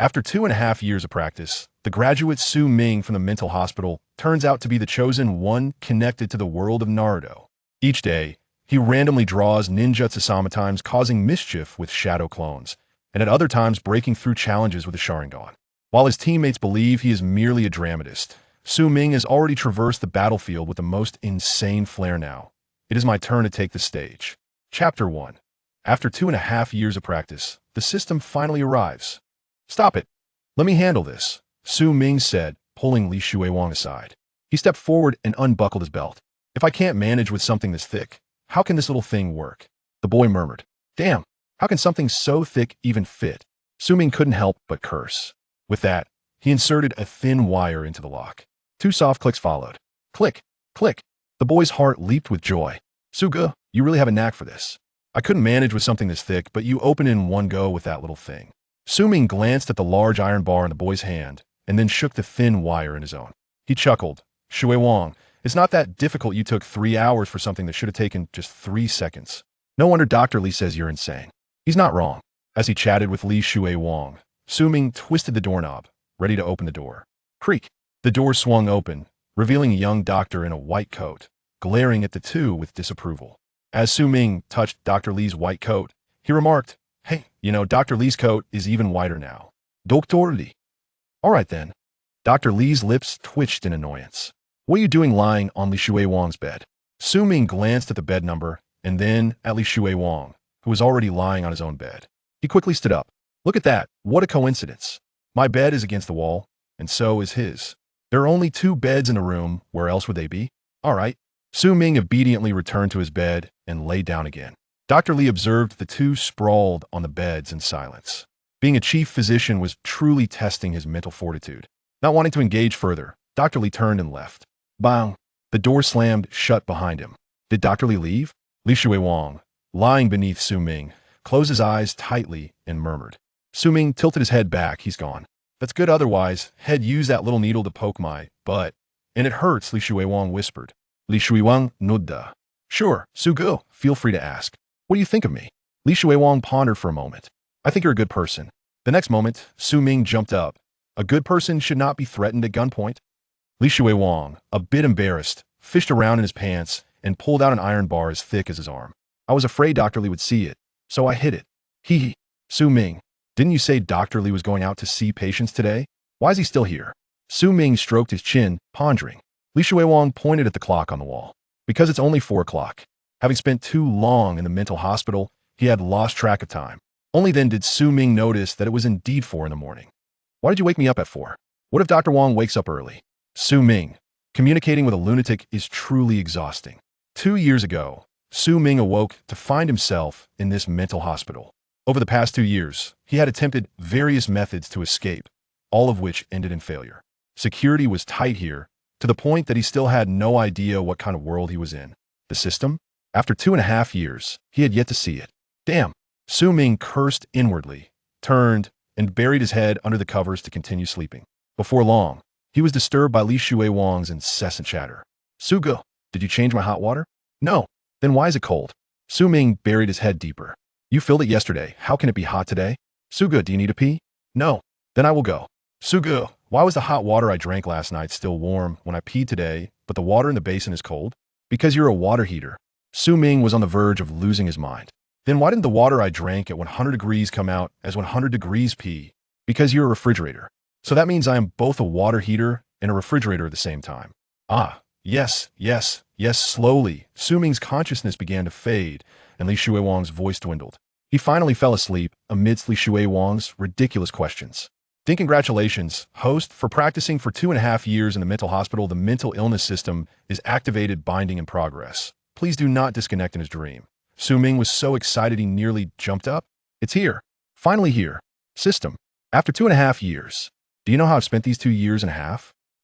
After 2.5 years of practice, the graduate Su Ming from the mental hospital turns out to be the chosen one connected to the world of Naruto. Each day, he randomly draws ninjutsu, sometimes causing mischief with shadow clones, and at other times breaking through challenges with a Sharingan. While his teammates believe he is merely a dramatist, Su Ming has already traversed the battlefield with the most insane flair now. It is my turn to take the stage. Chapter 1. After 2.5 years of practice, the system finally arrives. Stop it. Let me handle this, Su Ming said, pulling Li Shuiwang aside. He stepped forward and unbuckled his belt. If I can't manage with something this thick, how can this little thing work? The boy murmured. Damn, how can something so thick even fit? Su Ming couldn't help but curse. With that, he inserted a thin wire into the lock. 2 soft clicks followed. Click, click. The boy's heart leaped with joy. Suga, you really have a knack for this. I couldn't manage with something this thick, but you open in one go with that little thing. Su Ming glanced at the large iron bar in the boy's hand, and then shook the thin wire in his own. He chuckled. Shui Wang, it's not that difficult. You took 3 hours for something that should have taken just 3 seconds. No wonder Dr. Li says you're insane. He's not wrong. As he chatted with Li Shui Wang, Su Ming twisted the doorknob, ready to open the door. Creak. The door swung open, revealing a young doctor in a white coat, glaring at the two with disapproval. As Su Ming touched Dr. Li's white coat, he remarked, Hey, Dr. Li's coat is even whiter now. Dr. Li. All right then. Dr. Li's lips twitched in annoyance. What are you doing lying on Li Shui Wang's bed? Su Ming glanced at the bed number, and then at Li Shui Wang, who was already lying on his own bed. He quickly stood up. Look at that. What a coincidence. My bed is against the wall, and so is his. There are only 2 beds in the room. Where else would they be? All right. Su Ming obediently returned to his bed and lay down again. Dr. Li observed the two sprawled on the beds in silence. Being a chief physician was truly testing his mental fortitude. Not wanting to engage further, Dr. Li turned and left. Bang! The door slammed shut behind him. Did Dr. Li leave? Li Shui Wang, lying beneath Su Ming, closed his eyes tightly and murmured. Su Ming tilted his head back. He's gone. That's good otherwise. Head used that little needle to poke my butt. And it hurts, Li Shui Wang whispered. Li Shui Wang nodded. Sure, Su Gu, feel free to ask. What do you think of me? Li Shui Wang pondered for a moment. I think you're a good person. The next moment, Su Ming jumped up. A good person should not be threatened at gunpoint. Li Shui Wang, a bit embarrassed, fished around in his pants and pulled out an iron bar as thick as his arm. I was afraid Dr. Li would see it, so I hid it. Hee hee. Su Ming, didn't you say Dr. Li was going out to see patients today? Why is he still here? Su Ming stroked his chin, pondering. Li Shui Wang pointed at the clock on the wall. Because it's only 4 o'clock. Having spent too long in the mental hospital, he had lost track of time. Only then did Su Ming notice that it was indeed 4 in the morning. Why did you wake me up at 4? What if Dr. Wang wakes up early? Su Ming, communicating with a lunatic is truly exhausting. 2 years ago, Su Ming awoke to find himself in this mental hospital. Over the past 2 years, he had attempted various methods to escape, all of which ended in failure. Security was tight here, to the point that he still had no idea what kind of world he was in. The system? After 2.5 years, he had yet to see it. Damn. Su Ming cursed inwardly, turned, and buried his head under the covers to continue sleeping. Before long, he was disturbed by Li Shui Wang's incessant chatter. Suga, did you change my hot water? No. Then why is it cold? Su Ming buried his head deeper. You filled it yesterday. How can it be hot today? Suga, do you need a pee? No. Then I will go. Suga, why was the hot water I drank last night still warm when I peed today, but the water in the basin is cold? Because you're a water heater. Su Ming was on the verge of losing his mind. Then why didn't the water I drank at 100 degrees come out as 100 degrees pee? Because you're a refrigerator. So that means I am both a water heater and a refrigerator at the same time. Ah, yes. Slowly, Su Ming's consciousness began to fade, and Li Shui Wang's voice dwindled. He finally fell asleep amidst Li Shui Wang's ridiculous questions. Then congratulations, host, for practicing for 2.5 years in the mental hospital. The mental illness system is activated, binding in progress. Please do not disconnect in his dream. Su Ming was so excited he nearly jumped up. It's here. Finally here. System. After 2.5 years. Do you know how I've spent these 2.5 years?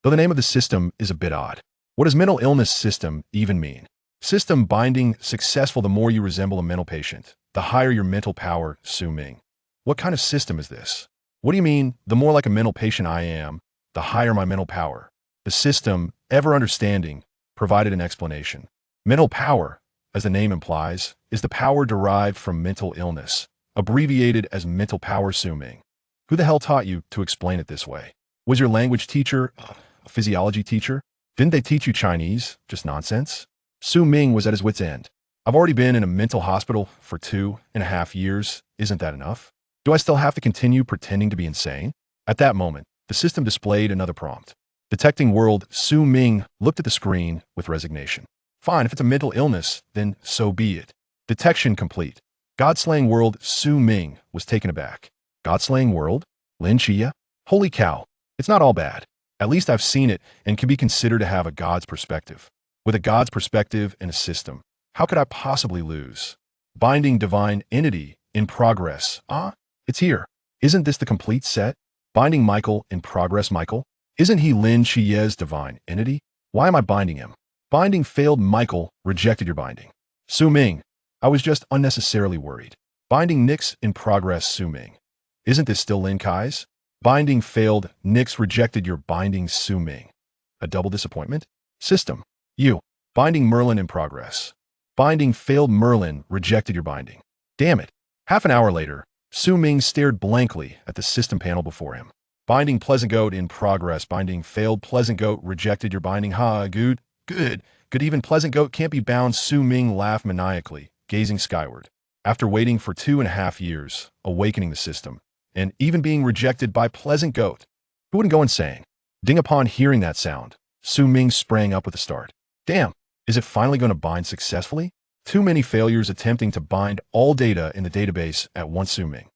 Though the name of the system is a bit odd. What does mental illness system even mean? System binding successful. The more you resemble a mental patient, the higher your mental power, Su Ming. What kind of system is this? What do you mean, the more like a mental patient I am, the higher my mental power? The system, ever understanding, provided an explanation. Mental power, as the name implies, is the power derived from mental illness, abbreviated as mental power. Su Ming Who the hell taught you to explain it this way? Was your language teacher a physiology teacher? Didn't they teach you Chinese? Just nonsense? Su Ming was at his wit's end. I've already been in a mental hospital for 2.5 years. Isn't that enough? Do I still have to continue pretending to be insane? At that moment, the system displayed another prompt. Detecting world, Su Ming looked at the screen with resignation. Fine, if it's a mental illness, then so be it. Detection complete. God-slaying world, Su Ming was taken aback. God-slaying world? Lin Chia? Holy cow, it's not all bad. At least I've seen it and can be considered to have a god's perspective. With a god's perspective and a system, how could I possibly lose? Binding divine entity in progress. It's here. Isn't this the complete set? Binding Michael in progress Michael? Isn't he Lin Chia's divine entity? Why am I binding him? Binding failed Michael, rejected your binding. Su Ming, I was just unnecessarily worried. Binding Nix in progress Su Ming. Isn't this still Lin Kai's? Binding failed, Nix rejected your binding Su Ming. A double disappointment? System. You. Binding Merlin in progress. Binding failed Merlin rejected your binding. Damn it. Half an hour later, Su Ming stared blankly at the system panel before him. Binding Pleasant Goat in progress. Binding failed Pleasant Goat rejected your binding. Good. Good even Pleasant Goat can't be bound. Su Ming laughed maniacally, gazing skyward. After waiting for 2.5 years, awakening the system, and even being rejected by Pleasant Goat, who wouldn't go insane? Ding upon hearing that sound, Su Ming sprang up with a start. Damn, is it finally going to bind successfully? Too many failures attempting to bind all data in the database at once. Su Ming,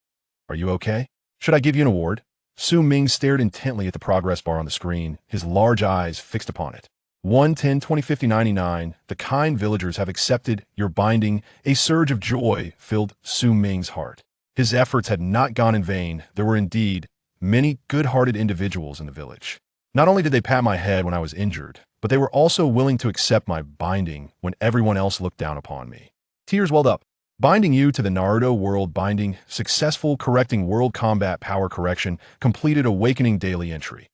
are you okay? Should I give you an award? Su Ming stared intently at the progress bar on the screen, his large eyes fixed upon it. 1-10-20-50-99, the kind villagers have accepted your binding. A surge of joy filled Su Ming's heart. His efforts had not gone in vain. There were indeed many good-hearted individuals in the village. Not only did they pat my head when I was injured, but they were also willing to accept my binding when everyone else looked down upon me. Tears welled up. Binding you to the Naruto world. Binding successful. Correcting world combat power correction. Completed awakening daily entry.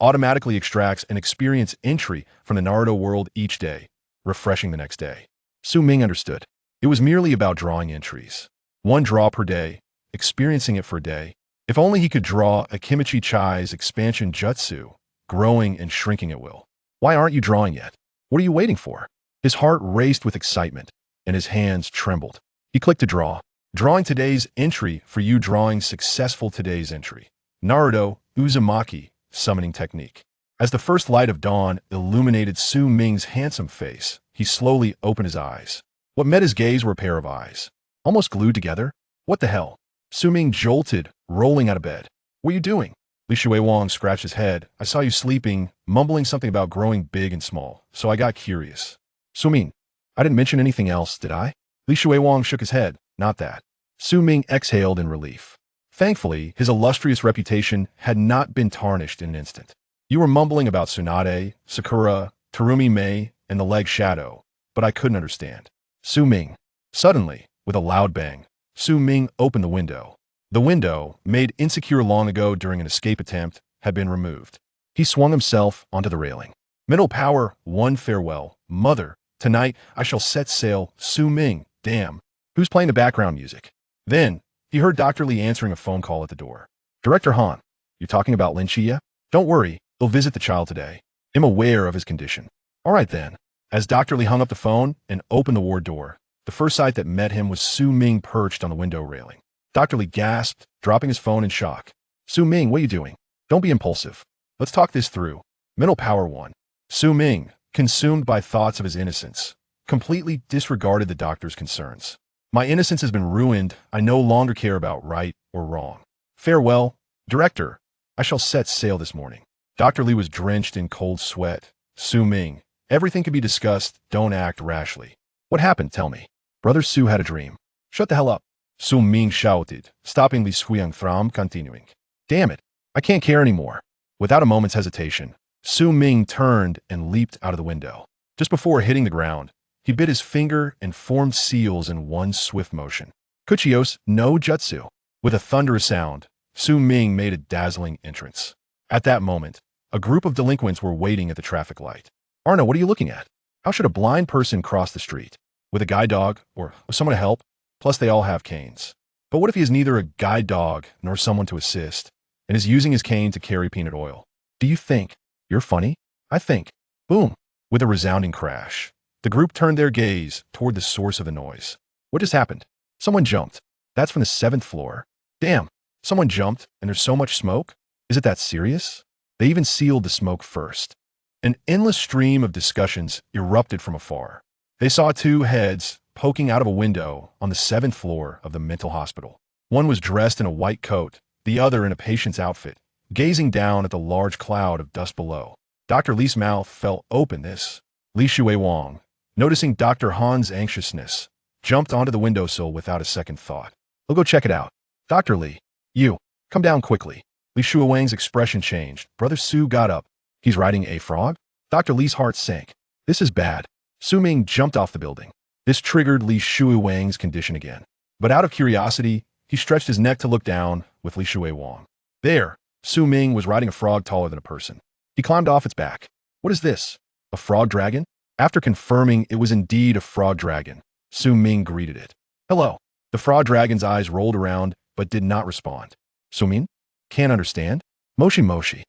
Automatically extracts an experience entry from the Naruto world each day, refreshing the next day. Su Ming understood. It was merely about drawing entries. 1 draw per day, experiencing it for a day. If only he could draw a Kimichi Chai's expansion jutsu, growing and shrinking at will. Why aren't you drawing yet? What are you waiting for? His heart raced with excitement, and his hands trembled. He clicked to draw. Drawing today's entry for you. Drawing successful today's entry. Naruto Uzumaki summoning technique. As the first light of dawn illuminated Su Ming's handsome face, he slowly opened his eyes. What met his gaze were a pair of eyes, almost glued together. What the hell? Su Ming jolted, rolling out of bed. What are you doing? Li Shuiwang scratched his head. I saw you sleeping, mumbling something about growing big and small, so I got curious. Su Ming, I didn't mention anything else, did I? Li Shuiwang shook his head. Not that. Su Ming exhaled in relief. Thankfully, his illustrious reputation had not been tarnished in an instant. You were mumbling about Tsunade, Sakura, Terumi Mei, and the leg shadow, but I couldn't understand. Su Ming. Suddenly, with a loud bang, Su Ming opened the window. The window, made insecure long ago during an escape attempt, had been removed. He swung himself onto the railing. Mental power, 1 farewell. Mother, tonight I shall set sail. Su Ming, damn. Who's playing the background music? Then, he heard Dr. Lee answering a phone call at the door. Director Han, you talking about Lin Chia? Don't worry, he'll visit the child today. I'm aware of his condition. All right then. As Dr. Lee hung up the phone and opened the ward door, the first sight that met him was Su Ming perched on the window railing. Dr. Lee gasped, dropping his phone in shock. Su Ming, what are you doing? Don't be impulsive. Let's talk this through. Mental power 1. Su Ming, consumed by thoughts of his innocence, completely disregarded the doctor's concerns. My innocence has been ruined. I no longer care about right or wrong. Farewell, Director. I shall set sail this morning. Dr. Lee was drenched in cold sweat. Su Ming, everything can be discussed. Don't act rashly. What happened? Tell me. Brother Su had a dream. Shut the hell up. Su Ming shouted, stopping Li Shuiang from continuing. Damn it. I can't care anymore. Without a moment's hesitation, Su Ming turned and leaped out of the window. Just before hitting the ground, he bit his finger and formed seals in one swift motion. Kuchios no jutsu. With a thunderous sound, Su Ming made a dazzling entrance. At that moment, a group of delinquents were waiting at the traffic light. Arno, what are you looking at? How should a blind person cross the street? With a guide dog or with someone to help? Plus they all have canes. But what if he is neither a guide dog nor someone to assist? and is using his cane to carry peanut oil. Do you think you're funny? I think. Boom. With a resounding crash, the group turned their gaze toward the source of the noise. What just happened? Someone jumped. That's from the 7th floor. Damn. Someone jumped, and there's so much smoke? Is it that serious? They even sealed the smoke first. An endless stream of discussions erupted from afar. They saw two heads poking out of a window on the 7th floor of the mental hospital. One was dressed in a white coat, the other in a patient's outfit, gazing down at the large cloud of dust below. Dr. Li's mouth fell open. Li Shui Wang, noticing Dr. Han's anxiousness, jumped onto the windowsill without a second thought. I'll go check it out. Dr. Li, you, come down quickly. Li Shui Wang's expression changed. Brother Su got up. He's riding a frog? Dr. Li's heart sank. This is bad. Su Ming jumped off the building. This triggered Li Shui Wang's condition again. But out of curiosity, he stretched his neck to look down with Li Shui Wang. There, Su Ming was riding a frog taller than a person. He climbed off its back. What is this? A frog dragon? After confirming it was indeed a frog dragon, Su Ming greeted it. Hello. The frog dragon's eyes rolled around, but did not respond. Su Ming? Can't understand? Moshi Moshi.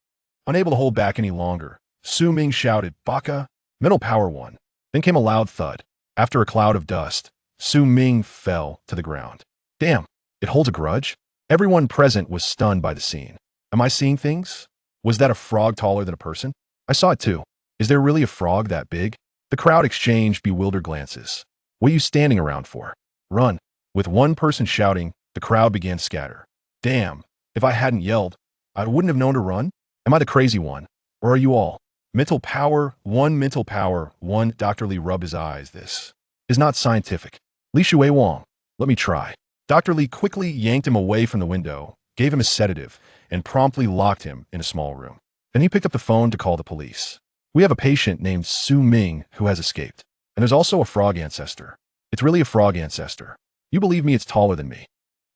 Unable to hold back any longer, Su Ming shouted, Baka, mental power 1. Then came a loud thud. After a cloud of dust, Su Ming fell to the ground. Damn, it holds a grudge? Everyone present was stunned by the scene. Am I seeing things? Was that a frog taller than a person? I saw it too. Is there really a frog that big? The crowd exchanged bewildered glances. What are you standing around for? Run. With one person shouting, the crowd began to scatter. Damn, if I hadn't yelled, I wouldn't have known to run. Am I the crazy one? Or are you all? Mental power 1. Dr. Li rubbed his eyes. This is not scientific. Li Shui Wang, let me try. Dr. Li quickly yanked him away from the window, gave him a sedative, and promptly locked him in a small room. Then he picked up the phone to call the police. We have a patient named Su Ming who has escaped. And there's also a frog ancestor. It's really a frog ancestor. You believe me, it's taller than me.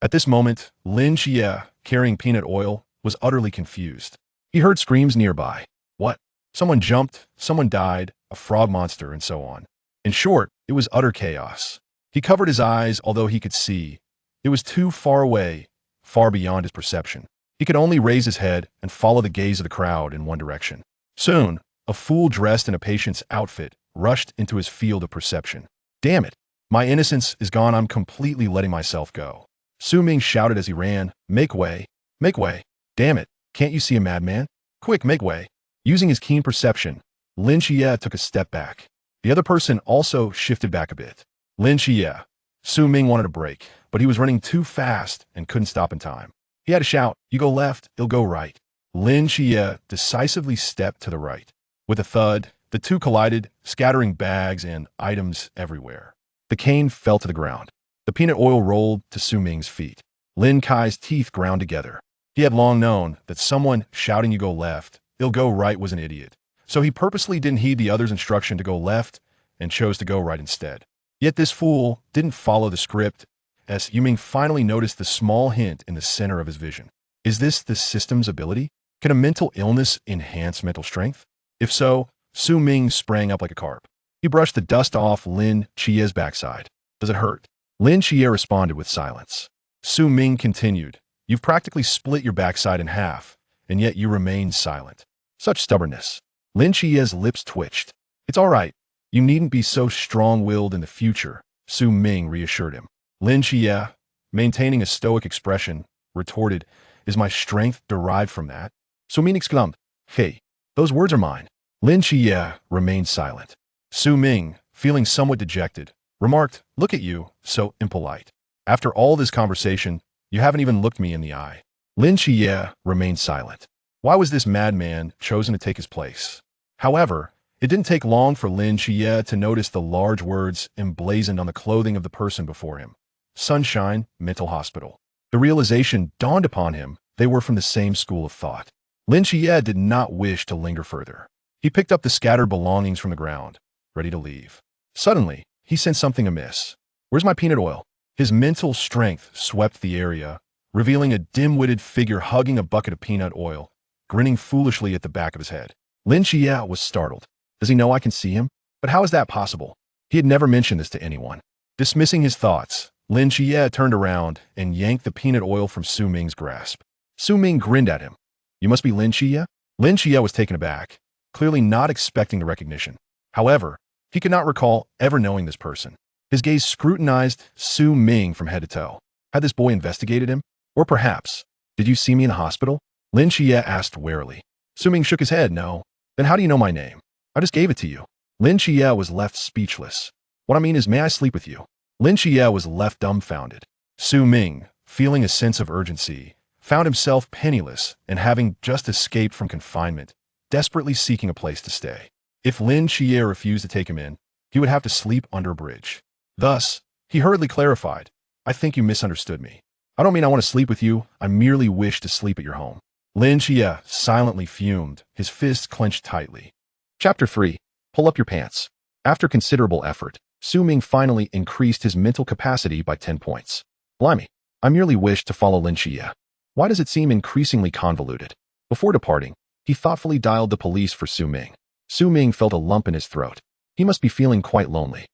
At this moment, Lin Xie, carrying peanut oil, was utterly confused. He heard screams nearby. What? Someone jumped, someone died, a frog monster, and so on. In short, it was utter chaos. He covered his eyes, although he could see. It was too far away, far beyond his perception. He could only raise his head and follow the gaze of the crowd in one direction. Soon, a fool dressed in a patient's outfit rushed into his field of perception. Damn it! My innocence is gone. I'm completely letting myself go. Su Ming shouted as he ran, Make way! Make way! Damn it! Can't you see a madman? Quick, make way! Using his keen perception, Lin Xie took a step back. The other person also shifted back a bit. Lin Xie. Su Ming wanted a break, but he was running too fast and couldn't stop in time. He had to shout, You go left, he'll go right. Lin Xie decisively stepped to the right. With a thud, the two collided, scattering bags and items everywhere. The cane fell to the ground. The peanut oil rolled to Su Ming's feet. Lin Kai's teeth ground together. He had long known that someone shouting you go left, he'll go right was an idiot. So he purposely didn't heed the other's instruction to go left and chose to go right instead. Yet this fool didn't follow the script, as Yu Ming finally noticed the small hint in the center of his vision. Is this the system's ability? Can a mental illness enhance mental strength? If so, Su Ming sprang up like a carp. He brushed the dust off Lin Xie's backside. Does it hurt? Lin Xie responded with silence. Su Ming continued, You've practically split your backside in half, and yet you remain silent. Such stubbornness. Lin Xie's lips twitched. It's all right. You needn't be so strong-willed in the future, Su Ming reassured him. Lin Xie, maintaining a stoic expression, retorted, Is my strength derived from that? Su Ming exclaimed, Hey, those words are mine. Lin Xie remained silent. Su Ming, feeling somewhat dejected, remarked, Look at you, so impolite. After all this conversation, you haven't even looked me in the eye. Lin Xie remained silent. Why was this madman chosen to take his place? However, it didn't take long for Lin Xie to notice the large words emblazoned on the clothing of the person before him. Sunshine Mental Hospital. The realization dawned upon him they were from the same school of thought. Lin Xie did not wish to linger further. He picked up the scattered belongings from the ground, ready to leave. Suddenly, he sensed something amiss. Where's my peanut oil? His mental strength swept the area, revealing a dim-witted figure hugging a bucket of peanut oil, grinning foolishly at the back of his head. Lin Xie was startled. Does he know I can see him? But how is that possible? He had never mentioned this to anyone. Dismissing his thoughts, Lin Xie turned around and yanked the peanut oil from Su Ming's grasp. Su Ming grinned at him. You must be Lin Xie? Lin Xie was taken aback, clearly not expecting the recognition. However, he could not recall ever knowing this person. His gaze scrutinized Su Ming from head to toe. Had this boy investigated him? Or perhaps, did you see me in the hospital? Lin Xie asked warily. Su Ming shook his head. No. Then how do you know my name? I just gave it to you. Lin Xie was left speechless. What I mean is, may I sleep with you? Lin Xie was left dumbfounded. Su Ming, feeling a sense of urgency, found himself penniless and having just escaped from confinement, desperately seeking a place to stay. If Lin Xie refused to take him in, he would have to sleep under a bridge. Thus, he hurriedly clarified, I think you misunderstood me. I don't mean I want to sleep with you, I merely wish to sleep at your home. Lin Xie silently fumed, his fists clenched tightly. Chapter 3. Pull up your pants. After considerable effort, Su Ming finally increased his mental capacity by 10 points. Blimey, I merely wished to follow Lin Xie. Why does it seem increasingly convoluted? Before departing, he thoughtfully dialed the police for Su Ming. Su Ming felt a lump in his throat. He must be feeling quite lonely.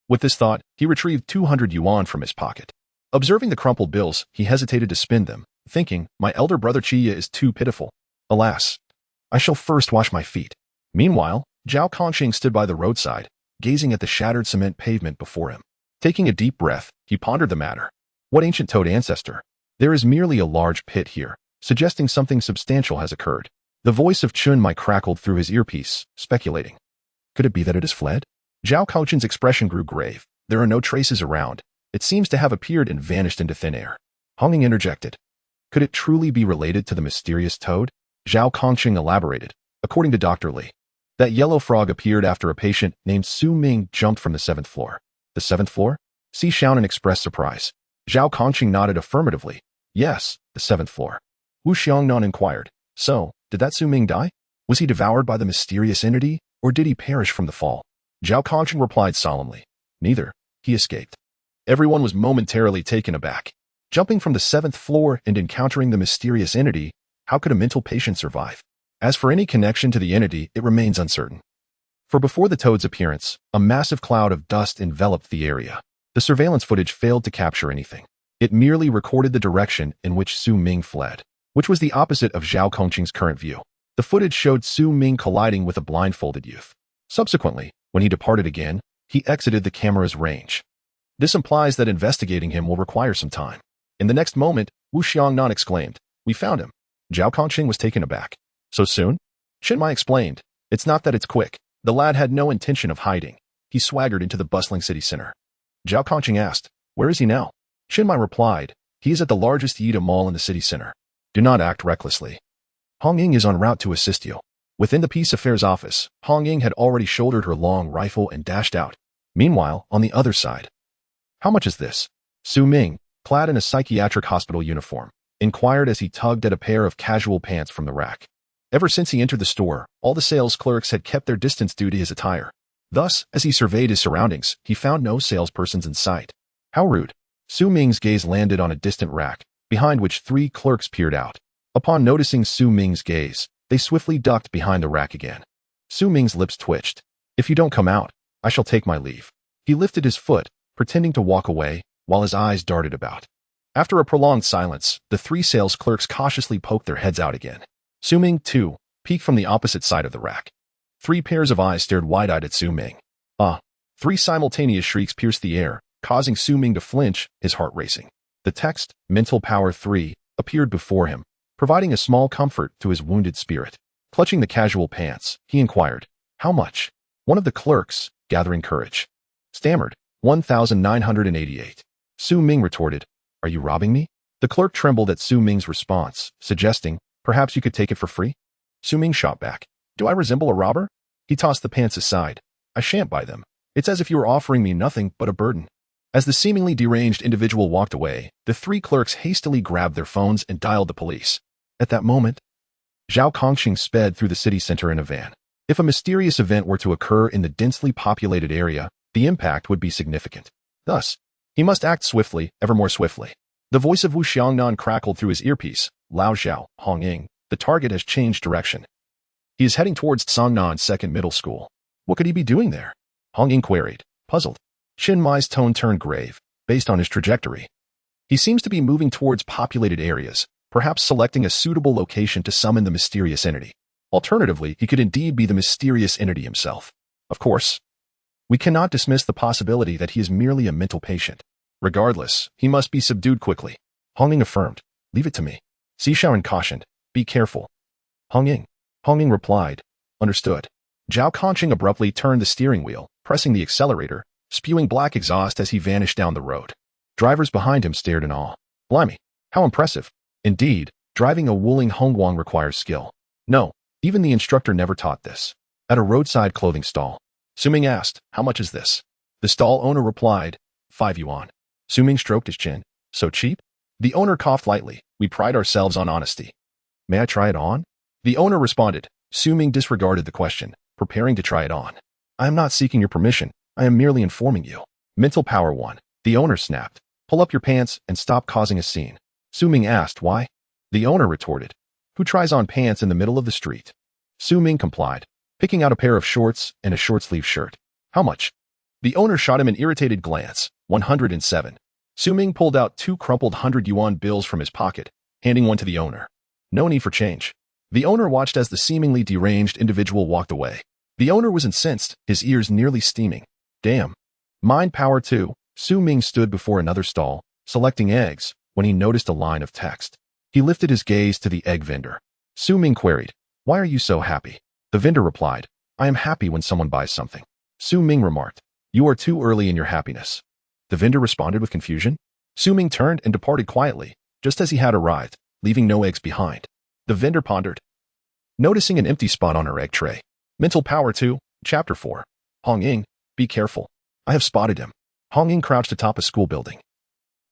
With this thought, he retrieved 200 yuan from his pocket. Observing the crumpled bills, he hesitated to spend them, thinking, my elder brother Xie is too pitiful. Alas, I shall first wash my feet. Meanwhile, Zhao Kongqing stood by the roadside, gazing at the shattered cement pavement before him. Taking a deep breath, he pondered the matter. What ancient toad ancestor? There is merely a large pit here, suggesting something substantial has occurred. The voice of Chun Mai crackled through his earpiece, speculating. Could it be that it has fled? Zhao Kongqing's expression grew grave. There are no traces around. It seems to have appeared and vanished into thin air. Hong Ying interjected. Could it truly be related to the mysterious toad? Zhao Kongqing elaborated. According to Dr. Li, that yellow frog appeared after a patient named Su Ming jumped from the 7th floor. The 7th floor? Si Xiaonan expressed surprise. Zhao Kongqing nodded affirmatively. Yes, the 7th floor. Wu Xiangnan inquired. So, did that Su Ming die? Was he devoured by the mysterious entity, or did he perish from the fall? Zhao Kongqing replied solemnly. Neither. He escaped. Everyone was momentarily taken aback. Jumping from the 7th floor and encountering the mysterious entity, how could a mental patient survive? As for any connection to the entity, it remains uncertain. For before the toad's appearance, a massive cloud of dust enveloped the area. The surveillance footage failed to capture anything. It merely recorded the direction in which Su Ming fled, which was the opposite of Zhao Kongqing's current view. The footage showed Su Ming colliding with a blindfolded youth. Subsequently, when he departed again, he exited the camera's range. This implies that investigating him will require some time. In the next moment, Wu Xiangnan exclaimed, we found him. Zhao Kongqing was taken aback. So soon? Chen Mai explained, it's not that it's quick. The lad had no intention of hiding. He swaggered into the bustling city center. Zhao Kongqing asked, where is he now? Chen Mai replied, he is at the largest Yida mall in the city center. Do not act recklessly. Hong Ying is en route to assist you. Within the Peace Affairs office, Hong Ying had already shouldered her long rifle and dashed out. Meanwhile, on the other side. How much is this? Su Ming, clad in a psychiatric hospital uniform, inquired as he tugged at a pair of casual pants from the rack. Ever since he entered the store, all the sales clerks had kept their distance due to his attire. Thus, as he surveyed his surroundings, he found no salespersons in sight. How rude. Su Ming's gaze landed on a distant rack, behind which 3 clerks peered out. Upon noticing Su Ming's gaze, they swiftly ducked behind the rack again. Su Ming's lips twitched. If you don't come out, I shall take my leave. He lifted his foot, pretending to walk away, while his eyes darted about. After a prolonged silence, the 3 sales clerks cautiously poked their heads out again. Su Ming, too, peeked from the opposite side of the rack. 3 pairs of eyes stared wide-eyed at Su Ming. 3 simultaneous shrieks pierced the air, causing Su Ming to flinch, his heart racing. The text, Mental Power 3, appeared before him, providing a small comfort to his wounded spirit. Clutching the casual pants, he inquired, how much? One of the clerks, gathering courage, stammered, 1,988. Su Ming retorted, are you robbing me? The clerk trembled at Su Ming's response, suggesting, perhaps you could take it for free? Su Ming shot back, do I resemble a robber? He tossed the pants aside. I shan't buy them. It's as if you were offering me nothing but a burden. As the seemingly deranged individual walked away, the 3 clerks hastily grabbed their phones and dialed the police. At that moment, Zhao Kongqing sped through the city center in a van. If a mysterious event were to occur in the densely populated area, the impact would be significant. Thus, he must act swiftly, ever more swiftly. The voice of Wu Xiangnan crackled through his earpiece. Lao Zhao, Hong Ying, the target has changed direction. He is heading towards Songnan Second Middle School. What could he be doing there? Hong Ying queried, puzzled. Chen Mai's tone turned grave, based on his trajectory. He seems to be moving towards populated areas, perhaps selecting a suitable location to summon the mysterious entity. Alternatively, he could indeed be the mysterious entity himself. Of course, we cannot dismiss the possibility that he is merely a mental patient. Regardless, he must be subdued quickly. Hong Ying affirmed, "Leave it to me." Sharingan cautioned, "Be careful." Hong Ying replied, "Understood." Zhao Kongqing abruptly turned the steering wheel, pressing the accelerator, spewing black exhaust as he vanished down the road. Drivers behind him stared in awe. Blimey, how impressive. Indeed, driving a Wuling Hongguang requires skill. No, even the instructor never taught this. At a roadside clothing stall, Su Ming asked, "How much is this?" The stall owner replied, 5 yuan. Su Ming stroked his chin. "So cheap?" The owner coughed lightly. "We pride ourselves on honesty." "May I try it on?" The owner responded. Su Ming disregarded the question, preparing to try it on. "I am not seeking your permission. I am merely informing you." Mental power 1. The owner snapped. "Pull up your pants and stop causing a scene." Su Ming asked, "Why?" The owner retorted, "Who tries on pants in the middle of the street?" Su Ming complied, picking out a pair of shorts and a short-sleeve shirt. "How much?" The owner shot him an irritated glance. 107. Su Ming pulled out 2 crumpled 100 yuan bills from his pocket, handing one to the owner. "No need for change." The owner watched as the seemingly deranged individual walked away. The owner was incensed, his ears nearly steaming. "Damn." Mind power 2. Su Ming stood before another stall, selecting eggs, when he noticed a line of text. He lifted his gaze to the egg vendor. Su Ming queried, "Why are you so happy?" The vendor replied, "I am happy when someone buys something." Su Ming remarked, "You are too early in your happiness." The vendor responded with confusion. Su Ming turned and departed quietly, just as he had arrived, leaving no eggs behind. The vendor pondered, noticing an empty spot on her egg tray. Mental power 2, Chapter 4. Hong Ying, be careful. I have spotted him. Hong Ying crouched atop a school building,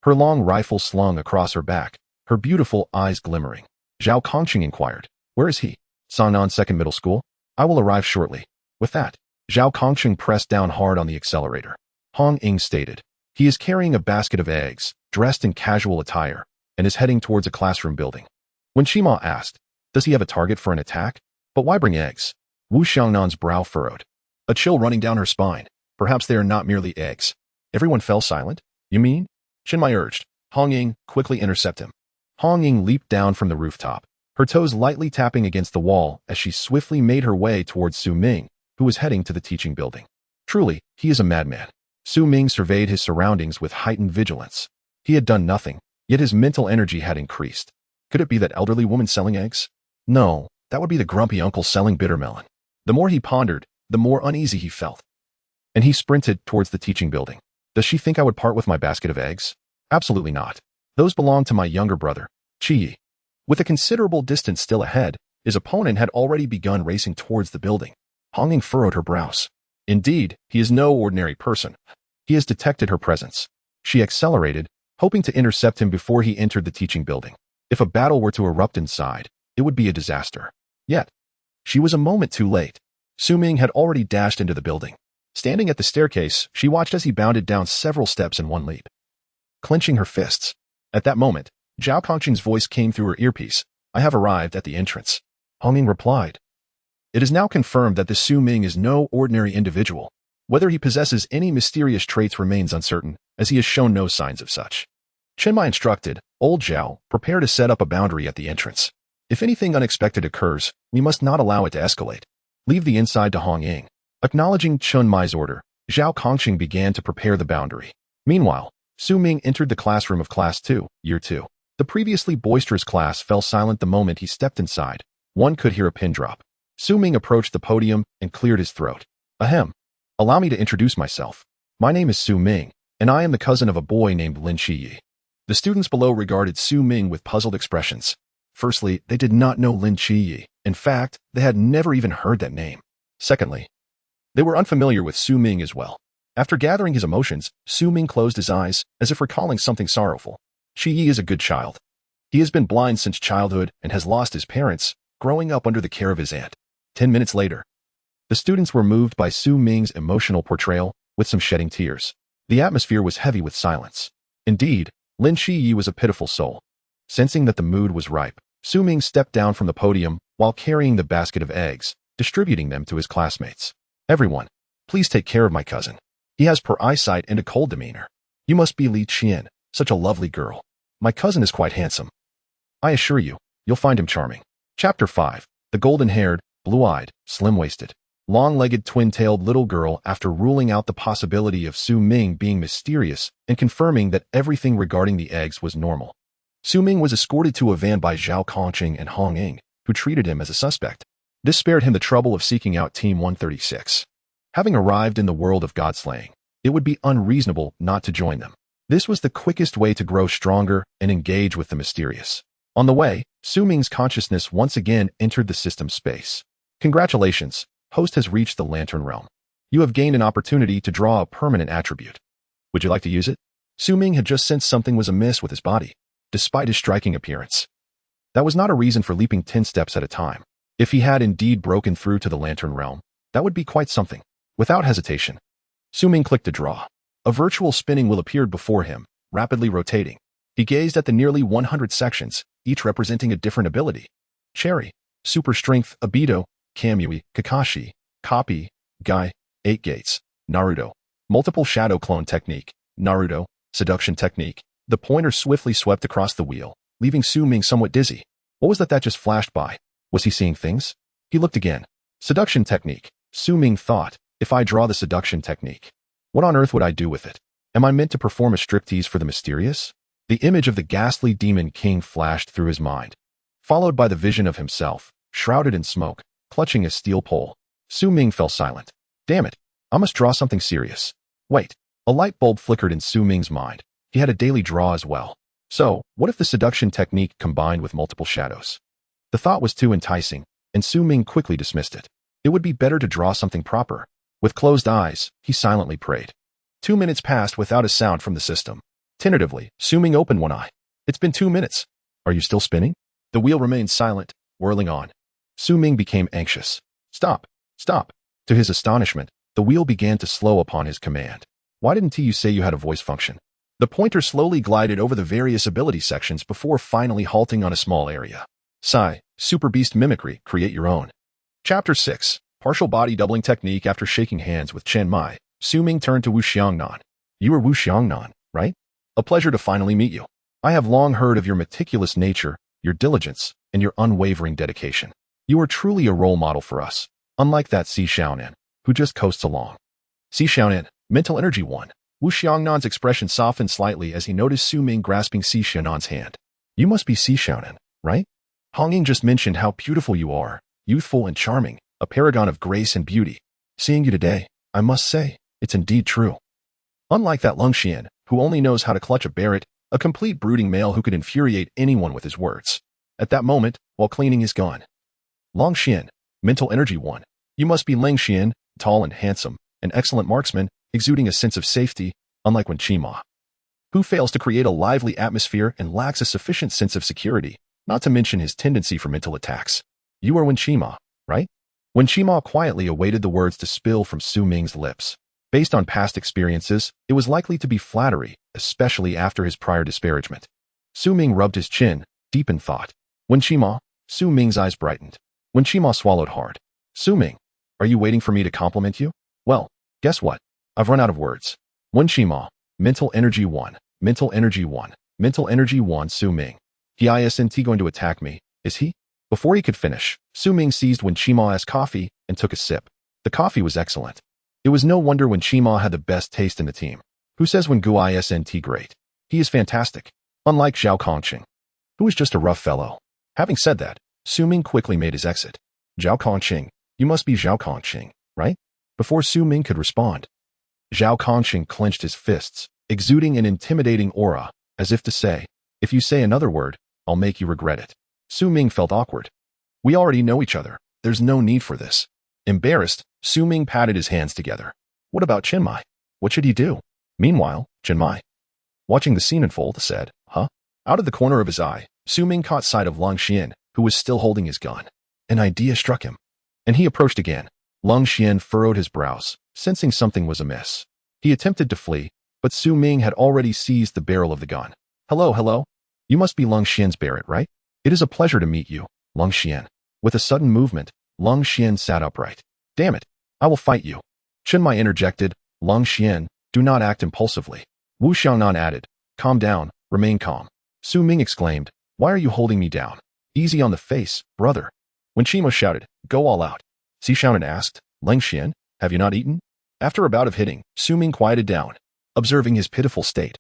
her long rifle slung across her back, her beautiful eyes glimmering. Zhao Kongqing inquired, "Where is he?" "Sangnan Second Middle School. I will arrive shortly." With that, Zhao Kongqing pressed down hard on the accelerator. Hong Ying stated, "He is carrying a basket of eggs, dressed in casual attire, and is heading towards a classroom building." When Shima asked, "Does he have a target for an attack? But why bring eggs?" Wu Xiangnan's brow furrowed, a chill running down her spine. Perhaps they are not merely eggs. Everyone fell silent. "You mean?" Chenmai urged. Hong Ying, quickly intercept him. Hong Ying leaped down from the rooftop, her toes lightly tapping against the wall as she swiftly made her way towards Su Ming, who was heading to the teaching building. Truly, he is a madman. Su Ming surveyed his surroundings with heightened vigilance. He had done nothing, yet his mental energy had increased. Could it be that elderly woman selling eggs? No, that would be the grumpy uncle selling bitter melon. The more he pondered, the more uneasy he felt. And he sprinted towards the teaching building. Does she think I would part with my basket of eggs? Absolutely not. Those belong to my younger brother, Qi. With a considerable distance still ahead, his opponent had already begun racing towards the building. Hong Ying furrowed her brows. Indeed, he is no ordinary person. He has detected her presence. She accelerated, hoping to intercept him before he entered the teaching building. If a battle were to erupt inside, it would be a disaster. Yet, she was a moment too late. Su Ming had already dashed into the building. Standing at the staircase, she watched as he bounded down several steps in one leap, clenching her fists. At that moment, Zhao Kongqing's voice came through her earpiece. "I have arrived at the entrance." Hong Ying replied, "It is now confirmed that the Su Ming is no ordinary individual. Whether he possesses any mysterious traits remains uncertain, as he has shown no signs of such." Chenmai instructed, "Old Zhao, prepare to set up a boundary at the entrance. If anything unexpected occurs, we must not allow it to escalate. Leave the inside to Hong Ying." Acknowledging Chenmai's order, Zhao Kongqing began to prepare the boundary. Meanwhile, Su Ming entered the classroom of Class 2, Year 2. The previously boisterous class fell silent the moment he stepped inside. One could hear a pin drop. Su Ming approached the podium and cleared his throat. "Ahem. Allow me to introduce myself. My name is Su Ming, and I am the cousin of a boy named Lin Qiyi." The students below regarded Su Ming with puzzled expressions. Firstly, they did not know Lin Qiyi. In fact, they had never even heard that name. Secondly, they were unfamiliar with Su Ming as well. After gathering his emotions, Su Ming closed his eyes, as if recalling something sorrowful. Qiyi is a good child. He has been blind since childhood and has lost his parents, growing up under the care of his aunt. 10 minutes later, the students were moved by Su Ming's emotional portrayal, with some shedding tears. The atmosphere was heavy with silence. Indeed, Lin Qiyi was a pitiful soul. Sensing that the mood was ripe, Su Ming stepped down from the podium while carrying the basket of eggs, distributing them to his classmates. "Everyone, please take care of my cousin. He has poor eyesight and a cold demeanor. You must be Li Qian, such a lovely girl. My cousin is quite handsome." I assure you, you'll find him charming. Chapter 5. The golden-haired, blue-eyed, slim-waisted, long-legged twin-tailed little girl. After ruling out the possibility of Su Ming being mysterious and confirming that everything regarding the eggs was normal, Su Ming was escorted to a van by Zhao Kongqing and Hong Ying, who treated him as a suspect. This spared him the trouble of seeking out Team 136. Having arrived in the world of godslaying, it would be unreasonable not to join them. This was the quickest way to grow stronger and engage with the mysterious. On the way, Su Ming's consciousness once again entered the system space. Congratulations, host has reached the Lantern Realm. You have gained an opportunity to draw a permanent attribute. Would you like to use it? Su Ming had just sensed something was amiss with his body, despite his striking appearance. That was not a reason for leaping 10 steps at a time. If he had indeed broken through to the Lantern Realm, that would be quite something. Without hesitation, Su Ming clicked to draw. A virtual spinning wheel appeared before him, rapidly rotating. He gazed at the nearly 100 sections, each representing a different ability. Cherry, Super Strength, Abido, Kamui, Kakashi, Copy, Guy, 8 Gates, Naruto, Multiple Shadow Clone Technique, Naruto, Seduction Technique. The pointer swiftly swept across the wheel, leaving Su Ming somewhat dizzy. What was that just flashed by? Was he seeing things? He looked again. Seduction Technique. Su Ming thought, if I draw the Seduction Technique, what on earth would I do with it? Am I meant to perform a striptease for the mysterious? The image of the ghastly demon king flashed through his mind, followed by the vision of himself, shrouded in smoke, clutching a steel pole. Su Ming fell silent. Damn it, I must draw something serious. Wait, a light bulb flickered in Su Ming's mind. He had a daily draw as well. So, what if the Seduction Technique combined with multiple shadows? The thought was too enticing, and Su Ming quickly dismissed it. It would be better to draw something proper. With closed eyes, he silently prayed. 2 minutes passed without a sound from the system. Tentatively, Su Ming opened one eye. It's been 2 minutes. Are you still spinning? The wheel remained silent, whirling on. Su Ming became anxious. Stop, stop. To his astonishment, the wheel began to slow upon his command. Why didn't you say you had a voice function? The pointer slowly glided over the various ability sections before finally halting on a small area. Psy, Super Beast Mimicry, create your own. Chapter 6. Partial Body Doubling Technique. After shaking hands with Chen Mai, Su Ming turned to Wu Xiangnan. You are Wu Xiangnan, right? A pleasure to finally meet you. I have long heard of your meticulous nature, your diligence, and your unwavering dedication. You are truly a role model for us, unlike that Si Xiaonan, who just coasts along. Si Xiaonan, Mental Energy 1. Wu Xiangnan's expression softened slightly as he noticed Su Ming grasping Si Xiaonan's hand. You must be Si Xiaonan, right? Hong Ying just mentioned how beautiful you are, youthful and charming, a paragon of grace and beauty. Seeing you today, I must say, it's indeed true. Unlike that Lung Xian, who only knows how to clutch a Barrett, a complete brooding male who could infuriate anyone with his words. At that moment, while cleaning his gun. Long Xian, Mental Energy 1. You must be Lang Xian, tall and handsome, an excellent marksman, exuding a sense of safety, unlike Wen Qima, who fails to create a lively atmosphere and lacks a sufficient sense of security, not to mention his tendency for mental attacks. You are Wen Qima, right? Wen Qima quietly awaited the words to spill from Su Ming's lips. Based on past experiences, it was likely to be flattery, especially after his prior disparagement. Su Ming rubbed his chin, deep in thought. Wen Qima, Su Ming's eyes brightened. Wen Qima swallowed hard. Su Ming, are you waiting for me to compliment you? Well, guess what? I've run out of words. Wen Qima, Mental Energy 1, Mental Energy 1, Mental Energy 1. Su Ming. He isn't going to attack me, is he? Before he could finish, Su Ming seized Wen Qima's coffee and took a sip. The coffee was excellent. It was no wonder Wen Qima had the best taste in the team. Who says Wen Gu isn't great? He is fantastic. Unlike Zhao Kongqing, who is just a rough fellow. Having said that, Su Ming quickly made his exit. Zhao Kongqing, you must be Zhao Kongqing, right? Before Su Ming could respond, Zhao Kongqing clenched his fists, exuding an intimidating aura, as if to say, if you say another word, I'll make you regret it. Su Ming felt awkward. We already know each other. There's no need for this. Embarrassed, Su Ming patted his hands together. What about Chen Mai? What should he do? Meanwhile, Chen Mai, watching the scene unfold, said, huh? Out of the corner of his eye, Su Ming caught sight of Lang Xian, who was still holding his gun. An idea struck him, and he approached again. Lang Xian furrowed his brows, sensing something was amiss. He attempted to flee, but Su Ming had already seized the barrel of the gun. Hello. You must be Lang Xian's Barrett, right? It is a pleasure to meet you, Lang Xian. With a sudden movement, Lang Xian sat upright. Damn it, I will fight you. Chen Mai interjected, Lang Xian, do not act impulsively. Wu Xiangnan added, calm down, remain calm. Su Ming exclaimed, Why are you holding me down? Easy on the face, brother. When Chima shouted, go all out, Xiaonan asked, Langxian, have you not eaten? After a bout of hitting, Su Ming quieted down. Observing his pitiful state,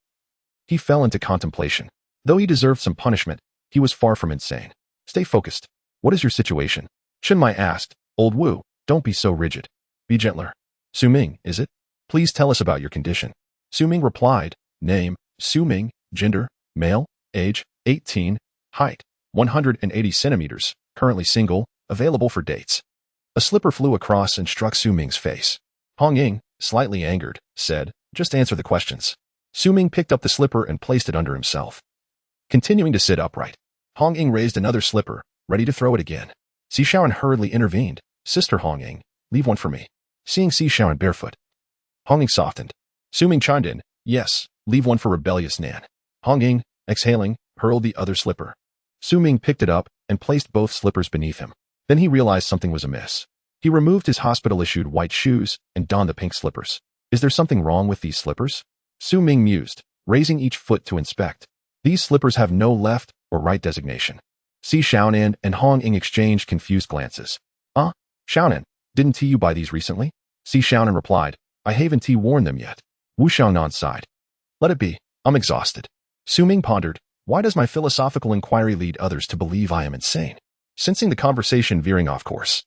he fell into contemplation. Though he deserved some punishment, he was far from insane. Stay focused. What is your situation? Chenmai asked. Old Wu, don't be so rigid. Be gentler. Su Ming, is it? Please tell us about your condition. Su Ming replied. Name, Su Ming, gender, male, age, 18, height, 180 centimeters, currently single, available for dates. A slipper flew across and struck Su Ming's face. Hong Ying, slightly angered, said, just answer the questions. Su Ming picked up the slipper and placed it under himself. Continuing to sit upright, Hong Ying raised another slipper, ready to throw it again. Xiaonan hurriedly intervened. Sister Hong Ying, leave one for me. Seeing Xiaonan barefoot, Hong Ying softened. Su Ming chimed in, yes, leave one for rebellious Nan. Hong Ying, exhaling, hurled the other slipper. Su Ming picked it up and placed both slippers beneath him. Then he realized something was amiss. He removed his hospital-issued white shoes and donned the pink slippers. Is there something wrong with these slippers? Su Ming mused, raising each foot to inspect. These slippers have no left or right designation. Xiaonan and Hong Ying exchanged confused glances. Xiaonan, didn't you buy these recently? Xiaonan replied, I haven't worn them yet. Wu Xiangnan sighed. Let it be, I'm exhausted. Su Ming pondered, why does my philosophical inquiry lead others to believe I am insane? Sensing the conversation veering off course,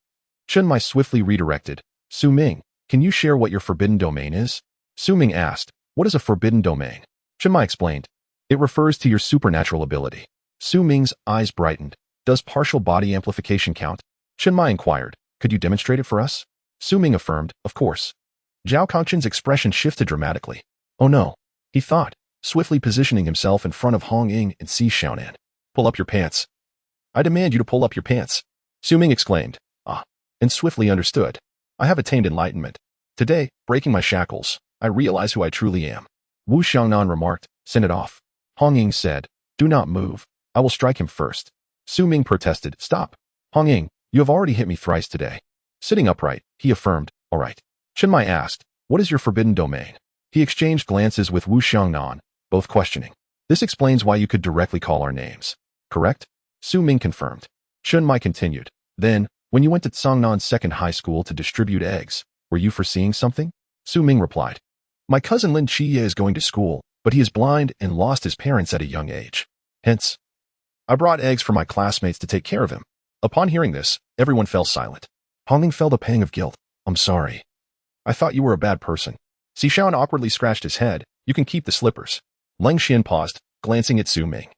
Chenmai swiftly redirected. Su Ming, can you share what your forbidden domain is? Su Ming asked, what is a forbidden domain? Chenmai explained, it refers to your supernatural ability. Su Ming's eyes brightened. Does partial body amplification count? Chenmai inquired, could you demonstrate it for us? Su Ming affirmed, of course. Zhao Kongchen's expression shifted dramatically. Oh no, he thought, swiftly positioning himself in front of Hong Ying and Xiaonan. Pull up your pants. I demand you to pull up your pants. Su Ming exclaimed, and swiftly understood. I have attained enlightenment. Today, breaking my shackles, I realize who I truly am. Wu Xiangnan remarked, send it off. Hong Ying said, do not move. I will strike him first. Su Ming protested, stop. Hong Ying, you have already hit me thrice today. Sitting upright, he affirmed, all right. Chenmai asked, what is your forbidden domain? He exchanged glances with Wu Xiangnan, both questioning. This explains why you could directly call our names. Correct? Su Ming confirmed. Chenmai continued. Then, when you went to Songnan's second high school to distribute eggs, were you foreseeing something? Su Ming replied. My cousin Lin Chiye is going to school, but he is blind and lost his parents at a young age. Hence, I brought eggs for my classmates to take care of him. Upon hearing this, everyone fell silent. Hong Ying felt a pang of guilt. I'm sorry. I thought you were a bad person. Xiaonan awkwardly scratched his head. You can keep the slippers. Langxian paused, glancing at Su Ming.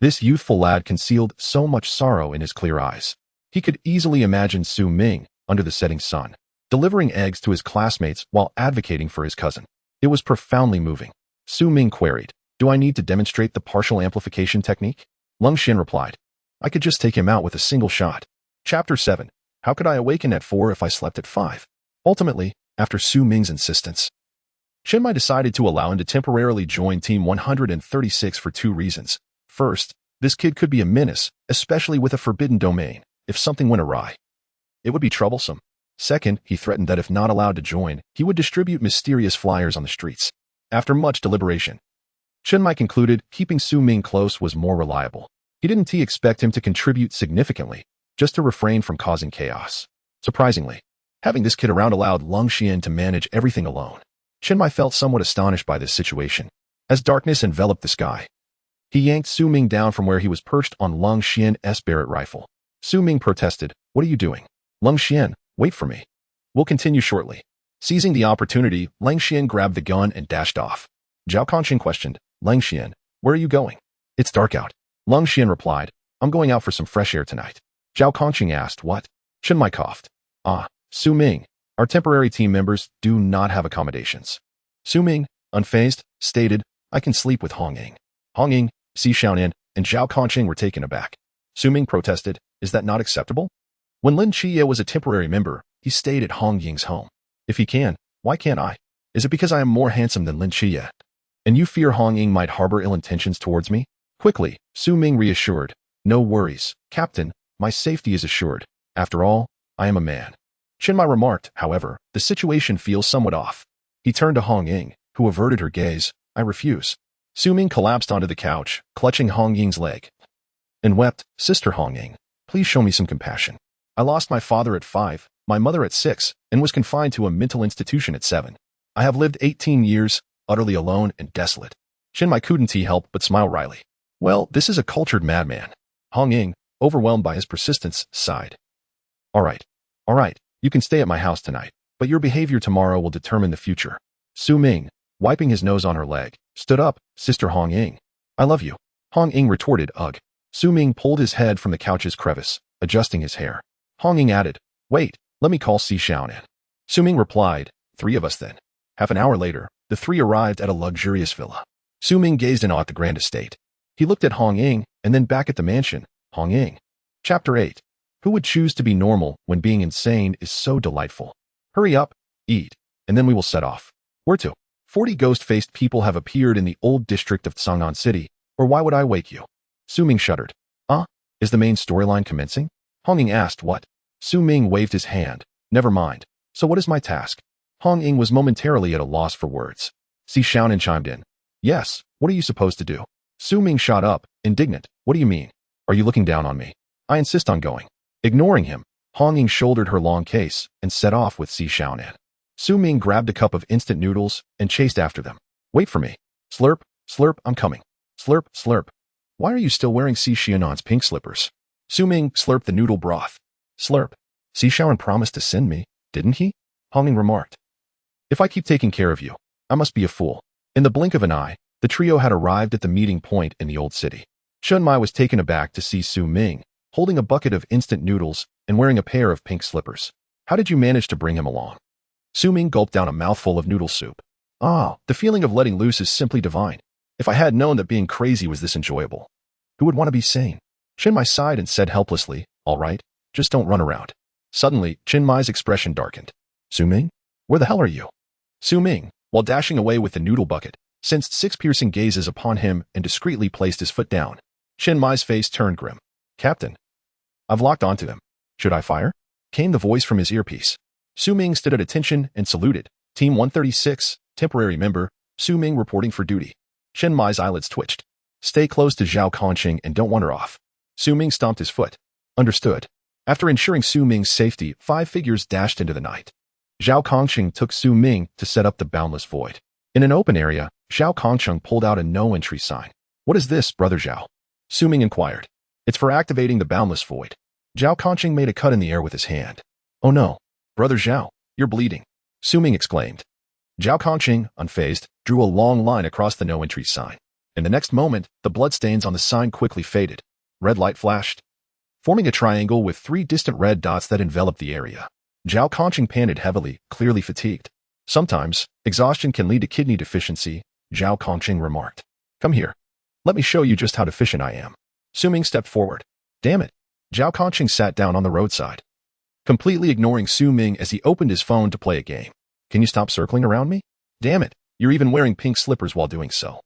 This youthful lad concealed so much sorrow in his clear eyes. He could easily imagine Su Ming, under the setting sun, delivering eggs to his classmates while advocating for his cousin. It was profoundly moving. Su Ming queried, do I need to demonstrate the partial amplification technique? Langxian replied, I could just take him out with a single shot. Chapter 7. How could I awaken at 4 if I slept at 5? Ultimately, after Su Ming's insistence, Chenmai decided to allow him to temporarily join Team 136 for 2 reasons. First, this kid could be a menace, especially with a forbidden domain. If something went awry, it would be troublesome. Second, he threatened that if not allowed to join, he would distribute mysterious flyers on the streets. After much deliberation, Chenmai concluded keeping Su Ming close was more reliable. He didn't expect him to contribute significantly, just to refrain from causing chaos. Surprisingly, having this kid around allowed Langxian to manage everything alone. Chenmai felt somewhat astonished by this situation. As darkness enveloped the sky, he yanked Su Ming down from where he was perched on Langxian's Barrett rifle. Su Ming protested, what are you doing? Langxian, wait for me. We'll continue shortly. Seizing the opportunity, Langxian grabbed the gun and dashed off. Zhao Kongchen questioned, Langxian, where are you going? It's dark out. Langxian replied, I'm going out for some fresh air tonight. Zhao Kongchen asked, what? Chenmai coughed. Su Ming, our temporary team members do not have accommodations. Su Ming, unfazed, stated, I can sleep with Hong Ying. Hong Ying, Xiaonan, and Zhao Kongchen were taken aback. Su Ming protested, is that not acceptable? When Lin Chiye was a temporary member, he stayed at Hong Ying's home. If he can, why can't I? Is it because I am more handsome than Lin Chiye? And you fear Hong Ying might harbor ill intentions towards me? Quickly, Su Ming reassured, no worries, Captain, my safety is assured. After all, I am a man. Chenmai remarked, however, the situation feels somewhat off. He turned to Hong Ying, who averted her gaze. I refuse. Su Ming collapsed onto the couch, clutching Hong Ying's leg. and wept, "Sister Hong-Ying, please show me some compassion. I lost my father at 5, my mother at 6, and was confined to a mental institution at 7. I have lived 18 years, utterly alone and desolate." Shinmai couldn't help but smile wryly. Well, this is a cultured madman. Hong-Ying, overwhelmed by his persistence, sighed. All right, you can stay at my house tonight, but your behavior tomorrow will determine the future. Su Ming, wiping his nose on her leg, stood up, "Sister Hong-Ying, I love you." Hong-Ying retorted, "Ugh." Su Ming pulled his head from the couch's crevice, adjusting his hair. Hong-Ying added, "Wait, let me call Si Xiaonan." Su Ming replied, "3 of us then." Half an hour later, the 3 arrived at a luxurious villa. Su Ming gazed in awe at the grand estate. He looked at Hong-Ying and then back at the mansion. Hong-Ying. Chapter 8. Who would choose to be normal when being insane is so delightful? Hurry up, eat, and then we will set off. Where to? 40 ghost-faced people have appeared in the old district of Chang'an City, or why would I wake you? Su Ming shuddered. Is the main storyline commencing? Hong-Ying asked what? Su Ming waved his hand. Never mind. So what is my task? Hong-Ying was momentarily at a loss for words. Si Xiaonan chimed in. Yes, what are you supposed to do? Su Ming shot up, indignant. What do you mean? Are you looking down on me? I insist on going. Ignoring him, Hong-Ying shouldered her long case and set off with Si Xiaonan. Su Ming grabbed a cup of instant noodles and chased after them. Wait for me. Slurp, slurp, I'm coming. Slurp, slurp. Why are you still wearing Si Xiaonan's pink slippers? Su Ming slurped the noodle broth. Slurp. Si Xiaonan promised to send me, didn't he? Hong-Ying remarked. If I keep taking care of you, I must be a fool. In the blink of an eye, the trio had arrived at the meeting point in the old city. Shenmai was taken aback to see Su Ming, holding a bucket of instant noodles and wearing a pair of pink slippers. How did you manage to bring him along? Su Ming gulped down a mouthful of noodle soup. The feeling of letting loose is simply divine. If I had known that being crazy was this enjoyable, who would want to be sane? Chinmai sighed and said helplessly, all right, just don't run around. Suddenly, Chinmai's expression darkened. Su Ming? Where the hell are you? Su Ming, while dashing away with the noodle bucket, sensed 6 piercing gazes upon him and discreetly placed his foot down. Chinmai's face turned grim. Captain, I've locked onto him. Should I fire? Came the voice from his earpiece. Su Ming stood at attention and saluted. Team 136, temporary member, Su Ming reporting for duty. Chinmai's eyelids twitched. Stay close to Zhao Kongqing and don't wander off. Su Ming stomped his foot. Understood. After ensuring Su Ming's safety, 5 figures dashed into the night. Zhao Kongqing took Su Ming to set up the boundless void. In an open area, Zhao Kongqing pulled out a no-entry sign. What is this, Brother Zhao? Su Ming inquired. It's for activating the boundless void. Zhao Kongqing made a cut in the air with his hand. Oh no. Brother Zhao, you're bleeding. Su Ming exclaimed. Zhao Kongqing, unfazed, drew a long line across the no-entry sign. In the next moment, the bloodstains on the sign quickly faded. Red light flashed, forming a triangle with 3 distant red dots that enveloped the area. Zhao Kongqing panted heavily, clearly fatigued. Sometimes, exhaustion can lead to kidney deficiency, Zhao Kongqing remarked. Come here. Let me show you just how deficient I am. Su Ming stepped forward. Damn it. Zhao Kongqing sat down on the roadside, completely ignoring Su Ming as he opened his phone to play a game. Can you stop circling around me? Damn it. You're even wearing pink slippers while doing so.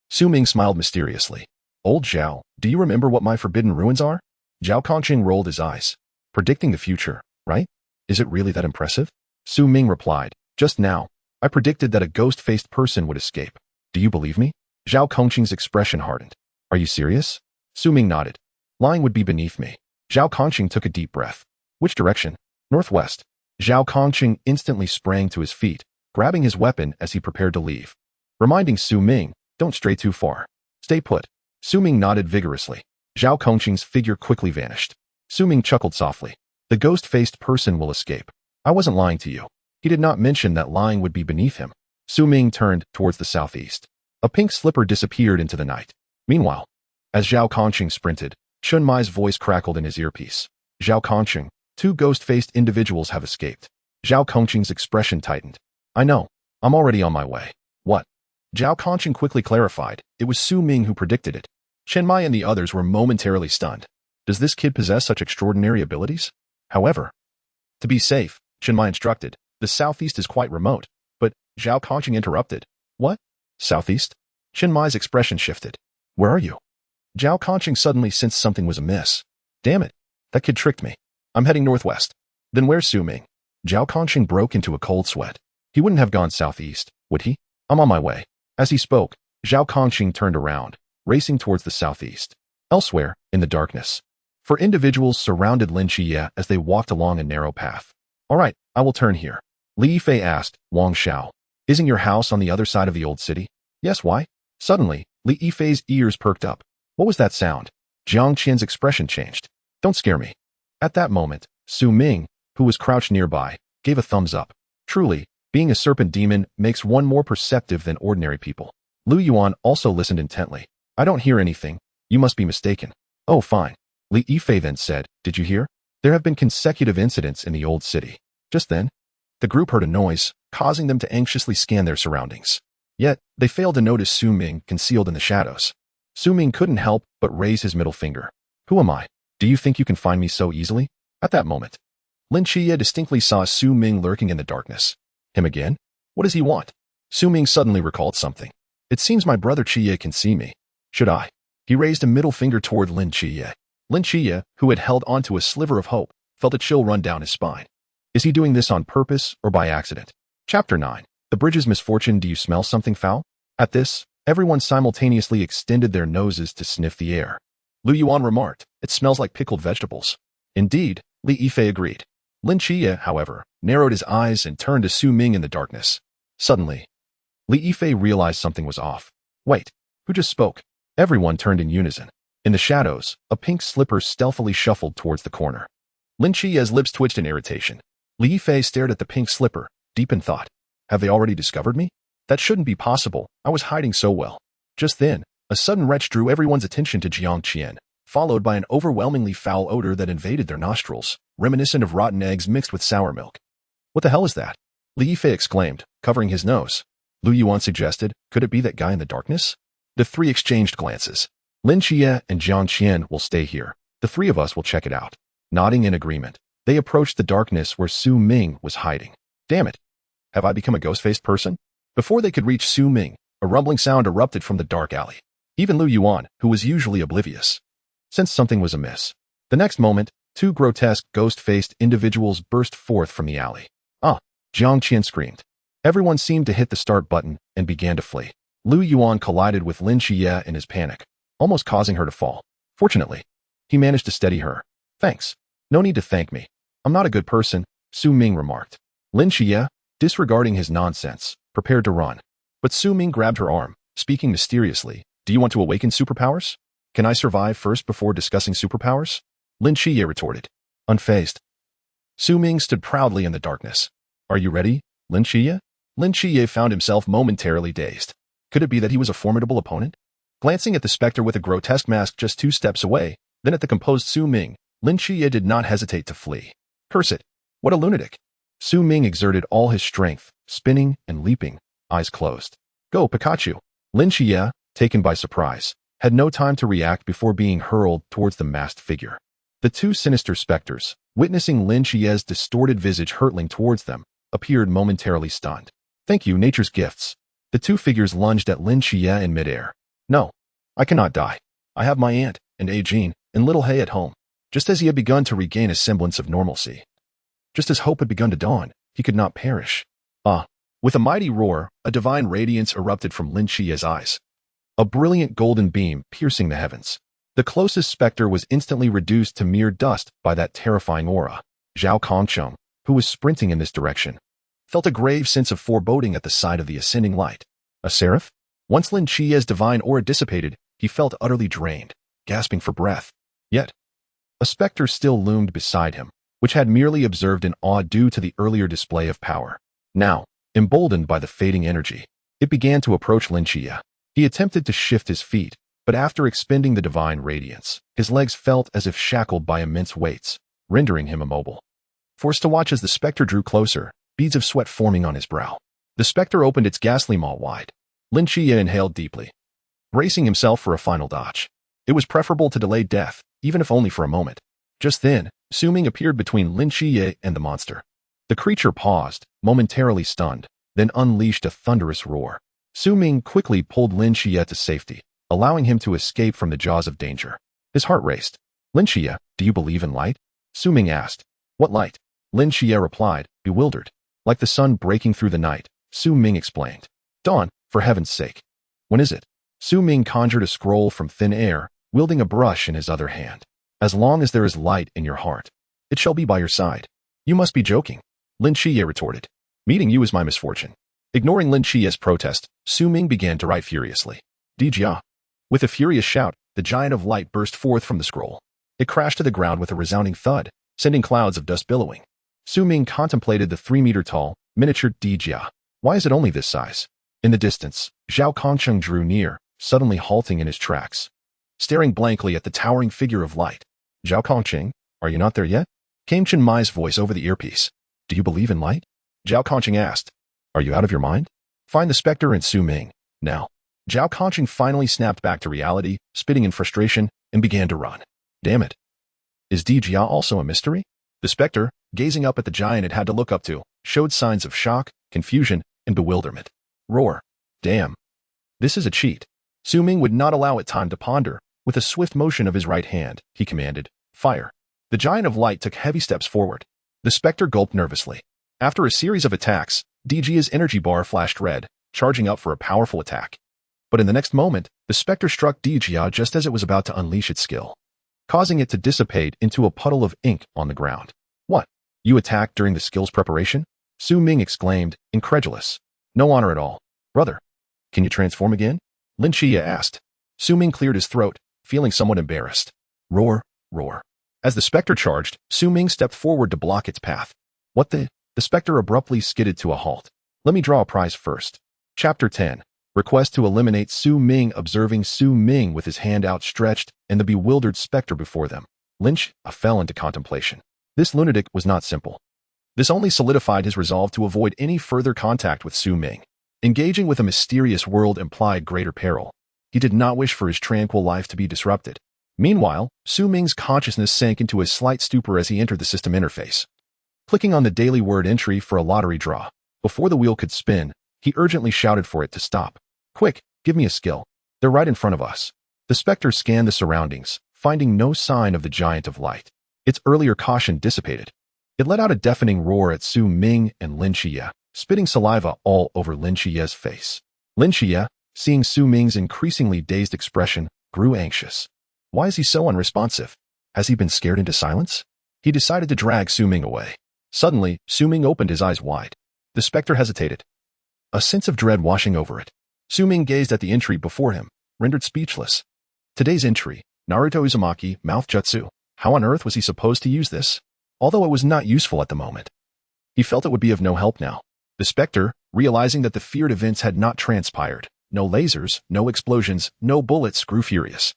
Su Ming smiled mysteriously. Old Zhao, do you remember what my forbidden ruins are? Zhao Kongqing rolled his eyes. Predicting the future, right? Is it really that impressive? Su Ming replied. Just now, I predicted that a ghost-faced person would escape. Do you believe me? Zhao Kongqing's expression hardened. Are you serious? Su Ming nodded. Lying would be beneath me. Zhao Kongqing took a deep breath. Which direction? Northwest. Zhao Kongqing instantly sprang to his feet, grabbing his weapon as he prepared to leave. Reminding Su Ming, don't stray too far. Stay put. Su Ming nodded vigorously. Zhao Kongqing's figure quickly vanished. Su Ming chuckled softly. The ghost-faced person will escape. I wasn't lying to you. He did not mention that lying would be beneath him. Su Ming turned towards the southeast. A pink slipper disappeared into the night. Meanwhile, as Zhao Kongqing sprinted, Chunmai's voice crackled in his earpiece. Zhao Kongqing, 2 ghost-faced individuals have escaped. Zhao Kongqing's expression tightened. I know. I'm already on my way. What? Zhao Kongqing quickly clarified. It was Su Ming who predicted it. Chenmai and the others were momentarily stunned. Does this kid possess such extraordinary abilities? However, to be safe, Chenmai instructed, the southeast is quite remote. But, Zhao Kongqing interrupted. What? Southeast? Chenmai's expression shifted. Where are you? Zhao Kongqing suddenly sensed something was amiss. Damn it. That kid tricked me. I'm heading northwest. Then where's Su Ming? Zhao Kongqing broke into a cold sweat. He wouldn't have gone southeast, would he? I'm on my way. As he spoke, Zhao Kongqing turned around, racing towards the southeast. Elsewhere, in the darkness, four individuals surrounded Lin Qiye as they walked along a narrow path. All right, I will turn here. Li Yifei asked, Wang Xiao. Isn't your house on the other side of the old city? Yes, why? Suddenly, Li Yifei's ears perked up. What was that sound? Jiang Qian's expression changed. Don't scare me. At that moment, Su Ming, who was crouched nearby, gave a thumbs up. Truly, being a serpent demon makes one more perceptive than ordinary people. Lu Yuan also listened intently. I don't hear anything. You must be mistaken. Oh, fine. Li Yifei then said, Did you hear? There have been consecutive incidents in the old city. Just then, the group heard a noise, causing them to anxiously scan their surroundings. Yet, they failed to notice Su Ming concealed in the shadows. Su Ming couldn't help but raise his middle finger. Who am I? Do you think you can find me so easily? At that moment, Lin Qiye distinctly saw Su Ming lurking in the darkness. Him again? What does he want? Su Ming suddenly recalled something. It seems my brother Qiye can see me. Should I? He raised a middle finger toward Lin Qiye. Lin Qiye, who had held onto a sliver of hope, felt a chill run down his spine. Is he doing this on purpose or by accident? Chapter 9. The Bridge's Misfortune. Do you smell something foul? At this, everyone simultaneously extended their noses to sniff the air. Lu Yuan remarked, It smells like pickled vegetables. Indeed, Li Yifei agreed. Lin Qiye, however, narrowed his eyes and turned to Su Ming in the darkness. Suddenly, Li Yifei realized something was off. Wait, who just spoke? Everyone turned in unison. In the shadows, a pink slipper stealthily shuffled towards the corner. Lin Qiye's lips twitched in irritation. Li Yifei stared at the pink slipper, deep in thought. Have they already discovered me? That shouldn't be possible. I was hiding so well. Just then, a sudden retch drew everyone's attention to Jiang Qian, followed by an overwhelmingly foul odor that invaded their nostrils, reminiscent of rotten eggs mixed with sour milk. What the hell is that? Li Yifei exclaimed, covering his nose. Lu Yuan suggested, could it be that guy in the darkness? The three exchanged glances. Lin Qiye and Jiang Qian will stay here. The three of us will check it out. Nodding in agreement, they approached the darkness where Su Ming was hiding. Damn it. Have I become a ghost-faced person? Before they could reach Su Ming, a rumbling sound erupted from the dark alley. Even Lu Yuan, who was usually oblivious, sensed something was amiss. The next moment, two grotesque, ghost-faced individuals burst forth from the alley. Ah! Jiang Qian screamed. Everyone seemed to hit the start button and began to flee. Lu Yuan collided with Lin Qiye in his panic, almost causing her to fall. Fortunately, he managed to steady her. Thanks. No need to thank me. I'm not a good person, Su Ming remarked. Lin Qiye, disregarding his nonsense, prepared to run. But Su Ming grabbed her arm, speaking mysteriously. Do you want to awaken superpowers? Can I survive first before discussing superpowers? Lin Qiye retorted. Unfazed, Su Ming stood proudly in the darkness. Are you ready, Lin Qiye? Lin Qiye found himself momentarily dazed. Could it be that he was a formidable opponent? Glancing at the specter with a grotesque mask just 2 steps away, then at the composed Su Ming, Lin Qiye did not hesitate to flee. Curse it! What a lunatic! Su Ming exerted all his strength, spinning and leaping, eyes closed. Go, Pikachu! Lin Qiye, taken by surprise, had no time to react before being hurled towards the masked figure. The 2 sinister specters, witnessing Lin Qiye's distorted visage hurtling towards them, appeared momentarily stunned. Thank you, nature's gifts. The 2 figures lunged at Lin Qiye in midair. No, I cannot die. I have my aunt, and Jean, and little Hei at home. Just as he had begun to regain a semblance of normalcy. Just as hope had begun to dawn, he could not perish. Ah! With a mighty roar, a divine radiance erupted from Lin Qiye's eyes. A brilliant golden beam piercing the heavens. The closest specter was instantly reduced to mere dust by that terrifying aura. Zhao Kongcheng, who was sprinting in this direction, felt a grave sense of foreboding at the sight of the ascending light. A seraph? Once Lin Qiye's divine aura dissipated, he felt utterly drained, gasping for breath. Yet, a specter still loomed beside him, which had merely observed in awe due to the earlier display of power. Now, emboldened by the fading energy, it began to approach Lin Qiye. He attempted to shift his feet, but after expending the divine radiance, his legs felt as if shackled by immense weights, rendering him immobile. Forced to watch as the specter drew closer, beads of sweat forming on his brow. The specter opened its ghastly maw wide. Lin Qiye inhaled deeply, bracing himself for a final dodge. It was preferable to delay death, even if only for a moment. Just then, Su Ming appeared between Lin Qiye and the monster. The creature paused, momentarily stunned, then unleashed a thunderous roar. Su Ming quickly pulled Lin Qiye to safety, allowing him to escape from the jaws of danger. His heart raced. Lin Qiye, do you believe in light? Su Ming asked. What light? Lin Qiye replied, bewildered. Like the sun breaking through the night, Su Ming explained. Dawn, for heaven's sake. When is it? Su Ming conjured a scroll from thin air, wielding a brush in his other hand. As long as there is light in your heart, it shall be by your side. You must be joking, Lin Qiye retorted. Meeting you is my misfortune. Ignoring Lin Qiye's protest, Su Ming began to write furiously. Dijia. With a furious shout, the giant of light burst forth from the scroll. It crashed to the ground with a resounding thud, sending clouds of dust billowing. Su Ming contemplated the 3-meter-tall, miniature Dijia. Why is it only this size? In the distance, Zhao Kongcheng drew near, suddenly halting in his tracks. Staring blankly at the towering figure of light. Zhao Kongcheng, are you not there yet? Came Chen Mai's voice over the earpiece. Do you believe in light? Zhao Kongcheng asked. Are you out of your mind? Find the specter and Su Ming, now. Zhao Kongcheng finally snapped back to reality, spitting in frustration, and began to run. Damn it. Is Dijia also a mystery? The specter, gazing up at the giant it had to look up to, showed signs of shock, confusion, and bewilderment. Roar. Damn. This is a cheat. Su Ming would not allow it time to ponder. With a swift motion of his right hand, he commanded, fire. The giant of light took heavy steps forward. The specter gulped nervously. After a series of attacks, Dijia's energy bar flashed red, charging up for a powerful attack. But in the next moment, the specter struck Dijia just as it was about to unleash its skill, causing it to dissipate into a puddle of ink on the ground. What? You attacked during the skill's preparation? Su Ming exclaimed, incredulous. No honor at all. Brother, can you transform again? Lin Qiye asked. Su Ming cleared his throat, feeling somewhat embarrassed. Roar, roar. As the specter charged, Su Ming stepped forward to block its path. What the? The specter abruptly skidded to a halt. Let me draw a prize first. Chapter 10. Request to eliminate Su Ming. Observing Su Ming with his hand outstretched and the bewildered specter before them, Lin Qiye fell into contemplation. This lunatic was not simple. This only solidified his resolve to avoid any further contact with Su Ming. Engaging with a mysterious world implied greater peril. He did not wish for his tranquil life to be disrupted. Meanwhile, Su Ming's consciousness sank into a slight stupor as he entered the system interface. Clicking on the daily word entry for a lottery draw, before the wheel could spin, he urgently shouted for it to stop. Quick, give me a skill. They're right in front of us. The specter scanned the surroundings, finding no sign of the giant of light. Its earlier caution dissipated. It let out a deafening roar at Su Ming and Lin Qiye, spitting saliva all over Lin Qiye's face. Lin Qiye, seeing Su Ming's increasingly dazed expression, grew anxious. Why is he so unresponsive? Has he been scared into silence? He decided to drag Su Ming away. Suddenly, Su Ming opened his eyes wide. The specter hesitated, a sense of dread washing over it. Su Ming gazed at the entry before him, rendered speechless. Today's entry, Naruto Uzumaki, mouth jutsu. How on earth was he supposed to use this? Although it was not useful at the moment, he felt it would be of no help now. The specter, realizing that the feared events had not transpired, no lasers, no explosions, no bullets, grew furious.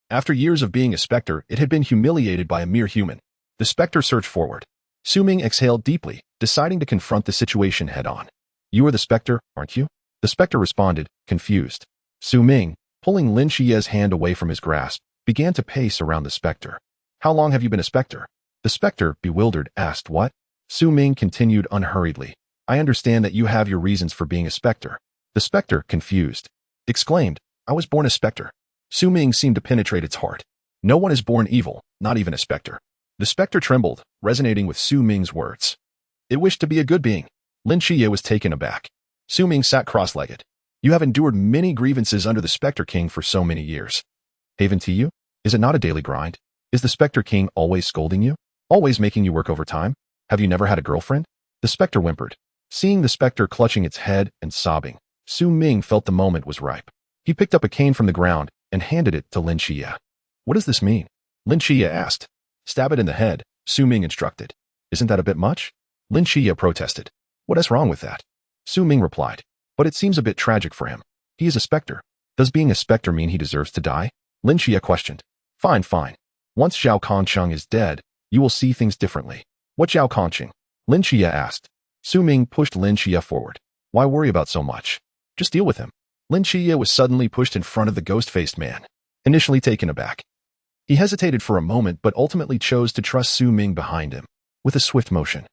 After years of being a specter, it had been humiliated by a mere human. The specter surged forward. Su Ming exhaled deeply, deciding to confront the situation head-on. You are the specter, aren't you? The specter responded, confused. Su Ming, pulling Lin Qiye's hand away from his grasp, began to pace around the specter. How long have you been a specter? The specter, bewildered, asked what? Su Ming continued unhurriedly. I understand that you have your reasons for being a specter. The specter, confused, exclaimed, I was born a specter. Su Ming seemed to penetrate its heart. No one is born evil, not even a specter. The specter trembled, resonating with Su Ming's words. It wished to be a good being. Lin Qiye was taken aback. Su Ming sat cross-legged. You have endured many grievances under the Spectre King for so many years. Haven to you? Is it not a daily grind? Is the Spectre King always scolding you? Always making you work overtime? Have you never had a girlfriend? The specter whimpered. Seeing the specter clutching its head and sobbing, Su Ming felt the moment was ripe. He picked up a cane from the ground and handed it to Lin Qiye. What does this mean? Lin Qiye asked. Stab it in the head, Su Ming instructed. Isn't that a bit much? Lin Qiye protested. What is wrong with that? Su Ming replied. But it seems a bit tragic for him. He is a specter. Does being a specter mean he deserves to die? Lin Qiye questioned. Fine, fine. Once Zhao Kongcheng is dead, you will see things differently. What Zhao Kongcheng? Lin Qiye asked. Su Ming pushed Lin Qiye forward. Why worry about so much? Just deal with him. Lin Qiye was suddenly pushed in front of the ghost-faced man, initially taken aback. He hesitated for a moment but ultimately chose to trust Su Ming behind him. With a swift motion,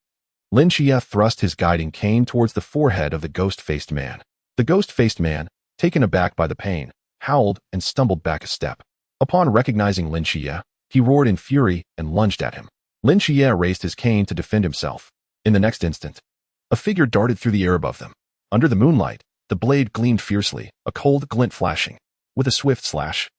Lin Qiye thrust his guiding cane towards the forehead of the ghost-faced man. The ghost-faced man, taken aback by the pain, howled and stumbled back a step. Upon recognizing Lin Qiye, he roared in fury and lunged at him. Lin Qiye raised his cane to defend himself. In the next instant, a figure darted through the air above them. Under the moonlight, the blade gleamed fiercely, a cold glint flashing. With a swift slash,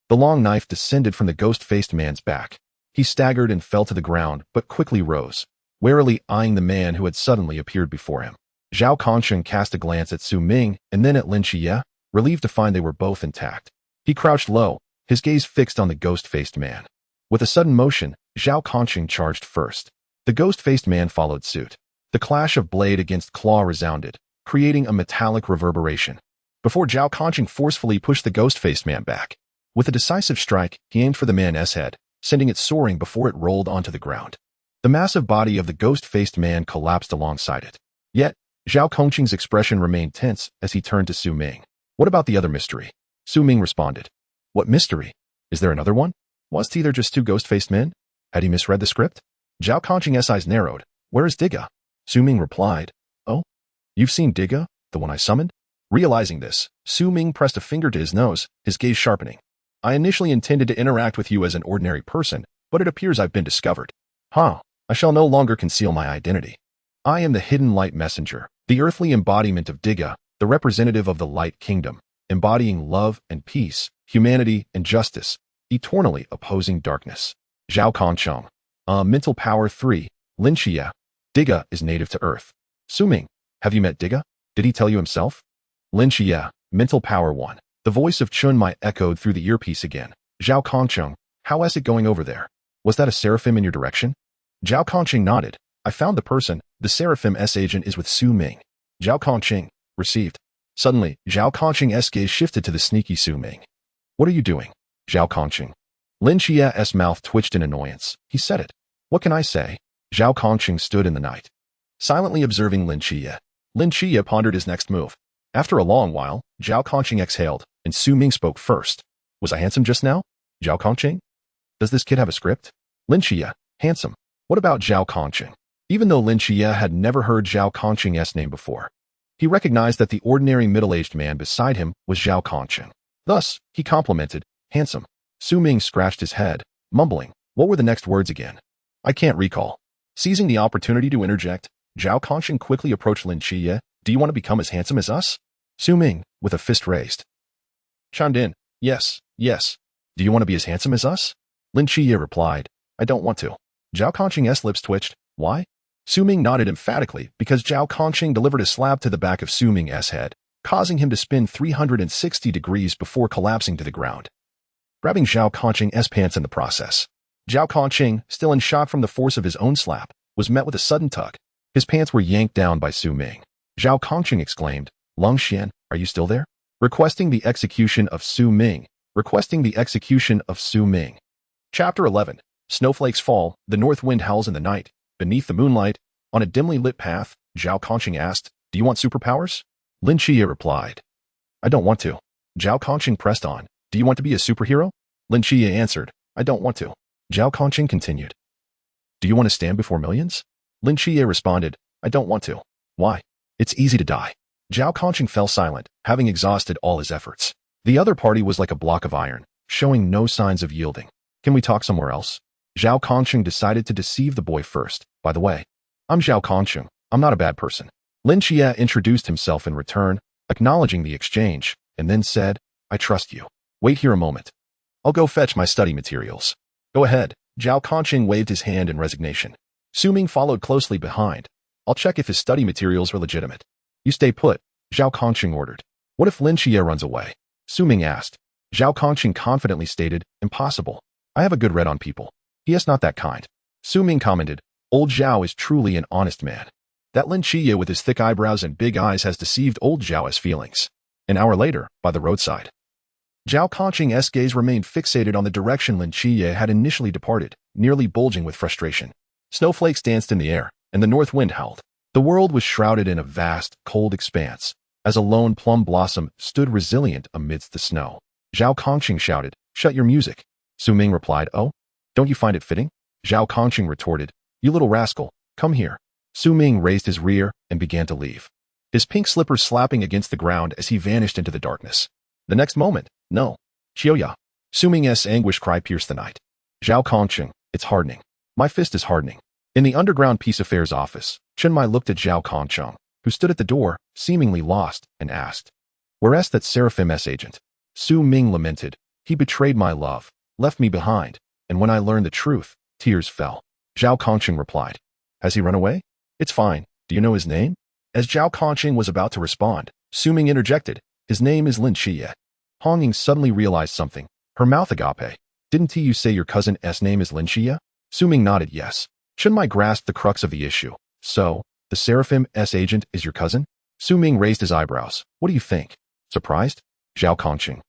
The long knife descended from the ghost-faced man's back. He staggered and fell to the ground, but quickly rose, warily eyeing the man who had suddenly appeared before him. Zhao Kongsheng cast a glance at Su Ming and then at Lin Xie, relieved to find they were both intact. He crouched low, his gaze fixed on the ghost-faced man. With a sudden motion, Zhao Kongsheng charged first. The ghost-faced man followed suit. The clash of blade against claw resounded, creating a metallic reverberation. Before Zhao Kongsheng forcefully pushed the ghost-faced man back. With a decisive strike, he aimed for the man's head, sending it soaring before it rolled onto the ground. The massive body of the ghost-faced man collapsed alongside it. Yet, Zhao Kongsheng's expression remained tense as he turned to Su Ming. What about the other mystery? Su Ming responded. What mystery? Is there another one? Was it either just two ghost-faced men? Had he misread the script? Zhao Kongsheng's eyes narrowed. Where is Diga? Su Ming replied. Oh? You've seen Diga, the one I summoned? Realizing this, Su Ming pressed a finger to his nose, his gaze sharpening. I initially intended to interact with you as an ordinary person, but it appears I've been discovered. I shall no longer conceal my identity. I am the hidden light messenger, the earthly embodiment of Diga, the representative of the light kingdom, embodying love and peace, humanity and justice, eternally opposing darkness. Zhao Kongsheng. Mental power 3, Lin Xie. Diga is native to Earth. Su Ming, have you met Diga? Did he tell you himself? Lin Xie. Mental power 1. The voice of Chun Mai echoed through the earpiece again. Zhao Kongsheng, how is it going over there? Was that a seraphim in your direction? Zhao Kongsheng nodded. I found the person. The seraphim S agent is with Su Ming. Zhao Kongsheng. Received. Suddenly, Zhao Kongsheng's gaze shifted to the sneaky Su Ming. What are you doing? Zhao Kongsheng. Lin Xie's mouth twitched in annoyance. He said it. What can I say? Zhao Kongsheng stood in the night, silently observing Lin Xie. Lin Xie pondered his next move. After a long while, Zhao Kongsheng exhaled, and Su Ming spoke first. Was I handsome just now? Zhao Kongsheng? Does this kid have a script? Lin Xie. Handsome. What about Zhao Kongsheng? Even though Lin Xie had never heard Zhao Kongsheng's name before, he recognized that the ordinary middle-aged man beside him was Zhao Kongsheng. Thus, he complimented, handsome. Su Ming scratched his head, mumbling, what were the next words again? I can't recall. Seizing the opportunity to interject, Zhao Kongsheng quickly approached Lin Xie. Do you want to become as handsome as us? Su Ming, with a fist raised, chimed in. Yes. Do you want to be as handsome as us? Lin Xie replied. I don't want to. Zhao Kongsheng's lips twitched. Why? Su Ming nodded emphatically because Zhao Kongsheng delivered a slap to the back of Su Ming's head, causing him to spin 360 degrees before collapsing to the ground, grabbing Zhao Kongsheng's pants in the process. Zhao Kongsheng, still in shock from the force of his own slap, was met with a sudden tug. His pants were yanked down by Su Ming. Zhao Kongsheng exclaimed, Long Xian, are you still there? Requesting the execution of Su Ming. Chapter 11. Snowflakes fall, the north wind howls in the night. Beneath the moonlight, on a dimly lit path, Zhao Kongsheng asked, Do you want superpowers? Lin Xie replied, I don't want to. Zhao Kongsheng pressed on, Do you want to be a superhero? Lin Xie answered, I don't want to. Zhao Kongsheng continued, Do you want to stand before millions? Lin Xie responded, I don't want to. Why? It's easy to die. Zhao Kongsheng fell silent, having exhausted all his efforts. The other party was like a block of iron, showing no signs of yielding. Can we talk somewhere else? Zhao Kongsheng decided to deceive the boy first. By the way, I'm Zhao Kongsheng. I'm not a bad person. Lin Xie introduced himself in return, acknowledging the exchange, and then said, I trust you. Wait here a moment. I'll go fetch my study materials. Go ahead. Zhao Kongsheng waved his hand in resignation. Su Ming followed closely behind. I'll check if his study materials are legitimate. You stay put, Zhao Kongsheng ordered. What if Lin Xie runs away? Su Ming asked. Zhao Kongsheng confidently stated, Impossible. I have a good read on people. He is not that kind. Su Ming commented, Old Zhao is truly an honest man. That Lin Xie with his thick eyebrows and big eyes has deceived old Zhao's feelings. An hour later, by the roadside, Zhao Kongsheng's gaze remained fixated on the direction Lin Xie had initially departed, nearly bulging with frustration. Snowflakes danced in the air, and the north wind howled. The world was shrouded in a vast, cold expanse, as a lone plum blossom stood resilient amidst the snow. Zhao Kongsheng shouted, Shut your music. Su Ming replied, Oh? Don't you find it fitting? Zhao Kongsheng retorted, You little rascal, come here. Su Ming raised his rear and began to leave, his pink slippers slapping against the ground as he vanished into the darkness. The next moment, no. Qiuya. Su Ming's anguish cry pierced the night. Zhao Kongsheng, it's hardening. My fist is hardening. In the underground peace affairs office, Chun Mai looked at Zhao Kongsheng, who stood at the door, seemingly lost, and asked, Where's that Seraphim S agent? Su Ming lamented, He betrayed my love, left me behind, and when I learned the truth, tears fell. Zhao Kongqing replied. Has he run away? It's fine. Do you know his name? As Zhao Kongqing was about to respond, Su Ming interjected. His name is Lin Xie. Hong Ying suddenly realized something. Her mouth agape. Didn't you say your cousin's name is Lin Xie? Su Ming nodded yes. Chen Mai grasped the crux of the issue. So, the Seraphim's agent is your cousin? Su Ming raised his eyebrows. What do you think? Surprised? Zhao Kongqing.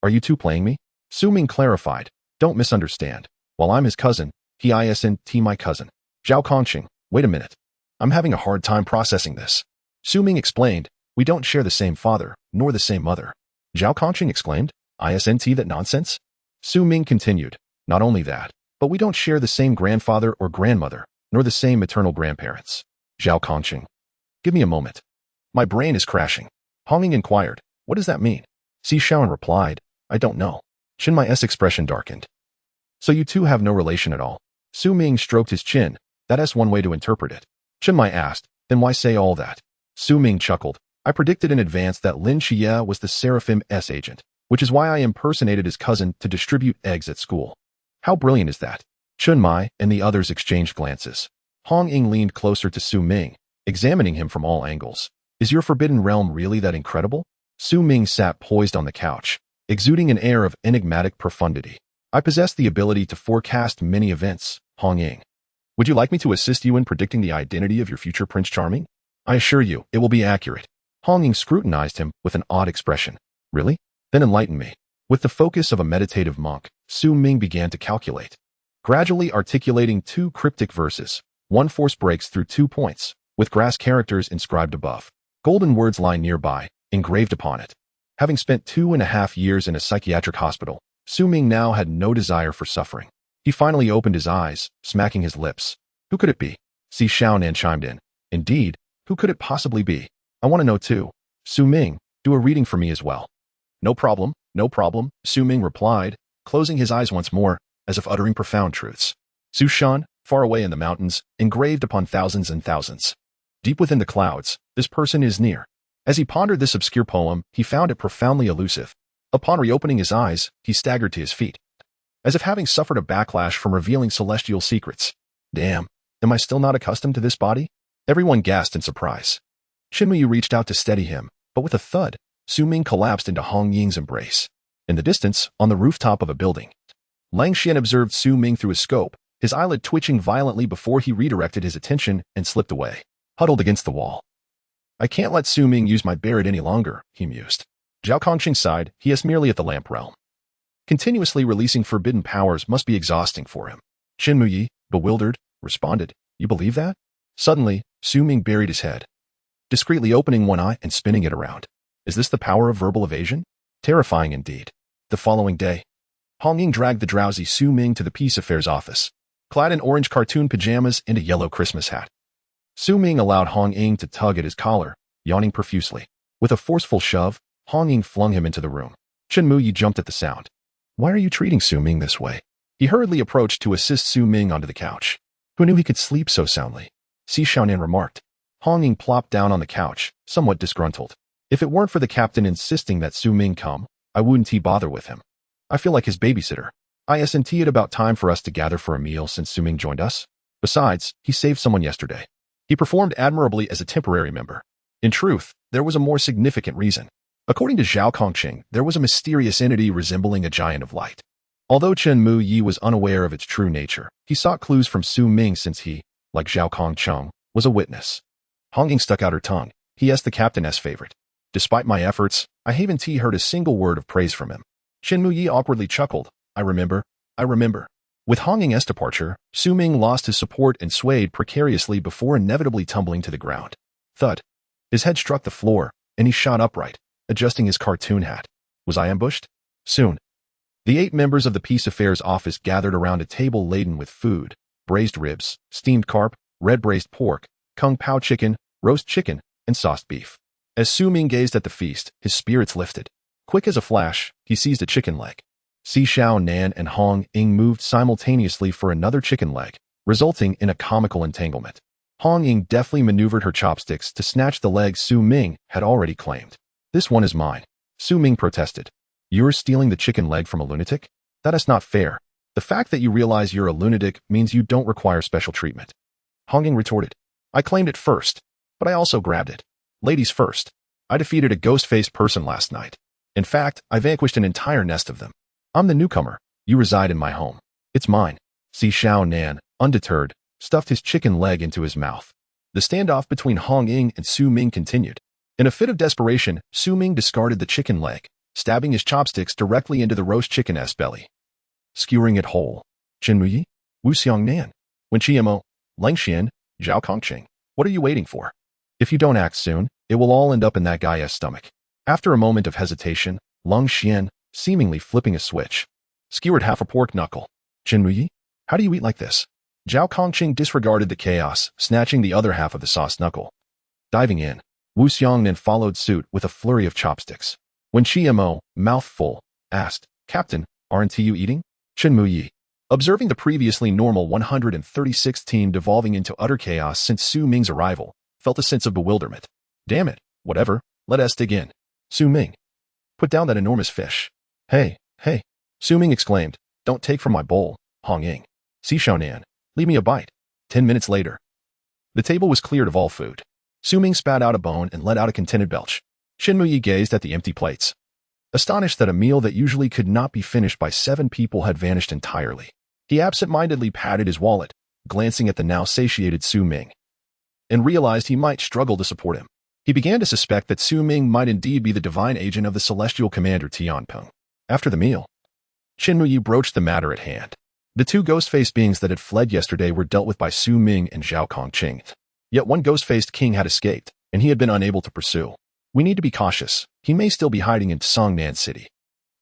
Are you two playing me? Su Ming clarified. Don't misunderstand. While I'm his cousin, he isn't my cousin. Zhao Kongqing. Wait a minute. I'm having a hard time processing this. Su Ming explained. We don't share the same father, nor the same mother. Zhao Kongqing exclaimed. Isn't that nonsense? Su Ming continued. Not only that, but we don't share the same grandfather or grandmother, nor the same maternal grandparents. Zhao Kongqing. Give me a moment. My brain is crashing. Hong Ying inquired. What does that mean? Si Shaoan replied. I don't know. Chen Mai's expression darkened. So you two have no relation at all? Su Ming stroked his chin. That's one way to interpret it. Chen Mai asked. Then why say all that? Su Ming chuckled. I predicted in advance that Lin Xie was the Seraphim's agent, which is why I impersonated his cousin to distribute eggs at school. How brilliant is that? Chen Mai and the others exchanged glances. Hong Ying leaned closer to Su Ming, examining him from all angles. Is your forbidden realm really that incredible? Su Ming sat poised on the couch, exuding an air of enigmatic profundity. I possess the ability to forecast many events, Hong Ying. Would you like me to assist you in predicting the identity of your future Prince Charming? I assure you, it will be accurate. Hong Ying scrutinized him with an odd expression. Really? Then enlighten me. With the focus of a meditative monk, Su Ming began to calculate. Gradually articulating two cryptic verses, one force breaks through 2 points, with grass characters inscribed above. Golden words lie nearby, engraved upon it. Having spent 2.5 years in a psychiatric hospital, Su Ming now had no desire for suffering. He finally opened his eyes, smacking his lips. Who could it be? Si Shaonan chimed in. Indeed, who could it possibly be? I want to know too. Su Ming, do a reading for me as well. No problem, Su Ming replied, closing his eyes once more, as if uttering profound truths. Su Shan, far away in the mountains, engraved upon thousands and thousands. Deep within the clouds, this person is near. As he pondered this obscure poem, he found it profoundly elusive. Upon reopening his eyes, he staggered to his feet, as if having suffered a backlash from revealing celestial secrets. Damn, am I still not accustomed to this body? Everyone gasped in surprise. Shinmuyi reached out to steady him, but with a thud, Su Ming collapsed into Hong Ying's embrace. In the distance, on the rooftop of a building, Lang Xian observed Su Ming through his scope, his eyelid twitching violently before he redirected his attention and slipped away, huddled against the wall. I can't let Su Ming use my barret any longer, he mused. Zhao Kongqing sighed. He is merely at the lamp realm. Continuously releasing forbidden powers must be exhausting for him. Qin Muyi, bewildered, responded, You believe that? Suddenly, Su Ming buried his head, discreetly opening one eye and spinning it around. Is this the power of verbal evasion? Terrifying indeed. The following day, Hong Ying dragged the drowsy Su Ming to the Peace Affairs office, clad in orange cartoon pajamas and a yellow Christmas hat. Su Ming allowed Hong Ying to tug at his collar, yawning profusely. With a forceful shove, Hong Ying flung him into the room. Chen Muyi jumped at the sound. Why are you treating Su Ming this way? He hurriedly approached to assist Su Ming onto the couch. Who knew he could sleep so soundly? Si Shaonan remarked. Hong Ying plopped down on the couch, somewhat disgruntled. If it weren't for the captain insisting that Su Ming come, I wouldn't bother with him. I feel like his babysitter. Isn't it about time for us to gather for a meal since Su Ming joined us? Besides, he saved someone yesterday. He performed admirably as a temporary member. In truth, there was a more significant reason. According to Zhao Kongqing, there was a mysterious entity resembling a giant of light. Although Chen Muyi was unaware of its true nature, he sought clues from Su Ming since he, like Zhao Kongqing, was a witness. Hong Ying stuck out her tongue. He is the captain's favorite. Despite my efforts, I haven't heard a single word of praise from him. Chen Muyi awkwardly chuckled. I remember. With Hong Ying's departure, Su Ming lost his support and swayed precariously before inevitably tumbling to the ground. Thud. His head struck the floor, and he shot upright, adjusting his cartoon hat. Was I ambushed? Soon. The 8 members of the Peace Affairs office gathered around a table laden with food, braised ribs, steamed carp, red braised pork, kung pao chicken, roast chicken, and sauced beef. As Su Ming gazed at the feast, his spirits lifted. Quick as a flash, he seized a chicken leg. Si Shaonan and Hong Ying moved simultaneously for another chicken leg, resulting in a comical entanglement. Hong Ying deftly maneuvered her chopsticks to snatch the leg Su Ming had already claimed. This one is mine, Su Ming protested. You're stealing the chicken leg from a lunatic? That is not fair. The fact that you realize you're a lunatic means you don't require special treatment. Honging retorted. I claimed it first, but I also grabbed it. Ladies first. I defeated a ghost-faced person last night. In fact, I vanquished an entire nest of them. I'm the newcomer. You reside in my home. It's mine. Si Xiao Nan, undeterred, stuffed his chicken leg into his mouth. The standoff between Hong Ying and Su Ming continued. In a fit of desperation, Su Ming discarded the chicken leg, stabbing his chopsticks directly into the roast chicken's belly, skewering it whole. Qin Muyi? Wu Xiang Nan? Wen Qiamo? Lang Xian? Zhao Kongqing? What are you waiting for? If you don't act soon, it will all end up in that guy's stomach. After a moment of hesitation, Lang Xian, seemingly flipping a switch, skewered half a pork knuckle. Qin Muyi? How do you eat like this? Zhao Kongqing disregarded the chaos, snatching the other half of the sauce knuckle. Diving in, Wu Xiangnan followed suit with a flurry of chopsticks. When Qiamo, mouth full, asked, Captain, aren't you eating? Qin Muyi, observing the previously normal 136th team devolving into utter chaos since Su Ming's arrival, felt a sense of bewilderment. Damn it, whatever, let us dig in. Su Ming, put down that enormous fish. Hey, Su Ming exclaimed, don't take from my bowl, Hong Ying. Si Xiaonan, leave me a bite. 10 minutes later, the table was cleared of all food. Su Ming spat out a bone and let out a contented belch. Qin Muyi gazed at the empty plates, astonished that a meal that usually could not be finished by 7 people had vanished entirely. He absent-mindedly patted his wallet, glancing at the now satiated Su Ming, and realized he might struggle to support him. He began to suspect that Su Ming might indeed be the divine agent of the celestial commander Tianpeng. After the meal, Qin Muyi broached the matter at hand. The 2 ghost-faced beings that had fled yesterday were dealt with by Su Ming and Zhao Kongqing. Yet one ghost-faced king had escaped, and he had been unable to pursue. We need to be cautious. He may still be hiding in Songnan City.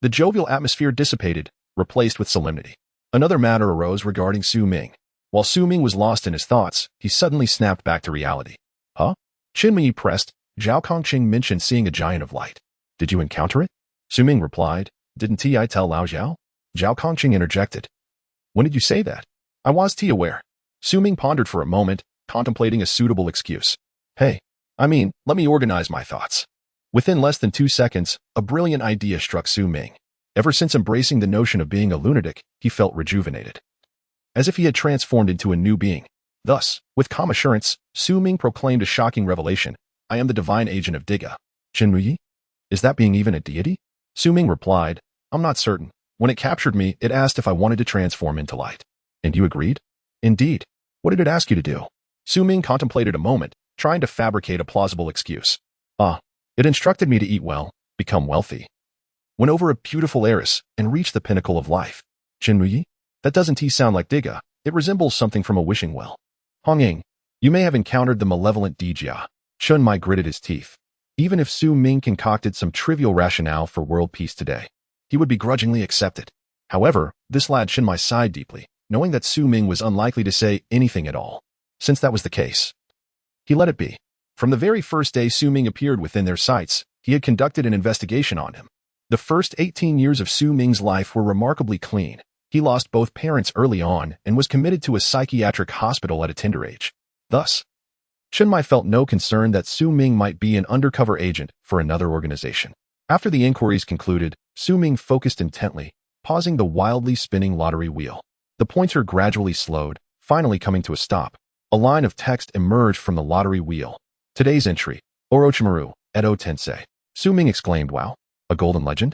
The jovial atmosphere dissipated, replaced with solemnity. Another matter arose regarding Su Ming. While Su Ming was lost in his thoughts, he suddenly snapped back to reality. Huh? Qin Muyi pressed. Zhao Kongqing mentioned seeing a giant of light. Did you encounter it? Su Ming replied. Didn't I tell Lao Zhao? Zhao Kongqing interjected. When did you say that? I was aware. Su Ming pondered for a moment, contemplating a suitable excuse. Hey, let me organize my thoughts. Within less than 2 seconds, a brilliant idea struck Su Ming. Ever since embracing the notion of being a lunatic, he felt rejuvenated, as if he had transformed into a new being. Thus, with calm assurance, Su Ming proclaimed a shocking revelation. I am the divine agent of Diga. Qin Muyi? Is that being even a deity? Su Ming replied, I'm not certain. When it captured me, it asked if I wanted to transform into light. And you agreed? Indeed. What did it ask you to do? Su Ming contemplated a moment, trying to fabricate a plausible excuse. It instructed me to eat well, become wealthy, win over a beautiful heiress, and reach the pinnacle of life. Qin Muyi? That doesn't sound like Diga. It resembles something from a wishing well. Hong Ying, you may have encountered the malevolent Dijia. Chun Mai gritted his teeth. Even if Su Ming concocted some trivial rationale for world peace today, he would begrudgingly accept it. However, this lad Chen Mai sighed deeply, knowing that Su Ming was unlikely to say anything at all. Since that was the case, he let it be. From the very first day Su Ming appeared within their sights, he had conducted an investigation on him. The first 18 years of Su Ming's life were remarkably clean. He lost both parents early on and was committed to a psychiatric hospital at a tender age. Thus, Chen Mai felt no concern that Su Ming might be an undercover agent for another organization. After the inquiries concluded, Su Ming focused intently, pausing the wildly spinning lottery wheel. The pointer gradually slowed, finally coming to a stop. A line of text emerged from the lottery wheel. Today's entry, Orochimaru, Edo Tensei. Su Ming exclaimed, wow, a golden legend?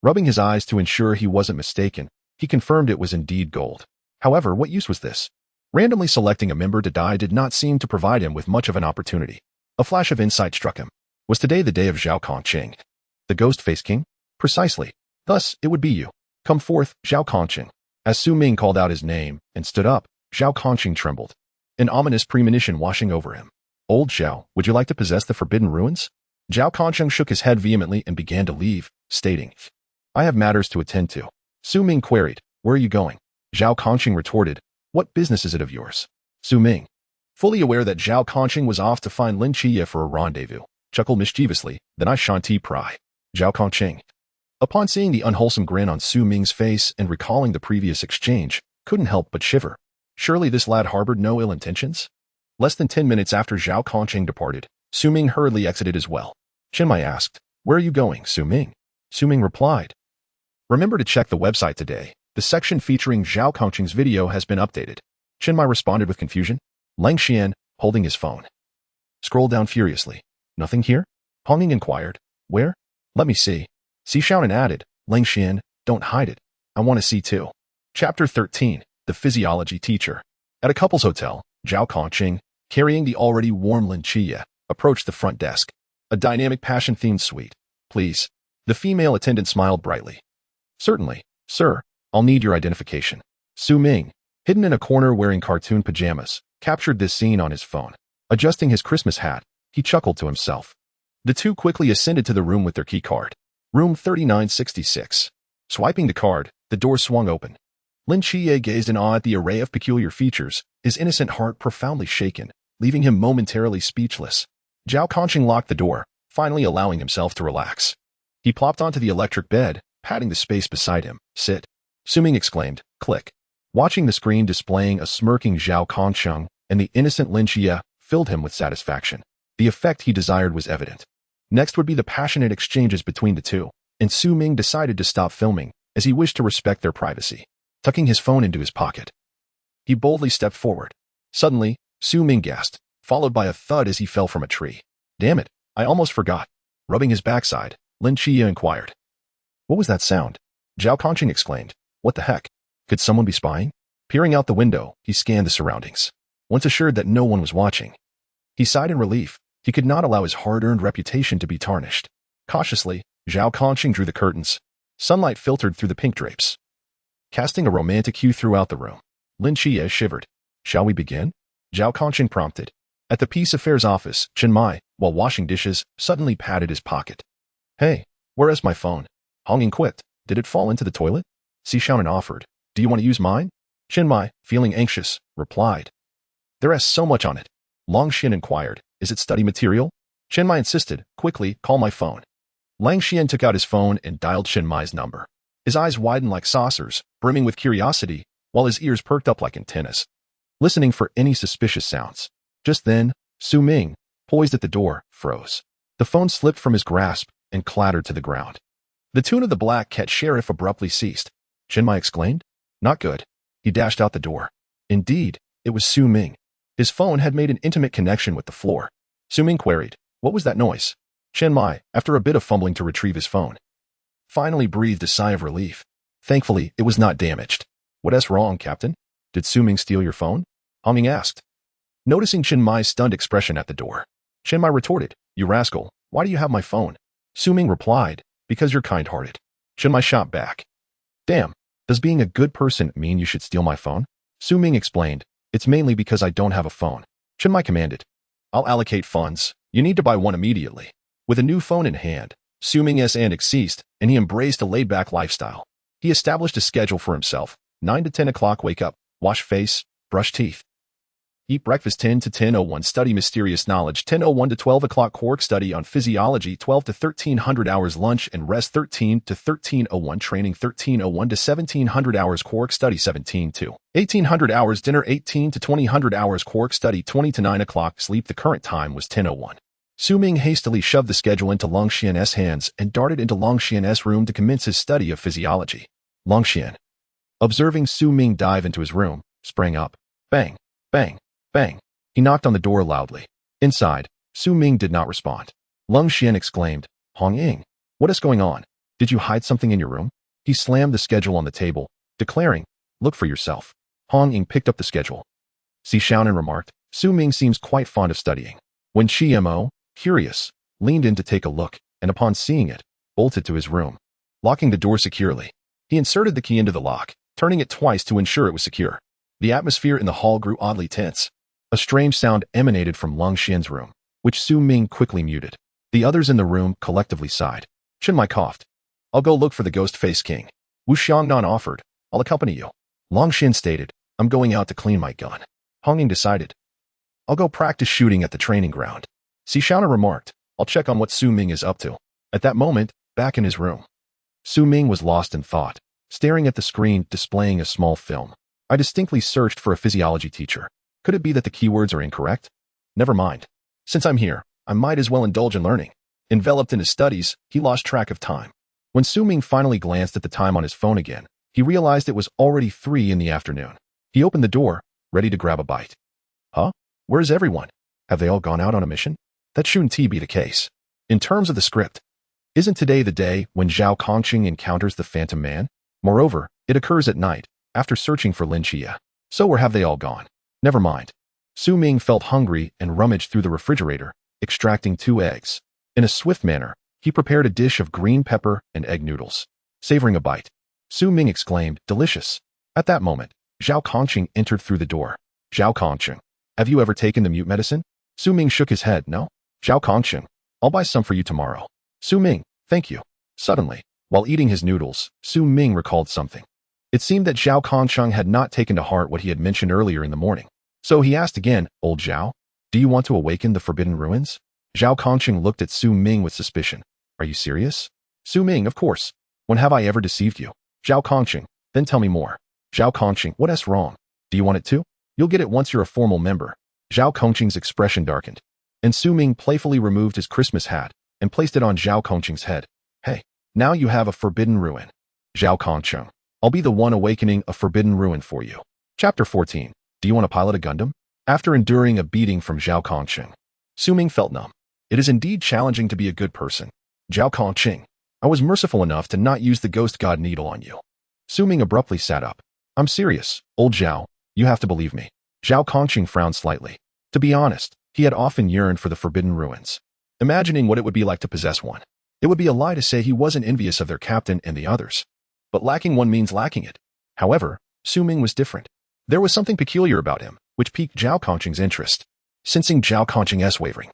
Rubbing his eyes to ensure he wasn't mistaken, he confirmed it was indeed gold. However, what use was this? Randomly selecting a member to die did not seem to provide him with much of an opportunity. A flash of insight struck him. Was today the day of Zhao Kongqing, the Ghost-Faced King? Precisely. Thus, it would be you. Come forth, Zhao Kongqing. As Su Ming called out his name and stood up, Zhao Kongqing trembled, an ominous premonition washing over him. Old Zhao, would you like to possess the forbidden ruins? Zhao Kongqing shook his head vehemently and began to leave, stating, I have matters to attend to. Su Ming queried, where are you going? Zhao Kongqing retorted, what business is it of yours? Su Ming, fully aware that Zhao Kongqing was off to find Lin Chiye for a rendezvous, chuckled mischievously, then I shanti pry. Zhao Kongqing, upon seeing the unwholesome grin on Su Ming's face and recalling the previous exchange, couldn't help but shiver. Surely this lad harbored no ill intentions? Less than 10 minutes after Zhao Kongqing departed, Su Ming hurriedly exited as well. Chen Mai asked, where are you going, Su Ming? Su Ming replied, Remember to check the website today. The section featuring Zhao Kongqing's video has been updated. Qianmai responded with confusion. Lang Xian, holding his phone, scrolled down furiously. Nothing here? Hong Ying inquired. Where? Let me see. Si Shaonan added. Lang Xian, don't hide it. I want to see too. Chapter 13. The Physiology Teacher. At a couple's hotel, Zhao Kongqing, carrying the already warm Lin Qie, approached the front desk. A dynamic passion-themed suite. Please. The female attendant smiled brightly. Certainly, sir. I'll need your identification. Su Ming, hidden in a corner wearing cartoon pajamas, captured this scene on his phone. Adjusting his Christmas hat, he chuckled to himself. The two quickly ascended to the room with their key card. Room 3966. Swiping the card, the door swung open. Lin Qie gazed in awe at the array of peculiar features, his innocent heart profoundly shaken, leaving him momentarily speechless. Zhao Kongqing locked the door, finally allowing himself to relax. He plopped onto the electric bed, patting the space beside him. Sit. Su Ming exclaimed. Click. Watching the screen displaying a smirking Zhao Kongqing and the innocent Lin Qie filled him with satisfaction. The effect he desired was evident. Next would be the passionate exchanges between the two, and Su Ming decided to stop filming, as he wished to respect their privacy. Tucking his phone into his pocket, he boldly stepped forward. Suddenly, Su Ming gasped, followed by a thud as he fell from a tree. Damn it, I almost forgot. Rubbing his backside, Lin Qie inquired. What was that sound? Zhao Kongqing exclaimed. What the heck? Could someone be spying? Peering out the window, he scanned the surroundings. Once assured that no one was watching, he sighed in relief. He could not allow his hard-earned reputation to be tarnished. Cautiously, Zhao Kongqing drew the curtains. Sunlight filtered through the pink drapes, casting a romantic hue throughout the room. Lin Qie shivered. Shall we begin? Zhao Kongqing prompted. At the Peace Affairs office, Qianmai, while washing dishes, suddenly patted his pocket. Hey, where is my phone? Hong Ying quipped. Did it fall into the toilet? Si Shaonan offered. Do you want to use mine? Qianmai, feeling anxious, replied. There is so much on it. Lang Xian inquired. Is it study material? Qianmai insisted. Quickly, call my phone. Lang Xian took out his phone and dialed Qianmai's number. His eyes widened like saucers, brimming with curiosity, while his ears perked up like antennas, listening for any suspicious sounds. Just then, Su Ming, poised at the door, froze. The phone slipped from his grasp and clattered to the ground. The tune of the Black Cat Sheriff abruptly ceased. Qianmai exclaimed. Not good. He dashed out the door. Indeed, it was Su Ming. His phone had made an intimate connection with the floor. Su Ming queried, what was that noise? Qianmai, after a bit of fumbling to retrieve his phone, finally breathed a sigh of relief. Thankfully, it was not damaged. What's wrong, Captain? Did Su Ming steal your phone? Hong Ying asked. Noticing Qianmai's stunned expression at the door, Qianmai retorted, You rascal, why do you have my phone? Su Ming replied, Because you're kind-hearted. Qianmai shot back. Damn, does being a good person mean you should steal my phone? Su Ming explained, It's mainly because I don't have a phone. Qianmai commanded, I'll allocate funds. You need to buy one immediately. With a new phone in hand, Su Ming's antics ceased, and he embraced a laid-back lifestyle. He established a schedule for himself. 9 to 10 o'clock wake up, wash face, brush teeth. Eat breakfast 10 to 10:01 study mysterious knowledge 10:01 to 12 o'clock quark study on physiology 12 to 1300 hours lunch and rest 13 to 13:01 training 13:01 to 1700 hours quark study 17 to 1800 hours dinner 18 to 2000 hours quark study 20 to 9 o'clock sleep. The current time was 10:01. Su Ming hastily shoved the schedule into Lang Xian's hands and darted into Lang Xian's room to commence his study of physiology. Lang Xian, observing Su Ming dive into his room, sprang up. Bang, bang, bang. He knocked on the door loudly. Inside, Su Ming did not respond. Lang Xian exclaimed, Hong Ying, what is going on? Did you hide something in your room? He slammed the schedule on the table, declaring, Look for yourself. Hong Ying picked up the schedule. Si Shaonan remarked, Su Ming seems quite fond of studying. When Mo, curious, leaned in to take a look, and upon seeing it, bolted to his room. Locking the door securely, he inserted the key into the lock, turning it twice to ensure it was secure. The atmosphere in the hall grew oddly tense. A strange sound emanated from Lang Xian's room, which Su Ming quickly muted. The others in the room collectively sighed. Qianmai coughed. I'll go look for the ghost face king. Wu Xiangnan offered. I'll accompany you. Lang Xian stated, I'm going out to clean my gun. Hong Ying decided, I'll go practice shooting at the training ground. Si Shaonan remarked, I'll check on what Su Ming is up to. At that moment, back in his room, Su Ming was lost in thought, staring at the screen displaying a small film. I distinctly searched for a physiology teacher. Could it be that the keywords are incorrect? Never mind. Since I'm here, I might as well indulge in learning. Enveloped in his studies, he lost track of time. When Su Ming finally glanced at the time on his phone again, he realized it was already 3 in the afternoon. He opened the door, ready to grab a bite. Huh? Where's everyone? Have they all gone out on a mission? That shouldn't be the case. In terms of the script, isn't today the day when Zhao Kongqing encounters the Phantom Man? Moreover, it occurs at night, after searching for Lin Xia. So where have they all gone? Never mind. Su Ming felt hungry and rummaged through the refrigerator, extracting 2 eggs. In a swift manner, he prepared a dish of green pepper and egg noodles. Savoring a bite, Su Ming exclaimed, "Delicious." At that moment, Zhao Kongqing entered through the door. Zhao Kongqing, have you ever taken the mute medicine? Su Ming shook his head. No. Zhao Kongqing, I'll buy some for you tomorrow. Su Ming, thank you. Suddenly, while eating his noodles, Su Ming recalled something. It seemed that Zhao Kongqing had not taken to heart what he had mentioned earlier in the morning. So he asked again, "Old Zhao, do you want to awaken the Forbidden Ruins?" Zhao Kongqing looked at Su Ming with suspicion. Are you serious? Su Ming, of course. When have I ever deceived you? Zhao Kongqing, then tell me more. Zhao Kongqing, what's wrong? Do you want it too? You'll get it once you're a formal member. Zhao Kongqing's expression darkened, and Su Ming playfully removed his Christmas hat and placed it on Zhao Kongqing's head. Hey, now you have a Forbidden Ruin. Zhao Kongqing, I'll be the one awakening a Forbidden Ruin for you. Chapter 14. Do you want to pilot a Gundam? After enduring a beating from Zhao Kongqing, Su Ming felt numb. It is indeed challenging to be a good person. Zhao Kongqing, I was merciful enough to not use the ghost god needle on you. Su Ming abruptly sat up. I'm serious, old Zhao. You have to believe me. Zhao Kongqing frowned slightly. To be honest, he had often yearned for the Forbidden Ruins, imagining what it would be like to possess one. It would be a lie to say he wasn't envious of their captain and the others. But lacking one means lacking it. However, Su Ming was different. There was something peculiar about him, which piqued Zhao Kongqing's interest. Sensing Zhao Kongqing's wavering,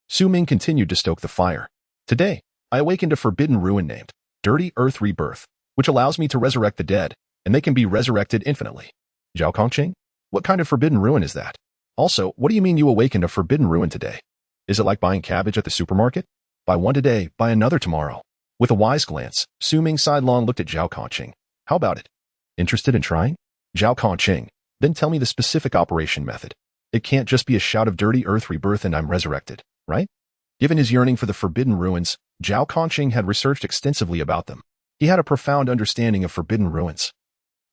Su Ming continued to stoke the fire. Today, I awakened a Forbidden Ruin named Dirty Earth Rebirth, which allows me to resurrect the dead, and they can be resurrected infinitely. Zhao Kongqing, what kind of Forbidden Ruin is that? Also, what do you mean you awakened a Forbidden Ruin today? Is it like buying cabbage at the supermarket? Buy one today, buy another tomorrow. With a wise glance, Su Ming sidelong looked at Zhao Kongqing. How about it? Interested in trying? Zhao Kongqing, then tell me the specific operation method. It can't just be a shout of Dirty Earth Rebirth and I'm resurrected, right? Given his yearning for the Forbidden Ruins, Zhao Kongqing had researched extensively about them. He had a profound understanding of Forbidden Ruins.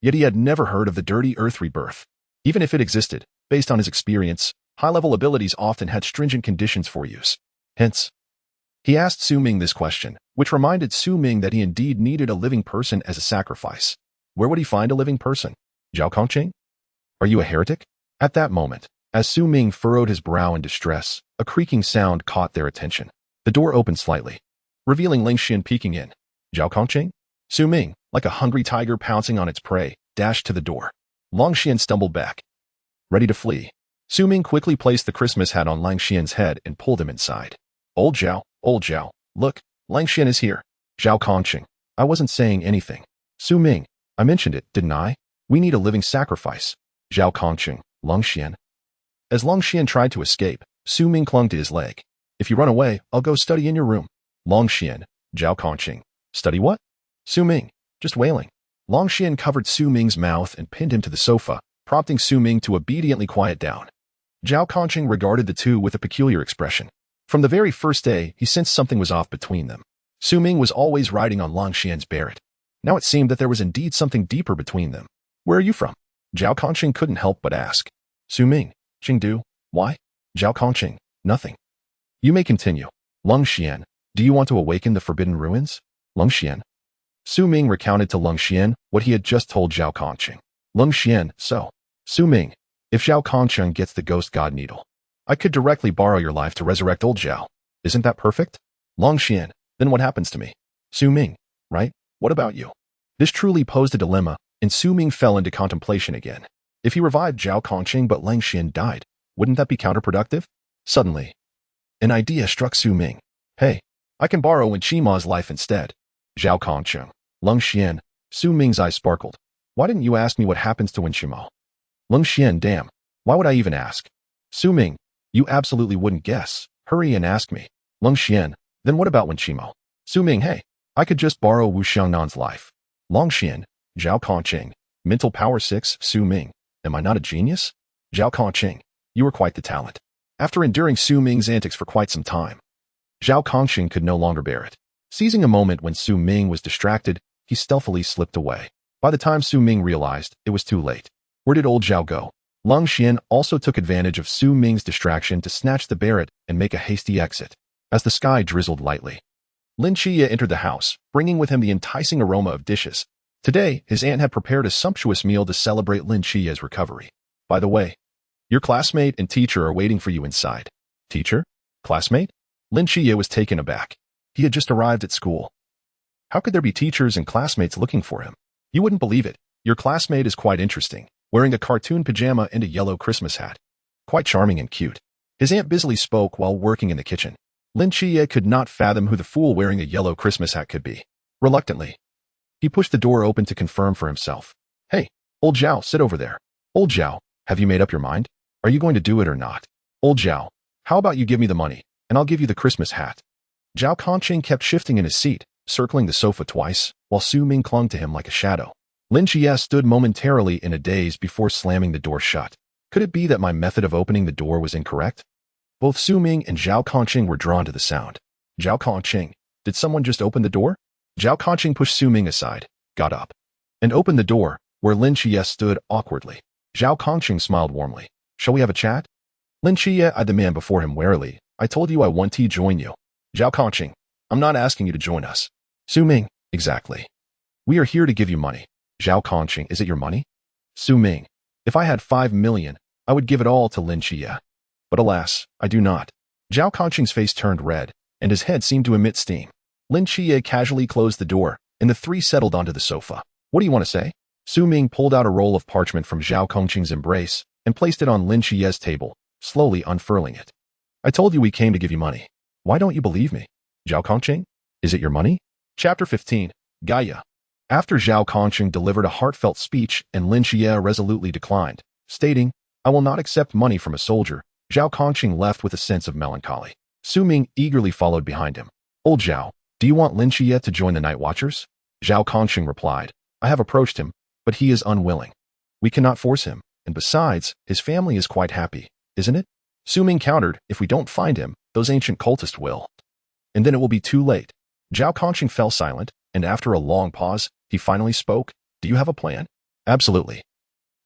Yet he had never heard of the Dirty Earth Rebirth. Even if it existed, based on his experience, high-level abilities often had stringent conditions for use. Hence, he asked Su Ming this question, which reminded Su Ming that he indeed needed a living person as a sacrifice. Where would he find a living person? Zhao Kongqing? Are you a heretic? At that moment, as Su Ming furrowed his brow in distress, a creaking sound caught their attention. The door opened slightly, revealing Ling Xian peeking in. Zhao Kongqing? Su Ming, like a hungry tiger pouncing on its prey, dashed to the door. Long Xian stumbled back, ready to flee. Su Ming quickly placed the Christmas hat on Lang Xian's head and pulled him inside. Old Zhao, look, Lang Xian is here. Zhao Kongqing, I wasn't saying anything. Su Ming, I mentioned it, didn't I? We need a living sacrifice. Zhao Kongqing, Lang Xian. As Lang Xian tried to escape, Su Ming clung to his leg. If you run away, I'll go study in your room. Lang Xian, Zhao Kongqing. Study what? Su Ming, just wailing. Lang Xian covered Su Ming's mouth and pinned him to the sofa, prompting Su Ming to obediently quiet down. Zhao Kongqing regarded the two with a peculiar expression. From the very first day, he sensed something was off between them. Su Ming was always riding on Lang Xian's Barrett. Now it seemed that there was indeed something deeper between them. Where are you from? Zhao Kongqing couldn't help but ask. Su Ming, Chengdu, why? Zhao Kongqing, nothing. You may continue. Lang Xian, do you want to awaken the Forbidden Ruins? Lang Xian. Su Ming recounted to Lang Xian what he had just told Zhao Kongqing. Lang Xian, so. Su Ming, if Zhao Kongqing gets the ghost god needle, I could directly borrow your life to resurrect old Zhao. Isn't that perfect? Lang Xian, then what happens to me? Su Ming, right? What about you? This truly posed a dilemma, and Su Ming fell into contemplation again. If he revived Zhao Kongqing but Lang Xian died, wouldn't that be counterproductive? Suddenly, an idea struck Su Ming. Hey, I can borrow Wenqima's life instead. Zhao Kongqing, Lang Xian. Su Ming's eyes sparkled. Why didn't you ask me what happens to Wenqima? Lang Xian, damn. Why would I even ask? Su Ming, you absolutely wouldn't guess. Hurry and ask me. Lang Xian, then what about Wenqima? Su Ming, hey, I could just borrow Wu Xiangnan's life. Lang Xian, Zhao Kongqing, mental power 6, Su Ming. Am I not a genius? Zhao Kongqing, you are quite the talent. After enduring Su Ming's antics for quite some time, Zhao Kongqing could no longer bear it. Seizing a moment when Su Ming was distracted, he stealthily slipped away. By the time Su Ming realized, it was too late. Where did old Zhao go? Lung Xian also took advantage of Su Ming's distraction to snatch the barret and make a hasty exit. As the sky drizzled lightly, Lin Chia entered the house, bringing with him the enticing aroma of dishes. Today, his aunt had prepared a sumptuous meal to celebrate Lin Chia's recovery. By the way, your classmate and teacher are waiting for you inside. Teacher? Classmate? Lin Chia was taken aback. He had just arrived at school. How could there be teachers and classmates looking for him? You wouldn't believe it. Your classmate is quite interesting, wearing a cartoon pajama and a yellow Christmas hat. Quite charming and cute. His aunt busily spoke while working in the kitchen. Lin Chia could not fathom who the fool wearing a yellow Christmas hat could be. Reluctantly, he pushed the door open to confirm for himself. Hey, old Zhao, sit over there. Old Zhao, have you made up your mind? Are you going to do it or not? Old Zhao, how about you give me the money, and I'll give you the Christmas hat? Zhao Kongqing kept shifting in his seat, circling the sofa twice, while Su Ming clung to him like a shadow. Lin Chia stood momentarily in a daze before slamming the door shut. Could it be that my method of opening the door was incorrect? Both Su Ming and Zhao Kongqing were drawn to the sound. Zhao Kongqing, did someone just open the door? Zhao Kongqing pushed Su Ming aside, got up, and opened the door, where Lin Chia stood awkwardly. Zhao Kongqing smiled warmly. Shall we have a chat? Lin Chia eyed the man before him warily. I told you I want to join you. Zhao Kongqing, I'm not asking you to join us. Su Ming, exactly. We are here to give you money. Zhao Kongqing, is it your money? Su Ming, if I had 5 million, I would give it all to Lin Chia. But alas, I do not. Zhao Kongqing's face turned red, and his head seemed to emit steam. Lin Chia casually closed the door, and the three settled onto the sofa. What do you want to say? Su Ming pulled out a roll of parchment from Zhao Kongqing's embrace and placed it on Lin Chia's table, slowly unfurling it. I told you we came to give you money. Why don't you believe me? Zhao Kongqing, is it your money? Chapter 15, Gaia. After Zhao Kongqing delivered a heartfelt speech and Lin Chia resolutely declined, stating, I will not accept money from a soldier, Zhao Kongqing left with a sense of melancholy. Su Ming eagerly followed behind him. Old Zhao, do you want Lin Chia to join the Night Watchers? Zhao Kongqing replied, I have approached him, but he is unwilling. We cannot force him, and besides, his family is quite happy, isn't it? Su Ming countered, if we don't find him, those ancient cultists will. And then it will be too late. Zhao Kongqing fell silent, and after a long pause, he finally spoke. Do you have a plan? Absolutely.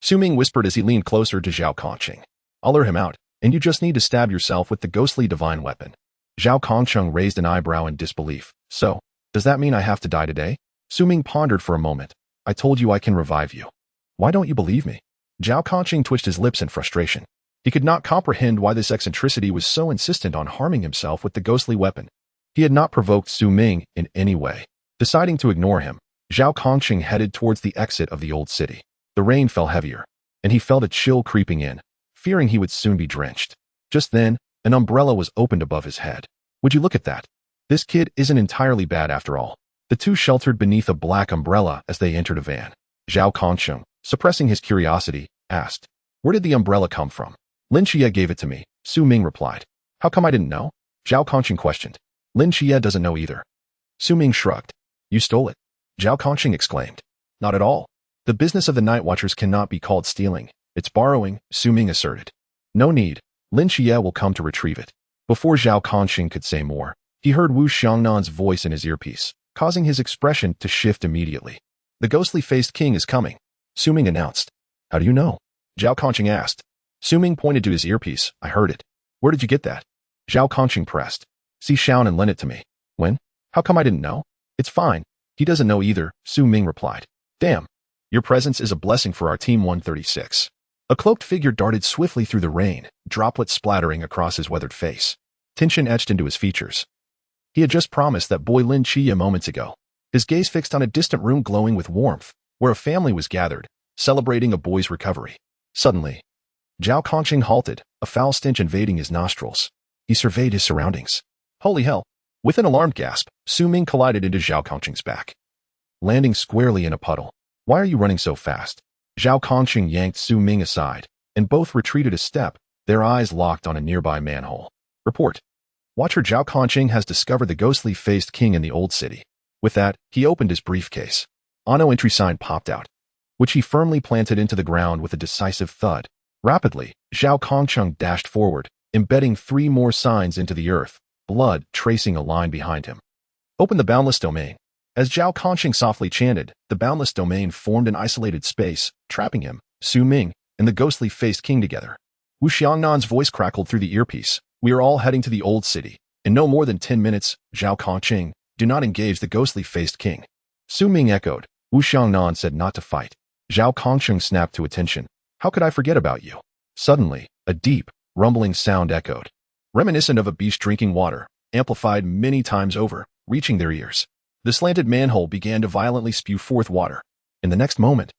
Su Ming whispered as he leaned closer to Zhao Kongqing. I'll lure him out, and you just need to stab yourself with the ghostly divine weapon. Zhao Kongqing raised an eyebrow in disbelief. So, does that mean I have to die today? Su Ming pondered for a moment. I told you I can revive you. Why don't you believe me? Zhao Kongqing twitched his lips in frustration. He could not comprehend why this eccentricity was so insistent on harming himself with the ghostly weapon. He had not provoked Su Ming in any way. Deciding to ignore him, Zhao Kongqing headed towards the exit of the old city. The rain fell heavier, and he felt a chill creeping in, fearing he would soon be drenched. Just then, an umbrella was opened above his head. Would you look at that? This kid isn't entirely bad after all. The two sheltered beneath a black umbrella as they entered a van. Zhao Kongqing, suppressing his curiosity, asked, where did the umbrella come from? Lin Chia gave it to me, Su Ming replied. How come I didn't know? Zhao Kongqing questioned. Lin Chia doesn't know either. Su Ming shrugged. You stole it. Zhao Kongqing exclaimed. Not at all. The business of the Night Watchers cannot be called stealing. It's borrowing, Su Ming asserted. No need. Lin Chia will come to retrieve it. Before Zhao Kongqing could say more, he heard Wu Xiangnan's voice in his earpiece, causing his expression to shift immediately. The ghostly-faced king is coming, Su Ming announced. How do you know? Zhao Kongqing asked. Su Ming pointed to his earpiece. I heard it. Where did you get that? Zhao Kongqing pressed. See Xiao and lend it to me. When? How come I didn't know? It's fine. He doesn't know either, Su Ming replied. Damn. Your presence is a blessing for our Team 136. A cloaked figure darted swiftly through the rain, droplets splattering across his weathered face. Tension etched into his features. He had just promised that boy Lin Chia moments ago. His gaze fixed on a distant room glowing with warmth, where a family was gathered, celebrating a boy's recovery. Suddenly, Zhao Kongqing halted, a foul stench invading his nostrils. He surveyed his surroundings. Holy hell! With an alarmed gasp, Su Ming collided into Zhao Kongqing's back, landing squarely in a puddle. Why are you running so fast? Zhao Kongqing yanked Su Ming aside, and both retreated a step, their eyes locked on a nearby manhole. Report. Watcher Zhao Kongqing has discovered the ghostly-faced king in the old city. With that, he opened his briefcase. A no entry sign popped out, which he firmly planted into the ground with a decisive thud. Rapidly, Zhao Kongqing dashed forward, embedding 3 more signs into the earth, blood tracing a line behind him. Open the boundless domain. As Zhao Conqing softly chanted, the boundless domain formed an isolated space, trapping him, Su Ming, and the ghostly-faced king together. Wu Xiangnan's voice crackled through the earpiece. We are all heading to the old city. In no more than 10 minutes, Zhao Conqing, do not engage the ghostly-faced king. Su Ming echoed. Wu Xiangnan said not to fight. Zhao Conqing snapped to attention. How could I forget about you? Suddenly, a deep, rumbling sound echoed, reminiscent of a beast drinking water, amplified many times over, reaching their ears. The slanted manhole began to violently spew forth water. In the next moment,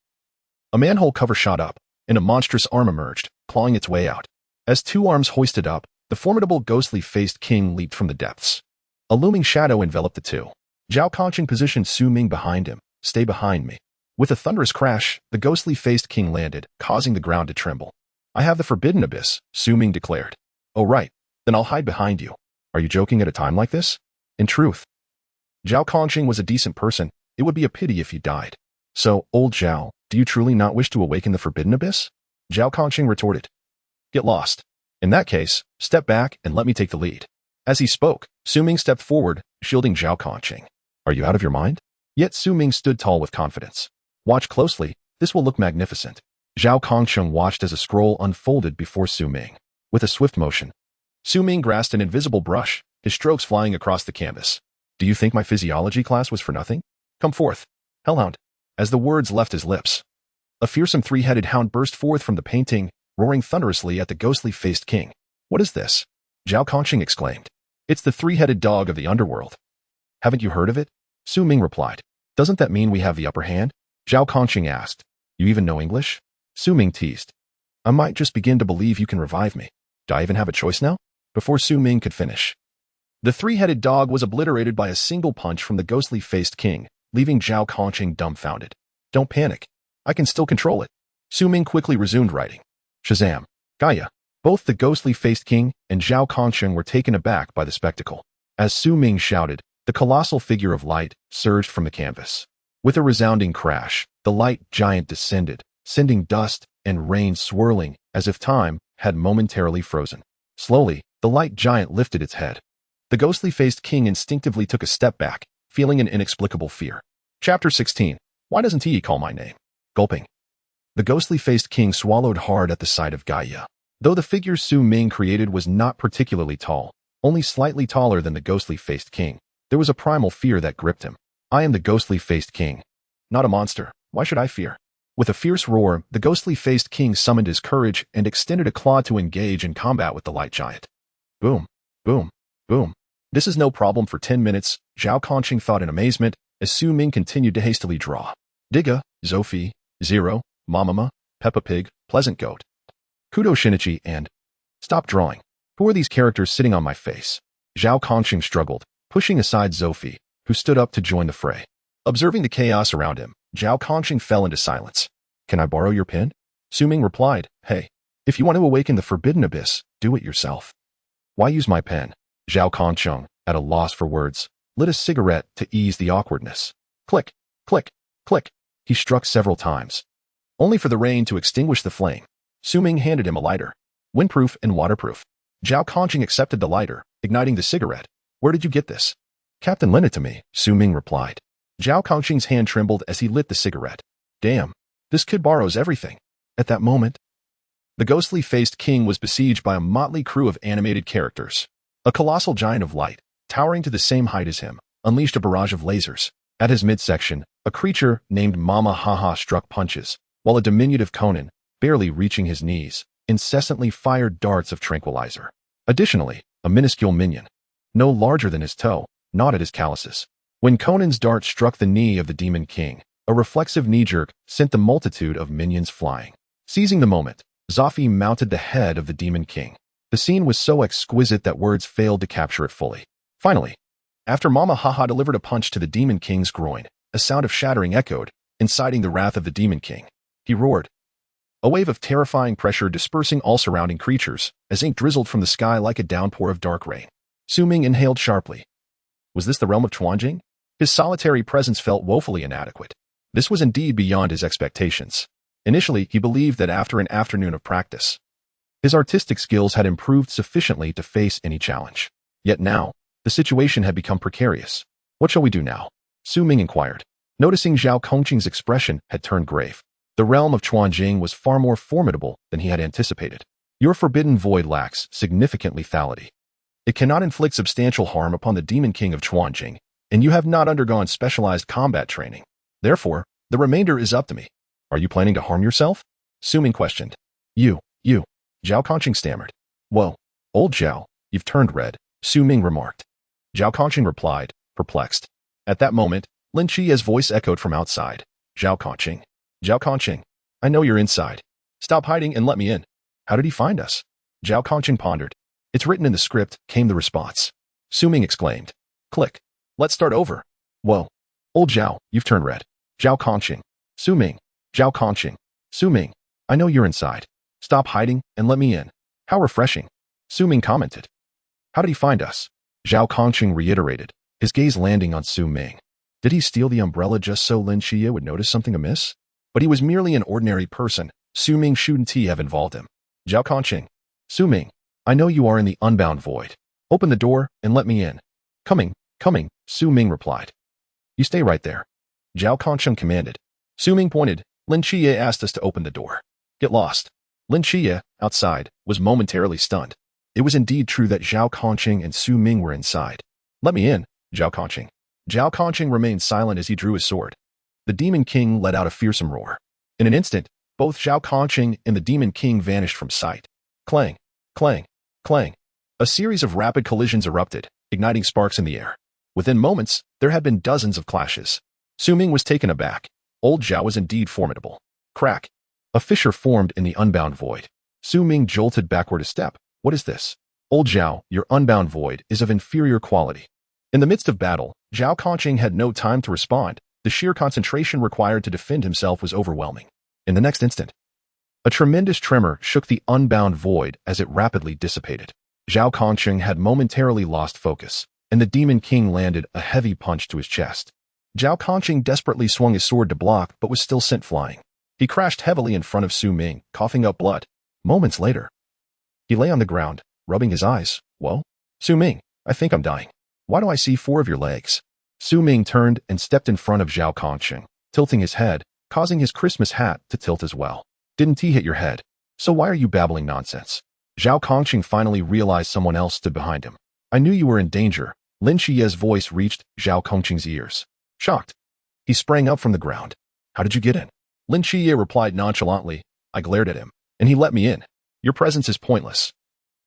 a manhole cover shot up, and a monstrous arm emerged, clawing its way out. As two arms hoisted up, the formidable ghostly-faced king leaped from the depths. A looming shadow enveloped the two. Zhao Conqing positioned Su Ming behind him. Stay behind me. With a thunderous crash, the ghostly-faced king landed, causing the ground to tremble. I have the forbidden abyss, Su Ming declared. Oh right, then I'll hide behind you. Are you joking at a time like this? In truth, Zhao Conqing was a decent person. It would be a pity if he died. So, old Zhao, do you truly not wish to awaken the forbidden abyss? Zhao Conqing retorted. Get lost. In that case, step back and let me take the lead. As he spoke, Su Ming stepped forward, shielding Zhao Conqing. Are you out of your mind? Yet Su Ming stood tall with confidence. Watch closely, this will look magnificent. Zhao Conqing watched as a scroll unfolded before Su Ming. With a swift motion, Su Ming grasped an invisible brush, his strokes flying across the canvas. Do you think my physiology class was for nothing? Come forth, hellhound. As the words left his lips, a fearsome three-headed hound burst forth from the painting, roaring thunderously at the ghostly-faced king. What is this? Zhao Conqing exclaimed. It's the three-headed dog of the underworld. Haven't you heard of it? Su Ming replied. Doesn't that mean we have the upper hand? Zhao Conqing asked. You even know English? Su Ming teased. I might just begin to believe you can revive me. Do I even have a choice now? Before Su Ming could finish, the three-headed dog was obliterated by a single punch from the ghostly-faced king, leaving Zhao Conqing dumbfounded. Don't panic. I can still control it. Su Ming quickly resumed writing. Shazam. Gaia. Both the ghostly-faced king and Zhao Conqing were taken aback by the spectacle. As Su Ming shouted, the colossal figure of light surged from the canvas. With a resounding crash, the light giant descended, sending dust and rain swirling as if time had momentarily frozen. Slowly, the light giant lifted its head. The ghostly-faced king instinctively took a step back, feeling an inexplicable fear. Chapter 16. Why doesn't he call my name? Gulping. The ghostly-faced king swallowed hard at the sight of Gaia. Though the figure Su Ming created was not particularly tall, only slightly taller than the ghostly-faced king, there was a primal fear that gripped him. I am the ghostly-faced king. Not a monster. Why should I fear? With a fierce roar, the ghostly-faced king summoned his courage and extended a claw to engage in combat with the light giant. Boom, boom, boom. This is no problem for 10 minutes, Zhao Conqing thought in amazement, as Su Ming continued to hastily draw. Digga, Zophie, Zero, Mamama, Peppa Pig, Pleasant Goat, Kudo Shinichi, and... Stop drawing. Who are these characters sitting on my face? Zhao Conqing struggled, pushing aside Zophie, who stood up to join the fray. Observing the chaos around him, Zhao Conqing fell into silence. Can I borrow your pen? Su Ming replied, Hey, if you want to awaken the forbidden abyss, do it yourself. Why use my pen? Zhao Conqing, at a loss for words, lit a cigarette to ease the awkwardness. Click, click, click. He struck several times, only for the rain to extinguish the flame. Su Ming handed him a lighter, windproof and waterproof. Zhao Conqing accepted the lighter, igniting the cigarette. Where did you get this? Captain lent it to me, Su Ming replied. Zhao Conqing's hand trembled as he lit the cigarette. Damn, this kid borrows everything. At that moment, the ghostly-faced king was besieged by a motley crew of animated characters. A colossal giant of light, towering to the same height as him, unleashed a barrage of lasers. At his midsection, a creature named Mama Haha struck punches, while a diminutive Conan, barely reaching his knees, incessantly fired darts of tranquilizer. Additionally, a minuscule minion, no larger than his toe, gnawed at his calluses. When Conan's dart struck the knee of the Demon King, a reflexive knee-jerk sent the multitude of minions flying. Seizing the moment, Zophie mounted the head of the Demon King. The scene was so exquisite that words failed to capture it fully. Finally, after Mama Haha delivered a punch to the Demon King's groin, a sound of shattering echoed, inciting the wrath of the Demon King. He roared, a wave of terrifying pressure dispersing all surrounding creatures, as ink drizzled from the sky like a downpour of dark rain. Su Ming inhaled sharply. Was this the realm of Chuanjing? His solitary presence felt woefully inadequate. This was indeed beyond his expectations. Initially, he believed that after an afternoon of practice, his artistic skills had improved sufficiently to face any challenge. Yet now, the situation had become precarious. What shall we do now? Su Ming inquired. Noticing Zhao Kongqing's expression had turned grave. The realm of Chuanjing was far more formidable than he had anticipated. Your forbidden void lacks significant lethality. It cannot inflict substantial harm upon the Demon King of Chuanjing, and you have not undergone specialized combat training. Therefore, the remainder is up to me. Are you planning to harm yourself? Su Ming questioned. You. Zhao Kongqing stammered. Whoa, old Zhao, you've turned red, Su Ming remarked. Zhao Kongqing replied, perplexed. At that moment, Lin Qiye's voice echoed from outside. Zhao Kongqing, I know you're inside. Stop hiding and let me in. How did he find us? Zhao Kongqing pondered. It's written in the script, came the response. Su Ming exclaimed. Click. Let's start over. Whoa. Old Zhao, you've turned red. Zhao Kongqing. Su Ming. Zhao Kongqing. Su Ming. I know you're inside. Stop hiding and let me in. How refreshing. Su Ming commented. How did he find us? Zhao Kongqing reiterated, his gaze landing on Su Ming. Did he steal the umbrella just so Lin Qiye would notice something amiss? But he was merely an ordinary person. Su Ming shouldn't have involved him. Zhao Kongqing. Su Ming. I know you are in the unbound void. Open the door and let me in. Coming, Su Ming replied. You stay right there. Zhao Kongqing commanded. Su Ming pointed. Lin Qiye asked us to open the door. Get lost. Lin Qiye, outside, was momentarily stunned. It was indeed true that Zhao Kongqing and Su Ming were inside. Let me in, Zhao Kongqing. Zhao Kongqing remained silent as he drew his sword. The Demon King let out a fearsome roar. In an instant, both Zhao Kongqing and the Demon King vanished from sight. Clang, clang, clang. A series of rapid collisions erupted, igniting sparks in the air. Within moments, there had been dozens of clashes. Su Ming was taken aback. Old Zhao was indeed formidable. Crack. A fissure formed in the unbound void. Su Ming jolted backward a step. What is this? Old Zhao, your unbound void is of inferior quality. In the midst of battle, Zhao Kongqing had no time to respond. The sheer concentration required to defend himself was overwhelming. In the next instant, a tremendous tremor shook the unbound void as it rapidly dissipated. Zhao Kongqing had momentarily lost focus, and the Demon King landed a heavy punch to his chest. Zhao Kongqing desperately swung his sword to block but was still sent flying. He crashed heavily in front of Su Ming, coughing up blood. Moments later, he lay on the ground, rubbing his eyes. Whoa? Su Ming, I think I'm dying. Why do I see 4 of your legs? Su Ming turned and stepped in front of Zhao Kongqing, tilting his head, causing his Christmas hat to tilt as well. Didn't he hit your head? So why are you babbling nonsense? Zhao Kongqing finally realized someone else stood behind him. I knew you were in danger. Lin Qiye's voice reached Zhao Kongqing's ears. Shocked, he sprang up from the ground. How did you get in? Lin Qiye replied nonchalantly. I glared at him, and he let me in. Your presence is pointless.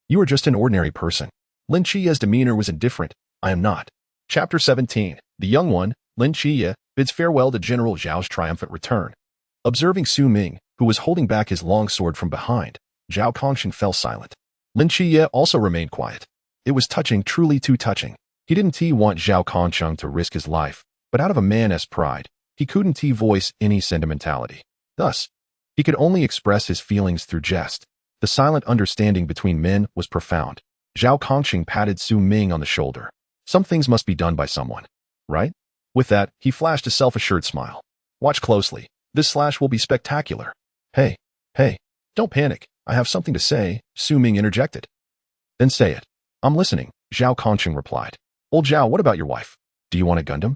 You are just an ordinary person. Lin Qiye's demeanor was indifferent. I am not. Chapter 17. The young one, Lin Qiye, bids farewell to General Zhao's triumphant return. Observing Su Ming, who was holding back his long sword from behind, Zhao Kongqing fell silent. Lin Qiye also remained quiet. It was touching, truly too touching. He didn't want Zhao Kongqing to risk his life, but out of a man's pride, he couldn't voice any sentimentality. Thus, he could only express his feelings through jest. The silent understanding between men was profound. Zhao Kongqing patted Su Ming on the shoulder. Some things must be done by someone, right? With that, he flashed a self-assured smile. Watch closely. This slash will be spectacular. Hey, don't panic. I have something to say, Su Ming interjected. Then say it. I'm listening, Zhao Kongqing replied. Old Zhao, what about your wife? Do you want a Gundam?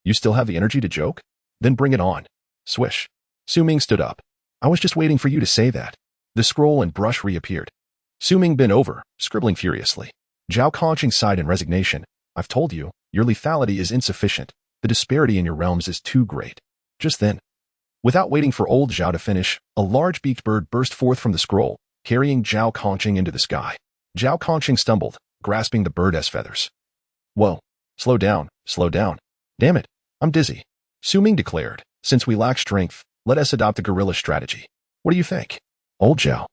You still have the energy to joke? Then bring it on. Swish. Su Ming stood up. I was just waiting for you to say that. The scroll and brush reappeared. Su Ming bent over, scribbling furiously. Zhao Kongqing sighed in resignation. I've told you, your lethality is insufficient. The disparity in your realms is too great. Just then, without waiting for old Zhao to finish, a large beaked bird burst forth from the scroll, carrying Zhao Kongqing into the sky. Zhao Kongqing stumbled, grasping the bird's feathers. Whoa, slow down. Damn it, I'm dizzy. Su Ming declared, since we lack strength, let us adopt a guerrilla strategy. What do you think? Old Zhao.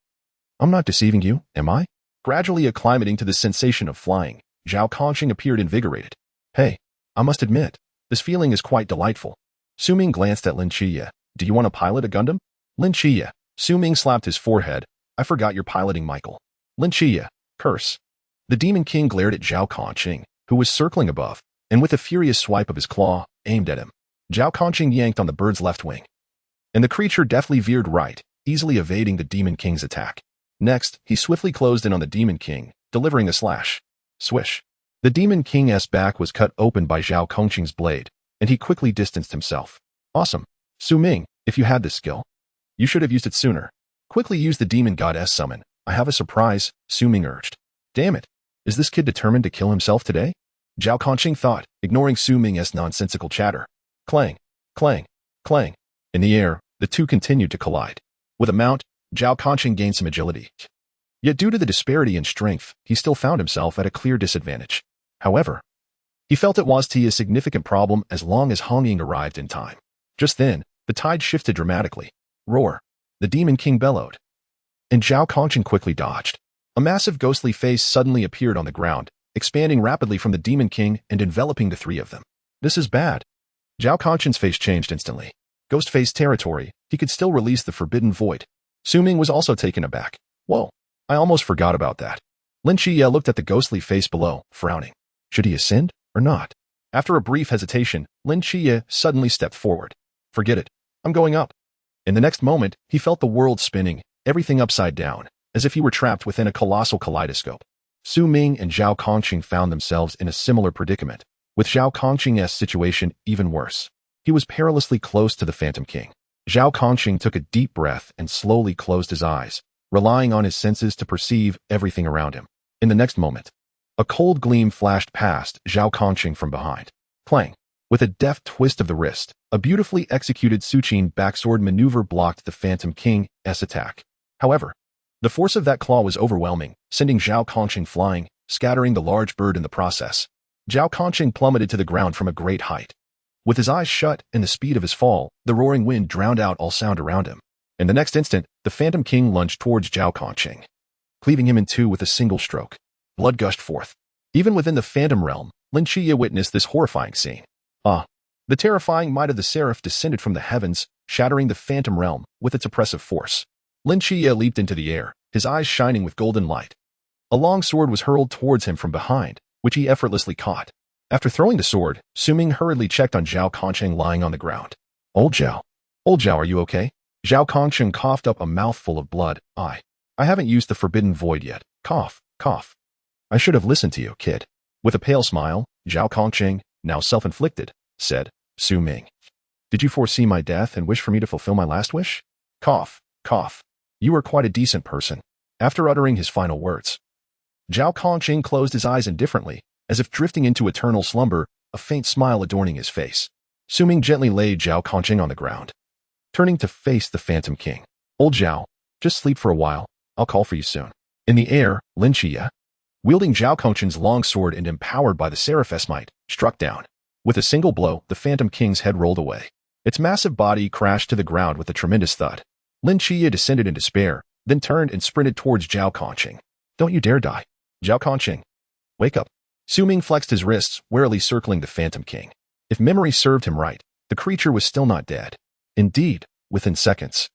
I'm not deceiving you, am I? Gradually acclimating to the sensation of flying, Zhao Kongqing appeared invigorated. Hey, I must admit, this feeling is quite delightful. Su Ming glanced at Lin Qiye. Do you want to pilot a Gundam? Lin Qiye. Su Ming slapped his forehead. I forgot you're piloting Michael. Lin Qiye. Curse. The Demon King glared at Zhao Kongqing, who was circling above, and with a furious swipe of his claw, aimed at him. Zhao Kongqing yanked on the bird's left wing, and the creature deftly veered right, easily evading the Demon King's attack. Next, he swiftly closed in on the Demon King, delivering a slash. Swish. The Demon King's back was cut open by Zhao Kongqing's blade, and he quickly distanced himself. Awesome. Su Ming, if you had this skill, you should have used it sooner. Quickly use the Demon Goddess summon. I have a surprise, Su Ming urged. Damn it. Is this kid determined to kill himself today? Zhao Kongqing thought, ignoring Su Ming's nonsensical chatter. Clang, clang, clang. In the air, the two continued to collide. With a mount, Zhao Kongqing gained some agility. Yet due to the disparity in strength, he still found himself at a clear disadvantage. However, he felt it was a significant problem as long as Hong Ying arrived in time. Just then, the tide shifted dramatically. Roar! The Demon King bellowed. And Zhao Kongqing quickly dodged. A massive ghostly face suddenly appeared on the ground, expanding rapidly from the Demon King and enveloping the three of them. This is bad. Zhao Kongqing's face changed instantly. Ghost face territory, he could still release the forbidden void. Su Ming was also taken aback. Whoa, I almost forgot about that. Lin Qiye looked at the ghostly face below, frowning. Should he ascend or not? After a brief hesitation, Lin Qiye suddenly stepped forward. Forget it. I'm going up. In the next moment, he felt the world spinning, everything upside down, as if he were trapped within a colossal kaleidoscope. Su Ming and Zhao Kongqing found themselves in a similar predicament, with Zhao Kongqing's situation even worse. He was perilously close to the Phantom King. Zhao Kongqing took a deep breath and slowly closed his eyes, relying on his senses to perceive everything around him. In the next moment, a cold gleam flashed past Zhao Kongqing from behind. Clang! With a deft twist of the wrist, a beautifully executed Suqin backsword maneuver blocked the Phantom King's attack. However, the force of that claw was overwhelming, sending Zhao Kongqing flying, scattering the large bird in the process. Zhao Kongqing plummeted to the ground from a great height. With his eyes shut and the speed of his fall, the roaring wind drowned out all sound around him. In the next instant, the Phantom King lunged towards Zhao Kongqing, cleaving him in two with a single stroke. Blood gushed forth. Even within the Phantom realm, Lin Qiye witnessed this horrifying scene. The terrifying might of the Seraph descended from the heavens, shattering the Phantom realm with its oppressive force. Lin Qiye leaped into the air, his eyes shining with golden light. A long sword was hurled towards him from behind, which he effortlessly caught. After throwing the sword, Su Ming hurriedly checked on Zhao Kongqing lying on the ground. Old Zhao, are you okay? Zhao Kongqing coughed up a mouthful of blood. I haven't used the forbidden void yet. Cough, cough. I should have listened to you, kid. With a pale smile, Zhao Kongqing, now self-inflicted, said, Su Ming. Did you foresee my death and wish for me to fulfill my last wish? Cough, cough. You are quite a decent person. After uttering his final words, Zhao Kongqing closed his eyes indifferently, as if drifting into eternal slumber, a faint smile adorning his face. Su Ming gently laid Zhao Kongqing on the ground, turning to face the Phantom King. Old Zhao, just sleep for a while. I'll call for you soon. In the air, Lin Qiye, wielding Zhao Kongqing's long sword and empowered by the Seraph's might, struck down. With a single blow, the Phantom King's head rolled away. Its massive body crashed to the ground with a tremendous thud. Lin Qiye descended in despair, then turned and sprinted towards Zhao Kongqing. Don't you dare die. Zhao Kongqing, wake up. Su Ming flexed his wrists, warily circling the Phantom King. If memory served him right, the creature was still not dead. Indeed, within seconds,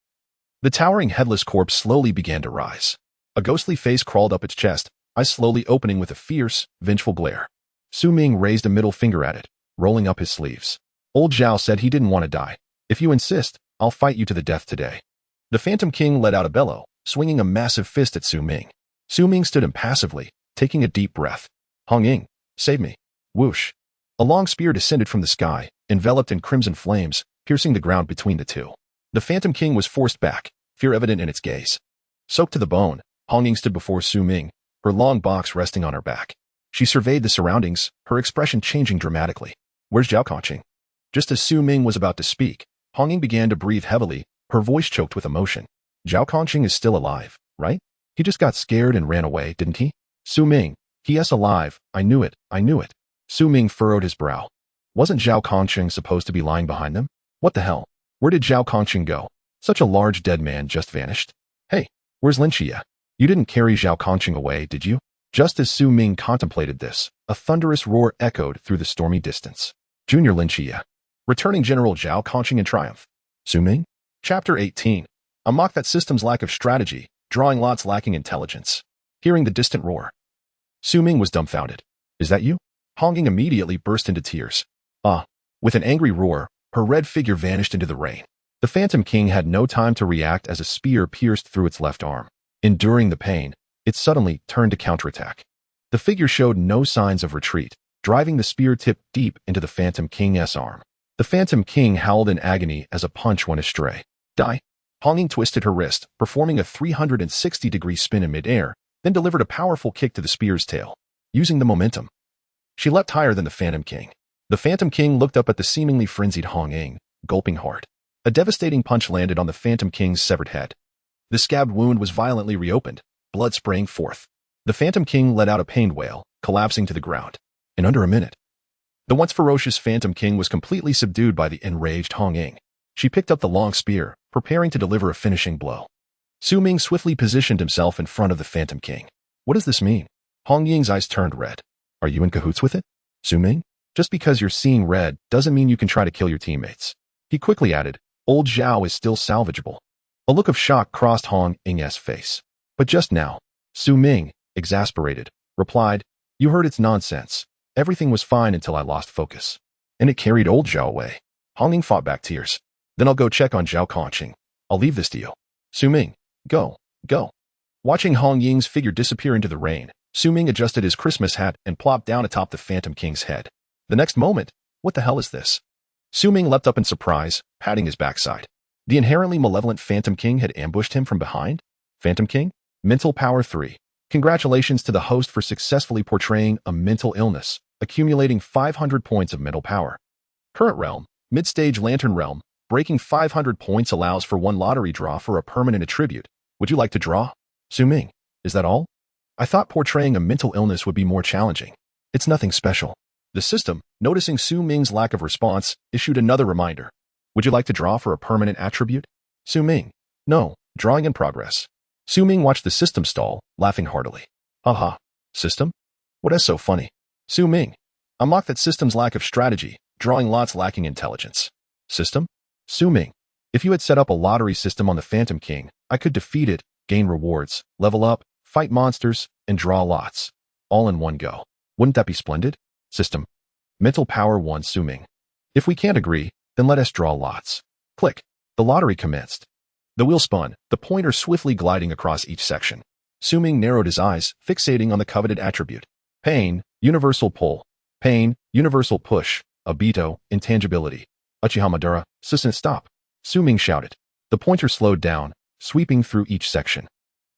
the towering headless corpse slowly began to rise. A ghostly face crawled up its chest, eyes slowly opening with a fierce, vengeful glare. Su Ming raised a middle finger at it, rolling up his sleeves. Old Zhao said he didn't want to die. If you insist, I'll fight you to the death today. The Phantom King let out a bellow, swinging a massive fist at Su Ming. Su Ming stood impassively, taking a deep breath. Hong Ying, save me. Whoosh. A long spear descended from the sky, enveloped in crimson flames, piercing the ground between the two. The Phantom King was forced back, fear evident in its gaze. Soaked to the bone, Hong Ying stood before Su Ming, her long box resting on her back. She surveyed the surroundings, her expression changing dramatically. Where's Zhao Kongqing? Just as Su Ming was about to speak, Hong Ying began to breathe heavily, her voice choked with emotion. Zhao Kongqing is still alive, right? He just got scared and ran away, didn't he? Su Ming, he is alive. I knew it. Su Ming furrowed his brow. Wasn't Zhao Kongqing supposed to be lying behind them? What the hell? Where did Zhao Kongqing go? Such a large dead man just vanished. Hey, where's Lin Qiye? You didn't carry Zhao Kongqing away, did you? Just as Su Ming contemplated this, a thunderous roar echoed through the stormy distance. Junior Lin Qiye, returning General Zhao Kongqing in triumph. Su Ming? Chapter 18. A mock that system's lack of strategy, drawing lots lacking intelligence. Hearing the distant roar, Su Ming was dumbfounded. Is that you? Hong Ying immediately burst into tears. With an angry roar, her red figure vanished into the rain. The Phantom King had no time to react as a spear pierced through its left arm. Enduring the pain, it suddenly turned to counterattack. The figure showed no signs of retreat, driving the spear tip deep into the Phantom King's arm. The Phantom King howled in agony as a punch went astray. Die! Hong Ying twisted her wrist, performing a 360-degree spin in midair, then delivered a powerful kick to the spear's tail. Using the momentum, she leapt higher than the Phantom King. The Phantom King looked up at the seemingly frenzied Hong Ying, gulping hard. A devastating punch landed on the Phantom King's severed head. The scabbed wound was violently reopened, blood spraying forth. The Phantom King let out a pained wail, collapsing to the ground. In under a minute, the once ferocious Phantom King was completely subdued by the enraged Hong Ying. She picked up the long spear, preparing to deliver a finishing blow. Su Ming swiftly positioned himself in front of the Phantom King. What does this mean? Hong Ying's eyes turned red. Are you in cahoots with it, Su Ming? Just because you're seeing red doesn't mean you can try to kill your teammates. He quickly added, Old Zhao is still salvageable. A look of shock crossed Hong Ying's face. But just now, Su Ming, exasperated, replied, You heard it's nonsense. Everything was fine until I lost focus. And it carried Old Zhao away. Hong Ying fought back tears. Then I'll go check on Zhao Kongqing. I'll leave this to you. Su Ming, go. Watching Hong Ying's figure disappear into the rain, Su Ming adjusted his Christmas hat and plopped down atop the Phantom King's head. The next moment, what the hell is this? Su Ming leapt up in surprise, patting his backside. The inherently malevolent Phantom King had ambushed him from behind? Phantom King? Mental Power 3. Congratulations to the host for successfully portraying a mental illness, accumulating 500 points of mental power. Current realm, mid-stage Lantern realm, breaking 500 points allows for one lottery draw for a permanent attribute. Would you like to draw? Su Ming, is that all? I thought portraying a mental illness would be more challenging. It's nothing special. The system, noticing Su Ming's lack of response, issued another reminder. Would you like to draw for a permanent attribute? Su Ming, no, drawing in progress. Su Ming watched the system stall, laughing heartily. Haha, system? What is so funny? Su Ming, I mock that system's lack of strategy, drawing lots lacking intelligence. System? Su Ming, if you had set up a lottery system on the Phantom King, I could defeat it, gain rewards, level up, fight monsters, and draw lots. All in one go. Wouldn't that be splendid? System. Mental Power 1 Su Ming. If we can't agree, then let us draw lots. Click. The lottery commenced. The wheel spun, the pointer swiftly gliding across each section. Su Ming narrowed his eyes, fixating on the coveted attribute. Pain, Universal Pull. Pain, Universal Push. Obito, Intangibility. Uchiha Madara, Susan stop. Su Ming shouted. The pointer slowed down, sweeping through each section.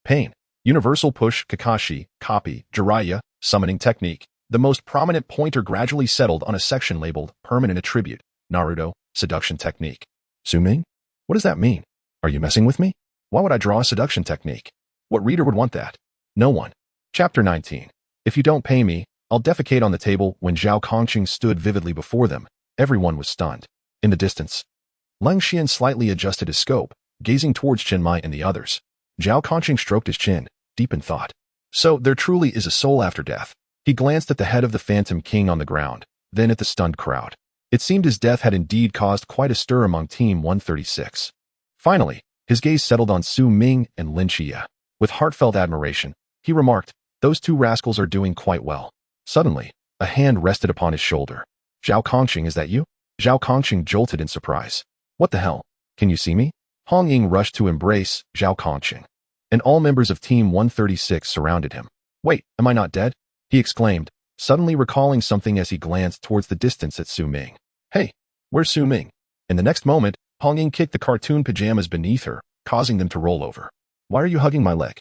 Pain, Universal Push, Kakashi, Copy, Jiraiya, Summoning Technique. The most prominent pointer gradually settled on a section labeled Permanent Attribute, Naruto, Seduction Technique. Su Ming? What does that mean? Are you messing with me? Why would I draw a seduction technique? What reader would want that? No one. Chapter 19. If you don't pay me, I'll defecate on the table. When Zhao Kongqing stood vividly before them, everyone was stunned. In the distance, Lang Xian slightly adjusted his scope, gazing towards Chen Mai and the others. Zhao Kongqing stroked his chin, deep in thought. So there truly is a soul after death. He glanced at the head of the Phantom King on the ground, then at the stunned crowd. It seemed his death had indeed caused quite a stir among Team 136. Finally, his gaze settled on Su Ming and Lin Xie. With heartfelt admiration, he remarked, Those two rascals are doing quite well. Suddenly, a hand rested upon his shoulder. Zhao Kongqing, is that you? Zhao Kongqing jolted in surprise. What the hell? Can you see me? Hong Ying rushed to embrace Zhao Kongqing, and all members of Team 136 surrounded him. Wait, am I not dead? He exclaimed, suddenly recalling something as he glanced towards the distance at Su Ming. Hey, where's Su Ming? In the next moment, Hong Ying kicked the cartoon pajamas beneath her, causing them to roll over. Why are you hugging my leg?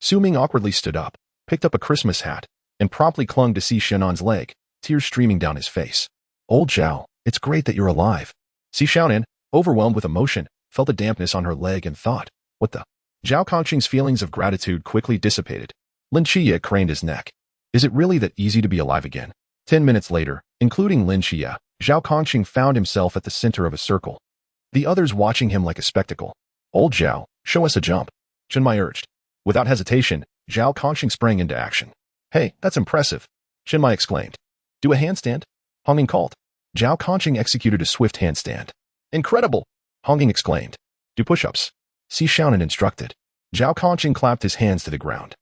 Su Ming awkwardly stood up, picked up a Christmas hat, and promptly clung to Si Xiaonan's leg, tears streaming down his face. Old Zhao, it's great that you're alive. Si Xiaonan, overwhelmed with emotion, felt a dampness on her leg and thought, what the? Zhao Kongqing's feelings of gratitude quickly dissipated. Lin Xie craned his neck. Is it really that easy to be alive again? 10 minutes later, including Lin Xie, Zhao Kongqing found himself at the center of a circle. The others watching him like a spectacle. Old Zhao, show us a jump. Chen Mai urged. Without hesitation, Zhao Kongqing sprang into action. Hey, that's impressive, Chen Mai exclaimed. Do a handstand? Hong Ying called. Zhao Kongqing executed a swift handstand. Incredible, Hong Ying exclaimed. Do push-ups. Si Xiaonan instructed. Zhao Kongqing clapped his hands to the ground,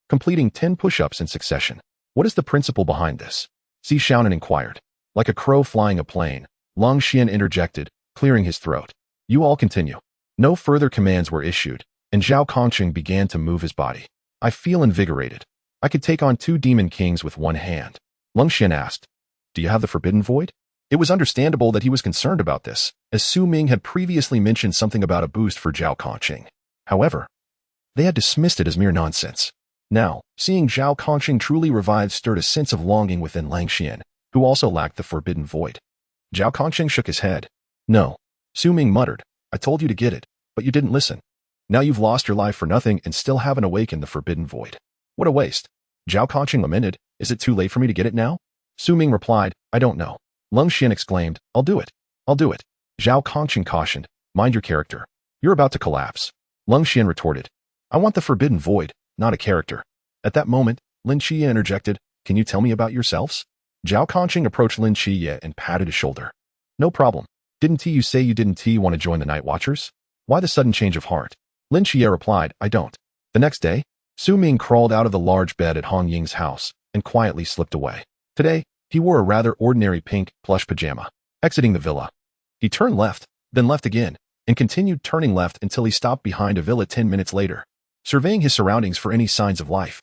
completing 10 push-ups in succession. What is the principle behind this? Si Xiaonan inquired. Like a crow flying a plane, Lang Xian interjected, clearing his throat. You all continue. No further commands were issued, and Zhao Kongqing began to move his body. I feel invigorated. I could take on 2 demon kings with one hand. Lung Xian asked, do you have the forbidden void? It was understandable that he was concerned about this, as Su Ming had previously mentioned something about a boost for Zhao Kongqing. However, they had dismissed it as mere nonsense. Now, seeing Zhao Kongqing truly revived stirred a sense of longing within Lang Xian, who also lacked the forbidden void. Zhao Kongqing shook his head. No. Su Ming muttered, I told you to get it, but you didn't listen. Now you've lost your life for nothing and still haven't awakened the forbidden void. What a waste. Zhao Kongqing lamented, is it too late for me to get it now? Su Ming replied, I don't know. Lung Xian exclaimed, I'll do it. I'll do it. Zhao Kongqing cautioned, mind your character. You're about to collapse. Lung Xian retorted, I want the forbidden void, not a character. At that moment, Lin Qiye interjected, can you tell me about yourselves? Zhao Kongqing approached Lin Qiye and patted his shoulder. No problem. Didn't you say you didn't want to join the Night Watchers? Why the sudden change of heart? Lin Qiye replied, I don't. The next day, Su Ming crawled out of the large bed at Hong Ying's house and quietly slipped away. Today, he wore a rather ordinary pink plush pajama. Exiting the villa, he turned left, then left again, and continued turning left until he stopped behind a villa 10 minutes later. Surveying his surroundings for any signs of life,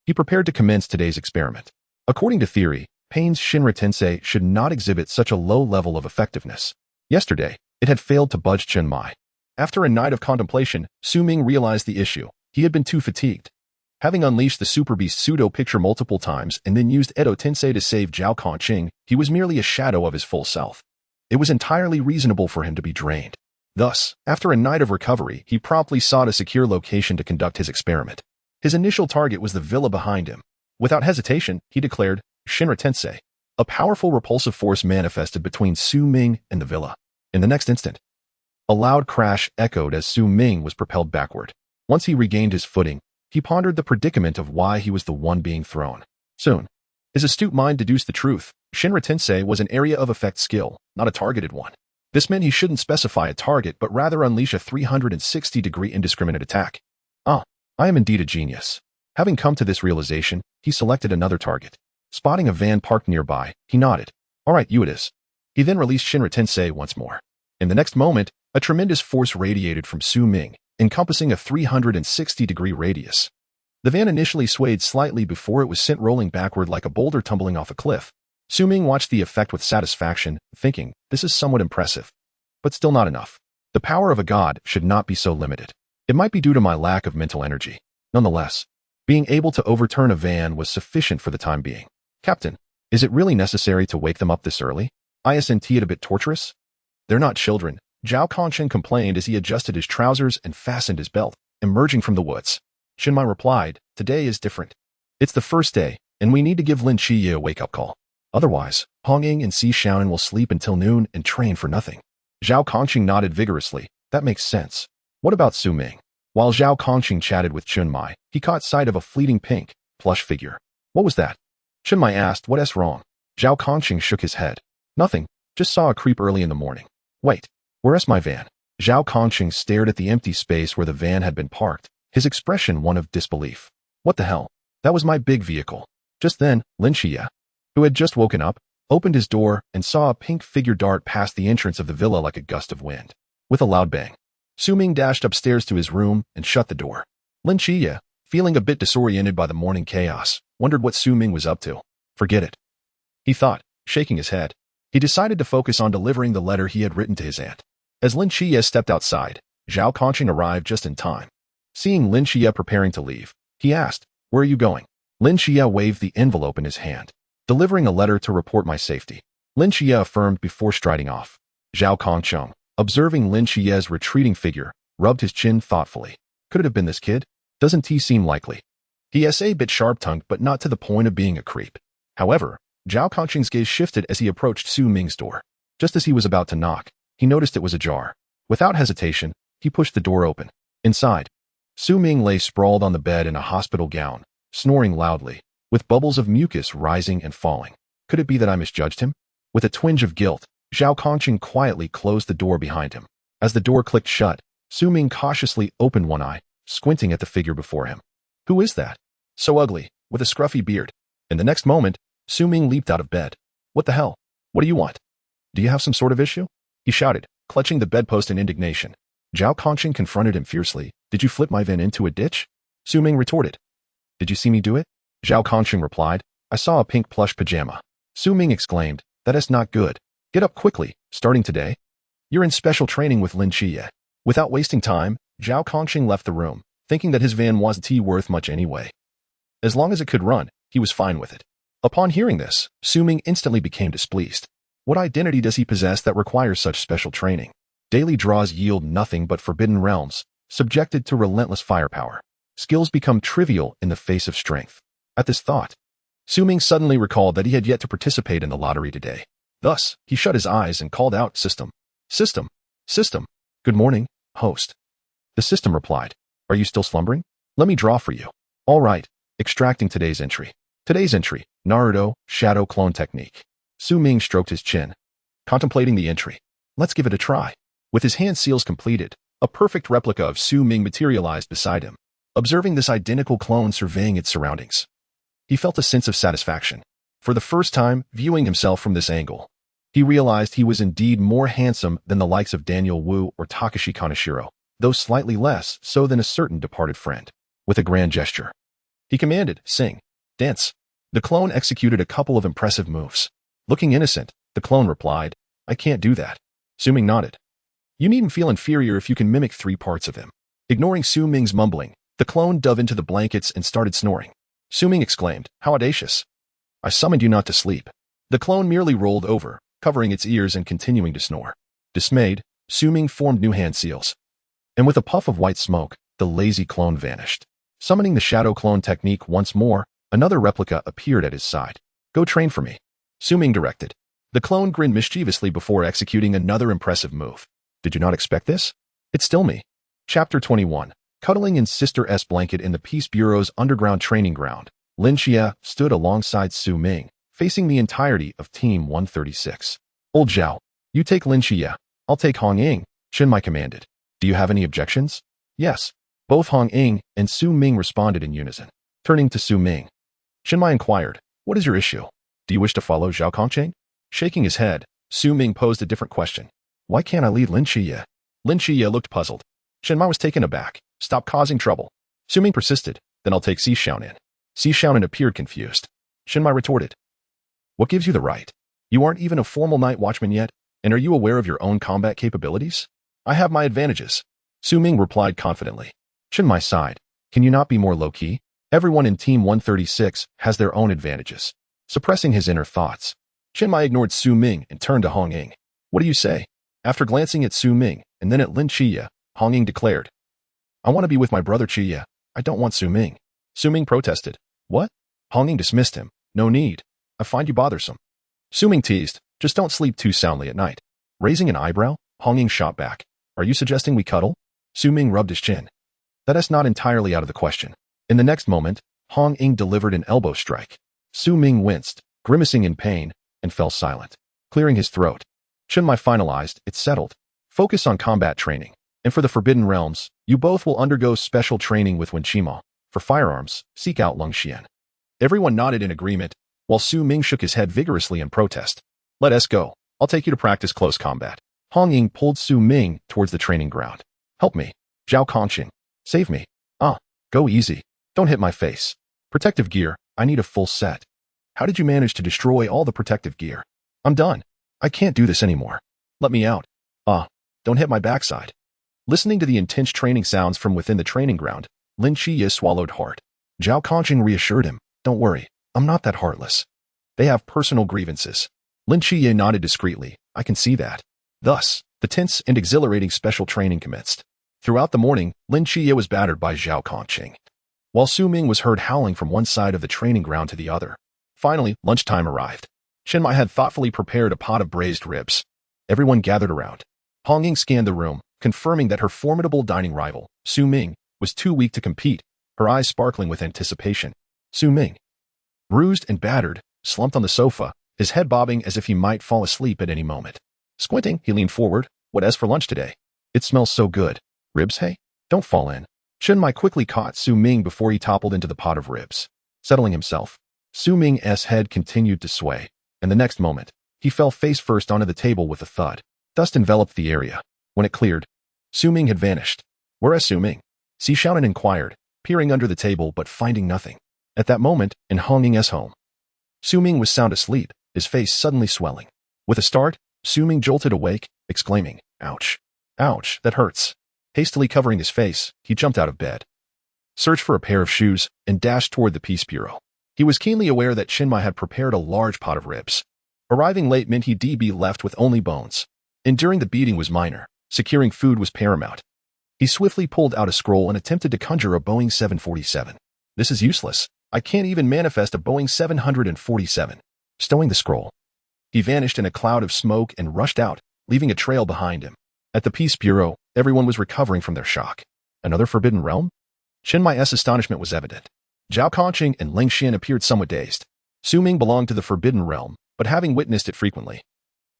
he prepared to commence today's experiment. According to theory, Pain's Shinra Tensei should not exhibit such a low level of effectiveness. Yesterday, it had failed to budge Chen Mai. After a night of contemplation, Su Ming realized the issue. He had been too fatigued. Having unleashed the Super Beast pseudo-picture multiple times and then used Edo Tensei to save Zhao Kongqing, he was merely a shadow of his full self. It was entirely reasonable for him to be drained. Thus, after a night of recovery, he promptly sought a secure location to conduct his experiment. His initial target was the villa behind him. Without hesitation, he declared, Shinra Tensei. A powerful repulsive force manifested between Su Ming and the villa. In the next instant, a loud crash echoed as Su Ming was propelled backward. Once he regained his footing, he pondered the predicament of why he was the one being thrown. Soon, his astute mind deduced the truth. Shinra Tensei was an area of effect skill, not a targeted one. This meant he shouldn't specify a target but rather unleash a 360-degree indiscriminate attack. I am indeed a genius. Having come to this realization, he selected another target. Spotting a van parked nearby, he nodded. All right, you it is. He then released Shinra Tensei once more. In the next moment, a tremendous force radiated from Su Ming, encompassing a 360-degree radius. The van initially swayed slightly before it was sent rolling backward like a boulder tumbling off a cliff. Su Ming watched the effect with satisfaction, thinking, this is somewhat impressive. But still not enough. The power of a god should not be so limited. It might be due to my lack of mental energy. Nonetheless, being able to overturn a van was sufficient for the time being. Captain, is it really necessary to wake them up this early? Isn't it a bit torturous? They're not children, Zhao Kongqing complained as he adjusted his trousers and fastened his belt, emerging from the woods. Shinmai replied, today is different. It's the first day, and we need to give Lin Qiye a wake-up call. Otherwise, Hong Ying and Si Xiaonan will sleep until noon and train for nothing. Zhao Kongqing nodded vigorously. That makes sense. What about Su Ming? While Zhao Kongqing chatted with Chunmai, he caught sight of a fleeting pink, plush figure. What was that? Chunmai asked, what's wrong? Zhao Kongqing shook his head. Nothing, just saw a creep early in the morning. Wait, where's my van? Zhao Kongqing stared at the empty space where the van had been parked, his expression one of disbelief. What the hell? That was my big vehicle. Just then, Lin Qiye, who had just woken up, opened his door and saw a pink figure dart past the entrance of the villa like a gust of wind. With a loud bang, Su Ming dashed upstairs to his room and shut the door. Lin Qiye, feeling a bit disoriented by the morning chaos, wondered what Su Ming was up to. Forget it, he thought, shaking his head. He decided to focus on delivering the letter he had written to his aunt. As Lin Qiye stepped outside, Zhao Kongqing arrived just in time. Seeing Lin Qiye preparing to leave, he asked, where are you going? Lin Qiye waved the envelope in his hand. Delivering a letter to report my safety, Lin Qiye affirmed before striding off. Zhao Kongqing, observing Lin Qiye's retreating figure, rubbed his chin thoughtfully. Could it have been this kid? Doesn't he seem likely? He is a bit sharp-tongued but not to the point of being a creep. However, Zhao Kongqing's gaze shifted as he approached Su Ming's door. Just as he was about to knock, he noticed it was ajar. Without hesitation, he pushed the door open. Inside, Su Ming lay sprawled on the bed in a hospital gown, snoring loudly, with bubbles of mucus rising and falling. Could it be that I misjudged him? With a twinge of guilt, Zhao Kongqing quietly closed the door behind him. As the door clicked shut, Su Ming cautiously opened one eye, squinting at the figure before him. Who is that? So ugly, with a scruffy beard. In the next moment, Su Ming leaped out of bed. What the hell? What do you want? Do you have some sort of issue? He shouted, clutching the bedpost in indignation. Zhao Kongqing confronted him fiercely. Did you flip my van into a ditch? Su Ming retorted. Did you see me do it? Zhao Kongqing replied, I saw a pink plush pajama. Su Ming exclaimed, that is not good. Get up quickly, starting today. You're in special training with Lin Chiye. Without wasting time, Zhao Kongqing left the room, thinking that his van wasn't worth much anyway. As long as it could run, he was fine with it. Upon hearing this, Su Ming instantly became displeased. What identity does he possess that requires such special training? Daily draws yield nothing but forbidden realms, subjected to relentless firepower. Skills become trivial in the face of strength. At this thought, Su Ming suddenly recalled that he had yet to participate in the lottery today. Thus, he shut his eyes and called out, System. System. System. Good morning, host. The system replied, Are you still slumbering? Let me draw for you. All right, extracting today's entry. Today's entry, Naruto, Shadow Clone Technique. Su Ming stroked his chin, contemplating the entry. Let's give it a try. With his hand seals completed, a perfect replica of Su Ming materialized beside him. Observing this identical clone surveying its surroundings, he felt a sense of satisfaction. For the first time, viewing himself from this angle, he realized he was indeed more handsome than the likes of Daniel Wu or Takashi Kaneshiro, though slightly less so than a certain departed friend. With a grand gesture, he commanded, Sing, dance. The clone executed a couple of impressive moves. Looking innocent, the clone replied, I can't do that. Su Ming nodded. You needn't feel inferior if you can mimic 3 parts of him. Ignoring Su Ming's mumbling, the clone dove into the blankets and started snoring. Su Ming exclaimed, How audacious. I summoned you not to sleep. The clone merely rolled over, covering its ears and continuing to snore. Dismayed, Su Ming formed new hand seals. And with a puff of white smoke, the lazy clone vanished. Summoning the Shadow Clone Technique once more, another replica appeared at his side. Go train for me, Su Ming directed. The clone grinned mischievously before executing another impressive move. Did you not expect this? It's still me. Chapter 21. Cuddling in Sister S blanket in the Peace Bureau's underground training ground, Lin Chiye stood alongside Su Ming, facing the entirety of Team 136. Old Zhao, you take Lin Chiye. I'll take Hong Ying, Shinmai commanded. Do you have any objections? Yes. Both Hong Ying and Su Ming responded in unison. Turning to Su Ming, Shinmai inquired, What is your issue? Do you wish to follow Zhao Kongqing? Shaking his head, Su Ming posed a different question. Why can't I lead Lin Chiye? Lin Chiye looked puzzled. Shinmai was taken aback. Stop causing trouble. Su Ming persisted. Then I'll take Si Xiaonan. Si Xiaonan appeared confused. Shinmai retorted. What gives you the right? You aren't even a formal night watchman yet, and are you aware of your own combat capabilities? I have my advantages. Su Ming replied confidently. Shinmai sighed. Can you not be more low-key? Everyone in Team 136 has their own advantages. Suppressing his inner thoughts, Shinmai ignored Su Ming and turned to Hong Ying. What do you say? After glancing at Su Ming and then at Lin Chiye, Hong Ying declared, I want to be with my brother Chiye. I don't want Su Ming. Su Ming protested. What? Hong Ying dismissed him. No need. I find you bothersome. Su Ming teased. Just don't sleep too soundly at night. Raising an eyebrow, Hong Ying shot back. Are you suggesting we cuddle? Su Ming rubbed his chin. That is not entirely out of the question. In the next moment, Hong Ying delivered an elbow strike. Su Ming winced, grimacing in pain, and fell silent. Clearing his throat, Shinmai finalized, it's settled. Focus on combat training. And for the Forbidden Realms, you both will undergo special training with Wenqima. For firearms, seek out Lung Xian. Everyone nodded in agreement, while Su Ming shook his head vigorously in protest. Let us go. I'll take you to practice close combat. Hong Ying pulled Su Ming towards the training ground. Help me. Zhao Kongqing. Save me. Go easy. Don't hit my face. Protective gear, I need a full set. How did you manage to destroy all the protective gear? I'm done. I can't do this anymore. Let me out. Don't hit my backside. Listening to the intense training sounds from within the training ground, Lin Chiye swallowed hard. Zhao Kongqing reassured him, don't worry, I'm not that heartless. They have personal grievances. Lin Chiye nodded discreetly, I can see that. Thus, the tense and exhilarating special training commenced. Throughout the morning, Lin Chiye was battered by Zhao Kongqing, while Su Ming was heard howling from one side of the training ground to the other. Finally, lunchtime arrived. Shinmai had thoughtfully prepared a pot of braised ribs. Everyone gathered around. Hong Ying scanned the room, confirming that her formidable dining rival, Su Ming, was too weak to compete, her eyes sparkling with anticipation. Su Ming, bruised and battered, slumped on the sofa, his head bobbing as if he might fall asleep at any moment. Squinting, he leaned forward. What as for lunch today? It smells so good. Ribs, hey? Don't fall in. Shinmai quickly caught Su Ming before he toppled into the pot of ribs. Settling himself, Su Ming's head continued to sway, and the next moment, he fell face first onto the table with a thud. Dust enveloped the area. When it cleared, Su Ming had vanished. Where is Su Ming? Si Xiaonan inquired, peering under the table but finding nothing. At that moment, in Hong Ying's home, Su Ming was sound asleep, his face suddenly swelling. With a start, Su Ming jolted awake, exclaiming, "Ouch! Ouch, that hurts." Hastily covering his face, he jumped out of bed, searched for a pair of shoes, and dashed toward the Peace Bureau. He was keenly aware that Chinmai had prepared a large pot of ribs. Arriving late meant he'd be left with only bones. Enduring the beating was minor. Securing food was paramount. He swiftly pulled out a scroll and attempted to conjure a Boeing 747. "This is useless. I can't even manifest a Boeing 747. Stowing the scroll, he vanished in a cloud of smoke and rushed out, leaving a trail behind him. At the Peace Bureau, everyone was recovering from their shock. Another forbidden realm? Chinmai's astonishment was evident. Zhao Kongqing and Ling Xian appeared somewhat dazed. Su Ming belonged to the forbidden realm, but having witnessed it frequently,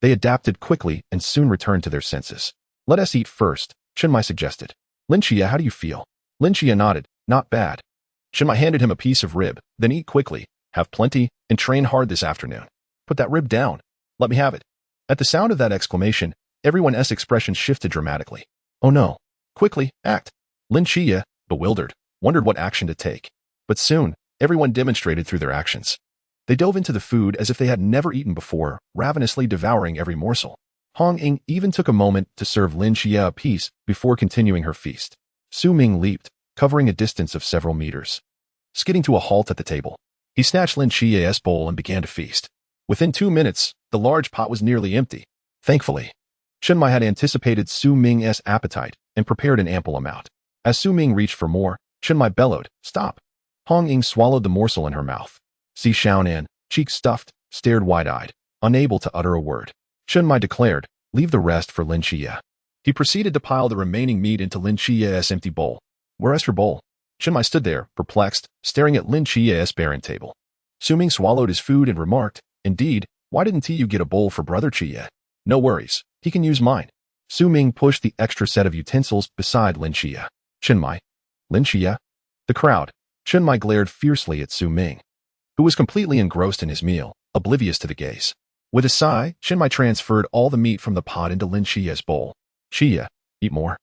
they adapted quickly and soon returned to their senses. "Let us eat first," Chinmai suggested. "Lin Xia, how do you feel?" Lin Xia nodded. "Not bad." Chinmai handed him a piece of rib, "Then eat quickly, have plenty, and train hard this afternoon. Put that rib down. Let me have it." At the sound of that exclamation, everyone's expression shifted dramatically. "Oh no. Quickly, act." Lin Xia, bewildered, wondered what action to take. But soon, everyone demonstrated through their actions. They dove into the food as if they had never eaten before, ravenously devouring every morsel. Hong Ying even took a moment to serve Lin Xia a piece before continuing her feast. Su Ming leaped, covering a distance of several meters. Skidding to a halt at the table, he snatched Lin Xia's bowl and began to feast. Within 2 minutes, the large pot was nearly empty. Thankfully, Chinmai had anticipated Su Ming's appetite and prepared an ample amount. As Su Ming reached for more, Chinmai bellowed, "Stop!" Hong Ying swallowed the morsel in her mouth. Si Xiaonan, cheeks stuffed, stared wide-eyed, unable to utter a word. Chinmai declared, "Leave the rest for Lin Xia." He proceeded to pile the remaining meat into Lin Xia's empty bowl. "Where's her bowl?" Chinmai stood there, perplexed, staring at Lin Xia's barren table. Su Ming swallowed his food and remarked, "Indeed, why didn't you get a bowl for Brother Xia?" "No worries, he can use mine." Su Ming pushed the extra set of utensils beside Lin Xia. "Chinmai." "Lin Xia?" The crowd. Chinmai glared fiercely at Su Ming, who was completely engrossed in his meal, oblivious to the gaze. With a sigh, Chinmai transferred all the meat from the pot into Lin Xia's bowl. "Xia, eat more.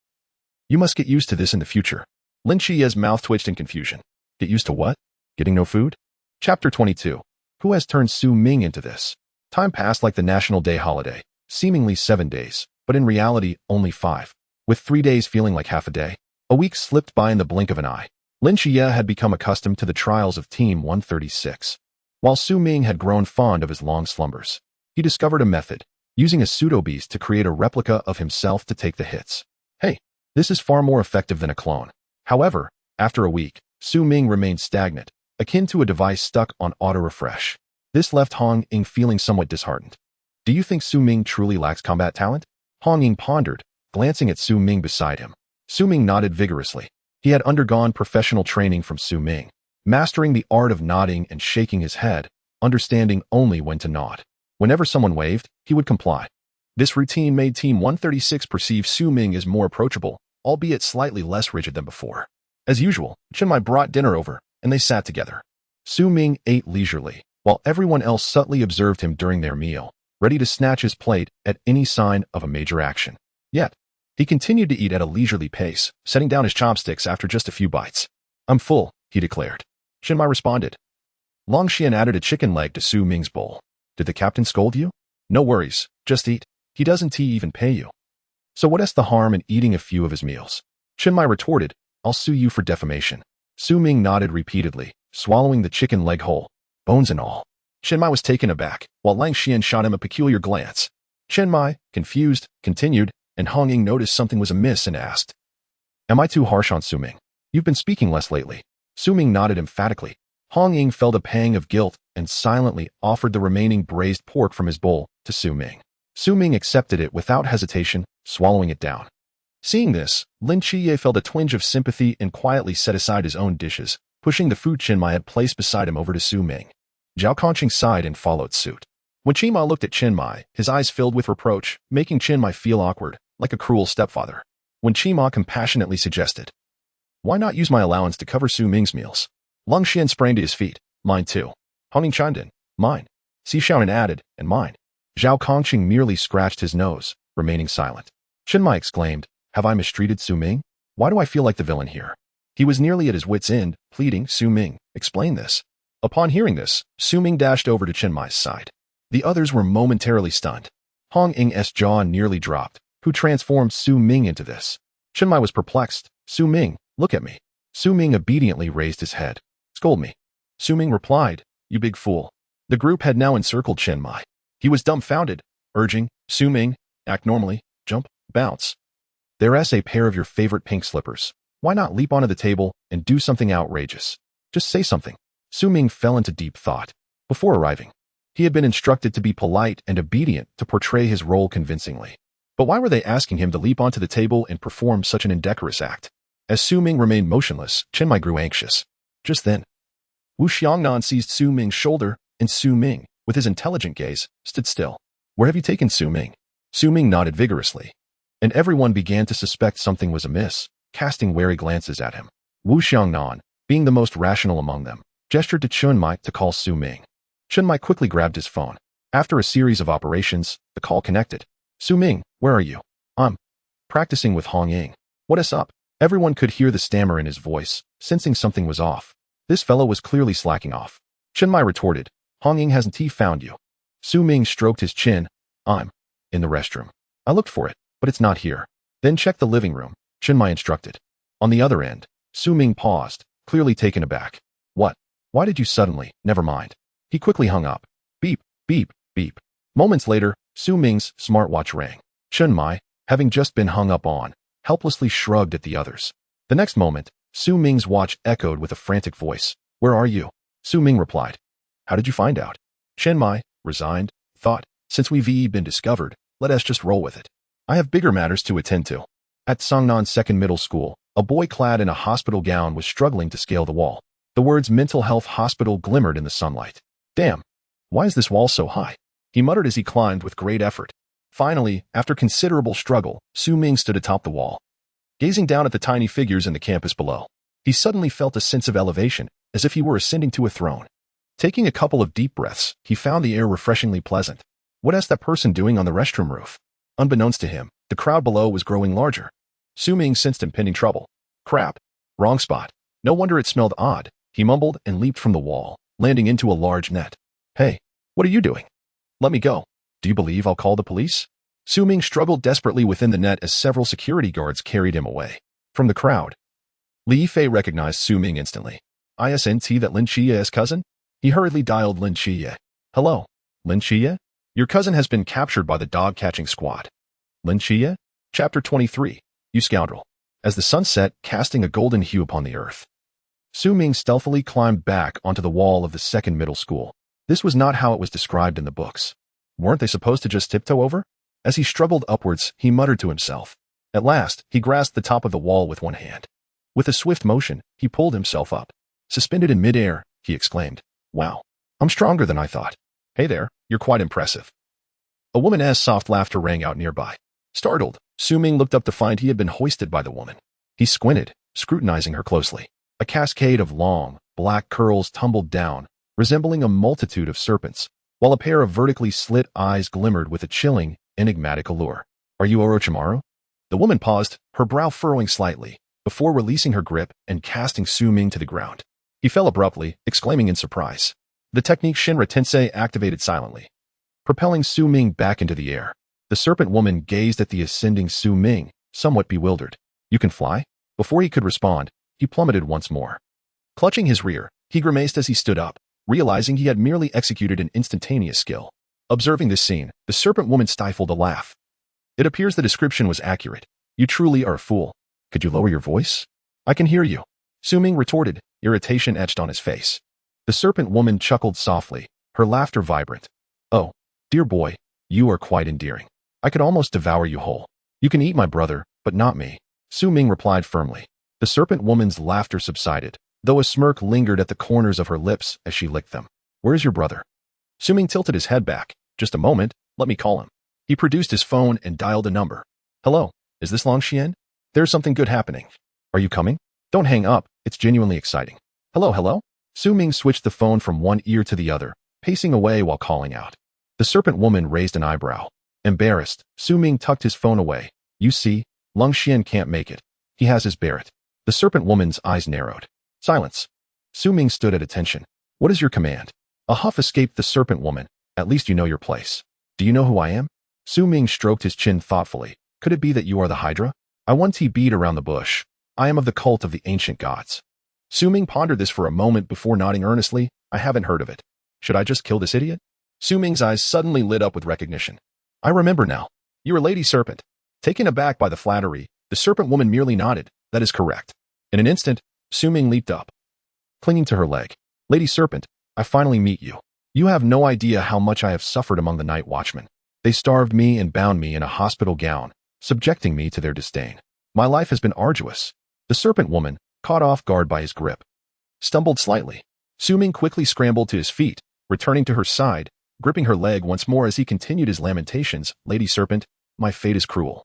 You must get used to this in the future." Lin Xia's mouth twitched in confusion. "Get used to what? Getting no food?" Chapter 22. Who has turned Su Ming into this? Time passed like the National Day holiday, seemingly 7 days, but in reality only 5, with 3 days feeling like half a day. A week slipped by in the blink of an eye. Lin Xia had become accustomed to the trials of Team 136, while Su Ming had grown fond of his long slumbers. He discovered a method, using a pseudo-beast to create a replica of himself to take the hits. Hey, this is far more effective than a clone. However, after a week, Su Ming remained stagnant, akin to a device stuck on auto-refresh. This left Hong Ying feeling somewhat disheartened. "Do you think Su Ming truly lacks combat talent?" Hong Ying pondered, glancing at Su Ming beside him. Su Ming nodded vigorously. He had undergone professional training from Su Ming, mastering the art of nodding and shaking his head, understanding only when to nod. Whenever someone waved, he would comply. This routine made Team 136 perceive Su Ming as more approachable, albeit slightly less rigid than before. As usual, Chinmai brought dinner over, and they sat together. Su Ming ate leisurely, while everyone else subtly observed him during their meal, ready to snatch his plate at any sign of a major action. Yet, he continued to eat at a leisurely pace, setting down his chopsticks after just a few bites. "I'm full," he declared. Chinmai responded. Long Xian added a chicken leg to Su Ming's bowl. "Did the captain scold you?" "No worries, just eat. He doesn't even pay you. So what's the harm in eating a few of his meals?" Chinmai retorted, "I'll sue you for defamation." Su Ming nodded repeatedly, swallowing the chicken leg whole, bones and all. Chinmai was taken aback, while Lang Xian shot him a peculiar glance. Chinmai, confused, continued, and Hong Ying noticed something was amiss and asked, "Am I too harsh on Su Ming? You've been speaking less lately." Su Ming nodded emphatically. Hong Ying felt a pang of guilt and silently offered the remaining braised pork from his bowl to Su Ming. Su Ming accepted it without hesitation, swallowing it down. Seeing this, Lin Qiye felt a twinge of sympathy and quietly set aside his own dishes, pushing the food Chinmai had placed beside him over to Su Ming. Zhao Kongqing sighed and followed suit. When Chinmai looked at Chinmai, his eyes filled with reproach, making Chinmai feel awkward, like a cruel stepfather. When Chinmai compassionately suggested, "Why not use my allowance to cover Su Ming's meals?" Lung Xian sprang to his feet. "Mine too." Hong Ying chimed in. "Mine." Si Xiaonan added, "And mine." Zhao Kongqing merely scratched his nose, remaining silent. Chinmai exclaimed, "Have I mistreated Su Ming? Why do I feel like the villain here?" He was nearly at his wit's end, pleading, "Su Ming, Explain this. Upon hearing this, Su Ming dashed over to Chen Mai's side. The others were momentarily stunned. Hong Ying's jaw nearly dropped. Who transformed Su Ming into this? Chen Mai was perplexed. Su Ming, look at me. Su Ming obediently raised his head. Scold me. Su Ming replied, you big fool. The group had now encircled Chen Mai. He was dumbfounded, urging, Su Ming, act normally, jump, bounce. There's a pair of your favorite pink slippers. Why not leap onto the table and do something outrageous? Just say something. Su Ming fell into deep thought. Before arriving, he had been instructed to be polite and obedient to portray his role convincingly. But why were they asking him to leap onto the table and perform such an indecorous act? As Su Ming remained motionless, Chen Mai grew anxious. Just then, Wu Xiangnan seized Su Ming's shoulder, and Su Ming, with his intelligent gaze, stood still. Where have you taken Su Ming? Su Ming nodded vigorously, and everyone began to suspect something was amiss, casting wary glances at him. Wu Xiangnan, being the most rational among them, gestured to Chen Mai to call Su Ming. Chen Mai quickly grabbed his phone. After a series of operations, the call connected. Su Ming, where are you? I'm practicing with Hong Ying. What is up? Everyone could hear the stammer in his voice, sensing something was off. This fellow was clearly slacking off. Chen Mai retorted, Hong Ying hasn't he found you? Su Ming stroked his chin. I'm in the restroom. I looked for it, but it's not here. Then check the living room, Chen Mai instructed. On the other end, Su Ming paused, clearly taken aback. What? Why did you suddenly? Never mind. He quickly hung up. Beep, beep, beep. Moments later, Su Ming's smartwatch rang. Chen Mai, having just been hung up on, helplessly shrugged at the others. The next moment, Su Ming's watch echoed with a frantic voice. Where are you? Su Ming replied. How did you find out? Chen Mai, resigned, thought, since we've been discovered, let us just roll with it. I have bigger matters to attend to. At Songnan's second middle school, a boy clad in a hospital gown was struggling to scale the wall. The words mental health hospital glimmered in the sunlight. Damn, why is this wall so high? He muttered as he climbed with great effort. Finally, after considerable struggle, Su Ming stood atop the wall. Gazing down at the tiny figures in the campus below, he suddenly felt a sense of elevation, as if he were ascending to a throne. Taking a couple of deep breaths, he found the air refreshingly pleasant. What is that person doing on the restroom roof? Unbeknownst to him, the crowd below was growing larger. Su Ming sensed impending trouble. Crap. Wrong spot. No wonder it smelled odd. He mumbled and leaped from the wall, landing into a large net. Hey, what are you doing? Let me go. Do you believe I'll call the police? Su Ming struggled desperately within the net as several security guards carried him away. From the crowd, Li Fei recognized Su Ming instantly. Isn't that Lin Qiye's cousin? He hurriedly dialed Lin Qiye. Hello, Lin Qiye? Your cousin has been captured by the dog-catching squad. Lin Qiye? Chapter 23. You scoundrel. As the sun set, casting a golden hue upon the earth, Su Ming stealthily climbed back onto the wall of the second middle school. This was not how it was described in the books. Weren't they supposed to just tiptoe over? As he struggled upwards, he muttered to himself. At last, he grasped the top of the wall with one hand. With a swift motion, he pulled himself up. Suspended in midair, he exclaimed, Wow, I'm stronger than I thought. Hey there, you're quite impressive. A woman's soft laughter rang out nearby. Startled, Su Ming looked up to find he had been hoisted by the woman. He squinted, scrutinizing her closely. A cascade of long, black curls tumbled down, resembling a multitude of serpents, while a pair of vertically slit eyes glimmered with a chilling, enigmatic allure. Are you Orochimaru? The woman paused, her brow furrowing slightly, before releasing her grip and casting Su Ming to the ground. He fell abruptly, exclaiming in surprise. The technique Shinra Tensei activated silently, propelling Su Ming back into the air. The serpent woman gazed at the ascending Su Ming, somewhat bewildered. You can fly? Before he could respond, he plummeted once more. Clutching his rear, he grimaced as he stood up, realizing he had merely executed an instantaneous skill. Observing this scene, the serpent woman stifled a laugh. It appears the description was accurate. You truly are a fool. Could you lower your voice? I can hear you. Su Ming retorted, irritation etched on his face. The serpent woman chuckled softly, her laughter vibrant. Oh, dear boy, you are quite endearing. I could almost devour you whole. You can eat my brother, but not me. Su Ming replied firmly. The serpent woman's laughter subsided, though a smirk lingered at the corners of her lips as she licked them. Where's your brother? Su Ming tilted his head back. Just a moment, let me call him. He produced his phone and dialed a number. Hello, is this Long Xian? There's something good happening. Are you coming? Don't hang up, it's genuinely exciting. Hello, hello? Su Ming switched the phone from one ear to the other, pacing away while calling out. The serpent woman raised an eyebrow. Embarrassed, Su Ming tucked his phone away. You see, Long Xian can't make it. He has his Barrett. The serpent woman's eyes narrowed. Silence. Su Ming stood at attention. What is your command? A huff escaped the serpent woman. At least you know your place. Do you know who I am? Su Ming stroked his chin thoughtfully. Could it be that you are the Hydra? I once beat around the bush. I am of the cult of the ancient gods. Su Ming pondered this for a moment before nodding earnestly. I haven't heard of it. Should I just kill this idiot? Su Ming's eyes suddenly lit up with recognition. I remember now. You are Lady Serpent. Taken aback by the flattery, the serpent woman merely nodded. That is correct. In an instant, Su Ming leaped up, clinging to her leg. Lady Serpent, I finally meet you. You have no idea how much I have suffered among the night watchmen. They starved me and bound me in a hospital gown, subjecting me to their disdain. My life has been arduous. The serpent woman, caught off guard by his grip, stumbled slightly. Su Ming quickly scrambled to his feet, returning to her side, gripping her leg once more as he continued his lamentations. Lady Serpent, my fate is cruel.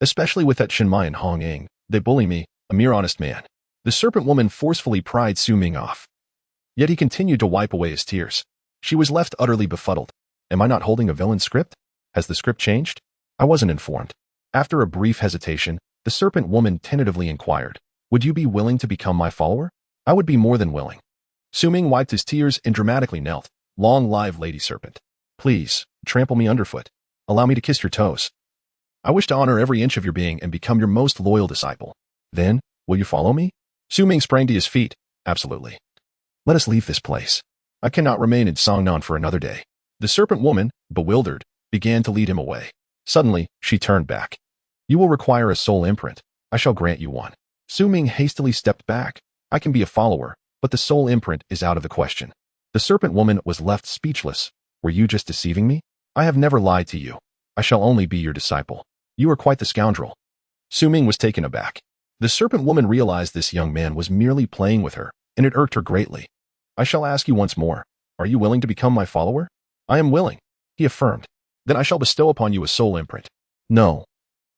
Especially with that Shinmai and Hong Ying. They bully me, a mere honest man. The serpent woman forcefully pried Su Ming off. Yet he continued to wipe away his tears. She was left utterly befuddled. Am I not holding a villain script? Has the script changed? I wasn't informed. After a brief hesitation, the serpent woman tentatively inquired, would you be willing to become my follower? I would be more than willing. Su Ming wiped his tears and dramatically knelt. Long live Lady Serpent. Please, trample me underfoot. Allow me to kiss your toes. I wish to honor every inch of your being and become your most loyal disciple. Then, will you follow me? Su Ming sprang to his feet. Absolutely. Let us leave this place. I cannot remain in Songnan for another day. The serpent woman, bewildered, began to lead him away. Suddenly, she turned back. You will require a soul imprint. I shall grant you one. Su Ming hastily stepped back. I can be a follower, but the soul imprint is out of the question. The serpent woman was left speechless. Were you just deceiving me? I have never lied to you. I shall only be your disciple. You are quite the scoundrel. Su Ming was taken aback. The serpent woman realized this young man was merely playing with her, and it irked her greatly. I shall ask you once more. Are you willing to become my follower? I am willing, he affirmed. Then I shall bestow upon you a soul imprint. No.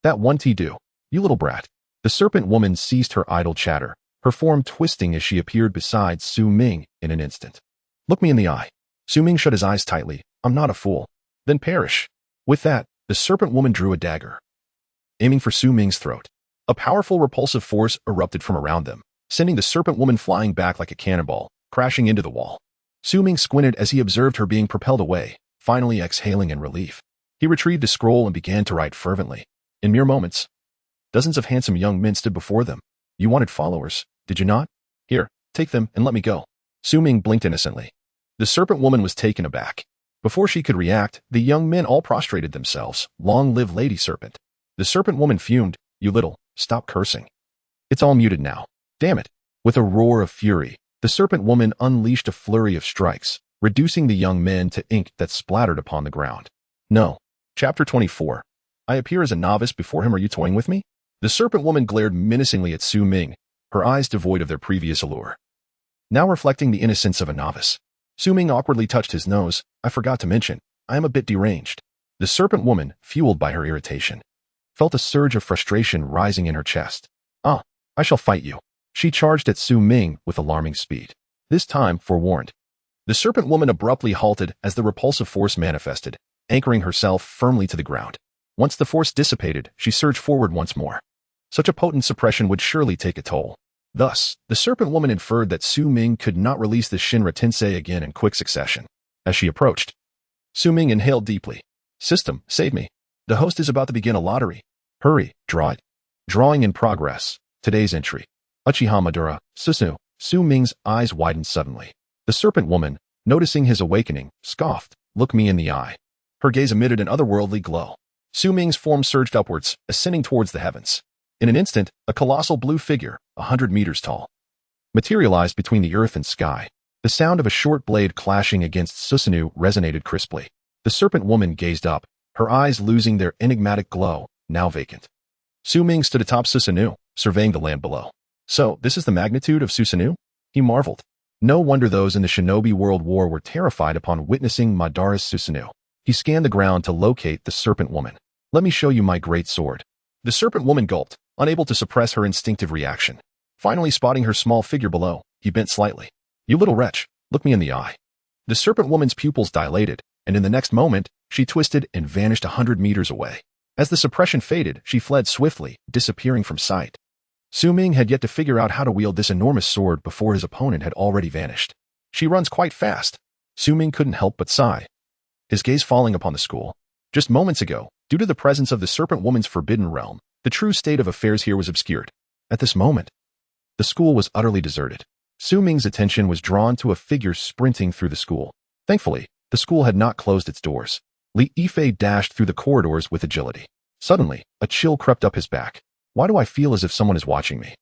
That won't do. You little brat. The serpent woman ceased her idle chatter, her form twisting as she appeared beside Su Ming in an instant. Look me in the eye. Su Ming shut his eyes tightly. I'm not a fool. Then perish. With that, the serpent woman drew a dagger, aiming for Su Ming's throat. A powerful repulsive force erupted from around them, sending the serpent woman flying back like a cannonball, crashing into the wall. Su Ming squinted as he observed her being propelled away, finally exhaling in relief. He retrieved a scroll and began to write fervently. In mere moments, dozens of handsome young men stood before them. You wanted followers, did you not? Here, take them and let me go. Su Ming blinked innocently. The serpent woman was taken aback. Before she could react, the young men all prostrated themselves. Long live Lady Serpent. The serpent woman fumed. You little, stop cursing. It's all muted now. Damn it. With a roar of fury, the serpent woman unleashed a flurry of strikes, reducing the young men to ink that splattered upon the ground. No. Chapter 24. I appear as a novice before him. Are you toying with me? The serpent woman glared menacingly at Su Ming, her eyes devoid of their previous allure, now reflecting the innocence of a novice. Su Ming awkwardly touched his nose. I forgot to mention, I am a bit deranged. The serpent woman, fueled by her irritation, felt a surge of frustration rising in her chest. Ah, I shall fight you. She charged at Su Ming with alarming speed. This time, forewarned. The serpent woman abruptly halted as the repulsive force manifested, anchoring herself firmly to the ground. Once the force dissipated, she surged forward once more. Such a potent suppression would surely take a toll. Thus, the serpent woman inferred that Su Ming could not release the Shinra Tensei again in quick succession. As she approached, Su Ming inhaled deeply. System, save me. The host is about to begin a lottery. Hurry, draw it. Drawing in progress. Today's entry. Uchiha Madara, Susu. Su Ming's eyes widened suddenly. The serpent woman, noticing his awakening, scoffed. Look me in the eye. Her gaze emitted an otherworldly glow. Su Ming's form surged upwards, ascending towards the heavens. In an instant, a colossal blue figure, 100 meters tall, materialized between the earth and sky. The sound of a short blade clashing against Susanoo resonated crisply. The serpent woman gazed up, her eyes losing their enigmatic glow, now vacant. Su Ming stood atop Susanoo, surveying the land below. So, this is the magnitude of Susanoo? He marveled. No wonder those in the Shinobi World War were terrified upon witnessing Madara's Susanoo. He scanned the ground to locate the serpent woman. Let me show you my great sword. The serpent woman gulped, unable to suppress her instinctive reaction. Finally spotting her small figure below, he bent slightly. You little wretch, look me in the eye. The serpent woman's pupils dilated, and in the next moment, she twisted and vanished 100 meters away. As the suppression faded, she fled swiftly, disappearing from sight. Su Ming had yet to figure out how to wield this enormous sword before his opponent had already vanished. She runs quite fast. Su Ming couldn't help but sigh, his gaze falling upon the school. Just moments ago, due to the presence of the Serpent Woman's forbidden realm, the true state of affairs here was obscured. At this moment, the school was utterly deserted. Su Ming's attention was drawn to a figure sprinting through the school. Thankfully, the school had not closed its doors. Li Yifei dashed through the corridors with agility. Suddenly, a chill crept up his back. Why do I feel as if someone is watching me?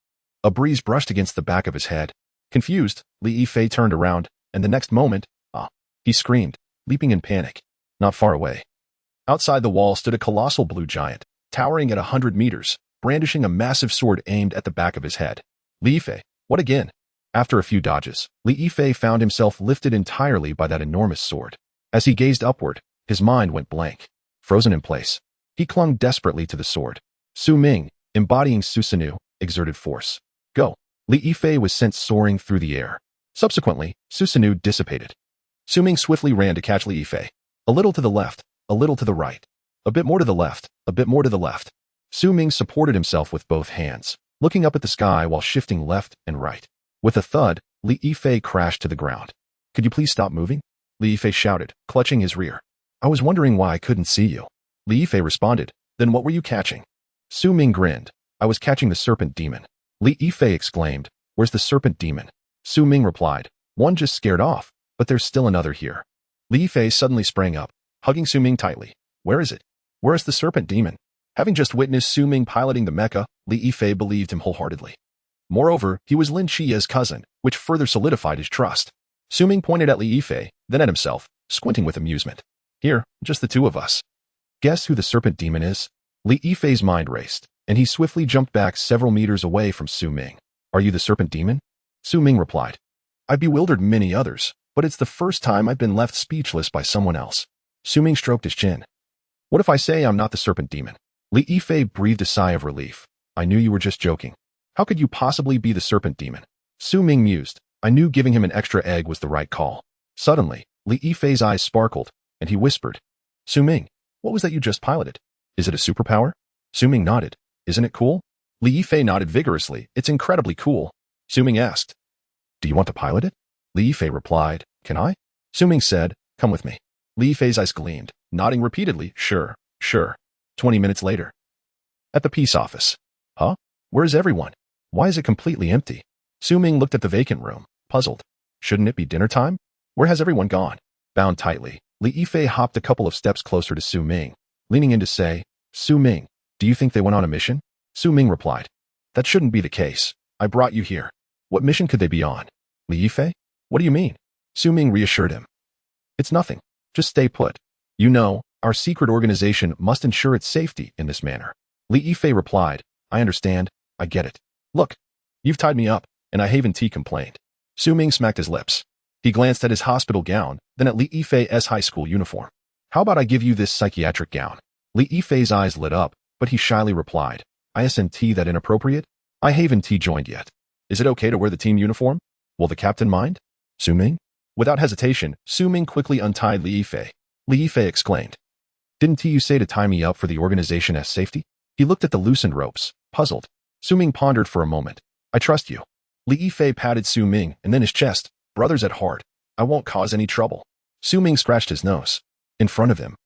A breeze brushed against the back of his head. Confused, Li Yifei turned around, and the next moment, he screamed, leaping in panic. Not far away, outside the wall stood a colossal blue giant, towering at 100 meters, brandishing a massive sword aimed at the back of his head. Li Yifei, what again? After a few dodges, Li Yifei found himself lifted entirely by that enormous sword. As he gazed upward, his mind went blank. Frozen in place, he clung desperately to the sword. Su Ming, embodying Susanoo, exerted force. Go! Li Yifei was sent soaring through the air. Subsequently, Susanoo dissipated. Su Ming swiftly ran to catch Li Yifei. A little to the left, a little to the right. A bit more to the left, a bit more to the left. Su Ming supported himself with both hands, looking up at the sky while shifting left and right. With a thud, Li Yifei crashed to the ground. Could you please stop moving? Li Yifei shouted, clutching his rear. I was wondering why I couldn't see you. Li Yifei responded, then what were you catching? Su Ming grinned. I was catching the serpent demon. Li Yifei exclaimed, where's the serpent demon? Su Ming replied, one just scared off, but there's still another here. Li Yifei suddenly sprang up, hugging Su Ming tightly. Where is it? Where is the serpent demon? Having just witnessed Su Ming piloting the mecha, Li Yifei believed him wholeheartedly. Moreover, he was Lin Chia's cousin, which further solidified his trust. Su Ming pointed at Li Yifei, then at himself, squinting with amusement. Here, just the two of us. Guess who the serpent demon is? Li Yifei's mind raced, and he swiftly jumped back several meters away from Su Ming. Are you the serpent demon? Su Ming replied. I've bewildered many others, but it's the first time I've been left speechless by someone else. Su Ming stroked his chin. What if I say I'm not the serpent demon? Li Yifei breathed a sigh of relief. I knew you were just joking. How could you possibly be the serpent demon? Su Ming mused. I knew giving him an extra egg was the right call. Suddenly, Li Yifei's eyes sparkled, and he whispered, Su Ming, what was that you just piloted? Is it a superpower? Su Ming nodded. Isn't it cool? Li Yifei nodded vigorously. It's incredibly cool. Su Ming asked, do you want to pilot it? Li Yifei replied, can I? Su Ming said, come with me. Li Yifei's eyes gleamed, nodding repeatedly, sure, sure. 20 minutes later. At the peace office. Huh? Where is everyone? Why is it completely empty? Su Ming looked at the vacant room, puzzled. Shouldn't it be dinner time? Where has everyone gone? Bound tightly, Li Yifei hopped a couple of steps closer to Su Ming, leaning in to say, Su Ming, do you think they went on a mission? Su Ming replied, that shouldn't be the case. I brought you here. What mission could they be on? Li Yifei? What do you mean? Su Ming reassured him. It's nothing. Just stay put. You know, our secret organization must ensure its safety in this manner. Li Yifei replied, I understand. I get it. Look, you've tied me up, and I haven't complained. Su Ming smacked his lips. He glanced at his hospital gown, then at Li Yifei's high school uniform. How about I give you this psychiatric gown? Li Yifei's eyes lit up, but he shyly replied, Isn't that inappropriate? I haven't joined yet. Is it okay to wear the team uniform? Will the captain mind? Su Ming? Without hesitation, Su Ming quickly untied Li Yifei. Li Yifei exclaimed, Didn't you say to tie me up for the organization's safety? He looked at the loosened ropes, puzzled. Su Ming pondered for a moment. I trust you. Li Yifei patted Su Ming and then his chest. Brothers at heart. I won't cause any trouble. Su Ming scratched his nose. In front of him,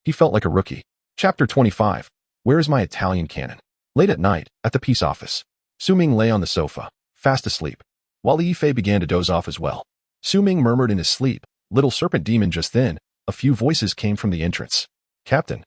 he felt like a rookie. Chapter 25. Where is my Italian cannon? Late at night, at the peace office, Su Ming lay on the sofa, fast asleep, while Li Yifei began to doze off as well. Su Ming murmured in his sleep, little serpent demon. Just then, a few voices came from the entrance. Captain,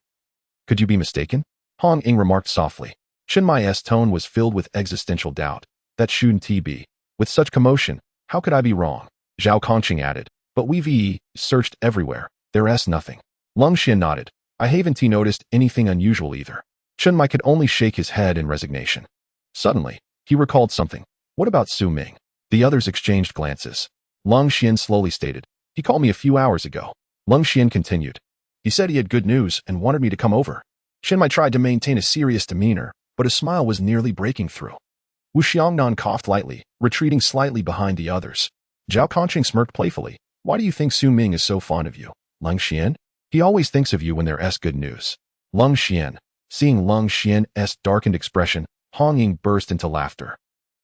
could you be mistaken? Hong Ying remarked softly. Chen Mai's tone was filled with existential doubt. That shouldn't be. With such commotion, how could I be wrong? Zhao Kongqing added. But we've searched everywhere. There's nothing. Lung Xian nodded. I haven't noticed anything unusual either. Chen Mai could only shake his head in resignation. Suddenly, he recalled something. What about Su Ming? The others exchanged glances. Lung Xian slowly stated. He called me a few hours ago. Lung Xian continued. He said he had good news and wanted me to come over. Chen Mai tried to maintain a serious demeanor, but a smile was nearly breaking through. Wu Xiangnan coughed lightly, retreating slightly behind the others. Zhao Kongqing smirked playfully. Why do you think Su Ming is so fond of you? Lung Xian? He always thinks of you when there's good news. Lung Xian. Seeing Lung Xian's darkened expression, Hong Ying burst into laughter.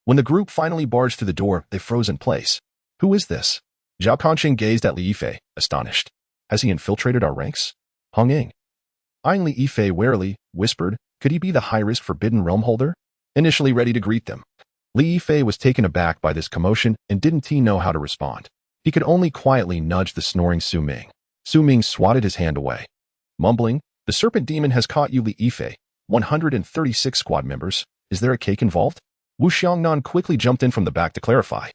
When the group finally barged through the door, they froze in place. Who is this? Zhao Kongqing gazed at Li Yifei, astonished. Has he infiltrated our ranks? Hong Ying, eyeing Li Yifei warily, whispered, could he be the high-risk Forbidden Realm holder? Initially ready to greet them, Li Yifei was taken aback by this commotion and didn't know how to respond. He could only quietly nudge the snoring Su Ming. Su Ming swatted his hand away. Mumbling, the serpent demon has caught you, Li Yifei. 136 squad members. Is there a cake involved? Wu Xiangnan quickly jumped in from the back to clarify.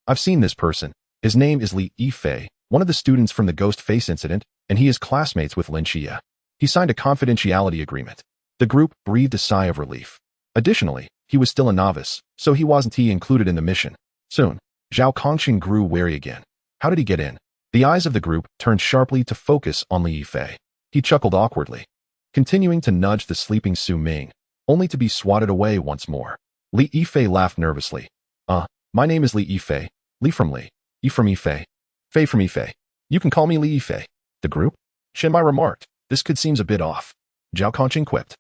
I've seen this person. His name is Li Yifei, one of the students from the Ghost Face incident, and he is classmates with Lin Xia. He signed a confidentiality agreement. The group breathed a sigh of relief. Additionally, he was still a novice, so he wasn't included in the mission. Soon, Zhao Kongqing grew wary again. How did he get in? The eyes of the group turned sharply to focus on Li Yifei. He chuckled awkwardly, continuing to nudge the sleeping Su Ming, only to be swatted away once more. Li Yifei laughed nervously. My name is Li Yifei. Li from Li. Yi from Yifei. Fei from Yifei. You can call me Li Yifei. The group? Shenmai remarked. This could seems a bit off. Zhao Kongqing quipped.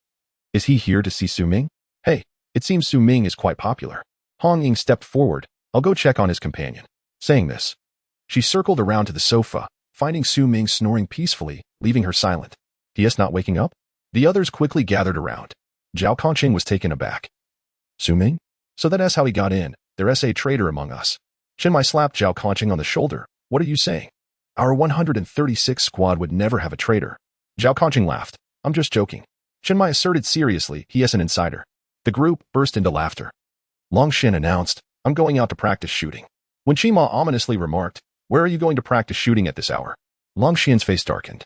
Is he here to see Su Ming? Hey, it seems Su Ming is quite popular. Hong Ying stepped forward. I'll go check on his companion. Saying this, she circled around to the sofa, finding Su Ming snoring peacefully, leaving her silent. He is not waking up? The others quickly gathered around. Zhao Kongqing was taken aback. Su Ming? So that's how he got in. There's a traitor among us. Shenmai slapped Zhao Kongqing on the shoulder. What are you saying? Our 136 squad would never have a traitor. Zhao Kongqing laughed. I'm just joking. Shenmai asserted seriously he is an insider. The group burst into laughter. Long Xin announced, I'm going out to practice shooting. When Qima ominously remarked, where are you going to practice shooting at this hour? Long Xian's face darkened.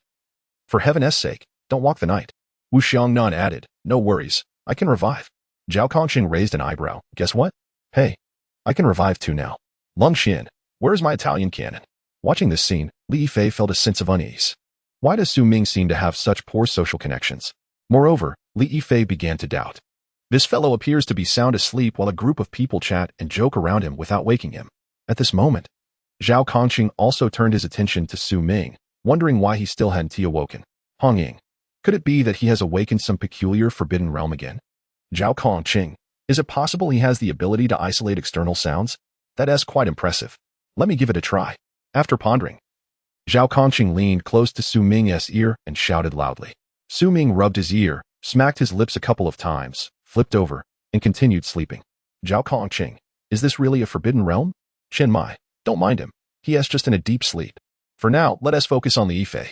For heaven's sake, don't walk the night. Wu Xiangnan added, no worries, I can revive. Zhao Kongqing raised an eyebrow. Guess what? Hey, I can revive too now. Long Xian, where's my Italian cannon? Watching this scene, Li Yifei felt a sense of unease. Why does Su Ming seem to have such poor social connections? Moreover, Li Yifei began to doubt. This fellow appears to be sound asleep while a group of people chat and joke around him without waking him. At this moment, Zhao Kongqing also turned his attention to Su Ming, wondering why he still hadn't awoken. Hong Ying, could it be that he has awakened some peculiar forbidden realm again? Zhao Kongqing, is it possible he has the ability to isolate external sounds? That's quite impressive. Let me give it a try. After pondering, Zhao Kongqing leaned close to Su Ming's ear and shouted loudly. Su Ming rubbed his ear, smacked his lips a couple of times, flipped over, and continued sleeping. Zhao Kongqing, is this really a forbidden realm? Shenmai, don't mind him. He is just in a deep sleep. For now, let us focus on Li Yifei,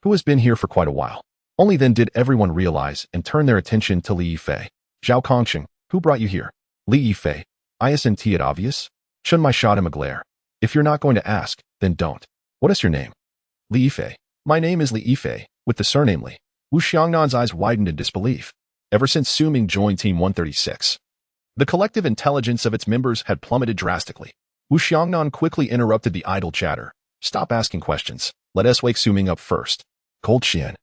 who has been here for quite a while. Only then did everyone realize and turn their attention to Li Yifei. Zhao Kongqing, who brought you here? Li Yifei, isn't it obvious? Shenmai shot him a glare. If you're not going to ask, then don't. What is your name? Li Yifei. My name is Li Yifei, with the surname Li. Wu Xiangnan's eyes widened in disbelief. Ever since Su Ming joined Team 136, the collective intelligence of its members had plummeted drastically. Wu Xiangnan quickly interrupted the idle chatter. Stop asking questions. Let us wake Su Ming up first. Cold Xian,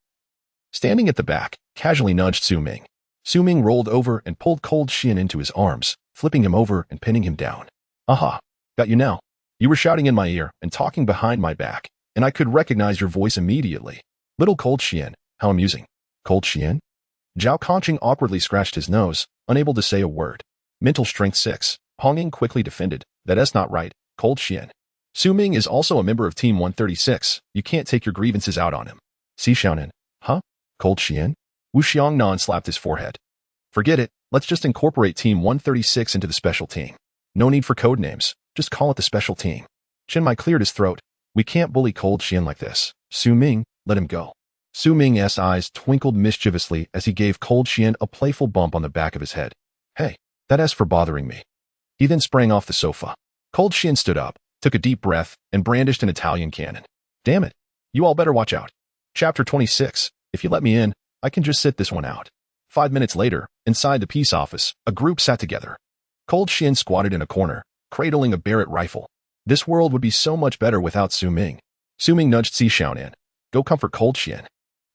standing at the back, casually nudged Su Ming. Su Ming rolled over and pulled Cold Xian into his arms, flipping him over and pinning him down. Aha, got you now. You were shouting in my ear and talking behind my back, and I could recognize your voice immediately. Little Cold Xian, how amusing. Cold Xian? Zhao Kongqing awkwardly scratched his nose, unable to say a word. Mental strength 6. Hong Ying quickly defended. That's not right, Cold Xian. Su Ming is also a member of Team 136. You can't take your grievances out on him. Si Xiaonan. Huh? Cold Xian? Wu Xiangnan slapped his forehead. Forget it. Let's just incorporate Team 136 into the special team. No need for code names. Just call it the special team. Shenmai cleared his throat. We can't bully Cold Xian like this. Su Ming, let him go. Su Ming's eyes twinkled mischievously as he gave Cold Xian a playful bump on the back of his head. Hey, that's for bothering me. He then sprang off the sofa. Cold Xian stood up, took a deep breath, and brandished an Italian cannon. Damn it. You all better watch out. Chapter 26. If you let me in, I can just sit this one out. 5 minutes later, inside the peace office, a group sat together. Cold Xian squatted in a corner, cradling a Barrett rifle. This world would be so much better without Su Ming. Su Ming nudged Si Xiaonan. Go comfort Cold Xian.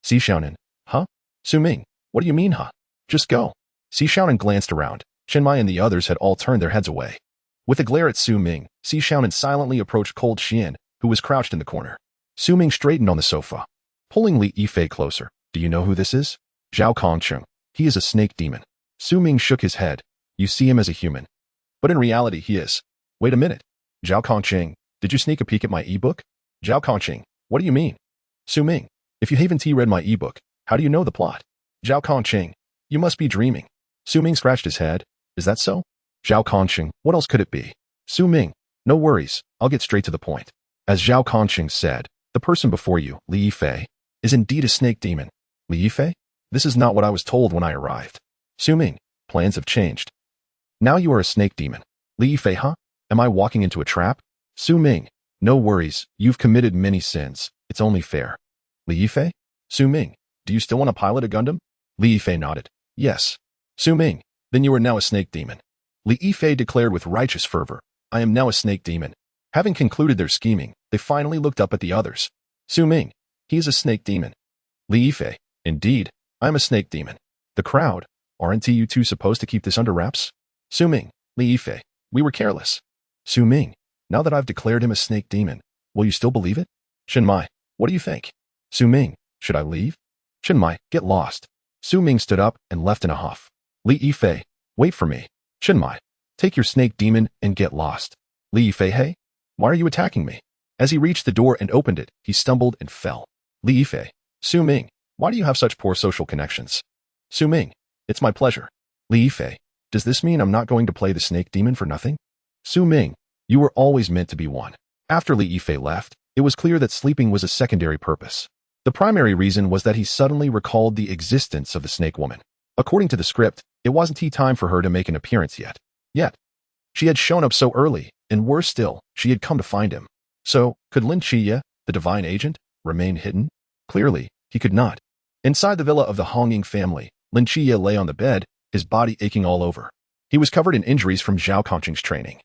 Si Xiaonan. Huh? Su Ming, what do you mean, huh? Just go. Si Xiaonan glanced around. Shenmai and the others had all turned their heads away. With a glare at Su Ming, Si Xiaonan silently approached Cold Xian, who was crouched in the corner. Su Ming straightened on the sofa, pulling Li Yifei closer. Do you know who this is? Zhao Kongqing. He is a snake demon. Su Ming shook his head. You see him as a human. But in reality, he is. Wait a minute. Zhao Kongqing, did you sneak a peek at my ebook? Zhao Kongqing, what do you mean? Su Ming, if you haven't read my ebook, how do you know the plot? Zhao Kongqing, you must be dreaming. Su Ming scratched his head. Is that so? Zhao Kongqing, what else could it be? Su Ming, no worries, I'll get straight to the point. As Zhao Kongqing said, the person before you, Li Yifei, is indeed a snake demon. Li Yifei? This is not what I was told when I arrived. Su Ming, plans have changed. Now you are a snake demon. Li Yifei, huh? Am I walking into a trap? Su Ming, no worries, you've committed many sins. It's only fair. Li Yifei? Su Ming, do you still want to pilot a Gundam? Li Yifei nodded. Yes. Su Ming, then you are now a snake demon. Li Yifei declared with righteous fervor. I am now a snake demon. Having concluded their scheming, they finally looked up at the others. Su Ming, he is a snake demon. Li Yifei, indeed, I am a snake demon. The crowd, aren't you two supposed to keep this under wraps? Su Ming, Li Yifei, we were careless. Su Ming, now that I've declared him a snake demon, will you still believe it? Shinmai, what do you think? Su Ming, should I leave? Shinmai, get lost. Su Ming stood up and left in a huff. Li Yifei, wait for me. Shinmai, take your snake demon and get lost. Li Yifei, hey? Why are you attacking me? As he reached the door and opened it, he stumbled and fell. Li Yifei, Su Ming, why do you have such poor social connections? Su Ming, it's my pleasure. Li Yifei, does this mean I'm not going to play the snake demon for nothing? Su Ming, you were always meant to be one. After Li Yifei left, it was clear that sleeping was a secondary purpose. The primary reason was that he suddenly recalled the existence of the snake woman. According to the script, it wasn't time for her to make an appearance yet. She had shown up so early, and worse still, she had come to find him. So, could Lin Chiye, the divine agent, remain hidden? Clearly, he could not. Inside the villa of the Hongying family, Lin Chiye lay on the bed, his body aching all over. He was covered in injuries from Zhao Kongqing's training.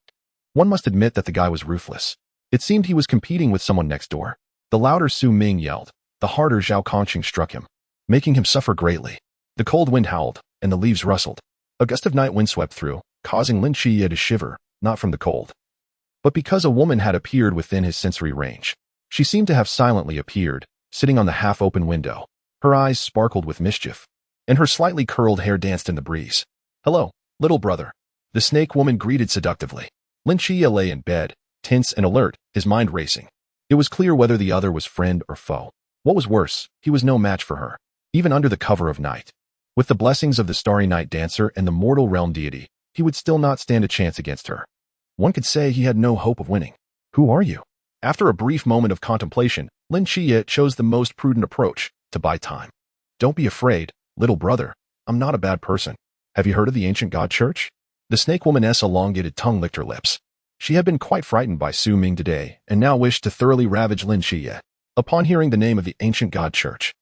One must admit that the guy was ruthless. It seemed he was competing with someone next door. The louder Su Ming yelled, the harder Zhao Kongqing struck him, making him suffer greatly. The cold wind howled, and the leaves rustled. A gust of night wind swept through, causing Lin Chiye to shiver, not from the cold, but because a woman had appeared within his sensory range. She seemed to have silently appeared, sitting on the half-open window. Her eyes sparkled with mischief, and her slightly curled hair danced in the breeze. Hello, little brother. The snake woman greeted seductively. Lin Chiye lay in bed, tense and alert, his mind racing. It was clear whether the other was friend or foe. What was worse, he was no match for her, even under the cover of night. With the blessings of the starry night dancer and the mortal realm deity, he would still not stand a chance against her. One could say he had no hope of winning. Who are you? After a brief moment of contemplation, Lin Chiye chose the most prudent approach, to buy time. Don't be afraid, little brother. I'm not a bad person. Have you heard of the ancient god church? The snake woman's elongated tongue licked her lips. She had been quite frightened by Su Ming today, and now wished to thoroughly ravage Lin Chiye. Upon hearing the name of the ancient god church,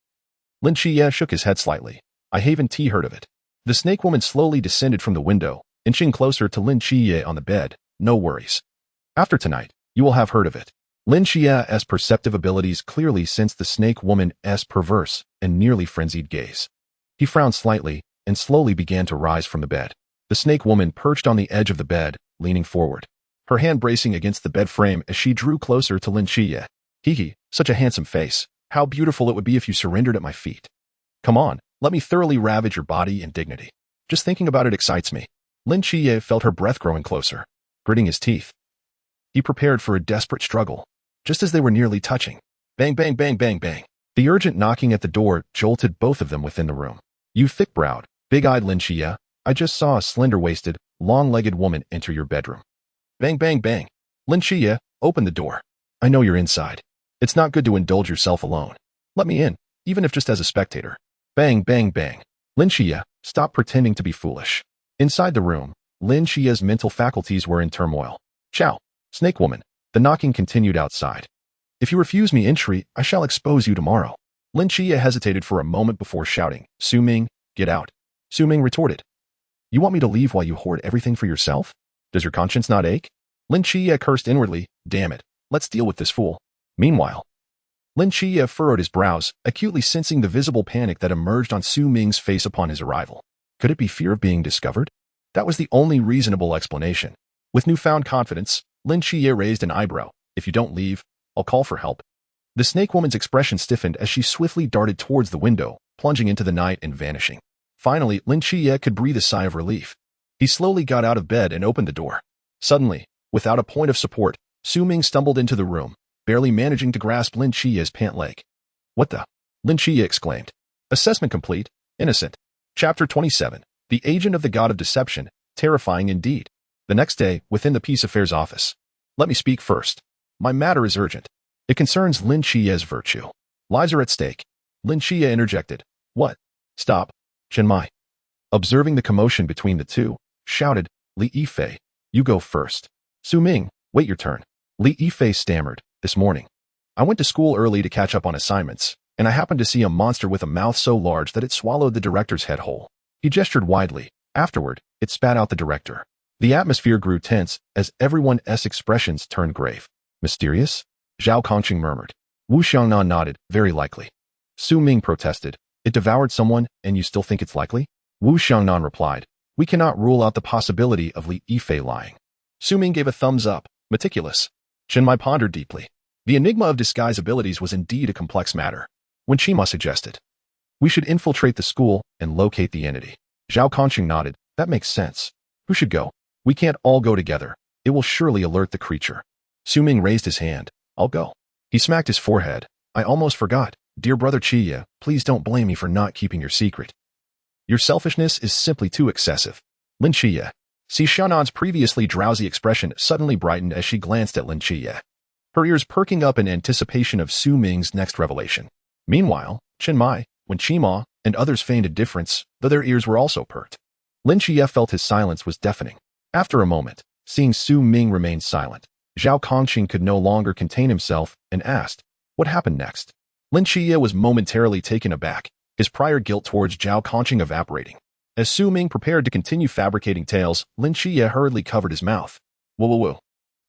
Lin Chiye shook his head slightly. I haven't heard of it. The snake woman slowly descended from the window, inching closer to Lin Chiye on the bed. No worries. After tonight, you will have heard of it. Lin Chiye's perceptive abilities clearly sensed the snake woman's perverse and nearly frenzied gaze. He frowned slightly and slowly began to rise from the bed. The snake woman perched on the edge of the bed, leaning forward, her hand bracing against the bed frame as she drew closer to Lin Chiye. Hee, such a handsome face. How beautiful it would be if you surrendered at my feet. Come on, let me thoroughly ravage your body and dignity. Just thinking about it excites me. Lin Chiye felt her breath growing closer. Gritting his teeth, he prepared for a desperate struggle. Just as they were nearly touching, bang, bang, bang, bang, bang. The urgent knocking at the door jolted both of them within the room. You thick-browed, big-eyed Lin Chiye, I just saw a slender-waisted, long-legged woman enter your bedroom. Bang, bang, bang. Lin Chiye, open the door. I know you're inside. It's not good to indulge yourself alone. Let me in, even if just as a spectator. Bang, bang, bang. Lin Chiye, stop pretending to be foolish. Inside the room, Lin Chiye's mental faculties were in turmoil. Chow, snake woman. The knocking continued outside. If you refuse me entry, I shall expose you tomorrow. Lin Chiye hesitated for a moment before shouting, Su Ming, get out. Su Ming retorted. You want me to leave while you hoard everything for yourself? Does your conscience not ache? Lin Chiye cursed inwardly, damn it, let's deal with this fool. Meanwhile, Lin Chiye furrowed his brows, acutely sensing the visible panic that emerged on Su Ming's face upon his arrival. Could it be fear of being discovered? That was the only reasonable explanation. With newfound confidence, Lin Chiye raised an eyebrow. If you don't leave, I'll call for help. The snake woman's expression stiffened as she swiftly darted towards the window, plunging into the night and vanishing. Finally, Lin Chiye could breathe a sigh of relief. He slowly got out of bed and opened the door. Suddenly, without a point of support, Su Ming stumbled into the room, barely managing to grasp Lin Chia's pant leg. What the? Lin Chia exclaimed. Assessment complete. Innocent. Chapter 27. The Agent of the God of Deception. Terrifying indeed. The next day, within the Peace Affairs office. Let me speak first. My matter is urgent. It concerns Lin Chia's virtue. Lives are at stake. Lin Chia interjected. What? Stop. Chen Mai, observing the commotion between the two, shouted, Li Yifei, you go first. Su Ming, wait your turn. Li Yifei stammered, this morning. I went to school early to catch up on assignments, and I happened to see a monster with a mouth so large that it swallowed the director's head whole. He gestured widely. Afterward, it spat out the director. The atmosphere grew tense as everyone's expressions turned grave. Mysterious? Zhao Kongqing murmured. Wu Xiangnan nodded, very likely. Su Ming protested. It devoured someone, and you still think it's likely? Wu Xiangnan replied. We cannot rule out the possibility of Li Yifei lying. Su Ming gave a thumbs up, meticulous. Chen Mai pondered deeply. The enigma of disguise abilities was indeed a complex matter. When Qima suggested, we should infiltrate the school and locate the entity. Zhao Kongqing nodded. That makes sense. Who should go? We can't all go together. It will surely alert the creature. Su Ming raised his hand. I'll go. He smacked his forehead. I almost forgot. Dear brother Chia, please don't blame me for not keeping your secret. Your selfishness is simply too excessive. Lin Chia. Si Shanan's previously drowsy expression suddenly brightened as she glanced at Lin Chia, her ears perking up in anticipation of Su Ming's next revelation. Meanwhile, Chen Mai, when Qima and others feigned indifference, though their ears were also perked. Lin Chia felt his silence was deafening. After a moment, seeing Su Ming remain silent, Zhao Kongqing could no longer contain himself and asked, what happened next? Lin Chia was momentarily taken aback, his prior guilt towards Zhao Kongqing evaporating. As Su Ming prepared to continue fabricating tales, Lin Chia hurriedly covered his mouth. Whoa.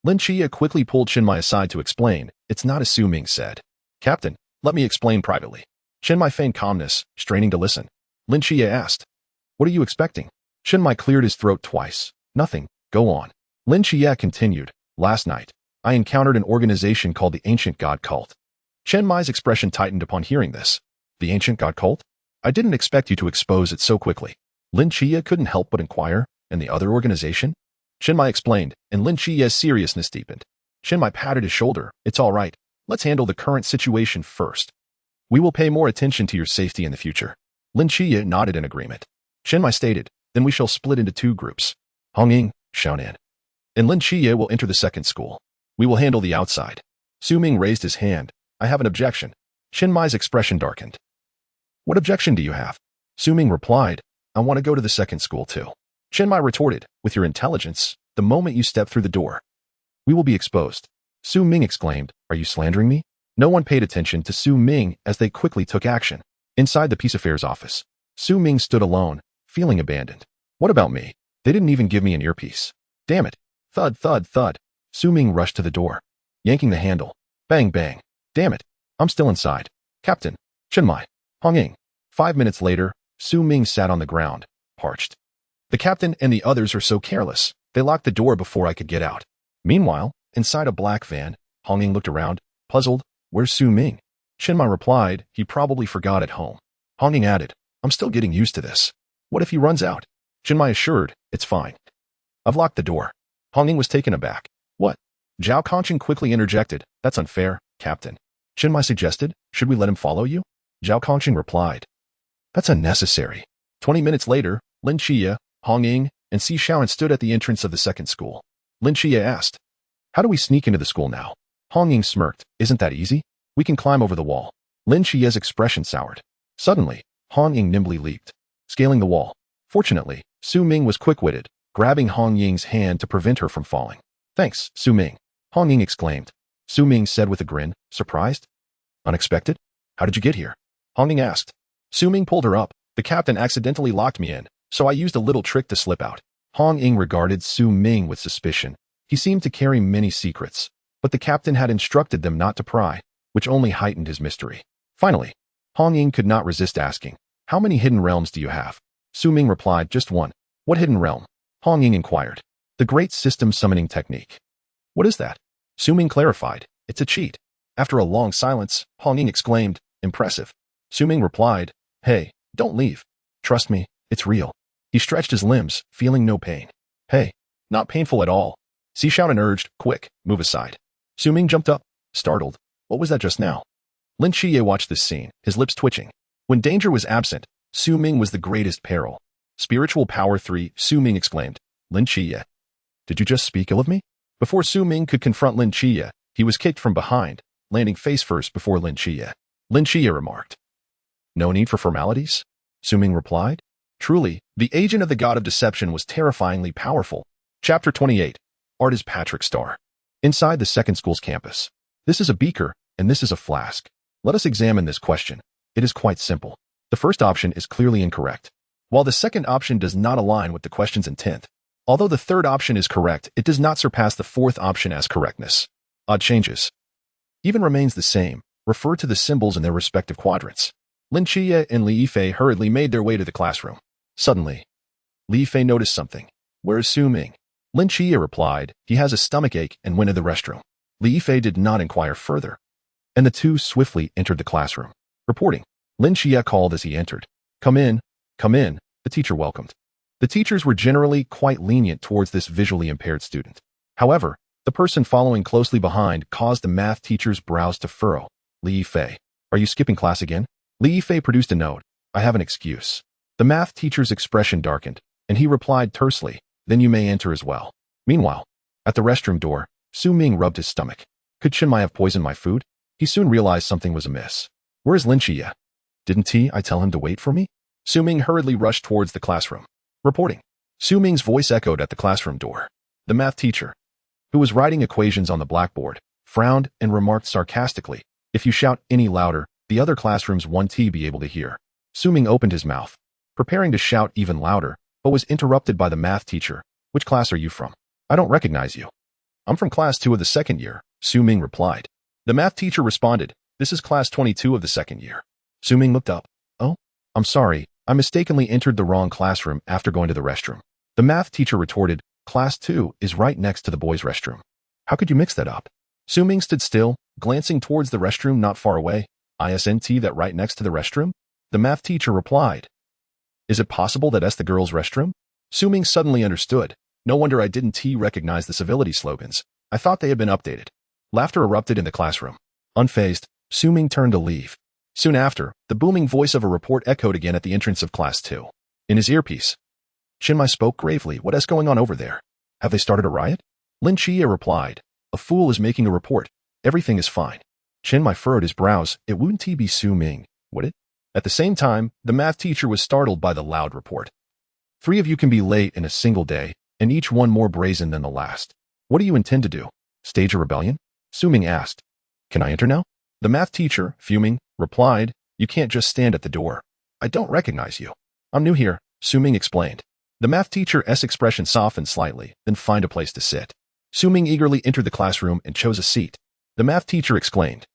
Lin Chia quickly pulled Chen Mai aside to explain. It's not as Su Ming said. Captain, let me explain privately. Chen Mai feigned calmness, straining to listen. Lin Chia asked, what are you expecting? Chen Mai cleared his throat twice. Nothing. Go on. Lin Chia continued. Last night, I encountered an organization called the Ancient God Cult. Chen Mai's expression tightened upon hearing this. The Ancient God Cult? I didn't expect you to expose it so quickly. Lin Chia couldn't help but inquire. And the other organization? Chen Mai explained, and Lin Chia's seriousness deepened. Chen Mai patted his shoulder. It's all right. Let's handle the current situation first. We will pay more attention to your safety in the future. Lin Chia nodded in agreement. Chen Mai stated, then we shall split into two groups. Hongying, Xiaonan, and Lin Chia will enter the second school. We will handle the outside. Su Ming raised his hand. I have an objection. Chen Mai's expression darkened. What objection do you have? Su Ming replied, I want to go to the second school too. Chen Mai retorted, with your intelligence, the moment you step through the door, we will be exposed. Su Ming exclaimed, are you slandering me? No one paid attention to Su Ming as they quickly took action. Inside the Peace Affairs office, Su Ming stood alone, feeling abandoned. What about me? They didn't even give me an earpiece. Damn it. Thud, thud, thud. Su Ming rushed to the door, yanking the handle. Bang, bang. Damn it. I'm still inside. Captain. Chen Mai. Hongying. 5 minutes later, Su Ming sat on the ground, parched. The captain and the others are so careless. They locked the door before I could get out. Meanwhile, inside a black van, Hongying looked around, puzzled. Where's Su Ming? Chen Mai replied, he probably forgot at home. Hongying added, I'm still getting used to this. What if he runs out? Chen Mai assured, it's fine. I've locked the door. Hongying was taken aback. What? Zhao Kongqing quickly interjected, that's unfair, Captain. Chen Mai suggested, should we let him follow you? Zhao Kongqing replied, that's unnecessary. 20 minutes later, Lin Chia, Hongying, and Si Shaoran stood at the entrance of the second school. Lin Chia asked, how do we sneak into the school now? Hongying smirked, isn't that easy? We can climb over the wall. Lin Chia's expression soured. Suddenly, Hongying nimbly leaped, scaling the wall. Fortunately, Su Ming was quick-witted, grabbing Hongying's hand to prevent her from falling. Thanks, Su Ming. Hongying exclaimed. Su Ming said with a grin, surprised? Unexpected? How did you get here? Hongying asked. Su Ming pulled her up. The captain accidentally locked me in, so I used a little trick to slip out. Hongying regarded Su Ming with suspicion. He seemed to carry many secrets, but the captain had instructed them not to pry, which only heightened his mystery. Finally, Hongying could not resist asking, how many hidden realms do you have? Su Ming replied, just one. What hidden realm? Hongying inquired. The Great System Summoning Technique. What is that? Su Ming clarified. It's a cheat. After a long silence, Hongying exclaimed, impressive. Su Ming replied, hey, don't leave. Trust me, it's real. He stretched his limbs, feeling no pain. Hey, not painful at all. Shaonan urged, quick, move aside. Su Ming jumped up, startled. What was that just now? Lin Qiye watched this scene, his lips twitching. When danger was absent, Su Ming was the greatest peril. Spiritual power 3, Su Ming exclaimed. Lin Qiye, did you just speak ill of me? Before Su Ming could confront Lin Qiye, he was kicked from behind, landing face first before Lin Qiye. Lin Qiye remarked. No need for formalities? Su Ming replied. Truly, the agent of the god of deception was terrifyingly powerful. Chapter 28. Art is Patrick Star. Inside the second school's campus. This is a beaker, and this is a flask. Let us examine this question. It is quite simple. The first option is clearly incorrect, while the second option does not align with the question's intent. Although the third option is correct, it does not surpass the fourth option as correctness. Odd changes. Even remains the same. Refer to the symbols in their respective quadrants. Lin Qiye and Li Yifei hurriedly made their way to the classroom. Suddenly, Li Yifei noticed something. Where is Su Ming? Lin Qiye replied, he has a stomachache and went to the restroom. Li Yifei did not inquire further, and the two swiftly entered the classroom. Reporting, Lin Qiye called as he entered. Come in, the teacher welcomed. The teachers were generally quite lenient towards this visually impaired student. However, the person following closely behind caused the math teacher's brows to furrow. Li Yifei, are you skipping class again? Li Yifei produced a note. I have an excuse. The math teacher's expression darkened, and he replied tersely, then you may enter as well. Meanwhile, at the restroom door, Su Ming rubbed his stomach. Could Chinmai have poisoned my food? He soon realized something was amiss. Where is Lin Qiye? Didn't I tell him to wait for me? Su Ming hurriedly rushed towards the classroom. Reporting. Su Ming's voice echoed at the classroom door. The math teacher, who was writing equations on the blackboard, frowned and remarked sarcastically, if you shout any louder, the other classrooms won't be able to hear. Su Ming opened his mouth, preparing to shout even louder, but was interrupted by the math teacher. Which class are you from? I don't recognize you. I'm from class 2 of the second year, Su Ming replied. The math teacher responded, this is class 22 of the second year. Su Ming looked up. Oh, I'm sorry, I mistakenly entered the wrong classroom after going to the restroom. The math teacher retorted, class 2 is right next to the boys' restroom. How could you mix that up? Su Ming stood still, glancing towards the restroom not far away. Isn't that right next to the restroom? The math teacher replied. Is it possible that that's the girls' restroom? Su Ming suddenly understood. No wonder I didn't recognize the civility slogans. I thought they had been updated. Laughter erupted in the classroom. Unfazed, Su Ming turned to leave. Soon after, the booming voice of a report echoed again at the entrance of class 2. In his earpiece, Chinmai spoke gravely. What is going on over there? Have they started a riot? Lin Qiye replied. A fool is making a report. Everything is fine. Chinmai furrowed his brows. It wouldn't be Su Ming, would it? At the same time, the math teacher was startled by the loud report. 3 of you can be late in a single day, and each one more brazen than the last. What do you intend to do? Stage a rebellion? Su Ming asked. Can I enter now? The math teacher, fuming, replied, you can't just stand at the door. I don't recognize you. I'm new here, Su Ming explained. The math teacher's expression softened slightly, then find a place to sit. Su Ming eagerly entered the classroom and chose a seat. The math teacher exclaimed,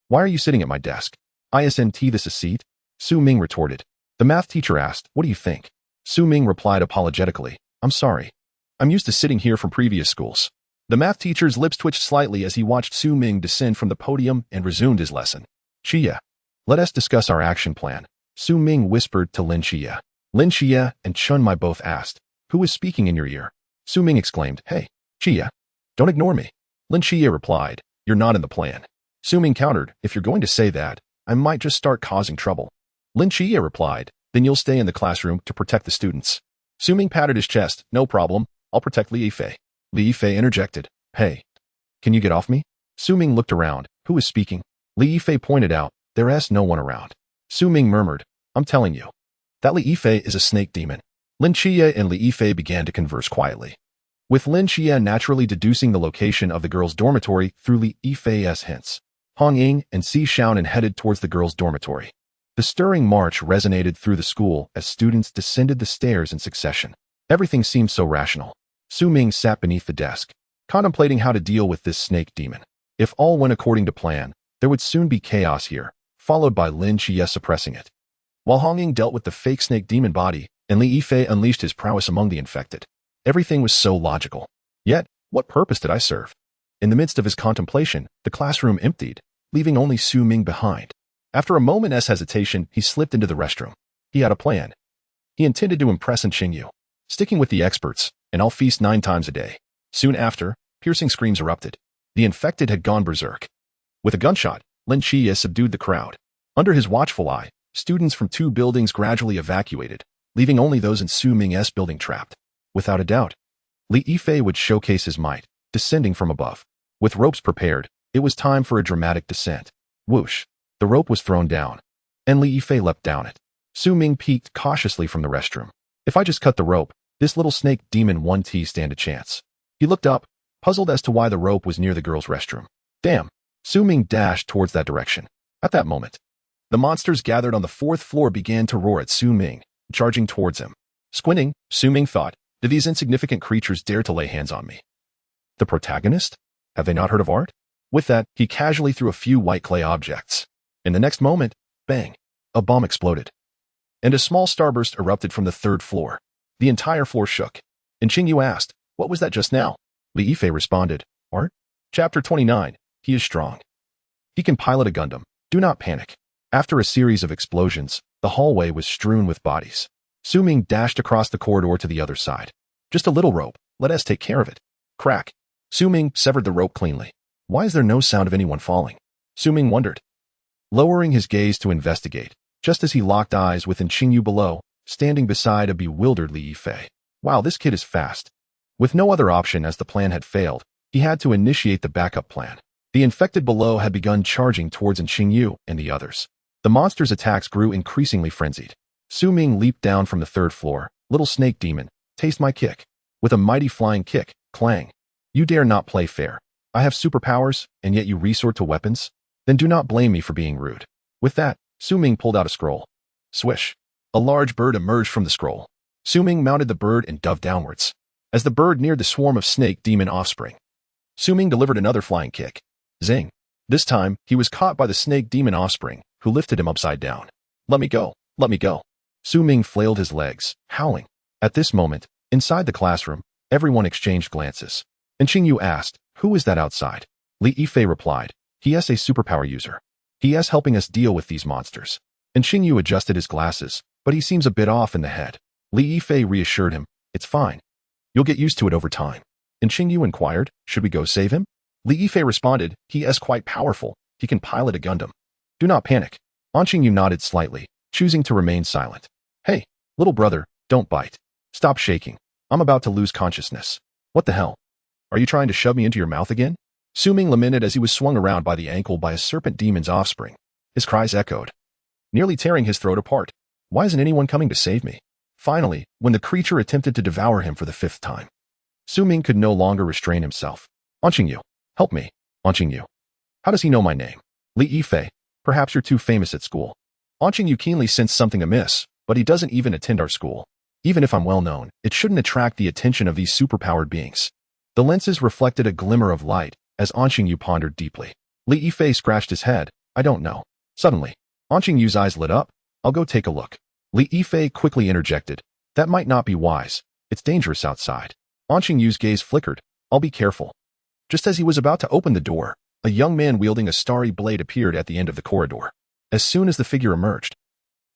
why are you sitting at my desk? Isn't this a seat? Su Ming retorted. The math teacher asked, what do you think? Su Ming replied apologetically, I'm sorry. I'm used to sitting here from previous schools. The math teacher's lips twitched slightly as he watched Su Ming descend from the podium and resumed his lesson. Qiye, let us discuss our action plan, Su Ming whispered to Lin Qiye. Lin Qiye and Chinmai both asked, who is speaking in your ear? Su Ming exclaimed, hey, Qiye, don't ignore me. Lin Qiye replied, you're not in the plan. Su Ming countered, if you're going to say that, I might just start causing trouble. Lin Qiye replied, then you'll stay in the classroom to protect the students. Su Ming patted his chest, no problem, I'll protect Li Yifei. Li Yifei interjected, hey, can you get off me? Su Ming looked around, who is speaking? Li Yifei pointed out, there's no one around. Su Ming murmured, I'm telling you. That Li Yifei is a snake demon. Lin Qiye and Li Yifei began to converse quietly, with Lin Qiye naturally deducing the location of the girls' dormitory through Li Yifei's hints. Hong Ying and Si Shaonan headed towards the girls' dormitory. The stirring march resonated through the school as students descended the stairs in succession. Everything seemed so rational. Su Ming sat beneath the desk, contemplating how to deal with this snake demon. If all went according to plan, there would soon be chaos here, followed by Lin Qiye suppressing it. While Hong Ying dealt with the fake snake demon body, and Li Yifei unleashed his prowess among the infected. Everything was so logical. Yet, what purpose did I serve? In the midst of his contemplation, the classroom emptied, leaving only Su Ming behind. After a moment's hesitation, he slipped into the restroom. He had a plan. He intended to impress Qingyu, sticking with the experts, and I'll feast 9 times a day. Soon after, piercing screams erupted. The infected had gone berserk. With a gunshot, Lin Qie subdued the crowd. Under his watchful eye, students from 2 buildings gradually evacuated, leaving only those in Su Ming's building trapped. Without a doubt, Li Yifei would showcase his might, descending from above. With ropes prepared, it was time for a dramatic descent. Whoosh! The rope was thrown down, and Li Yifei leapt down it. Su Ming peeked cautiously from the restroom. If I just cut the rope, this little snake demon won't stand a chance. He looked up, puzzled as to why the rope was near the girl's restroom. Damn! Su Ming dashed towards that direction. At that moment, the monsters gathered on the 4th floor began to roar at Su Ming, charging towards him. Squinting, Su Ming thought, do these insignificant creatures dare to lay hands on me? The protagonist? Have they not heard of art? With that, he casually threw a few white clay objects. In the next moment, bang! A bomb exploded. And a small starburst erupted from the 3rd floor. The entire floor shook. And Qingyu asked, what was that just now? Li Yifei responded, art? Chapter 29, he is strong. He can pilot a Gundam. Do not panic. After a series of explosions, the hallway was strewn with bodies. Su Ming dashed across the corridor to the other side. Just a little rope. Let us take care of it. Crack. Su Ming severed the rope cleanly. Why is there no sound of anyone falling? Su Ming wondered. Lowering his gaze to investigate, just as he locked eyes with Qingyu below, standing beside a bewildered Li Yifei. Wow, this kid is fast. With no other option as the plan had failed, he had to initiate the backup plan. The infected below had begun charging towards Qingyu and the others. The monster's attacks grew increasingly frenzied. Su Ming leaped down from the 3rd floor. Little snake demon, taste my kick. With a mighty flying kick, clang. You dare not play fair. I have superpowers, and yet you resort to weapons? Then do not blame me for being rude. With that, Su Ming pulled out a scroll. Swish. A large bird emerged from the scroll. Su Ming mounted the bird and dove downwards. As the bird neared the swarm of snake demon offspring, Su Ming delivered another flying kick. Zing. This time, he was caught by the snake demon offspring, who lifted him upside down. Let me go. Let me go. Su Ming flailed his legs, howling. At this moment, inside the classroom, everyone exchanged glances. And Qingyu asked, who is that outside? Li Yifei replied, he is a superpower user. He is helping us deal with these monsters. And Qingyu adjusted his glasses, but he seems a bit off in the head. Li Yifei reassured him, it's fine. You'll get used to it over time. And Qingyu inquired, should we go save him? Li Yifei responded, he is quite powerful. He can pilot a Gundam. Do not panic. Qingyu nodded slightly, choosing to remain silent. Hey, little brother, don't bite. Stop shaking. I'm about to lose consciousness. What the hell? Are you trying to shove me into your mouth again? Su Ming lamented as he was swung around by the ankle by a serpent demon's offspring. His cries echoed, nearly tearing his throat apart. Why isn't anyone coming to save me? Finally, when the creature attempted to devour him for the 5th time, Su Ming could no longer restrain himself. Qingyu, help me. Qingyu. How does he know my name? Li Yifei, perhaps you're too famous at school. Qingyu keenly sensed something amiss, but he doesn't even attend our school. Even if I'm well known, it shouldn't attract the attention of these superpowered beings. The lenses reflected a glimmer of light as Qingyu pondered deeply. Li Yifei scratched his head. I don't know. Suddenly, Qingyu's eyes lit up. I'll go take a look. Li Yifei quickly interjected. That might not be wise. It's dangerous outside. Qingyu's gaze flickered. I'll be careful. Just as he was about to open the door, a young man wielding a starry blade appeared at the end of the corridor. As soon as the figure emerged,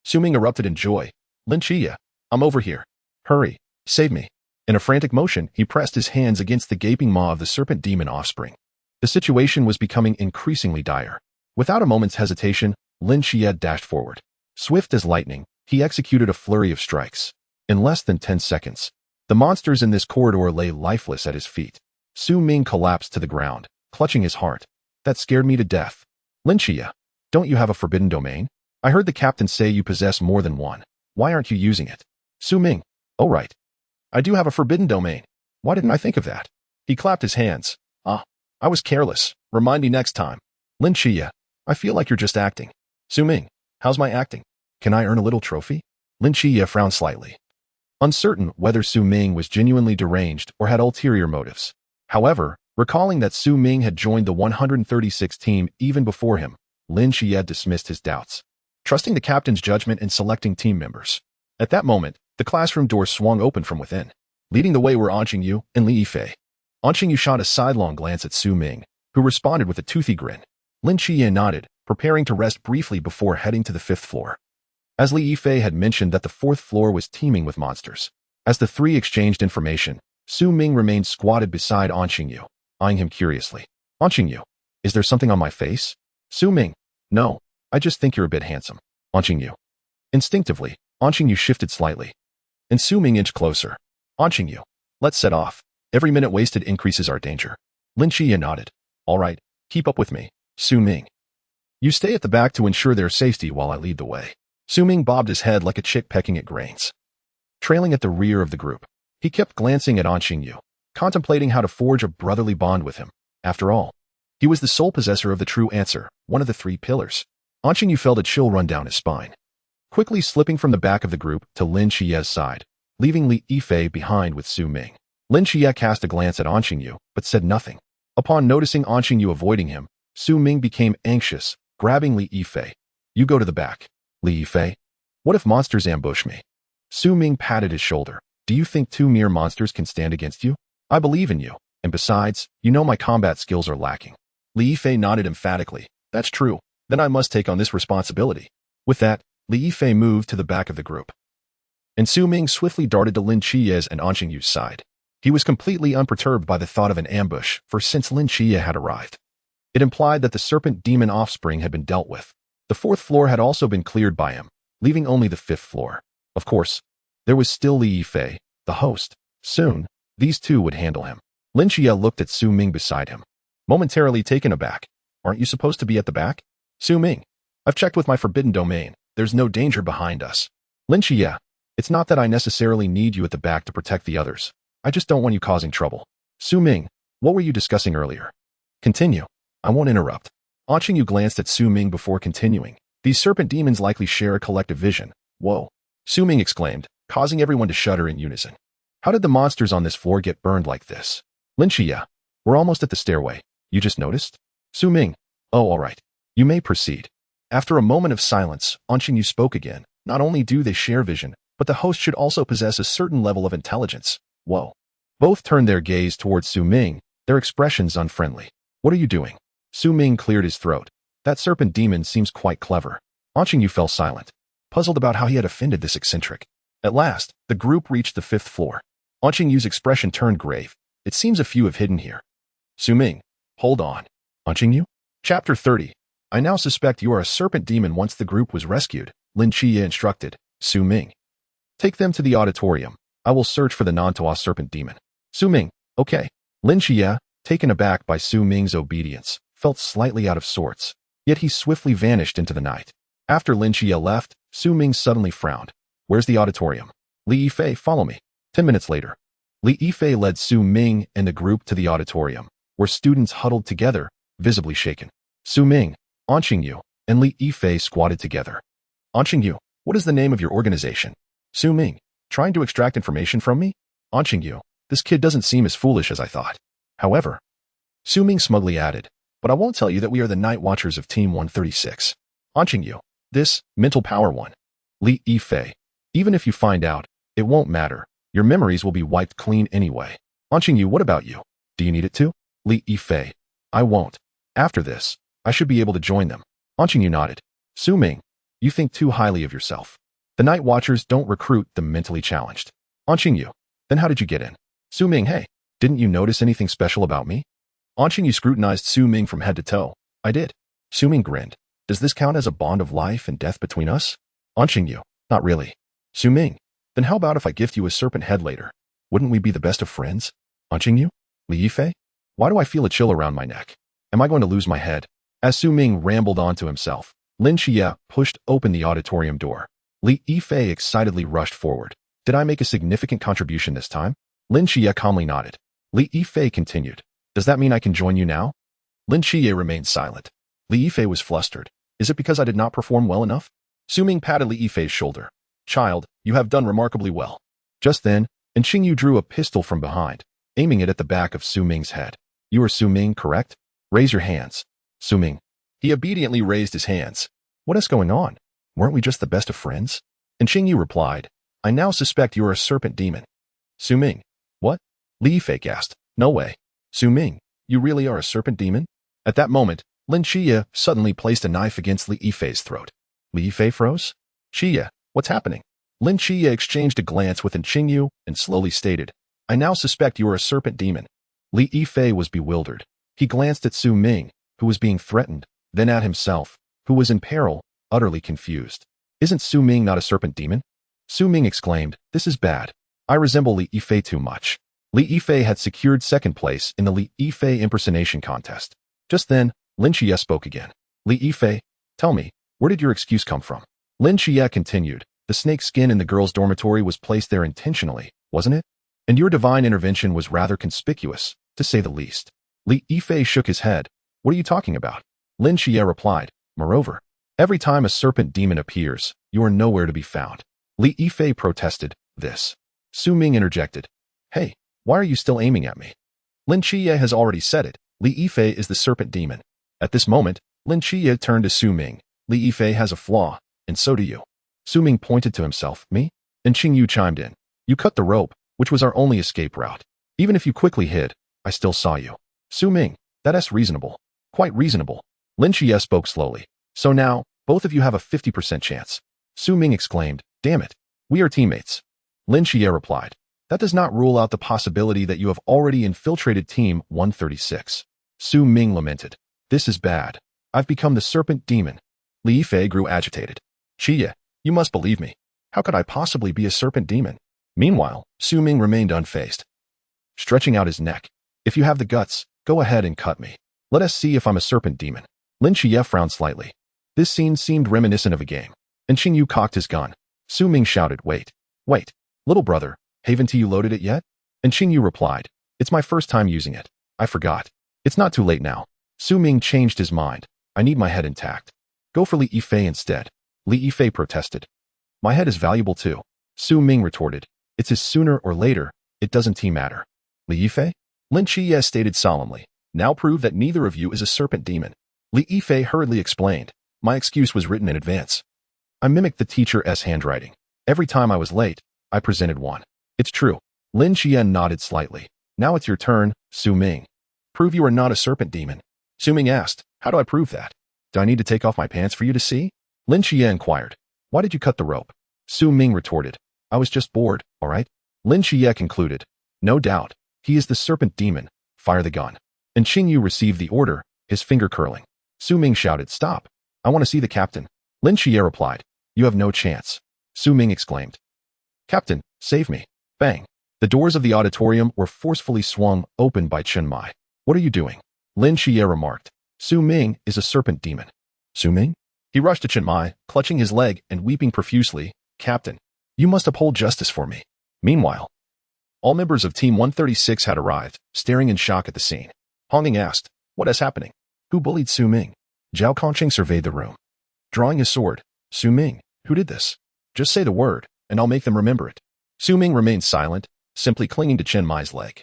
Su Ming erupted in joy. Lin Qie, I'm over here. Hurry, save me. In a frantic motion, he pressed his hands against the gaping maw of the serpent demon offspring. The situation was becoming increasingly dire. Without a moment's hesitation, Lin Qie dashed forward. Swift as lightning, he executed a flurry of strikes. In less than 10 seconds, the monsters in this corridor lay lifeless at his feet. Su Ming collapsed to the ground, clutching his heart. That scared me to death. Lin Qie, don't you have a forbidden domain? I heard the captain say you possess more than one. Why aren't you using it? Su Ming, oh right. I do have a forbidden domain. Why didn't I think of that? He clapped his hands. I was careless. Remind me next time. Lin Qie, I feel like you're just acting. Su Ming, how's my acting? Can I earn a little trophy? Lin Qie frowned slightly, uncertain whether Su Ming was genuinely deranged or had ulterior motives. However, recalling that Su Ming had joined the 136th team even before him, Lin Qie dismissed his doubts, trusting the captain's judgment in selecting team members. At that moment, the classroom door swung open from within. Leading the way were Qingyu and Li Yifei. Qingyu shot a sidelong glance at Su Ming, who responded with a toothy grin. Lin Qie nodded, preparing to rest briefly before heading to the 5th floor. as Li Yifei had mentioned that the fourth floor was teeming with monsters. As the three exchanged information, Su Ming remained squatted beside An Qingyu, eyeing him curiously. An Qingyu, is there something on my face? Su Ming, no, I just think you're a bit handsome. An Qingyu. Instinctively, An Qingyu shifted slightly, and Su Ming inched closer. An Qingyu, let's set off. Every minute wasted increases our danger. Lin Qiya nodded. All right, keep up with me, Su Ming. You stay at the back to ensure their safety while I lead the way. Su Ming bobbed his head like a chick pecking at grains. Trailing at the rear of the group, he kept glancing at An Qingyu, contemplating how to forge a brotherly bond with him. After all, he was the sole possessor of the true answer, one of the three pillars. An Qingyu felt a chill run down his spine, quickly slipping from the back of the group to Lin Qiya's side, leaving Li Yifei behind with Su Ming. Lin Qiya cast a glance at An Qingyu, but said nothing. Upon noticing An Qingyu avoiding him, Su Ming became anxious, grabbing Li Yifei. You go to the back. Li Yifei, what if monsters ambush me? Su Ming patted his shoulder. Do you think two mere monsters can stand against you? I believe in you, and besides, you know my combat skills are lacking. Li Yifei nodded emphatically. That's true. Then I must take on this responsibility. With that, Li Yifei moved to the back of the group, and Su Ming swiftly darted to Lin Qiya's and An Qingyu's side. He was completely unperturbed by the thought of an ambush, for since Lin Qiya had arrived, it implied that the serpent demon offspring had been dealt with. The fourth floor had also been cleared by him, leaving only the fifth floor. Of course, there was still Li Yifei, the host. Soon, these two would handle him. Lin Qiya looked at Su Ming beside him, momentarily taken aback. Aren't you supposed to be at the back? Su Ming, I've checked with my forbidden domain. There's no danger behind us. Lin Qiya, it's not that I necessarily need you at the back to protect the others. I just don't want you causing trouble. Su Ming, what were you discussing earlier? Continue. I won't interrupt. An Qingyu glanced at Su Ming before continuing. These serpent demons likely share a collective vision. Whoa. Su Ming exclaimed, causing everyone to shudder in unison. How did the monsters on this floor get burned like this? Lin Qiya, we're almost at the stairway. You just noticed? Su Ming, oh, all right. You may proceed. After a moment of silence, An Qingyu spoke again. Not only do they share vision, but the host should also possess a certain level of intelligence. Whoa. Both turned their gaze towards Su Ming, their expressions unfriendly. What are you doing? Su Ming cleared his throat. That serpent demon seems quite clever. An Qingyu fell silent, puzzled about how he had offended this eccentric. At last, the group reached the fifth floor. An Qingyu's expression turned grave. It seems a few have hidden here. Su Ming, hold on. An Qingyu? Chapter 30. I now suspect you are a serpent demon once the group was rescued, Lin Qiya instructed. Su Ming, take them to the auditorium. I will search for the non-Toa serpent demon. Su Ming, okay. Lin Qiya, taken aback by Su Ming's obedience, felt slightly out of sorts, yet he swiftly vanished into the night. After Lin Qiya left, Su Ming suddenly frowned. Where's the auditorium? Li Yifei, follow me. 10 minutes later, Li Yifei led Su Ming and the group to the auditorium, where students huddled together, visibly shaken. Su Ming, An Qingyu, and Li Yifei squatted together. An Qingyu, what is the name of your organization? Su Ming, trying to extract information from me? An Qingyu, this kid doesn't seem as foolish as I thought. However, Su Ming smugly added, but I won't tell you that we are the Night Watchers of Team 136. An Qingyu, this, mental power one. Li Yifei, even if you find out, it won't matter. Your memories will be wiped clean anyway. An Qingyu, what about you? Do you need it too? Li Yifei, I won't. After this, I should be able to join them. An Qingyu nodded. Su Ming, you think too highly of yourself. The Night Watchers don't recruit the mentally challenged. An Qingyu, then how did you get in? Su Ming, hey, didn't you notice anything special about me? An Qingyu scrutinized Su Ming from head to toe. I did. Su Ming grinned. Does this count as a bond of life and death between us? An Qingyu, not really. Su Ming, then how about if I gift you a serpent head later? Wouldn't we be the best of friends? An Qingyu? Li Yifei? Why do I feel a chill around my neck? Am I going to lose my head? As Su Ming rambled on to himself, Lin Qiya pushed open the auditorium door. Li Yifei excitedly rushed forward. Did I make a significant contribution this time? Lin Qiya calmly nodded. Li Yifei continued. Does that mean I can join you now? Lin Qiya remained silent. Li Yifei was flustered. Is it because I did not perform well enough? Su Ming patted Li Yifei's shoulder. Child, you have done remarkably well. Just then, An Qingyu drew a pistol from behind, aiming it at the back of Su Ming's head. You are Su Ming, correct? Raise your hands. Su Ming. He obediently raised his hands. What is going on? Weren't we just the best of friends? An Qingyu replied, I now suspect you are a serpent demon. Su Ming. What? Li Yifei gasped. No way. Su Ming, you really are a serpent demon? At that moment, Lin Qiya suddenly placed a knife against Li Yifei's throat. Li Yifei froze? Chia, what's happening? Lin Chia exchanged a glance with Qingyu and slowly stated, I now suspect you are a serpent demon. Li Yifei was bewildered. He glanced at Su Ming, who was being threatened, then at himself, who was in peril, utterly confused. Isn't Su Ming not a serpent demon? Su Ming exclaimed, this is bad. I resemble Li Yifei too much. Li Yifei had secured second place in the Li Yifei impersonation contest. Just then, Lin Chia spoke again. Li Yifei, tell me, where did your excuse come from? Lin Chia continued, the snake skin in the girls' dormitory was placed there intentionally, wasn't it? And your divine intervention was rather conspicuous, to say the least. Li Yifei shook his head. What are you talking about? Lin Chia replied, moreover, every time a serpent demon appears, you are nowhere to be found. Li Yifei protested, this. Su Ming interjected, hey, why are you still aiming at me? Lin Chia has already said it, Li Yifei is the serpent demon. At this moment, Lin Chia turned to Su Ming. Li Yifei has a flaw, and so do you. Su Ming pointed to himself, me? And Qingyu chimed in. You cut the rope, which was our only escape route. Even if you quickly hid, I still saw you. Su Ming, that's reasonable. Quite reasonable. Lin Chia spoke slowly. So now, both of you have a 50% chance. Su Ming exclaimed, damn it. We are teammates. Lin Chia replied, that does not rule out the possibility that you have already infiltrated Team 136. Su Ming lamented, this is bad. I've become the serpent demon. Li Yifei grew agitated. Chia, you must believe me. How could I possibly be a serpent demon? Meanwhile, Su Ming remained unfazed. Stretching out his neck, if you have the guts, go ahead and cut me. Let us see if I'm a serpent demon. Lin Chia frowned slightly. This scene seemed reminiscent of a game. And Qingyu cocked his gun. Su Ming shouted, wait. Little brother, haven't you loaded it yet? And Qingyu replied, it's my first time using it. I forgot. It's not too late now. Su Ming changed his mind. I need my head intact. Go for Li Yifei instead. Li Yifei protested. My head is valuable too. Su Ming retorted. It's his sooner or later, it doesn't matter. Li Yifei? Lin Chia stated solemnly. Now prove that neither of you is a serpent demon. Li Yifei hurriedly explained. My excuse was written in advance. I mimicked the teacher's handwriting. Every time I was late, I presented one. It's true. Lin Chia nodded slightly. Now it's your turn, Su Ming. Prove you are not a serpent demon. Su Ming asked, how do I prove that? Do I need to take off my pants for you to see? Lin Chia inquired. Why did you cut the rope? Su Ming retorted. I was just bored, all right? Lin Chia concluded. No doubt. He is the serpent demon. Fire the gun. And Qingyu received the order, his finger curling. Su Ming shouted, stop. I want to see the captain. Lin Chia replied. You have no chance. Su Ming exclaimed. Captain, save me. Bang. The doors of the auditorium were forcefully swung open by Chen Mai. What are you doing? Lin Chia remarked. Su Ming is a serpent demon. Su Ming? He rushed to Chen Mai, clutching his leg and weeping profusely. Captain, you must uphold justice for me. Meanwhile, all members of Team 136 had arrived, staring in shock at the scene. Honging asked, what is happening? Who bullied Su Ming? Zhao Kongqing surveyed the room. Drawing his sword, Su Ming, who did this? Just say the word, and I'll make them remember it. Su Ming remained silent, simply clinging to Chen Mai's leg.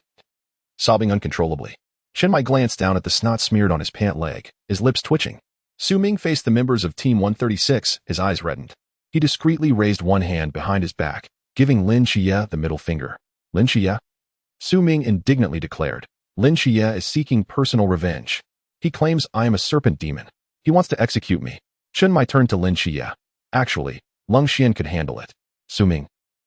Sobbing uncontrollably, Chen Mai glanced down at the snot smeared on his pant leg, his lips twitching. Su Ming faced the members of Team 136, his eyes reddened. He discreetly raised one hand behind his back, giving Lin Chia the middle finger. Lin Chia? Su Ming indignantly declared. Lin Chia is seeking personal revenge. He claims I am a serpent demon. He wants to execute me. Chen Mai turned to Lin Chia. Actually, Lung Xian could handle it. Su Ming.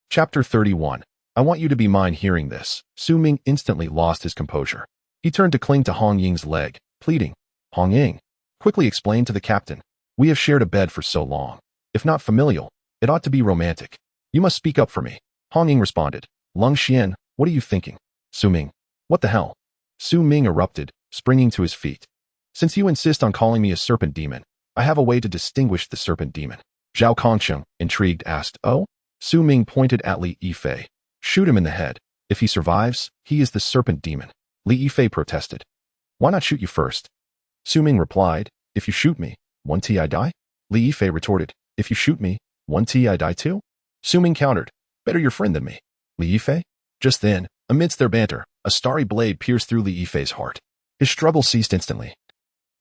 Chapter 31. I want you to be mine. Hearing this, Su Ming instantly lost his composure. He turned to cling to Hong Ying's leg, pleading. Hong Ying, quickly explain to the captain. We have shared a bed for so long. If not familial, it ought to be romantic. You must speak up for me. Hong Ying responded. Lung Xian, what are you thinking? Su Ming. What the hell? Su Ming erupted, springing to his feet. Since you insist on calling me a serpent demon, I have a way to distinguish the serpent demon. Zhao Kongqing, intrigued, asked, oh? Su Ming pointed at Li Yifei. Shoot him in the head. If he survives, he is the serpent demon. Li Yifei protested. Why not shoot you first? Su Ming replied, if you shoot me, 1T I die? Li Yifei retorted, if you shoot me, 1T I die too? Su Ming countered, better your friend than me. Li Yifei? Just then, amidst their banter, a starry blade pierced through Li Yifei's heart. His struggle ceased instantly.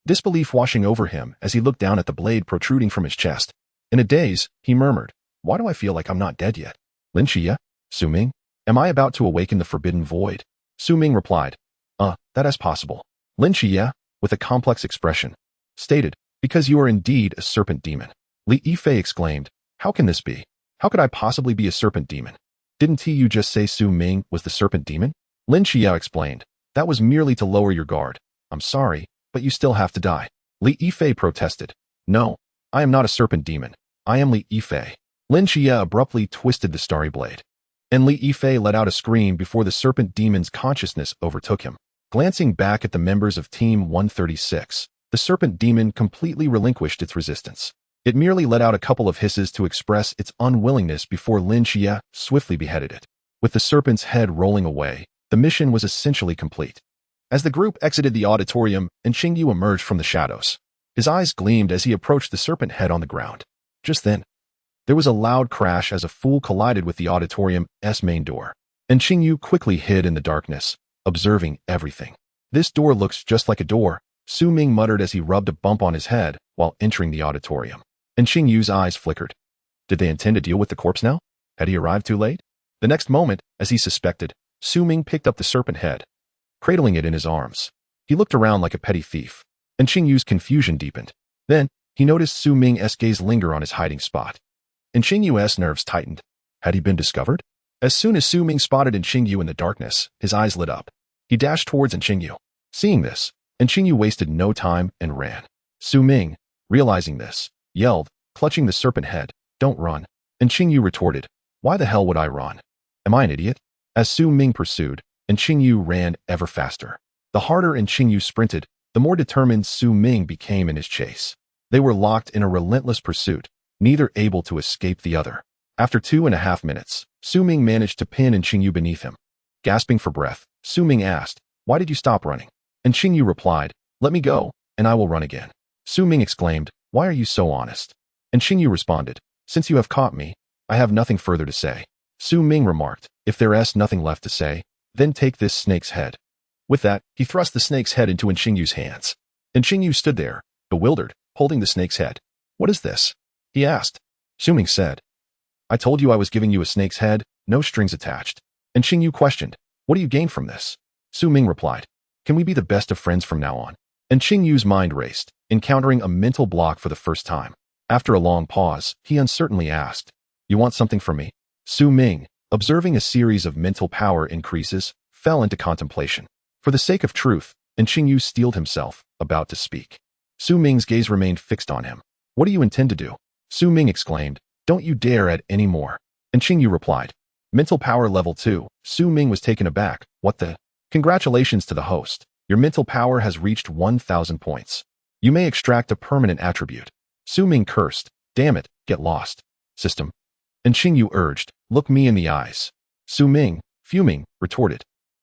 Disbelief washing over him as he looked down at the blade protruding from his chest. In a daze, he murmured, why do I feel like I'm not dead yet? Lin Chia? Su Ming? Am I about to awaken the forbidden void? Su Ming replied, that is possible. Lin Chia, with a complex expression, stated, because you are indeed a serpent demon. Li Yifei exclaimed, How can this be? How could I possibly be a serpent demon? Didn't you just say Su Ming was the serpent demon? Lin Xiao explained. That was merely to lower your guard. I'm sorry, but you still have to die. Li Yifei protested. No, I am not a serpent demon. I am Li Yifei. Lin Xia abruptly twisted the starry blade. And Li Yifei let out a scream before the serpent demon's consciousness overtook him. Glancing back at the members of Team 136, the serpent demon completely relinquished its resistance. It merely let out a couple of hisses to express its unwillingness before Lin Xia swiftly beheaded it. With the serpent's head rolling away, the mission was essentially complete. As the group exited the auditorium and Xingyu emerged from the shadows, his eyes gleamed as he approached the serpent head on the ground. Just then, there was a loud crash as a fool collided with the auditorium's main door, and Xingyu quickly hid in the darkness, observing everything. This door looks just like a door, Su Ming muttered as he rubbed a bump on his head while entering the auditorium. And Xingyu's eyes flickered. Did they intend to deal with the corpse now? Had he arrived too late? The next moment, as he suspected, Su Ming picked up the serpent head, cradling it in his arms. He looked around like a petty thief, and Xingyu's confusion deepened. Then, he noticed Su Ming's gaze linger on his hiding spot. And Xingyu's nerves tightened. Had he been discovered? As soon as Su Ming spotted Xingyu in the darkness, his eyes lit up. He dashed towards Xingyu. Seeing this, Xingyu wasted no time and ran. Su Ming, realizing this, yelled, clutching the serpent head, "Don't run." And Xingyu retorted, "Why the hell would I run? Am I an idiot?" As Su Ming pursued, and Xingyu ran ever faster. The harder Xingyu sprinted, the more determined Su Ming became in his chase. They were locked in a relentless pursuit, neither able to escape the other. After 2.5 minutes, Su Ming managed to pin Xingyu beneath him. Gasping for breath, Su Ming asked, "Why did you stop running?" And Xingyu replied, "Let me go, and I will run again." Su Ming exclaimed, "Why are you so honest?" And Xingyu responded, "Since you have caught me, I have nothing further to say." Su Ming remarked, "If there's nothing left to say, then take this snake's head." With that, he thrust the snake's head into Xingyu's hands. And Xingyu stood there, bewildered, holding the snake's head. "What is this?" he asked. Su Ming said, "I told you I was giving you a snake's head, no strings attached." And Xingyu questioned, "What do you gain from this?" Su Ming replied, "Can we be the best of friends from now on?" And Xingyu's mind raced, encountering a mental block for the first time. After a long pause, he uncertainly asked, "You want something from me?" Su Ming, observing a series of mental power increases, fell into contemplation. For the sake of truth, and Xingyu steeled himself, about to speak. Su Ming's gaze remained fixed on him. "What do you intend to do?" Su Ming exclaimed, "Don't you dare add any more." And Xingyu replied, "Mental power level 2. Su Ming was taken aback. "What the?" "Congratulations to the host. Your mental power has reached 1,000 points. You may extract a permanent attribute." Su Ming cursed, "Damn it, get lost. System." And Xingyu urged, "Look me in the eyes." Su Ming, fuming, retorted,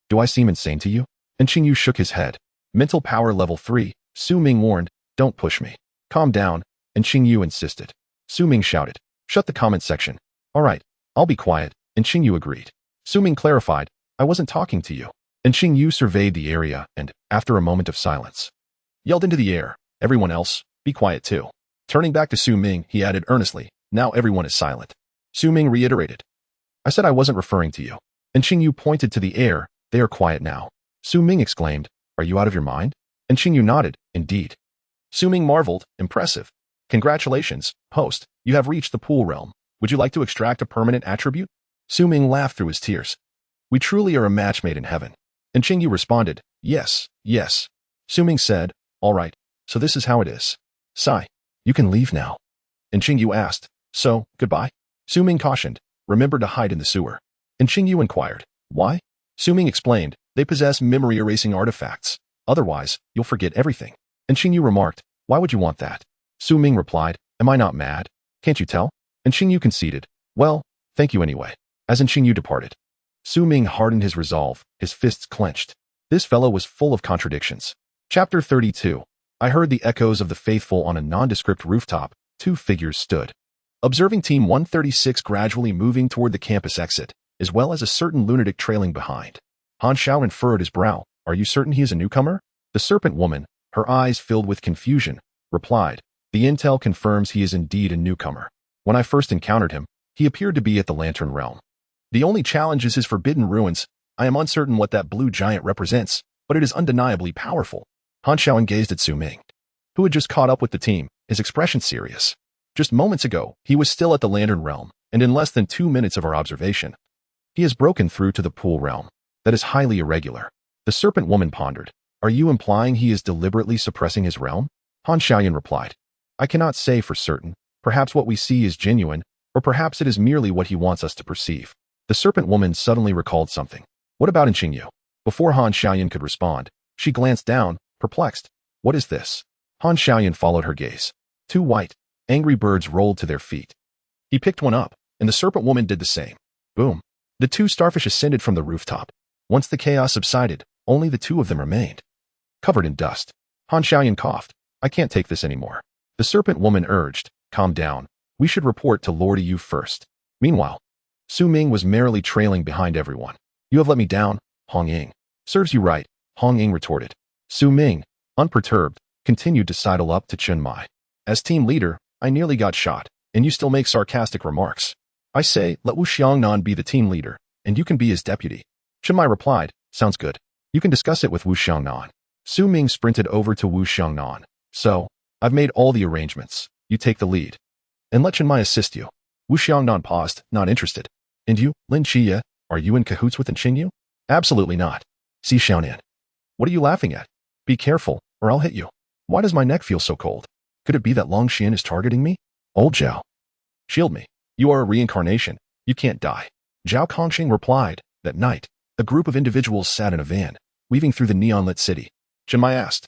"Do I seem insane to you?" And Xingyu shook his head. "Mental power level 3, Su Ming warned, "Don't push me. Calm down." And Xingyu insisted. Su Ming shouted, "Shut the comment section." "All right, I'll be quiet." And Xingyu agreed. Su Ming clarified, "I wasn't talking to you." And Xingyu surveyed the area and, after a moment of silence, yelled into the air, "Everyone else, be quiet too." Turning back to Su Ming, he added earnestly, "Now everyone is silent." Su Ming reiterated, "I said I wasn't referring to you." And Xingyu pointed to the air, "They are quiet now." Su Ming exclaimed, "Are you out of your mind?" And Xingyu nodded, "Indeed." Su Ming marveled, "Impressive. Congratulations, host, you have reached the pool realm. Would you like to extract a permanent attribute?" Su Ming laughed through his tears. "We truly are a match made in heaven." And Xingyu responded, "Yes, yes." Su Ming said, "All right, so this is how it is. Sai, you can leave now." And Xingyu asked, "So, goodbye?" Su Ming cautioned, "Remember to hide in the sewer." And Xingyu inquired, "Why?" Su Ming explained, "They possess memory erasing artifacts. Otherwise, you'll forget everything." And Xingyu remarked, "Why would you want that?" Su Ming replied, "Am I not mad? Can't you tell?" And Xingyu conceded, "Well, thank you anyway." As Xingyu departed, Su Ming hardened his resolve, his fists clenched. This fellow was full of contradictions. Chapter 32. I heard the echoes of the faithful on a nondescript rooftop. Two figures stood, observing Team 136 gradually moving toward the campus exit, as well as a certain lunatic trailing behind. Han Xiao furrowed his brow. "Are you certain he is a newcomer?" The serpent woman, her eyes filled with confusion, replied, "The intel confirms he is indeed a newcomer. When I first encountered him, he appeared to be at the Lantern Realm. The only challenge is his forbidden ruins. I am uncertain what that blue giant represents, but it is undeniably powerful." Han Xiao gazed at Su Ming, who had just caught up with the team, his expression serious. Just moments ago, he was still at the Lantern Realm, and in less than 2 minutes of our observation, he has broken through to the Pool Realm. That is highly irregular. The Serpent Woman pondered. Are you implying he is deliberately suppressing his realm? Han Xiaoyan replied. I cannot say for certain. Perhaps what we see is genuine, or perhaps it is merely what he wants us to perceive. The Serpent Woman suddenly recalled something. What about in Qingyu? Before Han Xiaoyan could respond, she glanced down, perplexed. What is this? Han Xiaoyan followed her gaze. 2 white, angry birds rolled to their feet. He picked one up, and the Serpent Woman did the same. Boom. The 2 starfish ascended from the rooftop. Once the chaos subsided, only the 2 of them remained. Covered in dust. Han Xiaoyan coughed. I can't take this anymore. The Serpent Woman urged. Calm down. We should report to Lord Yu first. Meanwhile, Su Ming was merrily trailing behind everyone. You have let me down, Hong Ying. Serves you right, Hong Ying retorted. Su Ming, unperturbed, continued to sidle up to Chen Mai. As team leader, I nearly got shot, and you still make sarcastic remarks. I say, let Wu Xiangnan be the team leader, and you can be his deputy. Chen Mai replied, sounds good. You can discuss it with Wu Xiangnan. Su Ming sprinted over to Wu Xiangnan. So, I've made all the arrangements. You take the lead. And let Chen Mai assist you. Wu Xiangnan paused, not interested. And you, Lin Qie, are you in cahoots with Qingyu? Absolutely not. Si Xiaonan. What are you laughing at? Be careful, or I'll hit you. Why does my neck feel so cold? Could it be that Long Xian is targeting me? Old Zhao. Shield me. You are a reincarnation. You can't die. Zhao Kongqing replied. That night, a group of individuals sat in a van, weaving through the neon-lit city. Chen Mai asked,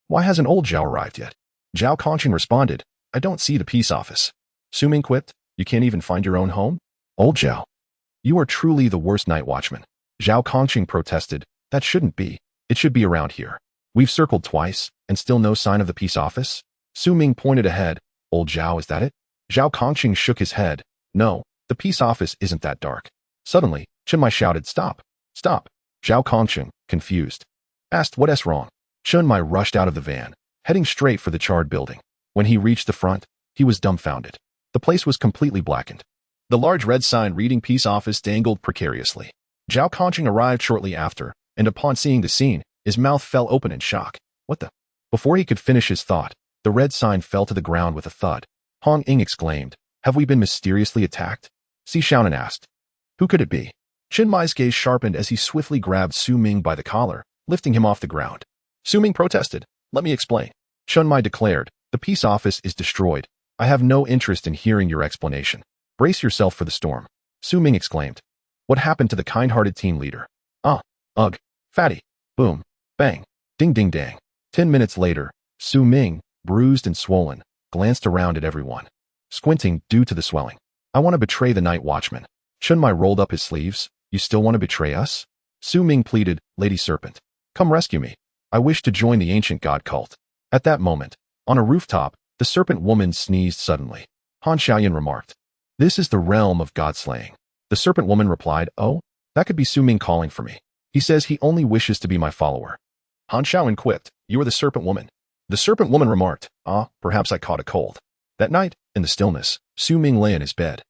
why hasn't old Zhao arrived yet? Zhao Kongqing responded, I don't see the peace office. Su Ming quipped, you can't even find your own home? Old Zhao. You are truly the worst night watchman. Zhao Kongqing protested, that shouldn't be. It should be around here. We've circled twice, and still no sign of the peace office? Su Ming pointed ahead. Old Zhao, is that it? Zhao Kongqing shook his head. No, the peace office isn't that dark. Suddenly, Chen Mai shouted, stop. Stop. Zhao Kongqing, confused, asked what's wrong. Chen Mai rushed out of the van, heading straight for the charred building. When he reached the front, he was dumbfounded. The place was completely blackened. The large red sign reading peace office dangled precariously. Zhao Kongqing arrived shortly after, and upon seeing the scene, his mouth fell open in shock. What the? Before he could finish his thought, the red sign fell to the ground with a thud. Hong Ying exclaimed, have we been mysteriously attacked? Si Xiaonan asked. Who could it be? Chen Mai's gaze sharpened as he swiftly grabbed Su Ming by the collar, lifting him off the ground. Su Ming protested. Let me explain. Chen Mai declared, the peace office is destroyed. I have no interest in hearing your explanation. Brace yourself for the storm. Su Ming exclaimed. What happened to the kind-hearted team leader? Ugh, fatty. Boom, bang, ding ding dang. 10 minutes later, Su Ming, bruised and swollen, glanced around at everyone, squinting due to the swelling. I want to betray the night watchman. Chen Mai rolled up his sleeves. You still want to betray us? Su Ming pleaded, Lady Serpent. Come rescue me. I wish to join the ancient god cult. At that moment, on a rooftop, the Serpent Woman sneezed suddenly. Han Xiaoyan remarked, this is the realm of god-slaying. The Serpent Woman replied, oh, that could be Su Ming calling for me. He says he only wishes to be my follower. Han Xiaoyan quipped, you are the Serpent Woman. The Serpent Woman remarked, perhaps I caught a cold. That night, in the stillness, Su Ming lay in his bed.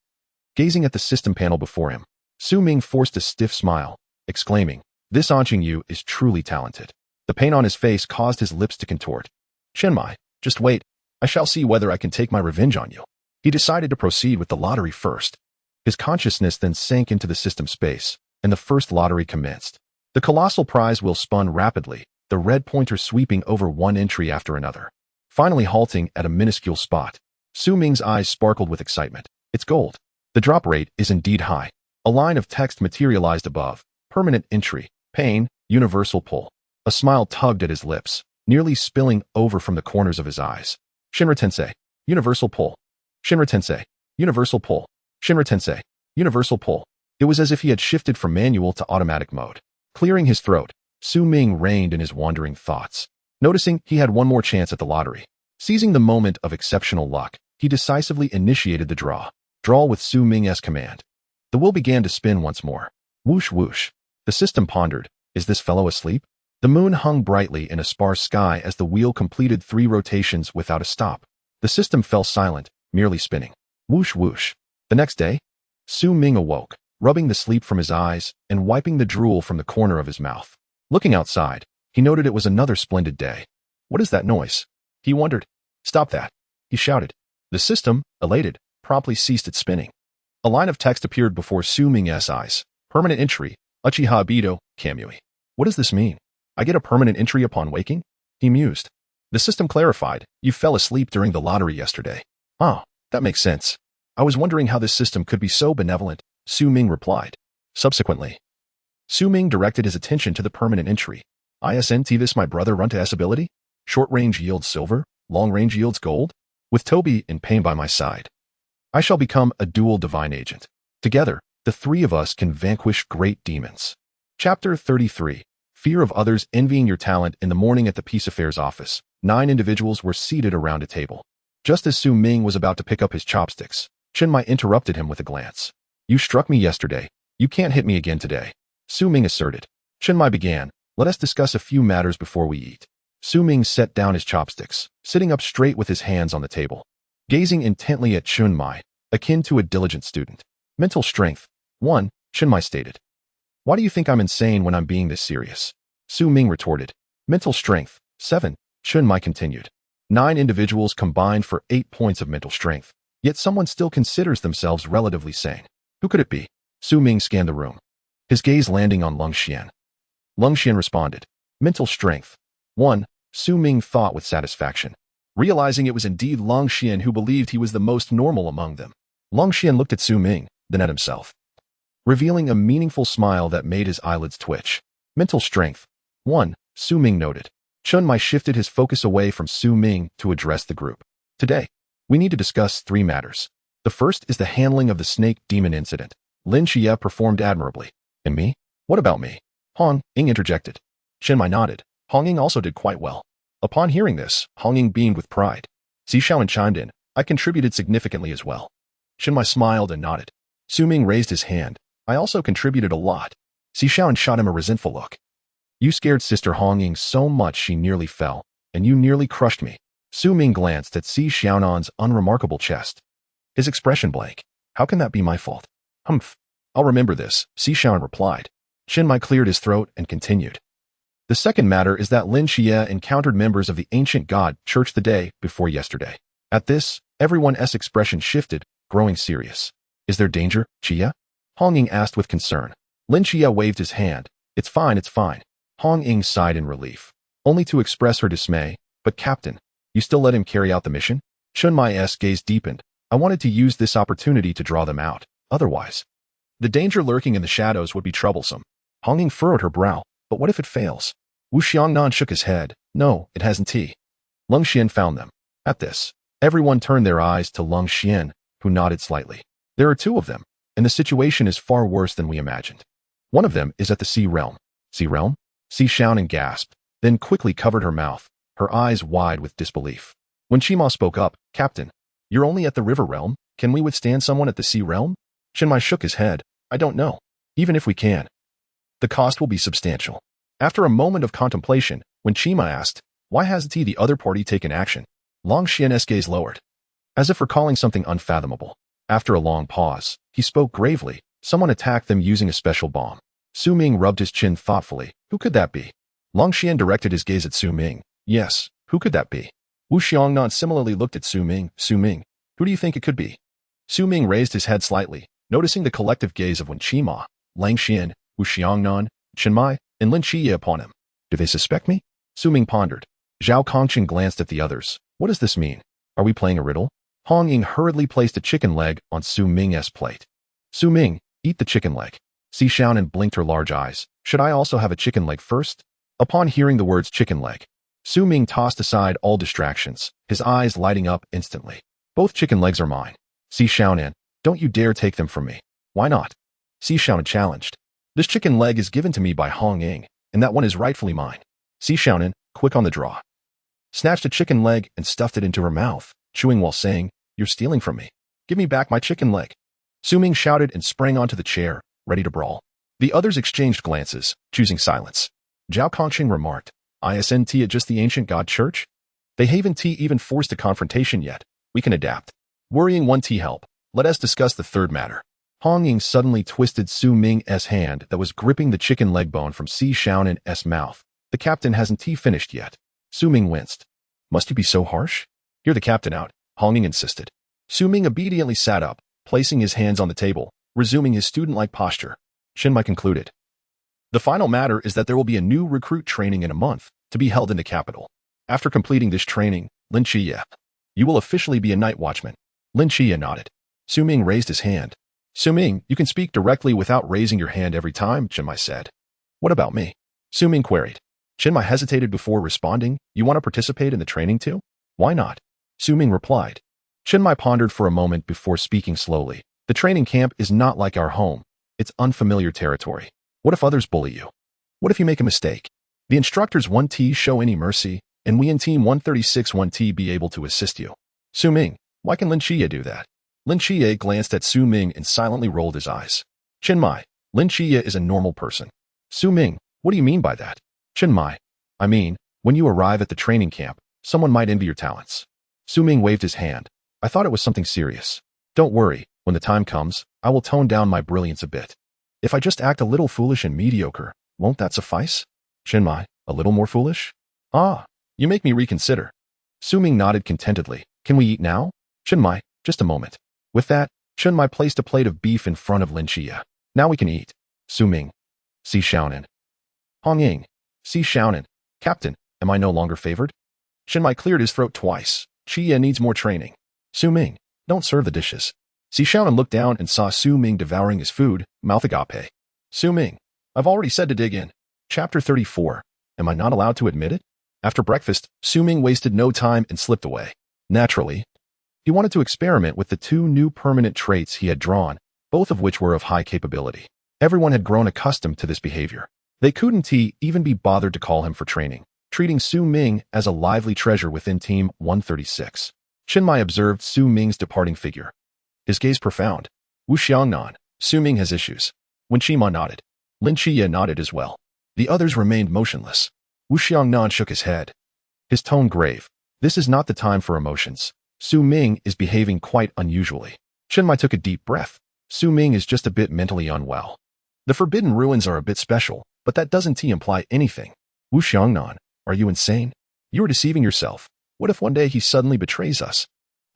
Gazing at the system panel before him, Su Ming forced a stiff smile, exclaiming, this Anqing Yu is truly talented. The pain on his face caused his lips to contort. Chen Mai, just wait. I shall see whether I can take my revenge on you. He decided to proceed with the lottery first. His consciousness then sank into the system space, and the first lottery commenced. The colossal prize wheel spun rapidly, the red pointer sweeping over one entry after another. Finally halting at a minuscule spot, Su Ming's eyes sparkled with excitement. It's gold. The drop rate is indeed high. A line of text materialized above. Permanent entry. Pain. Universal pull. A smile tugged at his lips, nearly spilling over from the corners of his eyes. Shinra Tensei. Universal pull. Shinra Tensei. Universal pull. Shinra Tensei. Universal pull. It was as if he had shifted from manual to automatic mode. Clearing his throat, Su Ming reined in his wandering thoughts. Noticing he had one more chance at the lottery. Seizing the moment of exceptional luck, he decisively initiated the draw. Draw with Su Ming's command. The wheel began to spin once more. Whoosh whoosh. The system pondered, is this fellow asleep? The moon hung brightly in a sparse sky as the wheel completed 3 rotations without a stop. The system fell silent, merely spinning. Whoosh whoosh. The next day, Su Ming awoke, rubbing the sleep from his eyes and wiping the drool from the corner of his mouth. Looking outside, he noted it was another splendid day. What is that noise? He wondered. Stop that, he shouted. The system, elated, promptly ceased its spinning. A line of text appeared before Su Ming's eyes. Permanent entry, Uchiha Bido, Kamui. What does this mean? I get a permanent entry upon waking? He mused. The system clarified, you fell asleep during the lottery yesterday. Oh, that makes sense. I was wondering how this system could be so benevolent, Su Ming replied. Subsequently, Su Ming directed his attention to the permanent entry. Isn't this my brother run to S ability? Short range yields silver, long range yields gold? With Toby in pain by my side, I shall become a dual divine agent. Together, the three of us can vanquish great demons. Chapter 33. Fear of others envying your talent. In the morning at the Peace Affairs office, 9 individuals were seated around a table. Just as Su Ming was about to pick up his chopsticks, Chenmai interrupted him with a glance. You struck me yesterday. You can't hit me again today, Su Ming asserted. Chenmai began, let us discuss a few matters before we eat. Su Ming set down his chopsticks, sitting up straight with his hands on the table, gazing intently at Chenmai, akin to a diligent student. Mental strength. 1, Chenmai stated. Why do you think I'm insane when I'm being this serious? Su Ming retorted. Mental strength. 7, Chenmai continued. 9 individuals combined for 8 points of mental strength, yet someone still considers themselves relatively sane. Who could it be? Su Ming scanned the room, his gaze landing on Lung Xian. Lung Xian responded. Mental strength. 1, Su Ming thought with satisfaction, realizing it was indeed Lung Xian who believed he was the most normal among them. Lung Xian looked at Su Ming, then at himself, revealing a meaningful smile that made his eyelids twitch. Mental strength. 1, Su Ming noted. Chenmai shifted his focus away from Su Ming to address the group. Today, we need to discuss 3 matters. The first is the handling of the snake demon incident. Lin Xie performed admirably. And me? What about me? Hong Ying interjected. Chenmai nodded. Hong Ying also did quite well. Upon hearing this, Hong Ying beamed with pride. Xiaoan chimed in. I contributed significantly as well. Chenmai smiled and nodded. Su Ming raised his hand. I also contributed a lot. Xiaoan shot him a resentful look. You scared Sister Hong Ying so much she nearly fell, and you nearly crushed me. Su Ming glanced at Xiaonan's unremarkable chest, his expression blank. How can that be my fault? Humph. I'll remember this, Xiaoan replied. Chenmai cleared his throat and continued. The second matter is that Lin Xie encountered members of the ancient god church the day before yesterday. At this, everyone's expression shifted, growing serious. Is there danger, Xie? Hong Ying asked with concern. Lin Xie waved his hand. It's fine, it's fine. Hong Ying sighed in relief, only to express her dismay. But Captain, you still let him carry out the mission? Chenmai's gaze deepened. I wanted to use this opportunity to draw them out. Otherwise, the danger lurking in the shadows would be troublesome. Hong Ying furrowed her brow. But what if it fails? Wu Xiangnan shook his head. No, it hasn't. Lung Xian found them. At this, everyone turned their eyes to Lung Xian, who nodded slightly. There are 2 of them, and the situation is far worse than we imagined. One of them is at the Sea Realm. Sea Realm? Xiaonan gasped, then quickly covered her mouth, her eyes wide with disbelief. When Qima spoke up, Captain, you're only at the River Realm? Can we withstand someone at the Sea Realm? Chenmai shook his head. I don't know. Even if we can, the cost will be substantial. After a moment of contemplation, when Qima asked, why hasn't the other party taken action? Long Xian's gaze lowered, as if recalling something unfathomable. After a long pause, he spoke gravely. Someone attacked them using a special bomb. Su Ming rubbed his chin thoughtfully. Who could that be? Long Xian directed his gaze at Su Ming. Yes, who could that be? Wu Xiangnan similarly looked at Su Ming. Su Ming, who do you think it could be? Su Ming raised his head slightly, noticing the collective gaze of Wen Qima, Lang Xian, Wu Xiangnan, Chenmai, and Lin Xie upon him. Do they suspect me? Su Ming pondered. Zhao Kongqing glanced at the others. What does this mean? Are we playing a riddle? Hong Ying hurriedly placed a chicken leg on Su Ming's plate. Su Ming, eat the chicken leg. Xiaonan blinked her large eyes. Should I also have a chicken leg first? Upon hearing the words chicken leg, Su Ming tossed aside all distractions, his eyes lighting up instantly. Both chicken legs are mine. Xiaonan, don't you dare take them from me. Why not? Xiaonan challenged. This chicken leg is given to me by Hong Ying, and that one is rightfully mine. Xiaonan, quick on the draw, snatched a chicken leg and stuffed it into her mouth, chewing while saying, you're stealing from me. Give me back my chicken leg. Su Ming shouted and sprang onto the chair, ready to brawl. The others exchanged glances, choosing silence. Zhao Kongqing remarked, Isn't it just the ancient god church? They haven't even forced a confrontation yet. We can adapt. Worrying won't help. Let us discuss the third matter. Hong Ying suddenly twisted Su Ming's hand that was gripping the chicken leg bone from Xiaonan's mouth. The captain hasn't finished yet. Su Ming winced. Must you be so harsh? Hear the captain out, Hong Ying insisted. Su Ming obediently sat up, placing his hands on the table, resuming his student-like posture. Shinmai concluded. The final matter is that there will be a new recruit training in a month, to be held in the capital. After completing this training, Lin Chiye, you will officially be a night watchman. Lin Chiye nodded. Su Ming raised his hand. Su Ming, you can speak directly without raising your hand every time, Shinmai said. What about me? Su Ming queried. Shinmai hesitated before responding. You want to participate in the training too? Why not? Su Ming replied. Shinmai pondered for a moment before speaking slowly. The training camp is not like our home. It's unfamiliar territory. What if others bully you? What if you make a mistake? The instructors 1T show any mercy, and we in Team 136 1T be able to assist you. Su Ming, why can Lin Chiye do that? Lin Chiye glanced at Su Ming and silently rolled his eyes. Shinmai, Lin Chiye is a normal person. Su Ming, what do you mean by that? Shinmai, I mean, when you arrive at the training camp, someone might envy your talents. Su Ming waved his hand. I thought it was something serious. Don't worry, when the time comes, I will tone down my brilliance a bit. If I just act a little foolish and mediocre, won't that suffice? Shinmai, a little more foolish? Ah, you make me reconsider. Su Ming nodded contentedly. Can we eat now? Shinmai, just a moment. With that, Shinmai placed a plate of beef in front of Lin Chiye. Now we can eat. Su Ming. Si Xiaonan. Hong Ying. Si Xiaonan. Captain, am I no longer favored? Shinmai cleared his throat twice. Chiye needs more training. Su Ming, don't serve the dishes. Si Xiaonan looked down and saw Su Ming devouring his food, mouth agape. Su Ming, I've already said to dig in. Chapter 34. Am I not allowed to admit it? After breakfast, Su Ming wasted no time and slipped away. Naturally, he wanted to experiment with the two new permanent traits he had drawn, both of which were of high capability. Everyone had grown accustomed to this behavior. They couldn't even be bothered to call him for training, treating Su Ming as a lively treasure within Team 136. Shinmai observed Su Ming's departing figure. His gaze profound. Wu Xiangnan, Su Ming has issues. When Shima nodded, Lin Chiye nodded as well. The others remained motionless. Wu Xiangnan shook his head. His tone grave. This is not the time for emotions. Su Ming is behaving quite unusually. Shinmai took a deep breath. Su Ming is just a bit mentally unwell. The Forbidden Ruins are a bit special, but that doesn't imply anything. Wu Xiangnan, are you insane? You are deceiving yourself. What if one day he suddenly betrays us?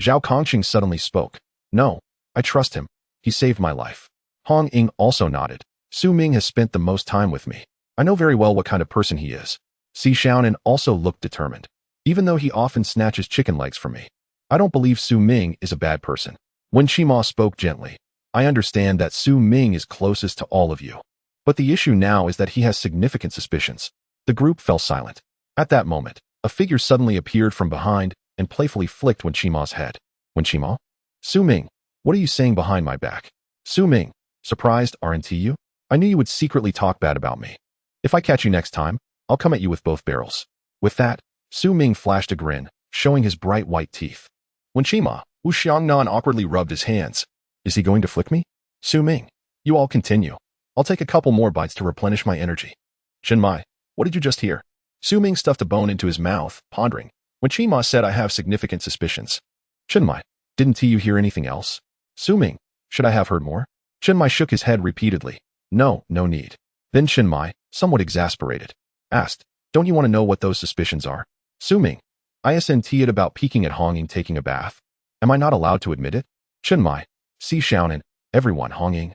Zhao Kongqing suddenly spoke. No, I trust him. He saved my life. Hong Ying also nodded. Su Ming has spent the most time with me. I know very well what kind of person he is. Si Xiaonan also looked determined. Even though he often snatches chicken legs from me, I don't believe Su Ming is a bad person. When Shima spoke gently, I understand that Su Ming is closest to all of you. But the issue now is that he has significant suspicions. The group fell silent. At that moment, a figure suddenly appeared from behind and playfully flicked Wen Shima's head. Wen Shima? Su Ming, what are you saying behind my back? Su Ming, surprised, aren't you? I knew you would secretly talk bad about me. If I catch you next time, I'll come at you with both barrels. With that, Su Ming flashed a grin, showing his bright white teeth. When Shima, Wu Xiangnan awkwardly rubbed his hands. Is he going to flick me? Su Ming, you all continue. I'll take a couple more bites to replenish my energy. Shinmai, what did you just hear? Su Ming stuffed a bone into his mouth, pondering. When Shima said I have significant suspicions. Shinmai, didn't you hear anything else? Su Ming, should I have heard more? Shinmai shook his head repeatedly. No need. Then Shinmai, somewhat exasperated, asked, don't you want to know what those suspicions are? Su Ming, isn't it about peeking at Hong Ying taking a bath? Am I not allowed to admit it? Shinmai, Si Xiaonan, everyone, Hong Ying.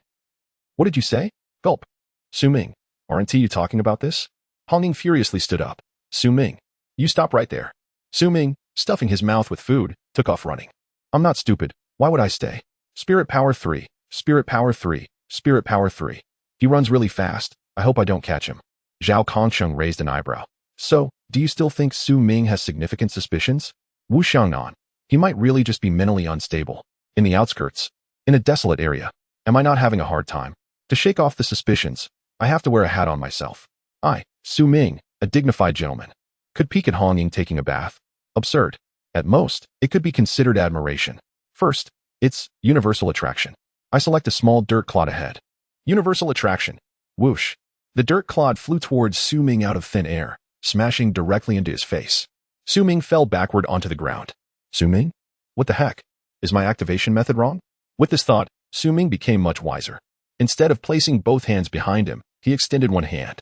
What did you say? Gulp. Su Ming, aren't you talking about this? Hong Ying furiously stood up. Su Ming, you stop right there. Su Ming, stuffing his mouth with food, took off running. I'm not stupid. Why would I stay? Spirit Power 3. Spirit Power 3. Spirit Power 3. He runs really fast. I hope I don't catch him. Zhao Kongsheng raised an eyebrow. So, do you still think Su Ming has significant suspicions? Wu Xiangnan, he might really just be mentally unstable. In the outskirts. In a desolate area. Am I not having a hard time? To shake off the suspicions, I have to wear a hat on myself. I, Su Ming, a dignified gentleman, could peek at Hong Ying taking a bath. Absurd. At most, it could be considered admiration. First, it's universal attraction. I select a small dirt clod ahead. Universal attraction. Whoosh. The dirt clod flew towards Su Ming out of thin air, smashing directly into his face. Su Ming fell backward onto the ground. Su Ming? What the heck? Is my activation method wrong? With this thought, Su Ming became much wiser. Instead of placing both hands behind him, he extended one hand.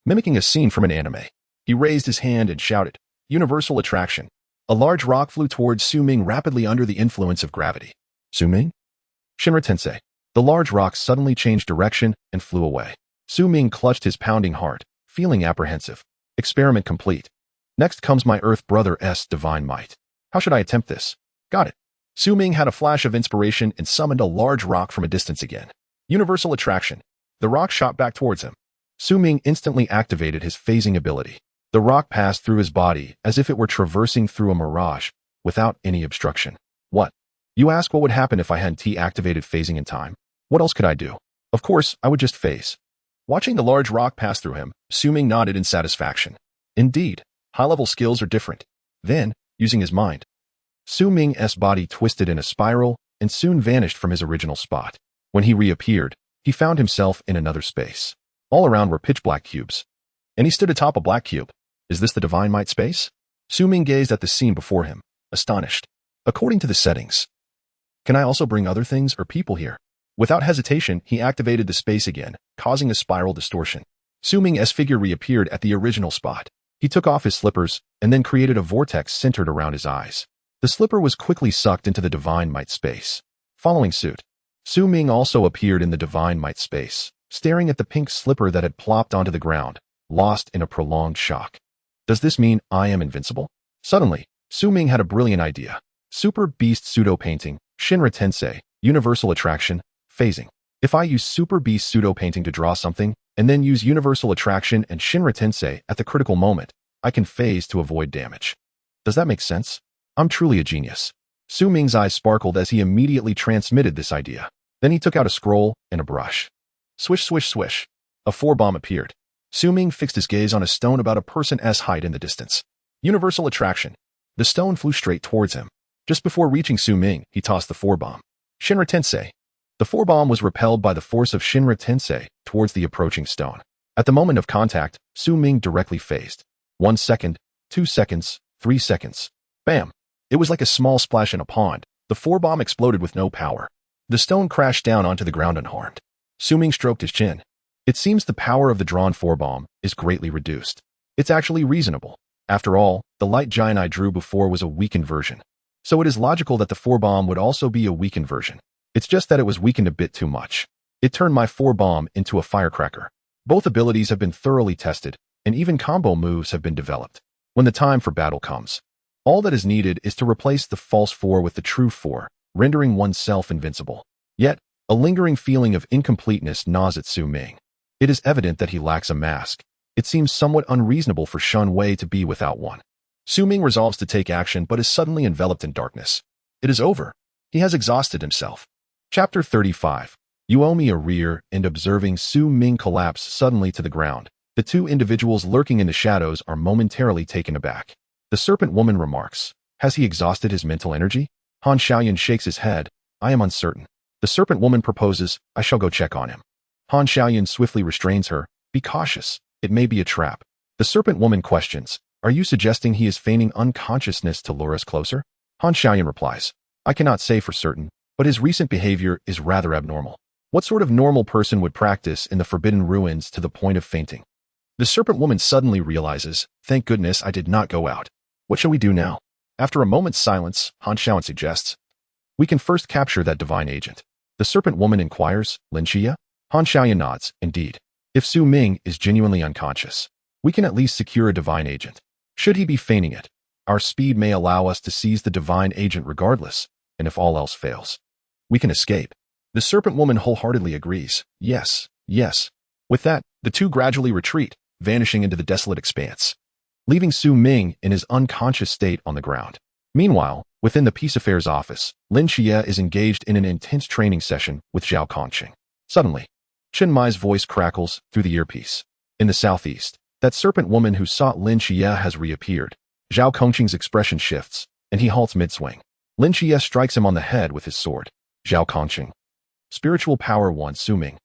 Mimicking a scene from an anime, he raised his hand and shouted, Universal attraction. A large rock flew towards Su Ming rapidly under the influence of gravity. Su Ming? Shinra Tensei. The large rock suddenly changed direction and flew away. Su Ming clutched his pounding heart, feeling apprehensive. Experiment complete. Next comes my Earth Brother's divine might. How should I attempt this? Got it. Su Ming had a flash of inspiration and summoned a large rock from a distance again. Universal attraction. The rock shot back towards him. Su Ming instantly activated his phasing ability. The rock passed through his body as if it were traversing through a mirage, without any obstruction. What? You ask what would happen if I hadn't activated phasing in time? What else could I do? Of course, I would just phase. Watching the large rock pass through him, Su Ming nodded in satisfaction. Indeed, high-level skills are different. Then, using his mind, Su Ming's body twisted in a spiral and soon vanished from his original spot. When he reappeared, he found himself in another space. All around were pitch-black cubes. And he stood atop a black cube. Is this the divine might space? Su Ming gazed at the scene before him, astonished. According to the settings, can I also bring other things or people here? Without hesitation, he activated the space again, causing a spiral distortion. Su Ming's figure reappeared at the original spot. He took off his slippers and then created a vortex centered around his eyes. The slipper was quickly sucked into the divine might space. Following suit, Su Ming also appeared in the divine might space, staring at the pink slipper that had plopped onto the ground, lost in a prolonged shock. Does this mean I am invincible? Suddenly, Su Ming had a brilliant idea. Super Beast Pseudo-Painting, Shinra Tensei, Universal Attraction, Phasing. If I use Super Beast Pseudo-Painting to draw something, and then use Universal Attraction and Shinra Tensei at the critical moment, I can phase to avoid damage. Does that make sense? I'm truly a genius. Su Ming's eyes sparkled as he immediately transmitted this idea. Then he took out a scroll and a brush. Swish, swish, swish. A forebomb appeared. Su Ming fixed his gaze on a stone about a person's height in the distance. Universal Attraction. The stone flew straight towards him. Just before reaching Su Ming, he tossed the forebomb. Shinra Tensei. The forebomb was repelled by the force of Shinra Tensei towards the approaching stone. At the moment of contact, Su Ming directly phased. 1 second, 2 seconds, 3 seconds. Bam! It was like a small splash in a pond. The forebomb exploded with no power. The stone crashed down onto the ground unharmed. Su Ming stroked his chin. It seems the power of the drawn forebomb is greatly reduced. It's actually reasonable. After all, the light giant I drew before was a weakened version. So it is logical that the forebomb would also be a weakened version. It's just that it was weakened a bit too much. It turned my forebomb into a firecracker. Both abilities have been thoroughly tested, and even combo moves have been developed. When the time for battle comes, all that is needed is to replace the false 4 with the true 4, rendering oneself invincible. Yet, a lingering feeling of incompleteness gnaws at Su Ming. It is evident that he lacks a mask. It seems somewhat unreasonable for Shun Wei to be without one. Su Ming resolves to take action but is suddenly enveloped in darkness. It is over. He has exhausted himself. Chapter 35. You owe me a rear, and observing Su Ming collapse suddenly to the ground, the two individuals lurking in the shadows are momentarily taken aback. The serpent woman remarks, has he exhausted his mental energy? Han Xiaoyan shakes his head, I am uncertain. The serpent woman proposes, I shall go check on him. Han Xiaoyan swiftly restrains her, be cautious, it may be a trap. The serpent woman questions, are you suggesting he is feigning unconsciousness to lure us closer? Han Xiaoyan replies, I cannot say for certain, but his recent behavior is rather abnormal. What sort of normal person would practice in the forbidden ruins to the point of fainting? The serpent woman suddenly realizes, thank goodness I did not go out. What shall we do now? After a moment's silence, Han Xiaoyan suggests, we can first capture that divine agent. The serpent woman inquires, Lin Xia? Han Xiaoyan nods, indeed. If Su Ming is genuinely unconscious, we can at least secure a divine agent. Should he be feigning it, our speed may allow us to seize the divine agent regardless, and if all else fails, we can escape. The serpent woman wholeheartedly agrees. Yes, yes. With that, the two gradually retreat, vanishing into the desolate expanse, leaving Su Ming in his unconscious state on the ground. Meanwhile, within the Peace Affairs office, Lin Xia is engaged in an intense training session with Zhao Kongqing. Suddenly, Chen Mai's voice crackles through the earpiece. In the southeast, that serpent woman who sought Lin Xia has reappeared. Zhao Kongqing's expression shifts, and he halts mid-swing. Lin Xia strikes him on the head with his sword. Zhao Kongqing. Spiritual power 1 Su Ming.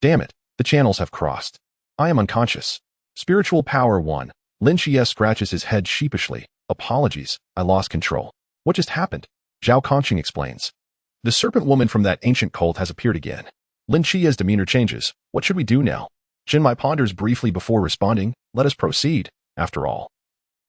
Damn it, the channels have crossed. I am unconscious. Spiritual power 1. Lin Xia scratches his head sheepishly. Apologies, I lost control. What just happened? Zhao Kongqing explains. The serpent woman from that ancient cult has appeared again. Lin Xia's demeanor changes. What should we do now? Chen Mai ponders briefly before responding. Let us proceed, after all.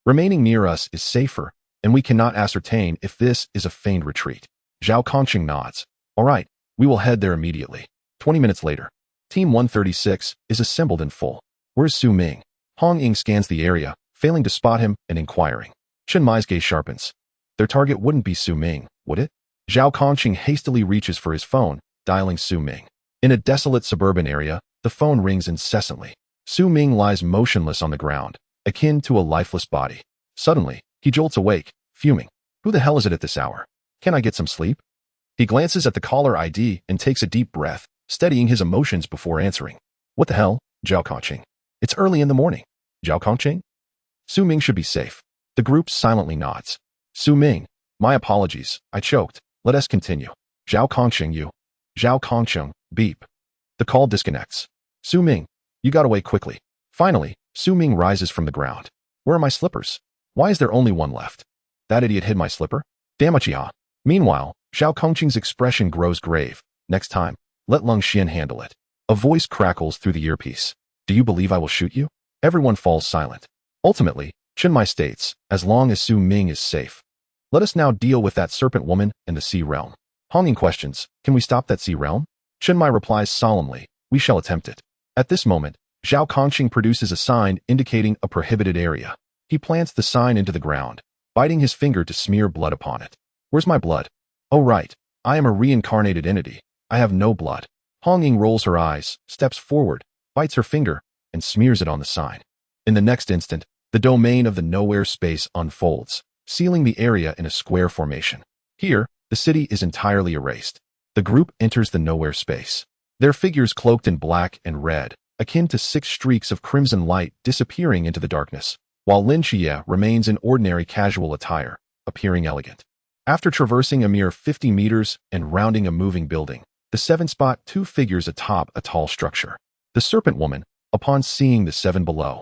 Remaining near us is safer, and we cannot ascertain if this is a feigned retreat. Zhao Kongqing nods. All right, we will head there immediately. 20 minutes later, Team 136 is assembled in full. Where's Su Ming? Hong Ying scans the area, failing to spot him and inquiring. Chen Mai's gaze sharpens. Their target wouldn't be Su Ming, would it? Zhao Kongqing hastily reaches for his phone, dialing Su Ming. In a desolate suburban area, the phone rings incessantly. Su Ming lies motionless on the ground, akin to a lifeless body. Suddenly, he jolts awake, fuming. Who the hell is it at this hour? Can I get some sleep? He glances at the caller ID and takes a deep breath, steadying his emotions before answering. What the hell, Zhao Kongqing? It's early in the morning. Zhao Kongqing? Su Ming should be safe. The group silently nods. Su Ming, my apologies, I choked. Let us continue. Zhao Kongqing, you. Zhao Kongqing, beep. The call disconnects. Su Ming, you got away quickly. Finally, Su Ming rises from the ground. Where are my slippers? Why is there only one left? That idiot hid my slipper? Damachiha. Meanwhile, Zhao Kongqing's expression grows grave. Next time, let Lung Xian handle it. A voice crackles through the earpiece. Do you believe I will shoot you? Everyone falls silent. Ultimately, Chen Mai states, as long as Su Ming is safe. Let us now deal with that serpent woman in the sea realm. Hong Ying questions, can we stop that sea realm? Chen Mai replies solemnly, we shall attempt it. At this moment, Zhao Kongqing produces a sign indicating a prohibited area. He plants the sign into the ground, biting his finger to smear blood upon it. Where's my blood? Oh right, I am a reincarnated entity. I have no blood. Hong Ying rolls her eyes, steps forward, bites her finger, and smears it on the sign. In the next instant, the domain of the nowhere space unfolds, sealing the area in a square formation. Here, the city is entirely erased. The group enters the nowhere space. Their figures cloaked in black and red, akin to 6 streaks of crimson light disappearing into the darkness, while Lin Xie remains in ordinary casual attire, appearing elegant. After traversing a mere 50 meters and rounding a moving building, the 7 spot 2 figures atop a tall structure. The serpent woman, upon seeing the 7 below,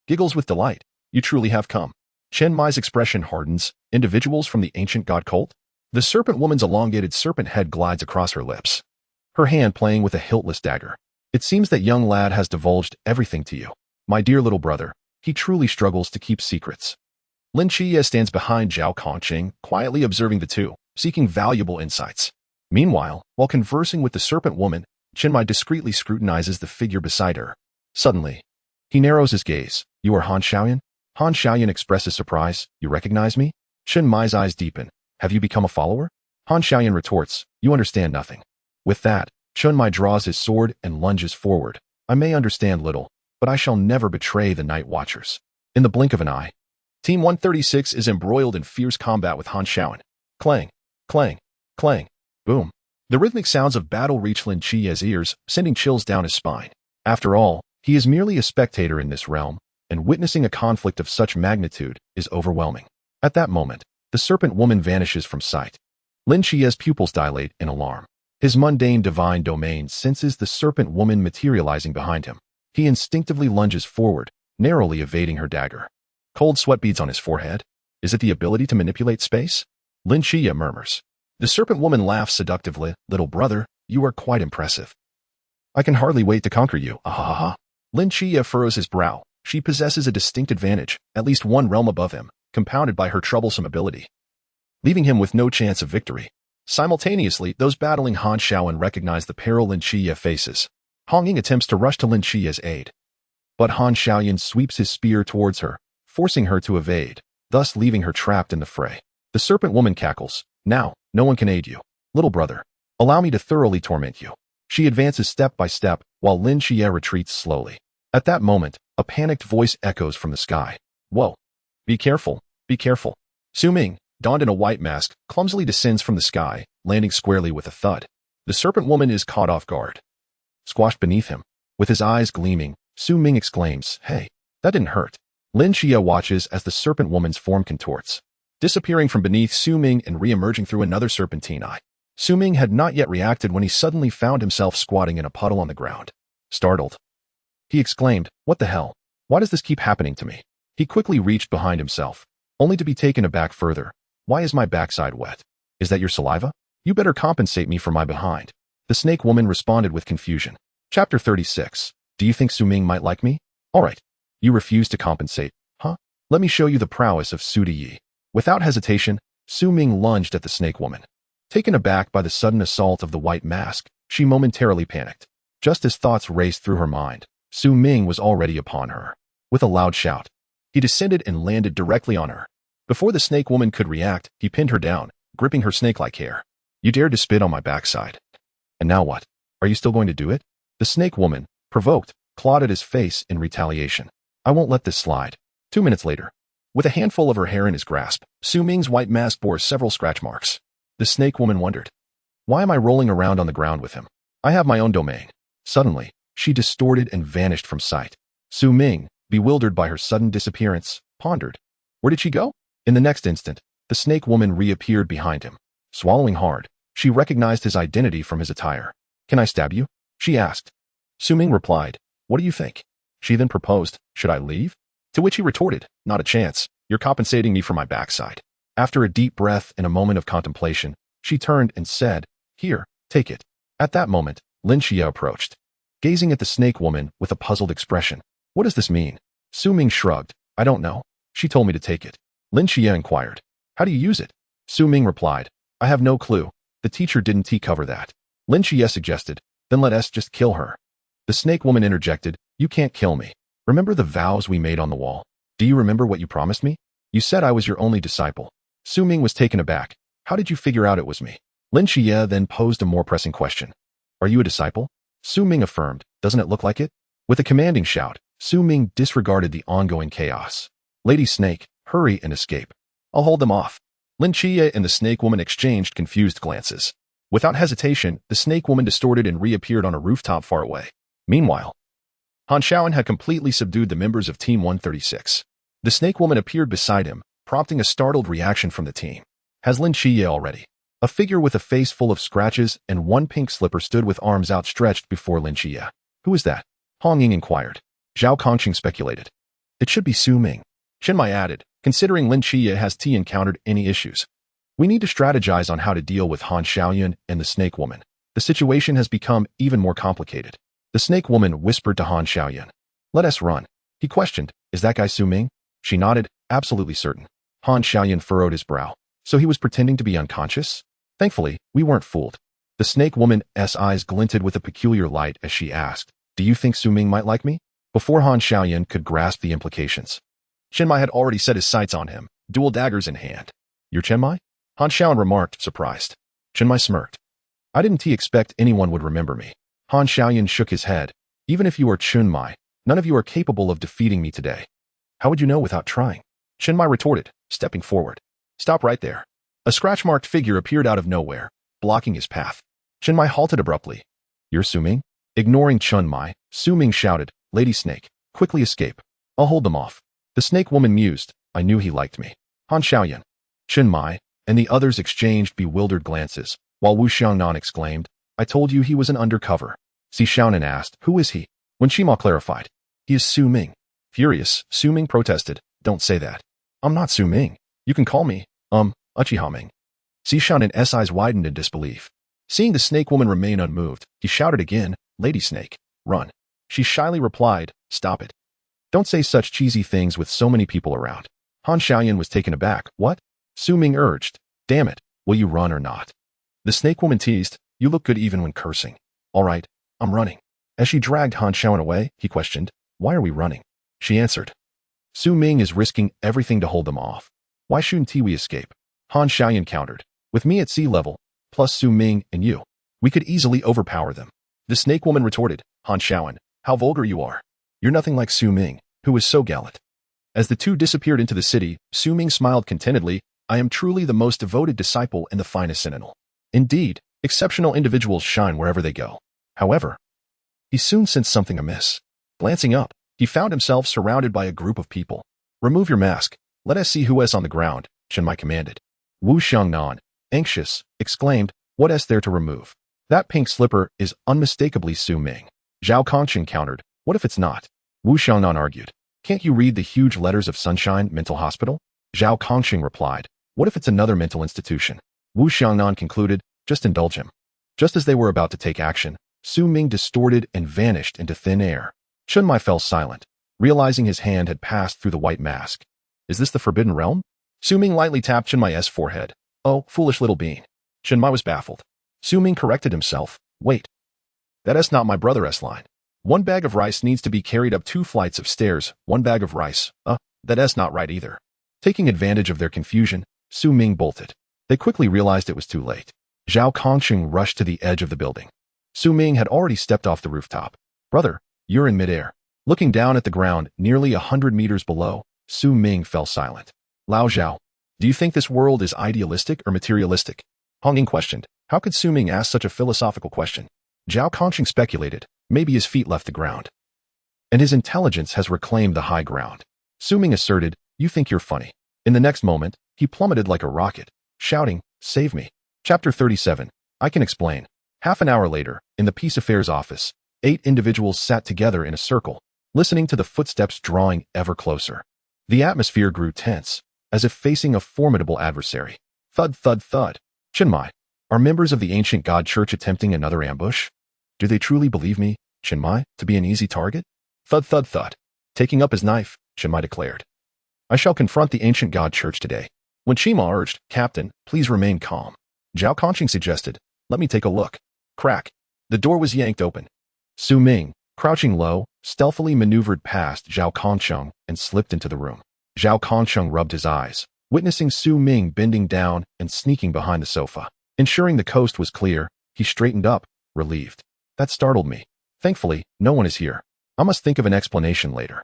giggles with delight. You truly have come. Chen Mai's expression hardens. Individuals from the ancient god cult? The serpent woman's elongated serpent head glides across her lips, her hand playing with a hiltless dagger. It seems that young lad has divulged everything to you. My dear little brother, he truly struggles to keep secrets. Lin Xie stands behind Zhao Kongqing, quietly observing the two, seeking valuable insights. Meanwhile, while conversing with the serpent woman, Chen Mai discreetly scrutinizes the figure beside her. Suddenly, he narrows his gaze. You are Han Xiaoyan? Han Xiaoyan expresses surprise. You recognize me? Chen Mai's eyes deepen. Have you become a follower? Han Xiaoyan retorts. You understand nothing. With that, Chen Mai draws his sword and lunges forward. I may understand little, but I shall never betray the Night Watchers. In the blink of an eye, Team 136 is embroiled in fierce combat with Han Xiaoyan. Clang, clang, clang, boom. The rhythmic sounds of battle reach Lin Xie's ears, sending chills down his spine. After all, he is merely a spectator in this realm, and witnessing a conflict of such magnitude is overwhelming. At that moment, the serpent woman vanishes from sight. Lin Xie's pupils dilate in alarm. His mundane divine domain senses the serpent woman materializing behind him. He instinctively lunges forward, narrowly evading her dagger. Cold sweat beads on his forehead. Is it the ability to manipulate space? Lin Xie murmurs. The serpent woman laughs seductively. Little brother, you are quite impressive. I can hardly wait to conquer you. Ahaha. Lin Xie furrows his brow. She possesses a distinct advantage, at least one realm above him, compounded by her troublesome ability, leaving him with no chance of victory. Simultaneously, those battling Han Xiaoyan recognize the peril Lin Xie faces. Hong Ying attempts to rush to Lin Xie's aid, but Han Xiaoyan sweeps his spear towards her, forcing her to evade, thus leaving her trapped in the fray. The serpent woman cackles. Now, no one can aid you. Little brother, allow me to thoroughly torment you. She advances step by step, while Lin Xie retreats slowly. At that moment, a panicked voice echoes from the sky. Whoa! Be careful, be careful. Su Ming, donned in a white mask, clumsily descends from the sky, landing squarely with a thud. The serpent woman is caught off guard. Squashed beneath him, with his eyes gleaming, Su Ming exclaims, Hey, that didn't hurt. Lin Xie watches as the serpent woman's form contorts, disappearing from beneath Su Ming and re-emerging through another serpentine eye. Su Ming had not yet reacted when he suddenly found himself squatting in a puddle on the ground. Startled, he exclaimed, What the hell? Why does this keep happening to me? He quickly reached behind himself, only to be taken aback further. Why is my backside wet? Is that your saliva? You better compensate me for my behind. The snake woman responded with confusion. Chapter 36. Do you think Su Ming might like me? All right. You refuse to compensate, huh? Let me show you the prowess of Su Di Yi. Without hesitation, Su Ming lunged at the snake woman. Taken aback by the sudden assault of the white mask, she momentarily panicked. Just as thoughts raced through her mind, Su Ming was already upon her. With a loud shout, he descended and landed directly on her. Before the snake woman could react, he pinned her down, gripping her snake-like hair. You dared to spit on my backside. And now what? Are you still going to do it? The snake woman, provoked, clawed at his face in retaliation. I won't let this slide. 2 minutes later, with a handful of her hair in his grasp, Su Ming's white mask bore several scratch marks. The snake woman wondered, why am I rolling around on the ground with him? I have my own domain. Suddenly, she distorted and vanished from sight. Su Ming, bewildered by her sudden disappearance, pondered. Where did she go? In the next instant, the snake woman reappeared behind him. Swallowing hard, she recognized his identity from his attire. Can I stab you? She asked. Su Ming replied, what do you think? She then proposed, should I leave? To which he retorted, not a chance. You're compensating me for my backside. After a deep breath and a moment of contemplation, she turned and said, here, take it. At that moment, Lin Xie approached, gazing at the snake woman with a puzzled expression. What does this mean? Su Ming shrugged. I don't know. She told me to take it. Lin Xie inquired, how do you use it? Su Ming replied, I have no clue. The teacher didn't cover that. Lin Xie suggested, then let us just kill her. The snake woman interjected, you can't kill me. Remember the vows we made on the wall? Do you remember what you promised me? You said I was your only disciple. Su Ming was taken aback. How did you figure out it was me? Lin Xie then posed a more pressing question. Are you a disciple? Su Ming affirmed, doesn't it look like it? With a commanding shout, Su Ming disregarded the ongoing chaos. Lady Snake, hurry and escape. I'll hold them off. Lin Xie and the snake woman exchanged confused glances. Without hesitation, the snake woman distorted and reappeared on a rooftop far away. Meanwhile, Han Shaoan had completely subdued the members of Team 136. The snake woman appeared beside him, prompting a startled reaction from the team. Has Lin Xie already? A figure with a face full of scratches and one pink slipper stood with arms outstretched before Lin Xie. Who is that? Hong Ying inquired. Zhao Kongqing speculated. It should be Su Ming. Chen Mai added, considering Lin Xie has encountered any issues. We need to strategize on how to deal with Han Shaoyan and the snake woman. The situation has become even more complicated. The snake woman whispered to Han Shaoyan. Let us run. He questioned, is that guy Su Ming? She nodded, absolutely certain. Han Shaoyan furrowed his brow. So he was pretending to be unconscious? Thankfully, we weren't fooled. The snake woman's eyes glinted with a peculiar light as she asked, do you think Su Ming might like me? Before Han Shaoyan could grasp the implications, Chen Mai had already set his sights on him, dual daggers in hand. You're Chen Mai? Han Shaoyan remarked, surprised. Chen Mai smirked. I didn't expect anyone would remember me. Han Shaoyan shook his head. Even if you are Chen Mai, none of you are capable of defeating me today. How would you know without trying? Chen Mai retorted, stepping forward. Stop right there. A scratch-marked figure appeared out of nowhere, blocking his path. Chen Mai halted abruptly. You're Su Ming? Ignoring Chen Mai, Su Ming shouted, Lady Snake, quickly escape. I'll hold them off. The snake woman mused, I knew he liked me. Han Shaoyan, Chen Mai, and the others exchanged bewildered glances, while Wu Xiangnan exclaimed, I told you he was an undercover. Si Xiaonan asked, who is he? When Shima clarified, he is Su Ming. Furious, Su Ming protested, don't say that. I'm not Su Ming. You can call me, Uchiha Ming. Si Xiaonan's eyes widened in disbelief. Seeing the snake woman remain unmoved, he shouted again, Lady Snake, run. She shyly replied, stop it. Don't say such cheesy things with so many people around. Han Shaoyan was taken aback. What? Su Ming urged. Damn it, will you run or not? The snake woman teased, you look good even when cursing. All right, I'm running. As she dragged Han Shaoyan away, he questioned, why are we running? She answered, Su Ming is risking everything to hold them off. Why shouldn't we escape? Han Shaoyan countered, with me at sea level, plus Su Ming and you, we could easily overpower them. The snake woman retorted, Han Shaoyan, how vulgar you are. You're nothing like Su Ming, who was so gallant. As the two disappeared into the city, Su Ming smiled contentedly, I am truly the most devoted disciple and the finest sentinel. Indeed, exceptional individuals shine wherever they go. However, he soon sensed something amiss. Glancing up, he found himself surrounded by a group of people. Remove your mask. Let us see who is on the ground, Chen Mai commanded. Wu Xiangnan, anxious, exclaimed, what is there to remove? That pink slipper is unmistakably Su Ming. Zhao Kongqing countered, what if it's not? Wu Xiangnan argued, can't you read the huge letters of Sunshine Mental Hospital? Zhao Kongqing replied, what if it's another mental institution? Wu Xiangnan concluded, just indulge him. Just as they were about to take action, Su Ming distorted and vanished into thin air. Chen Mai fell silent, realizing his hand had passed through the white mask. Is this the Forbidden Realm? Su Ming lightly tapped Chenmai's forehead. Oh, foolish little bean. Chenmai was baffled. Su Ming corrected himself. Wait. That's not my brother's line. One bag of rice needs to be carried up 2 flights of stairs. One bag of rice. That's not right either. Taking advantage of their confusion, Su Ming bolted. They quickly realized it was too late. Zhao Kongqing rushed to the edge of the building. Su Ming had already stepped off the rooftop. Brother, you're in midair. Looking down at the ground, nearly 100 meters below, Su Ming fell silent. Lao Zhao, do you think this world is idealistic or materialistic? Hong Ying questioned. How could Su Ming ask such a philosophical question? Zhao Kongqing speculated. Maybe his feet left the ground. And his intelligence has reclaimed the high ground. Su Ming asserted, you think you're funny. In the next moment, he plummeted like a rocket, shouting, save me. Chapter 37. I can explain. Half an hour later, in the Peace Affairs office, 8 individuals sat together in a circle, listening to the footsteps drawing ever closer. The atmosphere grew tense, as if facing a formidable adversary. Thud, thud, thud. Chenmai, are members of the ancient god church attempting another ambush? Do they truly believe me, Chenmai, to be an easy target? Thud, thud, thud. Taking up his knife, Chenmai declared. I shall confront the ancient god church today. When Chima urged, Captain, please remain calm. Zhao Kongqing suggested, let me take a look. Crack. The door was yanked open. Su Ming, crouching low, stealthily maneuvered past Zhao Kongqing and slipped into the room. Zhao Kongqing rubbed his eyes, witnessing Su Ming bending down and sneaking behind the sofa. Ensuring the coast was clear, he straightened up, relieved. That startled me. Thankfully, no one is here. I must think of an explanation later.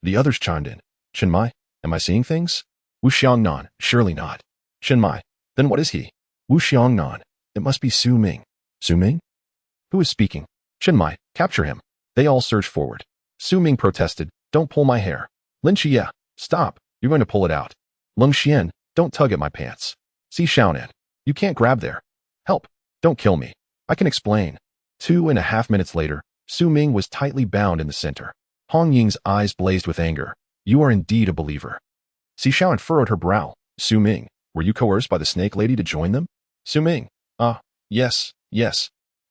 The others chimed in. Chenmai, am I seeing things? Wu Xiangnan, surely not. Chenmai, then what is he? Wu Xiangnan, it must be Su Ming. Su Ming? Who is speaking? Chenmai, capture him. They all surged forward. Su Ming protested, don't pull my hair. Lin Xie, stop, you're going to pull it out. Lung Xian, don't tug at my pants. Si Xiaonan, you can't grab there. Help, don't kill me. I can explain. 2.5 minutes later, Su Ming was tightly bound in the center. Hong Ying's eyes blazed with anger. You are indeed a believer. Si Xiaonan furrowed her brow. Su Ming, were you coerced by the snake lady to join them? Su Ming, yes.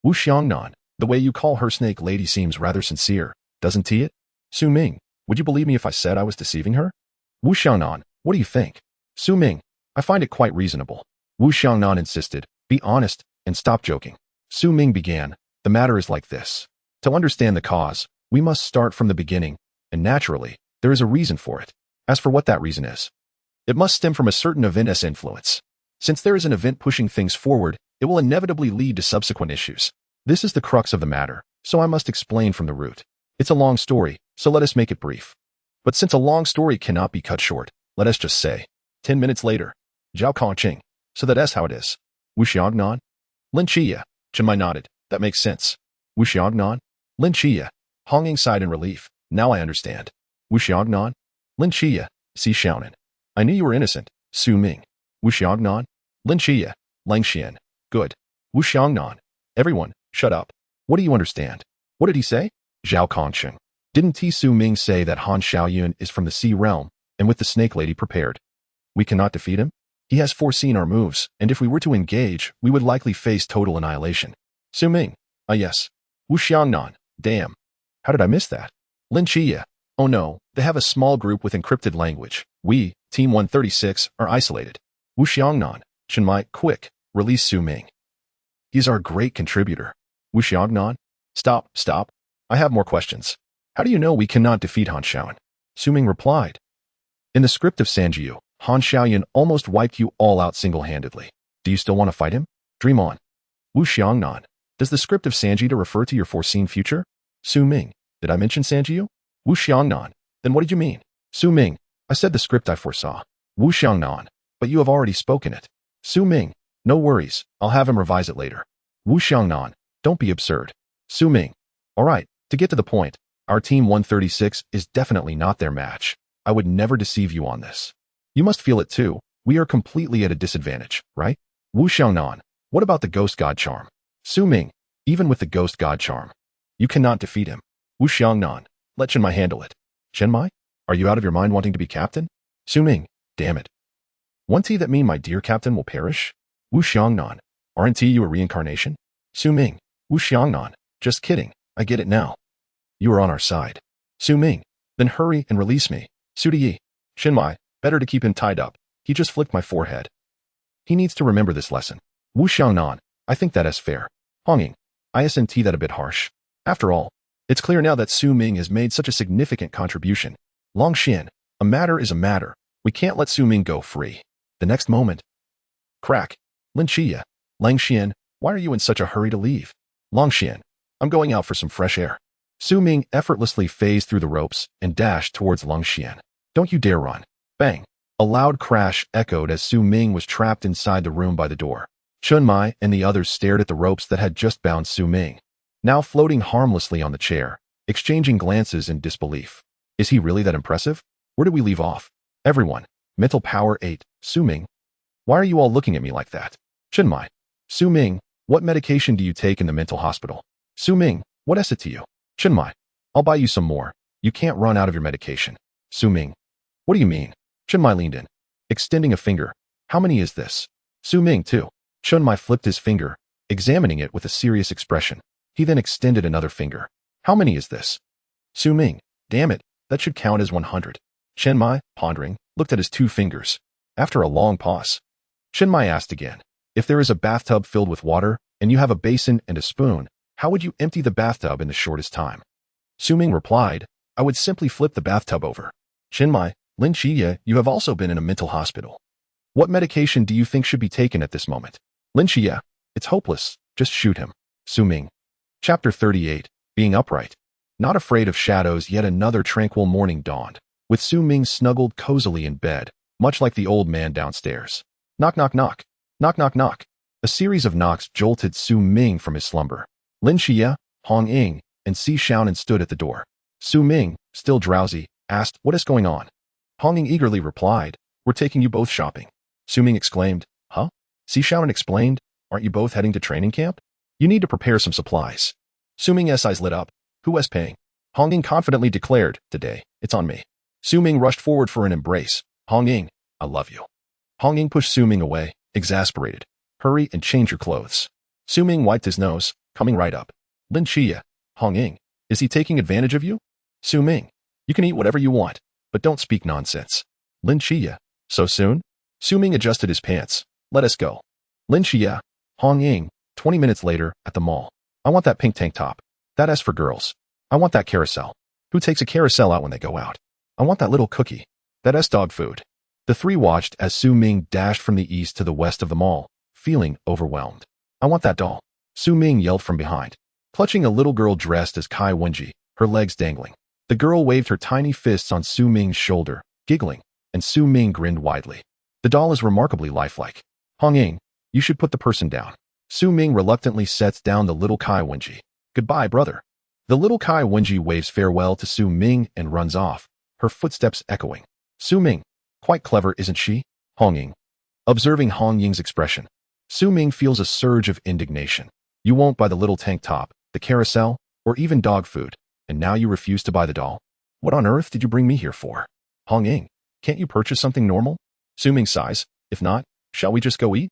Wu Xiangnan, the way you call her snake lady seems rather sincere, doesn't it? Su Ming, would you believe me if I said I was deceiving her? Wu Xiangnan, what do you think? Su Ming, I find it quite reasonable. Wu Xiangnan insisted, be honest and stop joking. Su Ming began, the matter is like this. To understand the cause, we must start from the beginning, and naturally, there is a reason for it. As for what that reason is, it must stem from a certain event as influence. Since there is an event pushing things forward, it will inevitably lead to subsequent issues. This is the crux of the matter, so I must explain from the root. It's a long story, so let us make it brief. But since a long story cannot be cut short, let us just say, 10 minutes later, Zhao Kongqing, so that's how it is. Wu Xiangnan? Lin Xie, Chenmai nodded, that makes sense. Wu Xiangnan? Lin Xie, Hong Ying sighed in relief, now I understand. Wu Xiangnan? Lin Xie, Si Xiaonan. I knew you were innocent, Su Ming. Wu Xiangnan? Lin Xie, Lang Xian. Good. Wu Xiangnan. Everyone, shut up. What do you understand? What did he say? Zhao Kongqing. Didn't Su Ming say that Han Xiaoyun is from the Sea Realm, and with the Snake Lady prepared? We cannot defeat him? He has foreseen our moves, and if we were to engage, we would likely face total annihilation. Su Ming. Yes. Wu Xiangnan. Damn. How did I miss that? Lin Xie. Oh no, they have a small group with encrypted language. We, Team 136, are isolated. Wu Xiangnan. Chenmai, quick, release Su Ming. He's our great contributor. Wu Xiangnan. Stop. I have more questions. How do you know we cannot defeat Han Xiaoyun? Su Ming replied. In the script of Sanjiu, Han Xiaoyun almost wiped you all out single-handedly. Do you still want to fight him? Dream on. Wu Xiangnan. Does the script of Sanjiu refer to your foreseen future? Su Ming. Did I mention Sanjiu? Wu Xiangnan. Then what did you mean? Su Ming. I said the script I foresaw. Wu Xiangnan. But you have already spoken it. Su Ming. No worries. I'll have him revise it later. Wu Xiangnan. Don't be absurd. Su Ming. All right, to get to the point, our Team 136 is definitely not their match. I would never deceive you on this. You must feel it too. We are completely at a disadvantage, right? Wu Xiangnan. What about the Ghost God Charm? Su Ming. Even with the Ghost God Charm, you cannot defeat him. Wu Xiangnan. Let Chenmai handle it. Chenmai? Are you out of your mind wanting to be captain? Su Ming. Damn it. Won't that mean my dear captain will perish? Wu Xiangnan. Aren't you a reincarnation? Su Ming. Wu Xiangnan. Just kidding. I get it now. You are on our side. Su Ming. Then hurry and release me. Su Di. Chenmai. Better to keep him tied up. He just flicked my forehead. He needs to remember this lesson. Wu Xiangnan, I think that is fair. Honging, isn't that a bit harsh? After all, it's clear now that Su Ming has made such a significant contribution. Long Xian, a matter is a matter. We can't let Su Ming go free. The next moment. Crack. Lin Xia, Lang Xian, why are you in such a hurry to leave? Long Xian, I'm going out for some fresh air. Su Ming effortlessly phased through the ropes and dashed towards Lang Xian. Don't you dare run. Bang. A loud crash echoed as Su Ming was trapped inside the room by the door. Chun Mai and the others stared at the ropes that had just bound Su Ming, now floating harmlessly on the chair, exchanging glances in disbelief. Is he really that impressive? Where did we leave off? Everyone. Mental power 8. Su Ming. Why are you all looking at me like that? Chun Mai. Su Ming, what medication do you take in the mental hospital? Su Ming, what is it to you? Chun Mai. I'll buy you some more. You can't run out of your medication. Su Ming. What do you mean? Chun Mai leaned in, extending a finger. How many is this? Su Ming, too. Chun Mai flipped his finger, examining it with a serious expression. He then extended another finger. How many is this? Su Ming. Damn it, that should count as 100. Chen Mai, pondering, looked at his 2 fingers. After a long pause, Chen Mai asked again, if there is a bathtub filled with water, and you have a basin and a spoon, how would you empty the bathtub in the shortest time? Su Ming replied, I would simply flip the bathtub over. Chen Mai, Lin Xia, you have also been in a mental hospital. What medication do you think should be taken at this moment? Lin Xia, it's hopeless, just shoot him. Su Ming. Chapter 38, Being Upright. Not afraid of shadows, yet another tranquil morning dawned, with Su Ming snuggled cozily in bed, much like the old man downstairs. Knock, knock, knock. Knock, knock, knock. A series of knocks jolted Su Ming from his slumber. Lin Xia, Hong Ying, and Si Xiaonan stood at the door. Su Ming, still drowsy, asked, what is going on? Hong Ying eagerly replied, we're taking you both shopping. Su Ming exclaimed, huh? Si Xiaonan explained, aren't you both heading to training camp? You need to prepare some supplies. Su Ming's eyes lit up. Who is paying? Hong Ying confidently declared, today, it's on me. Su Ming rushed forward for an embrace. Hong Ying, I love you. Hong Ying pushed Su Ming away, exasperated. Hurry and change your clothes. Su Ming wiped his nose, coming right up. Lin Xia, Hong Ying, is he taking advantage of you? Su Ming, you can eat whatever you want, but don't speak nonsense. Lin Xia, so soon? Su Ming adjusted his pants. Let us go. Lin Xia, Hong Ying, 20 minutes later, at the mall. I want that pink tank top. That is for girls. I want that carousel. Who takes a carousel out when they go out? I want that little cookie. That is dog food. The 3 watched as Su Ming dashed from the east to the west of the mall, feeling overwhelmed. I want that doll. Su Ming yelled from behind, clutching a little girl dressed as Kai Wenji, her legs dangling. The girl waved her tiny fists on Su Ming's shoulder, giggling, and Su Ming grinned widely. The doll is remarkably lifelike. Hong Ying, you should put the person down. Su Ming reluctantly sets down the little Kai Wenji. Goodbye, brother. The little Kai Wenji waves farewell to Su Ming and runs off, her footsteps echoing. Su Ming, quite clever, isn't she? Hong Ying. Observing Hong Ying's expression, Su Ming feels a surge of indignation. You won't buy the little tank top, the carousel, or even dog food, and now you refuse to buy the doll. What on earth did you bring me here for? Hong Ying, can't you purchase something normal? Su Ming sighs. If not, shall we just go eat?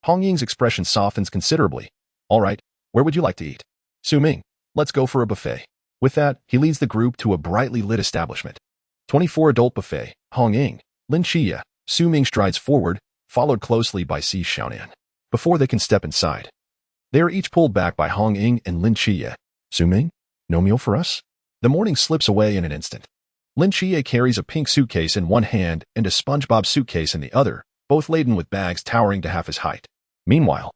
Hong Ying's expression softens considerably. All right, where would you like to eat? Su Ming, let's go for a buffet. With that, he leads the group to a brightly lit establishment. 24 adult buffet. Hong Ying, Lin Xia, Su Ming strides forward, followed closely by Si Xiaonan. Before they can step inside, they are each pulled back by Hong Ying and Lin Xia. Su Ming, no meal for us? The morning slips away in an instant. Lin Xia carries a pink suitcase in one hand and a SpongeBob suitcase in the other, both laden with bags towering to half his height. Meanwhile,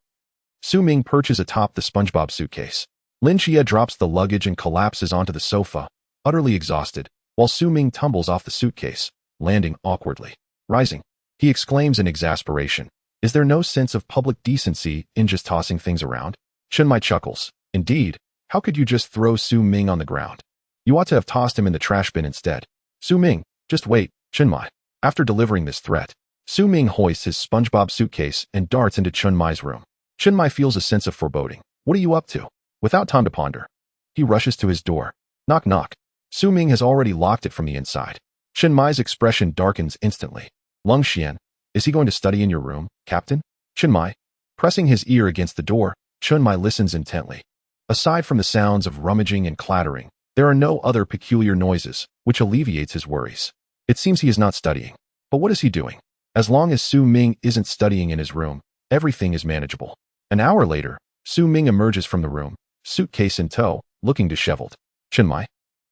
Su Ming perches atop the SpongeBob suitcase. Lin Xia drops the luggage and collapses onto the sofa, utterly exhausted, while Su Ming tumbles off the suitcase, landing awkwardly. Rising, he exclaims in exasperation, is there no sense of public decency in just tossing things around? Chen Mai chuckles. Indeed, how could you just throw Su Ming on the ground? You ought to have tossed him in the trash bin instead. Su Ming, just wait, Chen Mai. After delivering this threat, Su Ming hoists his SpongeBob suitcase and darts into Chen Mai's room. Chen Mai feels a sense of foreboding. What are you up to? Without time to ponder, he rushes to his door. Knock, knock. Su Ming has already locked it from the inside. Chen Mai's expression darkens instantly. Lung Xian, is he going to study in your room, Captain? Chen Mai. Pressing his ear against the door, Chen Mai listens intently. Aside from the sounds of rummaging and clattering, there are no other peculiar noises, which alleviates his worries. It seems he is not studying. But what is he doing? As long as Su Ming isn't studying in his room, everything is manageable. An hour later, Su Ming emerges from the room, suitcase in tow, looking disheveled. Chinmai,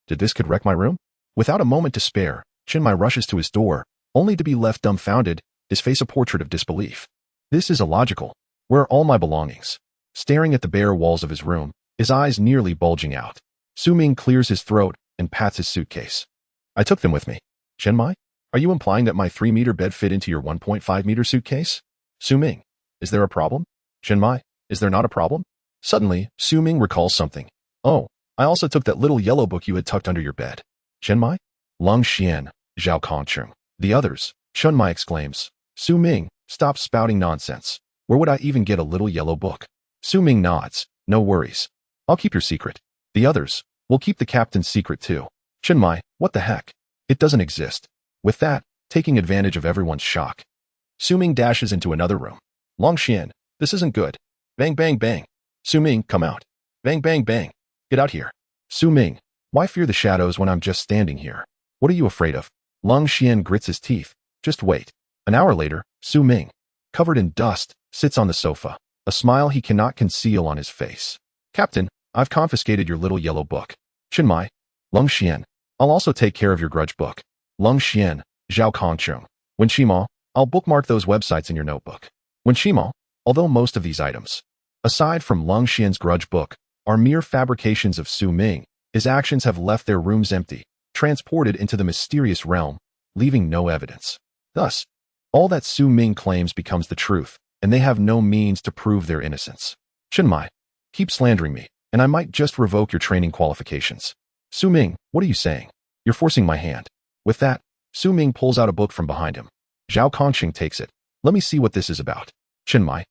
did this kid wreck my room? Without a moment to spare, Chinmai rushes to his door, only to be left dumbfounded, his face a portrait of disbelief. This is illogical. Where are all my belongings? Staring at the bare walls of his room, his eyes nearly bulging out. Su Ming clears his throat and pats his suitcase. I took them with me. Chinmai, are you implying that my 3-meter bed fit into your 1.5-meter suitcase? Su Ming, is there a problem? Chinmai, is there not a problem? Suddenly, Su Ming recalls something. Oh, I also took that little yellow book you had tucked under your bed. Chinmai? Lung Xian, Zhao Kongcheng. The others, Chinmai exclaims. Su Ming, stop spouting nonsense. Where would I even get a little yellow book? Su Ming nods. No worries. I'll keep your secret. The others, we'll keep the captain's secret too. Chinmai, what the heck? It doesn't exist. With that, taking advantage of everyone's shock, Su Ming dashes into another room. Long Xian, this isn't good. Bang, bang, bang. Su Ming, come out. Bang, bang, bang. Get out here. Su Ming, why fear the shadows when I'm just standing here? What are you afraid of? Lung Xian grits his teeth. Just wait. An hour later, Su Ming, covered in dust, sits on the sofa, a smile he cannot conceal on his face. Captain, I've confiscated your little yellow book. Chinmai, Lung Xian, I'll also take care of your grudge book. Lung Xian, Zhao Kongcheng. When Shima, I'll bookmark those websites in your notebook. When Shima, although most of these items, aside from Lung Xian's grudge book, are mere fabrications of Su Ming, his actions have left their rooms empty, transported into the mysterious realm, leaving no evidence. Thus, all that Su Ming claims becomes the truth, and they have no means to prove their innocence. Chinmai, keep slandering me, and I might just revoke your training qualifications. Su Ming, what are you saying? You're forcing my hand. With that, Su Ming pulls out a book from behind him. Zhao Kongcheng takes it. Let me see what this is about. Chinmai,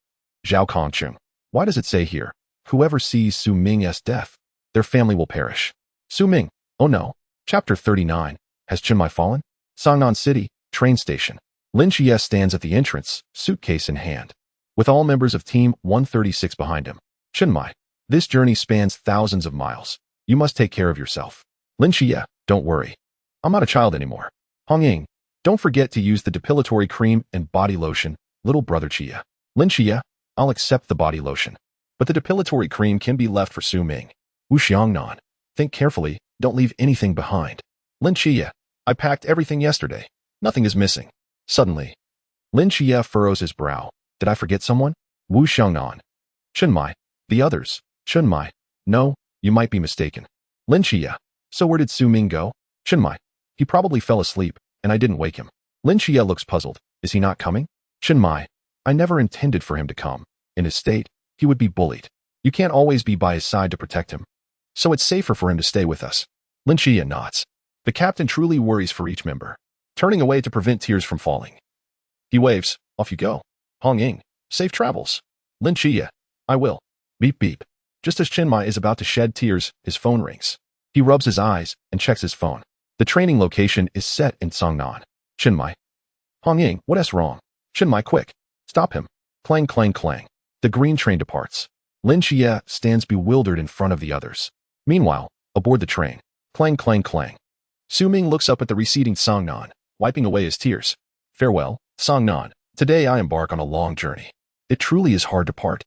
Zhao Kongcheng, why does it say here, whoever sees Su Ming's death, their family will perish? Su Ming, oh no. Chapter 39, has Chinmai fallen? Sangnan City, train station. Lin Xie stands at the entrance, suitcase in hand, with all members of Team 136 behind him. Chinmai, this journey spans thousands of miles. You must take care of yourself. Lin Xie, don't worry. I'm not a child anymore. Hong Ying, don't forget to use the depilatory cream and body lotion, little brother Xie. Lin Xie, I'll accept the body lotion, but the depilatory cream can be left for Su Ming. Wu Xiangnan, think carefully, don't leave anything behind. Lin Xie, I packed everything yesterday. Nothing is missing. Suddenly, Lin Xie furrows his brow. Did I forget someone? Wu Xiangnan. Chinmai. The others. Chinmai. No, you might be mistaken. Lin Xie. So where did Su Ming go? Chinmai. He probably fell asleep, and I didn't wake him. Lin Xie looks puzzled. Is he not coming? Chinmai. I never intended for him to come. In his state, he would be bullied. You can't always be by his side to protect him. So it's safer for him to stay with us. Lin Xie nods. The captain truly worries for each member, turning away to prevent tears from falling. He waves. Off you go. Hong Ying, safe travels. Lin Xie, I will. Beep beep. Just as Chinmai is about to shed tears, his phone rings. He rubs his eyes and checks his phone. The training location is set in Sangnan. Chinmai. Hong Ying, what's wrong? Chinmai, quick. Stop him. Clang, clang, clang. The green train departs. Lin Xie stands bewildered in front of the others. Meanwhile, aboard the train. Clang, clang, clang. Su Ming looks up at the receding Sangnan, wiping away his tears. Farewell, Sangnan. Today I embark on a long journey. It truly is hard to part.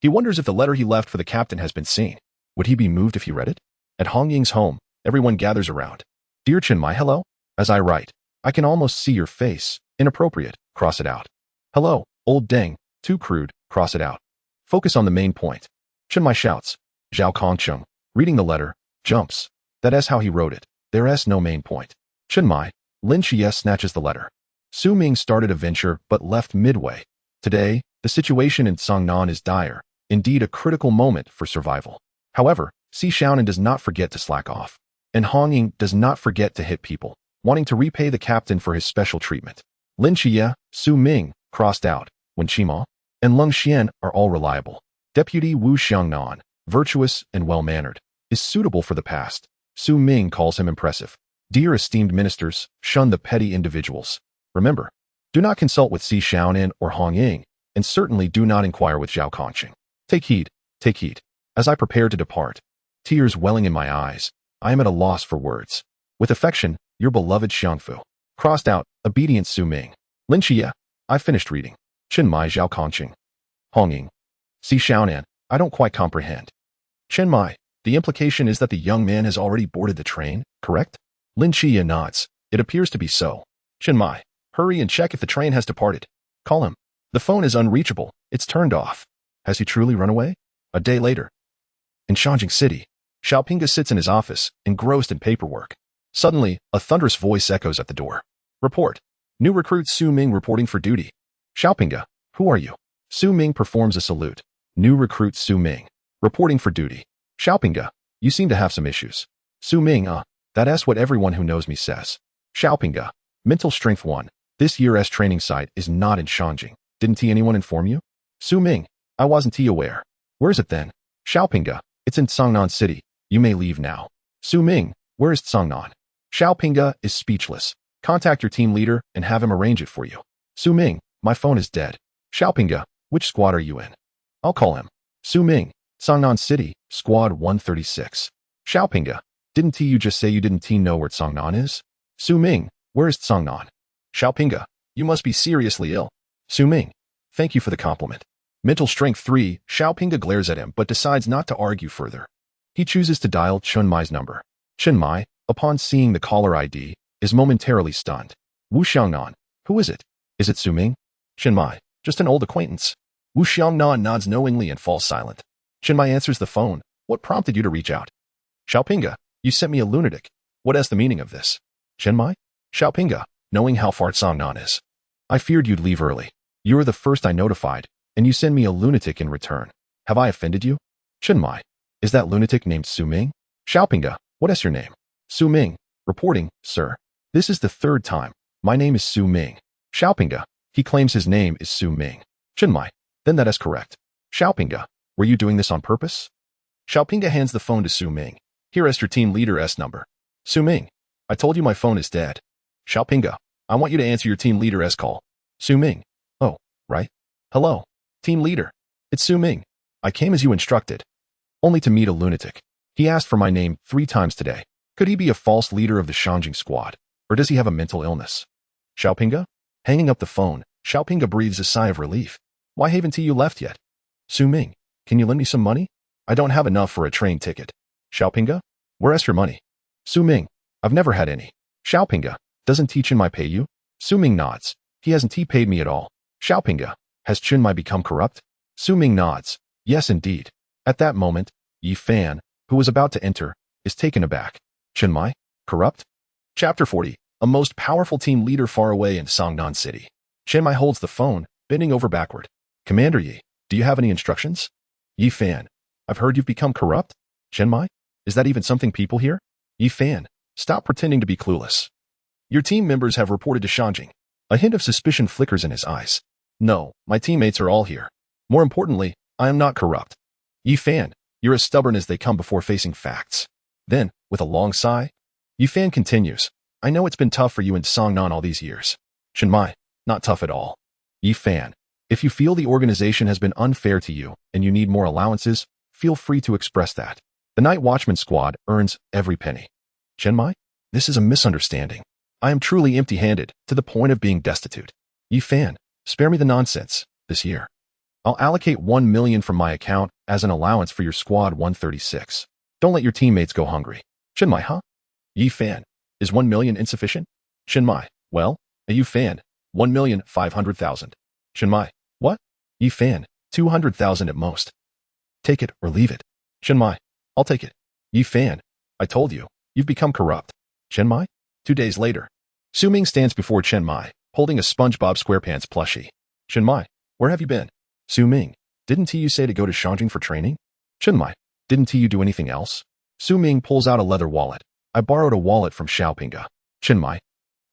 He wonders if the letter he left for the captain has been seen. Would he be moved if he read it? At Hong Ying's home, everyone gathers around. Dear Chinmai, hello. As I write, I can almost see your face. Inappropriate, cross it out. Hello, old deng, too crude, cross it out. Focus on the main point. Chinmai shouts. Zhao Kongcheng, reading the letter, jumps. That's how he wrote it. There's no main point. Chinmai, Lin Xie snatches the letter. Su Ming started a venture but left midway. Today, the situation in Sangnan is dire, indeed a critical moment for survival. However, Si Xiaonan does not forget to slack off. And Hong Ying does not forget to hit people, wanting to repay the captain for his special treatment. Lin Xie, Su Ming, crossed out, Wen Qima, and Lung Xian are all reliable. Deputy Wu Xiangnan, virtuous and well-mannered, is suitable for the past. Su Ming calls him impressive. Dear esteemed ministers, shun the petty individuals. Remember, do not consult with Si Xiaonan or Hong Ying, and certainly do not inquire with Zhao Kongcheng. Take heed, take heed. As I prepare to depart, tears welling in my eyes, I am at a loss for words. With affection, your beloved Xiangfu. Crossed out, obedient Su Ming. Lin Xie, I finished reading. Chen Mai Zhao Kongqing. Hongying. Si Xiaonan, I don't quite comprehend. Chen Mai, the implication is that the young man has already boarded the train, correct? Lin Qia nods. It appears to be so. Chen Mai, hurry and check if the train has departed. Call him. The phone is unreachable. It's turned off. Has he truly run away? A day later. In Shanjing City, Xiaopinga sits in his office, engrossed in paperwork. Suddenly, a thunderous voice echoes at the door. Report. New recruit Su Ming reporting for duty. Xiaopinga, who are you? Su Ming performs a salute. New recruit Su Ming. Reporting for duty. Xiaopinga, you seem to have some issues. Su Ming, that's what everyone who knows me says. Xiaopinga, mental strength 1. This year's training site is not in Shanjing. Didn't anyone inform you? Su Ming, I wasn't aware. Where's it then? Xiaopinga, it's in Cangnan City. You may leave now. Su Ming, where is Cangnan? Xiaopinga is speechless. Contact your team leader and have him arrange it for you. Su Ming, my phone is dead. Xiaopinga, which squad are you in? I'll call him. Su Ming, Cangnan City, Squad 136. Xiaopinga, didn't you just say you didn't know where Cangnan is? Su Ming, where is Cangnan? Xiaopinga, you must be seriously ill. Su Ming, thank you for the compliment. Mental strength 3, Xiaopinga glares at him but decides not to argue further. He chooses to dial Chen Mai's number. Chen Mai, upon seeing the caller ID, is momentarily stunned. Wu Xiangnan, who is it? Is it Su Ming? Chen Mai, just an old acquaintance. Wu Xiangnan nods knowingly and falls silent. Chen Mai answers the phone. What prompted you to reach out? Xiaopinga, you sent me a lunatic. What is the meaning of this? Chen Mai? Xiaopinga, knowing how far Cangnan is. I feared you'd leave early. You are the first I notified, and you send me a lunatic in return. Have I offended you? Chen Mai, is that lunatic named Su Ming? Xiaopinga, what is your name? Su Ming, reporting, sir. This is the third time. My name is Su Ming. Xiaopinga, he claims his name is Su Ming. Chen Mai, then that is correct. Xiaopinga, were you doing this on purpose? Xiaopinga hands the phone to Su Ming. Here is your team leader's number. Su Ming, I told you my phone is dead. Xiaopinga, I want you to answer your team leader's call. Su Ming, oh, right. Hello, team leader. It's Su Ming. I came as you instructed. Only to meet a lunatic. He asked for my name 3 times today. Could he be a false leader of the Shanjing squad? Or does he have a mental illness? Xiaopinga? Hanging up the phone, Xiaopinga breathes a sigh of relief. Why haven't you left yet? Su Ming, can you lend me some money? I don't have enough for a train ticket. Xiaopinga? Where's your money? Su Ming, I've never had any. Xiaopinga, doesn't Chen Mai pay you? Su Ming nods. He hasn't paid me at all. Xiaopinga, has Chen Mai become corrupt? Su Ming nods. Yes, indeed. At that moment, Yi Fan, who was about to enter, is taken aback. Chen Mai? Corrupt? Chapter 40. A most powerful team leader far away in Cangnan City. Chen Mai holds the phone, bending over backward. Commander Yi, do you have any instructions? Yi Fan, I've heard you've become corrupt? Chen Mai? Is that even something people hear? Yi Fan, stop pretending to be clueless. Your team members have reported to Shanjing. A hint of suspicion flickers in his eyes. No, my teammates are all here. More importantly, I am not corrupt. Yi Fan, you're as stubborn as they come before facing facts. Then, with a long sigh, Yi Fan continues. I know it's been tough for you in Cangnan all these years. Chen Mai, not tough at all. Yi Fan, if you feel the organization has been unfair to you and you need more allowances, feel free to express that. The Night Watchman squad earns every penny. Chen Mai, this is a misunderstanding. I am truly empty-handed, to the point of being destitute. Yi Fan, spare me the nonsense, this year. I'll allocate 1 million from my account as an allowance for your squad 136. Don't let your teammates go hungry. Chen Mai, huh? Yi Fan, is 1 million insufficient? Chen Mai, well, Yi Fan, 1,500,000. Chen Mai, what? Yi Fan, 200,000 at most. Take it or leave it. Chen Mai, I'll take it. Yi Fan, I told you, you've become corrupt. Chen Mai? 2 days later. Su Ming stands before Chen Mai, holding a SpongeBob SquarePants plushie. Chen Mai, where have you been? Su Ming, didn't you say to go to Shanjing for training? Chen Mai, didn't you do anything else? Su Ming pulls out a leather wallet. I borrowed a wallet from Xiaopinga. Chen Mai.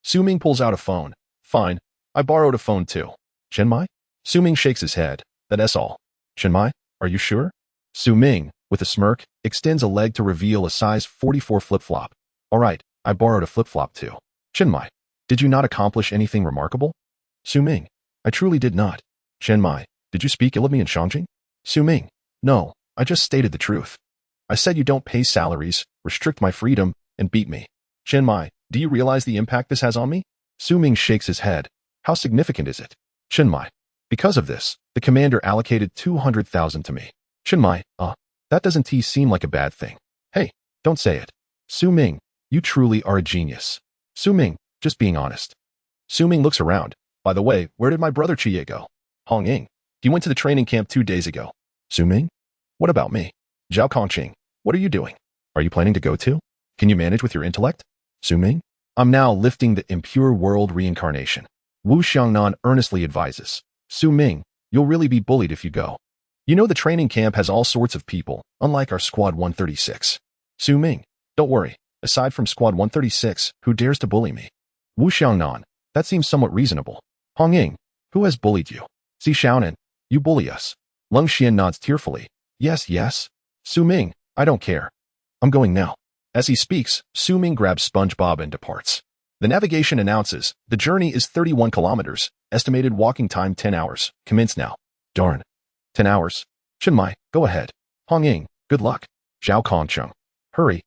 Su Ming pulls out a phone. Fine, I borrowed a phone too. Chen Mai? Su Ming shakes his head. That's all. Chen Mai, are you sure? Su Ming, with a smirk, extends a leg to reveal a size 44 flip-flop. All right, I borrowed a flip-flop too. Chen Mai, did you not accomplish anything remarkable? Su Ming, I truly did not. Chen Mai, did you speak ill of me in Shanjing? Su Ming, no, I just stated the truth. I said you don't pay salaries, restrict my freedom, and beat me. Chen Mai, do you realize the impact this has on me? Su Ming shakes his head. How significant is it? Chinmai. Because of this, the commander allocated 200,000 to me. Chinmai, that doesn't seem like a bad thing. Hey, don't say it. Su Ming, you truly are a genius. Su Ming, just being honest. Su Ming looks around. By the way, where did my brother Chie go? Hong Ying. He went to the training camp 2 days ago. Su Ming? What about me? Zhao Kongqing, what are you doing? Are you planning to go too? Can you manage with your intellect? Su Ming? I'm now lifting the impure world reincarnation. Wu Xiangnan earnestly advises. Su Ming, you'll really be bullied if you go. You know the training camp has all sorts of people, unlike our Squad 136. Su Ming, don't worry. Aside from Squad 136, who dares to bully me? Wu Xiangnan, that seems somewhat reasonable. Hong Ying, who has bullied you? Si Xiaonan, you bully us. Leng Xian nods tearfully. Yes, yes. Su Ming, I don't care. I'm going now. As he speaks, Su Ming grabs SpongeBob and departs. The navigation announces, the journey is 31 kilometers, estimated walking time 10 hours. Commence now. Darn. 10 hours. Chinmai, go ahead. Hong Ying, good luck. Zhao Kongqing. Hurry.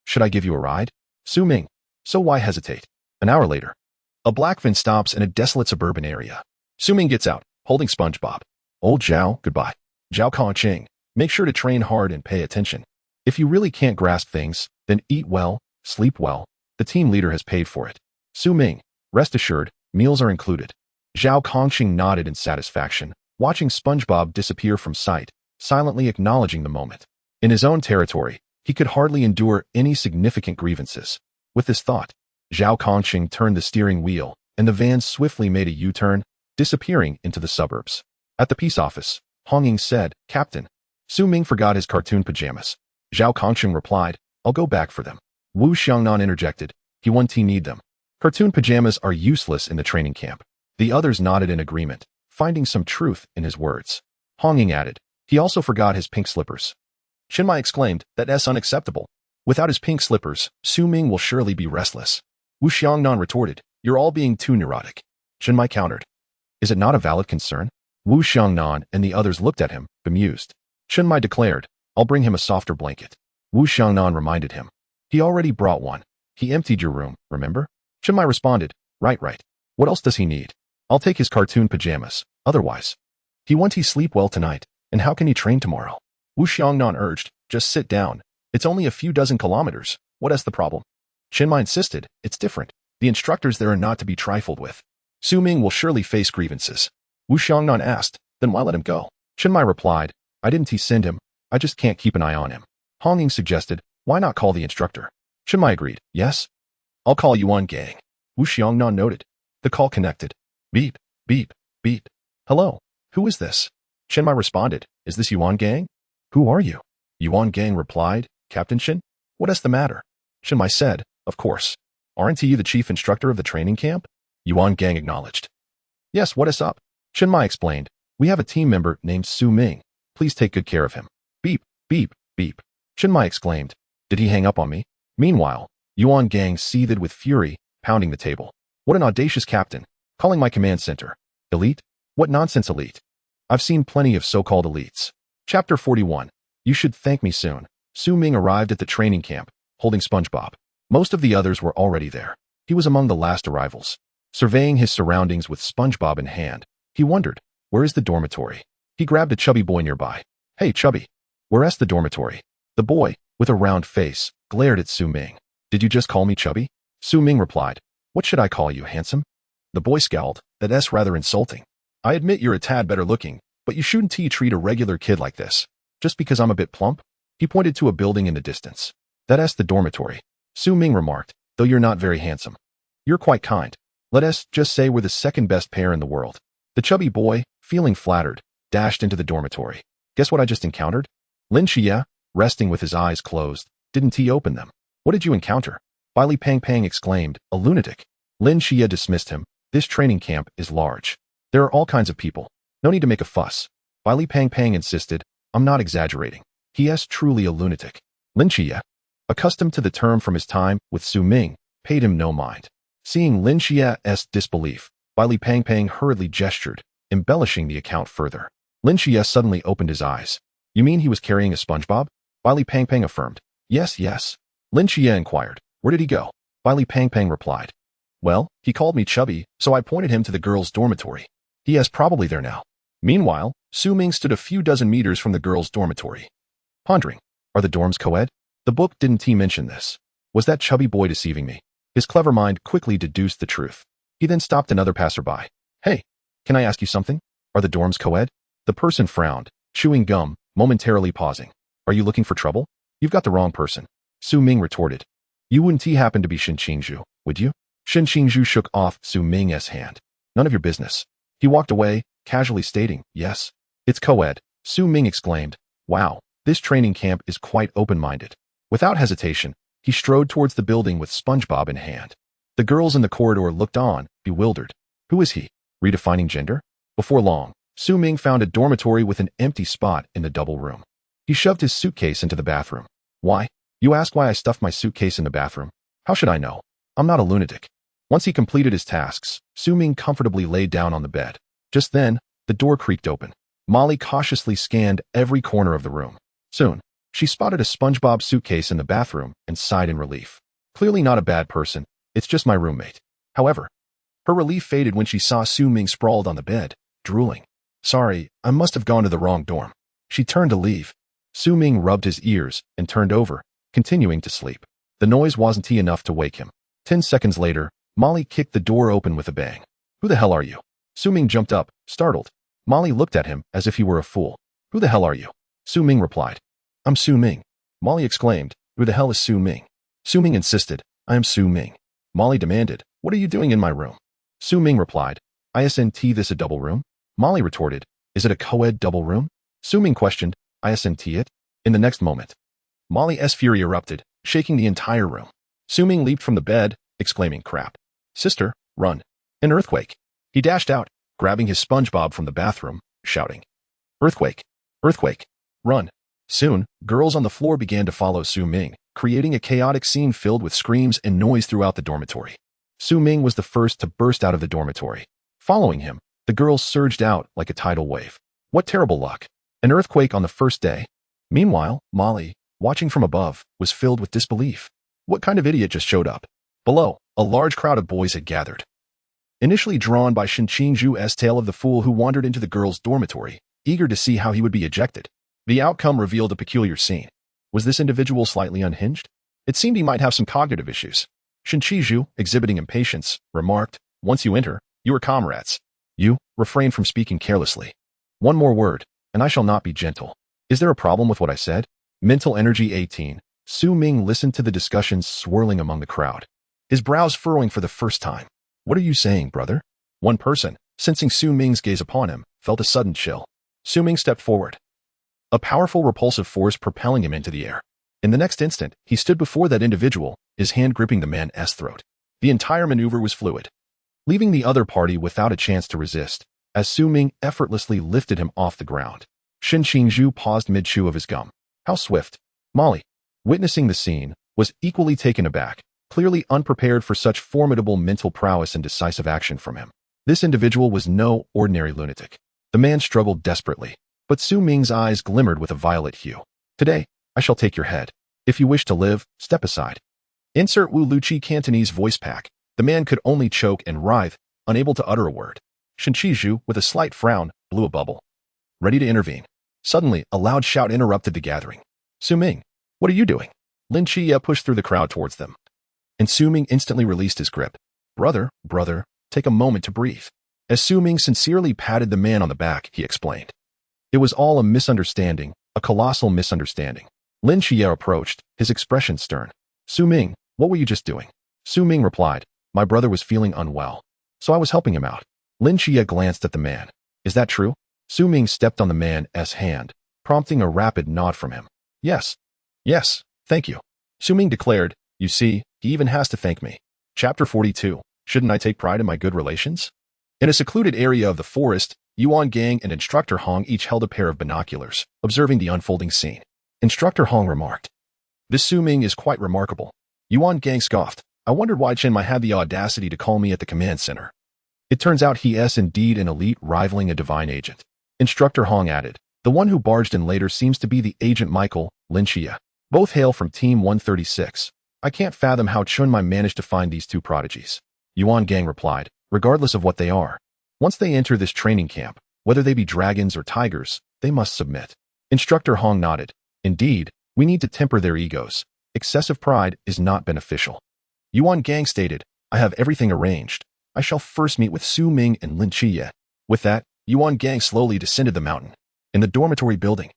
Should I give you a ride? Su Ming. So why hesitate? An hour later. A black van stops in a desolate suburban area. Su Ming gets out, holding SpongeBob. Old Zhao, goodbye. Zhao Kongqing, make sure to train hard and pay attention. If you really can't grasp things, then eat well, sleep well. The team leader has paid for it. Su Ming, rest assured, meals are included. Zhao Kongqing nodded in satisfaction, watching SpongeBob disappear from sight, silently acknowledging the moment. In his own territory, he could hardly endure any significant grievances. With this thought, Zhao Kongqing turned the steering wheel, and the van swiftly made a U-turn, disappearing into the suburbs. At the peace office, Hong Ying said, Captain. Su Ming forgot his cartoon pajamas. Zhao Kongqing replied, I'll go back for them. Wu Xiangnan interjected, he won't need them. Cartoon pajamas are useless in the training camp. The others nodded in agreement, finding some truth in his words. Hong Ying added, he also forgot his pink slippers. Chinmai exclaimed, that's unacceptable. Without his pink slippers, Su Ming will surely be restless. Wu Xiangnan retorted, you're all being too neurotic. Chinmai countered, is it not a valid concern? Wu Xiangnan and the others looked at him, bemused. Chinmai declared, I'll bring him a softer blanket. Wu Xiangnan reminded him. He already brought one. He emptied your room, remember? Chinmai responded, right. What else does he need? I'll take his cartoon pajamas, otherwise. He won't sleep well tonight, and how can he train tomorrow? Wu Xiangnan urged, just sit down. It's only a few dozen kilometers. What is the problem? Chinmai insisted, it's different. The instructors there are not to be trifled with. Su Ming will surely face grievances. Wu Xiangnan asked, then why let him go? Chinmai replied, I didn't send him. I just can't keep an eye on him. Hong Ying suggested, why not call the instructor? Chinmai agreed, yes. I'll call Yuan Gang. Wu Xiangnan noted. The call connected. Beep, beep, beep. Hello, who is this? Chinmai responded, is this Yuan Gang? Who are you? Yuan Gang replied, Captain Shin? What is the matter? Chinmai said, of course. Aren't you the chief instructor of the training camp? Yuan Gang acknowledged. Yes, what is up? Chinmai explained, we have a team member named Su Ming. Please take good care of him. Beep, beep, beep. Chinmai exclaimed, did he hang up on me? Meanwhile, Yuan Gang seethed with fury, pounding the table. What an audacious captain, calling my command center. Elite? What nonsense elite? I've seen plenty of so-called elites. Chapter 41. You should thank me soon. Su Ming arrived at the training camp, holding SpongeBob. Most of the others were already there. He was among the last arrivals. Surveying his surroundings with SpongeBob in hand, he wondered, where is the dormitory? He grabbed a chubby boy nearby. Hey, chubby. Where's the dormitory? The boy, with a round face, glared at Su Ming. Did you just call me chubby? Su Ming replied, what should I call you, handsome? The boy scowled, that's rather insulting. I admit you're a tad better looking, but you shouldn't treat a regular kid like this. Just because I'm a bit plump? He pointed to a building in the distance. That's the dormitory. Su Ming remarked, though you're not very handsome. You're quite kind. Let us just say we're the second best pair in the world. The chubby boy, feeling flattered, dashed into the dormitory. Guess what I just encountered? Lin Xie, resting with his eyes closed, didn't he open them? What did you encounter? Baili Pang Pang exclaimed, a lunatic. Lin Xie dismissed him. This training camp is large. There are all kinds of people. No need to make a fuss. Baili Pang Pang insisted, I'm not exaggerating. He is truly a lunatic. Lin Xie, accustomed to the term from his time with Su Ming, paid him no mind. Seeing Lin Xie's disbelief, Baili Pang Pang hurriedly gestured, embellishing the account further. Lin Xie suddenly opened his eyes. You mean he was carrying a SpongeBob? Baili Pang Pang affirmed. Yes. Lin Xie inquired, where did he go? Baili Pang Pang replied. Well, he called me chubby, so I pointed him to the girls' dormitory. He is probably there now. Meanwhile, Su Ming stood a few dozen meters from the girls' dormitory. Pondering, are the dorms co-ed? The book didn't mention this. Was that chubby boy deceiving me? His clever mind quickly deduced the truth. He then stopped another passerby. Hey, can I ask you something? Are the dorms co-ed? The person frowned, chewing gum, momentarily pausing. Are you looking for trouble? You've got the wrong person. Su Ming retorted. You wouldn't happen to be Shin Qingzhu, would you? Shin Qingzhu shook off Su Ming's hand. None of your business. He walked away, casually stating, yes. It's co-ed, Su Ming exclaimed. Wow, this training camp is quite open-minded. Without hesitation, he strode towards the building with SpongeBob in hand. The girls in the corridor looked on, bewildered. Who is he? Redefining gender? Before long, Su Ming found a dormitory with an empty spot in the double room. He shoved his suitcase into the bathroom. Why? You ask why I stuffed my suitcase in the bathroom? How should I know? I'm not a lunatic. Once he completed his tasks, Su Ming comfortably laid down on the bed. Just then, the door creaked open. Molly cautiously scanned every corner of the room. Soon, she spotted a SpongeBob suitcase in the bathroom and sighed in relief. Clearly not a bad person, it's just my roommate. However, her relief faded when she saw Su Ming sprawled on the bed, drooling. Sorry, I must have gone to the wrong dorm. She turned to leave. Su Ming rubbed his ears and turned over, continuing to sleep. The noise wasn't enough to wake him. 10 seconds later, Molly kicked the door open with a bang. Who the hell are you? Su Ming jumped up, startled. Molly looked at him as if he were a fool. Who the hell are you? Su Ming replied. I'm Su Ming. Molly exclaimed. Who the hell is Su Ming? Su Ming insisted. I am Su Ming. Molly demanded. What are you doing in my room? Su Ming replied. Isn't this a double room? Molly retorted. Is it a co-ed double room? Su Ming questioned. Isn't it? In the next moment, Molly's fury erupted, shaking the entire room. Su Ming leaped from the bed, exclaiming, crap. Sister, run. An earthquake. He dashed out, grabbing his SpongeBob from the bathroom, shouting, Earthquake! Earthquake! Run! Soon, girls on the floor began to follow Su Ming, creating a chaotic scene filled with screams and noise throughout the dormitory. Su Ming was the first to burst out of the dormitory. Following him, the girls surged out like a tidal wave. What terrible luck! An earthquake on the first day. Meanwhile, Molly, watching from above, was filled with disbelief. What kind of idiot just showed up? Below, a large crowd of boys had gathered. Initially drawn by Shin Qingzhu's tale of the fool who wandered into the girls' dormitory, eager to see how he would be ejected, the outcome revealed a peculiar scene. Was this individual slightly unhinged? It seemed he might have some cognitive issues. Shin Qingzhu, exhibiting impatience, remarked, Once you enter, you are comrades. You, refrain from speaking carelessly. One more word, and I shall not be gentle. Is there a problem with what I said? Mental Energy 18. Su Ming listened to the discussions swirling among the crowd, his brows furrowing for the first time. What are you saying, brother? One person, sensing Su Ming's gaze upon him, felt a sudden chill. Su Ming stepped forward, a powerful repulsive force propelling him into the air. In the next instant, he stood before that individual, his hand gripping the man's throat. The entire maneuver was fluid, leaving the other party without a chance to resist, as Su Ming effortlessly lifted him off the ground. Shin Qingzhu paused mid-chew of his gum. How swift! Molly, witnessing the scene, was equally taken aback, clearly unprepared for such formidable mental prowess and decisive action from him. This individual was no ordinary lunatic. The man struggled desperately, but Su Ming's eyes glimmered with a violet hue. Today, I shall take your head. If you wish to live, step aside. Insert Wu Luchi Cantonese voice pack. The man could only choke and writhe, unable to utter a word. Shin Qingzhu, with a slight frown, blew a bubble, ready to intervene. Suddenly, a loud shout interrupted the gathering. Su Ming, what are you doing? Lin Chia pushed through the crowd towards them, and Su Ming instantly released his grip. Brother, take a moment to breathe. As Su Ming sincerely patted the man on the back, he explained. It was all a misunderstanding, a colossal misunderstanding. Lin Chia approached, his expression stern. Su Ming, what were you just doing? Su Ming replied, my brother was feeling unwell, so I was helping him out. Lin Chia glanced at the man. Is that true? Su Ming stepped on the man's hand, prompting a rapid nod from him. Yes, thank you. Su Ming declared, you see, he even has to thank me. Chapter 42. Shouldn't I take pride in my good relations? In a secluded area of the forest, Yuan Gang and Instructor Hong each held a pair of binoculars, observing the unfolding scene. Instructor Hong remarked, This Su Ming is quite remarkable. Yuan Gang scoffed. I wondered why Chen Mai had the audacity to call me at the command center. It turns out he is indeed an elite rivaling a divine agent. Instructor Hong added, the one who barged in later seems to be the agent Michael, Lin Chia. Both hail from Team 136. I can't fathom how Chun Mai managed to find these two prodigies. Yuan Gang replied, regardless of what they are, Once they enter this training camp, whether they be dragons or tigers, they must submit. Instructor Hong nodded. Indeed, we need to temper their egos. Excessive pride is not beneficial. Yuan Gang stated, I have everything arranged. I shall first meet with Su Ming and Lin Chiye. With that, Yuan Gang slowly descended the mountain. In the dormitory building,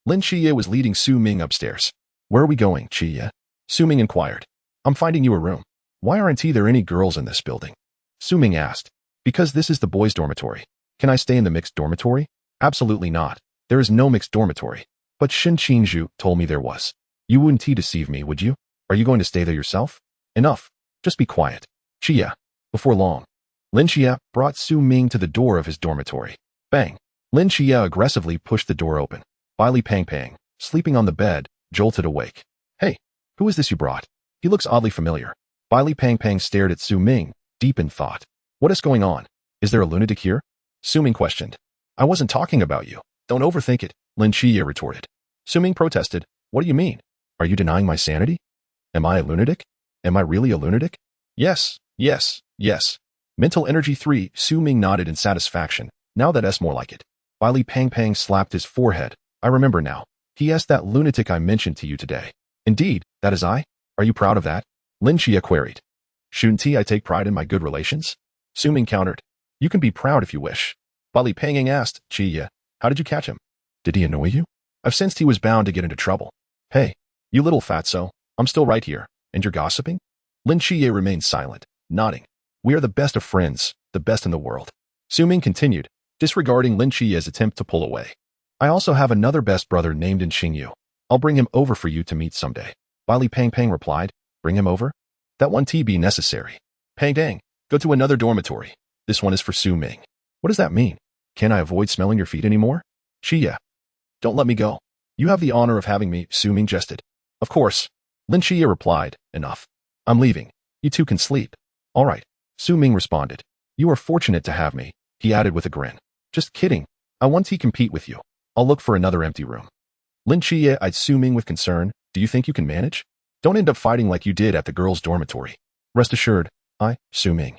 Lin Chiye was leading Su Ming upstairs. Where are we going, Chiye? Su Ming inquired. I'm finding you a room. Why aren't there any girls in this building? Su Ming asked. Because this is the boys' dormitory. Can I stay in the mixed dormitory? Absolutely not. There is no mixed dormitory. But Shin Qingzhu told me there was. You wouldn't deceive me, would you? Are you going to stay there yourself? Enough. Just be quiet. Chiye. Before long, Lin Chiye brought Su Ming to the door of his dormitory. Bang. Lin Chiye aggressively pushed the door open. Baili Pang Pang, sleeping on the bed, jolted awake. Hey, who is this you brought? He looks oddly familiar. Baili Pang Pang stared at Su Ming, deep in thought. What is going on? Is there a lunatic here? Su Ming questioned. I wasn't talking about you. Don't overthink it, Lin Chiye retorted. Su Ming protested. What do you mean? Are you denying my sanity? Am I a lunatic? Am I really a lunatic? Yes, yes, yes. Mental energy 3, Su Ming nodded in satisfaction. Now that's more like it. Baili Pang Pang slapped his forehead. I remember now. He asked that lunatic I mentioned to you today. Indeed, that is I. Are you proud of that? Lin Chiye queried. Shouldn't I take pride in my good relations? Su Ming countered. You can be proud if you wish. Baili Pang asked, Chiye, how did you catch him? Did he annoy you? I've sensed he was bound to get into trouble. Hey, you little fatso, I'm still right here, and you're gossiping? Lin Chiye remained silent, nodding. We are the best of friends, the best in the world. Su Ming continued, disregarding Lin Chiye's attempt to pull away. I also have another best brother named Xingyu. I'll bring him over for you to meet someday. Baili Pang Pang replied, bring him over? That won't be necessary. Pang Dang, go to another dormitory. This one is for Su Ming. What does that mean? Can I avoid smelling your feet anymore? Chiye. Don't let me go. You have the honor of having me, Su Ming jested. Of course. Lin Chiye replied, enough. I'm leaving. You two can sleep. All right. Su Ming responded. You are fortunate to have me, he added with a grin. Just kidding. I want to compete with you. I'll look for another empty room. Lin Chiye eyed Su Ming with concern. Do you think you can manage? Don't end up fighting like you did at the girls' dormitory. Rest assured, I, Su Ming,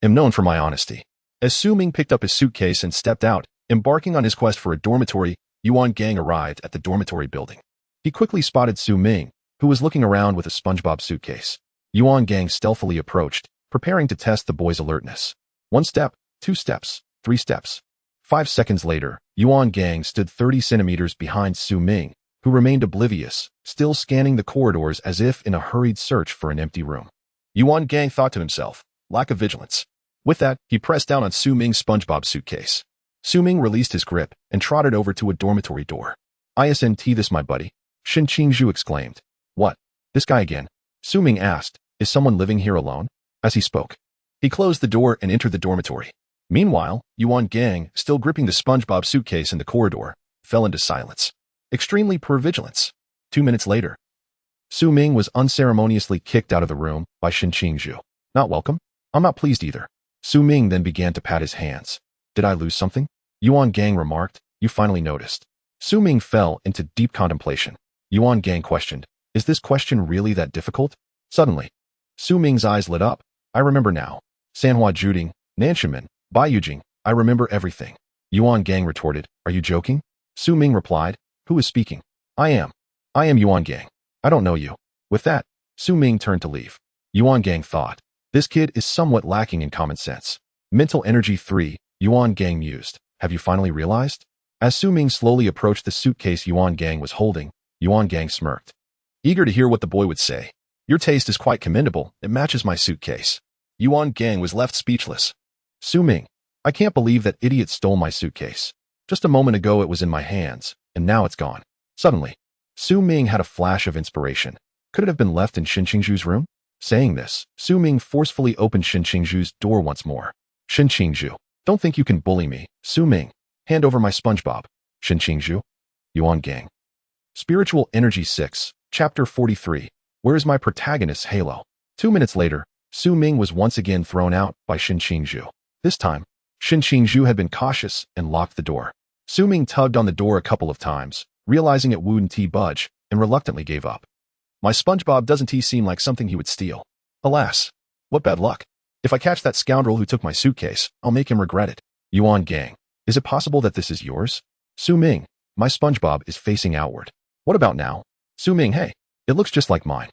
am known for my honesty. As Su Ming picked up his suitcase and stepped out, embarking on his quest for a dormitory, Yuan Gang arrived at the dormitory building. He quickly spotted Su Ming, who was looking around with a SpongeBob suitcase. Yuan Gang stealthily approached, preparing to test the boy's alertness. 1 step, 2 steps, 3 steps. 5 seconds later, Yuan Gang stood 30 centimeters behind Su Ming, who remained oblivious, still scanning the corridors as if in a hurried search for an empty room. Yuan Gang thought to himself, lack of vigilance. With that, he pressed down on Su Ming's SpongeBob suitcase. Su Ming released his grip and trotted over to a dormitory door. ISNT this my buddy, Shin Qingzhu exclaimed. What? This guy again? Su Ming asked, is someone living here alone? As he spoke, he closed the door and entered the dormitory. Meanwhile, Yuan Gang, still gripping the SpongeBob suitcase in the corridor, fell into silence. Extremely poor vigilance. 2 minutes later, Su Ming was unceremoniously kicked out of the room by Shin Qingzhu. Not welcome? I'm not pleased either. Su Ming then began to pat his hands. Did I lose something? Yuan Gang remarked. You finally noticed. Su Ming fell into deep contemplation. Yuan Gang questioned. Is this question really that difficult? Suddenly, Su Ming's eyes lit up. I remember now. Sanhua Juding, Nanshimen, Baiyujing, I remember everything. Yuan Gang retorted. Are you joking? Su Ming replied. Who is speaking? I am Yuan Gang. I don't know you. With that, Su Ming turned to leave. Yuan Gang thought. This kid is somewhat lacking in common sense. Mental energy 3, Yuan Gang mused. Have you finally realized? As Su Ming slowly approached the suitcase Yuan Gang was holding, Yuan Gang smirked. Eager to hear what the boy would say. Your taste is quite commendable. It matches my suitcase. Yuan Gang was left speechless. Su Ming, I can't believe that idiot stole my suitcase. Just a moment ago it was in my hands, and now it's gone. Suddenly, Su Ming had a flash of inspiration. Could it have been left in Shin Qingzhu's room? Saying this, Su Ming forcefully opened Shin Qingzhu's door once more. Shin Qingzhu, don't think you can bully me. Su Ming, hand over my SpongeBob. Shin Qingzhu. Yuan Gang. Spiritual Energy 6, Chapter 43. Where is my protagonist's halo? 2 minutes later, Su Ming was once again thrown out by Shin Qingzhu. This time, Shin Qingzhu had been cautious and locked the door. Su Ming tugged on the door a couple of times, realizing it wouldn't budge, and reluctantly gave up. My SpongeBob doesn't seem like something he would steal. Alas, what bad luck. If I catch that scoundrel who took my suitcase, I'll make him regret it. Yuan Gang, is it possible that this is yours? Su Ming, my SpongeBob is facing outward. What about now? Su Ming, hey, it looks just like mine.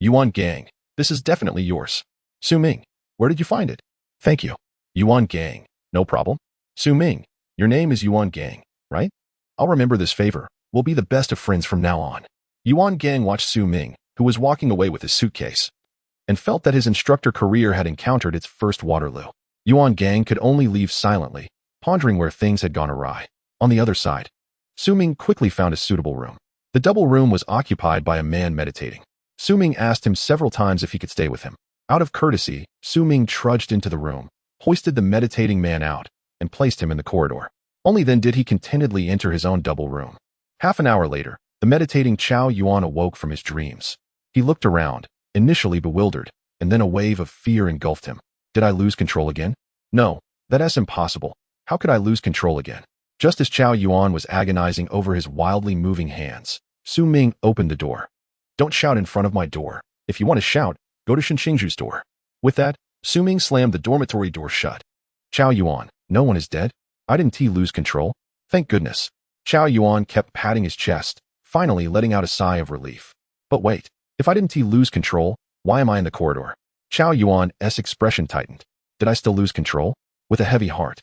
Yuan Gang, this is definitely yours. Su Ming, where did you find it? Thank you. Yuan Gang, no problem. Su Ming, your name is Yuan Gang, right? I'll remember this favor. We'll be the best of friends from now on. Yuan Gang watched Su Ming, who was walking away with his suitcase, and felt that his instructor career had encountered its first Waterloo. Yuan Gang could only leave silently, pondering where things had gone awry. On the other side, Su Ming quickly found a suitable room. The double room was occupied by a man meditating. Su Ming asked him several times if he could stay with him. Out of courtesy, Su Ming trudged into the room, hoisted the meditating man out, and placed him in the corridor. Only then did he contentedly enter his own double room. Half an hour later, the meditating Chao Yuan awoke from his dreams. He looked around, initially bewildered, and then a wave of fear engulfed him. Did I lose control again? No, that's impossible. How could I lose control again? Just as Chao Yuan was agonizing over his wildly moving hands, Su Ming opened the door. Don't shout in front of my door. If you want to shout, go to Shinxingju's door. With that, Su Ming slammed the dormitory door shut. Chao Yuan, no one is dead? I didn't lose control? Thank goodness. Chao Yuan kept patting his chest, finally letting out a sigh of relief. But wait, if I didn't lose control, why am I in the corridor? Chao Yuan's expression tightened. Did I still lose control? With a heavy heart,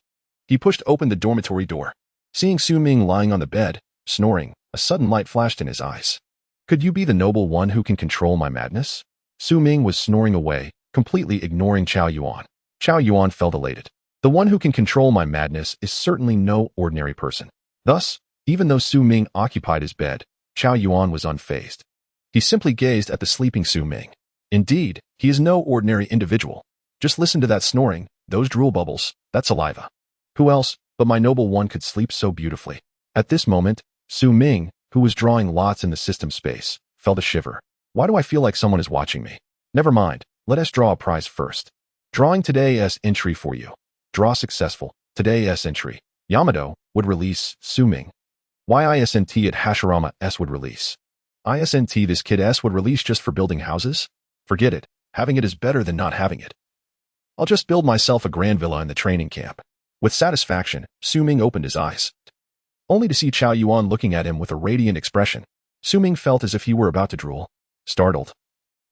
he pushed open the dormitory door. Seeing Su Ming lying on the bed, snoring, a sudden light flashed in his eyes. Could you be the noble one who can control my madness? Su Ming was snoring away, completely ignoring Chao Yuan. Chao Yuan felt elated. The one who can control my madness is certainly no ordinary person. Thus, even though Su Ming occupied his bed, Chao Yuan was unfazed. He simply gazed at the sleeping Su Ming. Indeed, he is no ordinary individual. Just listen to that snoring, those drool bubbles, that saliva. Who else but my noble one could sleep so beautifully? At this moment, Su Ming, who was drawing lots in the system space, felt a shiver. Why do I feel like someone is watching me? Never mind, let us draw a prize first. Drawing today's entry for you. Draw successful. Today's entry. Yamato would release Su Ming. YISNT at Hashirama S would release. ISNT this kid S would release just for building houses? Forget it. Having it is better than not having it. I'll just build myself a grand villa in the training camp. With satisfaction, Su Ming opened his eyes, only to see Chao Yuan looking at him with a radiant expression. Su Ming felt as if he were about to drool. Startled,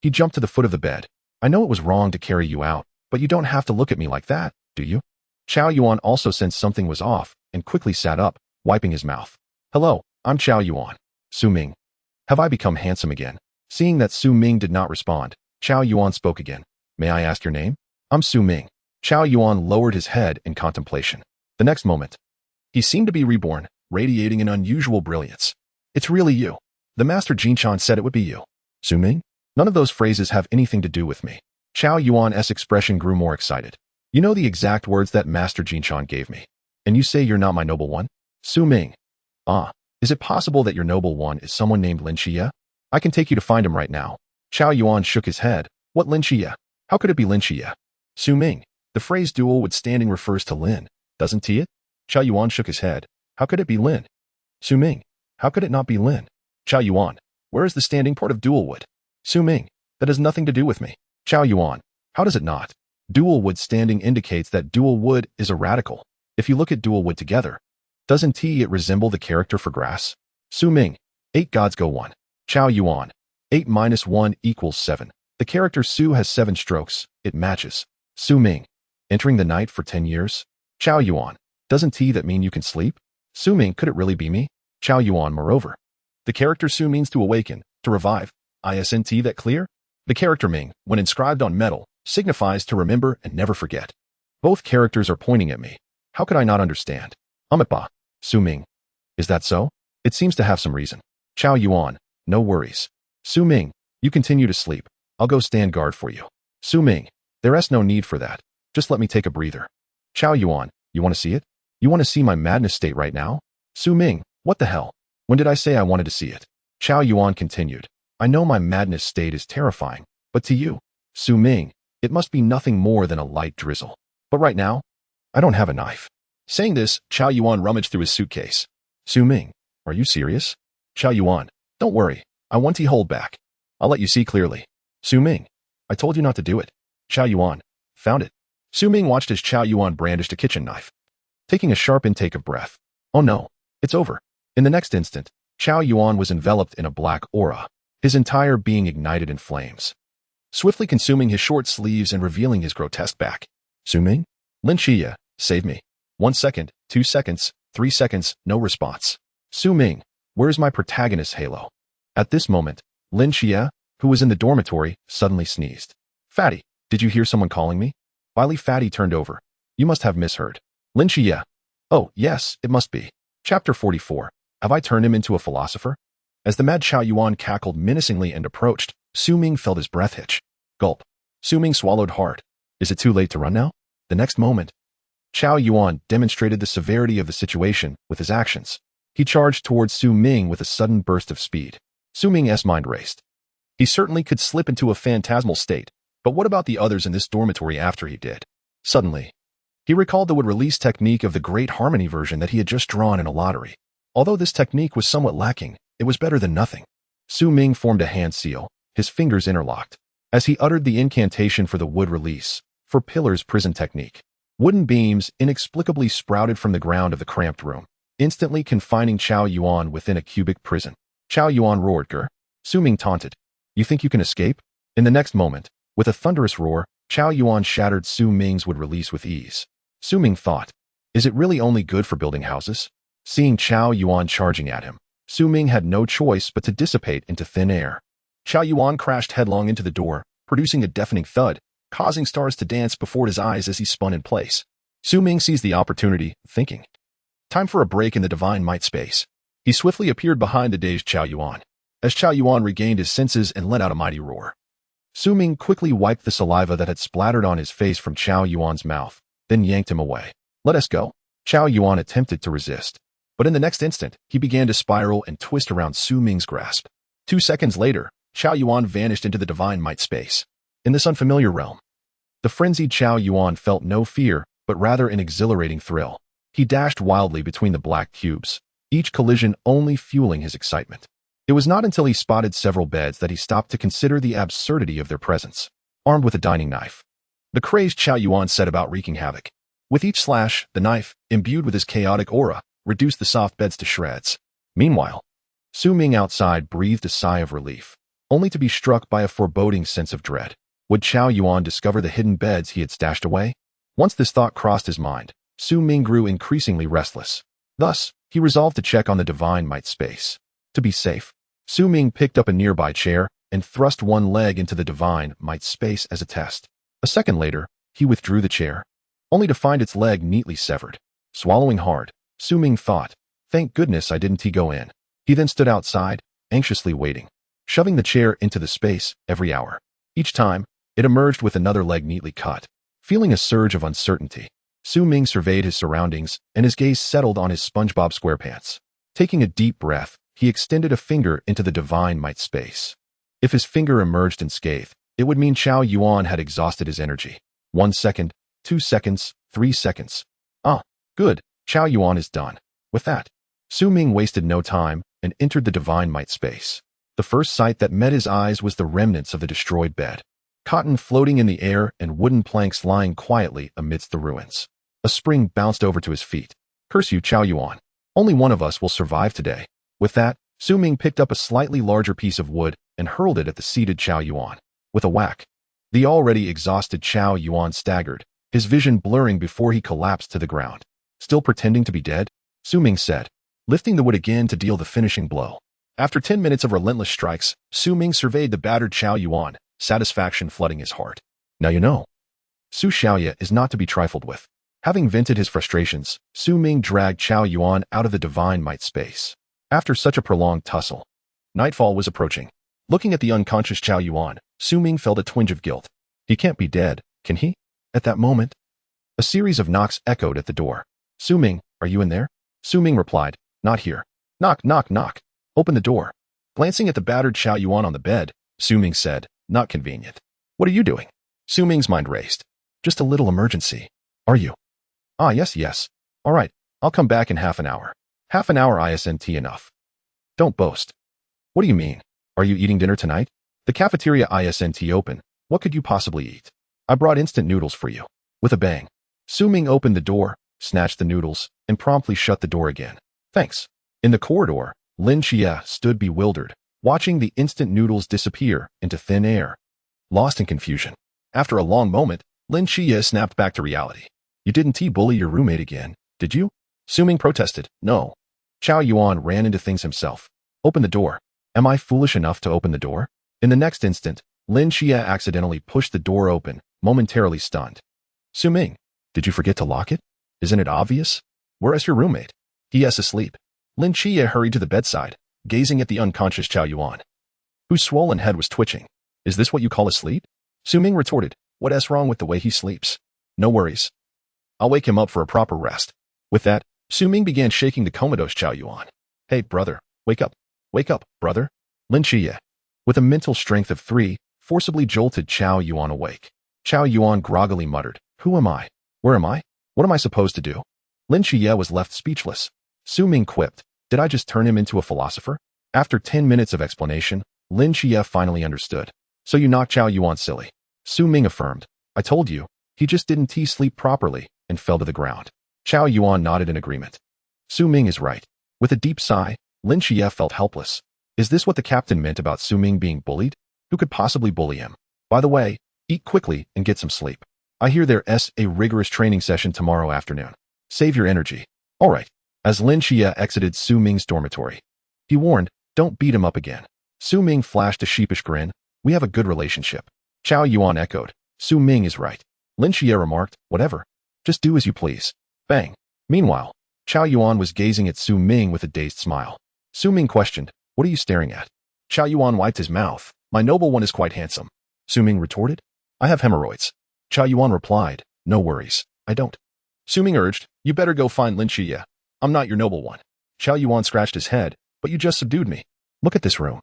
he jumped to the foot of the bed. I know it was wrong to carry you out, but you don't have to look at me like that, do you? Chao Yuan also sensed something was off and quickly sat up, wiping his mouth. Hello, I'm Chao Yuan. Su Ming. Have I become handsome again? Seeing that Su Ming did not respond, Chao Yuan spoke again. May I ask your name? I'm Su Ming. Chao Yuan lowered his head in contemplation. The next moment, he seemed to be reborn, radiating an unusual brilliance. It's really you. The Master Jinchan said it would be you. Su Ming? None of those phrases have anything to do with me. Chao Yuan's expression grew more excited. You know the exact words that Master Jinchan gave me. And you say you're not my noble one? Su Ming. Is it possible that your noble one is someone named Lin Xie? I can take you to find him right now. Chao Yuan shook his head. What Lin Xie? How could it be Lin Xie? Su Ming. The phrase dual wood standing refers to Lin, doesn't it? Chao Yuan shook his head. How could it be Lin? Su Ming. How could it not be Lin? Chao Yuan. Where is the standing part of dual wood? Su Ming. That has nothing to do with me. Chao Yuan. How does it not? Dual wood standing indicates that dual wood is a radical. If you look at dual wood together, doesn't it resemble the character for grass? Su Ming. 8 gods go 1. Chao Yuan. 8 minus 1 equals 7. The character Su has 7 strokes. It matches. Su Ming. Entering the night for 10 years? Chao Yuan. Doesn't that mean you can sleep? Su Ming, could it really be me? Chao Yuan. Moreover, the character Su means to awaken, to revive. Isn't that clear? The character Ming, when inscribed on metal, signifies to remember and never forget. Both characters are pointing at me. How could I not understand? Amitba. Su Ming. Is that so? It seems to have some reason. Chao Yuan. No worries. Su Ming, you continue to sleep. I'll go stand guard for you. Su Ming. There's no need for that. Just let me take a breather. Chao Yuan. You want to see it? You want to see my madness state right now? Su Ming. What the hell? When did I say I wanted to see it? Chao Yuan continued. I know my madness state is terrifying, but to you, Su Ming, it must be nothing more than a light drizzle. But right now, I don't have a knife. Saying this, Chao Yuan rummaged through his suitcase. Su Ming, are you serious? Chao Yuan, don't worry. I want to hold back. I'll let you see clearly. Su Ming, I told you not to do it. Chao Yuan, Found it. Su Ming watched as Chao Yuan brandished a kitchen knife, taking a sharp intake of breath. Oh no, it's over. In the next instant, Chao Yuan was enveloped in a black aura, his entire being ignited in flames, swiftly consuming his short sleeves and revealing his grotesque back. Su Ming? Lin Xia, save me. 1 second, 2 seconds, 3 seconds, no response. Su Ming, where's my protagonist's halo? At this moment, Lin Xia, who was in the dormitory, suddenly sneezed. Fatty, did you hear someone calling me? Wily Fatty turned over. You must have misheard. Lin Xia. Oh, yes, it must be. Chapter 44. Have I turned him into a philosopher? As the mad Chao Yuan cackled menacingly and approached, Su Ming felt his breath hitch. Gulp. Su Ming swallowed hard. Is it too late to run now? The next moment, Chao Yuan demonstrated the severity of the situation with his actions. He charged towards Su Ming with a sudden burst of speed. Su Ming's mind raced. He certainly could slip into a phantasmal state, but what about the others in this dormitory after he did? Suddenly, he recalled the would-release technique of the Great Harmony version that he had just drawn in a lottery. Although this technique was somewhat lacking, it was better than nothing. Su Ming formed a hand seal, his fingers interlocked, as he uttered the incantation for the wood release, for Pillar's prison technique. Wooden beams inexplicably sprouted from the ground of the cramped room, instantly confining Chao Yuan within a cubic prison. Chao Yuan roared. Grr. Su Ming taunted. You think you can escape? In the next moment, with a thunderous roar, Chao Yuan shattered Su Ming's wood release with ease. Su Ming thought, is it really only good for building houses? Seeing Chao Yuan charging at him, Su Ming had no choice but to dissipate into thin air. Chao Yuan crashed headlong into the door, producing a deafening thud, causing stars to dance before his eyes as he spun in place. Su Ming seized the opportunity, thinking, time for a break in the divine might space. He swiftly appeared behind the dazed Chao Yuan. As Chao Yuan regained his senses and let out a mighty roar, Su Ming quickly wiped the saliva that had splattered on his face from Chao Yuan's mouth, then yanked him away. Let us go. Chao Yuan attempted to resist, but in the next instant, he began to spiral and twist around Su Ming's grasp. 2 seconds later, Chao Yuan vanished into the divine might space. In this unfamiliar realm, the frenzied Chao Yuan felt no fear, but rather an exhilarating thrill. He dashed wildly between the black cubes, each collision only fueling his excitement. It was not until he spotted several beds that he stopped to consider the absurdity of their presence. Armed with a dining knife, the crazed Chao Yuan set about wreaking havoc. With each slash, the knife, imbued with his chaotic aura, reduced the soft beds to shreds. Meanwhile, Su Ming outside breathed a sigh of relief, only to be struck by a foreboding sense of dread. Would Chao Yuan discover the hidden beds he had stashed away? Once this thought crossed his mind, Su Ming grew increasingly restless. Thus, he resolved to check on the divine might space. To be safe, Su Ming picked up a nearby chair and thrust one leg into the divine might space as a test. A second later, he withdrew the chair, only to find its leg neatly severed. Swallowing hard, Su Ming thought, thank goodness I didn't go in. He then stood outside, anxiously waiting, shoving the chair into the space every hour. Each time, it emerged with another leg neatly cut. Feeling a surge of uncertainty, Su Ming surveyed his surroundings and his gaze settled on his SpongeBob SquarePants. Taking a deep breath, he extended a finger into the divine might space. If his finger emerged unscathed, it would mean Chao Yuan had exhausted his energy. 1 second, 2 seconds, 3 seconds. Ah, good, Chao Yuan is done. With that, Su Ming wasted no time and entered the divine might space. The first sight that met his eyes was the remnants of the destroyed bed. Cotton floating in the air and wooden planks lying quietly amidst the ruins. A spring bounced over to his feet. Curse you, Chao Yuan. Only one of us will survive today. With that, Su Ming picked up a slightly larger piece of wood and hurled it at the seated Chao Yuan. With a whack, the already exhausted Chao Yuan staggered, his vision blurring before he collapsed to the ground. Still pretending to be dead? Su Ming said, lifting the wood again to deal the finishing blow. After 10 minutes of relentless strikes, Su Ming surveyed the battered Chao Yuan, satisfaction flooding his heart. Now you know. Su Xiaoya is not to be trifled with. Having vented his frustrations, Su Ming dragged Chao Yuan out of the divine might space. After such a prolonged tussle, nightfall was approaching. Looking at the unconscious Chao Yuan, Su Ming felt a twinge of guilt. He can't be dead, can he? At that moment, a series of knocks echoed at the door. Su Ming, are you in there? Su Ming replied, not here. Knock, knock, knock. Open the door. Glancing at the battered Chao Yuan on the bed, Su Ming said, not convenient. What are you doing? Su Ming's mind raced. Just a little emergency. Are you? Ah, yes. All right, I'll come back in half an hour. Half an hour isn't enough. Don't boast. What do you mean? Are you eating dinner tonight? The cafeteria isn't open. What could you possibly eat? I brought instant noodles for you. With a bang, Su Ming opened the door, snatched the noodles, and promptly shut the door again. Thanks. In the corridor, Lin Xie stood bewildered, watching the instant noodles disappear into thin air. Lost in confusion. After a long moment, Lin Xie snapped back to reality. You didn't bully your roommate again, did you? Su Ming protested. No. Chao Yuan ran into things himself. Open the door. Am I foolish enough to open the door? In the next instant, Lin Xie accidentally pushed the door open, momentarily stunned. Su Ming, did you forget to lock it? Isn't it obvious? Where is your roommate? He is asleep. Lin Xie hurried to the bedside, gazing at the unconscious Chao Yuan, whose swollen head was twitching. Is this what you call asleep? Su Ming retorted. What's wrong with the way he sleeps? No worries. I'll wake him up for a proper rest. With that, Su Ming began shaking the comatose Chao Yuan. Hey, brother, wake up. Wake up, brother. Lin Xie, with a mental strength of 3, forcibly jolted Chao Yuan awake. Chao Yuan groggily muttered, Who am I? Where am I? What am I supposed to do? Lin Xie was left speechless. Su Ming quipped, Did I just turn him into a philosopher? After 10 minutes of explanation, Lin Xie finally understood. So you knocked Chao Yuan silly. Su Ming affirmed, I told you, he just didn't sleep properly and fell to the ground. Chao Yuan nodded in agreement. Su Ming is right. With a deep sigh, Lin Xie felt helpless. Is this what the captain meant about Su Ming being bullied? Who could possibly bully him? By the way, eat quickly and get some sleep. I hear there's a rigorous training session tomorrow afternoon. Save your energy. All right. As Lin Xie exited Su Ming's dormitory, he warned, Don't beat him up again. Su Ming flashed a sheepish grin. We have a good relationship. Chao Yuan echoed. Su Ming is right. Lin Xie remarked, Whatever. Just do as you please. Bang. Meanwhile, Chao Yuan was gazing at Su Ming with a dazed smile. Su Ming questioned, What are you staring at? Chao Yuan wiped his mouth. My noble one is quite handsome. Su Ming retorted, I have hemorrhoids. Chao Yuan replied, No worries. I don't. Su Ming urged, You better go find Lin Xie. I'm not your noble one. Chao Yuan scratched his head, But you just subdued me. Look at this room.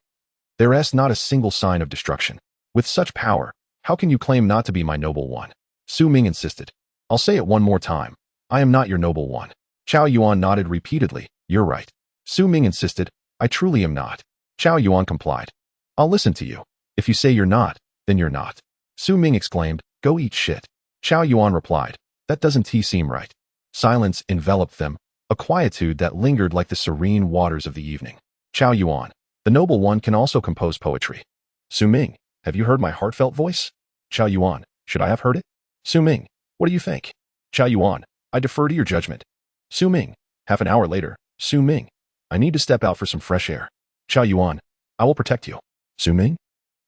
There is not a single sign of destruction. With such power, how can you claim not to be my noble one? Su Ming insisted. I'll say it one more time. I am not your noble one. Chao Yuan nodded repeatedly. You're right. Su Ming insisted. I truly am not. Chao Yuan complied. I'll listen to you. If you say you're not, then you're not. Su Ming exclaimed. Go eat shit. Chao Yuan replied. That doesn't seem right. Silence enveloped them, a quietude that lingered like the serene waters of the evening. Chao Yuan, the noble one, can also compose poetry. Su Ming, have you heard my heartfelt voice? Chao Yuan, should I have heard it? Su Ming, what do you think? Chao Yuan, I defer to your judgment. Su Ming, half an hour later. Su Ming, I need to step out for some fresh air. Chao Yuan, I will protect you. Su Ming?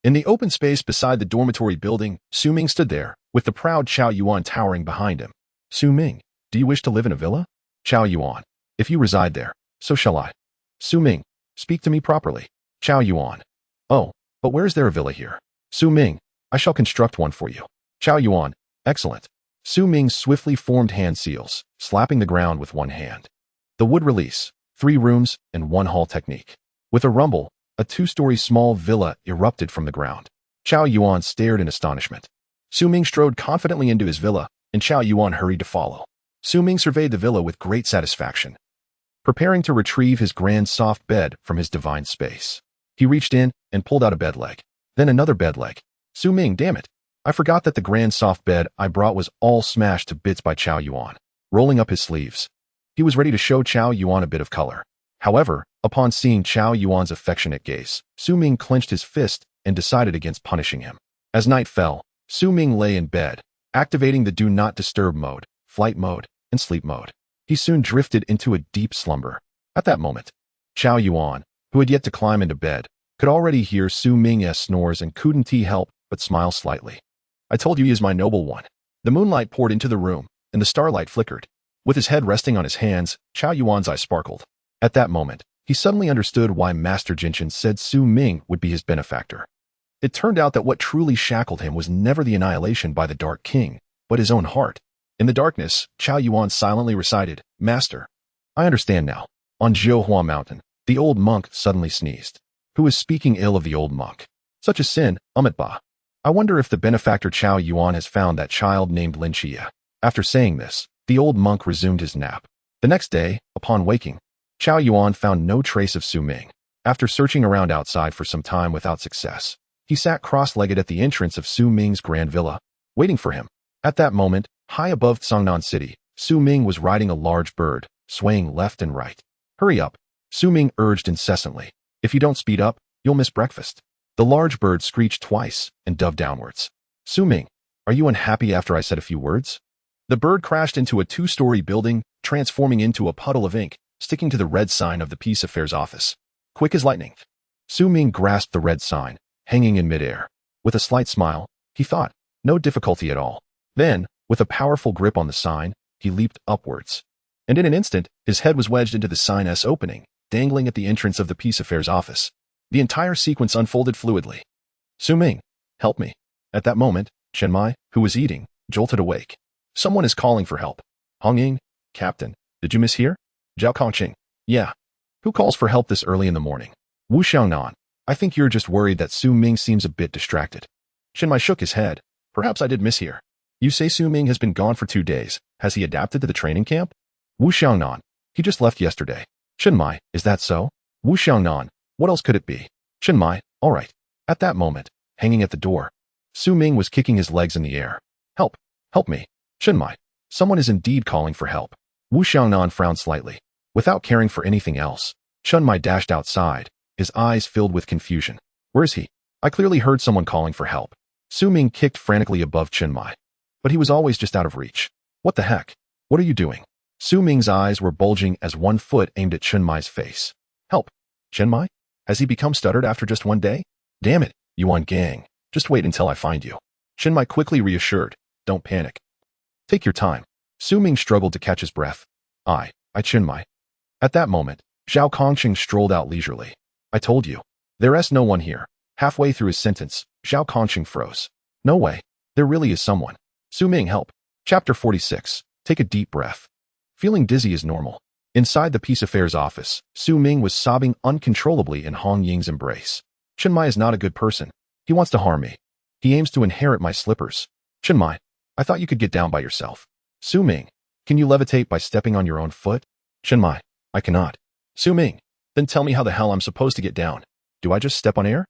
In the open space beside the dormitory building, Su Ming stood there, with the proud Chao Yuan towering behind him. Su Ming, do you wish to live in a villa? Chao Yuan, if you reside there, so shall I. Su Ming, speak to me properly. Chao Yuan, oh, but where is there a villa here? Su Ming, I shall construct one for you. Chao Yuan, excellent. Su Ming swiftly formed hand seals, slapping the ground with one hand. The wood release, 3 rooms and 1 hall technique. With a rumble, a 2-story small villa erupted from the ground. Chao Yuan stared in astonishment. Su Ming strode confidently into his villa, and Chao Yuan hurried to follow. Su Ming surveyed the villa with great satisfaction, preparing to retrieve his grand soft bed from his divine space. He reached in and pulled out a bed leg, then another bed leg. Su Ming, damn it. I forgot that the grand soft bed I brought was all smashed to bits by Chao Yuan. Rolling up his sleeves, he was ready to show Chao Yuan a bit of color. However, upon seeing Chao Yuan's affectionate gaze, Su Ming clenched his fist and decided against punishing him. As night fell, Su Ming lay in bed, activating the Do Not Disturb mode, flight mode, and sleep mode. He soon drifted into a deep slumber. At that moment, Chao Yuan, who had yet to climb into bed, could already hear Su Ming's snores and couldn't help but smile slightly. I told you he is my noble one. The moonlight poured into the room, and the starlight flickered. With his head resting on his hands, Chao Yuan's eyes sparkled. At that moment, he suddenly understood why Master Jinshin said Su Ming would be his benefactor. It turned out that what truly shackled him was never the annihilation by the Dark King, but his own heart. In the darkness, Chao Yuan silently recited, Master. I understand now. On Jiuhua Mountain, the old monk suddenly sneezed. Who is speaking ill of the old monk? Such a sin, Ba. I wonder if the benefactor Chao Yuan has found that child named Lin Xie. After saying this, the old monk resumed his nap. The next day, upon waking, Chao Yuan found no trace of Su Ming. After searching around outside for some time without success, he sat cross-legged at the entrance of Su Ming's grand villa. waiting for him. At that moment, high above Songnan City, Su Ming was riding a large bird, swaying left and right. Hurry up, Su Ming urged incessantly. If you don't speed up, you'll miss breakfast. The large bird screeched twice and dove downwards. Su Ming, are you unhappy after I said a few words? The bird crashed into a 2-story building, transforming into a puddle of ink, sticking to the red sign of the Peace Affairs office. Quick as lightning. Su Ming grasped the red sign, hanging in midair. With a slight smile, he thought, no difficulty at all. Then, with a powerful grip on the sign, he leaped upwards. And in an instant, his head was wedged into the sign's opening, dangling at the entrance of the Peace Affairs office. The entire sequence unfolded fluidly. Su Ming, help me. At that moment, Chen Mai, who was eating, jolted awake. Someone is calling for help. Hong Ying, Captain, did you mishear? Zhao Kongqing, yeah. Who calls for help this early in the morning? Wu Xiaonan, I think you're just worried that Su Ming seems a bit distracted. Chen Mai shook his head. Perhaps I did mishear. You say Su Ming has been gone for 2 days. Has he adapted to the training camp? Wu Xiaonan, he just left yesterday. Chen Mai, is that so? Wu Xiaonan, what else could it be? Chen Mai, all right. At that moment, hanging at the door, Su Ming was kicking his legs in the air. Help, help me. Chen Mai, someone is indeed calling for help. Wu Xiaonan frowned slightly. Without caring for anything else, Chen Mai dashed outside, his eyes filled with confusion. Where is he? I clearly heard someone calling for help. Su Ming kicked frantically above Chen Mai. But he was always just out of reach. What the heck? What are you doing? Su Ming's eyes were bulging as one foot aimed at Chen Mai's face. Help. Chen Mai? Has he become stuttered after just 1 day? Damn it, Yuan gang. Just wait until I find you. Chen Mai quickly reassured. Don't panic. Take your time. Su Ming struggled to catch his breath. I Chen Mai. At that moment, Zhao Kongqing strolled out leisurely. I told you. There's no one here. Halfway through his sentence, Zhao Kongqing froze. No way. There really is someone. Su Ming, help. Chapter 46. Take a deep breath. Feeling dizzy is normal. Inside the Peace Affairs office, Su Ming was sobbing uncontrollably in Hong Ying's embrace. Chen Mai is not a good person. He wants to harm me. He aims to inherit my slippers. Chen Mai, I thought you could get down by yourself. Su Ming, can you levitate by stepping on your own foot? Chen Mai, I cannot. Su Ming, then tell me how the hell I'm supposed to get down. Do I just step on air?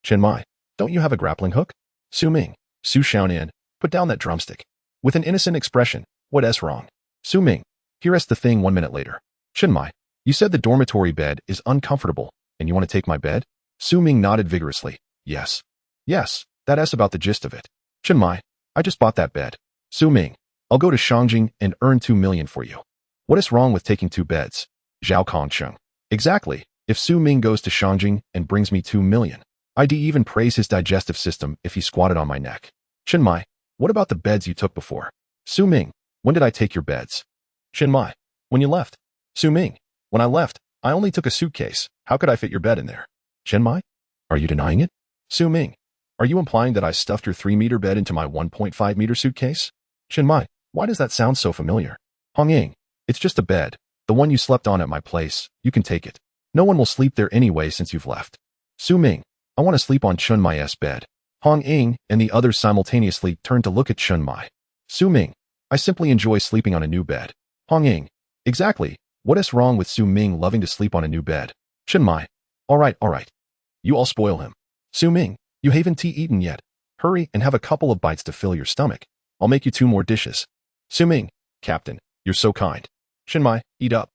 Chen Mai, don't you have a grappling hook? Su Ming, Su Xiaonan, put down that drumstick. With an innocent expression, what's wrong? Su Ming, here's the thing 1 minute later. Chen Mai, you said the dormitory bed is uncomfortable, and you want to take my bed? Su Ming nodded vigorously. Yes. Yes, that's about the gist of it. Chen Mai, I just bought that bed. Su Ming, I'll go to Shangjing and earn 2 million for you. What is wrong with taking 2 beds? Zhao Kongqing. Exactly. If Su Ming goes to Shangjing and brings me 2 million, I'd even praise his digestive system if he squatted on my neck. Chen Mai, what about the beds you took before? Su Ming, when did I take your beds? Chen Mai, when you left. Su Ming, when I left, I only took a suitcase. How could I fit your bed in there? Chen Mai, are you denying it? Su Ming, are you implying that I stuffed your 3-meter bed into my 1.5-meter suitcase? Chen Mai, why does that sound so familiar? Hong Ying, it's just a bed. The one you slept on at my place. You can take it. No one will sleep there anyway since you've left. Su Ming, I want to sleep on Chen Mai's bed. Hong Ying and the others simultaneously turned to look at Chen Mai. Su Ming, I simply enjoy sleeping on a new bed. Hong Ying, exactly. What is wrong with Su Ming loving to sleep on a new bed? Chen Mai, all right. You all spoil him. Su Ming, you haven't eaten yet. Hurry and have a couple of bites to fill your stomach. I'll make you 2 more dishes. Su Ming, Captain, you're so kind. Chen Mai, eat up.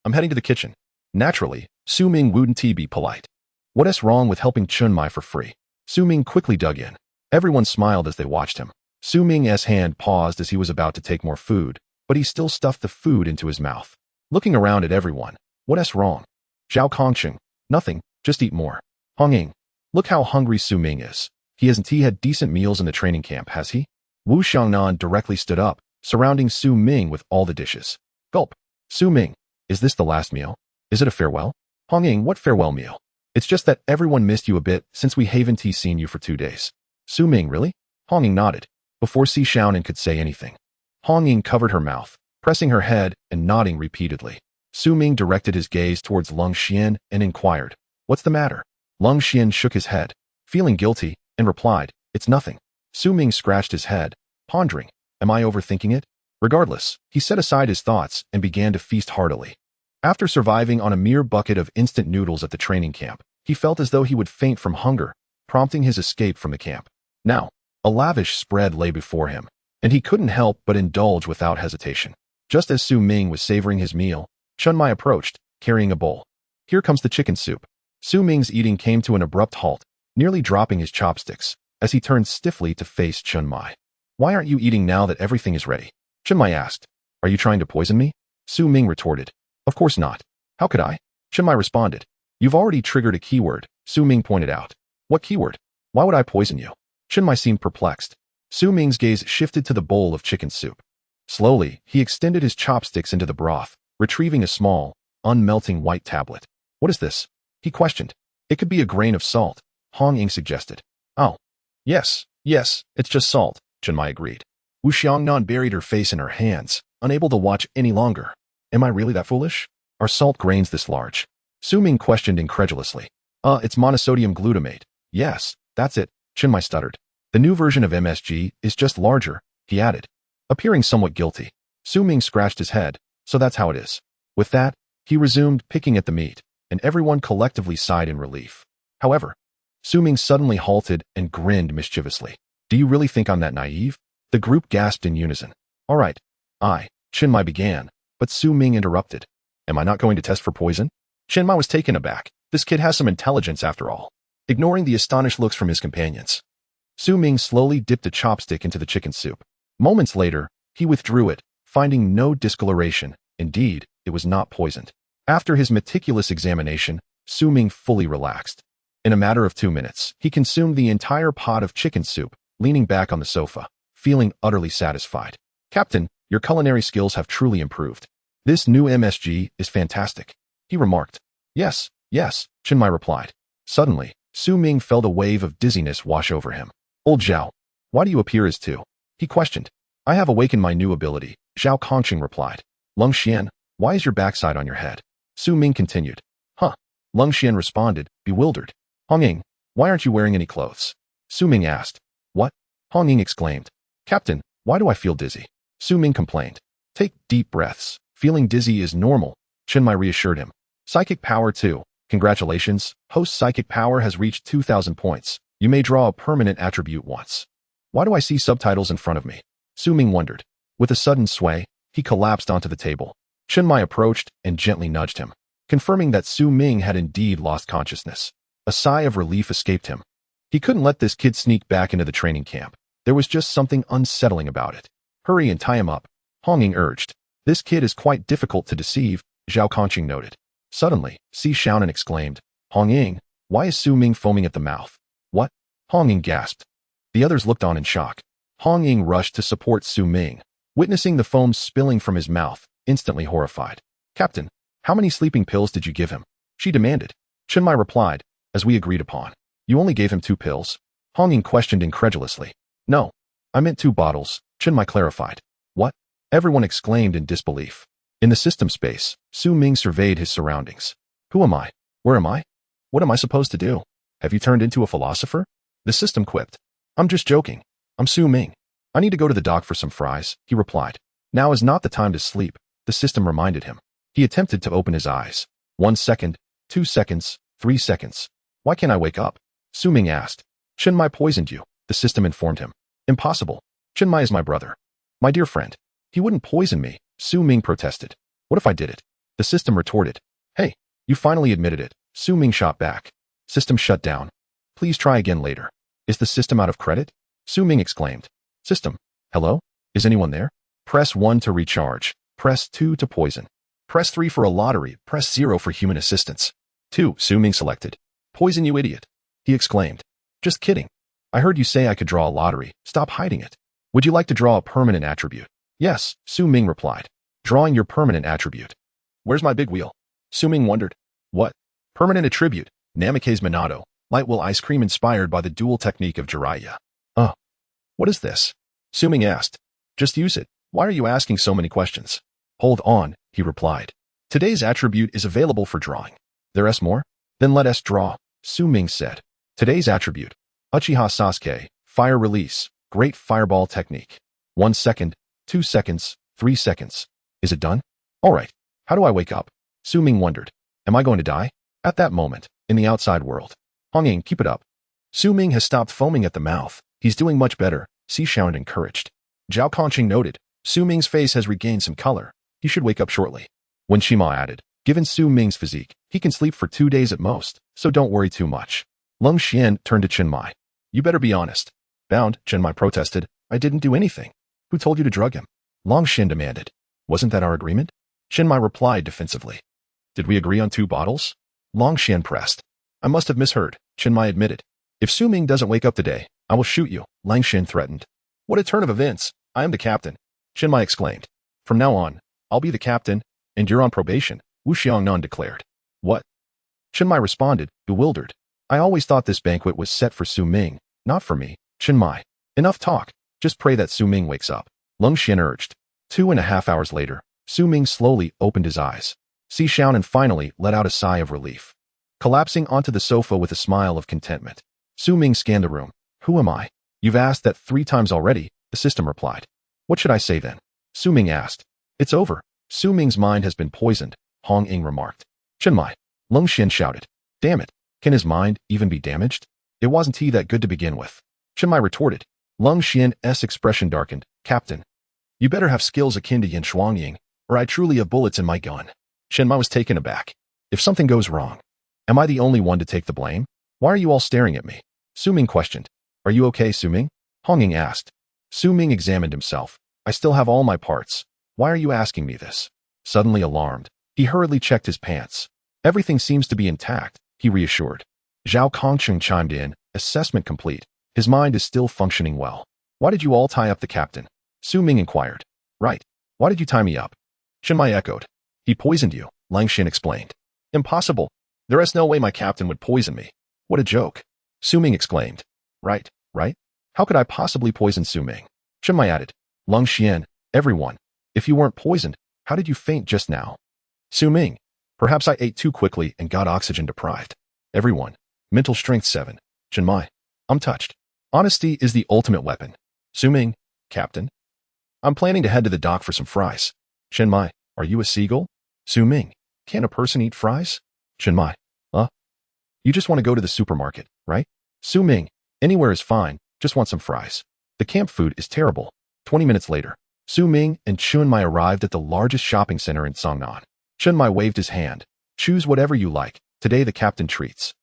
I'm heading to the kitchen. Naturally, Su Ming wouldn't be polite. What's wrong with helping Chen Mai for free? Su Ming quickly dug in. Everyone smiled as they watched him. Su Ming's hand paused as he was about to take more food, but he still stuffed the food into his mouth. Looking around at everyone, what's wrong? Zhao Kongqing, nothing, just eat more. Hong Ying, look how hungry Su Ming is. He hasn't had decent meals in the training camp, has he? Wu Xiangnan directly stood up, surrounding Su Ming with all the dishes. Gulp. Su Ming, is this the last meal? Is it a farewell? Hong Ying, what farewell meal? It's just that everyone missed you a bit since we haven't seen you for 2 days. Su Ming, really? Hong Ying nodded, before Si Xiaonan could say anything. Hong Ying covered her mouth, pressing her head and nodding repeatedly. Su Ming directed his gaze towards Lung Xian and inquired, what's the matter? Lung Xian shook his head, feeling guilty, and replied, it's nothing. Su Ming scratched his head, pondering, am I overthinking it? Regardless, he set aside his thoughts and began to feast heartily. After surviving on a mere bucket of instant noodles at the training camp, he felt as though he would faint from hunger, prompting his escape from the camp. Now, A lavish spread lay before him, and he couldn't help but indulge without hesitation. Just as Su Ming was savoring his meal, Chunmai approached, carrying a bowl. Here comes the chicken soup. Su Ming's eating came to an abrupt halt, nearly dropping his chopsticks, as he turned stiffly to face Chunmai. Why aren't you eating now that everything is ready? Chunmai asked. Are you trying to poison me? Su Ming retorted. Of course not. How could I? Chunmai responded. You've already triggered a keyword, Su Ming pointed out. What keyword? Why would I poison you? Chunmai seemed perplexed. Su Ming's gaze shifted to the bowl of chicken soup. Slowly, he extended his chopsticks into the broth, retrieving a small, unmelting white tablet. What is this? He questioned. It could be a grain of salt, Hong Ying suggested. Oh. Yes, it's just salt, Chunmai agreed. Wu Xiangnan buried her face in her hands, unable to watch any longer. Am I really that foolish? Are salt grains this large? Su Ming questioned incredulously. It's monosodium glutamate. Yes, that's it, Chunmai stuttered. The new version of MSG is just larger, he added. Appearing somewhat guilty, Su Ming scratched his head, so that's how it is. With that, he resumed picking at the meat, and everyone collectively sighed in relief. However, Su Ming suddenly halted and grinned mischievously. Do you really think I'm that naive? The group gasped in unison. All right, Chunmai began, but Su Ming interrupted. Am I not going to test for poison? Chunmai was taken aback. This kid has some intelligence after all. Ignoring the astonished looks from his companions, Su Ming slowly dipped a chopstick into the chicken soup. Moments later, he withdrew it, finding no discoloration. Indeed, it was not poisoned. After his meticulous examination, Su Ming fully relaxed. In a matter of 2 minutes, he consumed the entire pot of chicken soup, leaning back on the sofa, feeling utterly satisfied. Captain, your culinary skills have truly improved. This new MSG is fantastic, he remarked. Yes, Chunmai replied. Suddenly, Su Ming felt a wave of dizziness wash over him. Old Zhao, why do you appear as two? He questioned. I have awakened my new ability, Zhao Kongqing replied. Lung Xian, why is your backside on your head? Su Ming continued. Huh. Lung Xian responded, bewildered. Hong Ying, why aren't you wearing any clothes? Su Ming asked. What? Hong Ying exclaimed. Captain, why do I feel dizzy? Su Ming complained. Take deep breaths. Feeling dizzy is normal, Chunmai reassured him. Psychic power too. Congratulations, host psychic power has reached 2,000 points. You may draw a permanent attribute once. Why do I see subtitles in front of me? Su Ming wondered. With a sudden sway, he collapsed onto the table. Chunmai approached and gently nudged him, confirming that Su Ming had indeed lost consciousness. A sigh of relief escaped him. He couldn't let this kid sneak back into the training camp. There was just something unsettling about it. Hurry and tie him up, Hong Ying urged. This kid is quite difficult to deceive, Zhao Kongqing noted. Suddenly, Si Xiaonan exclaimed, Hong Ying, why is Su Ming foaming at the mouth? What? Hong Ying gasped. The others looked on in shock. Hong Ying rushed to support Su Ming, witnessing the foam spilling from his mouth, instantly horrified. Captain, how many sleeping pills did you give him? She demanded. Chunmai replied, as we agreed upon. You only gave him 2 pills? Hong Ying questioned incredulously. No, I meant 2 bottles, Chunmai clarified. What? Everyone exclaimed in disbelief. In the system space, Su Ming surveyed his surroundings. Who am I? Where am I? What am I supposed to do? Have you turned into a philosopher? The system quipped. I'm just joking. I'm Su Ming. I need to go to the dock for some fries, he replied. Now is not the time to sleep, the system reminded him. He attempted to open his eyes. 1 second, 2 seconds, 3 seconds. Why can't I wake up? Su Ming asked. Chunmai poisoned you, the system informed him. Impossible. Chunmai is my brother. My dear friend. He wouldn't poison me, Su Ming protested. What if I did it? The system retorted. Hey, you finally admitted it, Su Ming shot back. System shut down. Please try again later. Is the system out of credit? Su Ming exclaimed. System, hello? Is anyone there? Press 1 to recharge. Press 2 to poison. Press 3 for a lottery. Press 0 for human assistance. 2, Su Ming selected. Poison, you idiot. He exclaimed. Just kidding. I heard you say I could draw a lottery. Stop hiding it. Would you like to draw a permanent attribute? Yes, Su Ming replied. Drawing your permanent attribute. Where's my big wheel? Su Ming wondered. What? Permanent attribute. Namikaze Minato. Light wheel ice cream inspired by the dual technique of Jiraiya. Oh. What is this? Su Ming asked. Just use it. Why are you asking so many questions? Hold on, he replied. Today's attribute is available for drawing. There's more? Then let us draw, Su Ming said. Today's attribute. Uchiha Sasuke. Fire release. Great fireball technique. 1 second. 2 seconds, 3 seconds. Is it done? All right. How do I wake up? Su Ming wondered. Am I going to die? At that moment, in the outside world. Hong Ying, keep it up. Su Ming has stopped foaming at the mouth, He's doing much better, Xi Xiaonan encouraged. Zhao Kongqing noted, Su Ming's face has regained some color. He should wake up shortly. When Shima added, given Su Ming's physique, he can sleep for 2 days at most, so don't worry too much. Lung Xian turned to Chen Mai. You better be honest. Bound, Chen Mai protested. I didn't do anything. Who told you to drug him? Long Xian demanded. Wasn't that our agreement? Chen Mai replied defensively. Did we agree on 2 bottles? Long Xian pressed. I must have misheard, Chen Mai admitted. If Su Ming doesn't wake up today, I will shoot you, Lang Xian threatened. What a turn of events. I am the captain, Chen Mai exclaimed. From now on, I'll be the captain, and you're on probation, Wu Xiangnan declared. What? Chen Mai responded, bewildered. I always thought this banquet was set for Su Ming, not for me, Chen Mai. Enough talk. Just pray that Su Ming wakes up, Lung Xian urged. 2.5 hours later, Su Ming slowly opened his eyes. Xi Xiaonan finally let out a sigh of relief. Collapsing onto the sofa with a smile of contentment, Su Ming scanned the room. Who am I? You've asked that 3 times already, the system replied. What should I say then? Su Ming asked. It's over. Su Ming's mind has been poisoned, Hong Ying remarked. Chen Mai. Lung Xian shouted. Damn it. Can his mind even be damaged? It wasn't he that good to begin with. Chen Mai retorted. Lung Xian's expression darkened. Captain, you better have skills akin to Yin Shuangying, or I truly have bullets in my gun. Chen Mai was taken aback. If something goes wrong, am I the only one to take the blame? Why are you all staring at me? Su Ming questioned. Are you okay, Su Ming? Hong Ying asked. Su Ming examined himself. I still have all my parts. Why are you asking me this? Suddenly alarmed, he hurriedly checked his pants. Everything seems to be intact, he reassured. Zhao Kongqing chimed in, assessment complete. His mind is still functioning well. Why did you all tie up the captain? Su Ming inquired. Right. Why did you tie me up? Chen Mai echoed. He poisoned you, Lang Xian explained. Impossible. There is no way my captain would poison me. What a joke. Su Ming exclaimed. Right. How could I possibly poison Su Ming? Chen Mai added. Lang Xian, everyone. If you weren't poisoned, how did you faint just now? Su Ming. Perhaps I ate too quickly and got oxygen deprived. Everyone. Mental strength 7. Chen Mai. I'm touched. Honesty is the ultimate weapon. Su Ming. Captain. I'm planning to head to the dock for some fries. Chen Mai. Are you a seagull? Su Ming. Can a person eat fries? Chen Mai. You just want to go to the supermarket, right? Su Ming. Anywhere is fine, just want some fries. The camp food is terrible. 20 minutes later, Su Ming and Chen Mai arrived at the largest shopping center in Songnan. Chen Mai waved his hand. Choose whatever you like. Today the captain treats.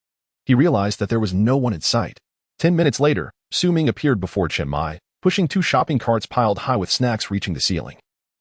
He realized that there was no one in sight. 10 minutes later, Su Ming appeared before Chen Mai, pushing 2 shopping carts piled high with snacks reaching the ceiling.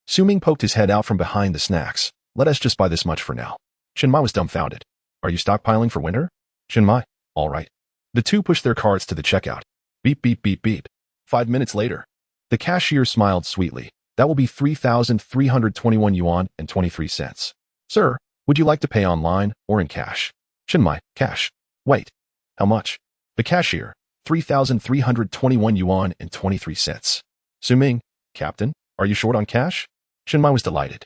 Su Ming poked his head out from behind the snacks. Let us just buy this much for now. Chen Mai was dumbfounded. Are you stockpiling for winter? Chen Mai. All right. The 2 pushed their carts to the checkout. Beep, beep, beep, beep. 5 minutes later, the cashier smiled sweetly. That will be 3,321 yuan and 23 cents. Sir, would you like to pay online or in cash? Chen Mai. Cash. Wait. How much? The cashier. 3,321 yuan and 23 cents. Su Ming. Captain, are you short on cash? Chen Mai was delighted.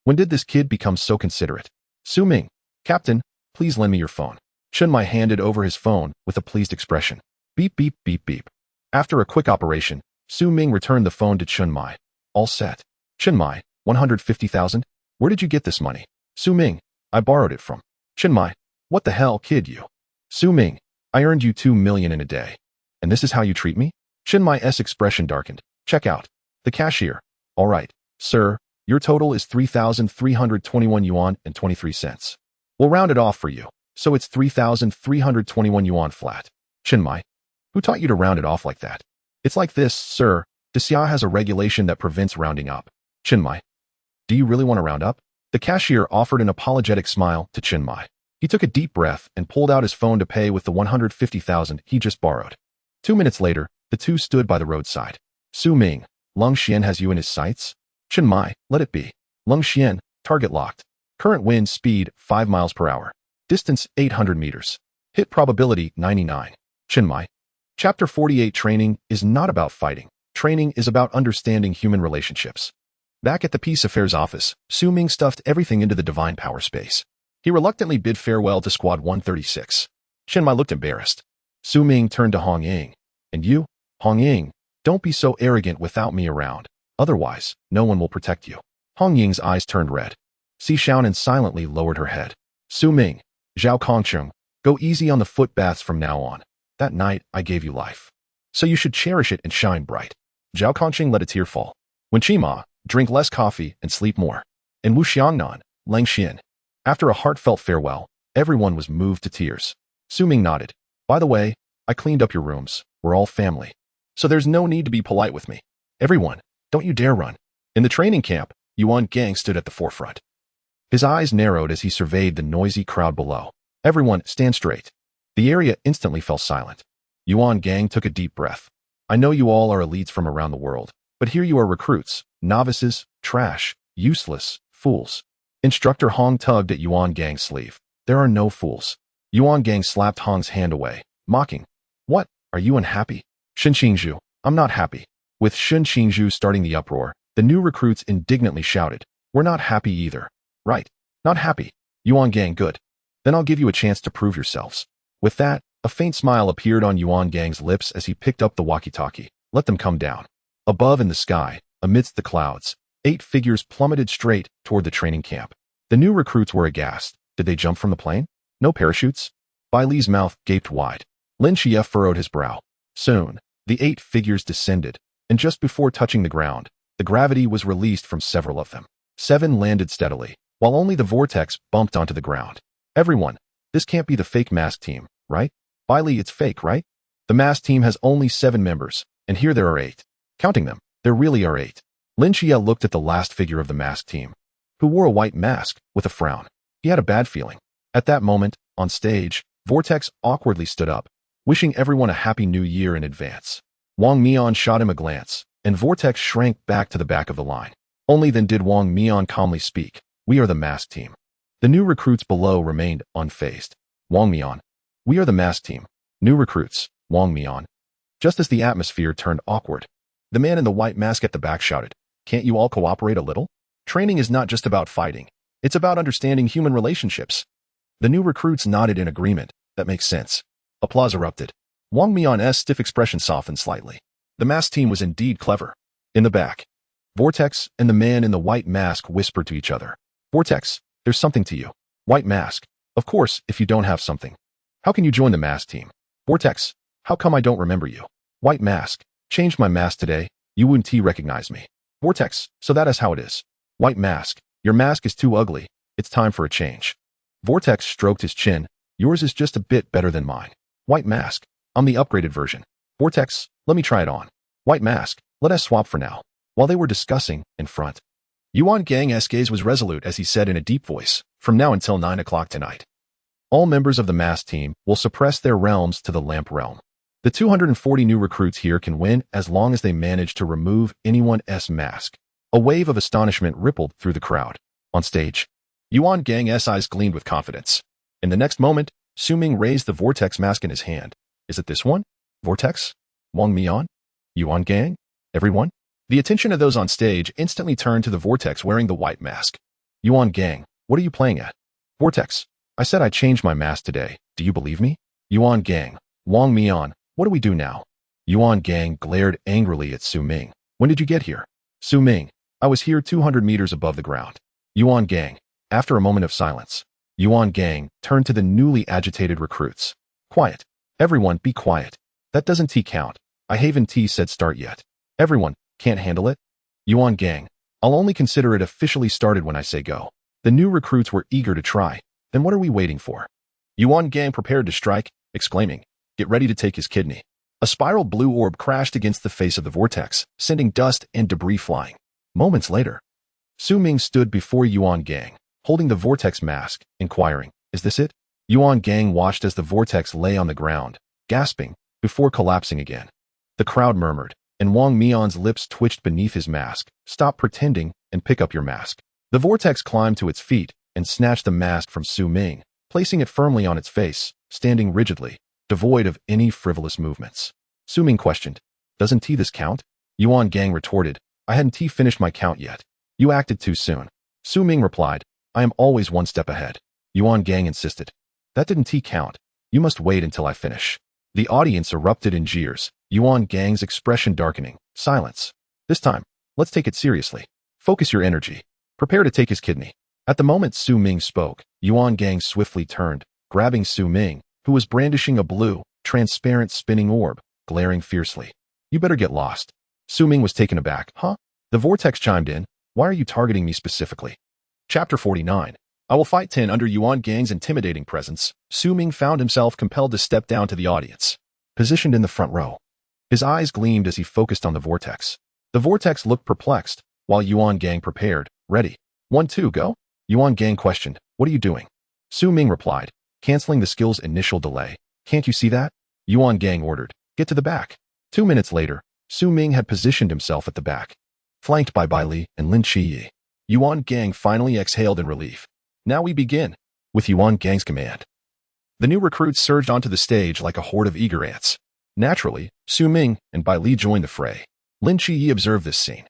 When did this kid become so considerate? Su Ming. Captain, please lend me your phone. Chen Mai handed over his phone with a pleased expression. Beep, beep, beep, beep. After a quick operation, Su Ming returned the phone to Chen Mai. All set. Chen Mai. 150,000? Where did you get this money? Su Ming. I borrowed it from. Chen Mai. What the hell, kid, you? Su Ming. I earned you 2 million in a day. And this is how you treat me? Chen Mai's expression darkened. Check out. The cashier. All right, sir. Your total is 3,321 yuan and 23 cents. We'll round it off for you, so it's 3,321 yuan flat. Chen Mai. Who taught you to round it off like that? It's like this, sir. Xia has a regulation that prevents rounding up. Chen Mai. Do you really want to round up? The cashier offered an apologetic smile to Chen Mai. He took a deep breath and pulled out his phone to pay with the 150,000 he just borrowed. 2 minutes later, the 2 stood by the roadside. Su Ming. Lung Xian has you in his sights? Chen Mai. Let it be. Lung Xian. Target locked. Current wind speed 5 miles per hour. Distance 800 meters. Hit probability 99. Chen Mai. Chapter 48 Training is not about fighting. Training is about understanding human relationships. Back at the Peace Affairs office, Su Ming stuffed everything into the divine power space. He reluctantly bid farewell to Squad 136. Chen Mai looked embarrassed. Su Ming turned to Hong Ying. And you, Hong Ying, don't be so arrogant without me around. Otherwise, no one will protect you. Hong Ying's eyes turned red. Xi Xiaonan silently lowered her head. Su Ming, Zhao Kongqing, go easy on the foot baths from now on. That night, I gave you life. so you should cherish it and shine bright. Zhao Kongqing let a tear fall. When Qima, drink less coffee and sleep more. In Wuxiangnan, Lang Xian. After a heartfelt farewell, everyone was moved to tears. Su Ming nodded. By the way, I cleaned up your rooms. We're all family. So there's no need to be polite with me. Everyone, don't you dare run. In the training camp, Yuan Gang stood at the forefront. His eyes narrowed as he surveyed the noisy crowd below. Everyone, stand straight. The area instantly fell silent. Yuan Gang took a deep breath. I know you all are elites from around the world, but here you are recruits, novices, trash, useless, fools. Instructor Hong tugged at Yuan Gang's sleeve. There are no fools. Yuan Gang slapped Hong's hand away, mocking. What, are you unhappy? Shen Qingzhu, I'm not happy. With Shen Qingzhu starting the uproar, the new recruits indignantly shouted, we're not happy either. Right, not happy. Yuan Gang, good. Then I'll give you a chance to prove yourselves. With that, a faint smile appeared on Yuan Gang's lips as he picked up the walkie-talkie. Let them come down. Above in the sky, amidst the clouds, 8 figures plummeted straight toward the training camp. The new recruits were aghast. Did they jump from the plane? No parachutes? Bai Li's mouth gaped wide. Lin Xie furrowed his brow. Soon, the 8 figures descended, and just before touching the ground, the gravity was released from several of them. 7 landed steadily, while only the vortex bumped onto the ground. Everyone, this can't be the fake mask team, right? Bai Li, it's fake, right? The mask team has only 7 members, and here there are 8. Counting them, there really are 8. Lin Xie looked at the last figure of the mask team, who wore a white mask, with a frown. He had a bad feeling. At that moment, on stage, Vortex awkwardly stood up, wishing everyone a happy new year in advance. Wang Mian shot him a glance, and Vortex shrank back to the back of the line. Only then did Wang Mian calmly speak. We are the mask team. The new recruits below remained unfazed. Wang Mian. We are the mask team. New recruits. Wang Mian. Just as the atmosphere turned awkward, the man in the white mask at the back shouted, can't you all cooperate a little? Training is not just about fighting. It's about understanding human relationships. The new recruits nodded in agreement. That makes sense. Applause erupted. Wang Mian's stiff expression softened slightly. The mask team was indeed clever. In the back, Vortex and the man in the white mask whispered to each other. Vortex, there's something to you. White mask. Of course, if you don't have something. How can you join the mask team? Vortex, how come I don't remember you? White mask. Changed my mask today. You wouldn't recognize me. Vortex, so that is how it is. White mask. Your mask is too ugly. It's time for a change. Vortex stroked his chin. Yours is just a bit better than mine. White mask. I'm the upgraded version. Vortex, let me try it on. White mask. Let us swap for now. While they were discussing, in front, Yuan Gang's gaze was resolute as he said in a deep voice, from now until 9 o'clock tonight. All members of the mask team will suppress their realms to the lamp realm. The 240 new recruits here can win as long as they manage to remove anyone's mask. A wave of astonishment rippled through the crowd. On stage, Yuan Gang's eyes gleamed with confidence. In the next moment, Su Ming raised the Vortex mask in his hand. Is it this one? Vortex? Wang Mian? Yuan Gang? Everyone? The attention of those on stage instantly turned to the Vortex wearing the white mask. Yuan Gang, what are you playing at? Vortex, I said I changed my mask today. Do you believe me? Yuan Gang, Wang Mian, what do we do now? Yuan Gang glared angrily at Su Ming. When did you get here? Su Ming, I was here 200 meters above the ground. Yuan Gang, after a moment of silence, Yuan Gang turned to the newly agitated recruits. Quiet. Everyone, be quiet. That doesn't count. I haven't said start yet. Everyone, can't handle it? Yuan Gang, I'll only consider it officially started when I say go. The new recruits were eager to try. Then what are we waiting for? Yuan Gang prepared to strike, exclaiming, get ready to take his kidney. A spiral blue orb crashed against the face of the vortex, sending dust and debris flying. Moments later, Su Ming stood before Yuan Gang, holding the vortex mask, inquiring, is this it? Yuan Gang watched as the vortex lay on the ground, gasping, before collapsing again. The crowd murmured, and Wang Mian's lips twitched beneath his mask. Stop pretending and pick up your mask. The vortex climbed to its feet and snatched the mask from Su Ming, placing it firmly on its face, standing rigidly, devoid of any frivolous movements. Su Ming questioned, doesn't this count? Yuan Gang retorted, I hadn't finished my count yet. You acted too soon. Su Ming replied, I am always one step ahead. Yuan Gang insisted, that didn't count. You must wait until I finish. The audience erupted in jeers, Yuan Gang's expression darkening. Silence. This time, let's take it seriously. Focus your energy. Prepare to take his kidney. At the moment Su Ming spoke, Yuan Gang swiftly turned, grabbing Su Ming, who was brandishing a blue, transparent spinning orb, glaring fiercely. You better get lost. Su Ming was taken aback. Huh? The vortex chimed in. Why are you targeting me specifically? Chapter 49. I will fight 10 under Yuan Gang's intimidating presence. Su Ming found himself compelled to step down to the audience, positioned in the front row. His eyes gleamed as he focused on the vortex. The vortex looked perplexed, while Yuan Gang prepared. Ready. 1, 2, go? Yuan Gang questioned. What are you doing? Su Ming replied, canceling the skill's initial delay. Can't you see that? Yuan Gang ordered. Get to the back. 2 minutes later, Su Ming had positioned himself at the back, flanked by Bai Li and Lin Qiyi. Yuan Gang finally exhaled in relief. Now we begin, with Yuan Gang's command. The new recruits surged onto the stage like a horde of eager ants. Naturally, Su Ming and Bai Li joined the fray. Lin Qiyi observed this scene,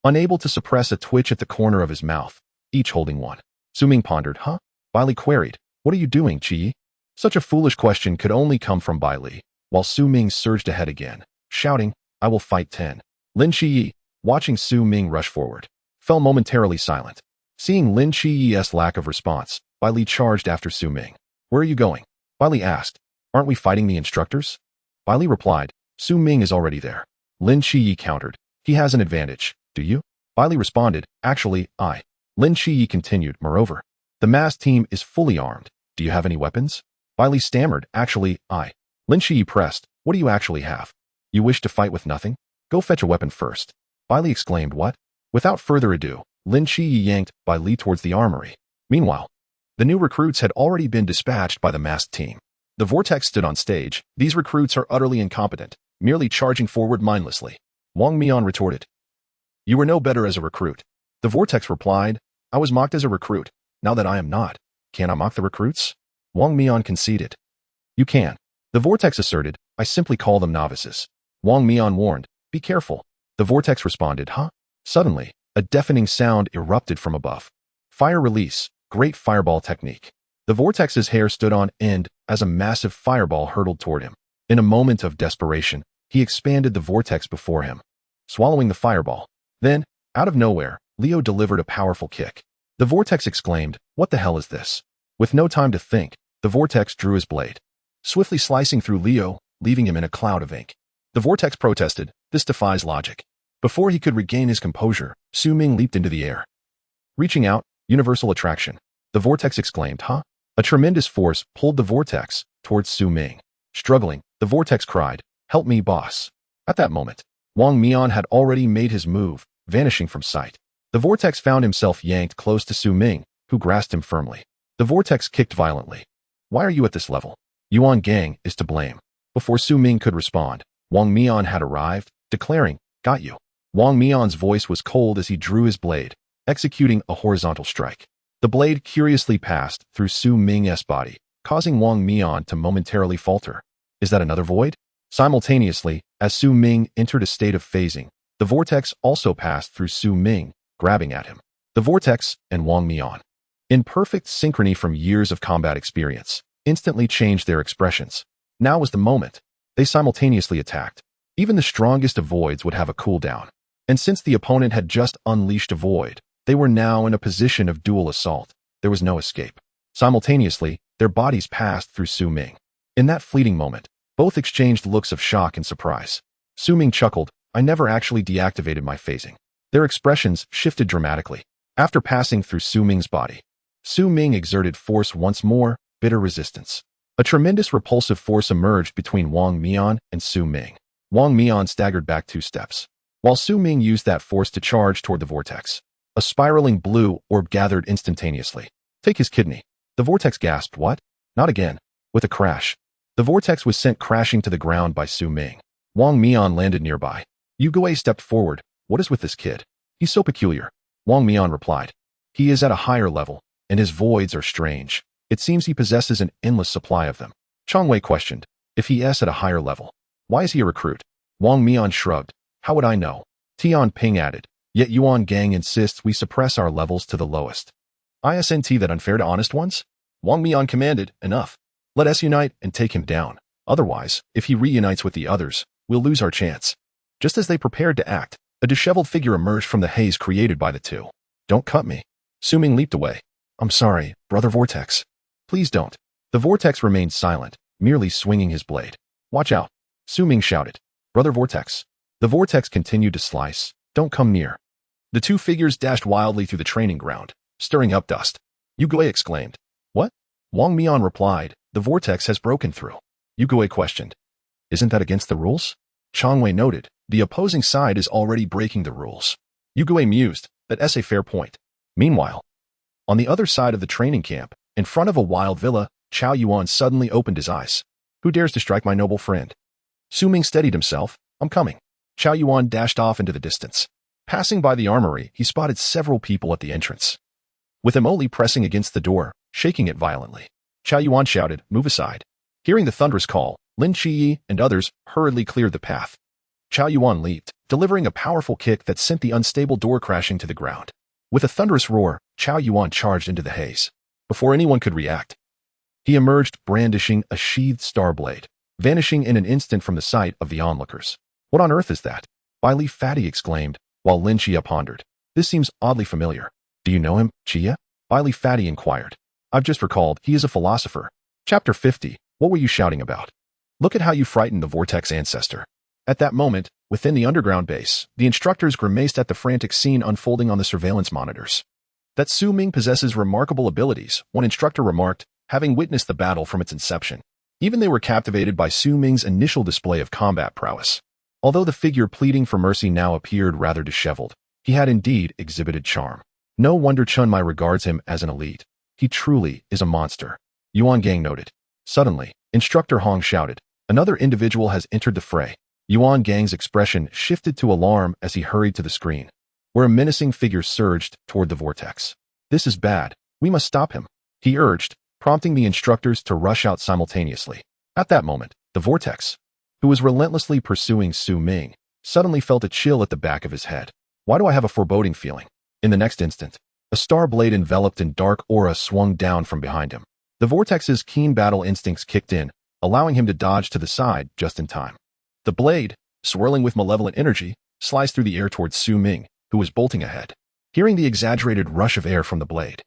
unable to suppress a twitch at the corner of his mouth, each holding one. Su Ming pondered. Huh? Bai Li queried. What are you doing, Qiyi? Such a foolish question could only come from Bai Li, while Su Ming surged ahead again, shouting, I will fight 10. Lin Qiyi, watching Su Ming rush forward, fell momentarily silent. Seeing Lin Qiyi's lack of response, Bai Li charged after Su Ming. Where are you going? Bai Li asked. Aren't we fighting the instructors? Bai Li replied. Su Ming is already there. Lin Qiyi countered. He has an advantage. Do you? Bai Li responded. Actually, I. Lin Qiyi continued. Moreover, the masked team is fully armed. Do you have any weapons? Bai Li stammered. Actually, I. Lin Qiyi pressed. What do you actually have? You wish to fight with nothing? Go fetch a weapon first. Bai Li exclaimed. What? Without further ado, Lin Qiyi yanked Bai Li towards the armory. Meanwhile, the new recruits had already been dispatched by the masked team. The vortex stood on stage. These recruits are utterly incompetent, merely charging forward mindlessly. Wang Mian retorted. You were no better as a recruit. The vortex replied. I was mocked as a recruit. Now that I am not, can I mock the recruits? Wang Mian conceded. You can. The vortex asserted. I simply call them novices. Wang Mian warned. Be careful. The vortex responded. Huh? Suddenly, a deafening sound erupted from above. Fire release, great fireball technique. The vortex's hair stood on end as a massive fireball hurtled toward him. In a moment of desperation, he expanded the vortex before him, swallowing the fireball. Then, out of nowhere, Leo delivered a powerful kick. The vortex exclaimed, What the hell is this? With no time to think, the vortex drew his blade, swiftly slicing through Leo, leaving him in a cloud of ink. The vortex protested, This defies logic. Before he could regain his composure, Su Ming leaped into the air. Reaching out, universal attraction. The vortex exclaimed, Huh? A tremendous force pulled the vortex towards Su Ming. Struggling, the vortex cried, Help me, boss. At that moment, Wang Mian had already made his move, vanishing from sight. The vortex found himself yanked close to Su Ming, who grasped him firmly. The vortex kicked violently. Why are you at this level? Yuan Gang is to blame. Before Su Ming could respond, Wang Mian had arrived, declaring, Got you. Wang Mian's voice was cold as he drew his blade, executing a horizontal strike. The blade curiously passed through Su Ming's body, causing Wang Mian to momentarily falter. Is that another void? Simultaneously, as Su Ming entered a state of phasing, the vortex also passed through Su Ming, grabbing at him. The vortex and Wang Mian, in perfect synchrony from years of combat experience, instantly changed their expressions. Now was the moment. They simultaneously attacked. Even the strongest of voids would have a cooldown. And since the opponent had just unleashed a void, they were now in a position of dual assault. There was no escape. Simultaneously, their bodies passed through Su Ming. In that fleeting moment, both exchanged looks of shock and surprise. Su Ming chuckled, I never actually deactivated my phasing. Their expressions shifted dramatically. After passing through Su Ming's body, Su Ming exerted force once more, bitter resistance. A tremendous repulsive force emerged between Wang Mian and Su Ming. Wang Mian staggered back 2 steps, while Su Ming used that force to charge toward the vortex. A spiraling blue orb gathered instantaneously. Take his kidney. The vortex gasped. What? Not again. With a crash, the vortex was sent crashing to the ground by Su Ming. Wang Mian landed nearby. Yu Guai stepped forward. What is with this kid? He's so peculiar. Wang Mian replied. He is at a higher level, and his voids are strange. It seems he possesses an endless supply of them. Chang Wei questioned. If he is at a higher level, why is he a recruit? Wang Mian shrugged. How would I know? Tian Ping added. Yet Yuan Gang insists we suppress our levels to the lowest. Isn't that unfair to honest ones? Wang Mian commanded, Enough. Let us unite and take him down. Otherwise, if he reunites with the others, we'll lose our chance. Just as they prepared to act, a disheveled figure emerged from the haze created by the two. Don't cut me. Su Ming leaped away. I'm sorry, Brother Vortex. Please don't. The Vortex remained silent, merely swinging his blade. Watch out. Su Ming shouted. Brother Vortex. The vortex continued to slice. Don't come near. The two figures dashed wildly through the training ground, stirring up dust. Yugui exclaimed. What? Wang Mian replied. The vortex has broken through. Yugui questioned. Isn't that against the rules? Changwei noted. The opposing side is already breaking the rules. Yugui mused. That's a fair point. Meanwhile, on the other side of the training camp, in front of a wild villa, Chao Yuan suddenly opened his eyes. Who dares to strike my noble friend? Su Ming steadied himself. I'm coming. Chao Yuan dashed off into the distance. Passing by the armory, he spotted several people at the entrance. With Emoli pressing against the door, shaking it violently. Chao Yuan shouted, move aside. Hearing the thunderous call, Lin Qiyi and others hurriedly cleared the path. Chao Yuan leaped, delivering a powerful kick that sent the unstable door crashing to the ground. With a thunderous roar, Chao Yuan charged into the haze. Before anyone could react, he emerged brandishing a sheathed star blade, vanishing in an instant from the sight of the onlookers. What on earth is that? Bai Li Fatty exclaimed, while Lin Chia pondered. This seems oddly familiar. Do you know him, Chia? Bai Li Fatty inquired. I've just recalled, he is a philosopher. Chapter 50. What were you shouting about? Look at how you frightened the Vortex ancestor. At that moment, within the underground base, the instructors grimaced at the frantic scene unfolding on the surveillance monitors. That Su Ming possesses remarkable abilities, one instructor remarked, having witnessed the battle from its inception. Even they were captivated by Su Ming's initial display of combat prowess. Although the figure pleading for mercy now appeared rather disheveled, he had indeed exhibited charm. No wonder Chun Mai regards him as an elite. He truly is a monster. Yuan Gang noted. Suddenly, Instructor Hong shouted, another individual has entered the fray. Yuan Gang's expression shifted to alarm as he hurried to the screen, where a menacing figure surged toward the vortex. This is bad. We must stop him, he urged, prompting the instructors to rush out simultaneously. At that moment, the vortex, who was relentlessly pursuing Su Ming, suddenly felt a chill at the back of his head. Why do I have a foreboding feeling? In the next instant, a star blade enveloped in dark aura swung down from behind him. The vortex's keen battle instincts kicked in, allowing him to dodge to the side just in time. The blade, swirling with malevolent energy, sliced through the air towards Su Ming, who was bolting ahead. Hearing the exaggerated rush of air from the blade,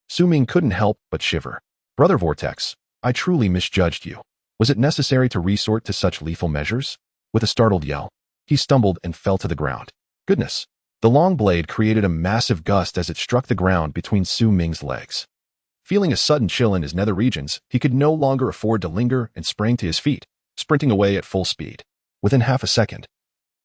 Su Ming couldn't help but shiver. Brother Vortex, I truly misjudged you. Was it necessary to resort to such lethal measures? With a startled yell, he stumbled and fell to the ground. Goodness! The long blade created a massive gust as it struck the ground between Su Ming's legs. Feeling a sudden chill in his nether regions, he could no longer afford to linger and sprang to his feet, sprinting away at full speed. Within half a second,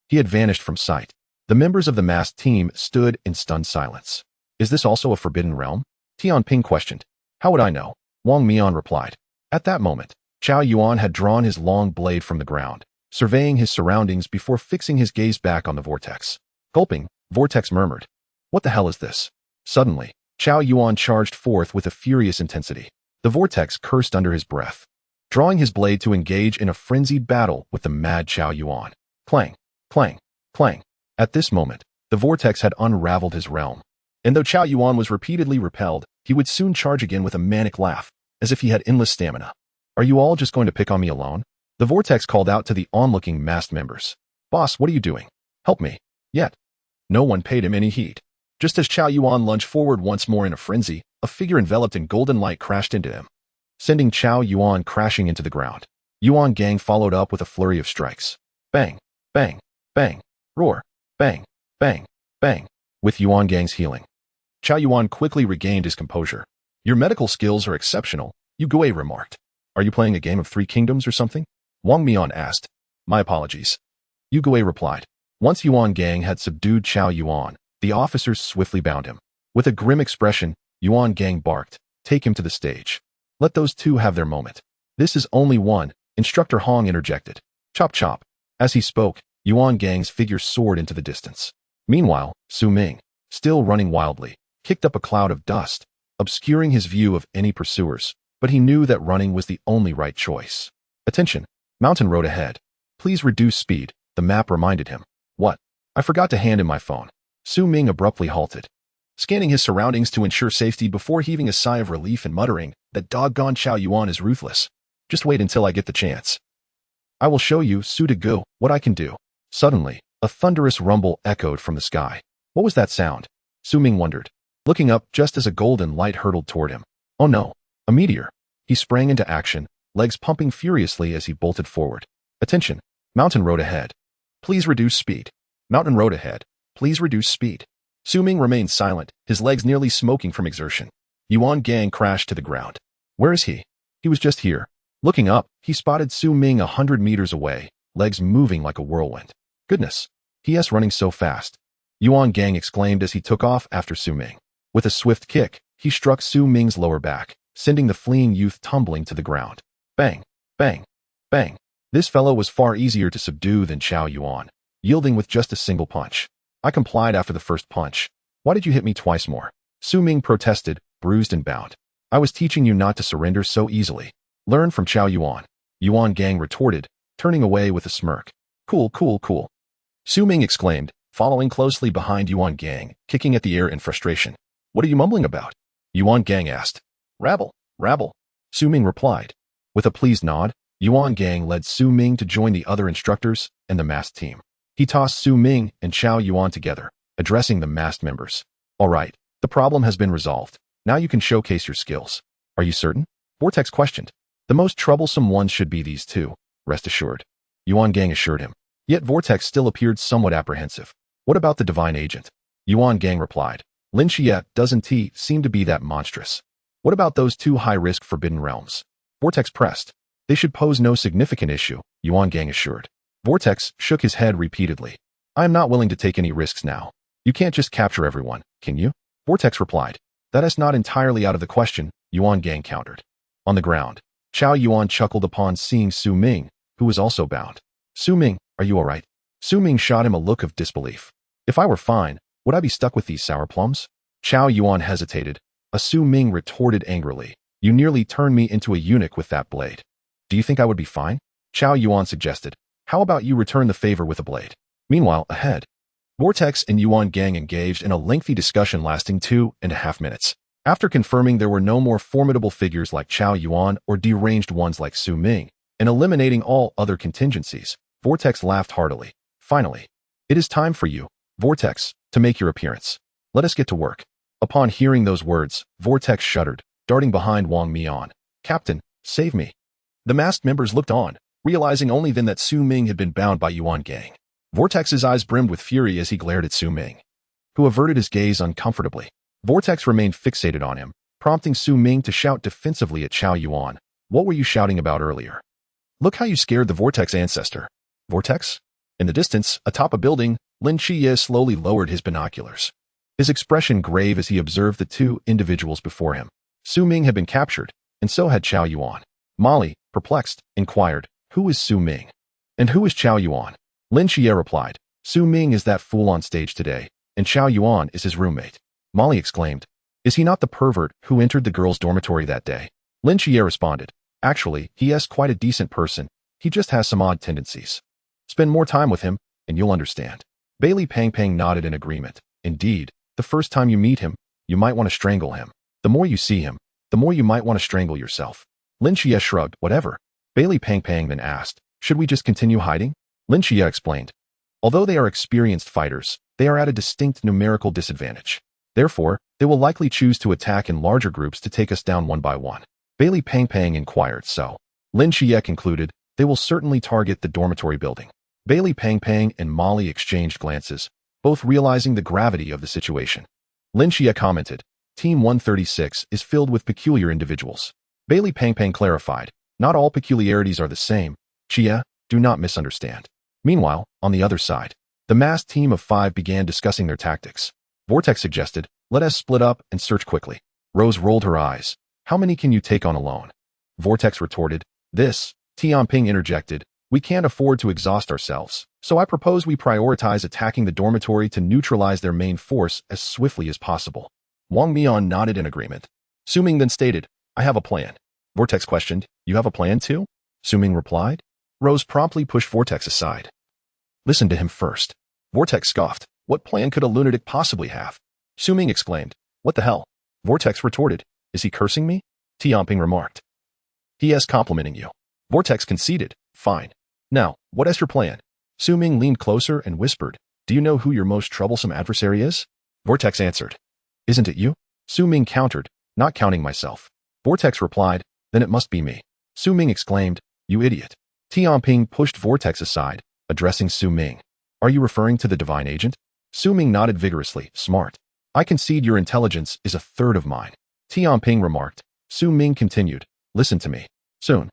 he had vanished from sight. The members of the masked team stood in stunned silence. Is this also a forbidden realm? Tian Ping questioned. How would I know? Wang Mian replied. At that moment, Chao Yuan had drawn his long blade from the ground, surveying his surroundings before fixing his gaze back on the vortex. Gulping, Vortex murmured. What the hell is this? Suddenly, Chao Yuan charged forth with a furious intensity. The vortex cursed under his breath, drawing his blade to engage in a frenzied battle with the mad Chao Yuan. Clang, clang, clang. At this moment, the vortex had unraveled his realm. And though Chao Yuan was repeatedly repelled, he would soon charge again with a manic laugh, as if he had endless stamina. Are you all just going to pick on me alone? The vortex called out to the onlooking masked members. Boss, what are you doing? Help me. Yet. No one paid him any heed. Just as Chao Yuan lunged forward once more in a frenzy, a figure enveloped in golden light crashed into him, sending Chao Yuan crashing into the ground. Yuan Gang followed up with a flurry of strikes. Bang, bang, bang, roar, bang, bang, bang. With Yuan Gang's healing, Chao Yuan quickly regained his composure. Your medical skills are exceptional, Yugui remarked. Are you playing a game of Three Kingdoms or something? Wang Mian asked. My apologies. Yugui replied. Once Yuan Gang had subdued Chao Yuan, the officers swiftly bound him. With a grim expression, Yuan Gang barked, take him to the stage. Let those two have their moment. This is only one, Instructor Hong interjected. Chop chop. As he spoke, Yuan Gang's figure soared into the distance. Meanwhile, Su Ming, still running wildly, kicked up a cloud of dust, obscuring his view of any pursuers, but he knew that running was the only right choice. Attention, mountain road ahead. Please reduce speed, the map reminded him. What? I forgot to hand him my phone. Su Ming abruptly halted, scanning his surroundings to ensure safety before heaving a sigh of relief and muttering that doggone Chao Yuan is ruthless. Just wait until I get the chance. I will show you, Su Degu, what I can do. Suddenly, a thunderous rumble echoed from the sky. What was that sound? Su Ming wondered, looking up just as a golden light hurtled toward him. Oh no, a meteor. He sprang into action, legs pumping furiously as he bolted forward. Attention, Mountain road ahead. Please reduce speed. Mountain road ahead. Please reduce speed. Su Ming remained silent, his legs nearly smoking from exertion. Yuan Gang crashed to the ground. Where is he? He was just here. Looking up, he spotted Su Ming 100 meters away, legs moving like a whirlwind. Goodness, he's running so fast. Yuan Gang exclaimed as he took off after Su Ming. With a swift kick, he struck Su Ming's lower back, sending the fleeing youth tumbling to the ground. Bang, bang, bang. This fellow was far easier to subdue than Chao Yuan, yielding with just a single punch. I complied after the first punch. Why did you hit me twice more? Su Ming protested, bruised and bound. I was teaching you not to surrender so easily. Learn from Chao Yuan. Yuan Gang retorted, turning away with a smirk. Cool, cool, cool. Su Ming exclaimed, following closely behind Yuan Gang, kicking at the air in frustration. What are you mumbling about? Yuan Gang asked. Rabble, rabble. Su Ming replied. With a pleased nod, Yuan Gang led Su Ming to join the other instructors and the masked team. He tossed Su Ming and Chao Yuan together, addressing the masked members. All right, the problem has been resolved. Now you can showcase your skills. Are you certain? Vortex questioned. The most troublesome ones should be these two, rest assured. Yuan Gang assured him. Yet Vortex still appeared somewhat apprehensive. What about the divine agent? Yuan Gang replied. Lin Xie doesn't seem to be that monstrous. What about those two high-risk forbidden realms? Vortex pressed. They should pose no significant issue, Yuan Gang assured. Vortex shook his head repeatedly. I am not willing to take any risks now. You can't just capture everyone, can you? Vortex replied. That is not entirely out of the question, Yuan Gang countered. On the ground, Chao Yuan chuckled upon seeing Su Ming, who was also bound. Su Ming, are you all right? Su Ming shot him a look of disbelief. If I were fine, would I be stuck with these sour plums? Chao Yuan hesitated. Su Ming retorted angrily. You nearly turned me into a eunuch with that blade. Do you think I would be fine? Chao Yuan suggested. How about you return the favor with a blade? Meanwhile, ahead. Vortex and Yuan Gang engaged in a lengthy discussion lasting 2.5 minutes. After confirming there were no more formidable figures like Chao Yuan or deranged ones like Su Ming, and eliminating all other contingencies, Vortex laughed heartily. Finally, it is time for you, Vortex, to make your appearance. Let us get to work. Upon hearing those words, Vortex shuddered, darting behind Wang Mian. Captain, save me. The masked members looked on, realizing only then that Su Ming had been bound by Yuan Gang. Vortex's eyes brimmed with fury as he glared at Su Ming, who averted his gaze uncomfortably. Vortex remained fixated on him, prompting Su Ming to shout defensively at Chao Yuan. What were you shouting about earlier? Look how you scared the Vortex ancestor. Vortex? In the distance, atop a building, Lin Xie slowly lowered his binoculars. His expression grave as he observed the two individuals before him. Su Ming had been captured, and so had Chao Yuan. Molly, perplexed, inquired, who is Su Ming? And who is Chao Yuan? Lin Xie replied, Su Ming is that fool on stage today, and Chao Yuan is his roommate. Molly exclaimed, is he not the pervert who entered the girls' dormitory that day? Lin Xie responded, actually, he is quite a decent person, he just has some odd tendencies. Spend more time with him, and you'll understand. Bailey Pang Pang nodded in agreement. Indeed, the first time you meet him, you might want to strangle him. The more you see him, the more you might want to strangle yourself. Lin Xie shrugged, whatever. Bailey Pang Pang then asked, should we just continue hiding? Lin Xie explained. Although they are experienced fighters, they are at a distinct numerical disadvantage. Therefore, they will likely choose to attack in larger groups to take us down one by one. Bailey Pang Pang inquired, so. Lin Xie concluded, they will certainly target the dormitory building. Bailey Pang Pang and Molly exchanged glances, both realizing the gravity of the situation. Lin Xie commented, Team 136 is filled with peculiar individuals. Bailey Pang Pang clarified, not all peculiarities are the same. Xie, do not misunderstand. Meanwhile, on the other side, the masked team of 5 began discussing their tactics. Vortex suggested, let us split up and search quickly. Rose rolled her eyes. How many can you take on alone? Vortex retorted, this. Tianping interjected, we can't afford to exhaust ourselves, so I propose we prioritize attacking the dormitory to neutralize their main force as swiftly as possible. Wang Mian nodded in agreement. Su Ming then stated, I have a plan. Vortex questioned, you have a plan too? Su Ming replied. Rose promptly pushed Vortex aside. Listen to him first. Vortex scoffed, what plan could a lunatic possibly have? Su Ming exclaimed, what the hell? Vortex retorted, is he cursing me? Tianping remarked. He is complimenting you. Vortex conceded, fine. Now, what is your plan? Su Ming leaned closer and whispered, do you know who your most troublesome adversary is? Vortex answered, isn't it you? Su Ming countered, not counting myself. Vortex replied, then it must be me. Su Ming exclaimed, you idiot. Tianping pushed Vortex aside, addressing Su Ming. Are you referring to the divine agent? Su Ming nodded vigorously. Smart. I concede your intelligence is a third of mine. Tianping remarked. Su Ming continued. Listen to me. Soon,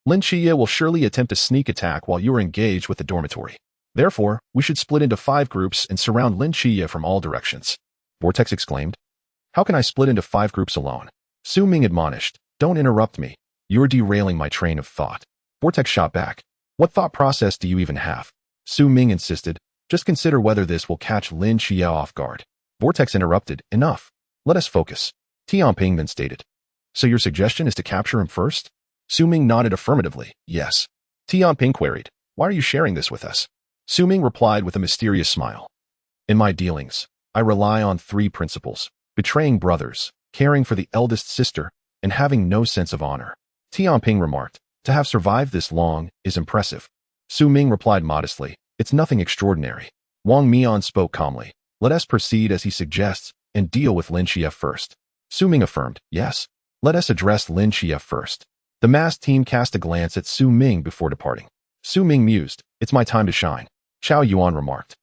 Lin Xie will surely attempt a sneak attack while you are engaged with the dormitory. Therefore, we should split into 5 groups and surround Lin Xie from all directions. Vortex exclaimed. How can I split into 5 groups alone? Su Ming admonished. Don't interrupt me. You're derailing my train of thought. Vortex shot back. What thought process do you even have? Su Ming insisted. Just consider whether this will catch Lin Xie off guard. Vortex interrupted. Enough. Let us focus. Tianping then stated. So your suggestion is to capture him first? Su Ming nodded affirmatively. Yes. Tianping queried. Why are you sharing this with us? Su Ming replied with a mysterious smile. In my dealings, I rely on 3 principles: betraying brothers, caring for the eldest sister, and having no sense of honor. Tianping remarked. To have survived this long is impressive. Su Ming replied modestly. It's nothing extraordinary. Wang Mian spoke calmly. Let us proceed as he suggests and deal with Lin Xie first. Su Ming affirmed. Yes. Let us address Lin Xie first. The masked team cast a glance at Su Ming before departing. Su Ming mused. It's my time to shine. Chao Yuan remarked.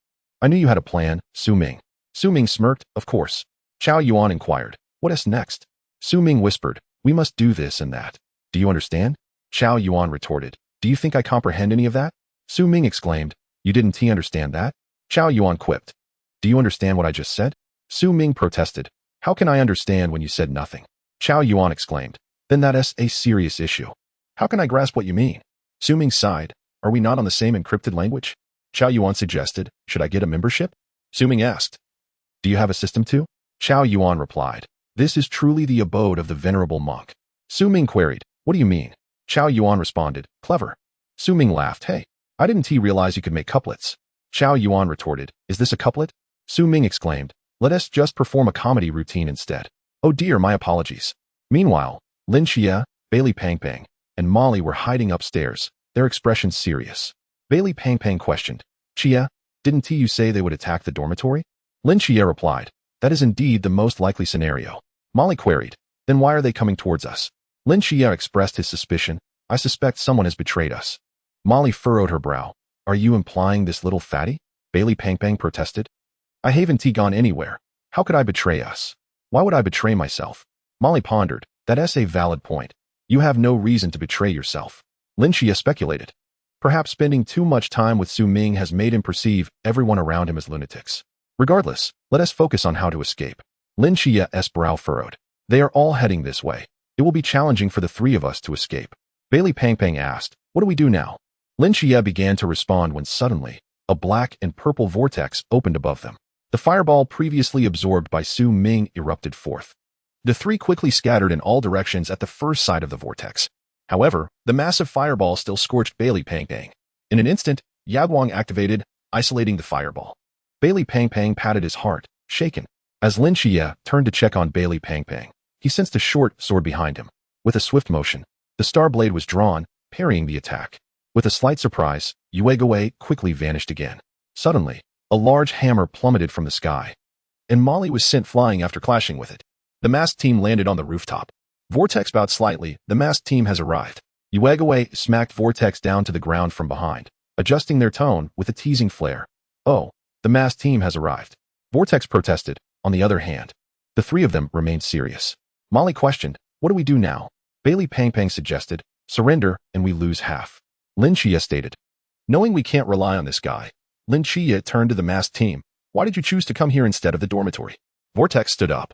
I knew you had a plan, Su Ming. Su Ming smirked. Of course. Chao Yuan inquired. What is next? Su Ming whispered. We must do this and that. Do you understand? Chao Yuan retorted. Do you think I comprehend any of that? Su Ming exclaimed. You didn't understand that? Chao Yuan quipped. Do you understand what I just said? Su Ming protested. How can I understand when you said nothing? Chao Yuan exclaimed. Then that is a serious issue. How can I grasp what you mean? Su Ming sighed. Are we not on the same encrypted language? Chao Yuan suggested. Should I get a membership? Su Ming asked. Do you have a system too? Chao Yuan replied. This is truly the abode of the venerable monk. Su Ming queried. What do you mean? Chao Yuan responded. Clever. Su Ming laughed. Hey, I didn't realize you could make couplets. Chao Yuan retorted. Is this a couplet? Su Ming exclaimed. Let us just perform a comedy routine instead. Oh dear, my apologies. Meanwhile, Lin Xie, Bailey Pangpang, and Molly were hiding upstairs, their expressions serious. Bailey Pangpang questioned. Xie, didn't you say they would attack the dormitory? Lin Xie replied. That is indeed the most likely scenario. Molly queried. Then why are they coming towards us? Lin Xie expressed his suspicion. I suspect someone has betrayed us. Molly furrowed her brow. Are you implying this little fatty? Bailey Pangpang protested. I haven't gone anywhere. How could I betray us? Why would I betray myself? Molly pondered. That's a valid point. You have no reason to betray yourself. Lin Xie speculated. Perhaps spending too much time with Su Ming has made him perceive everyone around him as lunatics. Regardless, let us focus on how to escape. Lin Xie's brow furrowed. They are all heading this way. It will be challenging for the 3 of us to escape. Bailey Pangpang asked, what do we do now? Lin Xie began to respond when suddenly, a black and purple vortex opened above them. The fireball previously absorbed by Su Ming erupted forth. The 3 quickly scattered in all directions at the first sight of the vortex. However, the massive fireball still scorched Bailey Pangpang. In an instant, Yaguang activated, isolating the fireball. Bailey Pangpang patted his heart, shaken. As Lin Xie turned to check on Bailey Pangpang, he sensed a short sword behind him. With a swift motion, the star blade was drawn, parrying the attack. With a slight surprise, Yuegawei quickly vanished again. Suddenly, a large hammer plummeted from the sky, and Molly was sent flying after clashing with it. The masked team landed on the rooftop. Vortex bowed slightly. The masked team has arrived. Yuegawei smacked Vortex down to the ground from behind, adjusting their tone with a teasing flair. Oh, the masked team has arrived. Vortex protested. On the other hand, the 3 of them remained serious. Molly questioned, what do we do now? Bailey Pangpang suggested, surrender and we lose half. Lin Xie stated. Knowing we can't rely on this guy, Lin Xie turned to the masked team. Why did you choose to come here instead of the dormitory? Vortex stood up,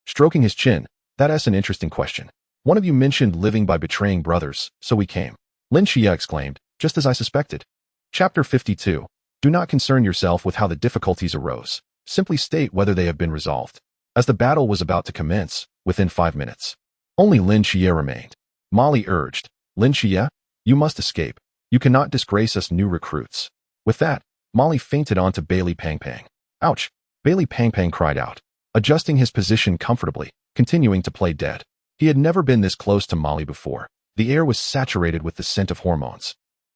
stroking his chin. That's an interesting question. One of you mentioned living by betraying brothers, so we came. Lin Xie exclaimed, just as I suspected. Chapter 52. Do not concern yourself with how the difficulties arose. Simply state whether they have been resolved. As the battle was about to commence, within 5 minutes, only Lin Xie remained. Molly urged, Lin Xie, you must escape. You cannot disgrace us new recruits. With that, Molly fainted onto Bailey Pangpang. Ouch! Bailey Pangpang cried out, adjusting his position comfortably, continuing to play dead. He had never been this close to Molly before. The air was saturated with the scent of hormones,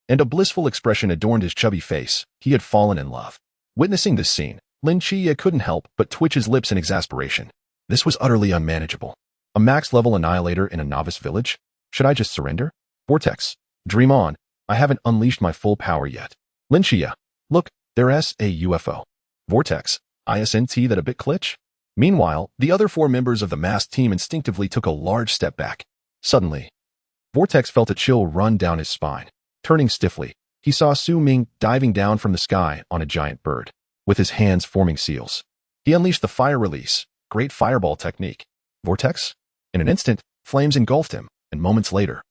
and a blissful expression adorned his chubby face. He had fallen in love. Witnessing this scene, Lin Xie couldn't help but twitch his lips in exasperation. This was utterly unmanageable. A max-level annihilator in a novice village? Should I just surrender? Vortex, dream on. I haven't unleashed my full power yet. Lin Xia, look, there's a UFO. Vortex, isn't that a bit glitch? Meanwhile, the other four members of the masked team instinctively took a large step back. Suddenly, Vortex felt a chill run down his spine. Turning stiffly, he saw Su Ming diving down from the sky on a giant bird, with his hands forming seals. He unleashed the fire release, great fireball technique. Vortex? In an instant, flames engulfed him, and moments later,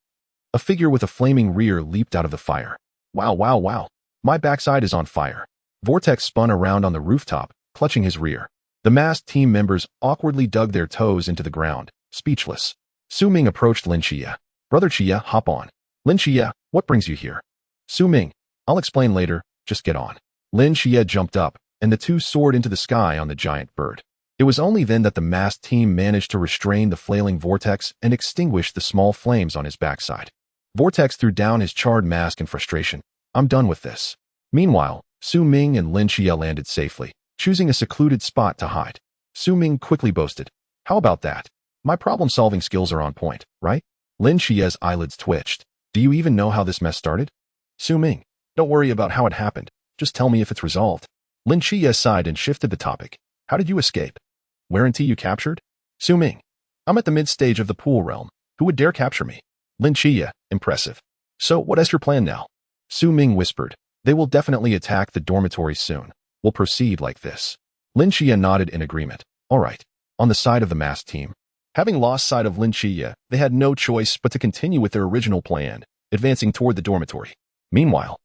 a figure with a flaming rear leaped out of the fire. Wow, wow, wow. My backside is on fire. Vortex spun around on the rooftop, clutching his rear. The masked team members awkwardly dug their toes into the ground, speechless. Su Ming approached Lin Xia. Brother Xia, hop on. Lin Xia, what brings you here? Su Ming, I'll explain later, just get on. Lin Xia jumped up, and the two soared into the sky on the giant bird. It was only then that the masked team managed to restrain the flailing Vortex and extinguish the small flames on his backside. Vortex threw down his charred mask in frustration. I'm done with this. Meanwhile, Su Ming and Lin Xia landed safely, choosing a secluded spot to hide. Su Ming quickly boasted, how about that? My problem-solving skills are on point, right? Lin Xia's eyelids twitched. Do you even know how this mess started? Su Ming, don't worry about how it happened. Just tell me if it's resolved. Lin Xia sighed and shifted the topic. How did you escape? Weren't you captured? Su Ming, I'm at the mid-stage of the pool realm. Who would dare capture me? Lin Xia, impressive. So what is your plan now? Su Ming whispered. They will definitely attack the dormitory soon. We'll proceed like this. Lin Xia nodded in agreement. All right. On the side of the masked team. Having lost sight of Lin Xia, they had no choice but to continue with their original plan, advancing toward the dormitory. Meanwhile,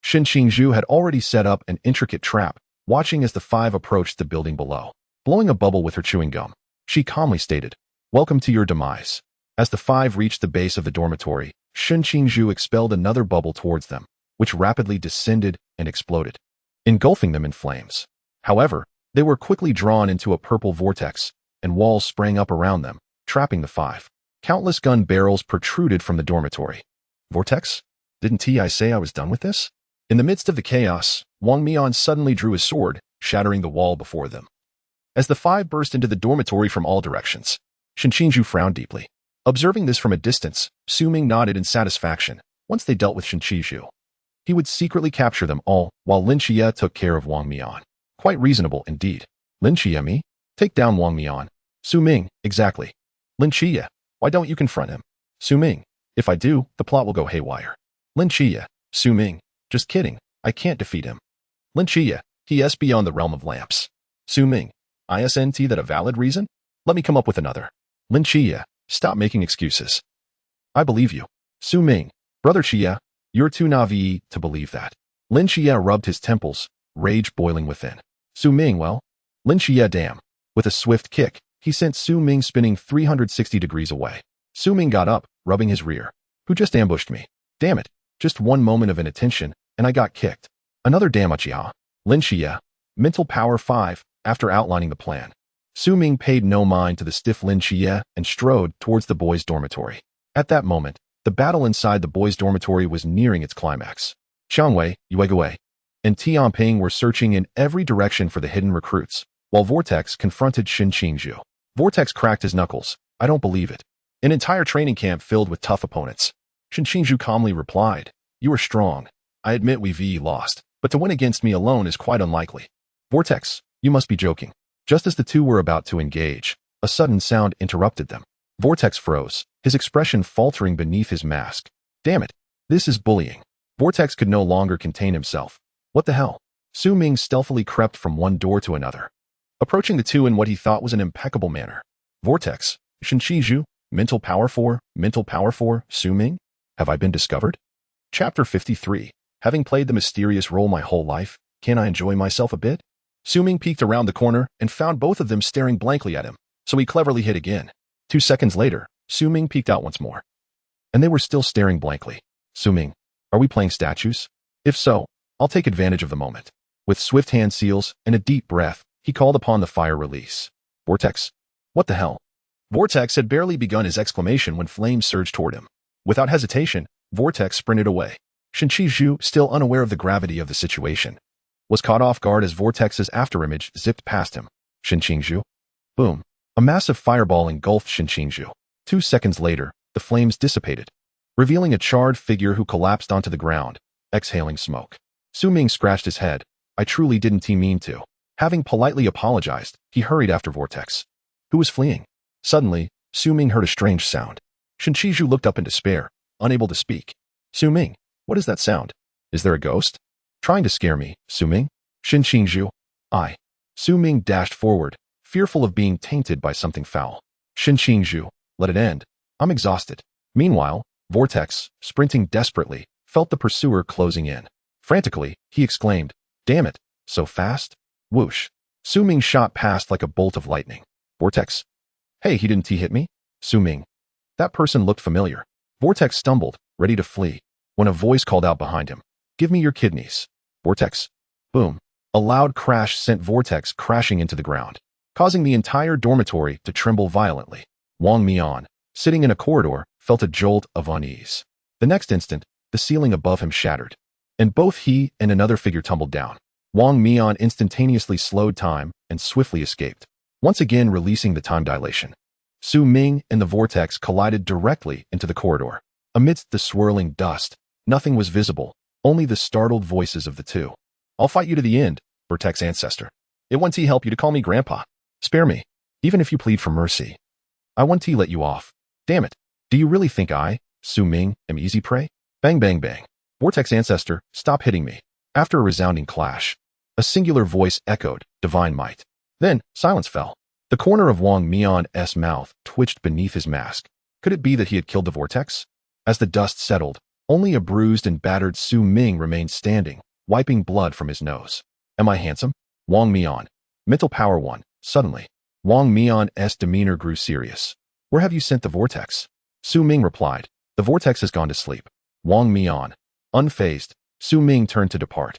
Shen Qingzhu had already set up an intricate trap, watching as the five approached the building below. Blowing a bubble with her chewing gum, she calmly stated, "Welcome to your demise." As the five reached the base of the dormitory, Shen Qingzhu expelled another bubble towards them, which rapidly descended and exploded, engulfing them in flames. However, they were quickly drawn into a purple vortex, and walls sprang up around them, trapping the five. Countless gun barrels protruded from the dormitory. Vortex? Didn't I say I was done with this? In the midst of the chaos, Wang Mian suddenly drew his sword, shattering the wall before them. As the five burst into the dormitory from all directions, Shen Qingzhu frowned deeply. Observing this from a distance, Su Ming nodded in satisfaction. Once they dealt with Shen Qingzhu, he would secretly capture them all, while Lin Xia took care of Wang Mian. Quite reasonable indeed. Lin Xia, me? Take down Wang Mian. Su Ming, exactly. Lin Xia, why don't you confront him? Su Ming, if I do, the plot will go haywire. Lin Xia, Su Ming, just kidding, I can't defeat him. Lin Xia, he is beyond the realm of lamps. Su Ming, isn't that a valid reason? Let me come up with another. Lin Xia, stop making excuses. I believe you. Su Ming, brother Xia, you're too naive to believe that. Lin Xia rubbed his temples, rage boiling within. Su Ming, well, Lin Xia, damn. With a swift kick, he sent Su Ming spinning 360 degrees away. Su Ming got up, rubbing his rear. Who just ambushed me? Damn it. Just one moment of inattention, and I got kicked. Another damage. Lin Xia, mental power 5, after outlining the plan. Su Ming paid no mind to the stiff Lin Xia and strode towards the boys' dormitory. At that moment, the battle inside the boys' dormitory was nearing its climax. Xiangwei, Yuegui, and Tianping were searching in every direction for the hidden recruits, while Vortex confronted Shen Qingzhu. Vortex cracked his knuckles. I don't believe it. An entire training camp filled with tough opponents. Shen Qingzhu calmly replied, you are strong. I admit we've lost, but to win against me alone is quite unlikely. Vortex, you must be joking. Just as the two were about to engage, a sudden sound interrupted them. Vortex froze, his expression faltering beneath his mask. Damn it, this is bullying. Vortex could no longer contain himself. What the hell? Su Ming stealthily crept from one door to another, approaching the two in what he thought was an impeccable manner. Vortex, Shen Qingzhu, mental power 4, Su Ming? Have I been discovered? Chapter 53. Having played the mysterious role my whole life, can I enjoy myself a bit? Su Ming peeked around the corner and found both of them staring blankly at him, so he cleverly hid again. 2 seconds later, Su Ming peeked out once more, and they were still staring blankly. Su Ming, are we playing statues? If so, I'll take advantage of the moment. With swift hand seals and a deep breath, he called upon the fire release. Vortex. What the hell? Vortex had barely begun his exclamation when flames surged toward him. Without hesitation, Vortex sprinted away. Shen Qingzhu, still unaware of the gravity of the situation, was caught off guard as Vortex's afterimage zipped past him. Shen Qingzhu. Boom. A massive fireball engulfed Shen Qingzhu. 2 seconds later, the flames dissipated, revealing a charred figure who collapsed onto the ground, exhaling smoke. Su Ming scratched his head. I truly didn't mean to. Having politely apologized, he hurried after Vortex, who was fleeing. Suddenly, Su Ming heard a strange sound. Shinchiju looked up in despair, unable to speak. Su Ming, what is that sound? Is there a ghost? Trying to scare me, Su Ming? Shinchiju. Su Ming dashed forward, fearful of being tainted by something foul. Shinchiju, let it end. I'm exhausted. Meanwhile, Vortex, sprinting desperately, felt the pursuer closing in. Frantically, he exclaimed, damn it, so fast? Whoosh. Su Ming shot past like a bolt of lightning. Vortex? Hey, he didn't hit me? Su Ming. That person looked familiar. Vortex stumbled, ready to flee, when a voice called out behind him. Give me your kidneys. Vortex. Boom. A loud crash sent Vortex crashing into the ground, causing the entire dormitory to tremble violently. Wang Mian, sitting in a corridor, felt a jolt of unease. The next instant, the ceiling above him shattered, and both he and another figure tumbled down. Wang Mian instantaneously slowed time and swiftly escaped, once again releasing the time dilation. Su Ming and the Vortex collided directly into the corridor. Amidst the swirling dust, nothing was visible, only the startled voices of the two. I'll fight you to the end, Vortex ancestor. It won't help you to call me grandpa. Spare me, even if you plead for mercy. I won't let you off. Damn it. Do you really think I, Su Ming, am easy prey? Bang bang bang. Vortex ancestor, stop hitting me. After a resounding clash, a singular voice echoed, divine might. Then, silence fell. The corner of Wang Mian's mouth twitched beneath his mask. Could it be that he had killed the Vortex? As the dust settled, only a bruised and battered Su Ming remained standing, wiping blood from his nose. Am I handsome? Wang Mian. Mental power 1. Suddenly, Wang Mian's demeanor grew serious. Where have you sent the Vortex? Su Ming replied. The Vortex has gone to sleep. Wang Mian. Unfazed, Su Ming turned to depart.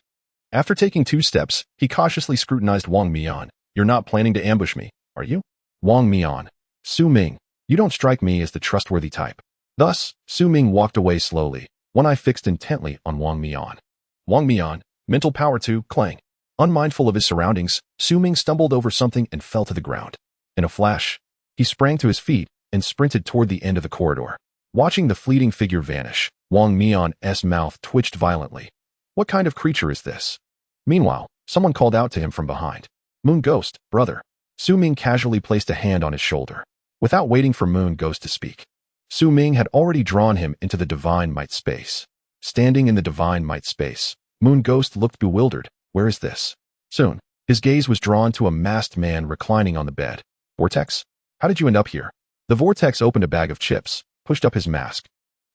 After taking 2 steps, he cautiously scrutinized Wang Mian. You're not planning to ambush me, are you? Wang Mian. Su Ming. You don't strike me as the trustworthy type. Thus, Su Ming walked away slowly, one eye fixed intently on Wang Mian. Wang Mian. Mental power 2, clang. Unmindful of his surroundings, Su Ming stumbled over something and fell to the ground. In a flash, he sprang to his feet and sprinted toward the end of the corridor. Watching the fleeting figure vanish, Wang Mian's mouth twitched violently. What kind of creature is this? Meanwhile, someone called out to him from behind. Moon Ghost, brother. Su Ming casually placed a hand on his shoulder. Without waiting for Moon Ghost to speak, Su Ming had already drawn him into the divine might space. Standing in the divine might space, Moon Ghost looked bewildered. Where is this? Soon, his gaze was drawn to a masked man reclining on the bed. Vortex? How did you end up here? The Vortex opened a bag of chips, pushed up his mask,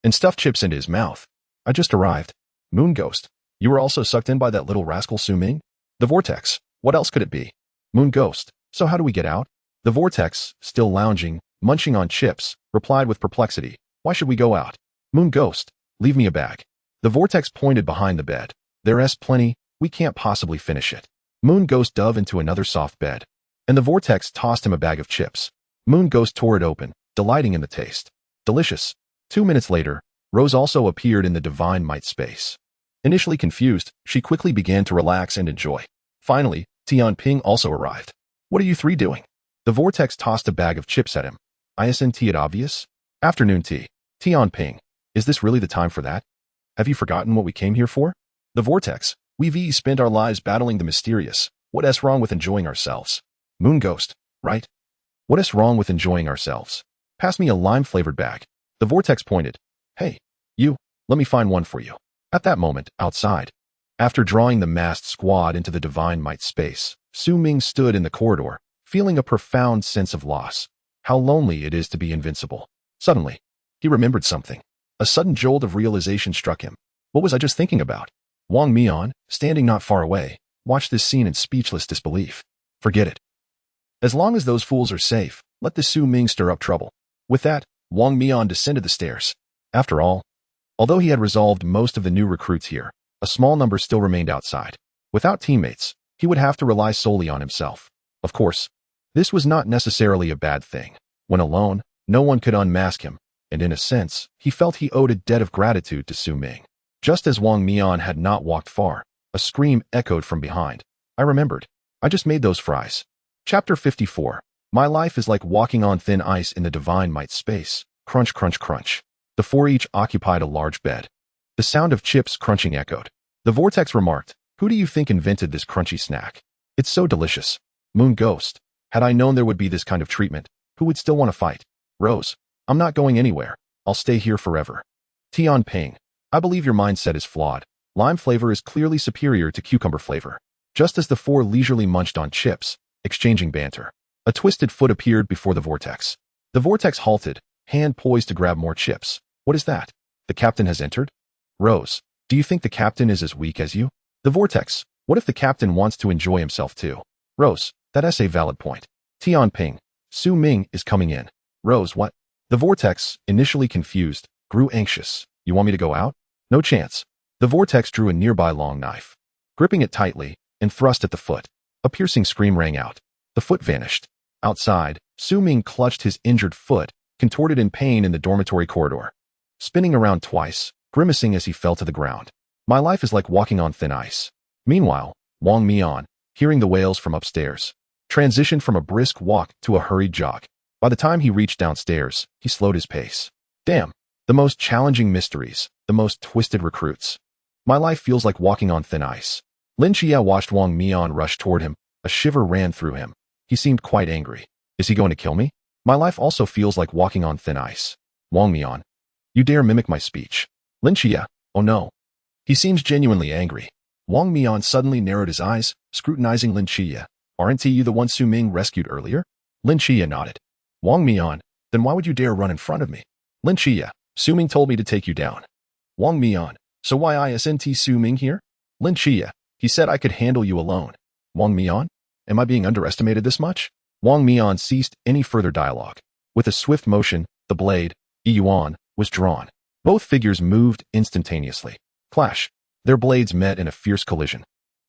and stuffed chips into his mouth. I just arrived. Moon Ghost. You were also sucked in by that little rascal Su Ming? The Vortex. What else could it be? Moon Ghost. So how do we get out? The Vortex, still lounging, munching on chips, replied with perplexity. Why should we go out? Moon Ghost. Leave me a bag. The Vortex pointed behind the bed. There's plenty. We can't possibly finish it. Moon Ghost dove into another soft bed, and the Vortex tossed him a bag of chips. Moon Ghost tore it open, delighting in the taste. Delicious. 2 minutes later, Rose also appeared in the divine might space. Initially confused, she quickly began to relax and enjoy. Finally, Tianping also arrived. What are you 3 doing? The Vortex tossed a bag of chips at him. Isn't it obvious? Afternoon tea. Tianping. Is this really the time for that? Have you forgotten what we came here for? The Vortex. We've spent our lives battling the mysterious. What's wrong with enjoying ourselves? Moon Ghost, right? What's wrong with enjoying ourselves? Pass me a lime-flavored bag. The Vortex pointed. Hey, you, let me find one for you. At that moment, outside, after drawing the masked squad into the divine might space, Su Ming stood in the corridor, feeling a profound sense of loss. How lonely it is to be invincible. Suddenly, he remembered something. A sudden jolt of realization struck him. What was I just thinking about? Wang Mian, standing not far away, watched this scene in speechless disbelief. Forget it. As long as those fools are safe, let the Su Ming stir up trouble. With that, Wang Mian descended the stairs. After all, although he had resolved most of the new recruits here, a small number still remained outside. Without teammates, he would have to rely solely on himself. Of course, this was not necessarily a bad thing. When alone, no one could unmask him, and in a sense, he felt he owed a debt of gratitude to Su Ming. Just as Wang Mian had not walked far, a scream echoed from behind. I remembered. I just made those fries. Chapter 54. My life is like walking on thin ice in the divine might space. Crunch, crunch, crunch. The four each occupied a large bed. The sound of chips crunching echoed. The vortex remarked, "Who do you think invented this crunchy snack? It's so delicious." Moon Ghost, "Had I known there would be this kind of treatment, who would still want to fight?" Rose, "I'm not going anywhere. I'll stay here forever." Tian Ping, "I believe your mindset is flawed. Lime flavor is clearly superior to cucumber flavor." Just as the four leisurely munched on chips, exchanging banter, a twisted foot appeared before the vortex. The vortex halted, hand poised to grab more chips. "What is that? The captain has entered?" Rose, "Do you think the captain is as weak as you?" The vortex, "What if the captain wants to enjoy himself too?" Rose, "That's a valid point." Tian Ping, "Su Ming is coming in." Rose, "What?" The vortex, initially confused, grew anxious. "You want me to go out?" "No chance." The vortex drew a nearby long knife. Gripping it tightly, and thrust at the foot. A piercing scream rang out. The foot vanished. Outside, Su Ming clutched his injured foot, contorted in pain in the dormitory corridor, spinning around twice, grimacing as he fell to the ground. "My life is like walking on thin ice." Meanwhile, Wang Mian, hearing the wails from upstairs, transitioned from a brisk walk to a hurried jog. By the time he reached downstairs, he slowed his pace. "Damn. The most challenging mysteries, the most twisted recruits. My life feels like walking on thin ice." Lin Chia watched Wang Mian rush toward him. A shiver ran through him. He seemed quite angry. "Is he going to kill me? My life also feels like walking on thin ice." Wang Mian, "You dare mimic my speech?" Lin Chia, "Oh no." He seems genuinely angry. Wang Mian suddenly narrowed his eyes, scrutinizing Lin Chia. "Aren't you the one Su Ming rescued earlier?" Lin Chia nodded. Wang Mian, "Then why would you dare run in front of me?" Lin Chia, "Su Ming told me to take you down." Wang Mian, "So why isn't Su Ming here?" Lin Chia, "He said I could handle you alone." Wang Mian, "Am I being underestimated this much?" Wang Mian ceased any further dialogue. With a swift motion, the blade, Yuan, was drawn. Both figures moved instantaneously. Clash. Their blades met in a fierce collision.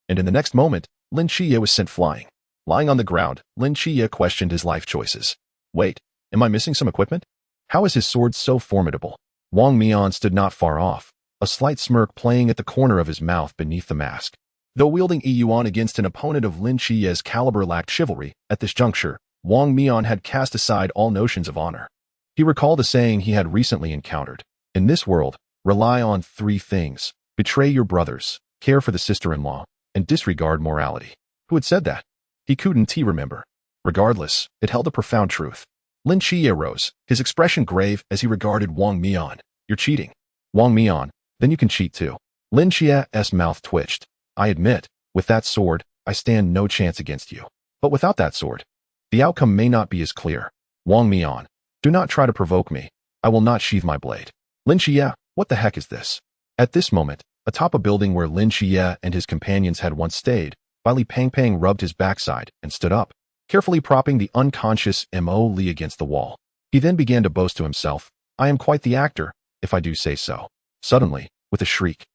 And in the next moment, Lin Chia was sent flying. Lying on the ground, Lin Chia questioned his life choices. "Wait, am I missing some equipment? How is his sword so formidable?" Wang Mian stood not far off, a slight smirk playing at the corner of his mouth beneath the mask. Though wielding Yuan against an opponent of Lin Chia's caliber lacked chivalry, at this juncture, Wang Mian had cast aside all notions of honor. He recalled a saying he had recently encountered. In this world, rely on three things: betray your brothers, care for the sister-in-law, and disregard morality. Who had said that? He couldn't remember. Regardless, it held a profound truth. Lin Chia rose, his expression grave as he regarded Wang Mian. "You're cheating." Wang Mian, "Then you can cheat too." Lin Chia's mouth twitched. "I admit, with that sword, I stand no chance against you. But without that sword, the outcome may not be as clear." Wang Mian, "Do not try to provoke me. I will not sheathe my blade." Lin Chia, "What the heck is this?" At this moment, atop a building where Lin Chia and his companions had once stayed, Li Pangpang rubbed his backside and stood up, carefully propping the unconscious Mo Li against the wall. He then began to boast to himself, "I am quite the actor, if I do say so." Suddenly, with a shriek,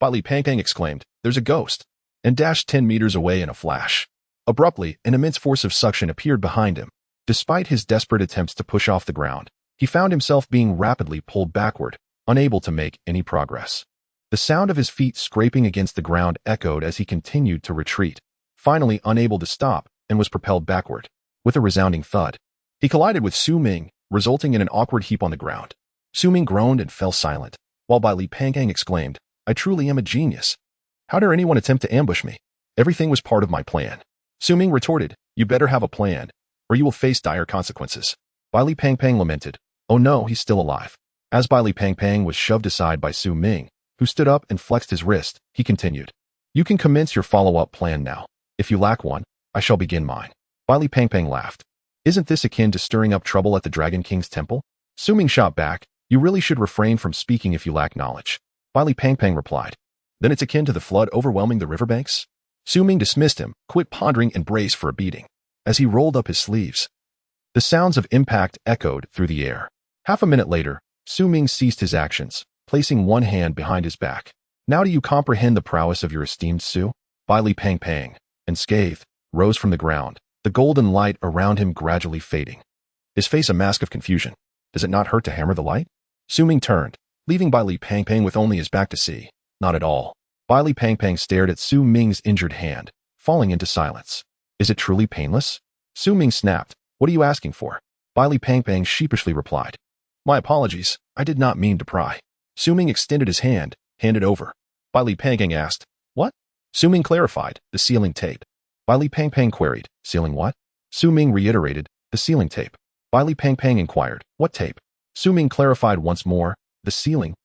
Li Pangpang exclaimed, "There's a ghost," and dashed 10 meters away in a flash. Abruptly, an immense force of suction appeared behind him. Despite his desperate attempts to push off the ground, he found himself being rapidly pulled backward, unable to make any progress. The sound of his feet scraping against the ground echoed as he continued to retreat, finally unable to stop, and was propelled backward. With a resounding thud, he collided with Su Ming, resulting in an awkward heap on the ground. Su Ming groaned and fell silent, while Li Pangpang exclaimed, "I truly am a genius. How dare anyone attempt to ambush me? Everything was part of my plan." Su Ming retorted, "You better have a plan, or you will face dire consequences." Li Pangpang lamented, "Oh no, he's still alive." As Li Pangpang was shoved aside by Su Ming, who stood up and flexed his wrist, he continued, "You can commence your follow-up plan now. If you lack one, I shall begin mine." Li Pangpang laughed. "Isn't this akin to stirring up trouble at the Dragon King's temple?" Su Ming shot back, "You really should refrain from speaking if you lack knowledge." Li Pangpang replied, "Then it's akin to the flood overwhelming the riverbanks?" Su Ming dismissed him, quit pondering and braced for a beating. As he rolled up his sleeves, the sounds of impact echoed through the air. Half a minute later, Su Ming ceased his actions, placing one hand behind his back. "Now do you comprehend the prowess of your esteemed Su?" Li Pangpang, unscathed, rose from the ground, the golden light around him gradually fading. His face a mask of confusion. "Does it not hurt to hammer the light?" Su Ming turned, leaving Li Pangpang with only his back to see. "Not at all." Li Pangpang stared at Su Ming's injured hand, falling into silence. "Is it truly painless?" Su Ming snapped, "What are you asking for?" Li Pangpang sheepishly replied, "My apologies, I did not mean to pry. Su Ming extended his hand, handed over. Bai Li Pangpang asked, what? Su Ming clarified, the sealing tape. Bai Li Pangpang queried, sealing what? Su Ming reiterated, the sealing tape. Bai Li Pangpang inquired, what tape? Su Ming clarified once more, the sealing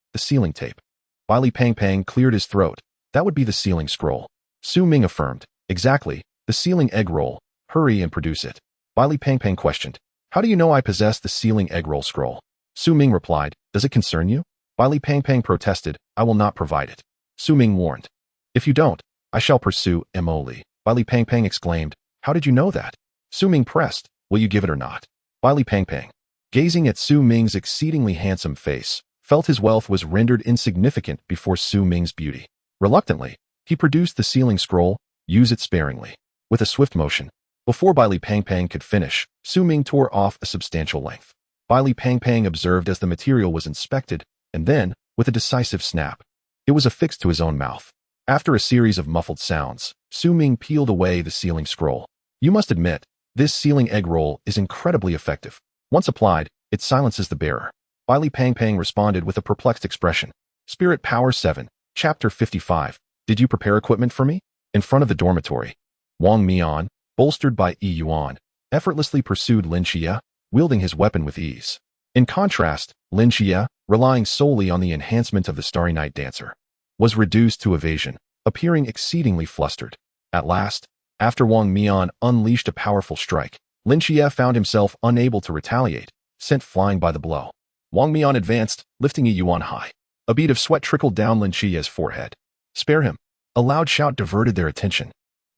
tape. Bai Li Pangpang cleared his throat. That would be the sealing scroll. Su Ming affirmed, exactly, the sealing egg roll. Hurry and produce it. Bai Li Pangpang questioned, how do you know I possess the sealing egg roll scroll? Su Ming replied, does it concern you? Bai Li Pangpang protested, I will not provide it. Su Ming warned, if you don't, I shall pursue Mo Li. Bai Li Pangpang exclaimed, how did you know that? Su Ming pressed, will you give it or not? Bai Li Pangpang, gazing at Su Ming's exceedingly handsome face, felt his wealth was rendered insignificant before Su Ming's beauty. Reluctantly, he produced the sealing scroll, use it sparingly. With a swift motion, before Bai Li Pangpang could finish, Su Ming tore off a substantial length. Bai Li Pangpang observed as the material was inspected, and then, with a decisive snap, it was affixed to his own mouth. After a series of muffled sounds, Su Ming peeled away the sealing scroll. You must admit, this sealing egg roll is incredibly effective. Once applied, it silences the bearer. Bai Li Pangpang responded with a perplexed expression. Spirit Power 7, Chapter 55. Did you prepare equipment for me? In front of the dormitory, Wang Mian, bolstered by Yi Yuan, effortlessly pursued Lin Xie, wielding his weapon with ease. In contrast, Lin Xie, relying solely on the enhancement of the Starry Night Dancer, was reduced to evasion, appearing exceedingly flustered. At last, after Wang Mian unleashed a powerful strike, Lin Xie found himself unable to retaliate, sent flying by the blow. Wang Mian advanced, lifting Yi Yuan high. A bead of sweat trickled down Lin Xie's forehead. Spare him. A loud shout diverted their attention.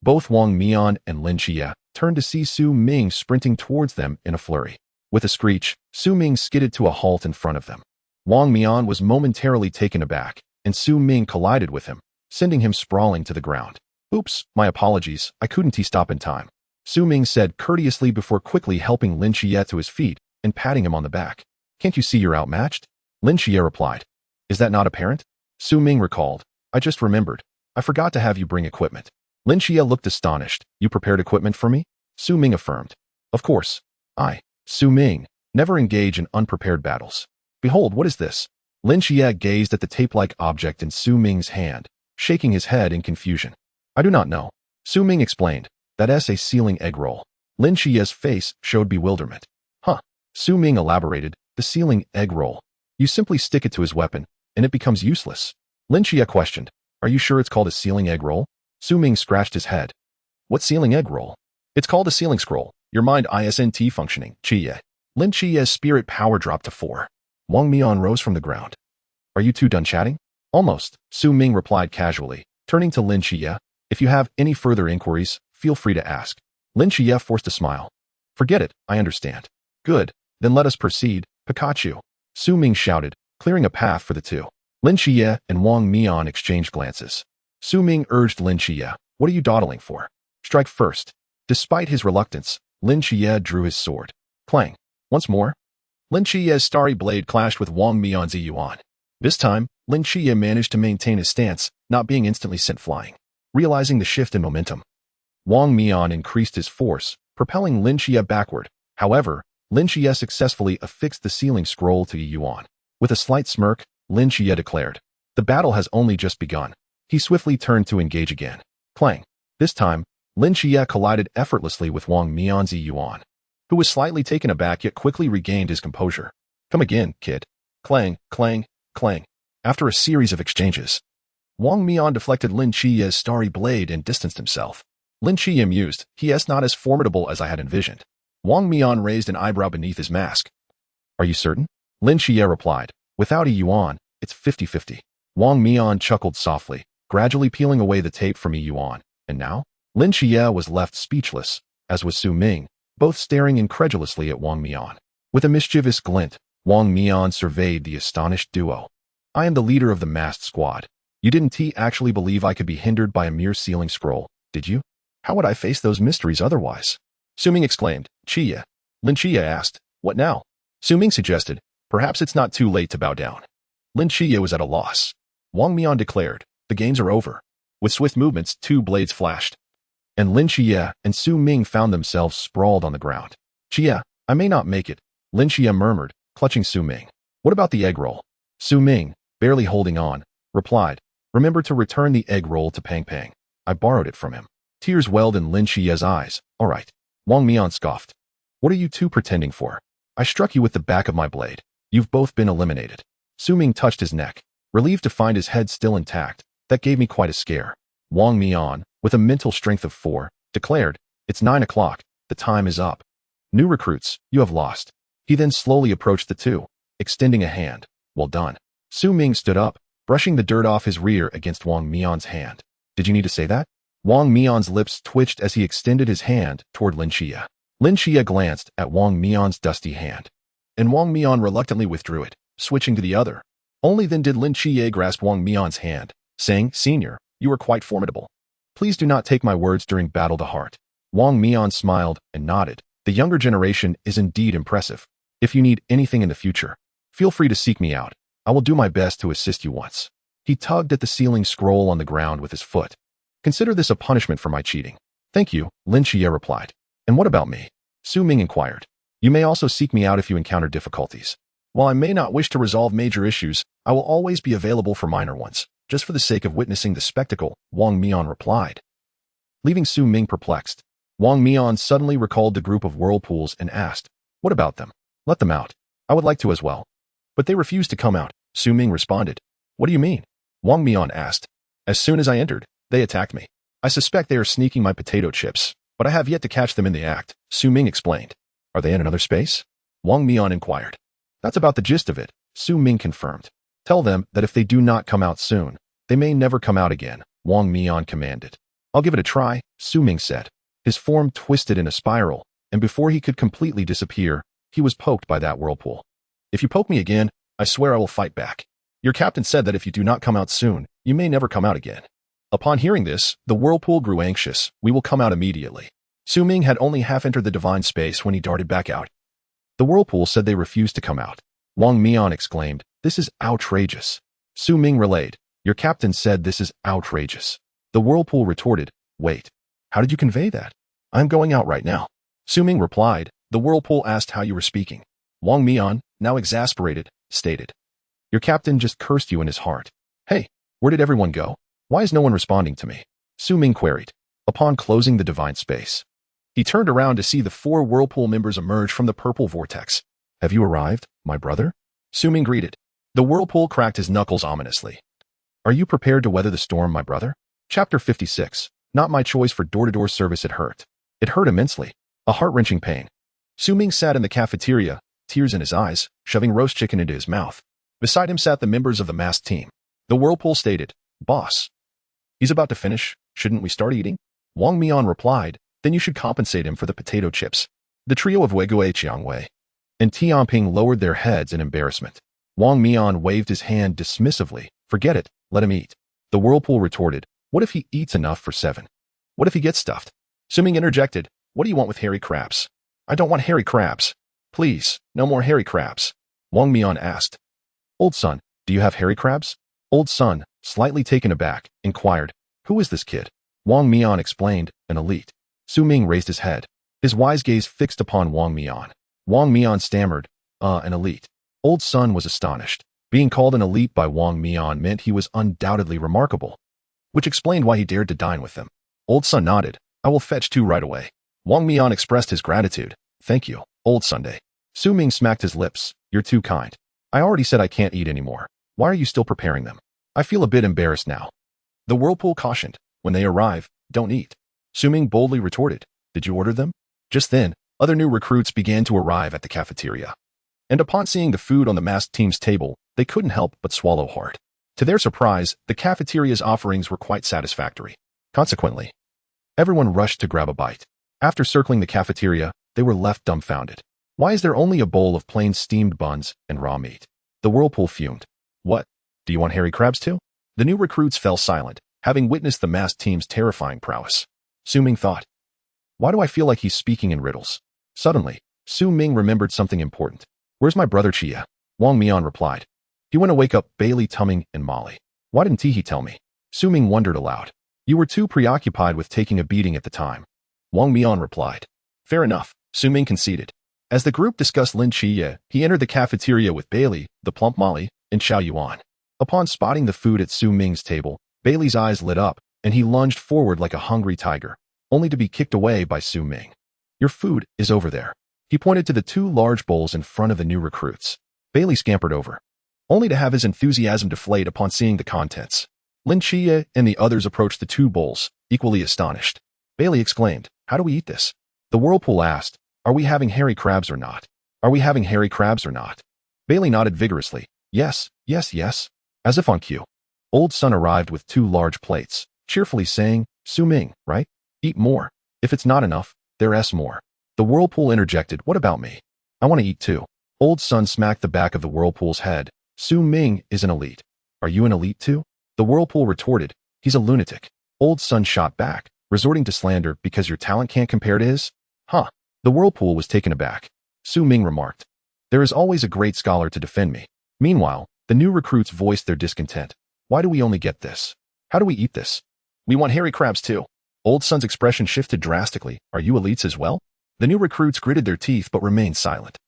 Both Wang Mian and Lin Xie turned to see Su Ming sprinting towards them in a flurry. With a screech, Su Ming skidded to a halt in front of them. Wang Mian was momentarily taken aback, and Su Ming collided with him, sending him sprawling to the ground. Oops, my apologies, I couldn't stop in time. Su Ming said courteously before quickly helping Lin Xie to his feet and patting him on the back. Can't you see you're outmatched? Lin Xie replied. Is that not apparent? Su Ming recalled. I just remembered. I forgot to have you bring equipment. Lin Xie looked astonished. You prepared equipment for me? Su Ming affirmed. Of course. Su Ming, never engage in unprepared battles. Behold, what is this? Lin Xie gazed at the tape-like object in Su Ming's hand, shaking his head in confusion. I do not know. Su Ming explained. That's a sealing egg roll. Lin Xie's face showed bewilderment. Huh. Su Ming elaborated. The sealing egg roll. You simply stick it to his weapon, and it becomes useless. Lin Xie questioned. Are you sure it's called a sealing egg roll? Su Ming scratched his head. What sealing egg roll? It's called a sealing scroll. Your mind isn't functioning, Xie. Lin Xie's spirit power dropped to 4. Wang Mian rose from the ground. Are you two done chatting? Almost, Su Ming replied casually, turning to Lin Xie. If you have any further inquiries, feel free to ask. Lin Xie forced a smile. Forget it, I understand. Good, then let us proceed, Pikachu. Su Ming shouted, clearing a path for the two. Lin Xie and Wang Mian exchanged glances. Su Ming urged Lin Xie, what are you dawdling for? Strike first. Despite his reluctance, Lin Xie drew his sword. Clang. Once more. Lin Xie's starry blade clashed with Wang Mian's Yi Yuan. This time, Lin Xie managed to maintain his stance, not being instantly sent flying. Realizing the shift in momentum, Wang Mian increased his force, propelling Lin Xie backward. However, Lin Xie successfully affixed the sealing scroll to Yi Yuan. With a slight smirk, Lin Xie declared, the battle has only just begun. He swiftly turned to engage again. Clang. This time, Lin Xie collided effortlessly with Wang Mian's Yi Yuan, who was slightly taken aback yet quickly regained his composure. Come again, kid. Clang, clang, clang. After a series of exchanges, Wang Mian deflected Lin Xie's starry blade and distanced himself. Lin Xie mused, he is not as formidable as I had envisioned. Wang Mian raised an eyebrow beneath his mask. Are you certain? Lin Xie replied. Without Yi Yuan, it's 50-50. Wang Mian chuckled softly, gradually peeling away the tape from Yi Yuan. And now? Lin Xie was left speechless, as was Su Ming, both staring incredulously at Wang Mian. With a mischievous glint, Wang Mian surveyed the astonished duo. I am the leader of the masked squad. You didn't actually believe I could be hindered by a mere sealing scroll, did you? How would I face those mysteries otherwise? Su Ming exclaimed. Xie. Lin Xie asked, what now? Su Ming suggested, perhaps it's not too late to bow down. Lin Xie was at a loss. Wang Mian declared, the games are over. With swift movements, 2 blades flashed, and Lin Xie and Su Ming found themselves sprawled on the ground. Xie, I may not make it, Lin Xie murmured, clutching Su Ming. What about the egg roll? Su Ming, barely holding on, replied, remember to return the egg roll to Pang Pang. I borrowed it from him. Tears welled in Lin Qia's eyes. All right. Wang Mian scoffed. What are you two pretending for? I struck you with the back of my blade. You've both been eliminated. Su Ming touched his neck, relieved to find his head still intact. That gave me quite a scare. Wang Mian, with a mental strength of 4, declared, it's 9 o'clock. The time is up. New recruits, you have lost. He then slowly approached the two, extending a hand. Well done. Su Ming stood up, brushing the dirt off his rear against Wang Mian's hand. Did you need to say that? Wang Mian's lips twitched as he extended his hand toward Lin Qia. Lin Qia glanced at Wang Mian's dusty hand, and Wang Mian reluctantly withdrew it, switching to the other. Only then did Lin Qia grasp Wang Mian's hand, saying, Senior, you are quite formidable. Please do not take my words during battle to heart. Wang Mian smiled and nodded. The younger generation is indeed impressive. If you need anything in the future, feel free to seek me out. I will do my best to assist you once. He tugged at the ceiling scroll on the ground with his foot. Consider this a punishment for my cheating. Thank you, Lin Qia replied. And what about me? Su Ming inquired. You may also seek me out if you encounter difficulties. While I may not wish to resolve major issues, I will always be available for minor ones, just for the sake of witnessing the spectacle, Wang Mian replied. Leaving Su Ming perplexed, Wang Mian suddenly recalled the group of whirlpools and asked, what about them? Let them out. I would like to as well. But they refused to come out, Su Ming responded. What do you mean? Wang Mian asked. As soon as I entered, they attacked me. I suspect they are sneaking my potato chips, but I have yet to catch them in the act, Su Ming explained. Are they in another space? Wang Mian inquired. That's about the gist of it, Su Ming confirmed. Tell them that if they do not come out soon, they may never come out again, Wang Mian commanded. I'll give it a try, Su Ming said. His form twisted in a spiral, and before he could completely disappear, he was poked by that whirlpool. If you poke me again, I swear I will fight back. Your captain said that if you do not come out soon, you may never come out again. Upon hearing this, the whirlpool grew anxious. We will come out immediately. Su Ming had only half entered the divine space when he darted back out. The whirlpool said they refused to come out. Wang Mian exclaimed, this is outrageous. Su Ming relayed, your captain said this is outrageous. The whirlpool retorted, wait, how did you convey that? I'm going out right now. Su Ming replied. The whirlpool asked how you were speaking. Wang Mian, now exasperated, stated, your captain just cursed you in his heart. Hey, where did everyone go? Why is no one responding to me? Su Ming queried. Upon closing the divine space, he turned around to see the 4 whirlpool members emerge from the purple vortex. Have you arrived, my brother? Su Ming greeted. The whirlpool cracked his knuckles ominously. Are you prepared to weather the storm, my brother? Chapter 56. Not my choice for door-to-door service. It hurt. It hurt immensely. A heart-wrenching pain. Su Ming sat in the cafeteria, tears in his eyes, shoving roast chicken into his mouth. Beside him sat the members of the masked team. The whirlpool stated, Boss, he's about to finish. Shouldn't we start eating? Wang Mian replied, then you should compensate him for the potato chips. The trio of Weiguei Qiangwei and Tianping lowered their heads in embarrassment. Wang Mian waved his hand dismissively. Forget it, let him eat. The whirlpool retorted, what if he eats enough for 7? What if he gets stuffed? Su Ming interjected, what do you want with hairy crabs? I don't want hairy crabs. Please, no more hairy crabs. Wang Mian asked. Old son, do you have hairy crabs? Old son, slightly taken aback, inquired, who is this kid? Wang Mian explained, an elite. Su Ming raised his head, his wise gaze fixed upon Wang Mian. Wang Mian stammered, an elite. Old son was astonished. Being called an elite by Wang Mian meant he was undoubtedly remarkable, which explained why he dared to dine with them. Old son nodded, I will fetch 2 right away. Wang Mian expressed his gratitude. Thank you, Old Sunday. Su Ming smacked his lips. You're too kind. I already said I can't eat anymore. Why are you still preparing them? I feel a bit embarrassed now. The whirlpool cautioned, when they arrive, don't eat. Su Ming boldly retorted, did you order them? Just then, other new recruits began to arrive at the cafeteria. And upon seeing the food on the masked team's table, they couldn't help but swallow hard. To their surprise, the cafeteria's offerings were quite satisfactory. Consequently, everyone rushed to grab a bite. After circling the cafeteria, they were left dumbfounded. Why is there only a bowl of plain steamed buns and raw meat? The whirlpool fumed. What? Do you want hairy crabs too? The new recruits fell silent, having witnessed the masked team's terrifying prowess. Su Ming thought, why do I feel like he's speaking in riddles? Suddenly, Su Ming remembered something important. Where's my brother Chia? Wang Mian replied. He went to wake up Bailey, Tumming, and Molly. Why didn't he tell me? Su Ming wondered aloud. You were too preoccupied with taking a beating at the time. Wang Mian replied. Fair enough, Su Ming conceded. As the group discussed Lin Chiye, he entered the cafeteria with Bailey, the plump Molly, and Xiao Yuan. Upon spotting the food at Su Ming's table, Bailey's eyes lit up, and he lunged forward like a hungry tiger, only to be kicked away by Su Ming. Your food is over there. He pointed to the 2 large bowls in front of the new recruits. Bailey scampered over, only to have his enthusiasm deflate upon seeing the contents. Lin Chiye and the others approached the 2 bowls, equally astonished. Bailey exclaimed, "How do we eat this?" The whirlpool asked, "Are we having hairy crabs or not? Are we having hairy crabs or not?" Bailey nodded vigorously. Yes, yes, yes. As if on cue. Old Sun arrived with 2 large plates, cheerfully saying, "Su Ming, right? Eat more. If it's not enough, there's more." The whirlpool interjected, "What about me? I want to eat too." Old Sun smacked the back of the whirlpool's head. "Su Ming is an elite. Are you an elite too?" The whirlpool retorted, "He's a lunatic." Old Sun shot back, resorting to slander because your talent can't compare to his? Huh. The whirlpool was taken aback. Su Ming remarked, "There is always a great scholar to defend me." Meanwhile, the new recruits voiced their discontent. "Why do we only get this? How do we eat this? We want hairy crabs too." Old Sun's expression shifted drastically. "Are you elites as well?" The new recruits gritted their teeth but remained silent,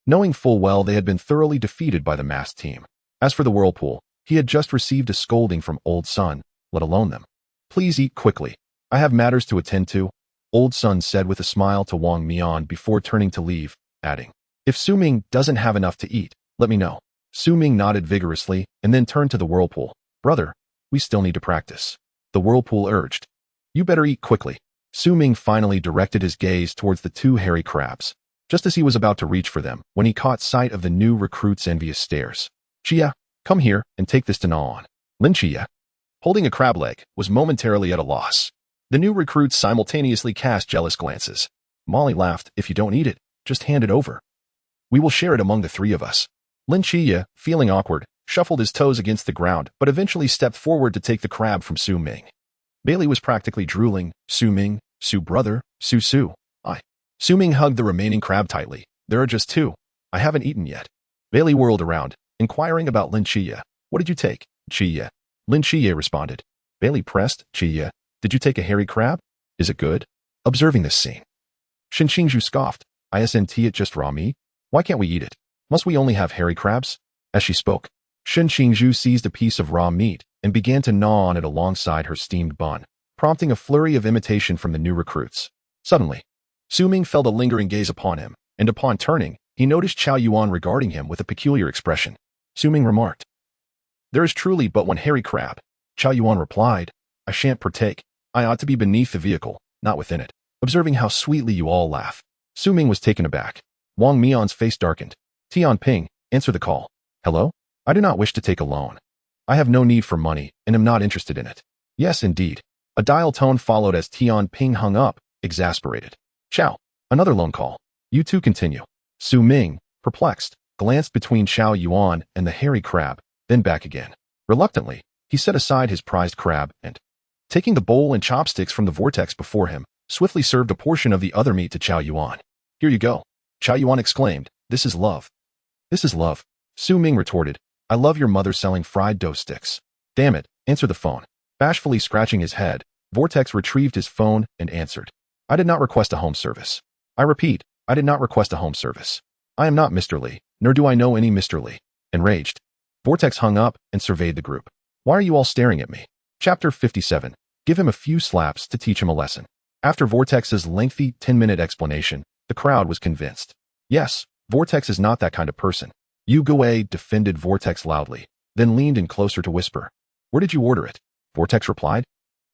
knowing full well they had been thoroughly defeated by the masked team. As for the whirlpool, he had just received a scolding from Old Sun, let alone them. "Please eat quickly. I have matters to attend to," Old Sun said with a smile to Wang Mian before turning to leave, adding, "If Su Ming doesn't have enough to eat, let me know." Su Ming nodded vigorously and then turned to the whirlpool. "Brother, we still need to practice." The whirlpool urged, "You better eat quickly." Su Ming finally directed his gaze towards the 2 hairy crabs, just as he was about to reach for them when he caught sight of the new recruit's envious stares. "Chia, come here and take this to gnaw on." Lin Chia, holding a crab leg, was momentarily at a loss. The new recruits simultaneously cast jealous glances. Molly laughed, "If you don't eat it, just hand it over. We will share it among the 3 of us." Lin Chia, feeling awkward, shuffled his toes against the ground but eventually stepped forward to take the crab from Su Ming. Bailey was practically drooling. "Su Ming, Su brother, Su. I." Su Ming hugged the remaining crab tightly. "There are just 2. I haven't eaten yet." Bailey whirled around, inquiring about Lin Chia. "What did you take?" "Chia." Lin Chia responded. Bailey pressed, "Chia, did you take a hairy crab? Is it good?" Observing this scene, Shin Qingzhu scoffed. "Isn't it just raw meat? Why can't we eat it? Must we only have hairy crabs?" As she spoke, Shin Qingzhu seized a piece of raw meat and began to gnaw on it alongside her steamed bun, prompting a flurry of imitation from the new recruits. Suddenly, Su Ming felt a lingering gaze upon him, and upon turning, he noticed Xiao Yuan regarding him with a peculiar expression. Su Ming remarked, "There is truly but one hairy crab." Xiao Yuan replied, "I shan't partake. I ought to be beneath the vehicle, not within it." Observing how sweetly you all laugh, Su Ming was taken aback. Wang Mian's face darkened. "Tian Ping, answer the call." "Hello? I do not wish to take a loan. I have no need for money and am not interested in it." "Yes, indeed." A dial tone followed as Tian Ping hung up, exasperated. "Xiao, another loan call. You two continue." Su Ming, perplexed, glanced between Xiao Yuan and the hairy crab, then back again. Reluctantly, he set aside his prized crab and, taking the bowl and chopsticks from the vortex before him, swiftly served a portion of the other meat to Xiao Yuan. "Here you go." Xiao Yuan exclaimed, "This is love." "This is love." Su Ming retorted, "I love your mother selling fried dough sticks." "Damn it, answer the phone." Bashfully scratching his head, Vortex retrieved his phone and answered. "I did not request a home service. I repeat, I did not request a home service. I am not Mr. Lee, nor do I know any Mr. Lee." Enraged, Vortex hung up and surveyed the group. "Why are you all staring at me?" Chapter 57. Give him a few slaps to teach him a lesson. After Vortex's lengthy 10-minute explanation, the crowd was convinced. Yes, Vortex is not that kind of person. Yu Guei defended Vortex loudly, then leaned in closer to whisper. "Where did you order it?" Vortex replied.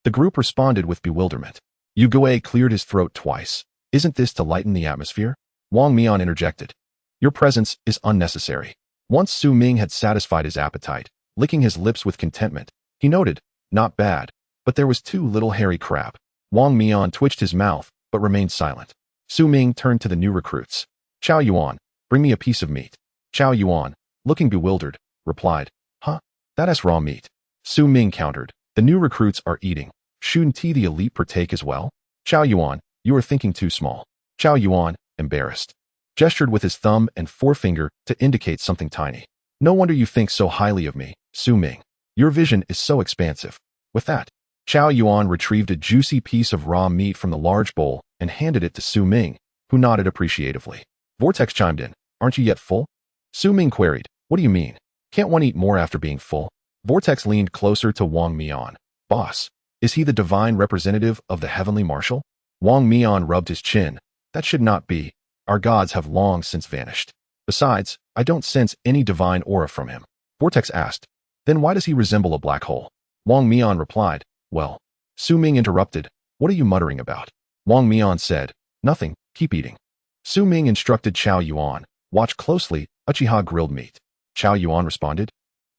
The group responded with bewilderment. Yu Guei cleared his throat twice. "Isn't this to lighten the atmosphere?" Wang Mian interjected. "Your presence is unnecessary." Once Su Ming had satisfied his appetite, licking his lips with contentment, he noted, "Not bad, but there was too little hairy crab." Wang Mian twitched his mouth, but remained silent. Su Ming turned to the new recruits. "Xiao Yuan, bring me a piece of meat." Xiao Yuan, looking bewildered, replied, "Huh? That is raw meat." Su Ming countered, "The new recruits are eating. Shouldn't the elite partake as well?" Xiao Yuan, "You are thinking too small." Xiao Yuan, embarrassed, gestured with his thumb and forefinger to indicate something tiny. "No wonder you think so highly of me, Su Ming. Your vision is so expansive." With that, Xiao Yuan retrieved a juicy piece of raw meat from the large bowl and handed it to Su Ming, who nodded appreciatively. Vortex chimed in. Aren't you yet full? Su Ming queried. What do you mean? Can't one eat more after being full? Vortex leaned closer to Wang Mian. Boss, is he the divine representative of the heavenly marshal? Wang Mian rubbed his chin. That should not be. Our gods have long since vanished. Besides, I don't sense any divine aura from him. Vortex asked. Then why does he resemble a black hole? Wang Mian replied. Well. Su Ming interrupted. What are you muttering about? Wang Mian said. Nothing, keep eating. Su Ming instructed Chao Yuan. Watch closely, Uchiha grilled meat. Chao Yuan responded.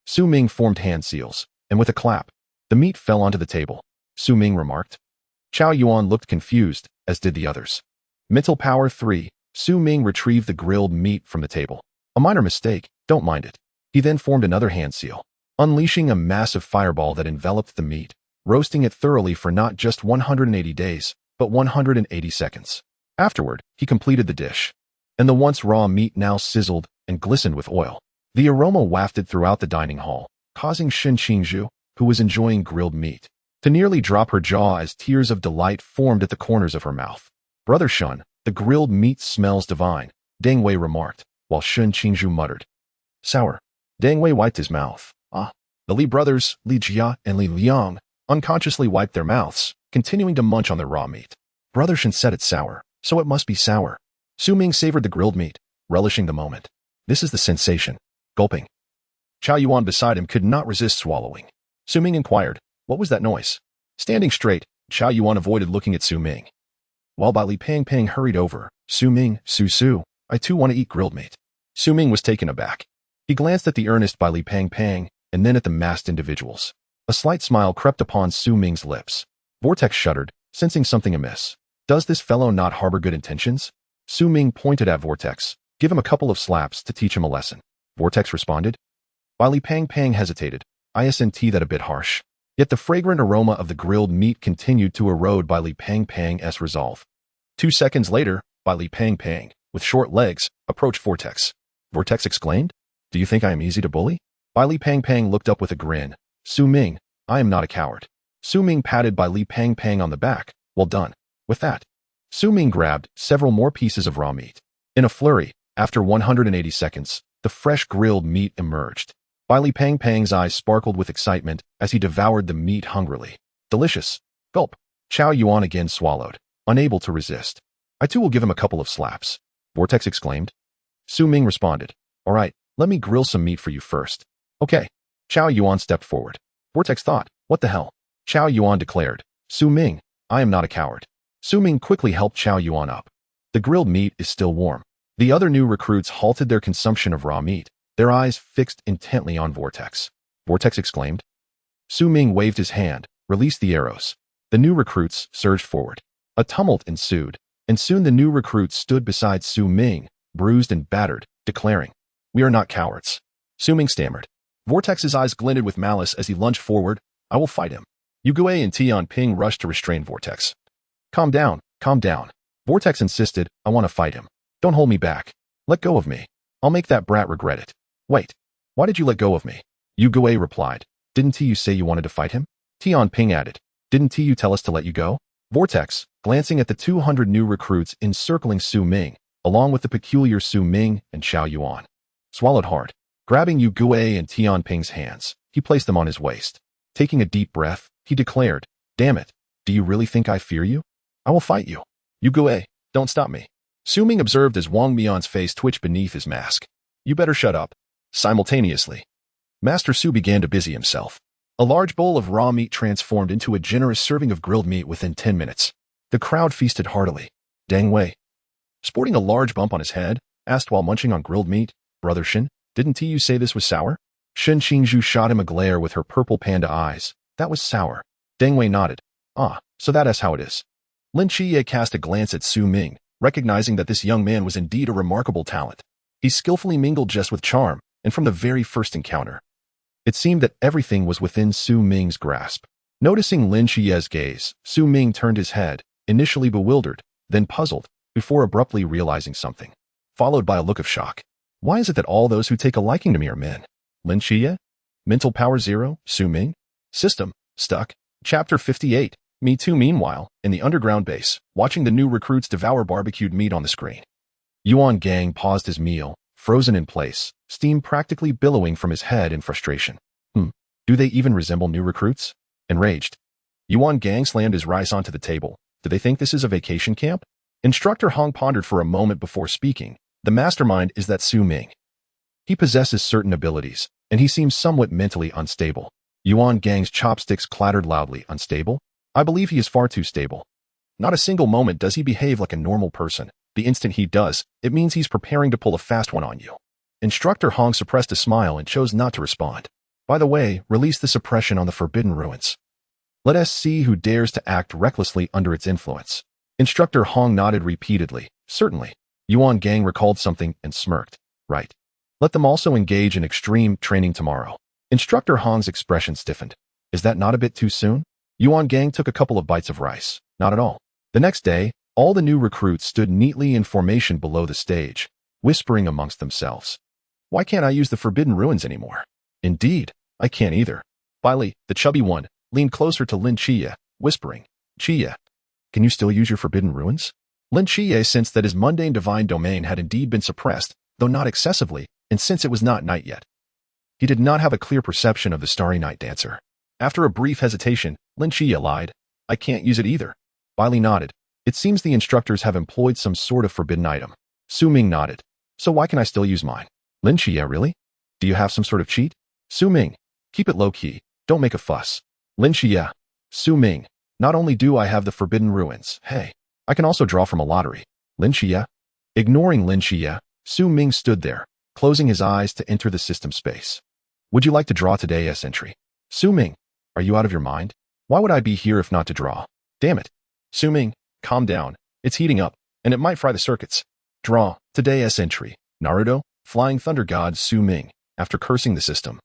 Su Ming formed hand seals, and with a clap, the meat fell onto the table. Su Ming remarked. Chao Yuan looked confused, as did the others. Mental power 3. Su Ming retrieved the grilled meat from the table. A minor mistake, don't mind it. He then formed another hand seal, unleashing a massive fireball that enveloped the meat, roasting it thoroughly for not just 180 days, but 180 seconds. Afterward, he completed the dish, and the once raw meat now sizzled and glistened with oil. The aroma wafted throughout the dining hall, causing Shen Qingzhu, who was enjoying grilled meat, to nearly drop her jaw as tears of delight formed at the corners of her mouth. Brother Shun, the grilled meat smells divine, Deng Wei remarked, while Shen Qingzhu muttered. Sour. Deng Wei wiped his mouth. The Li brothers, Li Jia and Li Liang, unconsciously wiped their mouths, continuing to munch on their raw meat. Brother Shen said it's sour, so it must be sour. Su Ming savored the grilled meat, relishing the moment. This is the sensation. Gulping. Chao Yuan beside him could not resist swallowing. Su Ming inquired, what was that noise? Standing straight, Chao Yuan avoided looking at Su Ming. While Bai Li Pang Pang hurried over, Su Ming, Su, I too want to eat grilled meat. Su Ming was taken aback. He glanced at the earnest Bai Li Pang Pang, and then at the masked individuals. A slight smile crept upon Su Ming's lips. Vortex shuddered, sensing something amiss. Does this fellow not harbor good intentions? Su Ming pointed at Vortex. Give him a couple of slaps to teach him a lesson. Vortex responded. Bai Li Pang Pang hesitated. Isn't that a bit harsh? Yet the fragrant aroma of the grilled meat continued to erode Bai Li Pang Pang's resolve. 2 seconds later, Bai Li Pang Pang, with short legs, approached Vortex. Vortex exclaimed, Do you think I am easy to bully? Bai Li Pang Pang looked up with a grin. Su Ming, I am not a coward. Su Ming patted Bai Li Pang Pang on the back. Well done. With that, Su Ming grabbed several more pieces of raw meat. In a flurry, after 180 seconds, the fresh grilled meat emerged. Bai Li Pang Pang's eyes sparkled with excitement as he devoured the meat hungrily. Delicious. Gulp. Chao Yuan again swallowed, unable to resist. I too will give him a couple of slaps. Vortex exclaimed. Su Ming responded. All right, let me grill some meat for you first. Okay. Chao Yuan stepped forward. Vortex thought, what the hell? Chao Yuan declared. Su Ming, I am not a coward. Su Ming quickly helped Chao Yuan up. The grilled meat is still warm. The other new recruits halted their consumption of raw meat, their eyes fixed intently on Vortex. Vortex exclaimed. Su Ming waved his hand, released the arrows. The new recruits surged forward. A tumult ensued, and soon the new recruits stood beside Su Ming, bruised and battered, declaring, We are not cowards. Su Ming stammered. Vortex's eyes glinted with malice as he lunged forward. I will fight him. Yu Gui and Tian Ping rushed to restrain Vortex. Calm down, calm down. Vortex insisted, I want to fight him. Don't hold me back. Let go of me. I'll make that brat regret it. Wait, why did you let go of me? Yu Gui replied. Didn't you say you wanted to fight him? Tian Ping added. Didn't you tell us to let you go? Vortex, glancing at the 200 new recruits encircling Su Ming, along with the peculiar Su Ming and Chao Yuan, swallowed hard. Grabbing Yu Gui and Tian Ping's hands, he placed them on his waist. Taking a deep breath, he declared, Damn it, do you really think I fear you? I will fight you. Yu Gui, don't stop me. Su Ming observed as Wang Mian's face twitched beneath his mask. You better shut up. Simultaneously, Master Su began to busy himself. A large bowl of raw meat transformed into a generous serving of grilled meat within 10 minutes. The crowd feasted heartily. Deng Wei, sporting a large bump on his head, asked while munching on grilled meat, Brother Shen, didn't you say this was sour? Shen Qingzhu shot him a glare with her purple panda eyes. That was sour. Deng Wei nodded. So that is how it is. Lin Chiye cast a glance at Su Ming, recognizing that this young man was indeed a remarkable talent. He skillfully mingled just with charm, and from the very first encounter, it seemed that everything was within Su Ming's grasp. Noticing Lin Chiye's gaze, Su Ming turned his head, initially bewildered, then puzzled, before abruptly realizing something, followed by a look of shock. Why is it that all those who take a liking to me are men? Lin Chiye? Mental power 0, Su Ming? System, stuck. Chapter 58. Me too. Meanwhile, in the underground base, watching the new recruits devour barbecued meat on the screen. Yuan Gang paused his meal, frozen in place, steam practically billowing from his head in frustration. Do they even resemble new recruits? Enraged, Yuan Gang slammed his rice onto the table. Do they think this is a vacation camp? Instructor Hong pondered for a moment before speaking. The mastermind is that Su Ming. He possesses certain abilities, and he seems somewhat mentally unstable. Yuan Gang's chopsticks clattered loudly. Unstable? I believe he is far too stable. Not a single moment does he behave like a normal person. The instant he does, it means he's preparing to pull a fast one on you. Instructor Hong suppressed a smile and chose not to respond. By the way, release the suppression on the Forbidden Ruins. Let us see who dares to act recklessly under its influence. Instructor Hong nodded repeatedly. Certainly. Yuan Gang recalled something and smirked. Right. Let them also engage in extreme training tomorrow. Instructor Hong's expression stiffened. Is that not a bit too soon? Yuan Gang took a couple of bites of rice. Not at all. The next day, all the new recruits stood neatly in formation below the stage, whispering amongst themselves. Why can't I use the Forbidden Ruins anymore? Indeed, I can't either. Finally, the chubby one leaned closer to Lin Chia, whispering, Chia, can you still use your Forbidden Ruins? Lin Chia sensed that his mundane divine domain had indeed been suppressed, though not excessively, and since it was not night yet. He did not have a clear perception of the Starry Night Dancer. After a brief hesitation, Lin Chia lied. I can't use it either. Bailey nodded. It seems the instructors have employed some sort of forbidden item. Su Ming nodded. So why can I still use mine? Lin Chia, really? Do you have some sort of cheat? Su Ming, keep it low-key. Don't make a fuss. Lin Chia. Su Ming, not only do I have the Forbidden Ruins, hey, I can also draw from a lottery. Lin Chia. Ignoring Lin Chia, Su Ming stood there, closing his eyes to enter the system space. Would you like to draw today's entry? Su Ming, are you out of your mind? Why would I be here if not to draw? Damn it. Su Ming, calm down. It's heating up, and it might fry the circuits. Draw today's entry. Naruto, Flying Thunder God Su Ming, after cursing the system.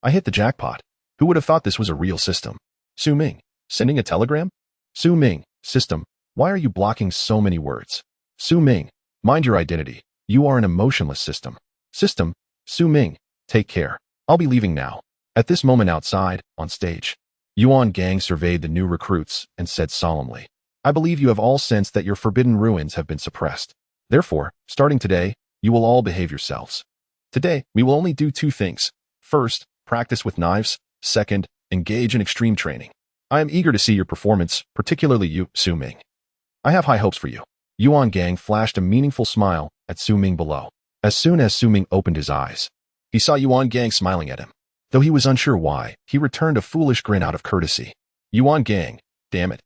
I hit the jackpot. Who would have thought this was a real system? Su Ming, sending a telegram? Su Ming, system, why are you blocking so many words? Su Ming, mind your identity. You are an emotionless system. System, Su Ming, take care. I'll be leaving now. At this moment outside, on stage, Yuan Gang surveyed the new recruits and said solemnly, I believe you have all sensed that your Forbidden Ruins have been suppressed. Therefore, starting today, you will all behave yourselves. Today, we will only do two things. First, practice with knives. Second, engage in extreme training. I am eager to see your performance, particularly you, Su Ming. I have high hopes for you. Yuan Gang flashed a meaningful smile at Su Ming below. As soon as Su Ming opened his eyes, he saw Yuan Gang smiling at him. Though he was unsure why, he returned a foolish grin out of courtesy. Yuan Gang, damn it.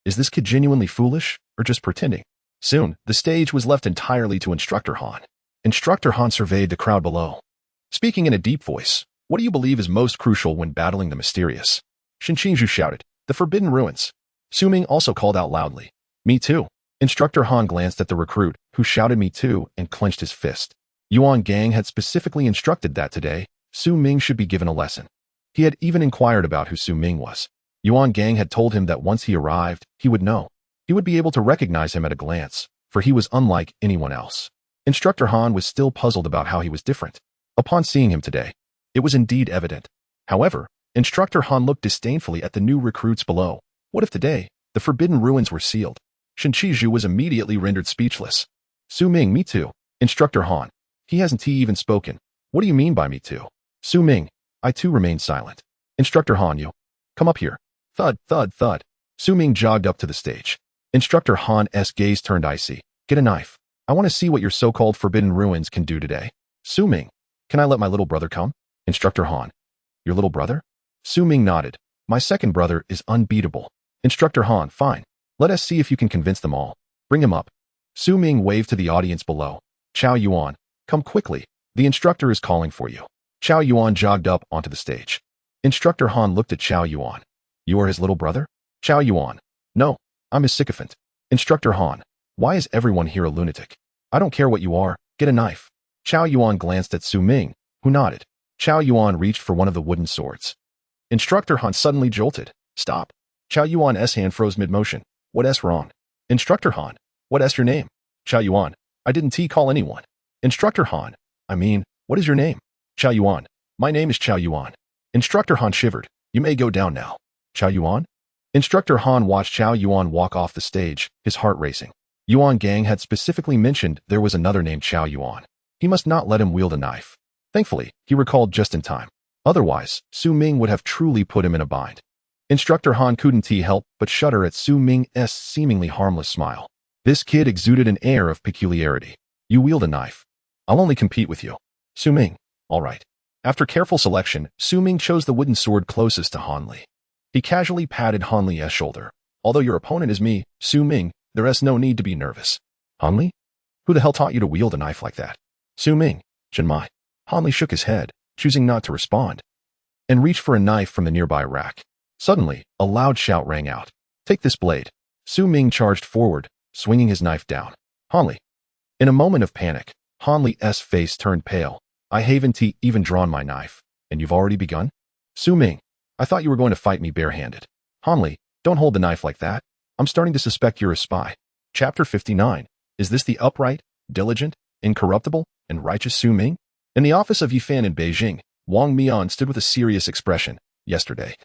Is this kid genuinely foolish, or just pretending? Soon, the stage was left entirely to Instructor Han. Instructor Han surveyed the crowd below. Speaking in a deep voice, what do you believe is most crucial when battling the mysterious? Shinqinju shouted, the Forbidden Ruins. Su Ming also called out loudly, me too. Instructor Han glanced at the recruit, who shouted me too, and clenched his fist. Yuan Gang had specifically instructed that today, Su Ming should be given a lesson. He had even inquired about who Su Ming was. Yuan Gang had told him that once he arrived, he would know. He would be able to recognize him at a glance, for he was unlike anyone else. Instructor Han was still puzzled about how he was different. Upon seeing him today, it was indeed evident. However, Instructor Han looked disdainfully at the new recruits below. What if today, the Forbidden Ruins were sealed? Shinqinju was immediately rendered speechless. Su Ming, me too. Instructor Han. He hasn't even spoken. What do you mean by me too? Su Ming. I too remained silent. Instructor Han, you. Come up here. Thud, thud, thud. Su Ming jogged up to the stage. Instructor Han's gaze turned icy. Get a knife. I want to see what your so-called Forbidden Ruins can do today. Su Ming. Can I let my little brother come? Instructor Han. Your little brother? Su Ming nodded. My second brother is unbeatable. Instructor Han, fine. Let us see if you can convince them all. Bring him up. Su Ming waved to the audience below. Chao Yuan, come quickly. The instructor is calling for you. Chao Yuan jogged up onto the stage. Instructor Han looked at Chao Yuan. You are his little brother? Chao Yuan. No, I'm his sycophant. Instructor Han. Why is everyone here a lunatic? I don't care what you are. Get a knife. Chao Yuan glanced at Su Ming, who nodded. Chao Yuan reached for one of the wooden swords. Instructor Han suddenly jolted. Stop. Chao Yuan's hand froze mid-motion. What's wrong? Instructor Han. What's your name? Chao Yuan. I didn't call anyone. Instructor Han. I mean, what is your name? Chao Yuan. My name is Chao Yuan. Instructor Han shivered. You may go down now. Chao Yuan? Instructor Han watched Chao Yuan walk off the stage, his heart racing. Yuan Gang had specifically mentioned there was another named Chao Yuan. He must not let him wield a knife. Thankfully, he recalled just in time. Otherwise, Su Ming would have truly put him in a bind. Instructor Han couldn't help but shudder at Su Ming's seemingly harmless smile. This kid exuded an air of peculiarity. You wield a knife. I'll only compete with you. Su Ming. All right. After careful selection, Su Ming chose the wooden sword closest to Han Li. He casually patted Han Li's shoulder. Although your opponent is me, Su Ming, there's no need to be nervous. Han Li? Who the hell taught you to wield a knife like that? Su Ming. Jinmai. Han Li shook his head, choosing not to respond, and reached for a knife from the nearby rack. Suddenly, a loud shout rang out. Take this blade. Su Ming charged forward, swinging his knife down. Han Li. In a moment of panic, Han Li's face turned pale. I haven't even drawn my knife, and you've already begun? Su Ming, I thought you were going to fight me barehanded. Han Li, don't hold the knife like that. I'm starting to suspect you're a spy. Chapter 59. Is this the upright, diligent, incorruptible, and righteous Su Ming? In the office of Yifan in Beijing, Wang Mian stood with a serious expression. Yesterday,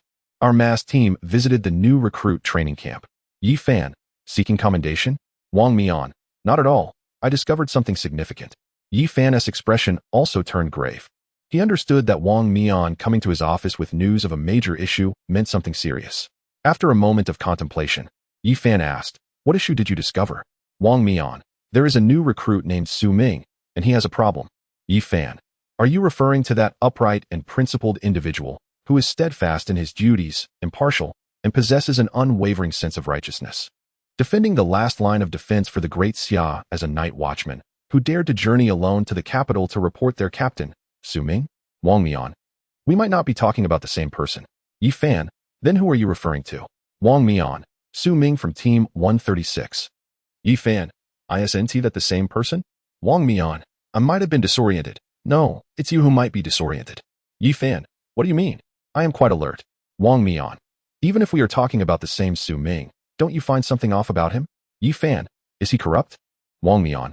our mass team visited the new recruit training camp. Yifan, seeking commendation? Wang Mian, not at all. I discovered something significant. Yifan's expression also turned grave. He understood that Wang Mian coming to his office with news of a major issue meant something serious. After a moment of contemplation, Yifan asked, what issue did you discover? Wang Mian, there is a new recruit named Su Ming, and he has a problem. Yifan, are you referring to that upright and principled individual who is steadfast in his duties, impartial, and possesses an unwavering sense of righteousness? Defending the last line of defense for the great Xia as a night watchman, who dared to journey alone to the capital to report their captain, Su Ming? Wang Mian, we might not be talking about the same person. Yifan, then who are you referring to? Wang Mian, Su Ming from Team 136. Yifan, isn't that the same person? Wang Mian, I might have been disoriented. No, it's you who might be disoriented. Yifan, what do you mean? I am quite alert. Wang Mian, even if we are talking about the same Su Ming, don't you find something off about him? Yifan, is he corrupt? Wang Mian,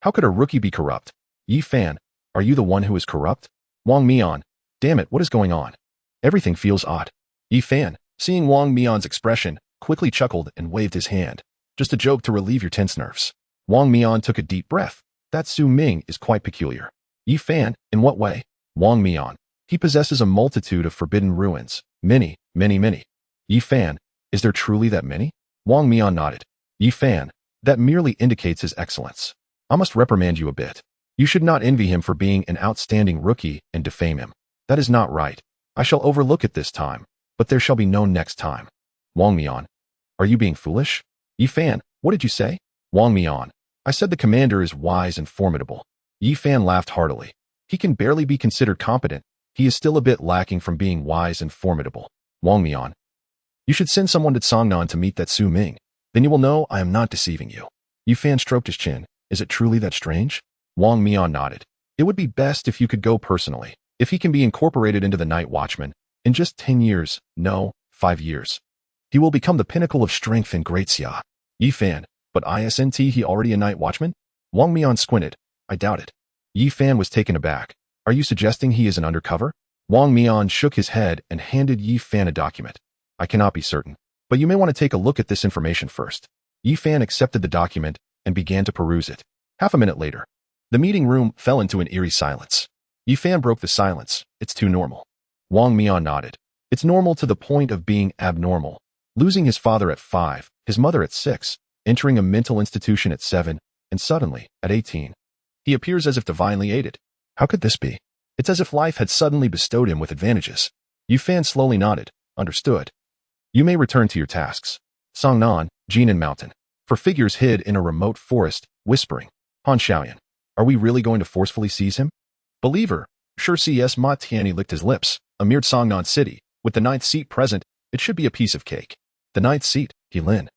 how could a rookie be corrupt? Yifan, are you the one who is corrupt? Wang Mian, damn it, what is going on? Everything feels odd. Yifan, seeing Wang Mian's expression, quickly chuckled and waved his hand. Just a joke to relieve your tense nerves. Wang Mian took a deep breath. That Su Ming is quite peculiar. Yifan, in what way? Wang Mian, he possesses a multitude of forbidden ruins. Many, many, many. Yifan, is there truly that many? Wang Mian nodded. Yifan, that merely indicates his excellence. I must reprimand you a bit. You should not envy him for being an outstanding rookie and defame him. That is not right. I shall overlook it this time, but there shall be no next time. Wang Mian, are you being foolish? Yifan, what did you say? Wang Mian, I said the commander is wise and formidable. Yifan laughed heartily. He can barely be considered competent. He is still a bit lacking from being wise and formidable. Wang Mian, you should send someone to Songnan to meet that Su Ming. Then you will know I am not deceiving you. Yifan stroked his chin. Is it truly that strange? Wang Mian nodded. It would be best if you could go personally. If he can be incorporated into the Night Watchman, in just 10 years, no, 5 years, he will become the pinnacle of strength in Great Xia. Yifan, but isn't he already a Night Watchman? Wang Mian squinted. I doubt it. Yifan was taken aback. Are you suggesting he is an undercover? Wang Mian shook his head and handed Yifan a document. I cannot be certain, but you may want to take a look at this information first. Yifan accepted the document and began to peruse it. Half a minute later, the meeting room fell into an eerie silence. Yifan broke the silence. It's too normal. Wang Mian nodded. It's normal to the point of being abnormal. Losing his father at 5, his mother at 6, entering a mental institution at 7, and suddenly, at 18, he appears as if divinely aided. How could this be? It's as if life had suddenly bestowed him with advantages. Yifan slowly nodded. Understood. You may return to your tasks. Songnan, Jinan Mountain. For figures hid in a remote forest, whispering. Han Xiaoyan, are we really going to forcefully seize him? Believer, sure CS Ma Tianyi licked his lips. Amired Songnan City. With the 9th seat present, it should be a piece of cake. The 9th seat, He Lin,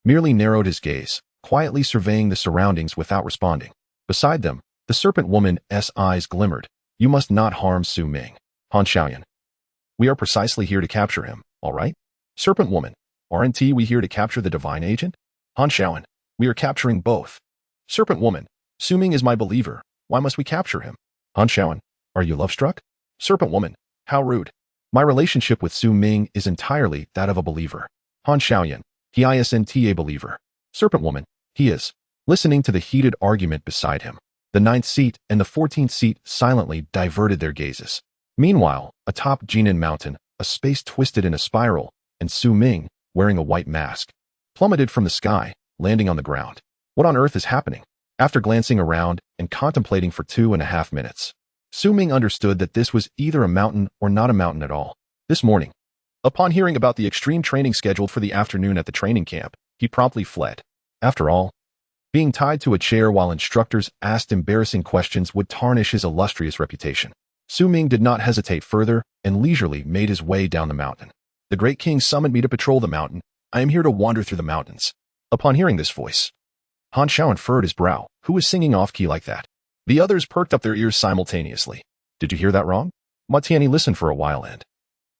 merely narrowed his gaze, quietly surveying the surroundings without responding. Beside them, the serpent woman's eyes glimmered. You must not harm Su Ming. Han Xiaoyan, we are precisely here to capture him, all right? Serpent woman, aren't we here to capture the divine agent? Han Xiaoyan, we are capturing both. Serpent woman, Su Ming is my believer. Why must we capture him? Han Xiaoyan, are you love-struck? Serpent woman, how rude. My relationship with Su Ming is entirely that of a believer. Han Xiaoyan, he isn't a believer. Serpent woman, he is. listening to the heated argument beside him. The 9th seat and the 14th seat silently diverted their gazes. Meanwhile, atop Jinan Mountain, a space twisted in a spiral, and Su Ming, wearing a white mask, plummeted from the sky, landing on the ground. What on earth is happening? After glancing around and contemplating for 2.5 minutes, Su Ming understood that this was either a mountain or not a mountain at all. This morning, upon hearing about the extreme training scheduled for the afternoon at the training camp, he promptly fled. After all, being tied to a chair while instructors asked embarrassing questions would tarnish his illustrious reputation. Su Ming did not hesitate further and leisurely made his way down the mountain. The Great King summoned me to patrol the mountain. I am here to wander through the mountains. Upon hearing this voice, Han Xiao furrowed his brow. Who was singing off-key like that? The others perked up their ears simultaneously. Did you hear that wrong? Ma Tianyi listened for a while and,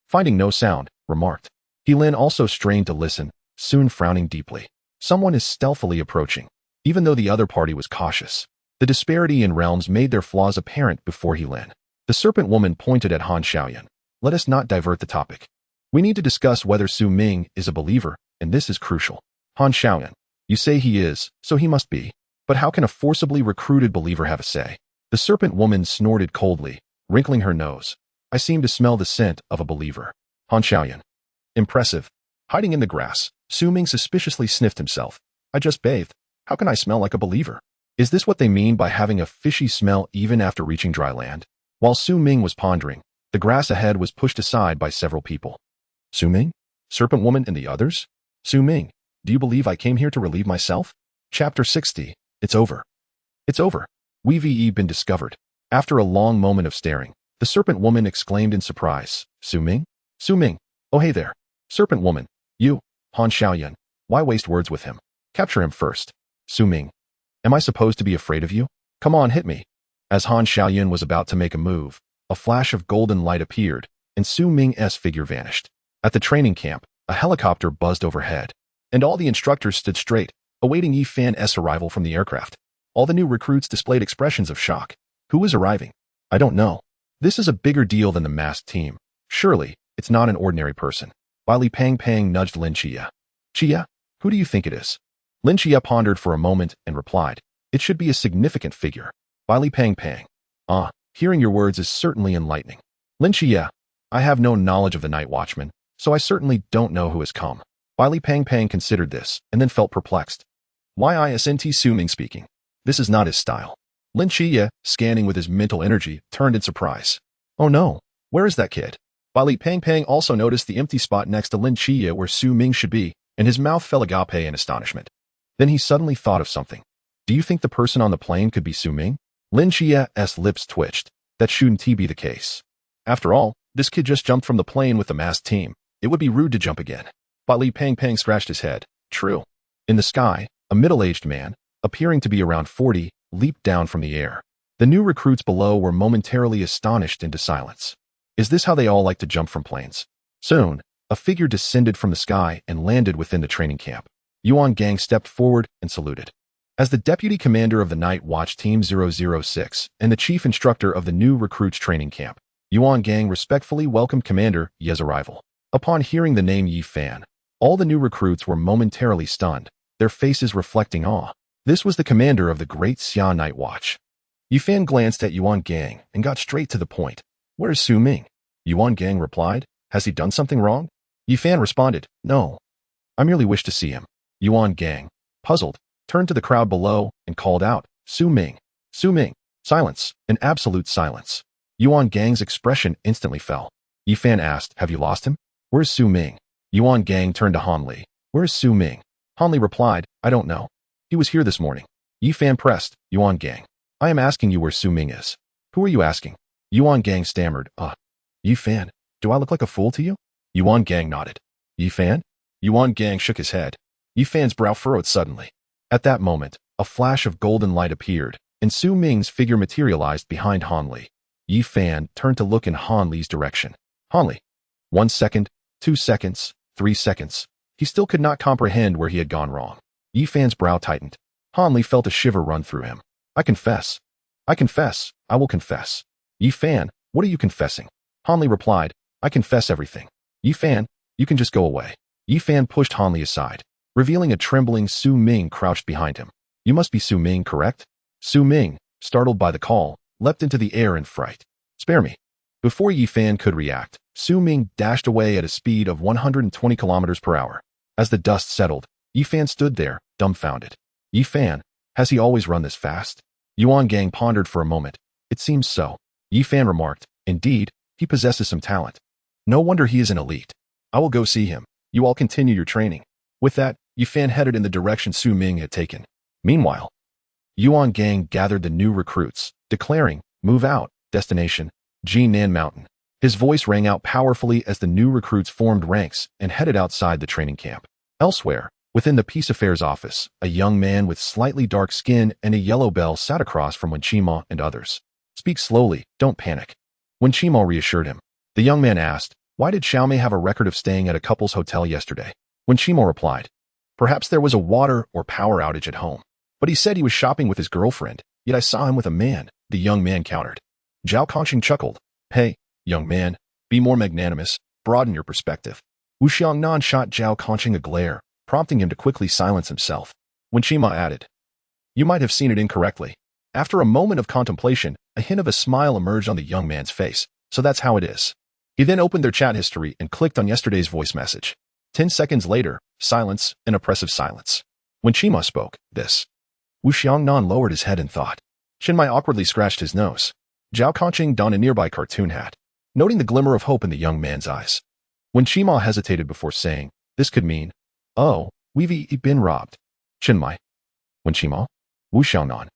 finding no sound, remarked. He Lin also strained to listen, soon frowning deeply. Someone is stealthily approaching. Even though the other party was cautious, the disparity in realms made their flaws apparent before He Lin. The serpent woman pointed at Han Xiaoyan. Let us not divert the topic. We need to discuss whether Su Ming is a believer, and this is crucial. Han Xiaoyan, you say he is, so he must be. But how can a forcibly recruited believer have a say? The serpent woman snorted coldly, wrinkling her nose. I seem to smell the scent of a believer. Han Xiaoyan. Impressive. Hiding in the grass, Su Ming suspiciously sniffed himself. I just bathed. How can I smell like a believer? Is this what they mean by having a fishy smell even after reaching dry land? While Su Ming was pondering, the grass ahead was pushed aside by several people. Su Ming? Serpent woman and the others? Su Ming, do you believe I came here to relieve myself? Chapter 60. It's over. It's over. We've been discovered. After a long moment of staring, the serpent woman exclaimed in surprise. Su Ming? Su Ming. Oh hey there. Serpent woman. You, Han Xiaoyan. Why waste words with him? Capture him first. Su Ming. Am I supposed to be afraid of you? Come on, hit me. As Han Xiaoyan was about to make a move, a flash of golden light appeared, and Su Ming's figure vanished. At the training camp, a helicopter buzzed overhead, and all the instructors stood straight, awaiting Yi Fan's arrival from the aircraft. All the new recruits displayed expressions of shock. Who is arriving? I don't know. This is a bigger deal than the masked team. Surely, it's not an ordinary person. Li Pang nudged Lin Chia. Chia, who do you think it is? Lin Chia pondered for a moment and replied, it should be a significant figure. Li Pang. Ah, hearing your words is certainly enlightening. Lin Chia, I have no knowledge of the night watchman, so I certainly don't know who has come. Li Pang considered this and then felt perplexed. Why isn't Su Ming speaking? This is not his style. Lin Chia, scanning with his mental energy, turned in surprise. Oh no, where is that kid? Li Pang also noticed the empty spot next to Lin Chia where Su Ming should be, and his mouth fell agape in astonishment. Then he suddenly thought of something. Do you think the person on the plane could be Su Ming? Lin Chia's lips twitched. That shouldn't be the case. After all, this kid just jumped from the plane with the masked team. It would be rude to jump again. Li Pang scratched his head. True. In the sky, a middle-aged man, appearing to be around 40, leaped down from the air. The new recruits below were momentarily astonished into silence. Is this how they all like to jump from planes? Soon, a figure descended from the sky and landed within the training camp. Yuan Gang stepped forward and saluted. As the deputy commander of the Night Watch Team 006 and the chief instructor of the new recruits training camp, Yuan Gang respectfully welcomed Commander Ye's arrival. Upon hearing the name Yi Fan, all the new recruits were momentarily stunned, their faces reflecting awe. This was the commander of the Great Xia Night Watch. Yi Fan glanced at Yuan Gang and got straight to the point. Where is Su Ming? Yuan Gang replied. Has he done something wrong? Yi Fan responded. No. I merely wish to see him. Yuan Gang, puzzled, turned to the crowd below and called out, Su Ming. Su Ming. Silence, an absolute silence. Yuan Gang's expression instantly fell. Yi Fan asked, have you lost him? Where's Su Ming? Yuan Gang turned to Han Li. Where's Su Ming? Han Li replied, I don't know. He was here this morning. Yi Fan pressed, Yuan Gang. I am asking you where Su Ming is. Who are you asking? Yuan Gang stammered, Yi Fan, do I look like a fool to you? Yuan Gang nodded. Yi Fan? Yuan Gang shook his head. Yi Fan's brow furrowed suddenly. At that moment, a flash of golden light appeared, and Su Ming's figure materialized behind Han Li. Yi Fan turned to look in Han Li's direction. Han Li. 1 second, 2 seconds, 3 seconds. He still could not comprehend where he had gone wrong. Yi Fan's brow tightened. Han Li felt a shiver run through him. I confess. I confess. I will confess. Yi Fan, what are you confessing? Han Li replied, I confess everything. Yi Fan, you can just go away. Yi Fan pushed Han Li aside, revealing a trembling Su Ming crouched behind him. You must be Su Ming, correct? Su Ming, startled by the call, leapt into the air in fright. Spare me. Before Yi Fan could react, Su Ming dashed away at a speed of 120 kilometers per hour. As the dust settled, Yi Fan stood there, dumbfounded. Yi Fan, has he always run this fast? Yuan Gang pondered for a moment. It seems so. Yi Fan remarked, indeed, he possesses some talent. No wonder he is an elite. I will go see him. You all continue your training. With that, Yi Fan headed in the direction Su Ming had taken. Meanwhile, Yuan Gang gathered the new recruits, declaring, move out, destination, Jinan Mountain. His voice rang out powerfully as the new recruits formed ranks and headed outside the training camp. Elsewhere, within the Peace Affairs office, a young man with slightly dark skin and a yellow bell sat across from Wenqima and others. Speak slowly, don't panic. Wenqima reassured him. The young man asked, why did Xiaomei have a record of staying at a couple's hotel yesterday? Wenqima replied, perhaps there was a water or power outage at home. But he said he was shopping with his girlfriend, yet I saw him with a man, the young man countered. Zhao Kongqing chuckled. Hey, young man, be more magnanimous, broaden your perspective. Wu Xiangnan shot Zhao Kongqing a glare, prompting him to quickly silence himself. Wenqima added, you might have seen it incorrectly. After a moment of contemplation, a hint of a smile emerged on the young man's face. So that's how it is. He then opened their chat history and clicked on yesterday's voice message. 10 seconds later, silence, an oppressive silence. Wenqima spoke, this. Wu Xiangnan lowered his head in thought. Shinmai awkwardly scratched his nose. Zhao Kongqing donned a nearby cartoon hat, noting the glimmer of hope in the young man's eyes. Wenqima hesitated before saying, this could mean, oh, we've been robbed. Shinmai. Wenqima. Wu Xiangnan.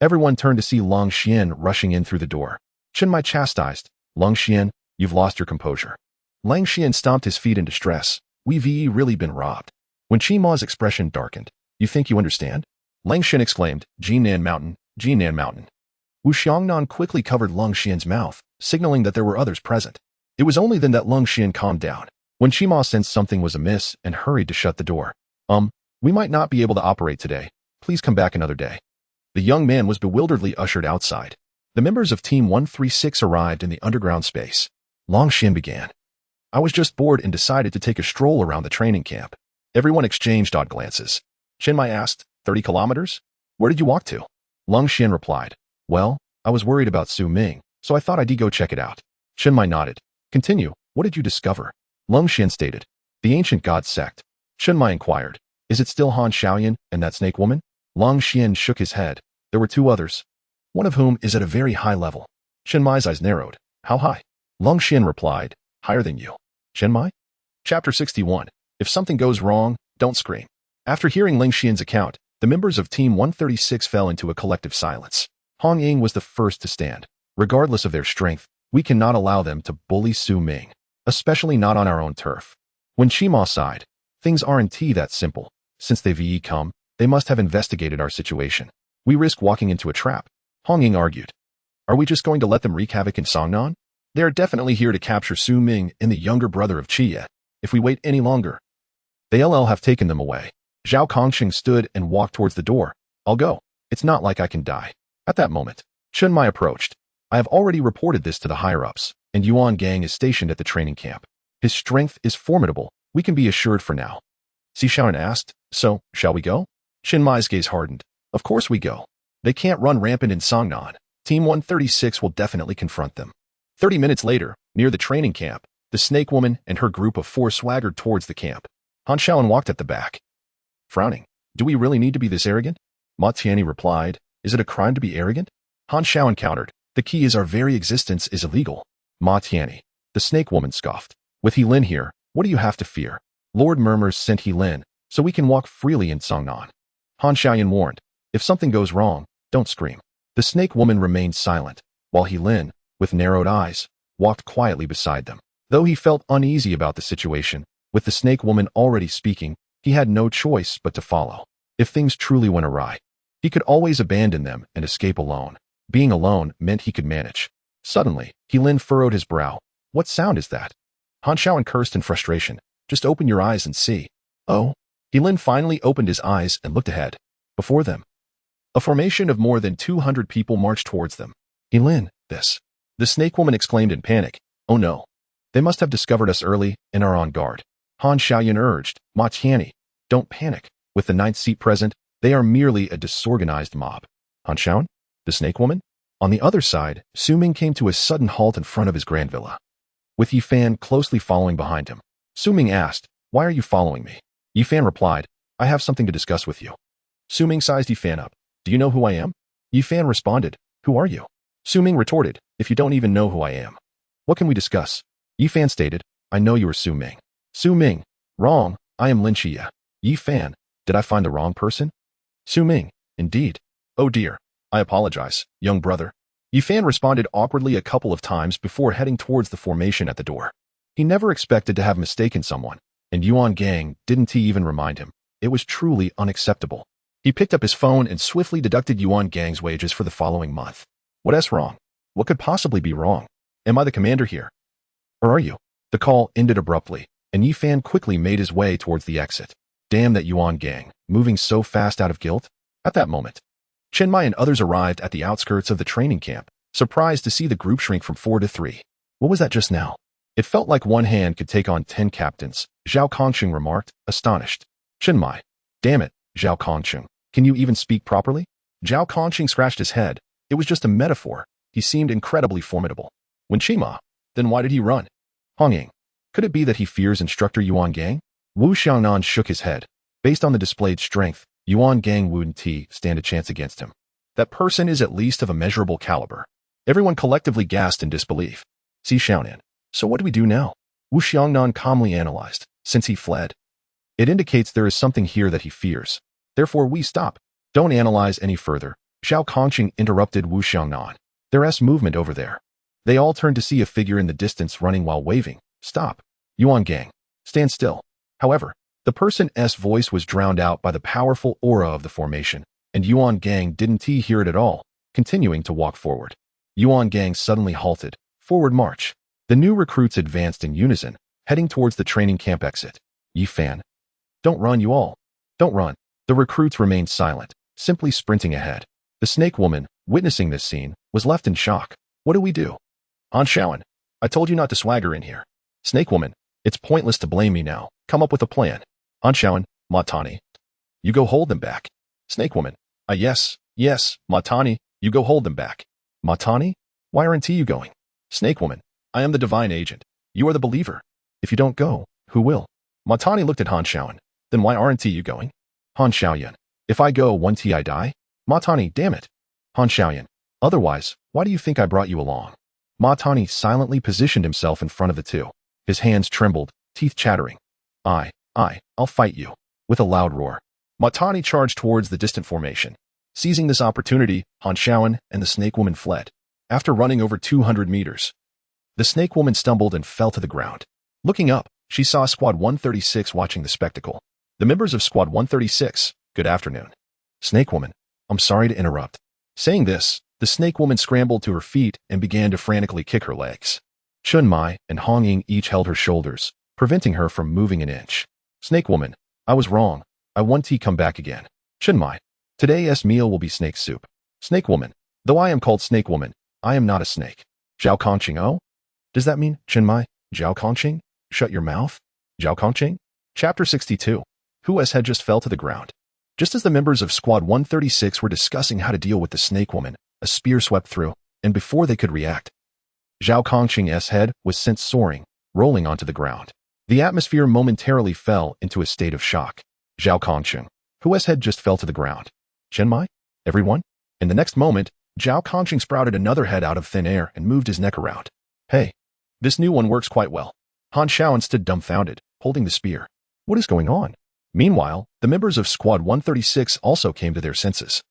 Everyone turned to see Long Xian rushing in through the door. Shinmai chastised, Long Xian, you've lost your composure. Lang Xian stomped his feet in distress. We've really been robbed. Wenqima's expression darkened. You think you understand? Lang Xian exclaimed, Jinan Mountain, Jinan Mountain. Wu Xiangnan quickly covered Long Xian's mouth, signaling that there were others present. It was only then that Long Xian calmed down. Wenqima sensed something was amiss and hurried to shut the door. We might not be able to operate today. Please come back another day. The young man was bewilderedly ushered outside. The members of Team 136 arrived in the underground space. Long Xian began. I was just bored and decided to take a stroll around the training camp. Everyone exchanged odd glances. Shinmai asked, 30 kilometers? Where did you walk to? Long Xian replied, well, I was worried about Su Ming, so I thought I'd go check it out. Shinmai nodded. Continue, what did you discover? Long Xian stated, the ancient god sect. Shinmai inquired, is it still Han Xiaoyan and that snake woman? Long Xian shook his head. There were two others, one of whom is at a very high level. Shinmai's eyes narrowed. How high? Long Xian replied, higher than you. Shinmai? Chapter 61. If something goes wrong, don't scream. After hearing Ling Xian's account, the members of Team 136 fell into a collective silence. Hong Ying was the first to stand. Regardless of their strength, we cannot allow them to bully Su Ming, especially not on our own turf. Wenqima sighed. Things aren't that simple. Since they've come, they must have investigated our situation. We risk walking into a trap. Hong Ying argued. Are we just going to let them wreak havoc in Songnan? They are definitely here to capture Su Ming and the younger brother of Qie. If we wait any longer, they'll have taken them away. Zhao Kongqing stood and walked towards the door. I'll go. It's not like I can die. At that moment, Shinmai approached. I have already reported this to the higher-ups, and Yuan Gang is stationed at the training camp. His strength is formidable. We can be assured for now. Sishaoan asked, so, shall we go? Shinmai's gaze hardened. Of course we go. They can't run rampant in Songnan. Team 136 will definitely confront them. 30 minutes later, near the training camp, the snake woman and her group of 4 swaggered towards the camp. Han Xiaoan walked at the back. Frowning, do we really need to be this arrogant? Ma Tianyi replied, is it a crime to be arrogant? Han Xiaoan countered, the key is our very existence is illegal. Ma Tianyi, the snake woman scoffed. With He Lin here, what do you have to fear? Lord Murmurs sent He Lin, so we can walk freely in Songnan. Han Xiaoyan warned, if something goes wrong, don't scream. The snake woman remained silent, while He Lin, with narrowed eyes, walked quietly beside them. Though he felt uneasy about the situation, with the snake woman already speaking, he had no choice but to follow. If things truly went awry, he could always abandon them and escape alone. Being alone meant he could manage. Suddenly, He Lin furrowed his brow. What sound is that? Han Xiaoan cursed in frustration. Just open your eyes and see. Oh. He Lin finally opened his eyes and looked ahead. Before them, a formation of more than 200 people marched towards them. He Lin, this. The snake woman exclaimed in panic. Oh no. They must have discovered us early and are on guard. Han Xiaoyan urged, Ma Tianyi, don't panic. With the 9th seat present, They are merely a disorganized mob. Han Shaoan, the snake woman? On the other side, Su Ming came to a sudden halt in front of his grand villa, with Yifan closely following behind him. Su Ming asked, "Why are you following me?" Yifan replied, "I have something to discuss with you." Su Ming sized Yifan up. "Do you know who I am?" Yifan responded, "Who are you?" Su Ming retorted, "If you don't even know who I am, what can we discuss?" Yifan stated, "I know you are Su Ming." Su Ming, "Wrong, I am Lin Xia." Yifan, "Did I find the wrong person?" Su Ming, "Indeed." "Oh dear, I apologize, young brother." Yifan responded awkwardly a couple of times before heading towards the formation at the door. He never expected to have mistaken someone, and Yuan Gang didn't even remind him. It was truly unacceptable. He picked up his phone and swiftly deducted Yuan Gang's wages for the following month. What's wrong? What could possibly be wrong? Am I the commander here? Or are you? The call ended abruptly, and Yifan quickly made his way towards the exit. Damn that Yuan Gang, moving so fast out of guilt. At that moment, Chen Mai and others arrived at the outskirts of the training camp, surprised to see the group shrink from 4 to 3. What was that just now? It felt like one hand could take on 10 captains, Zhao Kongqing remarked, astonished. Chen Mai, damn it, Zhao Kongqing, can you even speak properly? Zhao Kongqing scratched his head. It was just a metaphor. He seemed incredibly formidable. When Chima, then why did he run? Hongying, could it be that he fears instructor Yuan Gang? Wu Xiangnan shook his head. Based on the displayed strength, Yuan Gang wouldn't stand a chance against him. That person is at least of a measurable caliber. Everyone collectively gasped in disbelief. See Xiaonan. So what do we do now? Wu Xiangnan calmly analyzed. Since he fled, it indicates there is something here that he fears. Therefore we stop. Don't analyze any further. Zhao Kongqing interrupted Wu Xiangnan. There's movement over there. They all turned to see a figure in the distance running while waving. Stop. Yuan Gang. Stand still. However, the person's voice was drowned out by the powerful aura of the formation, and Yuan Gang didn't hear it at all, continuing to walk forward. Yuan Gang suddenly halted. Forward march. The new recruits advanced in unison, heading towards the training camp exit. Yifan. Don't run, you all. Don't run. The recruits remained silent, simply sprinting ahead. The snake woman, witnessing this scene, was left in shock. What do we do? Han Shaoan, I told you not to swagger in here. Snake woman, it's pointless to blame me now. Come up with a plan. Han Shaoan, Matani. You go hold them back. Snake woman, yes, Matani, you go hold them back. Matani, why aren't you going? Snake woman, I am the divine agent. You are the believer. If you don't go, who will? Matani looked at Han Shaoan. Then why aren't you going? Han Shaoyan, if I go, won't I die? Matani, damn it. Han Shaoyan, otherwise, why do you think I brought you along? Matani silently positioned himself in front of the two. His hands trembled, teeth chattering. I'll fight you. With a loud roar, Matani charged towards the distant formation. Seizing this opportunity, Han Shaoan and the snake woman fled. After running over 200 meters, the snake woman stumbled and fell to the ground. Looking up, she saw Squad 136 watching the spectacle. The members of Squad 136, good afternoon. Snake woman, I'm sorry to interrupt. Saying this, the snake woman scrambled to her feet and began to frantically kick her legs. Chun Mai and Hong Ying each held her shoulders, preventing her from moving an inch. Snake woman, I was wrong. I want to come back again. Chun Mai, today's meal will be snake soup. Snake woman, though I am called snake woman, I am not a snake. Zhao Kongqing, oh? Does that mean, Chen Mai, Zhao Kongqing? Shut your mouth? Zhao Kongqing? Chapter 62. Hu's head just fell to the ground. Just as the members of Squad 136 were discussing how to deal with the snake woman, a spear swept through, and before they could react, Zhao Kongqing's head was sent soaring, rolling onto the ground. The atmosphere momentarily fell into a state of shock. Zhao Kongqing, Hu's head just fell to the ground. Chen Mai? Everyone? In the next moment, Zhao Kongqing sprouted another head out of thin air and moved his neck around. Hey, this new one works quite well. Han Shaoan stood dumbfounded, holding the spear. What is going on? Meanwhile, the members of Squad 136 also came to their senses.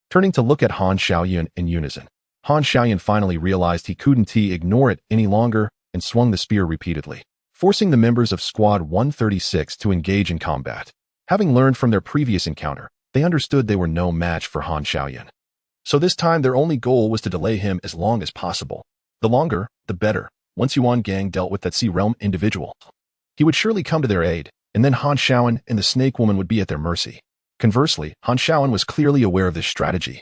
Turning to look at Han Shaoyan in unison, Han Shaoyan finally realized he couldn't ignore it any longer and swung the spear repeatedly, forcing the members of Squad 136 to engage in combat. Having learned from their previous encounter, they understood they were no match for Han Shaoyan. So this time their only goal was to delay him as long as possible. The longer, the better. Once Yuan Gang dealt with that Sea Realm individual, he would surely come to their aid, and then Han Shaoan and the snake woman would be at their mercy. Conversely, Han Shaoan was clearly aware of this strategy,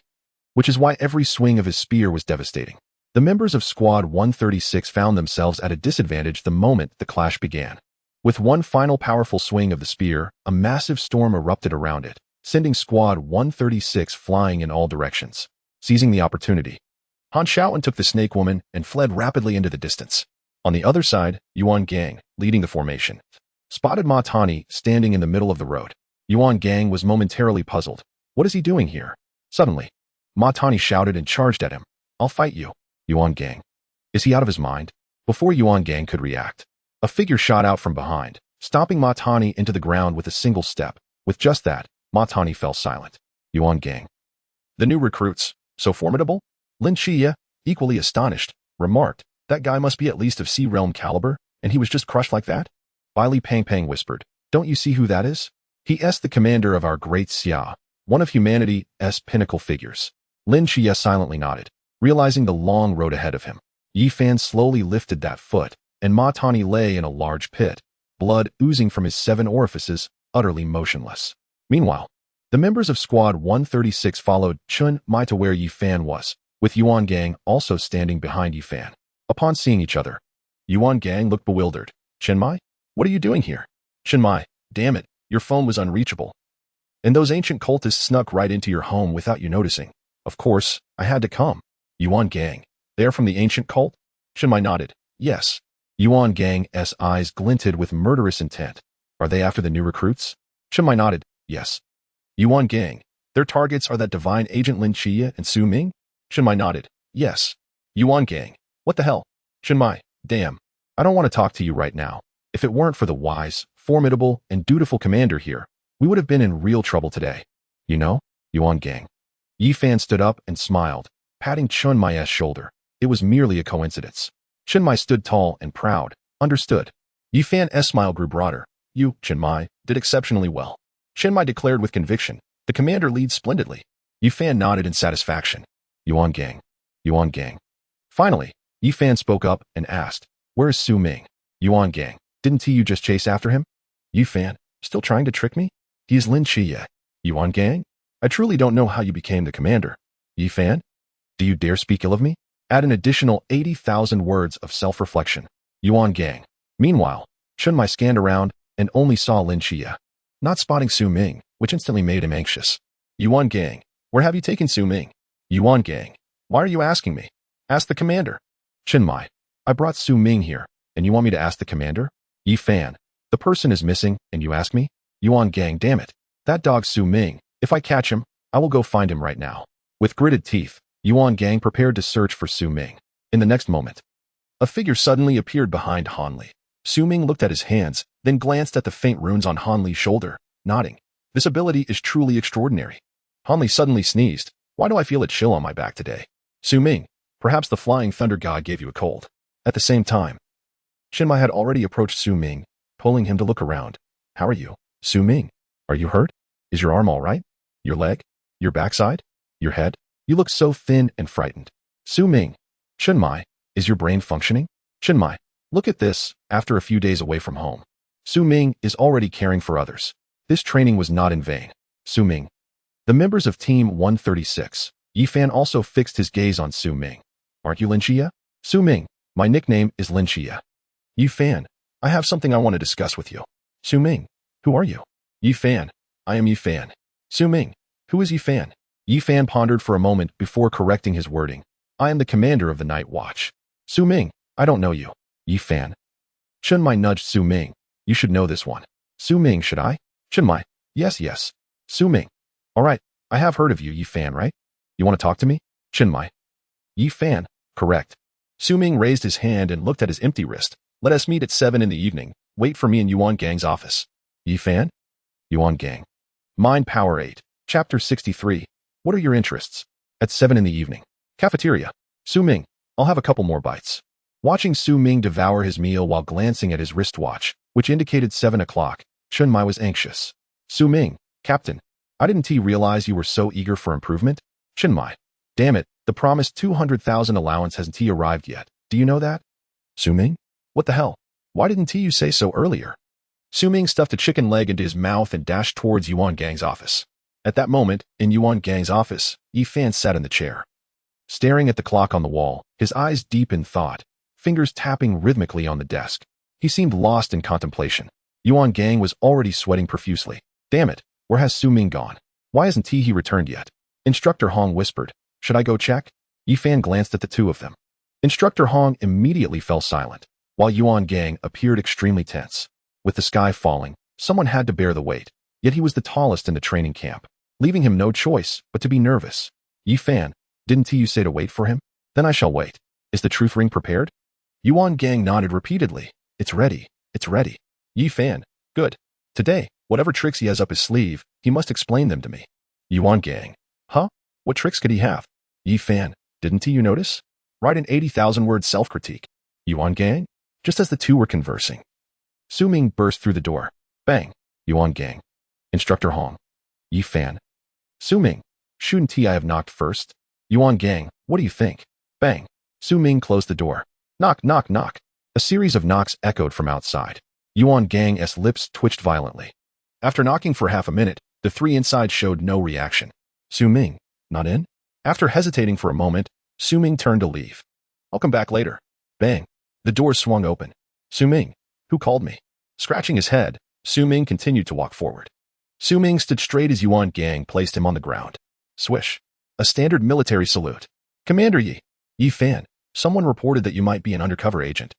which is why every swing of his spear was devastating. The members of Squad 136 found themselves at a disadvantage the moment the clash began. With one final powerful swing of the spear, a massive storm erupted around it, sending Squad 136 flying in all directions. Seizing the opportunity, Han Shaoan took the snake woman and fled rapidly into the distance. On the other side, Yuan Gang, leading the formation, spotted Ma Tani standing in the middle of the road. Yuan Gang was momentarily puzzled. What is he doing here? Suddenly, Ma Tani shouted and charged at him. I'll fight you. Yuan Gang. Is he out of his mind? Before Yuan Gang could react, a figure shot out from behind, stomping Ma Tani into the ground with a single step. With just that, Ma Tani fell silent. Yuan Gang. The new recruits, so formidable? Lin Xie, equally astonished, remarked, that guy must be at least of Sea Realm caliber, and he was just crushed like that? Bailey Pang Pang whispered, don't you see who that is? He is the commander of our great Xia, one of humanity's pinnacle figures. Lin Xie silently nodded, realizing the long road ahead of him. Yi Fan slowly lifted that foot, and Ma Tani lay in a large pit, blood oozing from his 7 orifices, utterly motionless. Meanwhile, the members of Squad 136 followed Chun Mai to where Yi Fan was, with Yuan Gang also standing behind Yi Fan. Upon seeing each other, Yuan Gang looked bewildered. Chen Mai? What are you doing here? Chen Mai, damn it, your phone was unreachable. And those ancient cultists snuck right into your home without you noticing. Of course, I had to come. Yuan Gang, they are from the ancient cult? Chen Mai nodded. Yes. Yuan Gang's eyes glinted with murderous intent. Are they after the new recruits? Chen Mai nodded. Yes. Yuan Gang, their targets are that divine agent Lin Xie and Su Ming? Chen Mai nodded. Yes. Yuan Gang, what the hell? Chen Mai, damn. I don't want to talk to you right now. If it weren't for the wise, formidable, and dutiful commander here, we would have been in real trouble today. You know, Yuan Gang. Yi Fan stood up and smiled, patting Chun Mai's shoulder. It was merely a coincidence. Chen Mai stood tall and proud. Understood. Yi Fan's smile grew broader. You, Chen Mai, did exceptionally well. Chen Mai declared with conviction. The commander leads splendidly. Yi Fan nodded in satisfaction. Yuan Gang. Yuan Gang. Finally, Yi Fan spoke up and asked, where is Su Ming? Yuan Gang. Didn't you just chase after him? Yi Fan, still trying to trick me? He is Lin Xie. Yuan Gang? I truly don't know how you became the commander. Yi Fan? Do you dare speak ill of me? Add an additional 80,000 words of self-reflection. Yuan Gang. Meanwhile, Chun Mai scanned around and only saw Lin Xie, not spotting Su Ming, which instantly made him anxious. Yuan Gang, where have you taken Su Ming? Yuan Gang, why are you asking me? Ask the commander. Chen Mai, I brought Su Ming here, and you want me to ask the commander? Yi Fan, the person is missing, and you ask me? Yuan Gang, damn it. That dog Su Ming, if I catch him, I will go find him right now. With gritted teeth, Yuan Gang prepared to search for Su Ming. In the next moment, a figure suddenly appeared behind Han Li. Su Ming looked at his hands, then glanced at the faint runes on Han Li's shoulder, nodding. This ability is truly extraordinary. Han Li suddenly sneezed. Why do I feel a chill on my back today? Su Ming, perhaps the flying thunder god gave you a cold. At the same time, Chen Mai had already approached Su Ming, pulling him to look around. How are you? Su Ming, are you hurt? Is your arm all right? Your leg? Your backside? Your head? You look so thin and frightened. Su Ming, Chen Mai, is your brain functioning? Chen Mai, look at this, after a few days away from home. Su Ming is already caring for others. This training was not in vain. Su Ming. The members of Team 136, Yi Fan also fixed his gaze on Su Ming. Aren't you Lin Xie? Su Ming, my nickname is Lin Xie. Yi Fan, I have something I want to discuss with you. Su Ming, who are you? Yi Fan, I am Yi Fan. Su Ming, who is Yi Fan? Yi Fan pondered for a moment before correcting his wording. I am the commander of the Night Watch. Su Ming, I don't know you. Yi Fan. Chen Mai nudged Su Ming. You should know this one. Su Ming, should I? Chen Mai, yes. Su Ming. All right, I have heard of you, Yi Fan, right? You want to talk to me? Chen Mai. Yi Fan, correct. Su Ming raised his hand and looked at his empty wrist. Let us meet at 7 in the evening. Wait for me in Yuan Gang's office. Yi Fan? Yuan Gang. Mind Power 8. Chapter 63. What are your interests? At 7 in the evening. Cafeteria. Su Ming, I'll have a couple more bites. Watching Su Ming devour his meal while glancing at his wristwatch, which indicated 7 o'clock, Chen Mai was anxious. Su Ming, Captain, I didn't realize you were so eager for improvement? Chen Mai, damn it, the promised 200,000 allowance hasn't arrived yet. Do you know that? Su Ming, what the hell? Why didn't you say so earlier? Su Ming stuffed a chicken leg into his mouth and dashed towards Yuan Gang's office. At that moment, in Yuan Gang's office, Yi Fan sat in the chair, staring at the clock on the wall, his eyes deep in thought, fingers tapping rhythmically on the desk. He seemed lost in contemplation. Yuan Gang was already sweating profusely. Damn it, where has Su Ming gone? Why hasn't he returned yet? Instructor Hong whispered. Should I go check? Yi Fan glanced at the two of them. Instructor Hong immediately fell silent, while Yuan Gang appeared extremely tense. With the sky falling, someone had to bear the weight, yet he was the tallest in the training camp, leaving him no choice but to be nervous. Yi Fan, didn't you say to wait for him? Then I shall wait. Is the truth ring prepared? Yuan Gang nodded repeatedly. It's ready. It's ready. Yi Fan, good. Today, whatever tricks he has up his sleeve, he must explain them to me. Yuan Gang, huh? What tricks could he have? Yi Fan, didn't you notice? Write an 80,000-word self-critique. Yuan Gang? Just as the two were conversing, Su Ming burst through the door. Bang. Yuan Gang. Instructor Hong. Yi Fan. Su Ming, shouldn't I have knocked first? Yuan Gang, what do you think? Bang. Su Ming closed the door. Knock, knock, knock. A series of knocks echoed from outside. Yuan Gang's lips twitched violently. After knocking for half a minute, the three inside showed no reaction. Su Ming, not in? After hesitating for a moment, Su Ming turned to leave. I'll come back later. Bang. The door swung open. Su Ming, who called me? Scratching his head, Su Ming continued to walk forward. Su Ming stood straight as Yuan Gang placed him on the ground. Swish. A standard military salute. Commander Yi. Yi Fan, someone reported that you might be an undercover agent.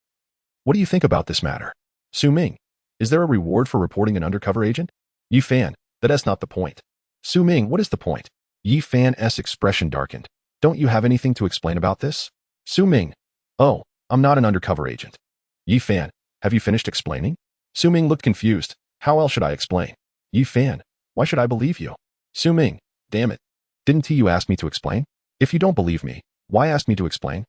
What do you think about this matter? Su Ming, is there a reward for reporting an undercover agent? Yi Fan, that's not the point. Su Ming, what is the point? Yi Fan's expression darkened. Don't you have anything to explain about this? Su Ming, oh, I'm not an undercover agent. Yi Fan, have you finished explaining? Su Ming looked confused. How else should I explain? Yi Fan, why should I believe you? Su Ming, damn it. Didn't you ask me to explain? If you don't believe me, why ask me to explain?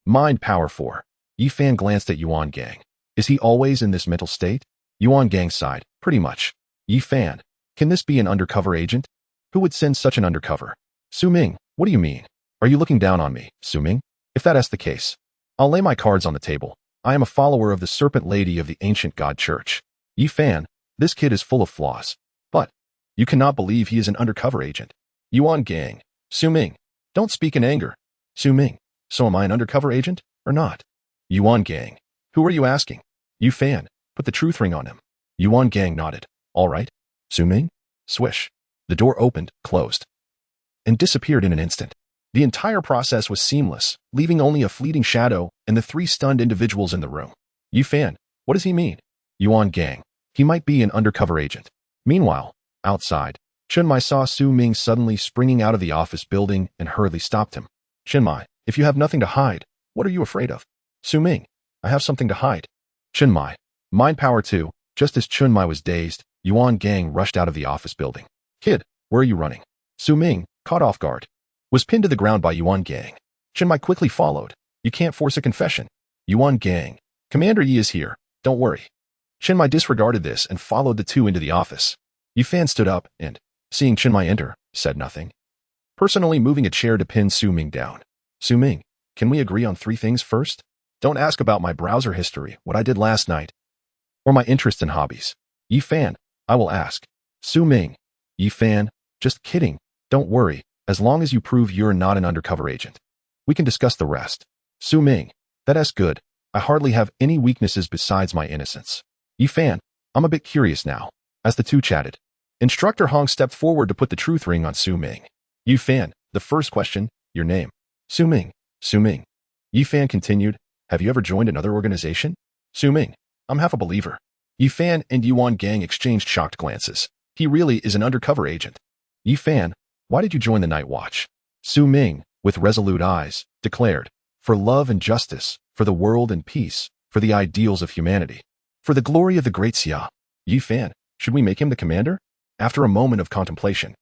Mind Power 4. Yi Fan glanced at Yuan Gang. Is he always in this mental state? Yuan Gang sighed. Pretty much. Yi Fan, can this be an undercover agent? Who would send such an undercover? Su Ming, what do you mean? Are you looking down on me, Su Ming? If that's the case, I'll lay my cards on the table. I am a follower of the Serpent Lady of the Ancient God Church. Yi Fan, this kid is full of flaws. But you cannot believe he is an undercover agent. Yuan Gang, Su Ming, don't speak in anger. Su Ming, so am I an undercover agent or not? Yuan Gang, who are you asking? Yi Fan, put the truth ring on him. Yuan Gang nodded. All right. Su Ming? Swish. The door opened, closed, and disappeared in an instant. The entire process was seamless, leaving only a fleeting shadow and the three stunned individuals in the room. Yi Fan, what does he mean? Yuan Gang, he might be an undercover agent. Meanwhile, outside, Chunmai saw Su Ming suddenly springing out of the office building and hurriedly stopped him. Chunmai, if you have nothing to hide, what are you afraid of? Su Ming, I have something to hide. Chunmai, Mind Power 2. Just as Chunmai was dazed, Yuan Gang rushed out of the office building. Kid, where are you running? Su Ming, caught off guard, was pinned to the ground by Yuan Gang. Chunmai quickly followed. You can't force a confession. Yuan Gang, Commander Yi is here. Don't worry. Chunmai disregarded this and followed the two into the office. Yi Fan stood up and, seeing Chunmai enter, said nothing, personally moving a chair to pin Su Ming down. Su Ming, can we agree on 3 things first? Don't ask about my browser history, what I did last night, or my interests and hobbies. Yi Fan, I will ask. Su Ming, Yi Fan, just kidding. Don't worry, as long as you prove you're not an undercover agent. We can discuss the rest. Su Ming, that's good. I hardly have any weaknesses besides my innocence. Yi Fan, I'm a bit curious now. As the two chatted, Instructor Hong stepped forward to put the truth ring on Su Ming. Yi Fan, the first question, your name. Su Ming, Su Ming. Yi Fan continued, have you ever joined another organization? Su Ming, I'm half a believer. Yi Fan and Yuan Gang exchanged shocked glances. He really is an undercover agent. Yi Fan, why did you join the Night Watch? Su Ming, with resolute eyes, declared, for love and justice, for the world and peace, for the ideals of humanity, for the glory of the great Xia. Yi Fan, should we make him the commander? After a moment of contemplation,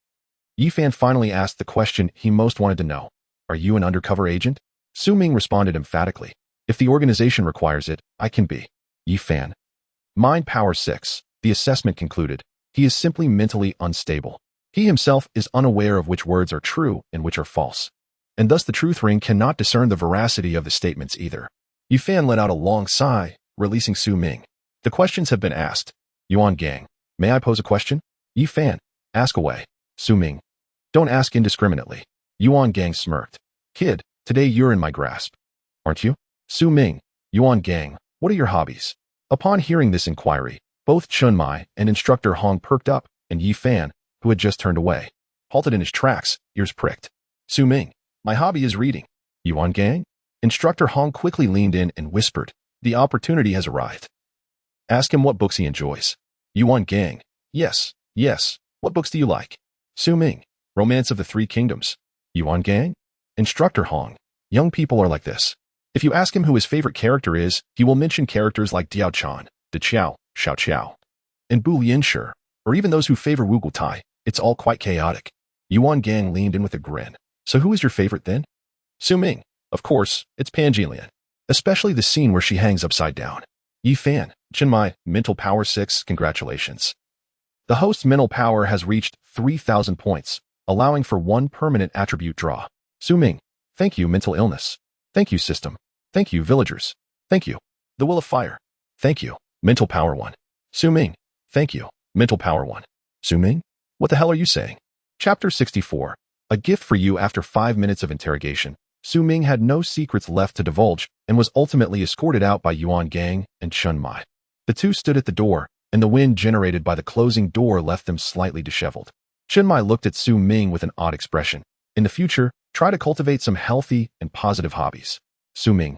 Yi Fan finally asked the question he most wanted to know. Are you an undercover agent? Su Ming responded emphatically. If the organization requires it, I can be. Yi Fan. Mind Power 6. The assessment concluded. He is simply mentally unstable. He himself is unaware of which words are true and which are false. And thus the truth ring cannot discern the veracity of the statements either. Yi Fan let out a long sigh, releasing Su Ming. The questions have been asked. Yuan Gang, may I pose a question? Yi Fan, ask away. Su Ming, don't ask indiscriminately. Yuan Gang smirked. Kid, today you're in my grasp. Aren't you? Su Ming, Yuan Gang, what are your hobbies? Upon hearing this inquiry, both Chunmai and Instructor Hong perked up, and Yi Fan, who had just turned away, halted in his tracks, ears pricked. Su Ming, my hobby is reading. Yuan Gang? Instructor Hong quickly leaned in and whispered, the opportunity has arrived. Ask him what books he enjoys. Yuan Gang, yes, yes, what books do you like? Su Ming, Romance of the Three Kingdoms. Yuan Gang? Instructor Hong, young people are like this. If you ask him who his favorite character is, he will mention characters like Diao Chan, De Qiao, Xiao Qiao, and Bu Lianshi, or even those who favor Wu Gutai. It's all quite chaotic. Yuan Gang leaned in with a grin. So who is your favorite then? Su Ming, of course, it's Pangelian. Especially the scene where she hangs upside down. Yi Fan, Chinmai, mental power 6, congratulations. The host's mental power has reached 3,000 points, allowing for 1 permanent attribute draw. Su Ming, thank you mental illness. Thank you system. Thank you villagers. Thank you. The will of fire. Thank you. Mental power 1. Su Ming, thank you. Mental power 1. Su Ming, what the hell are you saying? Chapter 64. A gift for you. After 5 minutes of interrogation, Su Ming had no secrets left to divulge and was ultimately escorted out by Yuan Gang and Chun Mai. The two stood at the door, and the wind generated by the closing door left them slightly disheveled. Chun Mai looked at Su Ming with an odd expression. In the future, try to cultivate some healthy and positive hobbies. Su Ming,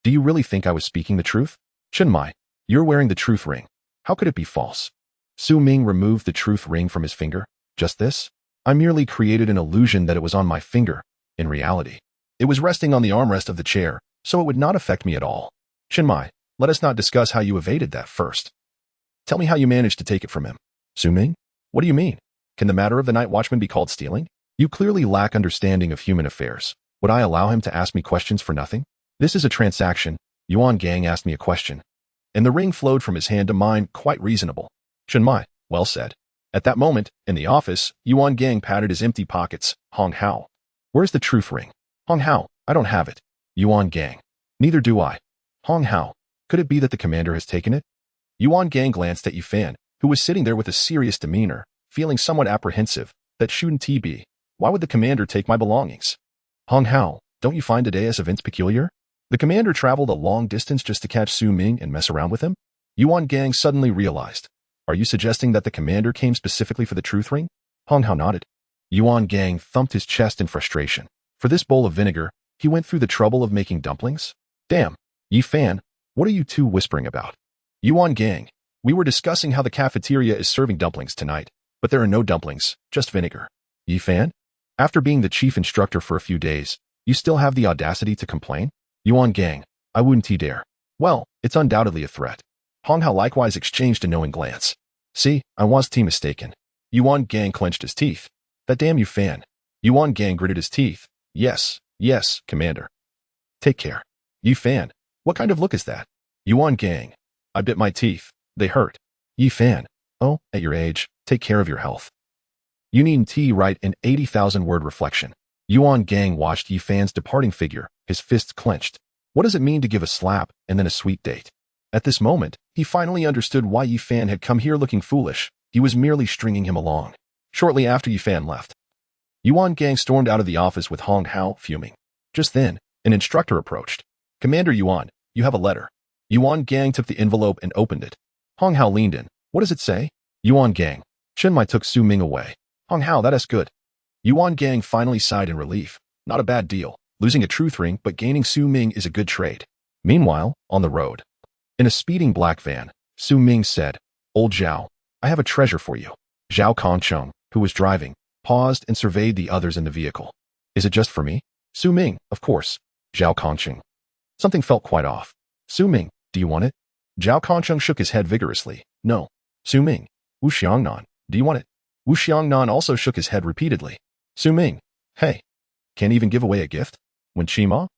do you really think I was speaking the truth? Chun Mai, you're wearing the truth ring. How could it be false? Su Ming removed the truth ring from his finger. Just this? I merely created an illusion that it was on my finger. In reality, it was resting on the armrest of the chair, so it would not affect me at all. Chun Mai, let us not discuss how you evaded that first. Tell me how you managed to take it from him. Su Ming, what do you mean? Can the matter of the night watchman be called stealing? You clearly lack understanding of human affairs. Would I allow him to ask me questions for nothing? This is a transaction. Yuan Gang asked me a question, and the ring flowed from his hand to mine, quite reasonable. Chun Mai, well said. At that moment, in the office, Yuan Gang patted his empty pockets. Hong Hao, where's the truth ring? Hong Hao, I don't have it. Yuan Gang, neither do I. Hong Hao, could it be that the commander has taken it? Yuan Gang glanced at Yi Fan, who was sitting there with a serious demeanor, feeling somewhat apprehensive. That shouldn't be. Why would the commander take my belongings? Hong Hao, don't you find today's events peculiar? The commander traveled a long distance just to catch Su Ming and mess around with him? Yuan Gang suddenly realized. Are you suggesting that the commander came specifically for the truth ring? Hong Hao nodded. Yuan Gang thumped his chest in frustration. For this bowl of vinegar, he went through the trouble of making dumplings? Damn. Yi Fan, what are you two whispering about? Yuan Gang, we were discussing how the cafeteria is serving dumplings tonight, but there are no dumplings, just vinegar. Yi Fan, after being the chief instructor for a few days, you still have the audacity to complain? Yuan Gang, I wouldn't dare. Well, it's undoubtedly a threat. Hong Hao likewise exchanged a knowing glance. See, I was mistaken. Yuan Gang clenched his teeth. That damn Yi Fan. Yuan Gang gritted his teeth. Yes, yes, Commander. Take care. Yi Fan, what kind of look is that? Yuan Gang, I bit my teeth. They hurt. Yi Fan, oh, at your age, take care of your health. You needn't write an 80,000-word reflection. Yuan Gang watched Yi Fan's departing figure, his fists clenched. What does it mean to give a slap and then a sweet date? At this moment, he finally understood why Yi Fan had come here looking foolish. He was merely stringing him along. Shortly after Yi Fan left, Yuan Gang stormed out of the office with Hong Hao fuming. Just then, an instructor approached. Commander Yuan, you have a letter. Yuan Gang took the envelope and opened it. Hong Hao leaned in. What does it say? Yuan Gang. Chun Mai took Su Ming away. Hong Hao, that is good. Yuan Gang finally sighed in relief. Not a bad deal. Losing a truth ring, but gaining Su Ming is a good trade. Meanwhile, on the road, in a speeding black van, Su Ming said, Old Zhao, I have a treasure for you. Zhao Kongcheng, who was driving, paused and surveyed the others in the vehicle. Is it just for me? Su Ming, of course. Zhao Kongcheng. Something felt quite off. Su Ming, do you want it? Zhao Kongcheng shook his head vigorously. No. Su Ming. Wu Xiangnan, do you want it? Wu Xiangnan also shook his head repeatedly. Su Ming. Hey. Can't even give away a gift? When Qima,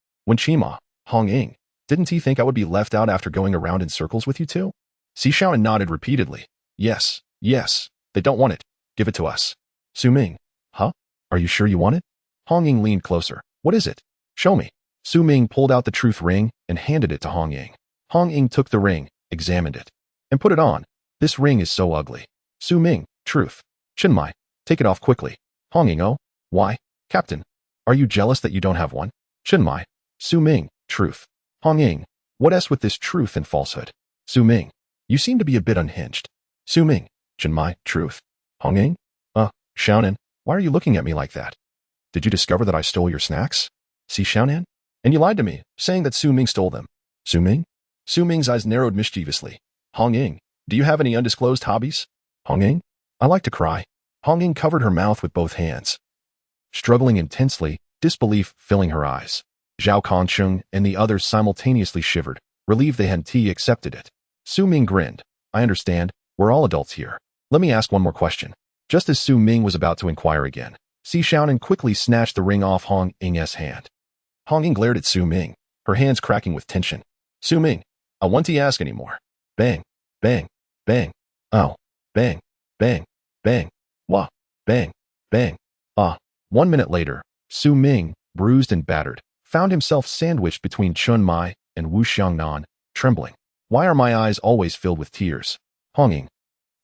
Hong Ying. Didn't he think I would be left out after going around in circles with you two? Xiaoan nodded repeatedly. Yes, yes. They don't want it. Give it to us. Su Ming. Huh? Are you sure you want it? Hong Ying leaned closer. What is it? Show me. Su Ming pulled out the truth ring and handed it to Hong Ying. Hong Ying took the ring, examined it, and put it on. This ring is so ugly. Su Ming, truth. Chun Mai, take it off quickly. Hong Ying, oh, why? Captain, are you jealous that you don't have one? Chun Mai, Su Ming, truth. Hong Ying, what s with this truth and falsehood? Su Ming, you seem to be a bit unhinged. Su Ming, Chun Mai, truth. Hong Ying, Xiaonan, Why are you looking at me like that? Did you discover that I stole your snacks? See Xiaonan? And you lied to me, saying that Su Ming stole them. Su Ming? Su Ming's eyes narrowed mischievously. Hong Ying, do you have any undisclosed hobbies? Hong Ying? I like to cry. Hong Ying covered her mouth with both hands, struggling intensely, disbelief filling her eyes. Zhao Kongcheng and the others simultaneously shivered, relieved they hadn't accepted it. Su Ming grinned. I understand, we're all adults here. Let me ask one more question. Just as Su Ming was about to inquire again, Si Xiaonan quickly snatched the ring off Hong Ying's hand. Hong Ying glared at Su Ming, her hands cracking with tension. Su Ming, I want to ask any more. Bang, bang, bang. Oh, bang, bang, bang. Wah, bang, bang. 1 minute later, Su Ming, bruised and battered, found himself sandwiched between Chun Mai and Wu Xiangnan, trembling. Why are my eyes always filled with tears? Hong Ying.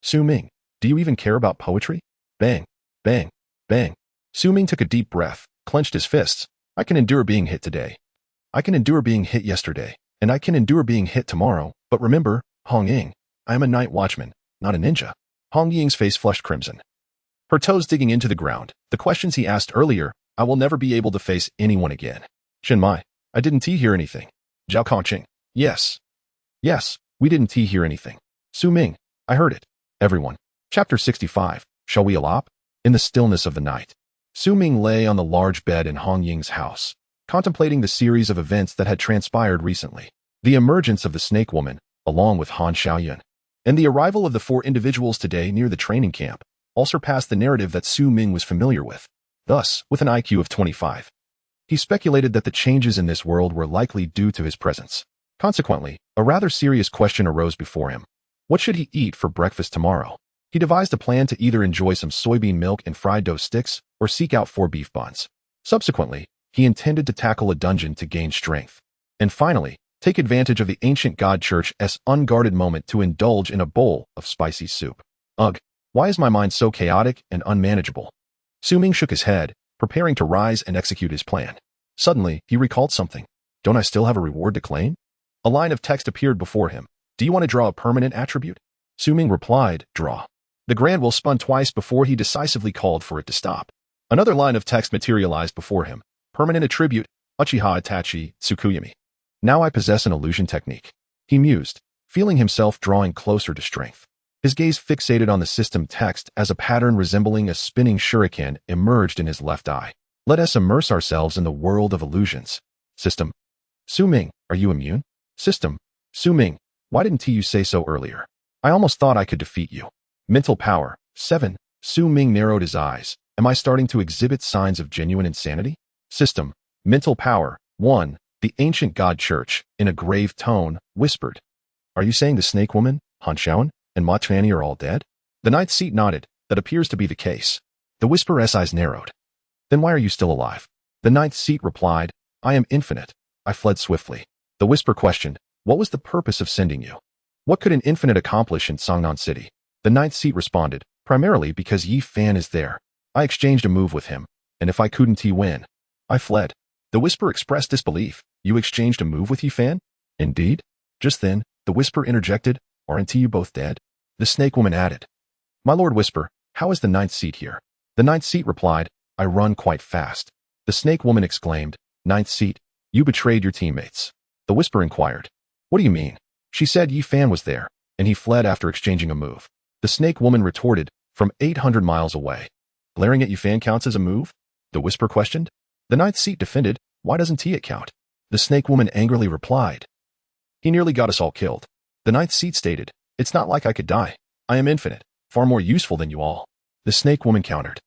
Su Ming, do you even care about poetry? Bang, bang, bang. Su Ming took a deep breath, clenched his fists. I can endure being hit today. I can endure being hit yesterday, and I can endure being hit tomorrow, but remember, Hong Ying, I am a night watchman, not a ninja. Hong Ying's face flushed crimson, her toes digging into the ground. The questions he asked earlier, I will never be able to face anyone again. Shen Mai, I didn't hear anything. Zhao Kongqing, yes. Yes, we didn't hear anything. Su Ming, I heard it. Everyone. Chapter 65, Shall we elop? In the stillness of the night, Su Ming lay on the large bed in Hong Ying's house, contemplating the series of events that had transpired recently. The emergence of the snake woman, along with Han Xiaoyun, and the arrival of the 4 individuals today near the training camp, all surpassed the narrative that Su Ming was familiar with. Thus, with an IQ of 25, he speculated that the changes in this world were likely due to his presence. Consequently, a rather serious question arose before him. What should he eat for breakfast tomorrow? He devised a plan to either enjoy some soybean milk and fried dough sticks or seek out 4 beef buns. Subsequently, he intended to tackle a dungeon to gain strength. And finally, take advantage of the ancient god church's unguarded moment to indulge in a bowl of spicy soup. Ugh, why is my mind so chaotic and unmanageable? Su Ming shook his head, preparing to rise and execute his plan. Suddenly, he recalled something. Don't I still have a reward to claim? A line of text appeared before him. Do you want to draw a permanent attribute? Su Ming replied, draw. The grand wheel spun twice before he decisively called for it to stop. Another line of text materialized before him. Permanent attribute, Uchiha Itachi Tsukuyami. Now I possess an illusion technique. He mused, feeling himself drawing closer to strength. His gaze fixated on the system text as a pattern resembling a spinning shuriken emerged in his left eye. Let us immerse ourselves in the world of illusions. System. Su Ming, are you immune? System. Su Ming, why didn't you say so earlier? I almost thought I could defeat you. Mental power. 7. Su Ming narrowed his eyes. Am I starting to exhibit signs of genuine insanity? System. Mental power. 1. The ancient god church, in a grave tone, whispered. Are you saying the snake woman, Han Xiaoyan, and Ma Chuanyi are all dead? The ninth seat nodded. That appears to be the case. The whisperer's eyes narrowed. Then why are you still alive? The ninth seat replied, I am infinite. I fled swiftly. The whisper questioned, what was the purpose of sending you? What could an infinite accomplish in Songnan City? The ninth seat responded, primarily because Yi Fan is there. I exchanged a move with him, and if I couldn't win, I fled. The whisper expressed disbelief. You exchanged a move with Yi Fan? Indeed. Just then, the whisper interjected, aren't you both dead? The snake woman added, my lord whisper, how is the ninth seat here? The ninth seat replied, I run quite fast. The snake woman exclaimed, ninth seat, you betrayed your teammates. The whisper inquired, what do you mean? She said Yi Fan was there, and he fled after exchanging a move. The snake woman retorted, from 800 miles away. Glaring at Yi Fan counts as a move? The whisper questioned. The ninth seat defended, why doesn't it count? The snake woman angrily replied, he nearly got us all killed. The ninth seat stated, it's not like I could die. I am infinite, far more useful than you all. The snake woman countered,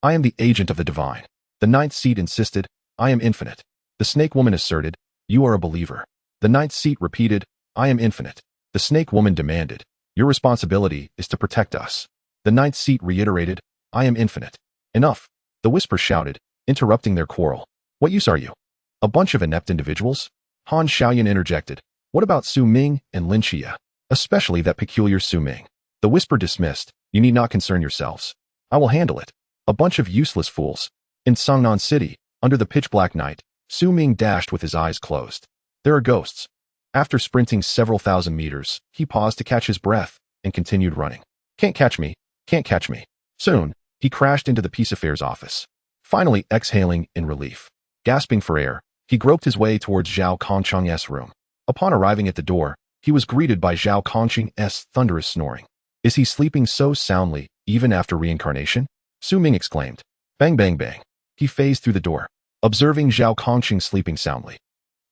I am the agent of the divine. The ninth seat insisted, I am infinite. The snake woman asserted, you are a believer. The ninth seat repeated, I am infinite. The snake woman demanded, your responsibility is to protect us. The ninth seat reiterated, I am infinite. Enough. The whisper shouted, interrupting their quarrel. What use are you? A bunch of inept individuals? Han Xiaoyan interjected. What about Su Ming and Lin Xia? Especially that peculiar Su Ming. The whisper dismissed. You need not concern yourselves. I will handle it. A bunch of useless fools. In Songnan City, under the pitch-black night, Su Ming dashed with his eyes closed. There are ghosts. After sprinting several thousand meters, he paused to catch his breath and continued running. Can't catch me. Can't catch me. Soon, He crashed into the peace affairs office, finally exhaling in relief. Gasping for air, he groped his way towards Zhao Kongcheng's room. Upon arriving at the door, he was greeted by Zhao Kongcheng's thunderous snoring. Is he sleeping so soundly, even after reincarnation? Su Ming exclaimed. Bang bang bang. He phased through the door, observing Zhao Kongcheng sleeping soundly.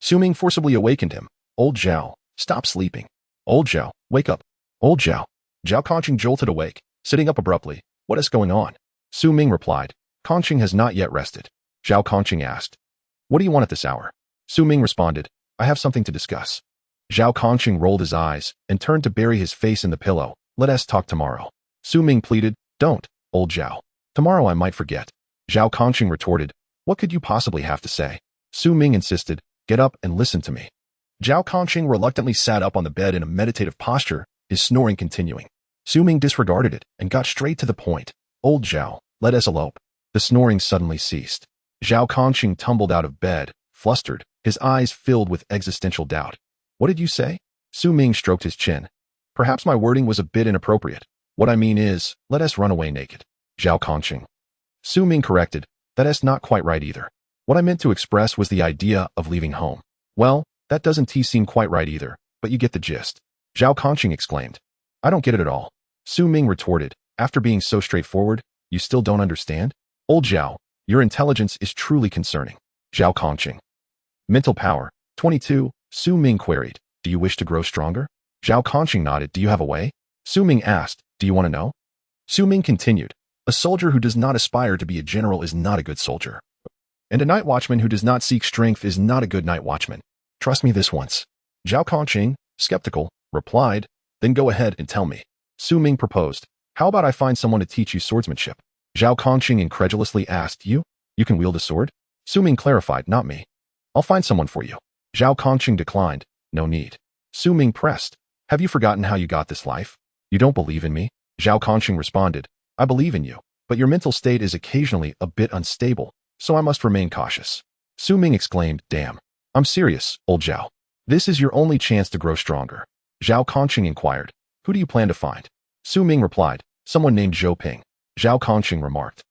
Su Ming forcibly awakened him. Old Zhao, stop sleeping. Old Zhao, wake up. Old Zhao. Zhao Kongcheng jolted awake, sitting up abruptly. What is going on? Su Ming replied. Kongcheng has not yet rested. Zhao Kongcheng asked. What do you want at this hour? Su Ming responded. I have something to discuss. Zhao Kongcheng rolled his eyes and turned to bury his face in the pillow. Let us talk tomorrow. Su Ming pleaded. Don't, old Zhao. Tomorrow I might forget. Zhao Kongcheng retorted. What could you possibly have to say? Su Ming insisted. Get up and listen to me. Zhao Kongcheng reluctantly sat up on the bed in a meditative posture, his snoring continuing. Su Ming disregarded it and got straight to the point. Old Zhao, let us elope. The snoring suddenly ceased. Zhao Kongcheng tumbled out of bed, flustered, his eyes filled with existential doubt. What did you say? Su Ming stroked his chin. Perhaps my wording was a bit inappropriate. What I mean is, let us run away naked. Zhao Kongcheng. Su Ming corrected. That is not quite right either. What I meant to express was the idea of leaving home. Well, that doesn't seem quite right either, but you get the gist. Zhao Kongcheng exclaimed. I don't get it at all. Su Ming retorted. After being so straightforward, you still don't understand? Old Zhao, your intelligence is truly concerning. Zhao Kongcheng. Mental power. 22. Su Ming queried. Do you wish to grow stronger? Zhao Kongcheng nodded. Do you have a way? Su Ming asked. Do you want to know? Su Ming continued. A soldier who does not aspire to be a general is not a good soldier. And a night watchman who does not seek strength is not a good night watchman. Trust me this once. Zhao Kongcheng, skeptical, replied. Then go ahead and tell me. Su Ming proposed. How about I find someone to teach you swordsmanship? Zhao Kongcheng incredulously asked. You can wield a sword? Su Ming clarified. Not me. I'll find someone for you. Zhao Kongcheng declined. No need. Su Ming pressed. Have you forgotten how you got this life? You don't believe in me? Zhao Kongcheng responded. I believe in you, but your mental state is occasionally a bit unstable, so I must remain cautious. Su Ming exclaimed. Damn. I'm serious, old Zhao. This is your only chance to grow stronger. Zhao Kongcheng inquired. Who do you plan to find? Su Ming replied. Someone named Zhou Ping. Zhao Kongcheng remarked.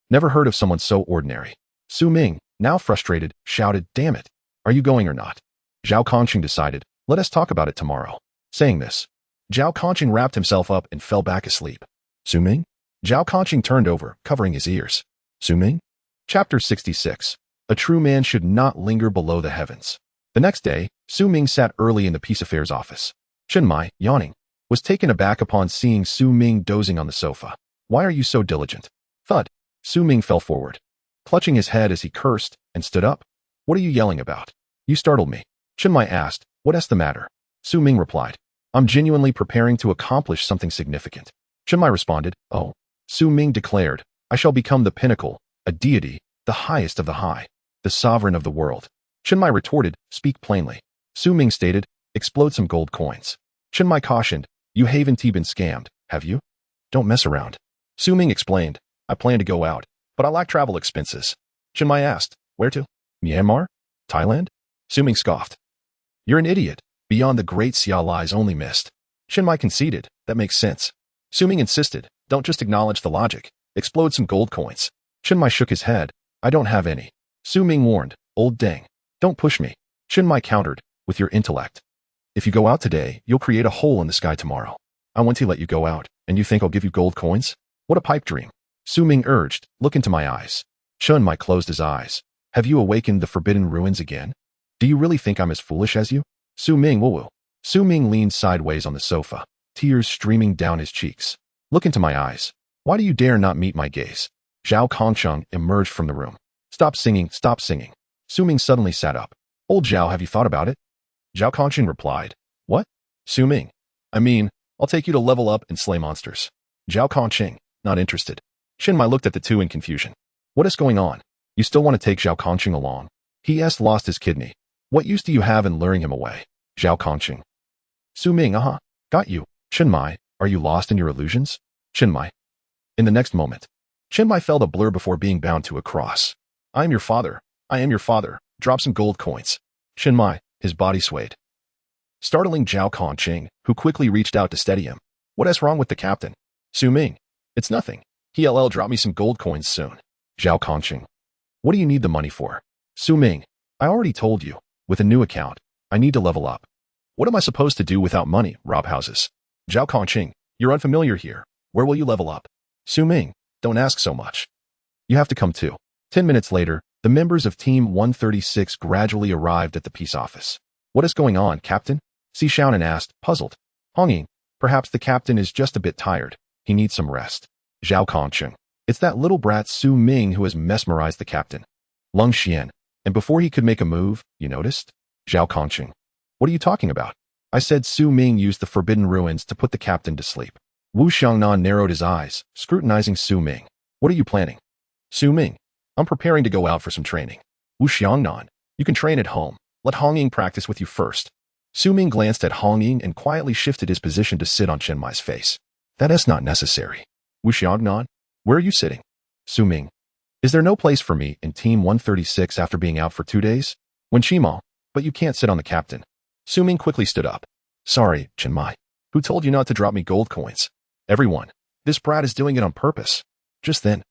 Never heard of someone so ordinary. Su Ming, now frustrated, shouted. Damn it. Are you going or not? Zhao Kongcheng decided. Let us talk about it tomorrow. Saying this, Zhao Kongcheng wrapped himself up and fell back asleep. Su Ming? Zhao Kongcheng turned over, covering his ears. Su Ming? Chapter 66. A true man should not linger below the heavens. The next day, Su Ming sat early in the peace affairs office. Chen Mai, yawning, was taken aback upon seeing Su Ming dozing on the sofa. Why are you so diligent? Thud. Su Ming fell forward, clutching his head as he cursed, and stood up. What are you yelling about? You startled me. Chen Mai asked. What's the matter? Su Ming replied. I'm genuinely preparing to accomplish something significant. Chen Mai responded. Oh. Su Ming declared. I shall become the pinnacle, a deity, the highest of the high, the sovereign of the world. Chen Mai retorted. Speak plainly. Su Ming stated. Explode some gold coins. Chen Mai cautioned. You haven't been scammed, have you? Don't mess around. Su Ming explained. I plan to go out, but I lack travel expenses. Chen Mai asked. Where to? Myanmar? Thailand? Su Ming scoffed. You're an idiot. Beyond the great Xia lies only mist. Chen Mai conceded. That makes sense. Su Ming insisted. Don't just acknowledge the logic. Explode some gold coins. Chen Mai shook his head. I don't have any. Su Ming warned. Old dang. Don't push me. Chen Mai countered. With your intellect. If you go out today, you'll create a hole in the sky tomorrow. I want to let you go out, and you think I'll give you gold coins? What a pipe dream. Su Ming urged. Look into my eyes. Chen Mai closed his eyes. Have you awakened the forbidden ruins again? Do you really think I'm as foolish as you? Su Ming woo-woo. Su Ming leaned sideways on the sofa, tears streaming down his cheeks. Look into my eyes. Why do you dare not meet my gaze? Zhao Kongcheng emerged from the room. Stop singing, stop singing. Su Ming suddenly sat up. Old Zhao, have you thought about it? Zhao Kongcheng replied. What? Su Ming. I mean, I'll take you to level up and slay monsters. Zhao Kongcheng, not interested. Chen Mai looked at the two in confusion. What is going on? You still want to take Zhao Kongcheng along? He lost his kidney. What use do you have in luring him away? Zhao Kongcheng. Su Ming, got you. Chen Mai, are you lost in your illusions? Chen Mai. In the next moment, Chen Mai felt a blur before being bound to a cross. I am your father. I am your father. Drop some gold coins. Chen Mai, his body swayed, startling Zhao Kongcheng, who quickly reached out to steady him. What is wrong with the captain? Su Ming. It's nothing. Drop me some gold coins soon. Zhao Kongqing. What do you need the money for? Su Ming. I already told you. With a new account, I need to level up. What am I supposed to do without money? Rob houses. Zhao Kongqing. You're unfamiliar here. Where will you level up? Su Ming. Don't ask so much. You have to come too. 10 minutes later, the members of Team 136 gradually arrived at the peace office. What is going on, Captain? Si Xiaonan asked, puzzled. Hongying. Perhaps the captain is just a bit tired. He needs some rest. Zhao Kongqing. It's that little brat Su Ming who has mesmerized the captain. Lung Xian. And before he could make a move, you noticed? Zhao Kongqing. What are you talking about? I said Su Ming used the forbidden ruins to put the captain to sleep. Wu Xiangnan narrowed his eyes, scrutinizing Su Ming. What are you planning? Su Ming. I'm preparing to go out for some training. Wu Xiangnan. You can train at home. Let Hongying practice with you first. Su Ming glanced at Hongying and quietly shifted his position to sit on Chen Mai's face. That is not necessary. Wu Xiangnan. Where are you sitting? Su Ming. Is there no place for me in Team 136 after being out for 2 days? When Qimo. But you can't sit on the captain. Su Ming quickly stood up. Sorry, Chen Mai. Who told you not to drop me gold coins? Everyone. This brat is doing it on purpose. Just then,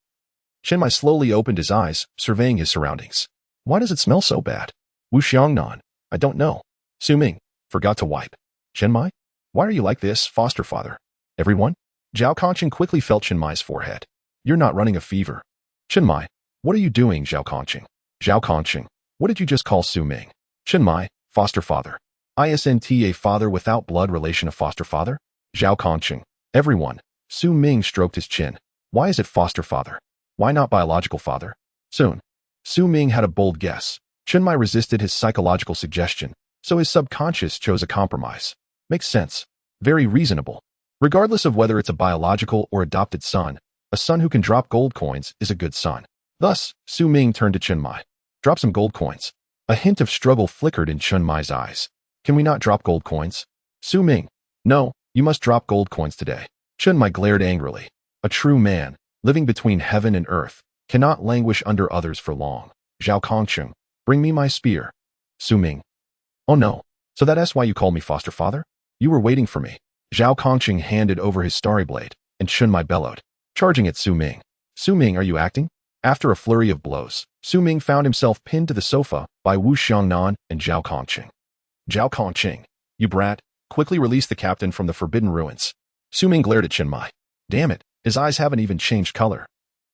Chen Mai slowly opened his eyes, surveying his surroundings. Why does it smell so bad? Wu Xiangnan. I don't know. Su Ming. Forgot to wipe. Chen Mai? Why are you like this, foster father? Everyone? Zhao Kongqing quickly felt Chen Mai's forehead. You're not running a fever. Chen Mai. What are you doing, Zhao Kongqing? Zhao Kongqing. What did you just call Su Ming? Chen Mai. Foster father. Isn't a father without blood relation a foster father? Zhao Kongqing. Everyone. Su Ming stroked his chin. Why is it foster father? Why not biological father? Soon. Su Ming had a bold guess. Chen Mai resisted his psychological suggestion, so his subconscious chose a compromise. Makes sense. Very reasonable. Regardless of whether it's a biological or adopted son, a son who can drop gold coins is a good son. Thus, Su Ming turned to Chen Mai. Drop some gold coins. A hint of struggle flickered in Chen Mai's eyes. Can we not drop gold coins? Su Ming. No, you must drop gold coins today. Chen Mai glared angrily. A true man, living between heaven and earth, cannot languish under others for long. Zhao Kongqing. Bring me my spear. Su Ming. Oh no. So that's why you called me foster father? You were waiting for me. Zhao Kongqing handed over his starry blade, and Chen Mai bellowed, charging at Su Ming. Su Ming, are you acting? After a flurry of blows, Su Ming found himself pinned to the sofa by Wu Xiangnan and Zhao Kongqing. Zhao Kongqing, you brat, quickly release the captain from the forbidden ruins. Su Ming glared at Chen Mai. Damn it, his eyes haven't even changed color.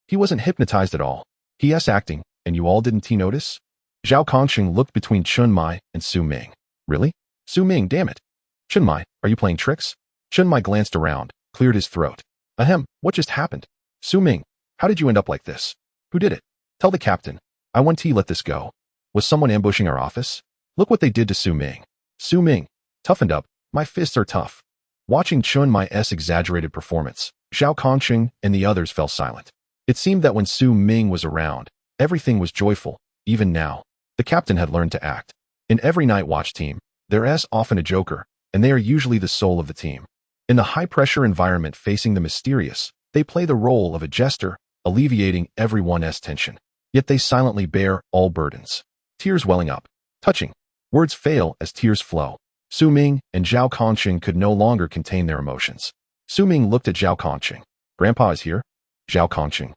He wasn't hypnotized at all. He acting, and you all didn't notice? Zhao Kongqing looked between Chen Mai and Su Ming. Really? Su Ming, damn it. Chen Mai, are you playing tricks? Chen Mai glanced around, cleared his throat. Ahem, what just happened? Su Ming, how did you end up like this? Who did it? Tell the captain. I want to let this go. Was someone ambushing our office? Look what they did to Su Ming. Su Ming, toughened up. My fists are tough. Watching Chen Mai's exaggerated performance, Zhao Kongqing and the others fell silent. It seemed that when Su Ming was around, everything was joyful. Even now, the captain had learned to act. In every night watch team, there is often a joker, and they are usually the soul of the team. In the high-pressure environment facing the mysterious, they play the role of a jester, alleviating everyone's tension. Yet they silently bear all burdens. Tears welling up. Touching. Words fail as tears flow. Su Ming and Zhao Kongqing could no longer contain their emotions. Su Ming looked at Zhao Kongqing. Grandpa is here? Zhao Kongqing.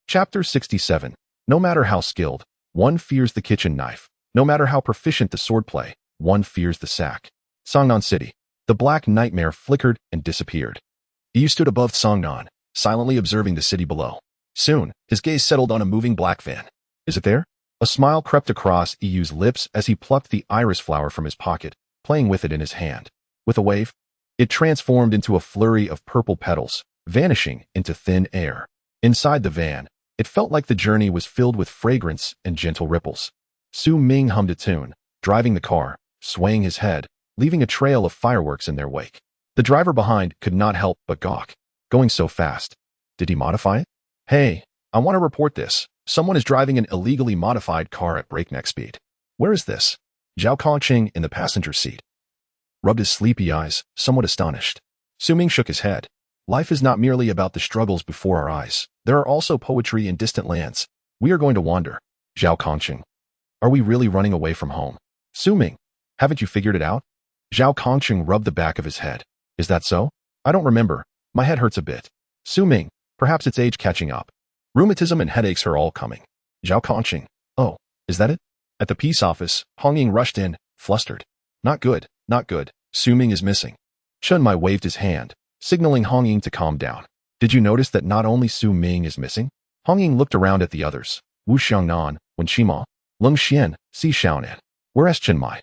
Chapter 67. No matter how skilled, one fears the kitchen knife. No matter how proficient the swordplay, one fears the sack. Songnan City. The black nightmare flickered and disappeared. Yu stood above Songnan, silently observing the city below. Soon, his gaze settled on a moving black van. Is it there? A smile crept across Yu's lips as he plucked the iris flower from his pocket, playing with it in his hand. With a wave, it transformed into a flurry of purple petals, vanishing into thin air. Inside the van, it felt like the journey was filled with fragrance and gentle ripples. Su Ming hummed a tune, driving the car, swaying his head, leaving a trail of fireworks in their wake. The driver behind could not help but gawk. Going so fast. Did he modify it? Hey, I want to report this. Someone is driving an illegally modified car at breakneck speed. Where is this? Zhao Kongqing in the passenger seat rubbed his sleepy eyes, somewhat astonished. Su Ming shook his head. Life is not merely about the struggles before our eyes. There are also poetry in distant lands. We are going to wander. Zhao Kongqing. Are we really running away from home? Su Ming, haven't you figured it out? Zhao Kongqing rubbed the back of his head. Is that so? I don't remember. My head hurts a bit. Su Ming, Perhaps it's age catching up. Rheumatism and headaches are all coming. Zhao Conqing. Oh, is that it? At the peace office, Hong Ying rushed in, flustered. Not good, not good. Su Ming is missing. Chun Mai waved his hand, signaling Hong Ying to calm down. Did you notice that not only Su Ming is missing? Hong Ying looked around at the others. Wu Xiangnan, Wen Qima, Leng Xian, Si Xiaonan. Whereas Chen Mai?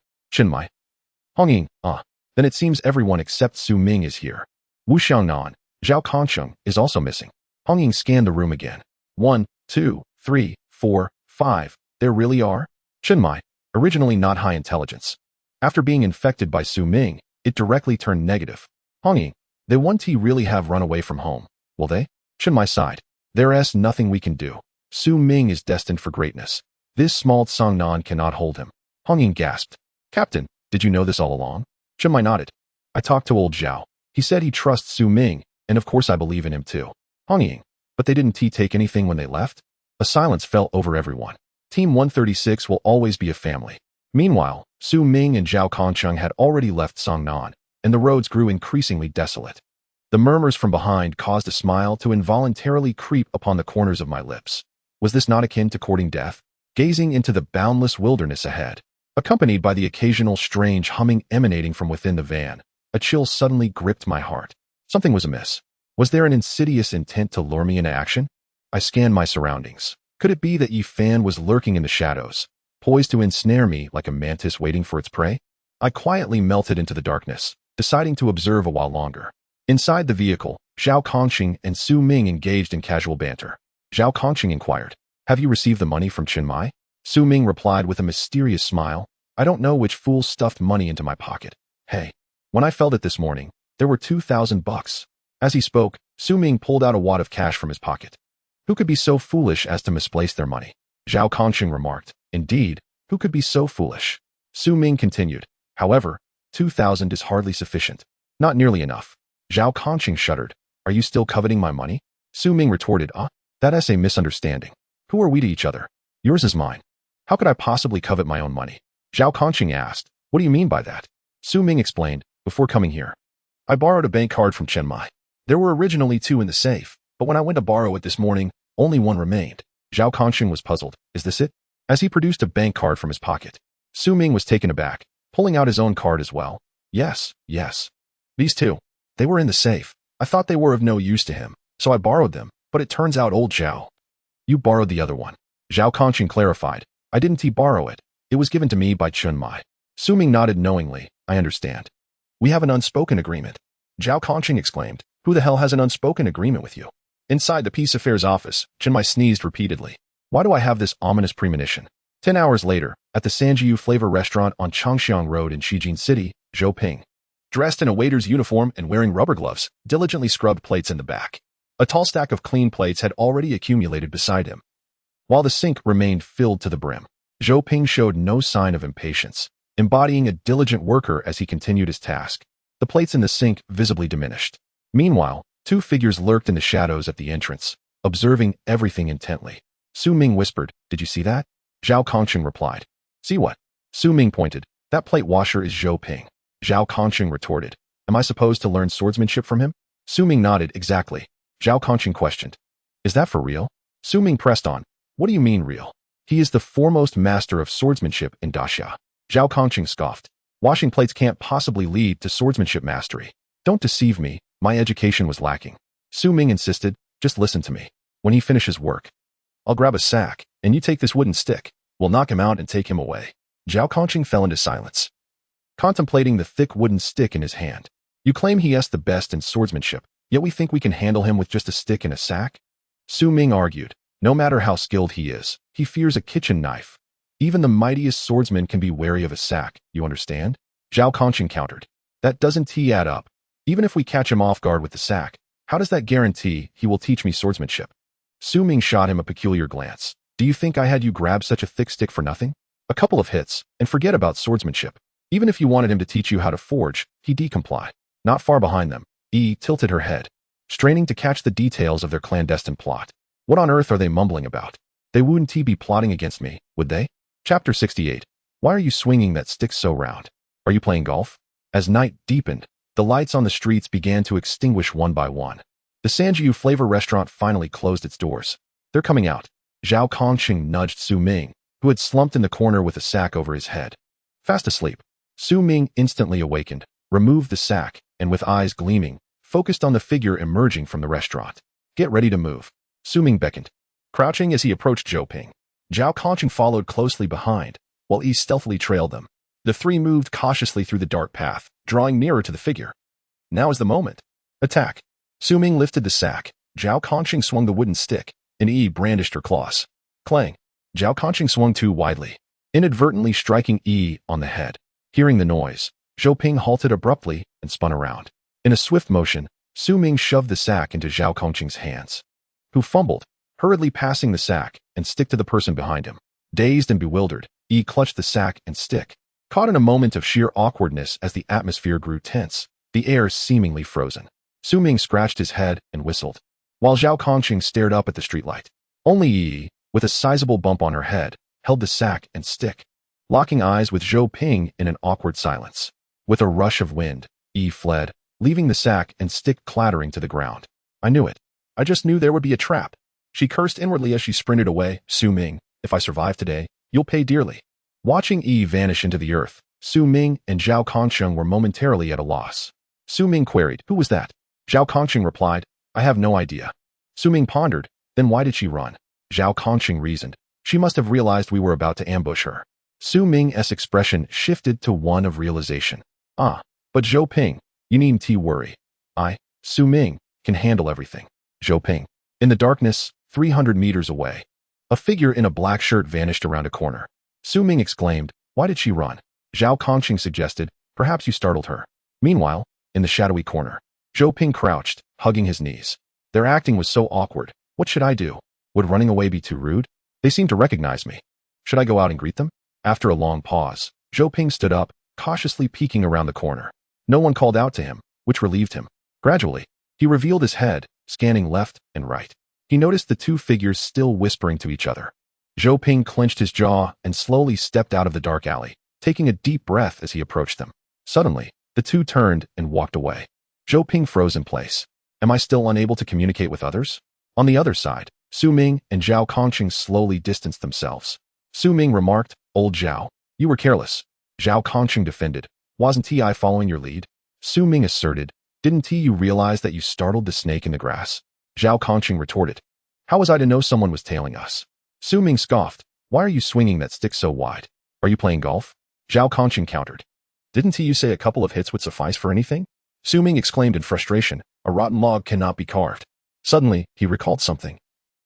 Hong Ying, then it seems everyone except Su Ming is here. Wu Xiangnan, Zhao Conqing is also missing. Hong Ying scanned the room again. 1, 2, 3, 4, 5. There really are? Chen Mai, originally not high intelligence. After being infected by Su Ming, it directly turned negative. Hong Ying, they won't really have run away from home, will they? Chen Mai sighed. There's nothing we can do. Su Ming is destined for greatness. This small Tsangnan cannot hold him. Hong Ying gasped. Captain, did you know this all along? Chen Mai nodded. I talked to old Zhao. He said he trusts Su Ming, and of course I believe in him too. Hong Ying, but they didn't take anything when they left? A silence fell over everyone. Team 136 will always be a family. Meanwhile, Su Ming and Zhao Conqing had already left Songnan, and the roads grew increasingly desolate. The murmurs from behind caused a smile to involuntarily creep upon the corners of my lips. Was this not akin to courting death? Gazing into the boundless wilderness ahead, accompanied by the occasional strange humming emanating from within the van, a chill suddenly gripped my heart. Something was amiss. Was there an insidious intent to lure me into action? I scanned my surroundings. Could it be that Yi Fan was lurking in the shadows, poised to ensnare me like a mantis waiting for its prey? I quietly melted into the darkness, deciding to observe a while longer. Inside the vehicle, Zhao Conqing and Su Ming engaged in casual banter. Zhao Conqing inquired, have you received the money from Chen Mai? Su Ming replied with a mysterious smile, I don't know which fool stuffed money into my pocket. Hey, when I felt it this morning, there were 2,000 bucks. As he spoke, Su Ming pulled out a wad of cash from his pocket. Who could be so foolish as to misplace their money? Zhao Conqing remarked. Indeed, who could be so foolish? Su Ming continued. However, 2,000 is hardly sufficient. Not nearly enough. Zhao Conqing shuddered. Are you still coveting my money? Su Ming retorted. That's a misunderstanding. Who are we to each other? Yours is mine. How could I possibly covet my own money? Zhao Conqing asked. What do you mean by that? Su Ming explained. Before coming here, I borrowed a bank card from Chen Mai. There were originally 2 in the safe, but when I went to borrow it this morning, only 1 remained. Zhao Conqing was puzzled. Is this it? As he produced a bank card from his pocket, Su Ming was taken aback, pulling out his own card as well. Yes. These 2. They were in the safe. I thought they were of no use to him, so I borrowed them, but it turns out old Zhao. You borrowed the other one. Zhao Conqing clarified. I didn't borrow it. It was given to me by Chen Mai. Su Ming nodded knowingly. I understand. We have an unspoken agreement. Zhao Conqing exclaimed. Who the hell has an unspoken agreement with you? Inside the Peace Affairs office, Chen Mai sneezed repeatedly. Why do I have this ominous premonition? 10 hours later, at the Sanjiu Flavor Restaurant on Changxiang Road in Shijin City, Zhou Ping, dressed in a waiter's uniform and wearing rubber gloves, diligently scrubbed plates in the back. A tall stack of clean plates had already accumulated beside him, while the sink remained filled to the brim. Zhou Ping showed no sign of impatience, embodying a diligent worker as he continued his task. The plates in the sink visibly diminished. Meanwhile, 2 figures lurked in the shadows at the entrance, observing everything intently. Su Ming whispered, Did you see that? Zhao Conqing replied. See what? Su Ming pointed. That plate washer is Zhou Ping. Zhao Conqing retorted. Am I supposed to learn swordsmanship from him? Su Ming nodded. Exactly. Zhao Conqing questioned. Is that for real? Su Ming pressed on. What do you mean real? He is the foremost master of swordsmanship in Daxia. Zhao Conqing scoffed. Washing plates can't possibly lead to swordsmanship mastery. Don't deceive me. My education was lacking. Su Ming insisted. Just listen to me. When he finishes work, I'll grab a sack, and you take this wooden stick. We'll knock him out and take him away. Zhao Conqing fell into silence, contemplating the thick wooden stick in his hand. You claim he is the best in swordsmanship, yet we think we can handle him with just a stick and a sack? Su Ming argued. No matter how skilled he is, he fears a kitchen knife. Even the mightiest swordsman can be wary of a sack, you understand? Zhao Conqing countered. That doesn't add up. Even if we catch him off guard with the sack, how does that guarantee he will teach me swordsmanship? Su Ming shot him a peculiar glance. Do you think I had you grab such a thick stick for nothing? A couple of hits, and forget about swordsmanship. Even if you wanted him to teach you how to forge, he'd comply. Not far behind them, Yi tilted her head, straining to catch the details of their clandestine plot. What on earth are they mumbling about? They wouldn't be plotting against me, would they? Chapter 68. Why are you swinging that stick so round? Are you playing golf? As night deepened, the lights on the streets began to extinguish one by one. The Sanjiu flavor restaurant finally closed its doors. They're coming out. Zhao Kongqing nudged Su Ming, who had slumped in the corner with a sack over his head. Fast asleep. Su Ming instantly awakened, removed the sack, and with eyes gleaming, focused on the figure emerging from the restaurant. Get ready to move. Su Ming beckoned, crouching as he approached Zhou Ping. Zhao Kongqing followed closely behind, while Yi stealthily trailed them. The three moved cautiously through the dark path, drawing nearer to the figure. Now is the moment. Attack. Su Ming lifted the sack. Zhao Kongqing swung the wooden stick, and Yi brandished her claws. Clang. Zhao Kongqing swung too widely, inadvertently striking Yi on the head. Hearing the noise, Zhou Ping halted abruptly and spun around. In a swift motion, Su Ming shoved the sack into Zhao Kongqing's hands, who fumbled, hurriedly passing the sack and stick to the person behind him. Dazed and bewildered, Yi clutched the sack and stick, caught in a moment of sheer awkwardness as the atmosphere grew tense, the air seemingly frozen. Su Ming scratched his head and whistled, while Zhao Kongqing stared up at the streetlight. Only Yi, with a sizable bump on her head, held the sack and stick, locking eyes with Zhou Ping in an awkward silence. With a rush of wind, Yi fled, leaving the sack and stick clattering to the ground. I knew it. I just knew there would be a trap. She cursed inwardly as she sprinted away. Su Ming, if I survive today, you'll pay dearly. Watching Yi vanish into the earth, Su Ming and Zhao Kongqing were momentarily at a loss. Su Ming queried, "Who was that?" Zhao Kongqing replied, "I have no idea." Su Ming pondered, "Then why did she run?" Zhao Kongqing reasoned, "She must have realized we were about to ambush her." Su Ming's expression shifted to one of realization. "Ah, but Zhou Ping, you needn't worry. Su Ming, can handle everything." Zhou Ping. In the darkness, 300 meters away, a figure in a black shirt vanished around a corner. Su Ming exclaimed, "Why did she run?" Zhao Kongqing suggested, "Perhaps you startled her." Meanwhile, in the shadowy corner, Zhou Ping crouched, hugging his knees. Their acting was so awkward. What should I do? Would running away be too rude? They seem to recognize me. Should I go out and greet them? After a long pause, Zhou Ping stood up, cautiously peeking around the corner. No one called out to him, which relieved him. Gradually, he revealed his head, scanning left and right. He noticed the two figures still whispering to each other. Zhou Ping clenched his jaw and slowly stepped out of the dark alley, taking a deep breath as he approached them. Suddenly, the two turned and walked away. Zhou Ping froze in place. Am I still unable to communicate with others? On the other side, Su Ming and Zhao Kongqing slowly distanced themselves. Su Ming remarked, "Old Zhao, you were careless." Zhao Kongqing defended, "Wasn't I following your lead?" Su Ming asserted, "Didn't you realize that you startled the snake in the grass?" Zhao Kongqing retorted, "How was I to know someone was tailing us?" Su Ming scoffed, "Why are you swinging that stick so wide? Are you playing golf?" Zhao Kongqing countered, "Didn't you say a couple of hits would suffice for anything?" Su Ming exclaimed in frustration, "A rotten log cannot be carved." Suddenly, he recalled something.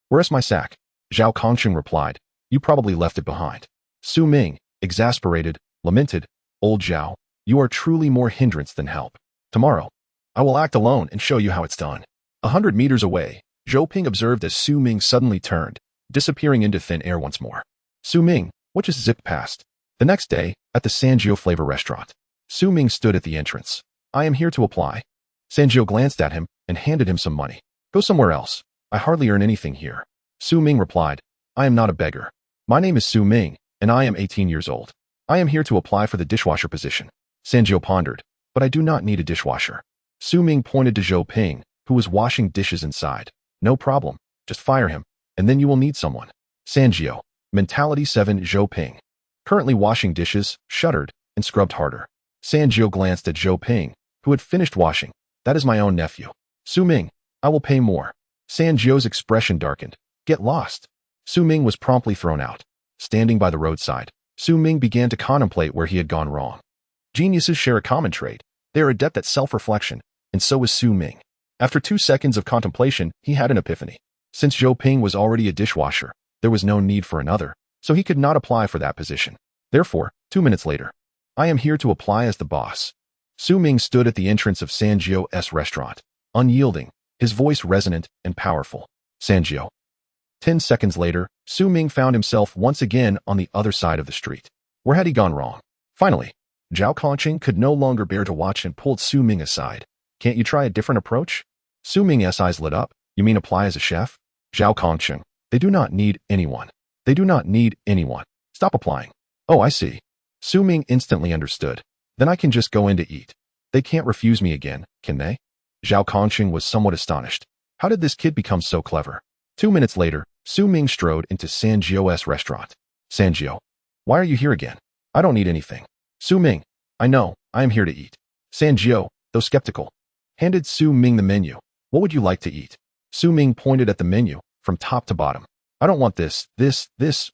"Where's my sack?" Zhao Kongqing replied, "You probably left it behind." Su Ming, exasperated, lamented, "Old Zhao, you are truly more hindrance than help. Tomorrow, I will act alone and show you how it's done." 100 meters away, Zhou Ping observed as Su Ming suddenly turned, disappearing into thin air once more. Su Ming, what just zipped past? The next day, at the Sanjiu flavor restaurant, Su Ming stood at the entrance. "I am here to apply." Sanjiu glanced at him and handed him some money. "Go somewhere else. I hardly earn anything here." Su Ming replied, "I am not a beggar. My name is Su Ming, and I am 18 years old. I am here to apply for the dishwasher position." Sanjiu pondered, "But I do not need a dishwasher." Su Ming pointed to Zhou Ping, who was washing dishes inside. "No problem. Just fire him, and then you will need someone." Sanjiu, Mentality 7 Zhou Ping, currently washing dishes, shuddered and scrubbed harder. Sanjiu glanced at Zhou Ping, who had finished washing. "That is my own nephew." Su Ming, "I will pay more." Sanjiu's expression darkened. "Get lost." Su Ming was promptly thrown out. Standing by the roadside, Su Ming began to contemplate where he had gone wrong. Geniuses share a common trait. They are adept at self-reflection, and so was Su Ming. After 2 seconds of contemplation, he had an epiphany. Since Zhou Ping was already a dishwasher, there was no need for another, so he could not apply for that position. Therefore, 2 minutes later, "I am here to apply as the boss." Su Ming stood at the entrance of Sanjiu's restaurant, unyielding, his voice resonant and powerful. "Sanjiu." 10 seconds later, Su Ming found himself once again on the other side of the street. Where had he gone wrong? Finally, Zhao Kongqing could no longer bear to watch and pulled Su Ming aside. "Can't you try a different approach?" Su Ming's eyes lit up. "You mean apply as a chef?" Zhao Kongqing, "They do not need anyone. They do not need anyone. Stop applying." "Oh, I see." Su Ming instantly understood. "Then I can just go in to eat. They can't refuse me again, can they?" Zhao Kongqing was somewhat astonished. How did this kid become so clever? 2 minutes later, Su Ming strode into Sanjio's restaurant. Sanjio, why are you here again? I don't need anything. Su Ming, I know, I am here to eat. Sanjio, though skeptical, handed Su Ming the menu. What would you like to eat? Su Ming pointed at the menu, from top to bottom. I don't want this,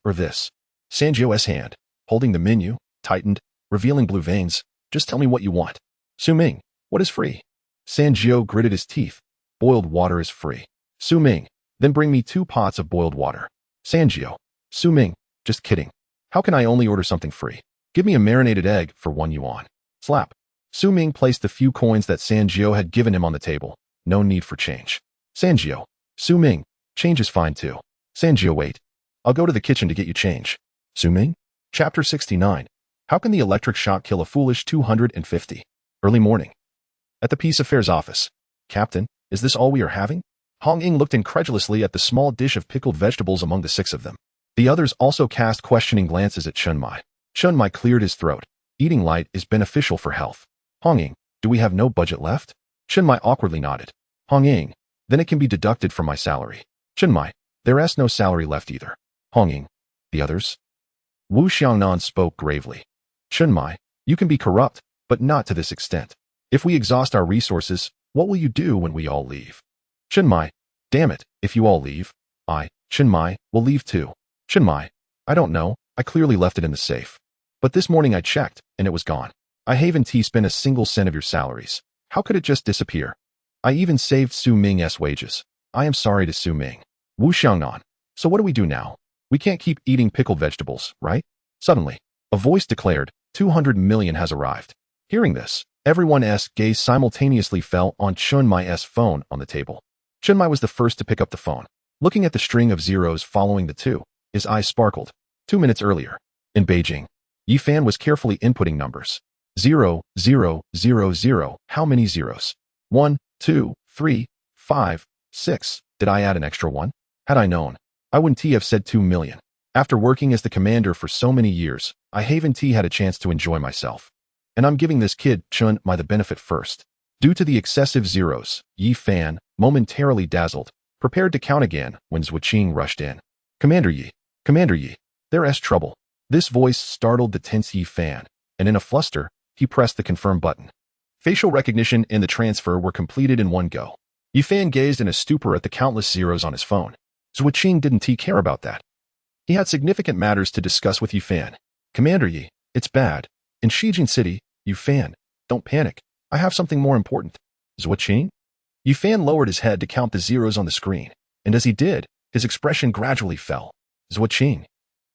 or this. Sanjio's hand, holding the menu, tightened, revealing blue veins. Just tell me what you want. Su Ming, what is free? Sanjio gritted his teeth. Boiled water is free. Su Ming, then bring me 2 pots of boiled water. Sanjio, Su Ming, just kidding. How can I only order something free? Give me a marinated egg for 1 yuan. Slap. Su Ming placed the few coins that Sanjio had given him on the table. No need for change. Sanjio, Su Ming, change is fine too. Sanjio, wait. I'll go to the kitchen to get you change. Su Ming? Chapter 69. How can the electric shock kill a foolish 250? Early morning. At the Peace Affairs office. Captain, is this all we are having? Hong Ying looked incredulously at the small dish of pickled vegetables among the 6 of them. The others also cast questioning glances at Chunmai. Chunmai cleared his throat. Eating light is beneficial for health. Hong Ying, do we have no budget left? Chunmai awkwardly nodded. Hong Ying, then it can be deducted from my salary. Chunmai, there's no salary left either. Hong Ying, the others? Wu Xiangnan spoke gravely. Chunmai, you can be corrupt, but not to this extent. If we exhaust our resources, what will you do when we all leave? Chunmai, damn it, if you all leave, Chunmai, will leave too. Chunmai, I don't know, I clearly left it in the safe. But this morning I checked, and it was gone. I haven't spent a single cent of your salaries. How could it just disappear? I even saved Su Ming's wages. I am sorry to Su Ming. Wu Xiangnan, so what do we do now? We can't keep eating pickled vegetables, right? Suddenly, a voice declared, 200 million has arrived. Hearing this, everyone's gaze simultaneously fell on Chunmai's phone on the table. Chunmai was the first to pick up the phone. Looking at the string of zeros following the 2, his eyes sparkled. 2 minutes earlier, in Beijing, Yifan was carefully inputting numbers. 0, 0, 0, 0. How many zeros? 1, 2, 3, 5, 6. Did I add an extra 1? Had I known, I wouldn't have said 2 million. After working as the commander for so many years, I haven't had a chance to enjoy myself. And I'm giving this kid, Chunmai, the benefit first. Due to the excessive zeros, Yifan, momentarily dazzled, prepared to count again when Zhuqing rushed in. Commander Yi, there's trouble. This voice startled the tense Yifan, and in a fluster, he pressed the confirm button. Facial recognition and the transfer were completed in one go. Yifan gazed in a stupor at the countless zeros on his phone. Zhuqing didn't care about that. He had significant matters to discuss with Yifan. Commander Yi, it's bad. In Shijin City, Yifan, don't panic. I have something more important. Zhuqing? Yifan lowered his head to count the zeros on the screen, and as he did, his expression gradually fell. Zhuqing,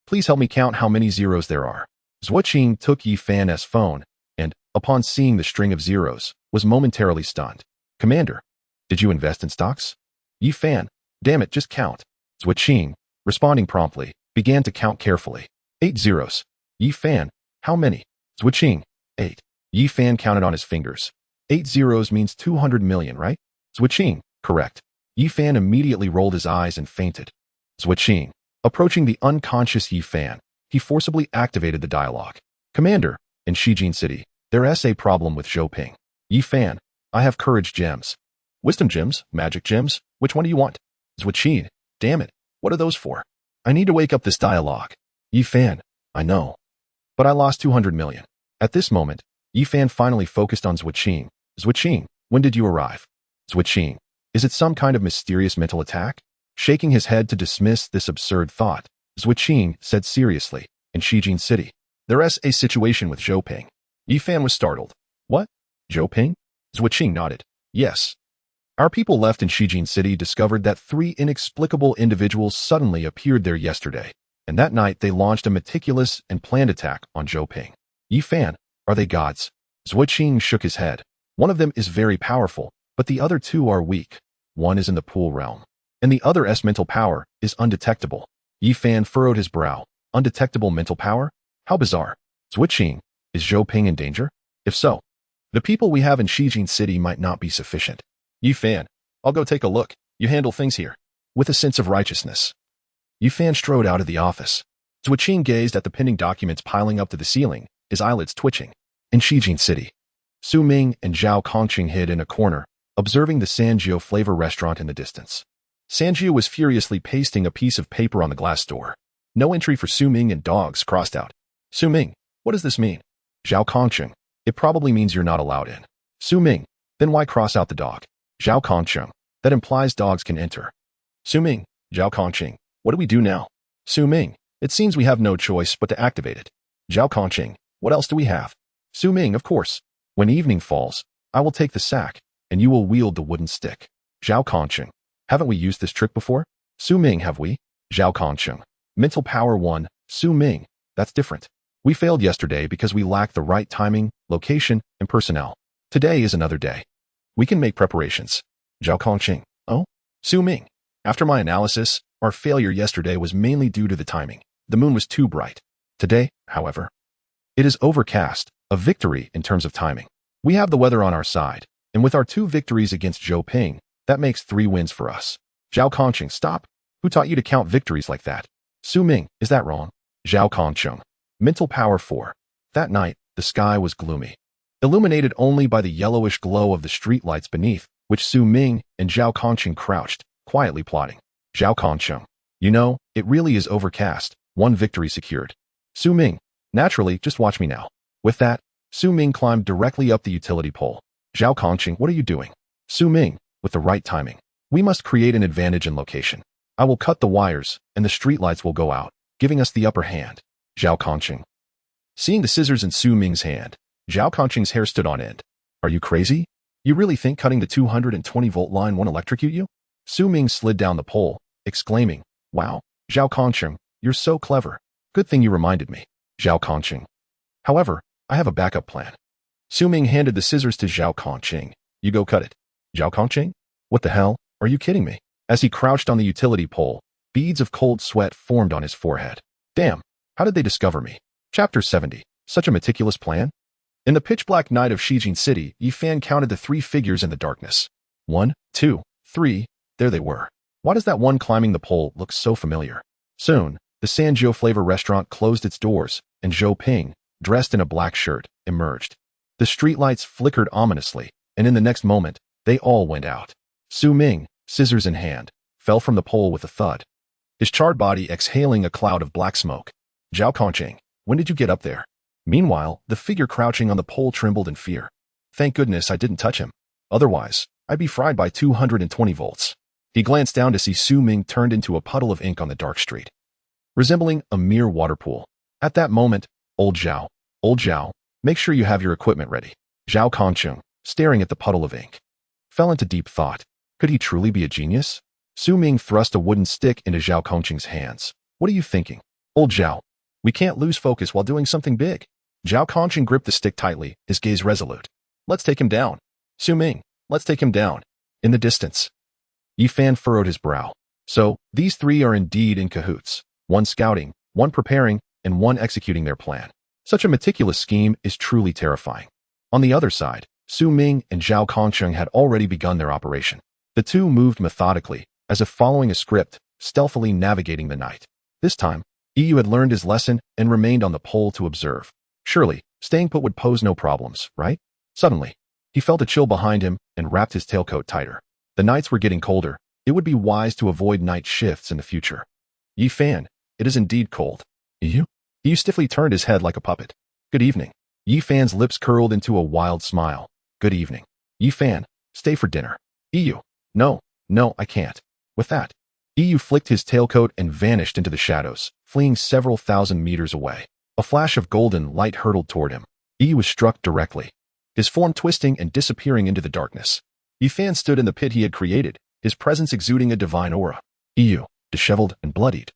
please help me count how many zeros there are. Zhuqing took Yifan's phone, and, upon seeing the string of zeros, was momentarily stunned. Commander, did you invest in stocks? Yifan, damn it, just count. Zhuqing, responding promptly, began to count carefully. 8 zeros. Yifan, how many? Zhuqing, 8. Yifan counted on his fingers. 8 zeros means 200 million, right? Zhuqing, correct. Yifan immediately rolled his eyes and fainted. Zhuqing, approaching the unconscious Yifan, he forcibly activated the dialogue. Commander, in Shijin City, there's a problem with Zhouping. Yifan, I have courage gems. Wisdom gems? Magic gems? Which one do you want? Zhuqing, damn it, what are those for? I need to wake up this dialogue. Yifan, I know. But I lost 200 million. At this moment, Yifan finally focused on Zhuqing. Zhuqing, when did you arrive? Zhuqing, is it some kind of mysterious mental attack? Shaking his head to dismiss this absurd thought, Zhuqing said seriously, in Shijin City, there's a situation with Zhouping. Yifan was startled. What? Zhouping? Zhuqing nodded. Yes. Our people left in Shijin City discovered that 3 inexplicable individuals suddenly appeared there yesterday, and that night they launched a meticulous and planned attack on Zhouping. Yifan, are they gods? Zhuqing shook his head. One of them is very powerful, but the other 2 are weak. One is in the pool realm, and the other's mental power is undetectable. Yifan furrowed his brow. Undetectable mental power? How bizarre. Zhuqing, is Zhouping in danger? If so, the people we have in Shijin City might not be sufficient. Yifan, I'll go take a look. You handle things here. With a sense of righteousness. Yifan strode out of the office. Zhuqing gazed at the pending documents piling up to the ceiling, his eyelids twitching. In Shijin City, Su Ming and Zhao Kongqing hid in a corner, observing the Sanjiu flavor restaurant in the distance. Sanjiu was furiously pasting a piece of paper on the glass door. No entry for Su Ming and dogs crossed out. Su Ming, what does this mean? Zhao Kongcheng, it probably means you're not allowed in. Su Ming, then why cross out the dog? Zhao Kongcheng, that implies dogs can enter. Su Ming, Zhao Kongcheng, what do we do now? Su Ming, it seems we have no choice but to activate it. Zhao Kongcheng, what else do we have? Su Ming, of course. When evening falls, I will take the sack, and you will wield the wooden stick. Zhao Kongcheng, haven't we used this trick before? Su Ming, have we? Zhao Kongcheng, mental power 1, Su Ming, that's different. We failed yesterday because we lacked the right timing, location, and personnel. Today is another day. We can make preparations. Zhao Kongcheng, oh? Su Ming, after my analysis, our failure yesterday was mainly due to the timing. The moon was too bright. Today, however, it is overcast, a victory in terms of timing. We have the weather on our side, and with our 2 victories against Zhou Ping, that makes 3 wins for us. Zhao Kongcheng, stop. Who taught you to count victories like that? Su Ming, is that wrong? Zhao Kongcheng, mental power 4. That night, the sky was gloomy, illuminated only by the yellowish glow of the streetlights beneath, which Su Ming and Zhao Kongcheng crouched, quietly plotting. Zhao Kongcheng, you know, it really is overcast. 1 victory secured. Su Ming, naturally, just watch me now. With that, Su Ming climbed directly up the utility pole. Zhao Kongcheng, what are you doing? Su Ming, with the right timing. We must create an advantage in location. I will cut the wires, and the streetlights will go out, giving us the upper hand. Zhao Kongcheng. Seeing the scissors in Su Ming's hand, Zhao Kongcheng's hair stood on end. Are you crazy? You really think cutting the 220-volt line won't electrocute you? Su Ming slid down the pole, exclaiming, wow, Zhao Kongcheng, you're so clever. Good thing you reminded me. Zhao Kongcheng. However, I have a backup plan. Su Ming handed the scissors to Zhao Kongcheng. You go cut it. Zhao Kongcheng? What the hell? Are you kidding me? As he crouched on the utility pole, beads of cold sweat formed on his forehead. Damn, how did they discover me? Chapter 70. Such a meticulous plan? In the pitch-black night of Shijin City, Yi Fan counted the 3 figures in the darkness. 1, 2, 3, there they were. Why does that one climbing the pole look so familiar? Soon, the Sanjiu flavor restaurant closed its doors, and Zhou Ping, dressed in a black shirt, emerged. The streetlights flickered ominously, and in the next moment, they all went out. Su Ming, scissors in hand, fell from the pole with a thud, his charred body exhaling a cloud of black smoke. Zhao Kongcheng, when did you get up there? Meanwhile, the figure crouching on the pole trembled in fear. Thank goodness I didn't touch him. Otherwise, I'd be fried by 220 volts. He glanced down to see Su Ming turned into a puddle of ink on the dark street, resembling a mere water pool. At that moment, old Zhao, make sure you have your equipment ready. Zhao Kongcheng, staring at the puddle of ink, fell into deep thought. Could he truly be a genius? Su Ming thrust a wooden stick into Zhao Kongcheng's hands. What are you thinking? Old Zhao, we can't lose focus while doing something big. Zhao Kongcheng gripped the stick tightly, his gaze resolute. Let's take him down. Su Ming, let's take him down. In the distance, Yi Fan furrowed his brow. So, these 3 are indeed in cahoots. 1 scouting, 1 preparing, and 1 executing their plan. Such a meticulous scheme is truly terrifying. On the other side, Su Ming and Zhao Kongcheng had already begun their operation. The 2 moved methodically, as if following a script, stealthily navigating the night. This time, Yu had learned his lesson and remained on the pole to observe. Surely, staying put would pose no problems, right? Suddenly, he felt a chill behind him and wrapped his tailcoat tighter. The nights were getting colder. It would be wise to avoid night shifts in the future. Yi Fan, it is indeed cold. Yu stiffly turned his head like a puppet. Good evening. Yi Fan's lips curled into a wild smile. Good evening. Yi Fan, stay for dinner. Yu, no, I can't. With that, Yu flicked his tailcoat and vanished into the shadows, fleeing several thousand meters away. A flash of golden light hurtled toward him. Yu was struck directly, his form twisting and disappearing into the darkness. Yi Fan stood in the pit he had created, his presence exuding a divine aura. Yu, disheveled and bloodied,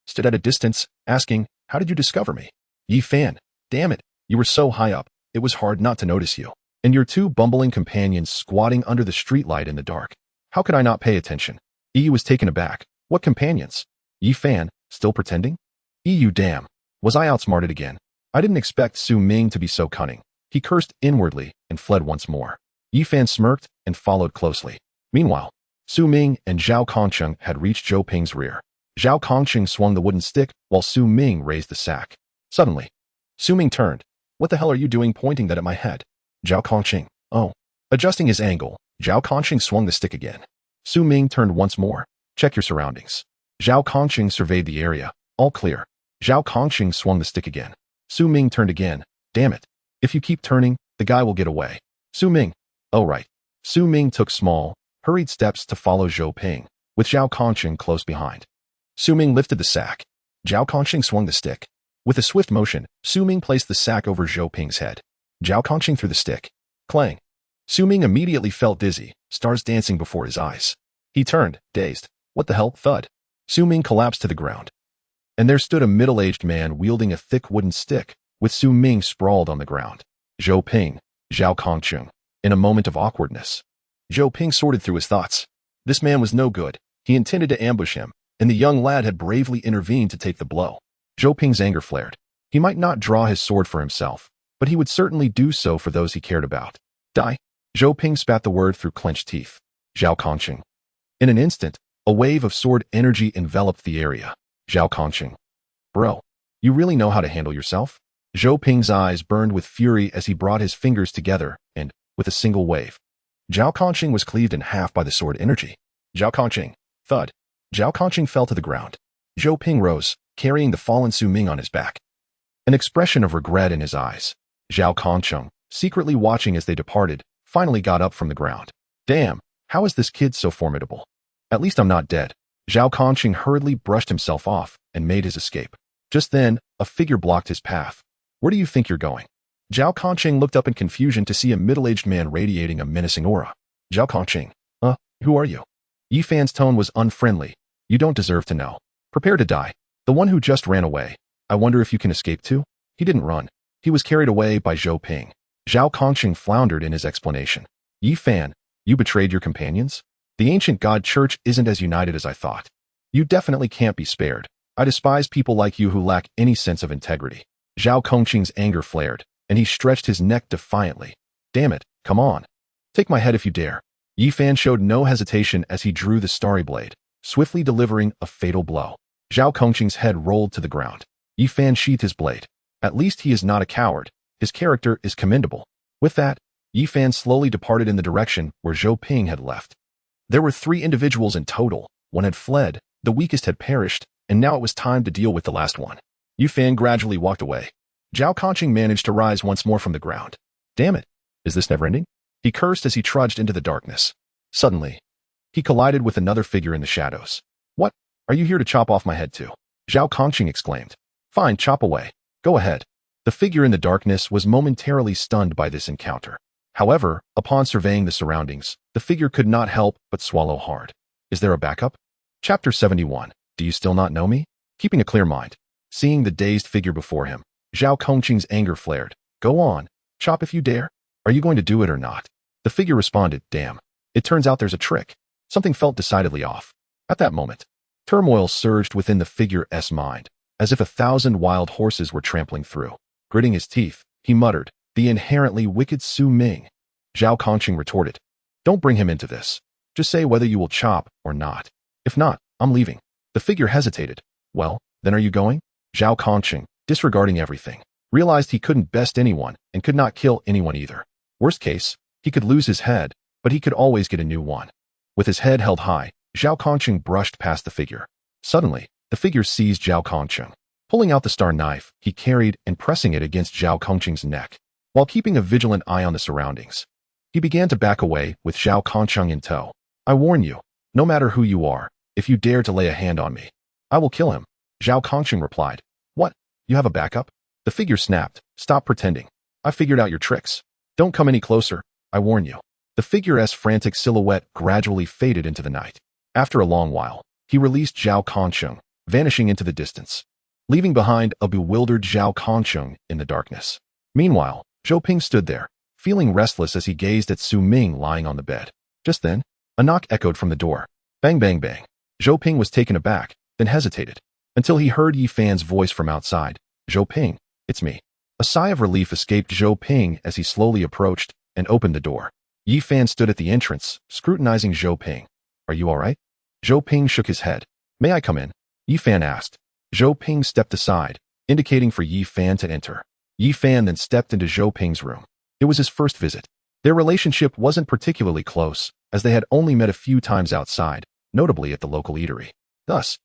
stood at a distance, asking, how did you discover me? Yi Fan, damn it, you were so high up, it was hard not to notice you. And your 2 bumbling companions squatting under the streetlight in the dark. How could I not pay attention? Yu was taken aback. What companions? Yi Fan, still pretending? Yu, damn. Was I outsmarted again? I didn't expect Su Ming to be so cunning. He cursed inwardly and fled once more. Yi Fan smirked and followed closely. Meanwhile, Su Ming and Zhao Kongcheng had reached Zhou Ping's rear. Zhao Kongcheng swung the wooden stick while Su Ming raised the sack. Suddenly, Su Ming turned. What the hell are you doing pointing that at my head? Zhao Kongcheng, oh, Adjusting his angle, Zhao Kongqing swung the stick again. Su Ming turned once more. Check your surroundings. Zhao Kongqing surveyed the area. All clear. Zhao Kongqing swung the stick again. Su Ming turned again. Damn it. If you keep turning, the guy will get away. Su Ming. Oh right. Su Ming took small, hurried steps to follow Zhou Ping, with Zhao Kongqing close behind. Su Ming lifted the sack. Zhao Kongqing swung the stick. With a swift motion, Su Ming placed the sack over Zhou Ping's head. Zhao Kongqing threw the stick. Clang. Su Ming immediately felt dizzy, stars dancing before his eyes. He turned, dazed. What the hell? Thud. Su Ming collapsed to the ground. And there stood a middle-aged man wielding a thick wooden stick, with Su Ming sprawled on the ground. Zhou Ping, Zhao Kongqing. In a moment of awkwardness, Zhou Ping sorted through his thoughts. This man was no good. He intended to ambush him, and the young lad had bravely intervened to take the blow. Zhou Ping's anger flared. He might not draw his sword for himself, but he would certainly do so for those he cared about. Die. Zhou Ping spat the word through clenched teeth. Zhao Kongqing. In an instant, a wave of sword energy enveloped the area. Zhao Kongqing. Bro, you really know how to handle yourself? Zhou Ping's eyes burned with fury as he brought his fingers together and, with a single wave, Zhao Kongqing was cleaved in half by the sword energy. Zhao Kongqing. Thud. Zhao Kongqing fell to the ground. Zhou Ping rose, carrying the fallen Su Ming on his back. An expression of regret in his eyes. Zhao Kongqing, secretly watching as they departed, finally got up from the ground. Damn, how is this kid so formidable? At least I'm not dead. Zhao Kongqing hurriedly brushed himself off and made his escape. Just then, a figure blocked his path. Where do you think you're going? Zhao Kongqing looked up in confusion to see a middle-aged man radiating a menacing aura. Zhao Kongqing. Who are you? Yi Fan's tone was unfriendly. You don't deserve to know. Prepare to die. The one who just ran away. I wonder if you can escape too? He didn't run. He was carried away by Zhou Ping. Zhao Kongqing floundered in his explanation. Yi Fan, you betrayed your companions? The ancient god church isn't as united as I thought. You definitely can't be spared. I despise people like you who lack any sense of integrity. Zhao Kongqing's anger flared, and he stretched his neck defiantly. Damn it, come on. Take my head if you dare. Yi Fan showed no hesitation as he drew the starry blade, swiftly delivering a fatal blow. Zhao Kongqing's head rolled to the ground. Yi Fan sheathed his blade. At least he is not a coward. His character is commendable. With that, Yi Fan slowly departed in the direction where Zhou Ping had left. There were 3 individuals in total. One had fled, the weakest had perished, and now it was time to deal with the last one. Yi Fan gradually walked away. Zhao Kongqing managed to rise once more from the ground. Damn it, is this never-ending? He cursed as he trudged into the darkness. Suddenly, he collided with another figure in the shadows. What? Are you here to chop off my head too? Zhao Kongqing exclaimed. Fine, chop away. Go ahead. The figure in the darkness was momentarily stunned by this encounter. However, upon surveying the surroundings, the figure could not help but swallow hard. Is there a backup? Chapter 71. Do you still not know me? Keeping a clear mind. Seeing the dazed figure before him, Zhao Kongqing's anger flared. Go on. Chop if you dare. Are you going to do it or not? The figure responded, damn. It turns out there's a trick. Something felt decidedly off. At that moment, turmoil surged within the figure's mind, as if 1,000 wild horses were trampling through. Gritting his teeth, he muttered, the inherently wicked Su Ming. Zhao Kongqing retorted, don't bring him into this. Just say whether you will chop or not. If not, I'm leaving. The figure hesitated. Well, then are you going? Zhao Kongqing, disregarding everything, realized he couldn't best anyone and could not kill anyone either. Worst case, he could lose his head, but he could always get a new one. With his head held high, Zhao Kongqing brushed past the figure. Suddenly, the figure seized Zhao Kongqing. Pulling out the star knife, he carried and pressing it against Zhao Kongqing's neck, while keeping a vigilant eye on the surroundings. He began to back away with Zhao Kongqing in tow. I warn you, no matter who you are, if you dare to lay a hand on me, I will kill him. Zhao Kongqing replied. What? You have a backup? The figure snapped. Stop pretending. I figured out your tricks. Don't come any closer, I warn you. The figure's frantic silhouette gradually faded into the night. After a long while, he released Zhao Kongqing, vanishing into the distance, leaving behind a bewildered Zhao Kongqing in the darkness. Meanwhile, Zhou Ping stood there, feeling restless as he gazed at Su Ming lying on the bed. Just then, a knock echoed from the door. Bang, bang, bang. Zhou Ping was taken aback, then hesitated, until he heard Yi Fan's voice from outside. Zhou Ping, it's me. A sigh of relief escaped Zhou Ping as he slowly approached and opened the door. Yi Fan stood at the entrance, scrutinizing Zhou Ping. Are you all right? Zhou Ping shook his head. May I come in? Yi Fan asked. Zhou Ping stepped aside, indicating for Yi Fan to enter. Yi Fan then stepped into Zhou Ping's room. It was his first visit. Their relationship wasn't particularly close, as they had only met a few times outside, notably at the local eatery. Thus,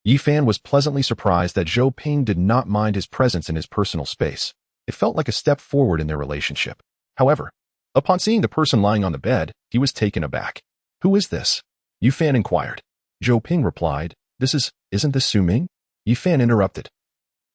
Yifan was pleasantly surprised that Zhou Ping did not mind his presence in his personal space. It felt like a step forward in their relationship. However, upon seeing the person lying on the bed, he was taken aback. "Who is this?" Yifan inquired. Zhou Ping replied, "Isn't this Su Ming?" Yifan interrupted.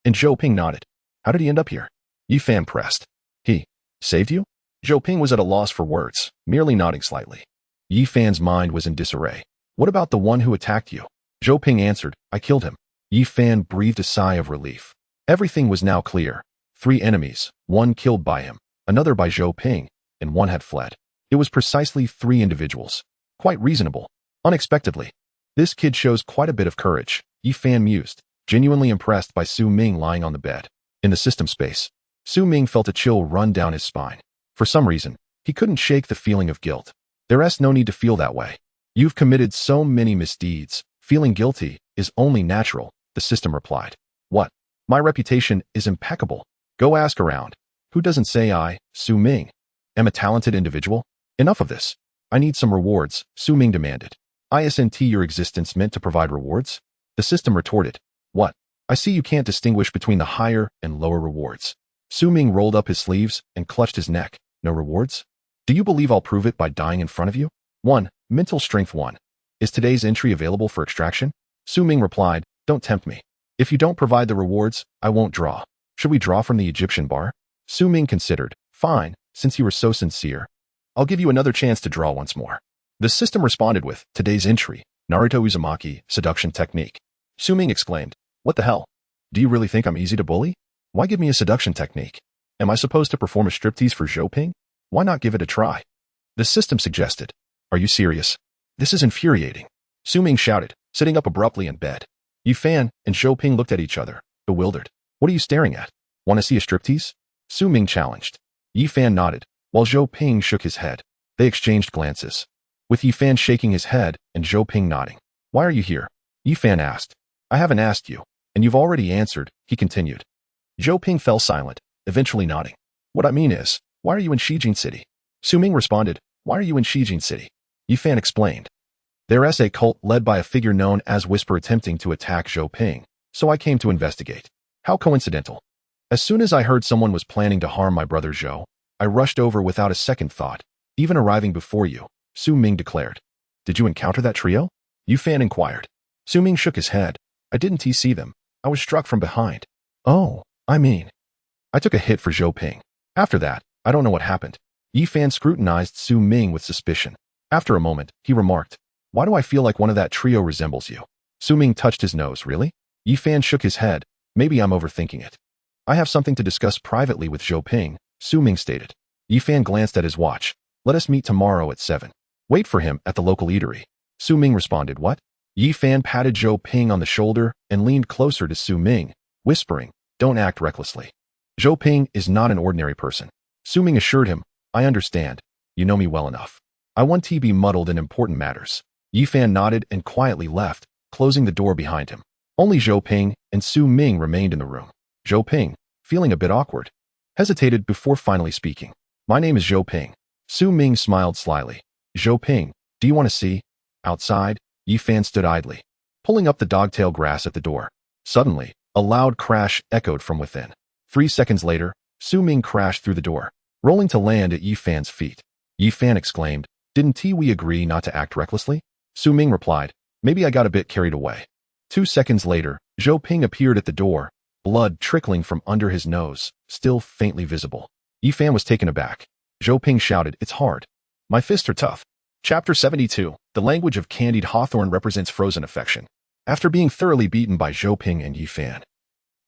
And Zhou Ping nodded. "How did he end up here?" Yifan pressed. "He saved you?" Zhou Ping was at a loss for words, merely nodding slightly. Yifan's mind was in disarray. "What about the one who attacked you?" Zhou Ping answered, "I killed him." Yifan breathed a sigh of relief. Everything was now clear. 3 enemies, 1 killed by him, another by Zhou Ping, and 1 had fled. It was precisely 3 individuals. Quite reasonable. Unexpectedly. This kid shows quite a bit of courage, Yifan mused, genuinely impressed by Su Ming lying on the bed. In the system space, Su Ming felt a chill run down his spine. For some reason, he couldn't shake the feeling of guilt. There's no need to feel that way. You've committed so many misdeeds. Feeling guilty is only natural, the system replied. What? My reputation is impeccable. Go ask around. Who doesn't say I, Su Ming, am a talented individual? Enough of this. I need some rewards, Su Ming demanded. Isn't your existence meant to provide rewards? The system retorted. What? I see you can't distinguish between the higher and lower rewards. Su Ming rolled up his sleeves and clutched his neck. No rewards? Do you believe I'll prove it by dying in front of you? 1. Mental strength 1. Is today's entry available for extraction? Su Ming replied, Don't tempt me. If you don't provide the rewards, I won't draw. Should we draw from the Egyptian bar? Su Ming considered. Fine, since you were so sincere. I'll give you another chance to draw once more. The system responded with, Today's entry, Naruto Uzumaki, seduction technique. Su Ming exclaimed, What the hell? Do you really think I'm easy to bully? Why give me a seduction technique? Am I supposed to perform a striptease for Zhou Ping? Why not give it a try? The system suggested. Are you serious? This is infuriating. Su Ming shouted, sitting up abruptly in bed. Yifan and Zhou Ping looked at each other, bewildered. What are you staring at? Want to see a striptease? Su Ming challenged. Yifan nodded, while Zhou Ping shook his head. They exchanged glances, with Yifan shaking his head and Zhou Ping nodding. Why are you here? Yifan asked. I haven't asked you, and you've already answered, he continued. Zhou Ping fell silent, eventually nodding. What I mean is, why are you in Shijin City? Su Ming responded, Why are you in Shijin City? Yifan explained. There's a cult led by a figure known as Whisper attempting to attack Zhou Ping, so I came to investigate. How coincidental. As soon as I heard someone was planning to harm my brother Zhou, I rushed over without a second thought, even arriving before you, Su Ming declared. Did you encounter that trio? Yifan inquired. Su Ming shook his head. I didn't see them. I was struck from behind. Oh, I took a hit for Zhou Ping. After that, I don't know what happened. Yifan scrutinized Su Ming with suspicion. After a moment, he remarked, Why do I feel like one of that trio resembles you? Su Ming touched his nose. Really? Yifan shook his head. Maybe I'm overthinking it. I have something to discuss privately with Zhou Ping, Su Ming stated. Yifan glanced at his watch. Let us meet tomorrow at 7. Wait for him at the local eatery. Su Ming responded. What? Yifan patted Zhou Ping on the shoulder and leaned closer to Su Ming, whispering, Don't act recklessly. Zhou Ping is not an ordinary person. Su Ming assured him, I understand. You know me well enough. I want to be muddled in important matters. Yifan nodded and quietly left, closing the door behind him. Only Zhou Ping and Su Ming remained in the room. Zhou Ping, feeling a bit awkward, hesitated before finally speaking. My name is Zhou Ping. Su Ming smiled slyly. Zhou Ping, do you want to see? Outside, Yifan stood idly, pulling up the dogtail grass at the door. Suddenly, a loud crash echoed from within. 3 seconds later, Su Ming crashed through the door, rolling to land at Yifan's feet. Yifan exclaimed, Didn't we agree not to act recklessly? Su Ming replied, Maybe I got a bit carried away. 2 seconds later, Zhou Ping appeared at the door, blood trickling from under his nose, still faintly visible. Yifan was taken aback. Zhou Ping shouted, It's hard. My fists are tough. Chapter 72. The language of candied hawthorn represents frozen affection. After being thoroughly beaten by Zhou Ping and Yifan,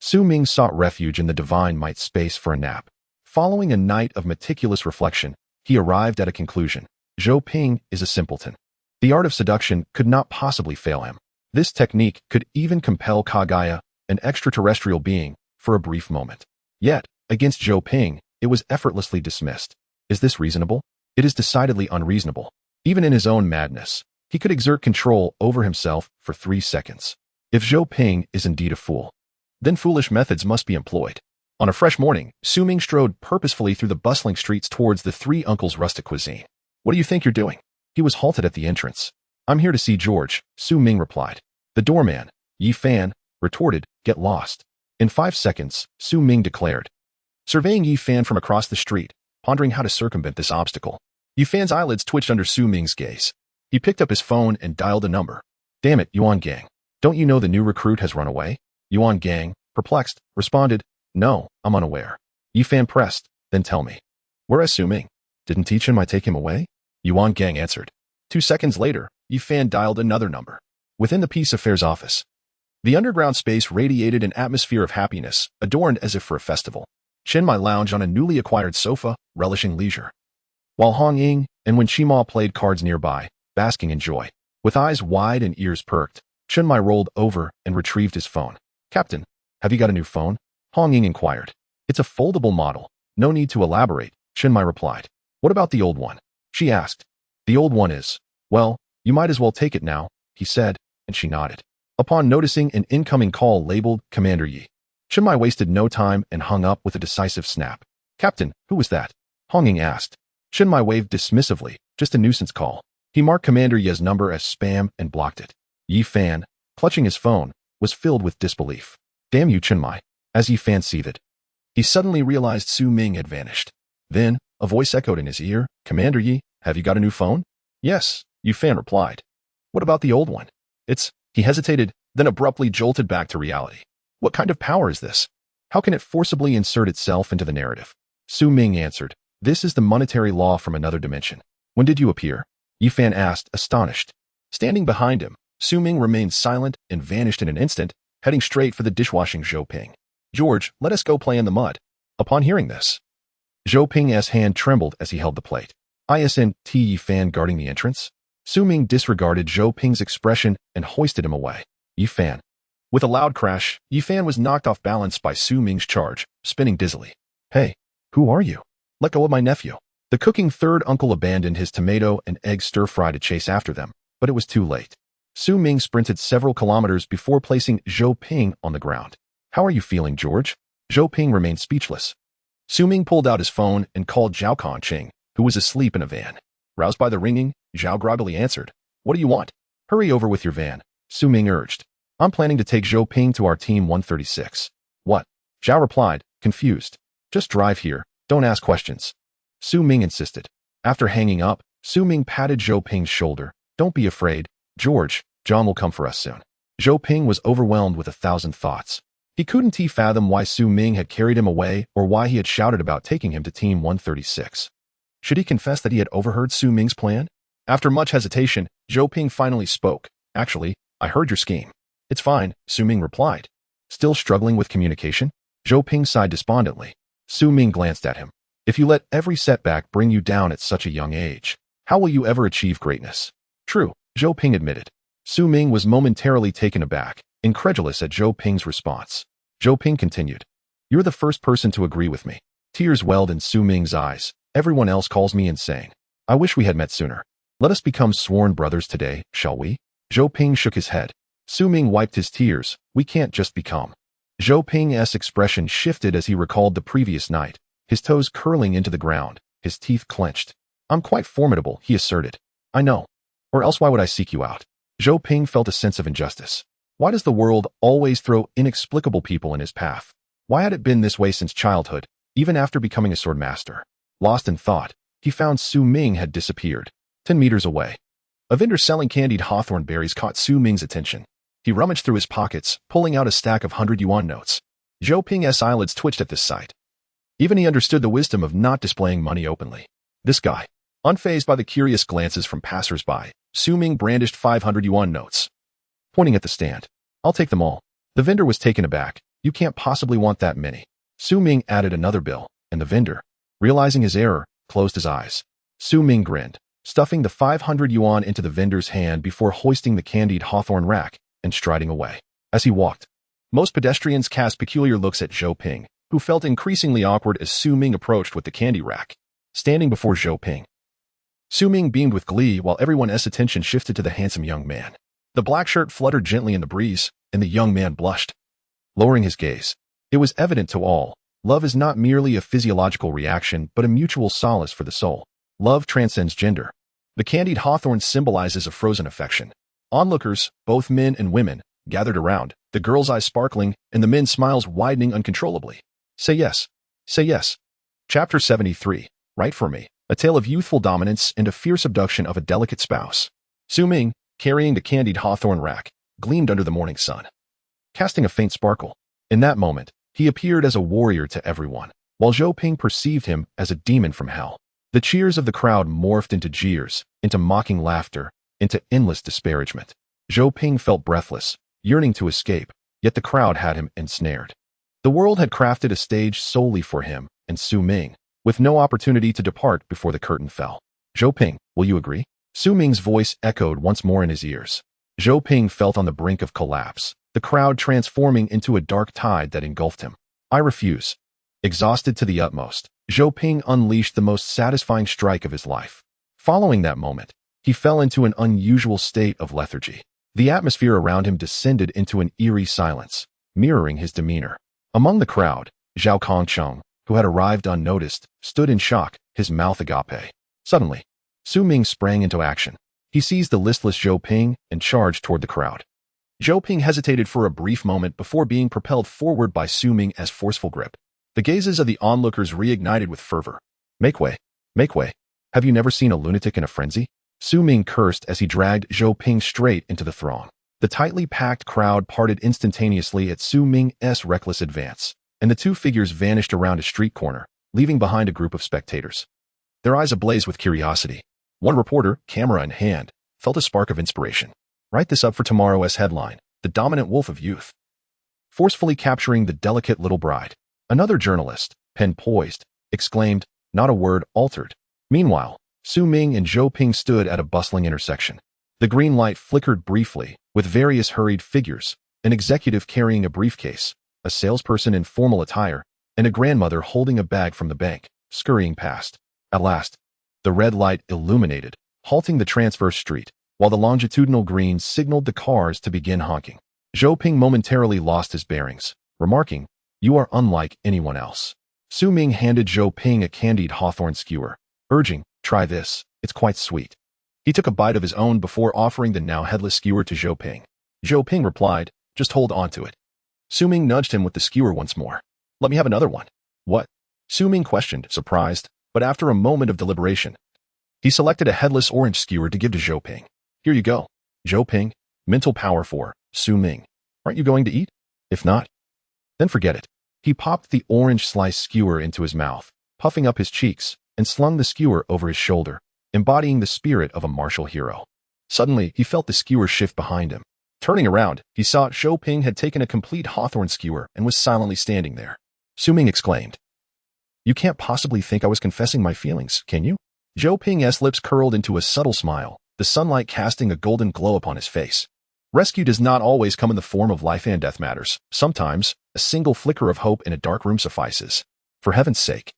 Su Ming sought refuge in the Divine Might space for a nap. Following a night of meticulous reflection, he arrived at a conclusion. Zhou Ping is a simpleton. The art of seduction could not possibly fail him. This technique could even compel Kagaya, an extraterrestrial being, for a brief moment. Yet, against Zhou Ping, it was effortlessly dismissed. Is this reasonable? It is decidedly unreasonable. Even in his own madness, he could exert control over himself for 3 seconds. If Zhou Ping is indeed a fool, then foolish methods must be employed. On a fresh morning, Su Ming strode purposefully through the bustling streets towards the Three Uncles' rustic cuisine. What do you think you're doing? He was halted at the entrance. I'm here to see George, Su Ming replied. The doorman, Yi Fan, retorted, get lost. In 5 seconds, Su Ming declared. Surveying Yi Fan from across the street, pondering how to circumvent this obstacle. Yi Fan's eyelids twitched under Su Ming's gaze. He picked up his phone and dialed a number. Damn it, Yuan Gang. Don't you know the new recruit has run away? Yuan Gang, perplexed, responded, no, I'm unaware. Yi Fan pressed, then tell me. Whereas Su Ming? Didn't Chen Mai take him away? Yuan Gang answered. 2 seconds later, Yi Fan dialed another number. Within the Peace Affairs office. The underground space radiated an atmosphere of happiness, adorned as if for a festival. Chen Mai lounged on a newly acquired sofa, relishing leisure. While Hong Ying and Wen Qima played cards nearby, basking in joy. With eyes wide and ears perked, Chen Mai rolled over and retrieved his phone. Captain, have you got a new phone? Hong Ying inquired. It's a foldable model. No need to elaborate, Chen Mai replied. What about the old one? She asked. The old one is, well, you might as well take it now, he said, and she nodded. Upon noticing an incoming call labeled Commander Yi, Chen Mai wasted no time and hung up with a decisive snap. Captain, who was that? Hong Ying asked. Chen Mai waved dismissively, just a nuisance call. He marked Commander Yi's number as spam and blocked it. Yi Fan, clutching his phone, was filled with disbelief. Damn you, Chen Mai. As Yi Fan seethed, he suddenly realized Su Ming had vanished. Then, a voice echoed in his ear, Commander Yi, have you got a new phone? Yes, Yi Fan replied. What about the old one? He hesitated, then abruptly jolted back to reality. What kind of power is this? How can it forcibly insert itself into the narrative? Su Ming answered, this is the monetary law from another dimension. When did you appear? Yi Fan asked, astonished. Standing behind him, Su Ming remained silent and vanished in an instant, heading straight for the dishwashing Zhou Ping. George, let us go play in the mud. Upon hearing this, Zhou Ping's hand trembled as he held the plate. Isn't Yi Fan guarding the entrance? Su Ming disregarded Zhou Ping's expression and hoisted him away. Yi Fan. With a loud crash, Yi Fan was knocked off balance by Su Ming's charge, spinning dizzily. Hey, who are you? Let go of my nephew. The cooking third uncle abandoned his tomato and egg stir-fry to chase after them, but it was too late. Su Ming sprinted several kilometers before placing Zhou Ping on the ground. How are you feeling, George? Zhou Ping remained speechless. Su Ming pulled out his phone and called Zhao Kanqing, who was asleep in a van. Roused by the ringing, Zhao groggily answered. What do you want? Hurry over with your van, Su Ming urged. I'm planning to take Zhou Ping to our team 136. What? Zhao replied, confused. Just drive here, don't ask questions. Su Ming insisted. After hanging up, Su Ming patted Zhou Ping's shoulder. Don't be afraid, George, John will come for us soon. Zhou Ping was overwhelmed with 1,000 thoughts. He couldn't fathom why Su Ming had carried him away or why he had shouted about taking him to Team 136. Should he confess that he had overheard Su Ming's plan? After much hesitation, Zhou Ping finally spoke. Actually, I heard your scheme. It's fine, Su Ming replied. Still struggling with communication? Zhou Ping sighed despondently. Su Ming glanced at him. If you let every setback bring you down at such a young age, how will you ever achieve greatness? True, Zhou Ping admitted. Su Ming was momentarily taken aback, incredulous at Zhou Ping's response. Zhou Ping continued. You're the first person to agree with me. Tears welled in Su Ming's eyes. Everyone else calls me insane. I wish we had met sooner. Let us become sworn brothers today, shall we? Zhou Ping shook his head. Su Ming wiped his tears. We can't just become. Zhou Ping's expression shifted as he recalled the previous night, his toes curling into the ground, his teeth clenched. I'm quite formidable, he asserted. I know. Or else why would I seek you out? Zhou Ping felt a sense of injustice. Why does the world always throw inexplicable people in his path? Why had it been this way since childhood, even after becoming a sword master? Lost in thought, he found Su Ming had disappeared. 10 meters away. A vendor selling candied hawthorn berries caught Su Ming's attention. He rummaged through his pockets, pulling out a stack of 100 yuan notes. Zhou Ping's eyelids twitched at this sight. Even he understood the wisdom of not displaying money openly. This guy. Unfazed by the curious glances from passers-by, Su Ming brandished 500 yuan notes. Pointing at the stand. I'll take them all. The vendor was taken aback. You can't possibly want that many. Su Ming added another bill, and the vendor, realizing his error, closed his eyes. Su Ming grinned, stuffing the 500 yuan into the vendor's hand before hoisting the candied hawthorn rack and striding away. As he walked, most pedestrians cast peculiar looks at Zhou Ping, who felt increasingly awkward as Su Ming approached with the candy rack. Standing before Zhou Ping, Su Ming beamed with glee while everyone's attention shifted to the handsome young man. The black shirt fluttered gently in the breeze, and the young man blushed. Lowering his gaze, it was evident to all, Love is not merely a physiological reaction, but a mutual solace for the soul. Love transcends gender. The candied hawthorn symbolizes a frozen affection. Onlookers, both men and women, gathered around, the girl's eyes sparkling and the men's smiles widening uncontrollably. Say yes. Say yes. Chapter 73. Write for me. A tale of youthful dominance and a fierce abduction of a delicate spouse. Su Ming, carrying the candied hawthorn rack, gleamed under the morning sun, casting a faint sparkle. In that moment, he appeared as a warrior to everyone, while Zhou Ping perceived him as a demon from hell. The cheers of the crowd morphed into jeers, into mocking laughter, into endless disparagement. Zhou Ping felt breathless, yearning to escape, yet the crowd had him ensnared. The world had crafted a stage solely for him and Su Ming, with no opportunity to depart before the curtain fell. Zhou Ping, will you agree? Su Ming's voice echoed once more in his ears. Zhou Ping felt on the brink of collapse, the crowd transforming into a dark tide that engulfed him. I refuse. Exhausted to the utmost, Zhou Ping unleashed the most satisfying strike of his life. Following that moment, he fell into an unusual state of lethargy. The atmosphere around him descended into an eerie silence, mirroring his demeanor. Among the crowd, Zhao Kongcheng, who had arrived unnoticed, stood in shock, his mouth agape. Suddenly, Su Ming sprang into action. He seized the listless Zhou Ping and charged toward the crowd. Zhou Ping hesitated for a brief moment before being propelled forward by Su Ming's forceful grip. The gazes of the onlookers reignited with fervor. Make way. Make way. Have you never seen a lunatic in a frenzy? Su Ming cursed as he dragged Zhou Ping straight into the throng. The tightly packed crowd parted instantaneously at Su Ming's reckless advance, and the two figures vanished around a street corner, leaving behind a group of spectators. Their eyes ablaze with curiosity. One reporter, camera in hand, felt a spark of inspiration. Write this up for tomorrow's headline, The Dominant Wolf of Youth. Forcefully capturing the delicate little bride. Another journalist, pen poised, exclaimed, not a word altered. Meanwhile, Su Ming and Zhou Ping stood at a bustling intersection. The green light flickered briefly, with various hurried figures, an executive carrying a briefcase, a salesperson in formal attire, and a grandmother holding a bag from the bank, scurrying past. At last, the red light illuminated, halting the transverse street, while the longitudinal green signaled the cars to begin honking. Zhou Ping momentarily lost his bearings, remarking, you are unlike anyone else. Su Ming handed Zhou Ping a candied hawthorn skewer, urging, try this, it's quite sweet. He took a bite of his own before offering the now headless skewer to Zhou Ping. Zhou Ping replied, just hold on to it. Su Ming nudged him with the skewer once more. Let me have another one. What? Su Ming questioned, surprised, but after a moment of deliberation, he selected a headless orange skewer to give to Zhou Ping. Here you go. Zhou Ping, mental power for Su Ming. Aren't you going to eat? If not, then forget it. He popped the orange sliced skewer into his mouth, puffing up his cheeks, and slung the skewer over his shoulder, embodying the spirit of a martial hero. Suddenly, he felt the skewer shift behind him. Turning around, he saw Zhou Ping had taken a complete hawthorn skewer and was silently standing there. Su Ming exclaimed, you can't possibly think I was confessing my feelings, can you? Zhou Ping's lips curled into a subtle smile, the sunlight casting a golden glow upon his face. Rescue does not always come in the form of life and death matters. Sometimes, a single flicker of hope in a dark room suffices. For heaven's sake,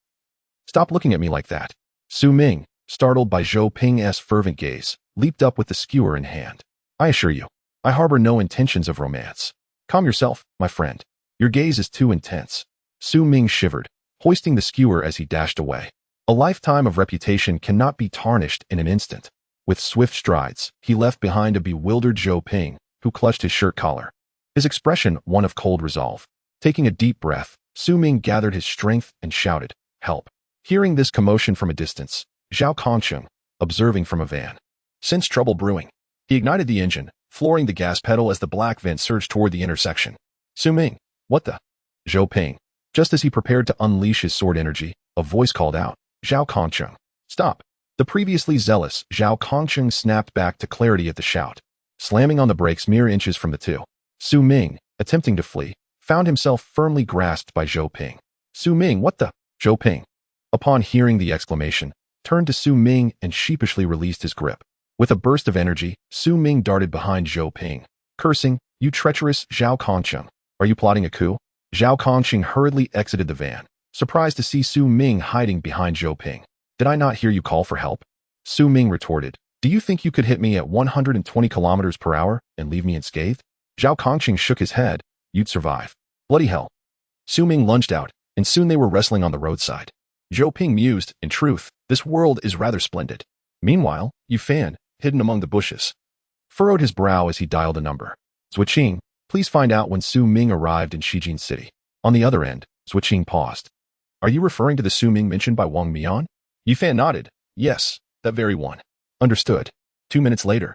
stop looking at me like that. Su Ming, startled by Zhou Ping's fervent gaze, leaped up with the skewer in hand. I assure you, I harbor no intentions of romance. Calm yourself, my friend. Your gaze is too intense. Su Ming shivered, hoisting the skewer as he dashed away. A lifetime of reputation cannot be tarnished in an instant. With swift strides, he left behind a bewildered Zhou Ping, who clutched his shirt collar. His expression one of cold resolve. Taking a deep breath, Su Ming gathered his strength and shouted, help. Hearing this commotion from a distance, Zhao Kongcheng, observing from a van, sensed trouble brewing. He ignited the engine, flooring the gas pedal as the black vent surged toward the intersection. Su Ming, what the? Zhou Ping. Just as he prepared to unleash his sword energy, a voice called out, Zhao Kongcheng, stop. The previously zealous Zhao Kongcheng snapped back to clarity at the shout, slamming on the brakes mere inches from the two. Su Ming, attempting to flee, found himself firmly grasped by Zhou Ping. Su Ming, what the? Zhou Ping, upon hearing the exclamation, turned to Su Ming and sheepishly released his grip. With a burst of energy, Su Ming darted behind Zhou Ping, cursing, you treacherous Zhao Kongcheng. Are you plotting a coup? Zhao Kongcheng hurriedly exited the van, surprised to see Su Ming hiding behind Zhou Ping. Did I not hear you call for help? Su Ming retorted, do you think you could hit me at 120 kilometers per hour and leave me unscathed? Zhao Kongcheng shook his head, you'd survive. Bloody hell. Su Ming lunged out, and soon they were wrestling on the roadside. Zhou Ping mused, in truth, this world is rather splendid. Meanwhile, Yu Fan, hidden among the bushes, furrowed his brow as he dialed a number. Zhuqing, please find out when Su Ming arrived in Shijin City. On the other end, Zhuqing paused. Are you referring to the Su Ming mentioned by Wang Mian? Yu Fan nodded. Yes, that very one. Understood. 2 minutes later,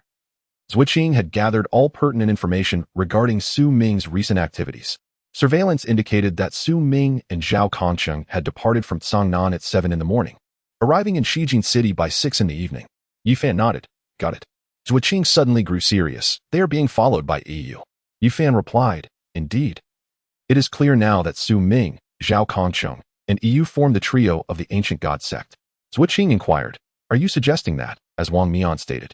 Zhuqing had gathered all pertinent information regarding Su Ming's recent activities. Surveillance indicated that Su Ming and Zhao Kongcheng had departed from Cangnan at 7 in the morning, arriving in Shijin City by 6 in the evening. Yu Fan nodded. Got it. Zhuqing suddenly grew serious. They are being followed by EU. Yu Fan replied, indeed. It is clear now that Su Ming, Zhao Kongcheng, and EU formed the trio of the ancient god sect. Zhuqing inquired, are you suggesting that, as Wang Mian stated,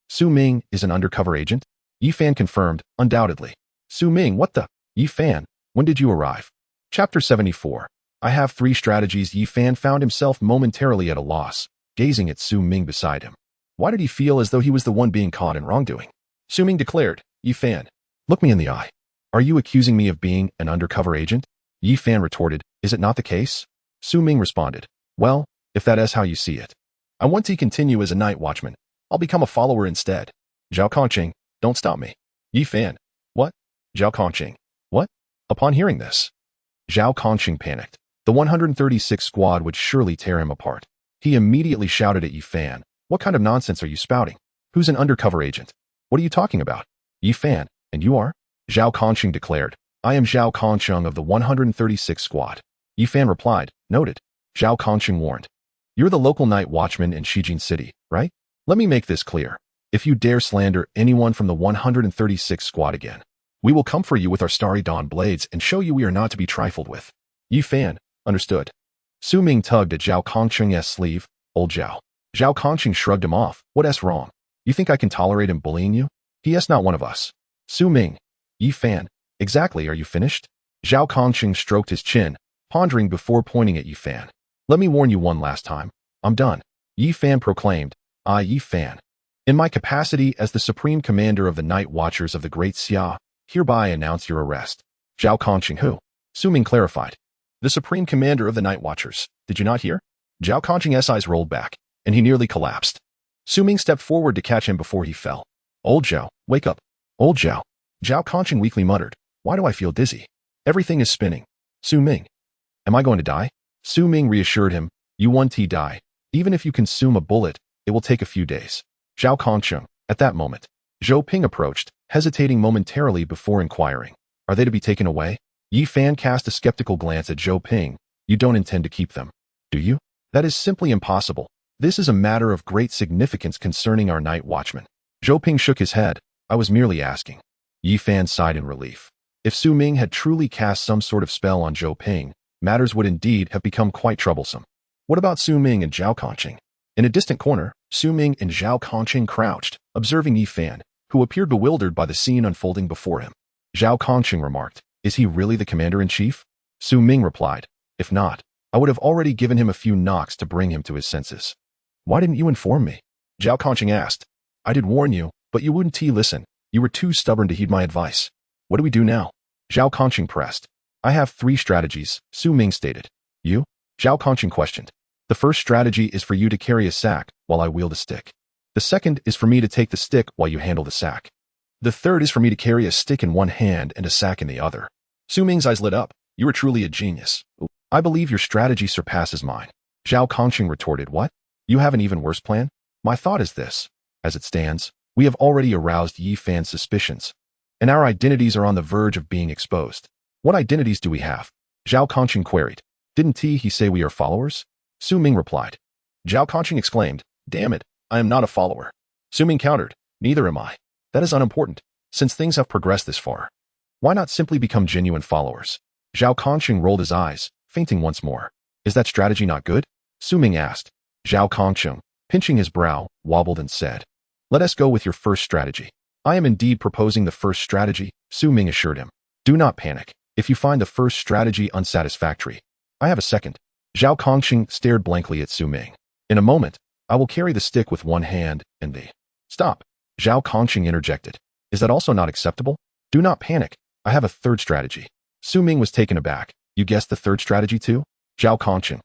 Su Ming is an undercover agent? Yu Fan confirmed, undoubtedly. Su Ming, what the? Yu Fan, when did you arrive? Chapter 74. I have 3 strategies. Yu Fan found himself momentarily at a loss, gazing at Su Ming beside him. Why did he feel as though he was the one being caught in wrongdoing? Su Ming declared, Yu Fan, look me in the eye. Are you accusing me of being an undercover agent? Yu Fan retorted, is it not the case? Su Ming responded, well, if that is how you see it. I want to continue as a night watchman. I'll become a follower instead. Zhao Kongqing, don't stop me. Yu Fan, what? Zhao Kongqing, what? Upon hearing this, Zhao Kongqing panicked. The 136 squad would surely tear him apart. He immediately shouted at Yu Fan, what kind of nonsense are you spouting? Who's an undercover agent? What are you talking about? Yu Fan, and you are? Zhao Kongqing declared, I am Zhao Kongqing of the 136 squad. Yu Fan replied, noted. Zhao Kongqing warned, you're the local night watchman in Shijin City, right? Let me make this clear. If you dare slander anyone from the 136 squad again, we will come for you with our starry dawn blades and show you we are not to be trifled with. Yu Fan, understood. Su Ming tugged at Zhao Kongqing's sleeve. Old Zhao. Zhao Kongqing shrugged him off. What's wrong? You think I can tolerate him bullying you? He is not one of us. Su Ming. Yu Fan. Exactly, are you finished? Zhao Kongqing stroked his chin, pondering before pointing at Yu Fan. Let me warn you one last time. I'm done. Yu Fan proclaimed. I, Yu Fan, in my capacity as the Supreme Commander of the Night Watchers of the Great Xia, hereby announce your arrest. Zhao Kongqing who? Su Ming clarified. The Supreme Commander of the Night Watchers. Did you not hear? Zhao Kongqing's eyes rolled back, and he nearly collapsed. Su Ming stepped forward to catch him before he fell. Old Zhao, wake up. Old Zhao. Zhao Kongqing weakly muttered. Why do I feel dizzy? Everything is spinning. Su Ming. Am I going to die? Su Ming reassured him. You won't die. Even if you consume a bullet, it will take a few days. Zhao Kongqing. At that moment, Zhou Ping approached, hesitating momentarily before inquiring. Are they to be taken away? Yu Fan cast a skeptical glance at Zhou Ping. You don't intend to keep them, do you? That is simply impossible. This is a matter of great significance concerning our night watchman. Zhou Ping shook his head. I was merely asking. Yu Fan sighed in relief. If Su Ming had truly cast some sort of spell on Zhou Ping, matters would indeed have become quite troublesome. What about Su Ming and Zhao Kongqing? In a distant corner, Su Ming and Zhao Kongqing crouched, observing Yu Fan, who appeared bewildered by the scene unfolding before him. Zhao Kongqing remarked, is he really the commander-in-chief? Su Ming replied, if not, I would have already given him a few knocks to bring him to his senses. Why didn't you inform me? Zhao Kongqing asked. I did warn you, but you wouldn't listen. You were too stubborn to heed my advice. What do we do now? Zhao Kongqing pressed. I have 3 strategies, Su Ming stated. You? Zhao Kongqing questioned. The first strategy is for you to carry a sack while I wield a stick. The second is for me to take the stick while you handle the sack. The third is for me to carry a stick in one hand and a sack in the other. Su Ming's eyes lit up. You are truly a genius. I believe your strategy surpasses mine. Zhao Kongqing retorted, what? You have an even worse plan? My thought is this. As it stands, we have already aroused Yu Fan's suspicions, and our identities are on the verge of being exposed. What identities do we have? Zhao Kongqing queried. Didn't he say we are followers? Su Ming replied. Zhao Kongqing exclaimed, damn it, I am not a follower. Su Ming countered, neither am I. That is unimportant, since things have progressed this far. Why not simply become genuine followers? Zhao Kongqing rolled his eyes, fainting once more. Is that strategy not good? Su Ming asked. Zhao Kongqing, pinching his brow, wobbled and said, let us go with your first strategy. I am indeed proposing the first strategy, Su Ming assured him. Do not panic. If you find the first strategy unsatisfactory, I have a second. Zhao Kongqing stared blankly at Su Ming. In a moment, I will carry the stick with one hand and the... Stop. Zhao Kongqing interjected. Is that also not acceptable? Do not panic. I have a third strategy. Su Ming was taken aback. You guessed the third strategy too? Zhao Kongqing.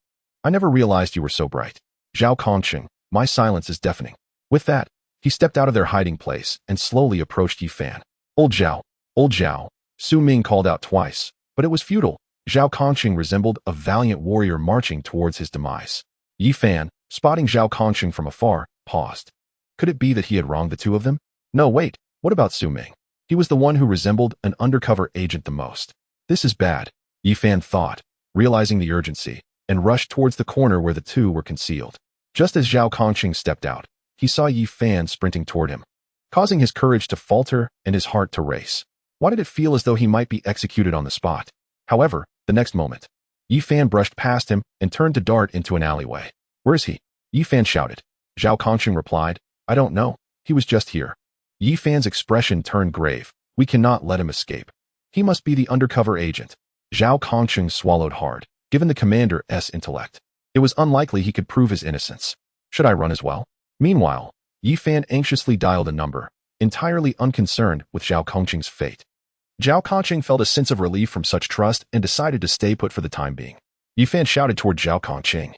I never realized you were so bright. Zhao Kongqing, my silence is deafening. With that, he stepped out of their hiding place and slowly approached Yi Fan. Old Zhao, Su Ming called out twice, but it was futile. Zhao Kongqing resembled a valiant warrior marching towards his demise. Yi Fan, spotting Zhao Kongqing from afar, paused. Could it be that he had wronged the two of them? No, wait, what about Su Ming? He was the one who resembled an undercover agent the most. This is bad, Yi Fan thought, realizing the urgency, and rushed towards the corner where the two were concealed. Just as Zhao Kongqing stepped out, he saw Yi Fan sprinting toward him, causing his courage to falter and his heart to race. Why did it feel as though he might be executed on the spot? However, the next moment, Yi Fan brushed past him and turned to dart into an alleyway. Where is he? Yi Fan shouted. Zhao Kongqing replied, I don't know. He was just here. Yi Fan's expression turned grave. We cannot let him escape. He must be the undercover agent. Zhao Kongqing swallowed hard. Given the commander's intellect, it was unlikely he could prove his innocence. Should I run as well? Meanwhile, Yi Fan anxiously dialed a number, entirely unconcerned with Zhao Kongqing's fate. Zhao Kongqing felt a sense of relief from such trust and decided to stay put for the time being. Yi Fan shouted toward Zhao Kongqing,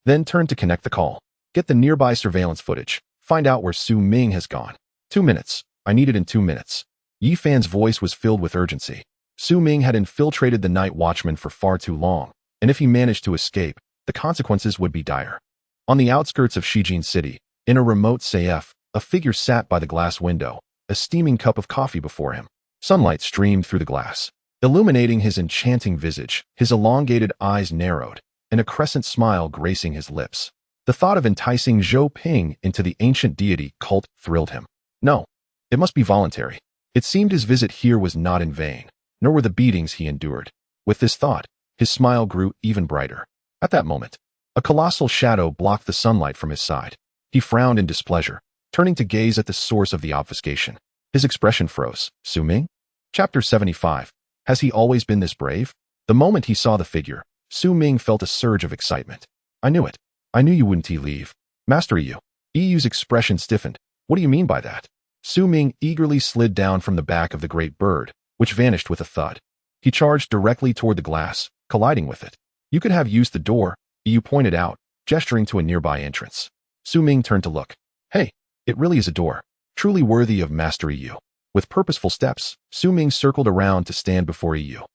then turned to connect the call. Get the nearby surveillance footage. Find out where Su Ming has gone. 2 minutes. I need it in 2 minutes. Yi Fan's voice was filled with urgency. Su Ming had infiltrated the night watchman for far too long, and if he managed to escape, the consequences would be dire. On the outskirts of Shijin City, in a remote safe, a figure sat by the glass window, a steaming cup of coffee before him. Sunlight streamed through the glass, illuminating his enchanting visage. His elongated eyes narrowed, and a crescent smile gracing his lips. The thought of enticing Zhou Ping into the ancient deity cult thrilled him. No, it must be voluntary. It seemed his visit here was not in vain, nor were the beatings he endured. With this thought, his smile grew even brighter. At that moment, a colossal shadow blocked the sunlight from his side. He frowned in displeasure, turning to gaze at the source of the obfuscation. His expression froze. Su Ming? Chapter 75. Has he always been this brave? The moment he saw the figure, Su Ming felt a surge of excitement. I knew it. I knew you wouldn't leave. Master Yu. Yu's expression stiffened. What do you mean by that? Su Ming eagerly slid down from the back of the great bird, which vanished with a thud. He charged directly toward the glass, colliding with it. You could have used the door, Yu pointed out, gesturing to a nearby entrance. Su Ming turned to look. Hey, it really is a door, truly worthy of Master Yu. With purposeful steps, Su Ming circled around to stand before Yu.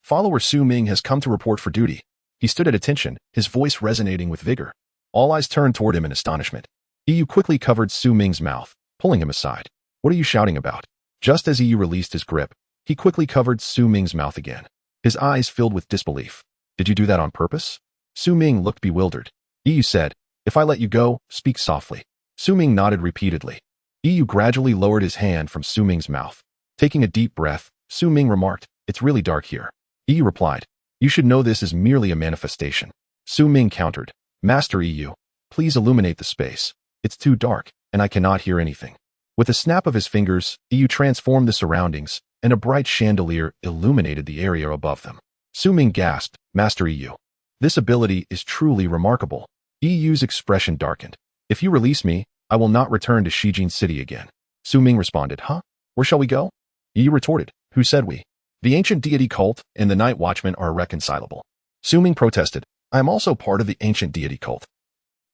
Follower Su Ming has come to report for duty. He stood at attention, his voice resonating with vigor. All eyes turned toward him in astonishment. Yu quickly covered Su Ming's mouth, pulling him aside. What are you shouting about? Just as Yu released his grip, he quickly covered Su Ming's mouth again. His eyes filled with disbelief. Did you do that on purpose? Su Ming looked bewildered. Yu said, if I let you go, speak softly. Su Ming nodded repeatedly. Yu gradually lowered his hand from Su Ming's mouth. Taking a deep breath, Su Ming remarked, it's really dark here. Yu replied, you should know this is merely a manifestation. Su Ming countered, Master Yu, please illuminate the space. It's too dark, and I cannot hear anything. With a snap of his fingers, Yu transformed the surroundings, and a bright chandelier illuminated the area above them. Su Ming gasped, Master Yu. This ability is truly remarkable. Yu's expression darkened. If you release me, I will not return to Shijin City again. Su Ming responded, huh? Where shall we go? Yu retorted, who said we? The ancient deity cult and the night watchman are irreconcilable. Su Ming protested, I am also part of the ancient deity cult.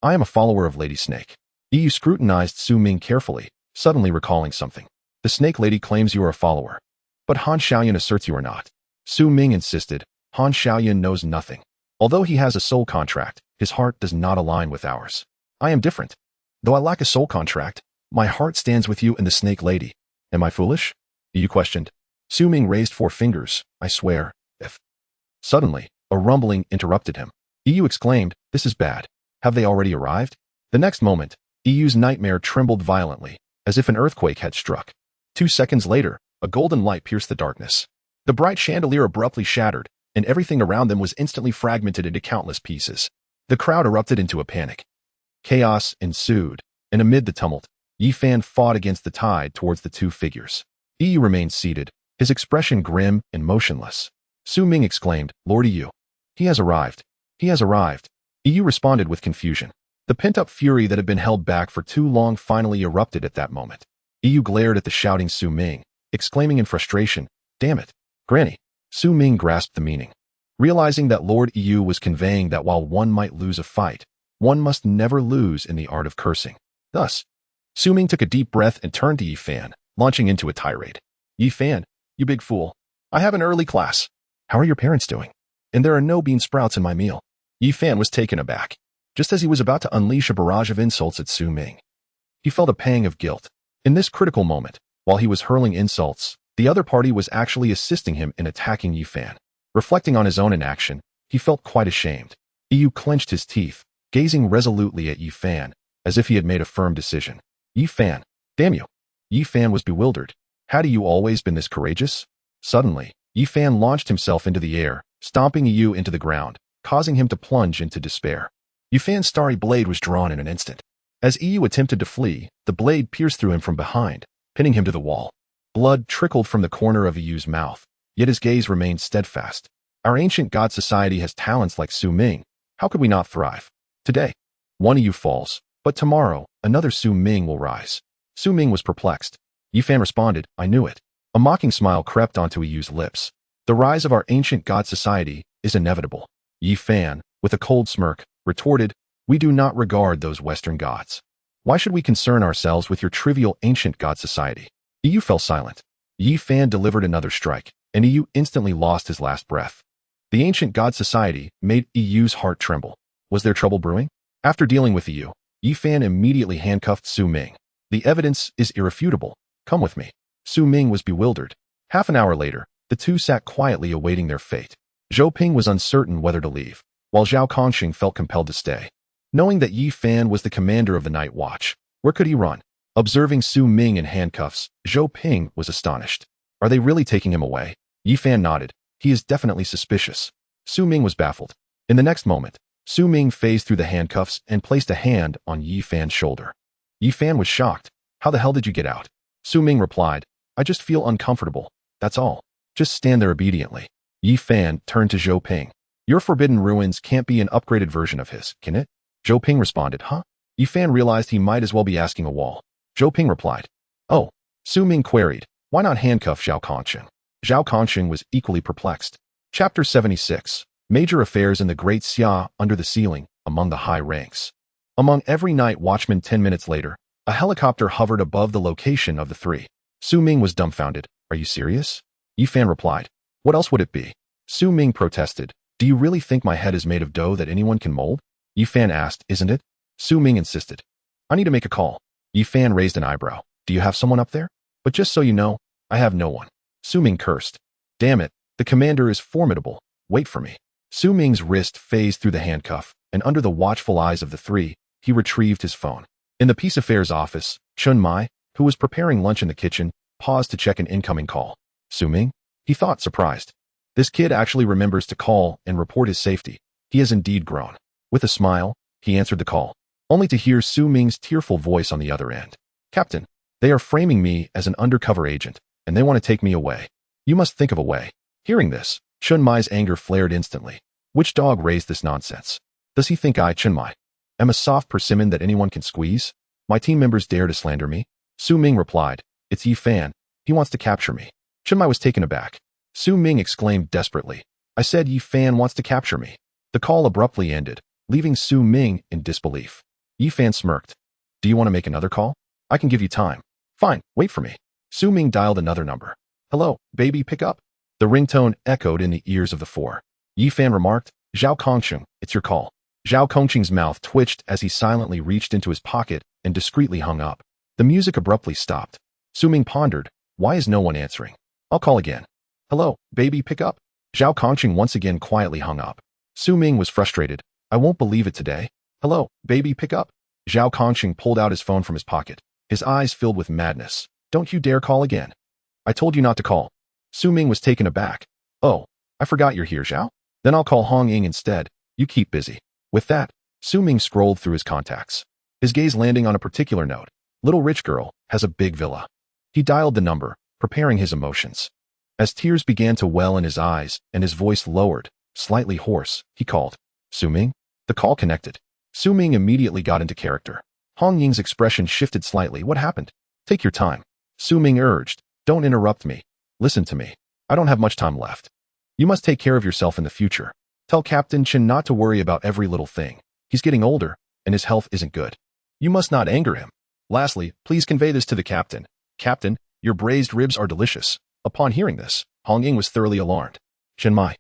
I am a follower of Lady Snake. Yu scrutinized Su Ming carefully, suddenly recalling something. The Snake Lady claims you are a follower, but Han Xiaoyan asserts you are not. Su Ming insisted, Han Xiaoyan knows nothing. Although he has a soul contract, his heart does not align with ours. I am different. Though I lack a soul contract, my heart stands with you and the Snake Lady. Am I foolish? Yu questioned. Su Ming raised 4 fingers, I swear, if... Suddenly, a rumbling interrupted him. Yu exclaimed, this is bad. Have they already arrived? The next moment, Yu's nightmare trembled violently, as if an earthquake had struck. 2 seconds later, a golden light pierced the darkness. The bright chandelier abruptly shattered, and everything around them was instantly fragmented into countless pieces. The crowd erupted into a panic. Chaos ensued, and amid the tumult, Yi Fan fought against the tide towards the 2 figures. Yu remained seated, his expression grim and motionless. Su Ming exclaimed, Lord Yu. He has arrived. He has arrived. Yu responded with confusion. The pent-up fury that had been held back for too long finally erupted at that moment. Yu glared at the shouting Su Ming, exclaiming in frustration, damn it, Granny. Su Ming grasped the meaning. realizing that Lord Yu was conveying that while one might lose a fight, one must never lose in the art of cursing. Thus, Su Ming took a deep breath and turned to Yi Fan, launching into a tirade. Yi Fan, you big fool. I have an early class. How are your parents doing? And there are no bean sprouts in my meal. Yi Fan was taken aback. Just as he was about to unleash a barrage of insults at Su Ming, he felt a pang of guilt. In this critical moment, while he was hurling insults, the other party was actually assisting him in attacking Yi Fan. Reflecting on his own inaction, he felt quite ashamed. Yu clenched his teeth, gazing resolutely at Yi Fan, as if he had made a firm decision. Yi Fan, damn you. Yi Fan was bewildered. Had Yu always been this courageous? Suddenly, Yi Fan launched himself into the air, stomping Yu into the ground, causing him to plunge into despair. Yi Fan's starry blade was drawn in an instant. As Yu attempted to flee, the blade pierced through him from behind, pinning him to the wall. Blood trickled from the corner of Yu's mouth, yet his gaze remained steadfast. Our ancient god society has talents like Su Ming. How could we not thrive? Today, one Yu falls, but tomorrow, another Su Ming will rise. Su Ming was perplexed. Yi Fan responded, I knew it. A mocking smile crept onto Yu's lips. The rise of our ancient god society is inevitable. Yi Fan, with a cold smirk, retorted, we do not regard those Western gods. Why should we concern ourselves with your trivial ancient god society? Yu fell silent. Yi Fan delivered another strike, and Yu instantly lost his last breath. The ancient god society made Yu's heart tremble. Was there trouble brewing? After dealing with Yu, Yi Fan immediately handcuffed Su Ming. The evidence is irrefutable. Come with me. Su Ming was bewildered. Half an hour later, the two sat quietly awaiting their fate. Zhou Ping was uncertain whether to leave, while Zhao Kongxing felt compelled to stay. Knowing that Yi Fan was the commander of the night watch, where could he run? Observing Su Ming in handcuffs, Zhou Ping was astonished. Are they really taking him away? Yi Fan nodded. He is definitely suspicious. Su Ming was baffled. In the next moment, Su Ming phased through the handcuffs and placed a hand on Yi Fan's shoulder. Yi Fan was shocked. How the hell did you get out? Su Ming replied, I just feel uncomfortable. That's all. Just stand there obediently. Yi Fan turned to Zhou Ping. Your Forbidden Ruins can't be an upgraded version of his, can it? Zhou Ping responded, huh? Yi Fan realized he might as well be asking a wall. Zhou Ping replied, oh. Su Ming queried, why not handcuff Zhao Kongxing? Zhao Kongxing was equally perplexed. Chapter 76. Major affairs in the Great Xia under the ceiling, among the high ranks. Among every night watchman 10 minutes later, a helicopter hovered above the location of the three. Su Ming was dumbfounded. Are you serious? Yi Fan replied, what else would it be? Su Ming protested, do you really think my head is made of dough that anyone can mold? Yi Fan asked, isn't it? Su Ming insisted. I need to make a call. Yi Fan raised an eyebrow. Do you have someone up there? But just so you know, I have no one. Su Ming cursed. Damn it, the commander is formidable. Wait for me. Su Ming's wrist phased through the handcuff, and under the watchful eyes of the three, he retrieved his phone. In the Peace Affairs office, Chun Mai, who was preparing lunch in the kitchen, paused to check an incoming call. Su Ming? He thought, surprised. This kid actually remembers to call and report his safety. He has indeed grown. With a smile, he answered the call, only to hear Su Ming's tearful voice on the other end. Captain, they are framing me as an undercover agent, and they want to take me away. You must think of a way. Hearing this, Chun Mai's anger flared instantly. Which dog raised this nonsense? Does he think I, Chun Mai, am a soft persimmon that anyone can squeeze? My team members dare to slander me? Su Ming replied, it's Yi Fan. He wants to capture me. Chun Mai was taken aback. Su Ming exclaimed desperately, I said Yi Fan wants to capture me. The call abruptly ended, leaving Su Ming in disbelief. Yi Fan smirked. Do you want to make another call? I can give you time. Fine, wait for me. Su Ming dialed another number. Hello, baby, pick up. The ringtone echoed in the ears of the four. Yi Fan remarked, Zhao Kongxing, it's your call. Zhao Kongxing's mouth twitched as he silently reached into his pocket and discreetly hung up. The music abruptly stopped. Su Ming pondered, why is no one answering? I'll call again. Hello, baby, pick up. Zhao Kongxing once again quietly hung up. Su Ming was frustrated. I won't believe it today. Hello, baby, pick up. Zhao Kongxing pulled out his phone from his pocket. His eyes filled with madness. Don't you dare call again. I told you not to call. Su Ming was taken aback. Oh, I forgot you're here, Zhao. Then I'll call Hong Ying instead. You keep busy. With that, Su Ming scrolled through his contacts, his gaze landing on a particular note. Little rich girl has a big villa. He dialed the number, preparing his emotions. As tears began to well in his eyes and his voice lowered, slightly hoarse, he called. Su Ming? The call connected. Su Ming immediately got into character. Hong Ying's expression shifted slightly. What happened? Take your time. Su Ming urged. Don't interrupt me. Listen to me. I don't have much time left. You must take care of yourself in the future. Tell Captain Chen not to worry about every little thing. He's getting older, and his health isn't good. You must not anger him. Lastly, please convey this to the captain. Captain, your braised ribs are delicious. Upon hearing this, Hong Ying was thoroughly alarmed. Chen Mai,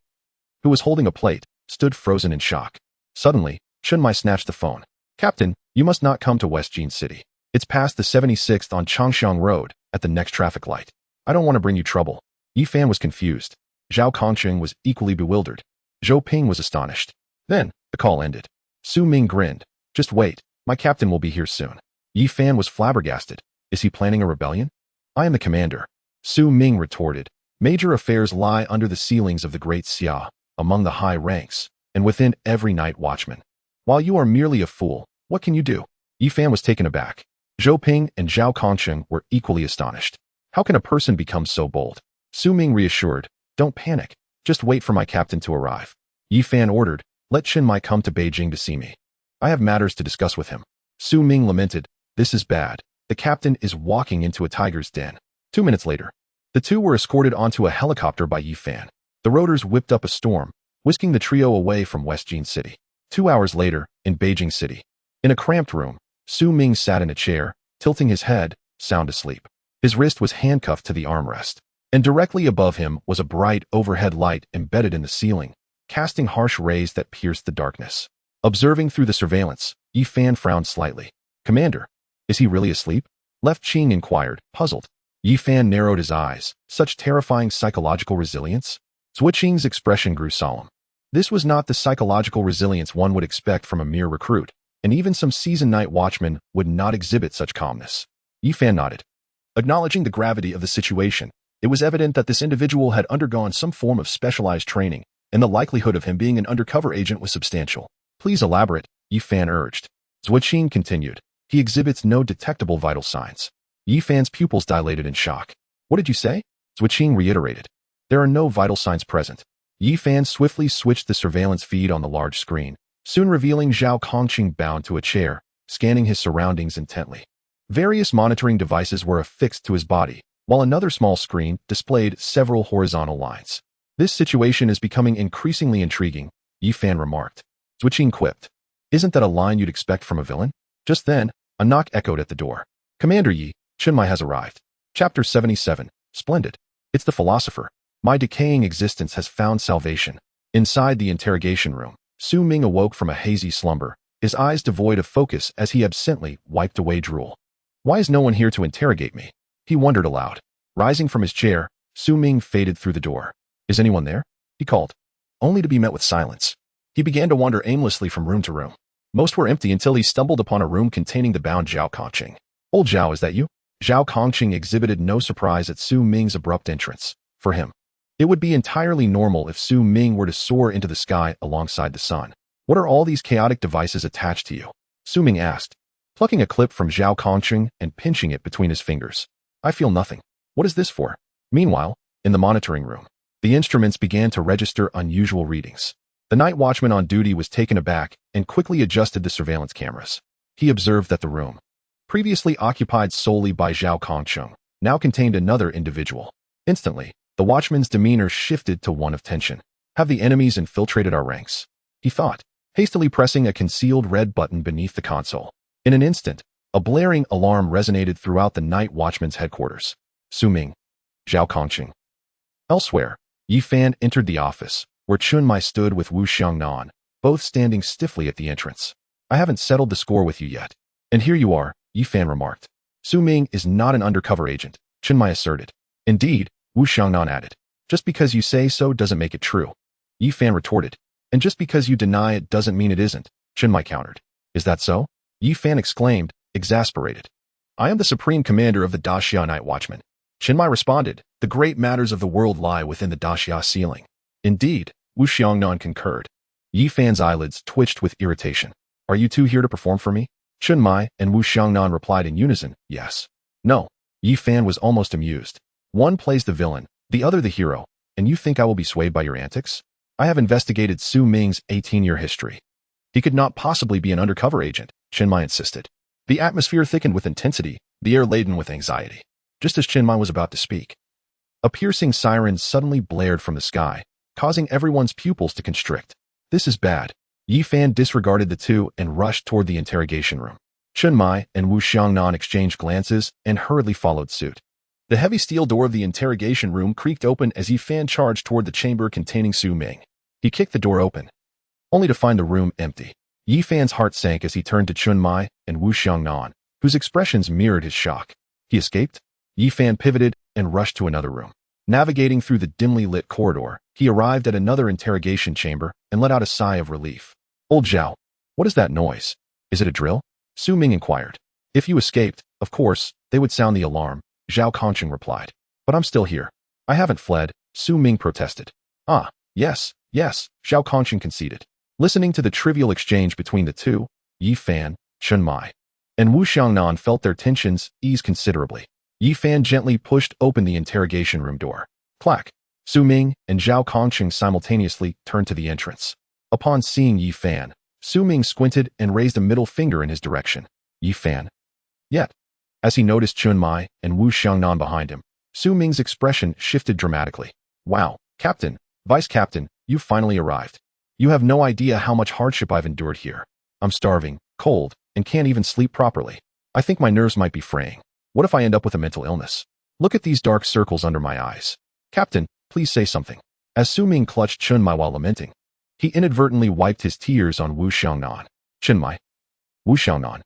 who was holding a plate, stood frozen in shock. Suddenly, Chen Mai snatched the phone. Captain, you must not come to West Jin City. It's past the 76th on Changshan Road, at the next traffic light. I don't want to bring you trouble. Yi Fan was confused. Zhao Kongqing was equally bewildered. Zhou Ping was astonished. Then, the call ended. Su Ming grinned. Just wait, my captain will be here soon. Yi Fan was flabbergasted. Is he planning a rebellion? I am the commander. Su Ming retorted. Major affairs lie under the ceilings of the Great Xia, among the high ranks, and within every night watchman. While you are merely a fool, what can you do? Yi Fan was taken aback. Zhou Ping and Zhao Kongqing were equally astonished. How can a person become so bold? Su Ming reassured. Don't panic. Just wait for my captain to arrive. Yi Fan ordered, let Chen Mai come to Beijing to see me. I have matters to discuss with him. Su Ming lamented. This is bad. The captain is walking into a tiger's den. 2 minutes later, the two were escorted onto a helicopter by Yi Fan. The rotors whipped up a storm, whisking the trio away from West Jin City. 2 hours later, in Beijing City. In a cramped room, Su Ming sat in a chair, tilting his head, sound asleep. His wrist was handcuffed to the armrest, and directly above him was a bright overhead light embedded in the ceiling, casting harsh rays that pierced the darkness. Observing through the surveillance, Yi Fan frowned slightly. Commander, is he really asleep? Left Qing inquired, puzzled. Yi Fan narrowed his eyes. Such terrifying psychological resilience? Zhuo Qing's expression grew solemn. This was not the psychological resilience one would expect from a mere recruit, and even some seasoned night watchmen would not exhibit such calmness. Yi Fan nodded. Acknowledging the gravity of the situation, it was evident that this individual had undergone some form of specialized training, and the likelihood of him being an undercover agent was substantial. Please elaborate, Yi Fan urged. Zhuo Qing continued. He exhibits no detectable vital signs. Yi Fan's pupils dilated in shock. What did you say? Zhuo Qing reiterated. There are no vital signs present. Yi Fan swiftly switched the surveillance feed on the large screen, soon revealing Zhao Kongqing bound to a chair, scanning his surroundings intently. Various monitoring devices were affixed to his body, while another small screen displayed several horizontal lines. This situation is becoming increasingly intriguing, Yi Fan remarked. Zhuo Qing quipped. Isn't that a line you'd expect from a villain? Just then, a knock echoed at the door. Commander Yi, Chen Mai has arrived. Chapter 77. Splendid. It's the philosopher. My decaying existence has found salvation. Inside the interrogation room, Su Ming awoke from a hazy slumber, his eyes devoid of focus as he absently wiped away drool. Why is no one here to interrogate me? He wondered aloud. Rising from his chair, Su Ming faded through the door. Is anyone there? He called. Only to be met with silence. He began to wander aimlessly from room to room. Most were empty until he stumbled upon a room containing the bound Zhao Kongqing. Old Zhao, is that you? Zhao Kongqing exhibited no surprise at Su Ming's abrupt entrance. For him, it would be entirely normal if Su Ming were to soar into the sky alongside the sun. What are all these chaotic devices attached to you? Su Ming asked, plucking a clip from Zhao Kongqing and pinching it between his fingers. I feel nothing. What is this for? Meanwhile, in the monitoring room, the instruments began to register unusual readings. The night watchman on duty was taken aback and quickly adjusted the surveillance cameras. He observed that the room, previously occupied solely by Zhao Kongqing, now contained another individual. Instantly, the watchman's demeanor shifted to one of tension. Have the enemies infiltrated our ranks? He thought, hastily pressing a concealed red button beneath the console. In an instant, a blaring alarm resonated throughout the night watchman's headquarters. Su Ming, Zhao Kongqing. Elsewhere, Yi Fan entered the office, where Chen Mai stood with Wu Xiangnan, both standing stiffly at the entrance. I haven't settled the score with you yet. And here you are, Yi Fan remarked. Su Ming is not an undercover agent, Chen Mai asserted. Indeed, Wu Xiangnan added. Just because you say so doesn't make it true. Yi Fan retorted. And just because you deny it doesn't mean it isn't, Chen Mai countered. Is that so? Yi Fan exclaimed, exasperated. I am the supreme commander of the Daxia Night Watchmen. Chen Mai responded, the great matters of the world lie within the Daxia ceiling. Indeed, Wu Xiangnan concurred. Yi Fan's eyelids twitched with irritation. Are you two here to perform for me? Chen Mai and Wu Xiangnan replied in unison, yes. No. Yi Fan was almost amused. One plays the villain, the other the hero, and you think I will be swayed by your antics? I have investigated Su Ming's 18-year history. He could not possibly be an undercover agent, Chen Mai insisted. The atmosphere thickened with intensity, the air laden with anxiety. Just as Chen Mai was about to speak, a piercing siren suddenly blared from the sky, causing everyone's pupils to constrict. This is bad. Yi Fan disregarded the two and rushed toward the interrogation room. Chun Mai and Wu Xiangnan exchanged glances and hurriedly followed suit. The heavy steel door of the interrogation room creaked open as Yi Fan charged toward the chamber containing Su Ming. He kicked the door open, only to find the room empty. Yi Fan's heart sank as he turned to Chun Mai and Wu Xiangnan, whose expressions mirrored his shock. He escaped? Yi Fan pivoted and rushed to another room. Navigating through the dimly lit corridor, he arrived at another interrogation chamber and let out a sigh of relief. Old Zhao, what is that noise? Is it a drill? Su Ming inquired. If you escaped, of course, they would sound the alarm, Zhao Concheng replied. But I'm still here. I haven't fled, Su Ming protested. Ah, yes, Zhao Concheng conceded. Listening to the trivial exchange between the two, Yi Fan, Chun Mai, and Wu Xiangnan felt their tensions ease considerably. Yi Fan gently pushed open the interrogation room door. Clack! Su Ming and Zhao Concheng simultaneously turned to the entrance. Upon seeing Yi Fan, Su Ming squinted and raised a middle finger in his direction. Yi Fan. Yet. As he noticed Chun Mai and Wu Xiangnan behind him, Su Ming's expression shifted dramatically. Wow, Captain, Vice Captain, you finally arrived. You have no idea how much hardship I've endured here. I'm starving, cold, and can't even sleep properly. I think my nerves might be fraying. What if I end up with a mental illness? Look at these dark circles under my eyes. Captain, please say something. As Su Ming clutched Chun Mai while lamenting, he inadvertently wiped his tears on Wu Xiangnan. Chun Mai. Wu Xiangnan.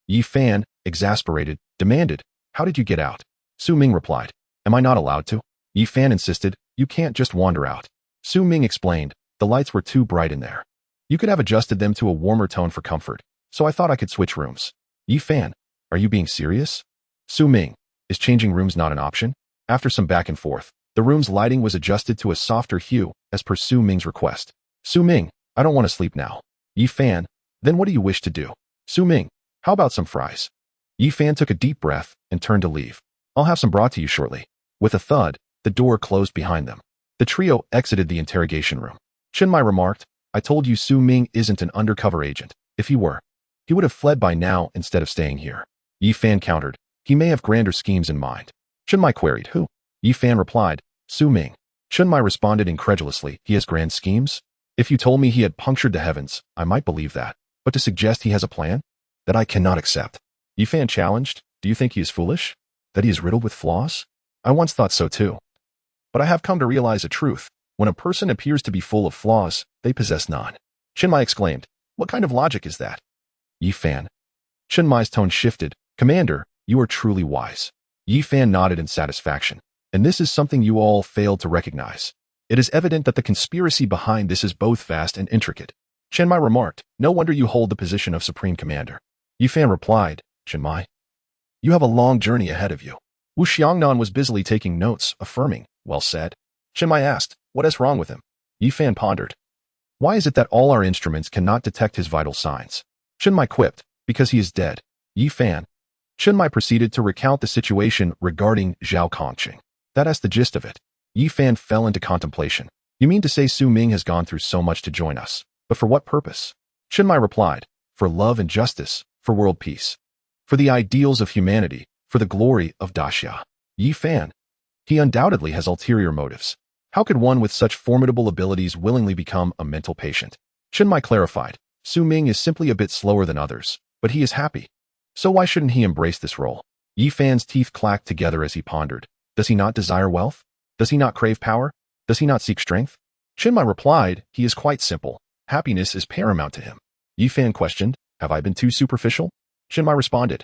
Yi Fan, exasperated, demanded, how did you get out? Su Ming replied, am I not allowed to? Yi Fan insisted, you can't just wander out. Su Ming explained, the lights were too bright in there. You could have adjusted them to a warmer tone for comfort, so I thought I could switch rooms. Yi Fan, are you being serious? Su Ming, is changing rooms not an option? After some back and forth, the room's lighting was adjusted to a softer hue as per Su Ming's request. Su Ming, I don't want to sleep now. Yi Fan, then what do you wish to do? Su Ming, how about some fries? Yi Fan took a deep breath and turned to leave. I'll have some brought to you shortly. With a thud, the door closed behind them. The trio exited the interrogation room. Chun Mai remarked, I told you Su Ming isn't an undercover agent. If he were, he would have fled by now instead of staying here. Yi Fan countered, he may have grander schemes in mind. Chun Mai queried, who? Yi Fan replied, Su Ming. Chun Mai responded incredulously, he has grand schemes? If you told me he had punctured the heavens, I might believe that. But to suggest he has a plan? That I cannot accept. Yi Fan challenged, do you think he is foolish? That he is riddled with flaws? I once thought so too. But I have come to realize a truth. When a person appears to be full of flaws, they possess none. Chun Mai exclaimed, what kind of logic is that? Yi Fan. Chun Mai's tone shifted, Commander, you are truly wise. Yi Fan nodded in satisfaction. And this is something you all failed to recognize. It is evident that the conspiracy behind this is both vast and intricate. Chun Mai remarked, no wonder you hold the position of Supreme Commander. Yi Fan replied, Chun Mai, you have a long journey ahead of you. Wu Xiangnan was busily taking notes, affirming, well said. Chun Mai asked, what is wrong with him? Yi Fan pondered. Why is it that all our instruments cannot detect his vital signs? Chun Mai quipped, because he is dead. Yi Fan. Chun Mai proceeded to recount the situation regarding Zhao Concheng. That's the gist of it. Yi Fan fell into contemplation. You mean to say Su Ming has gone through so much to join us? But for what purpose? Chun Mai replied, for love and justice, for world peace, for the ideals of humanity, for the glory of Daxia. Yi Fan. He undoubtedly has ulterior motives. How could one with such formidable abilities willingly become a mental patient? Chun Mai clarified, Su Ming is simply a bit slower than others, but he is happy. So why shouldn't he embrace this role? Yi Fan's teeth clacked together as he pondered. Does he not desire wealth? Does he not crave power? Does he not seek strength? Chun Mai replied, he is quite simple. Happiness is paramount to him. Yi Fan questioned, have I been too superficial? Chun Mai responded,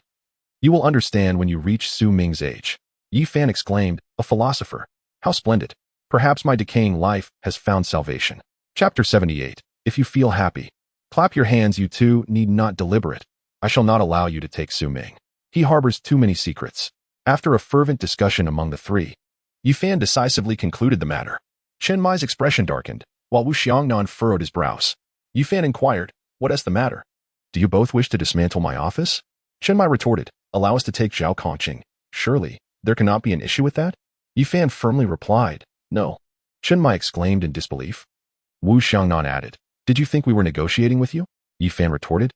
you will understand when you reach Su Ming's age. Yi Fan exclaimed, a philosopher. How splendid. Perhaps my decaying life has found salvation. Chapter 78. If you feel happy, clap your hands. You too need not deliberate. I shall not allow you to take Su Ming. He harbors too many secrets. After a fervent discussion among the three, Yi Fan decisively concluded the matter. Chun Mai's expression darkened, while Wu Xiangnan furrowed his brows. Yi Fan inquired, what is the matter? Do you both wish to dismantle my office? Chun Mai retorted, allow us to take Zhao Concheng. Surely, there cannot be an issue with that? Yi Fan firmly replied, no. Chun Mai exclaimed in disbelief. Wu Xiangnan added, did you think we were negotiating with you? Yi Fan retorted,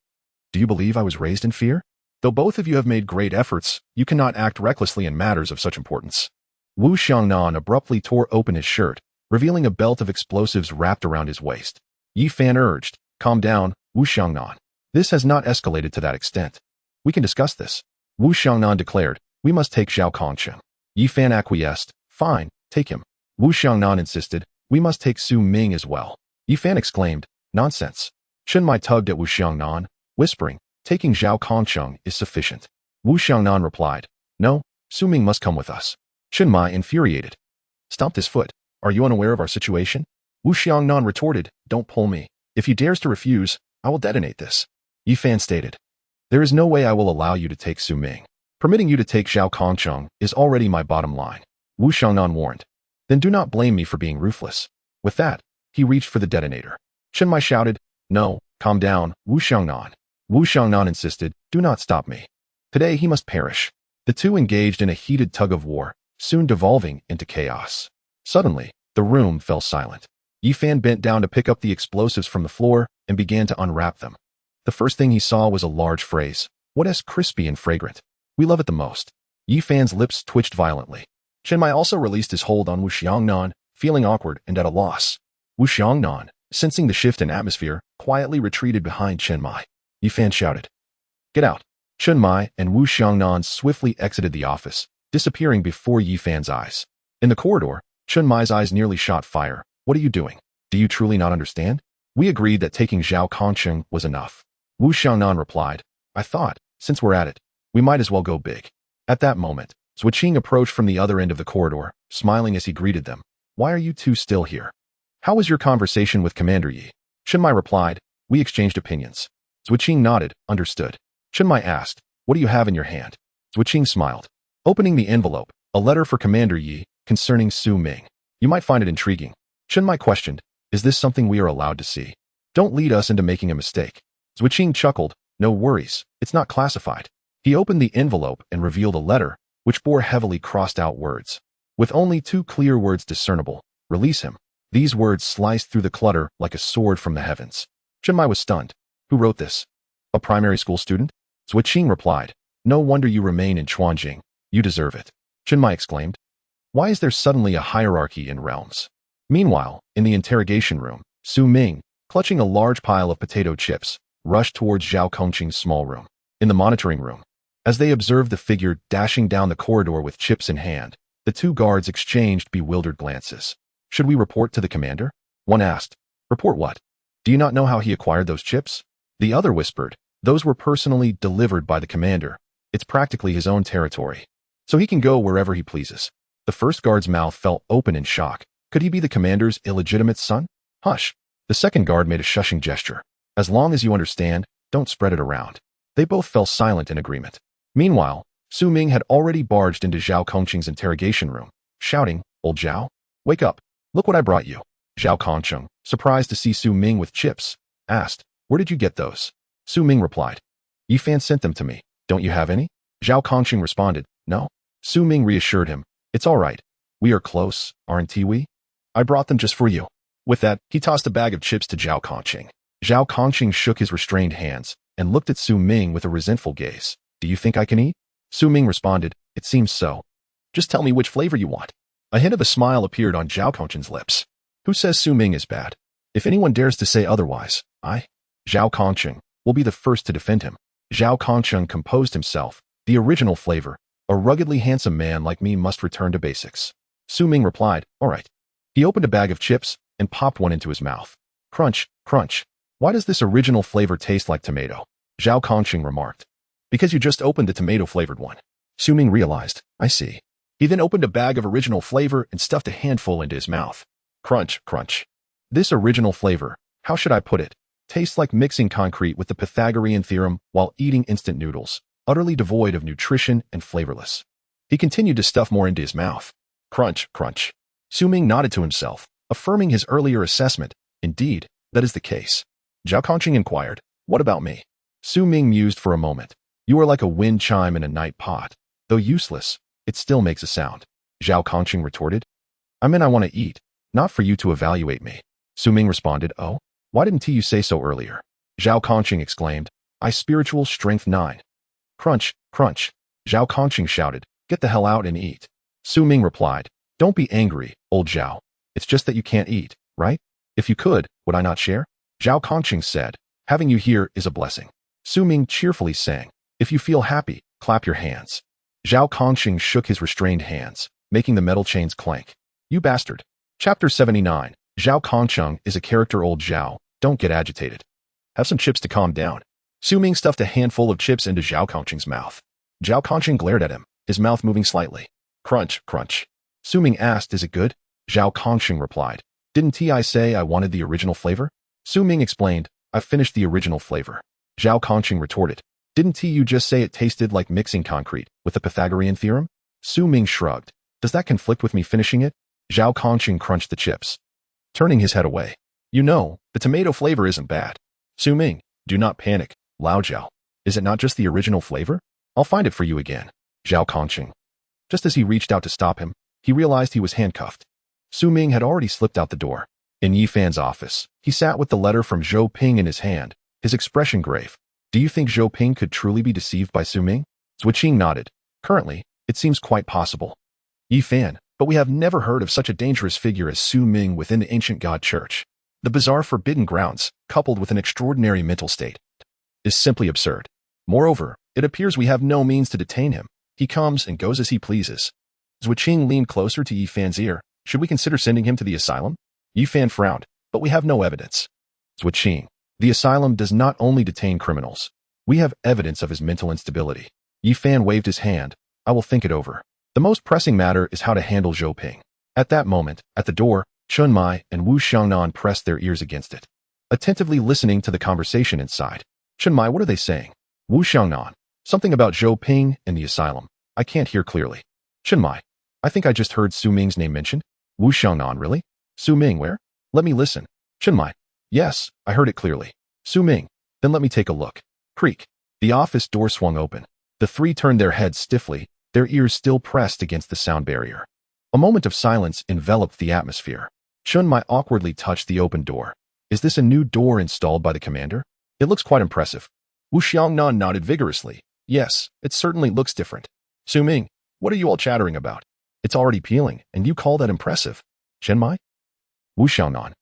do you believe I was raised in fear? Though both of you have made great efforts, you cannot act recklessly in matters of such importance. Wu Xiangnan abruptly tore open his shirt, revealing a belt of explosives wrapped around his waist. Yi Fan urged, "Calm down, Wu Xiangnan. This has not escalated to that extent. We can discuss this." Wu Xiangnan declared, "We must take Zhao Kongcheng." Yi Fan acquiesced, "Fine, take him." Wu Xiangnan insisted, "We must take Su Ming as well." Yi Fan exclaimed, "Nonsense." Chen Mai tugged at Wu Xiangnan, whispering, "Taking Zhao Kongcheng is sufficient." Wu Xiangnan replied, "No, Su Ming must come with us." Chen Mai, infuriated, stomped his foot. "Are you unaware of our situation?" Wu Xiangnan retorted, "Don't pull me. If he dares to refuse, I will detonate this." Yi Fan stated, "There is no way I will allow you to take Su Ming. Permitting you to take Zhao Kongcheng is already my bottom line." Wu Xiangnan warned, "Then do not blame me for being ruthless." With that, he reached for the detonator. Chen Mai shouted, "No, calm down, Wu Xiangnan." Wu Xiangnan insisted, "Do not stop me. Today he must perish." The two engaged in a heated tug-of-war, soon devolving into chaos. Suddenly, the room fell silent. Yi Fan bent down to pick up the explosives from the floor and began to unwrap them. The first thing he saw was a large phrase, "What is crispy and fragrant? We love it the most." Yi Fan's lips twitched violently. Chen Mai also released his hold on Wu Xiangnan, feeling awkward and at a loss. Wu Xiangnan, sensing the shift in atmosphere, quietly retreated behind Chen Mai. Yi Fan shouted, "Get out." Chen Mai and Wu Xiangnan swiftly exited the office, disappearing before Yi Fan's eyes. In the corridor, Chen Mai's eyes nearly shot fire. "What are you doing? Do you truly not understand? We agreed that taking Zhao Kongcheng was enough." Wu Xiangnan replied, "I thought, since we're at it, we might as well go big." At that moment, Zuoqing approached from the other end of the corridor, smiling as he greeted them. "Why are you two still here? How was your conversation with Commander Yi?" Chen Mai replied, "We exchanged opinions." Zuoqing nodded, understood. Chen Mai asked, "What do you have in your hand?" Zuoqing smiled, opening the envelope, a letter for Commander Yi concerning Su Ming. "You might find it intriguing." Chen Mai questioned, "Is this something we are allowed to see? Don't lead us into making a mistake." Zuoqing chuckled, "No worries, it's not classified." He opened the envelope and revealed a letter, which bore heavily crossed-out words. With only 2 clear words discernible, "Release him." These words sliced through the clutter like a sword from the heavens. Chen Mai was stunned. "Who wrote this? A primary school student?" Zuoqing replied, "No wonder you remain in Chuanjing. You deserve it." Chen Mai exclaimed, "Why is there suddenly a hierarchy in realms?" Meanwhile, in the interrogation room, Su Ming, clutching a large pile of potato chips, rushed towards Zhao Kongqing's small room. In the monitoring room, as they observed the figure dashing down the corridor with chips in hand, the 2 guards exchanged bewildered glances. "Should we report to the commander?" One asked. "Report what? Do you not know how he acquired those chips?" The other whispered, "Those were personally delivered by the commander. It's practically his own territory. So he can go wherever he pleases." The first guard's mouth fell open in shock. Could he be the commander's illegitimate son? "Hush." The second guard made a shushing gesture. "As long as you understand, don't spread it around." They both fell silent in agreement. Meanwhile, Su Ming had already barged into Zhao Kongqing's interrogation room, shouting, "Old Zhao, wake up. Look what I brought you." Zhao Kongqing, surprised to see Su Ming with chips, asked, "Where did you get those?" Su Ming replied, "Yi Fan sent them to me. Don't you have any?" Zhao Kongqing responded, "No." Su Ming reassured him, "It's all right. We are close, aren't we? I brought them just for you." With that, he tossed a bag of chips to Zhao Kongqing. Zhao Kongqing shook his restrained hands and looked at Su Ming with a resentful gaze. "Do you think I can eat?" Su Ming responded, "It seems so. Just tell me which flavor you want." A hint of a smile appeared on Zhao Kongqing's lips. "Who says Su Ming is bad? If anyone dares to say otherwise, Zhao Kongqing, will be the first to defend him." Zhao Kongqing composed himself. "The original flavor. A ruggedly handsome man like me must return to basics." Su Ming replied, "All right." He opened a bag of chips and popped one into his mouth. Crunch, crunch. "Why does this original flavor taste like tomato?" Zhao Kongqing remarked. "Because you just opened the tomato-flavored one." Su Ming realized, "I see." He then opened a bag of original flavor and stuffed a handful into his mouth. Crunch, crunch. "This original flavor, how should I put it? Tastes like mixing concrete with the Pythagorean theorem while eating instant noodles, utterly devoid of nutrition and flavorless." He continued to stuff more into his mouth. Crunch, crunch. Su Ming nodded to himself, affirming his earlier assessment. Indeed, that is the case. Zhao Kongqing inquired, "What about me?" Su Ming mused for a moment. "You are like a wind chime in a night pot. Though useless, it still makes a sound." Zhao Kongqing retorted, I want to eat, not for you to evaluate me." Su Ming responded, "Oh, why didn't you say so earlier?" Zhao Kongqing exclaimed, "I spiritual strength 9. Crunch, crunch. Zhao Kongqing shouted, "Get the hell out and eat." Su Ming replied, "Don't be angry, old Zhao. It's just that you can't eat, right? If you could, would I not share? Zhao Kongqing said. Having you here is a blessing. Su Ming cheerfully sang. If you feel happy, clap your hands. Zhao Kongqing shook his restrained hands, making the metal chains clank. You bastard. Chapter 79. Zhao Kongqing is a character. Old Zhao, don't get agitated. Have some chips to calm down. Su Ming stuffed a handful of chips into Zhao Kongqing's mouth. Zhao Kongqing glared at him, his mouth moving slightly. Crunch, crunch. Su Ming asked, is it good? Zhao Kongqing replied. Didn't I say I wanted the original flavor? Su Ming explained, I've finished the original flavor. Zhao Kongqing retorted. Didn't you just say it tasted like mixing concrete with the Pythagorean theorem? Su Ming shrugged. Does that conflict with me finishing it? Zhao Kongqing crunched the chips, turning his head away. You know, the tomato flavor isn't bad. Su Ming, do not panic, Lao Zhao. Is it not just the original flavor? I'll find it for you again. Zhao Kongqing. Just as he reached out to stop him, he realized he was handcuffed. Su Ming had already slipped out the door. In Yi Fan's office, he sat with the letter from Zhou Ping in his hand, his expression grave. Do you think Zhou Ping could truly be deceived by Su Ming? Zhuo Qing nodded. Currently, it seems quite possible. Yi Fan, but we have never heard of such a dangerous figure as Su Ming within the ancient God Church. The bizarre forbidden grounds, coupled with an extraordinary mental state, is simply absurd. Moreover, it appears we have no means to detain him. He comes and goes as he pleases. Zhuo Qing leaned closer to Yi Fan's ear. Should we consider sending him to the asylum? Yi Fan frowned, but we have no evidence. Zhuo Qing. The asylum does not only detain criminals. We have evidence of his mental instability. Yi Fan waved his hand. I will think it over. The most pressing matter is how to handle Zhou Ping. At that moment, at the door, Chun Mai and Wu Xiangnan pressed their ears against it, attentively listening to the conversation inside. Chun Mai, what are they saying? Wu Xiangnan. Something about Zhou Ping and the asylum. I can't hear clearly. Chun Mai. I think I just heard Su Ming's name mentioned. Wu Xiangnan, really? Su Ming, where? Let me listen. Chun Mai. Yes, I heard it clearly. Su Ming. Then let me take a look. Creak. The office door swung open. The three turned their heads stiffly, their ears still pressed against the sound barrier. A moment of silence enveloped the atmosphere. Chun Mai awkwardly touched the open door. Is this a new door installed by the commander? It looks quite impressive. Wu Xiangnan nodded vigorously. Yes, it certainly looks different. Su Ming, what are you all chattering about? It's already peeling, and you call that impressive? Chen Mai? Wu Xiangnan.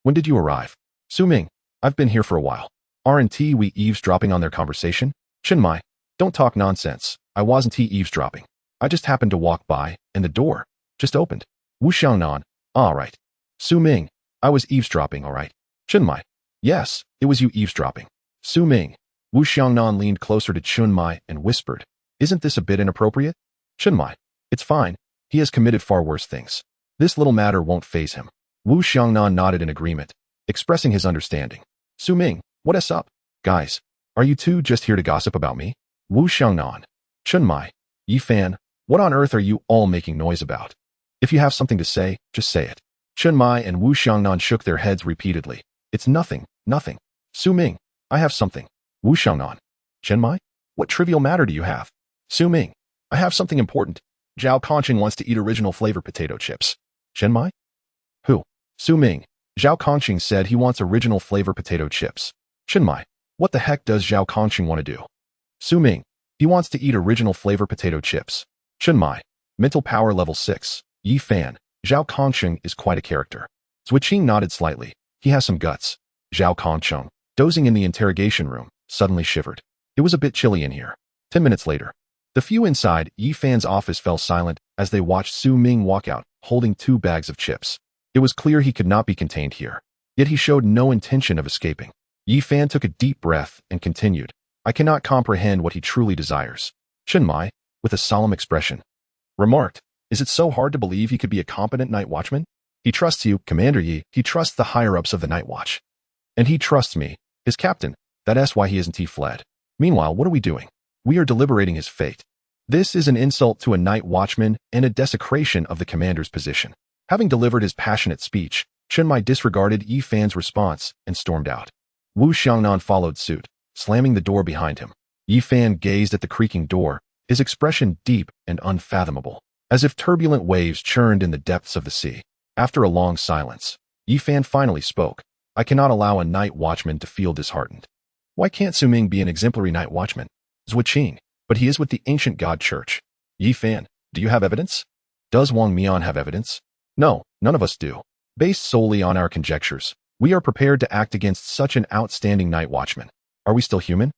When did you arrive? Su Ming, I've been here for a while. Aren't we eavesdropping on their conversation? Chen Mai, don't talk nonsense. I wasn't eavesdropping. I just happened to walk by, and the door just opened. Wu Xiangnan, all right. Su Ming, I was eavesdropping, all right. Chen Mai, yes, it was you eavesdropping. Su Ming. Wu Xiangnan leaned closer to Chun Mai and whispered, isn't this a bit inappropriate? Chun Mai, it's fine. He has committed far worse things. This little matter won't faze him. Wu Xiangnan nodded in agreement, expressing his understanding. Su Ming, what's up? Guys, are you two just here to gossip about me? Wu Xiangnan. Chun Mai. Yi Fan, what on earth are you all making noise about? If you have something to say, just say it. Chun Mai and Wu Xiangnan shook their heads repeatedly. It's nothing, nothing. Su Ming, I have something. Wu Xiangnan. Chen Mai, what trivial matter do you have? Su Ming, I have something important. Zhao Kongqing wants to eat original flavor potato chips. Chen Mai? Who? Su Ming. Zhao Kongqing said he wants original flavor potato chips. Chen Mai, what the heck does Zhao Kongqing want to do? Su Ming, he wants to eat original flavor potato chips. Chen Mai, mental power level 6. Yi Fan, Zhao Kongqing is quite a character. Zhuo Qing nodded slightly. He has some guts. Zhao Kongqing, dozing in the interrogation room, suddenly shivered. It was a bit chilly in here. 10 minutes later, the few inside Yi Fan's office fell silent as they watched Su Ming walk out, holding 2 bags of chips. It was clear he could not be contained here. Yet he showed no intention of escaping. Yi Fan took a deep breath and continued. I cannot comprehend what he truly desires. Chen Mai, with a solemn expression, remarked, is it so hard to believe he could be a competent night watchman? He trusts you, Commander Yi. He trusts the higher-ups of the night watch. And he trusts me, his captain. That's why he isn't fled. Meanwhile, what are we doing? We are deliberating his fate. This is an insult to a night watchman and a desecration of the commander's position. Having delivered his passionate speech, Chen Mai disregarded Yi Fan's response and stormed out. Wu Xiangnan followed suit, slamming the door behind him. Yi Fan gazed at the creaking door, his expression deep and unfathomable, as if turbulent waves churned in the depths of the sea. After a long silence, Yi Fan finally spoke. I cannot allow a night watchman to feel disheartened. Why can't Su Ming be an exemplary night watchman? Zhuo Qing, but he is with the ancient God Church. Yi Fan, do you have evidence? Does Wang Mian have evidence? No, None of us do. Based solely on our conjectures, we are prepared to act against such an outstanding night watchman. Are we still human?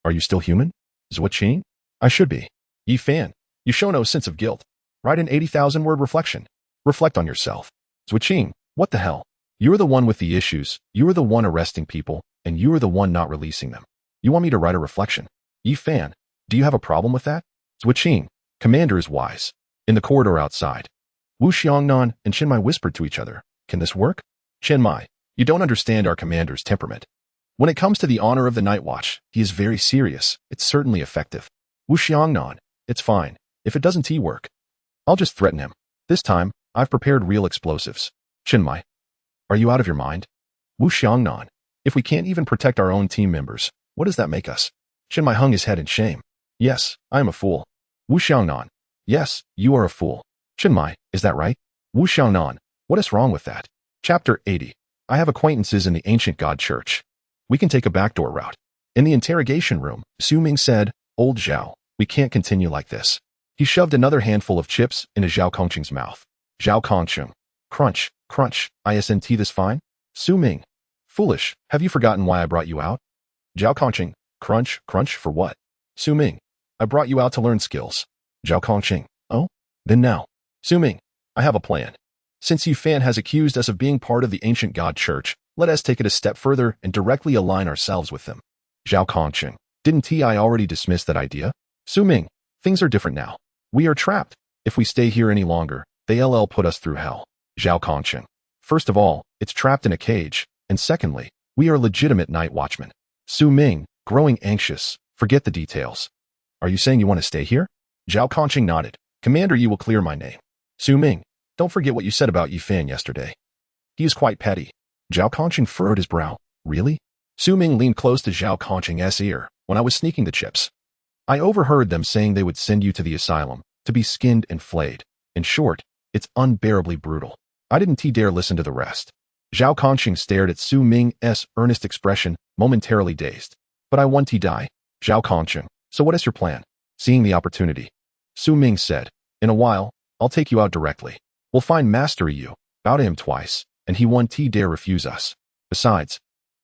Are you still human? Zhuo? I should be. Yi Fan, you show no sense of guilt. Write an 80,000-word reflection. Reflect on yourself. Zhuo, what the hell? You're the one with the issues, you're the one arresting people, and you're the one not releasing them. You want me to write a reflection? Yi Fan, do you have a problem with that? Zhuo, Commander is wise. In the corridor outside, Wu Xiangnan and Chen Mai whispered to each other. Can this work? Chen Mai, you don't understand our commander's temperament. When it comes to the honor of the night watch, he is very serious. It's certainly effective. Wu Xiangnan, it's fine. If it doesn't work, I'll just threaten him. This time, I've prepared real explosives. Chen Mai, are you out of your mind? Wu Xiangnan, if we can't even protect our own team members, what does that make us? Chen Mai hung his head in shame. Yes, I am a fool. Wu Xiangnan, yes, you are a fool. Chen Mai, is that right? Wu Xiangnan, what is wrong with that? Chapter 80. I have acquaintances in the ancient god church. We can take a backdoor route. In the interrogation room, Su Ming said, Old Zhao, we can't continue like this. He shoved another handful of chips into Zhao Kongqing's mouth. Zhao Kongqing. Crunch, crunch, isn't this fine? Su Ming. Foolish, have you forgotten why I brought you out? Zhao Kongqing. Crunch, crunch for what? Su Ming. I brought you out to learn skills. Zhao Kongqing. Oh? Then now. Su Ming. I have a plan. Since Yi Fan has accused us of being part of the ancient god church, let us take it a step further and directly align ourselves with them. Zhao Kongqing. Didn't I already dismiss that idea? Su Ming. Things are different now. We are trapped. If we stay here any longer, they'll put us through hell. Zhao Kongqing. First of all, it's trapped in a cage, and secondly, we are legitimate night watchmen. Su Ming, growing anxious, forget the details. Are you saying you want to stay here? Zhao Kongqing nodded. Commander, you will clear my name. Su Ming, don't forget what you said about Yi Fan yesterday. He is quite petty. Zhao Kongqing furrowed his brow. Really? Su Ming leaned close to Zhao Kongqing's ear when I was sneaking the chips. I overheard them saying they would send you to the asylum, to be skinned and flayed. In short, it's unbearably brutal. I didn't dare listen to the rest. Zhao Kongqing stared at Su Ming's earnest expression, momentarily dazed. But I want to die. Zhao Kongqing, so what is your plan? Seeing the opportunity, Su Ming said, in a while, I'll take you out directly. We'll find Master Yu, bow to him twice, and he won't dare refuse us. Besides,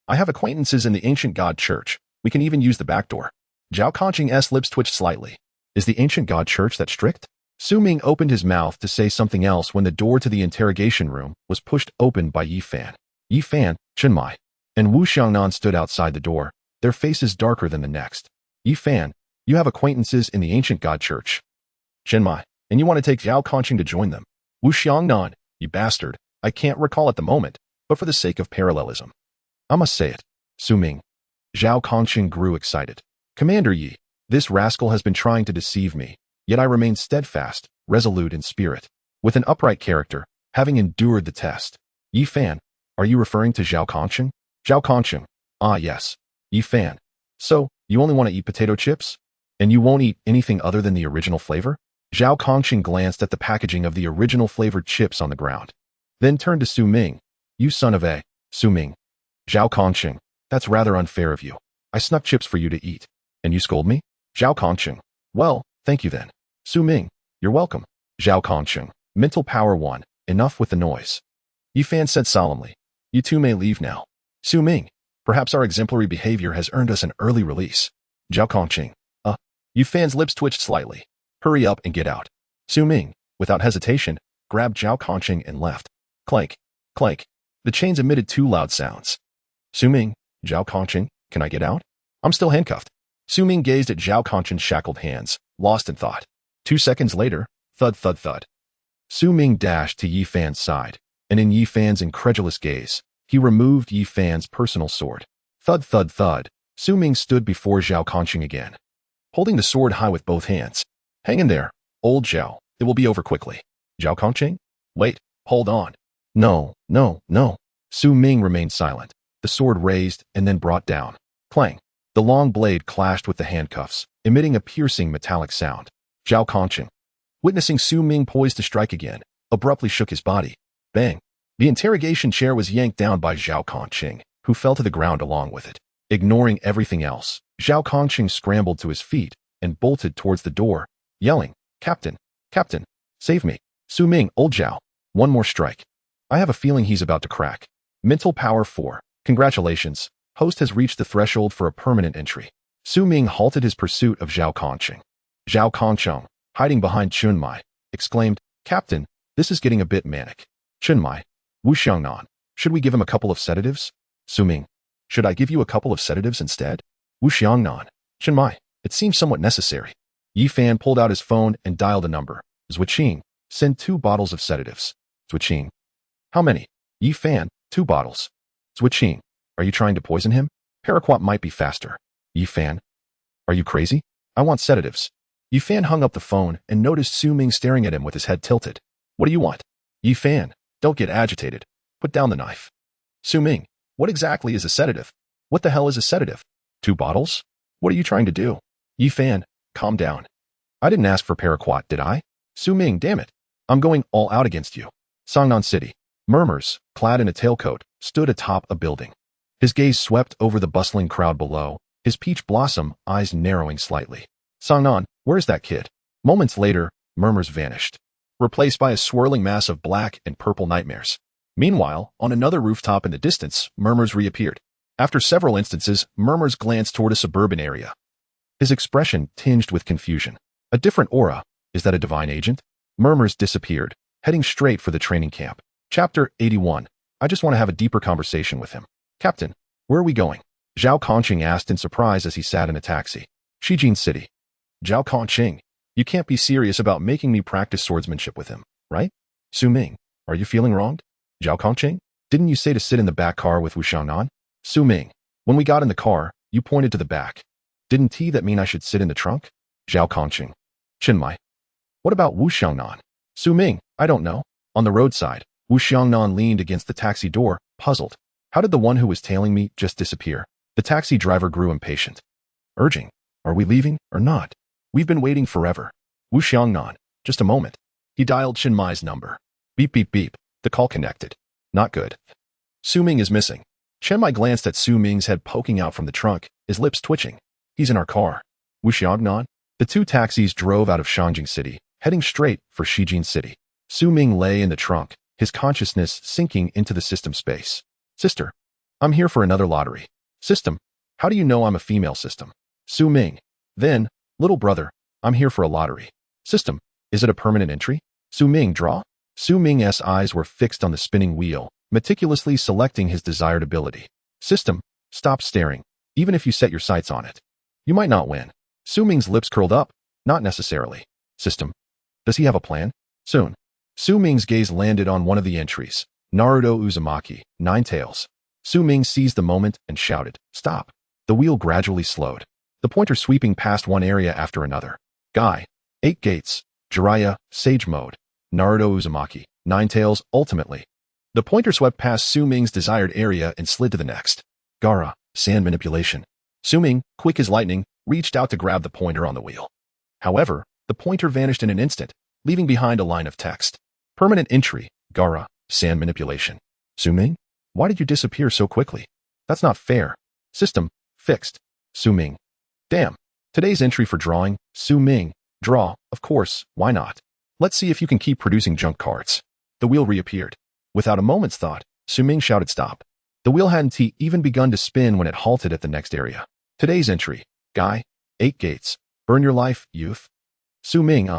I have acquaintances in the ancient god church. We can even use the back door. Zhao Kongqing's lips twitched slightly. Is the ancient god church that strict? Su Ming opened his mouth to say something else when the door to the interrogation room was pushed open by Yi Fan. Yi Fan, Chen Mai, and Wu Xiangnan stood outside the door, their faces darker than the next. Yi Fan, you have acquaintances in the ancient god church. Chen Mai, and you want to take Zhao Kongqing to join them. Wu Xiangnan, you bastard, I can't recall at the moment, but for the sake of parallelism, I must say it. Su Ming. Zhao Kongqing grew excited. Commander Yi, this rascal has been trying to deceive me, yet I remain steadfast, resolute in spirit, with an upright character, having endured the test. Yi Fan, are you referring to Zhao Kongqing? Zhao Kongqing. Ah yes. Yi Fan. So, you only want to eat potato chips? And you won't eat anything other than the original flavor? Zhao Kongqing glanced at the packaging of the original flavored chips on the ground, then turned to Su Ming. You son of a... Su Ming. Zhao Kongqing, that's rather unfair of you. I snuck chips for you to eat, and you scold me? Zhao Kongqing. Well, thank you then. Su Ming, you're welcome. Zhao Kongqing. Mental power 1. Enough with the noise. Yi Fan said solemnly. You two may leave now. Su Ming, perhaps our exemplary behavior has earned us an early release. Zhao Kongqing. Yi Fan's lips twitched slightly. Hurry up and get out. Su Ming, without hesitation, grabbed Zhao Kongqing and left. Clank, clank. The chains emitted 2 loud sounds. Su Ming, Zhao Kongqing, can I get out? I'm still handcuffed. Su Ming gazed at Zhao Kongqing's shackled hands, lost in thought. 2 seconds later, thud thud thud. Su Ming dashed to Yi Fan's side, and in Yi Fan's incredulous gaze, he removed Yi Fan's personal sword. Thud thud thud. Su Ming stood before Zhao Kongqing again, holding the sword high with both hands. Hang in there, old Zhao. It will be over quickly. Zhao Kongqing? Wait, hold on. No, no, no. Su Ming remained silent, the sword raised and then brought down. Clang. The long blade clashed with the handcuffs, emitting a piercing metallic sound. Zhao Kongqing, witnessing Su Ming poised to strike again, abruptly shook his body. Bang. The interrogation chair was yanked down by Zhao Kongqing, who fell to the ground along with it. Ignoring everything else, Zhao Kongqing scrambled to his feet and bolted towards the door, yelling, Captain, Captain, save me. Su Ming, old Zhao. One more strike. I have a feeling he's about to crack. Mental power 4. Congratulations. Host has reached the threshold for a permanent entry. Su Ming halted his pursuit of Zhao Kongqing. Zhao Kongqing, hiding behind Chunmai, exclaimed, Captain, this is getting a bit manic. Chunmai, Wu Xiangnan, should we give him a couple of sedatives? Su Ming, should I give you a couple of sedatives instead? Wu Xiangnan, Chunmai, it seems somewhat necessary. Yi Fan pulled out his phone and dialed a number. Zhuqing, send 2 bottles of sedatives. Zhuqing, how many? Yi Fan, 2 bottles. Zhuqing, are you trying to poison him? Paraquat might be faster. Yi Fan, are you crazy? I want sedatives. Yi Fan hung up the phone and noticed Su Ming staring at him with his head tilted. What do you want? Yi Fan, don't get agitated. Put down the knife. Su Ming, what exactly is a sedative? What the hell is a sedative? 2 bottles? What are you trying to do? Yi Fan, calm down. I didn't ask for paraquat, did I? Su Ming, damn it. I'm going all out against you. Songnan City. Murmurs, clad in a tailcoat, stood atop a building. His gaze swept over the bustling crowd below, his peach blossom eyes narrowing slightly. Songnan, where's that kid? Moments later, Murmurs vanished, replaced by a swirling mass of black and purple nightmares. Meanwhile, on another rooftop in the distance, Murmurs reappeared. After several instances, Murmurs glanced toward a suburban area. His expression tinged with confusion. A different aura. Is that a divine agent? Murmurs disappeared, heading straight for the training camp. Chapter 81. I just want to have a deeper conversation with him. Captain, where are we going? Zhao Kongqing asked in surprise as he sat in a taxi. Shijin City. Zhao Kongqing, you can't be serious about making me practice swordsmanship with him, right? Su Ming, are you feeling wronged? Zhao Kongqing, didn't you say to sit in the back car with Wu Xiangnan? Su Ming, when we got in the car, you pointed to the back. Didn't that mean I should sit in the trunk? Zhao Kongqing. Chinmai. What about Wu Xiangnan? Su Ming, I don't know. On the roadside, Wu Xiangnan leaned against the taxi door, puzzled. How did the one who was tailing me just disappear? The taxi driver grew impatient. Urging, are we leaving or not? We've been waiting forever. Wu Xiangnan, just a moment. He dialed Chinmai's number. Beep beep beep, the call connected. Not good. Su Ming is missing. Chinmai glanced at Su Ming's head poking out from the trunk, his lips twitching. He's in our car. Wu Xiangnan? The 2 taxis drove out of Shangjing City, heading straight for Shijin City. Su Ming lay in the trunk, his consciousness sinking into the system space. Sister, I'm here for another lottery. System, how do you know I'm a female system? Su Ming, then, little brother, I'm here for a lottery. System, is it a permanent entry? Su Ming, draw? Su Ming's eyes were fixed on the spinning wheel, meticulously selecting his desired ability. System, stop staring, even if you set your sights on it. You might not win. Su Ming's lips curled up. Not necessarily. System, does he have a plan? Soon. Su Ming's gaze landed on one of the entries. Naruto Uzumaki, 9 tails. Su Ming seized the moment and shouted, stop. The wheel gradually slowed, the pointer sweeping past one area after another. Guy, 8 gates. Jiraiya, Sage Mode. Naruto Uzumaki, 9 tails, ultimately. The pointer swept past Su Ming's desired area and slid to the next. Gara, Sand Manipulation. Su Ming, quick as lightning, reached out to grab the pointer on the wheel. However, the pointer vanished in an instant, leaving behind a line of text. Permanent entry, Gara, Sand Manipulation. Su Ming, why did you disappear so quickly? That's not fair. System, fixed. Su Ming. Damn. Today's entry for drawing, Su Ming. Draw, of course, why not? Let's see if you can keep producing junk cards. The wheel reappeared. Without a moment's thought, Su Ming shouted stop. The wheel hadn't even begun to spin when it halted at the next area. Today's entry, Guy, 8 gates. Burn your life, youth. Su Ming,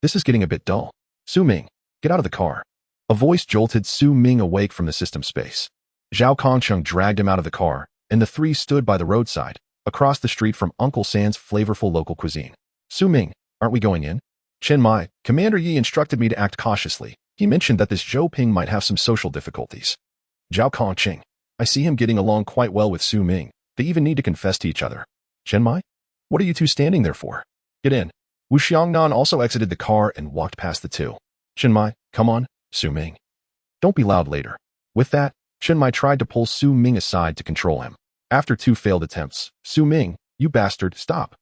this is getting a bit dull. Su Ming, get out of the car. A voice jolted Su Ming awake from the system space. Zhao Kongqing dragged him out of the car, and the 3 stood by the roadside, across the street from Uncle San's flavorful local cuisine. Su Ming, aren't we going in? Chenmai, Commander Yi instructed me to act cautiously. He mentioned that this Zhou Ping might have some social difficulties. Zhao Kongqing, I see him getting along quite well with Su Ming. They even need to confess to each other. Chenmai, what are you 2 standing there for? Get in. Wu Xiangnan also exited the car and walked past the 2. Chenmai, come on, Su Ming. Don't be loud later. With that, Chenmai tried to pull Su Ming aside to control him. After 2 failed attempts, Su Ming, you bastard, stop.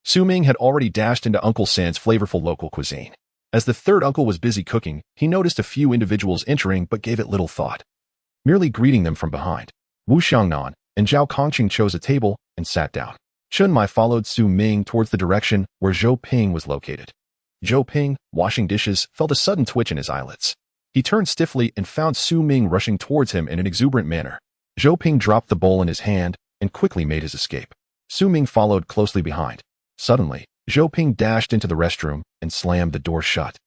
Su Ming had already dashed into Uncle San's flavorful local cuisine. As the 3rd uncle was busy cooking, he noticed a few individuals entering but gave it little thought. Merely greeting them from behind, Wu Xiangnan and Zhao Kongqing chose a table and sat down. Chenmai followed Su Ming towards the direction where Zhou Ping was located. Zhou Ping, washing dishes, felt a sudden twitch in his eyelids. He turned stiffly and found Su Ming rushing towards him in an exuberant manner. Zhou Ping dropped the bowl in his hand and quickly made his escape. Su Ming followed closely behind. Suddenly, Zhou Ping dashed into the restroom and slammed the door shut.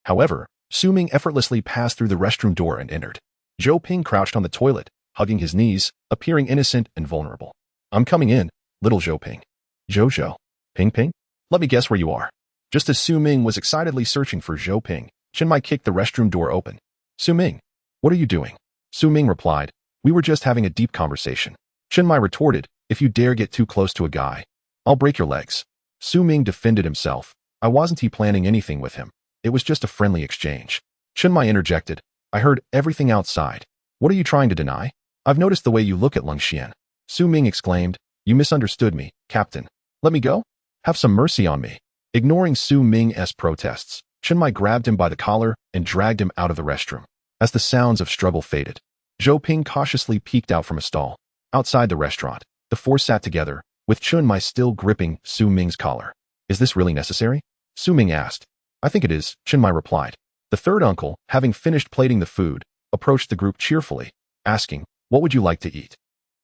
However, Su Ming effortlessly passed through the restroom door and entered. Zhou Ping crouched on the toilet, hugging his knees, appearing innocent and vulnerable. I'm coming in, little Zhou Ping. Zhou. Ping Ping? Let me guess where you are. Just as Su Ming was excitedly searching for Zhou Ping, Chen Mai kicked the restroom door open. Su Ming, what are you doing? Su Ming replied, we were just having a deep conversation. Chen Mai retorted, if you dare get too close to a guy, I'll break your legs. Su Ming defended himself. I wasn't planning anything with him. It was just a friendly exchange. Chen Mai interjected, I heard everything outside. What are you trying to deny? I've noticed the way you look at Lung Xian. Su Ming exclaimed, you misunderstood me, Captain. Let me go? Have some mercy on me. Ignoring Su Ming's protests, Chen Mai grabbed him by the collar and dragged him out of the restroom. As the sounds of struggle faded, Zhou Ping cautiously peeked out from a stall. Outside the restaurant, the four sat together, with Chen Mai still gripping Su Ming's collar. Is this really necessary? Su Ming asked. I think it is, Chen Mai replied. The third uncle, having finished plating the food, approached the group cheerfully, asking, what would you like to eat?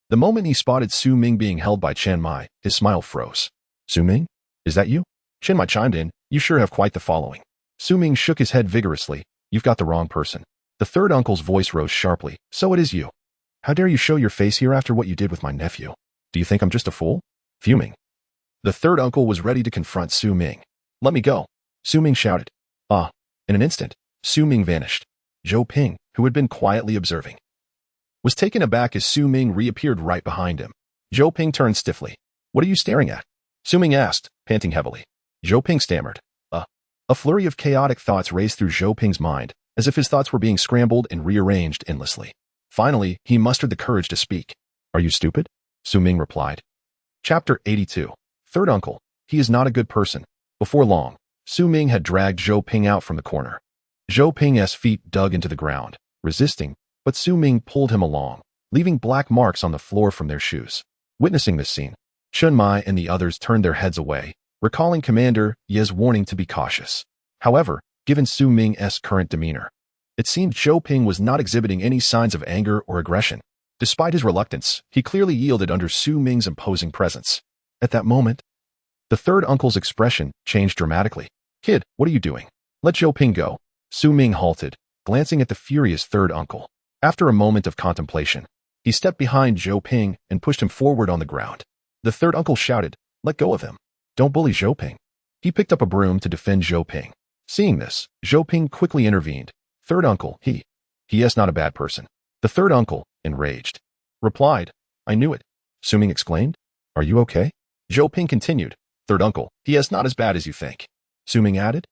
The moment he spotted Su Ming being held by Chen Mai, his smile froze. Su Ming? Is that you? Chen Mai chimed in, you sure have quite the following. Su Ming shook his head vigorously, you've got the wrong person. The third uncle's voice rose sharply, so it is you. How dare you show your face here after what you did with my nephew? Do you think I'm just a fool? Fuming. The third uncle was ready to confront Su Ming. Let me go. Su Ming shouted. In an instant, Su Ming vanished. Zhou Ping, who had been quietly observing, was taken aback as Su Ming reappeared right behind him. Zhou Ping turned stiffly. What are you staring at? Su Ming asked, panting heavily. Zhou Ping stammered. A flurry of chaotic thoughts raced through Zhou Ping's mind, as if his thoughts were being scrambled and rearranged endlessly. Finally, he mustered the courage to speak. Are you stupid? Su Ming replied. Chapter 82. Third uncle. He is not a good person. Before long, Su Ming had dragged Zhou Ping out from the corner. Zhou Ping's feet dug into the ground, resisting, but Su Ming pulled him along, leaving black marks on the floor from their shoes. Witnessing this scene, Chen Mai and the others turned their heads away, recalling Commander Ye's warning to be cautious. However, given Su Ming's current demeanor, it seemed Zhou Ping was not exhibiting any signs of anger or aggression. Despite his reluctance, he clearly yielded under Su Ming's imposing presence. At that moment, the third uncle's expression changed dramatically. Kid, what are you doing? Let Zhou Ping go. Su Ming halted, glancing at the furious third uncle. After a moment of contemplation, he stepped behind Zhou Ping and pushed him forward on the ground. The third uncle shouted, let go of him. Don't bully Zhou Ping. He picked up a broom to defend Zhou Ping. Seeing this, Zhou Ping quickly intervened. Third uncle, he is not a bad person. The third uncle, enraged, replied, I knew it. Su Ming exclaimed, are you okay? Zhou Ping continued, third uncle, he is not as bad as you think. Su Ming added.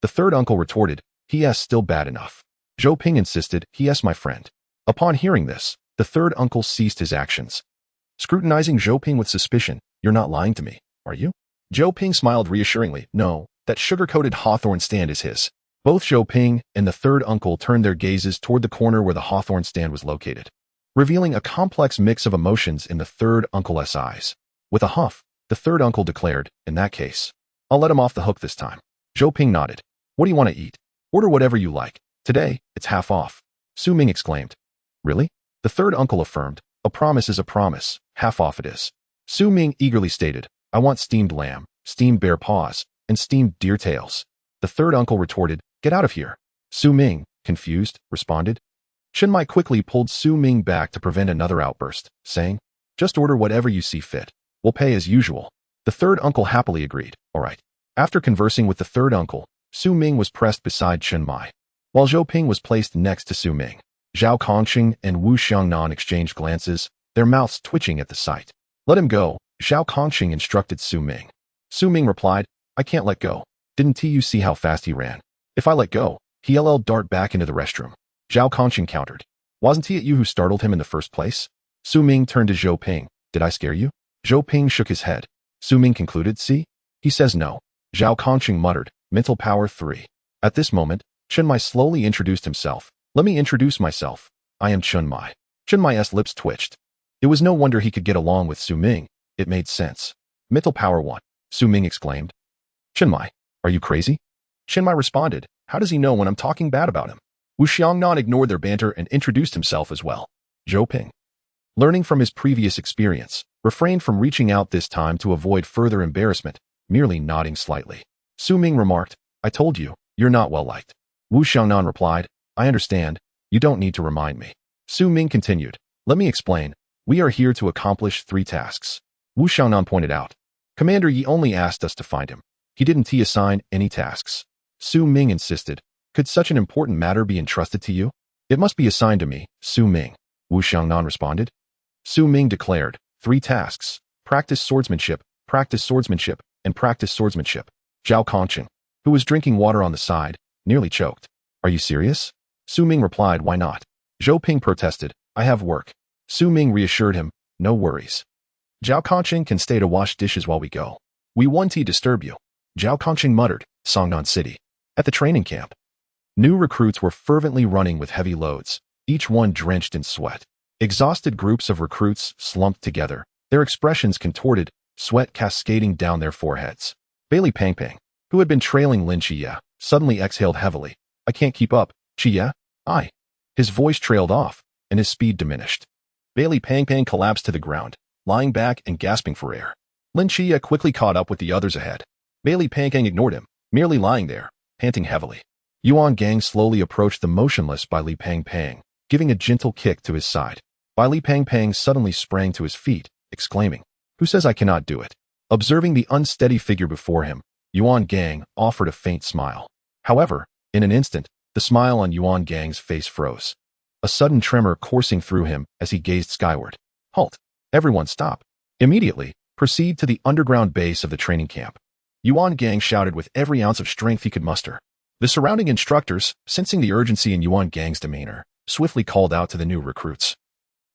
The third uncle retorted, he is still bad enough. Zhou Ping insisted, he is my friend. Upon hearing this, the third uncle ceased his actions. Scrutinizing Zhou Ping with suspicion, you're not lying to me, are you? Zhou Ping smiled reassuringly, no, that sugar-coated hawthorn stand is his. Both Zhou Ping and the third uncle turned their gazes toward the corner where the hawthorn stand was located, revealing a complex mix of emotions in the third uncle's eyes. With a huff, the third uncle declared, in that case, I'll let him off the hook this time. Zhou Ping nodded. What do you want to eat? Order whatever you like. Today, it's half off. Su Ming exclaimed. Really? The third uncle affirmed. A promise is a promise. Half off it is. Su Ming eagerly stated, I want steamed lamb, steamed bear paws, and steamed deer tails. The third uncle retorted, get out of here. Su Ming, confused, responded. Chen Mai quickly pulled Su Ming back to prevent another outburst, saying, just order whatever you see fit. We'll pay as usual. The third uncle happily agreed, all right. After conversing with the third uncle, Su Ming was pressed beside Chen Mai, while Zhou Ping was placed next to Su Ming. Zhao Kongqing and Wu Xiangnan exchanged glances, their mouths twitching at the sight. Let him go, Zhao Kongqing instructed Su Ming. Su Ming replied, I can't let go. Didn't you see how fast he ran? If I let go, he'll dart back into the restroom. Zhao Kongqing countered. Wasn't it you who startled him in the first place? Su Ming turned to Zhou Ping. Did I scare you? Zhou Ping shook his head. Su Ming concluded, see? He says no. Zhao Kongqing muttered, mental power 3. At this moment, Chen Mai slowly introduced himself. Let me introduce myself. I am Chen Mai. Chen Mai's lips twitched. It was no wonder he could get along with Su Ming. It made sense. Mental power 1. Su Ming exclaimed. Chen Mai, are you crazy? Chen Mai responded, how does he know when I'm talking bad about him? Wu Xiangnan ignored their banter and introduced himself as well. Zhou Ping, learning from his previous experience, refrained from reaching out this time to avoid further embarrassment, merely nodding slightly. Su Ming remarked, I told you, you're not well liked. Wu Xiangnan replied, I understand, you don't need to remind me. Su Ming continued, let me explain, we are here to accomplish 3 tasks. Wu Xiangnan pointed out, Commander Yi only asked us to find him. He didn't assign any tasks. Su Ming insisted, could such an important matter be entrusted to you? It must be assigned to me, Su Ming. Wu Xiangnan responded. Su Ming declared, 3 tasks, practice swordsmanship, and practice swordsmanship. Zhao Kongqing, who was drinking water on the side, nearly choked. Are you serious? Su Ming replied, why not? Zhou Ping protested, I have work. Su Ming reassured him, no worries. Zhao Kongqing can stay to wash dishes while we go. We won't disturb you. Zhao Kongqing muttered, Songnan City. At the training camp, new recruits were fervently running with heavy loads, each one drenched in sweat. Exhausted groups of recruits slumped together, their expressions contorted, sweat cascading down their foreheads. Bailey Pang Pang, who had been trailing Lin Chia, suddenly exhaled heavily. I can't keep up, Chia. His voice trailed off, and his speed diminished. Bailey Pang Pang collapsed to the ground, lying back and gasping for air. Lin Chia quickly caught up with the others ahead. Bailey Pang Pang ignored him, merely lying there, panting heavily. Yuan Gang slowly approached the motionless Bai Li Pang Pang, giving a gentle kick to his side. Bai Li Pang Pang suddenly sprang to his feet, exclaiming, Who says I cannot do it? Observing the unsteady figure before him, Yuan Gang offered a faint smile. However, in an instant, the smile on Yuan Gang's face froze. A sudden tremor coursing through him as he gazed skyward. Halt! Everyone stop! Immediately, proceed to the underground base of the training camp. Yuan Gang shouted with every ounce of strength he could muster. The surrounding instructors, sensing the urgency in Yuan Gang's demeanor, swiftly called out to the new recruits.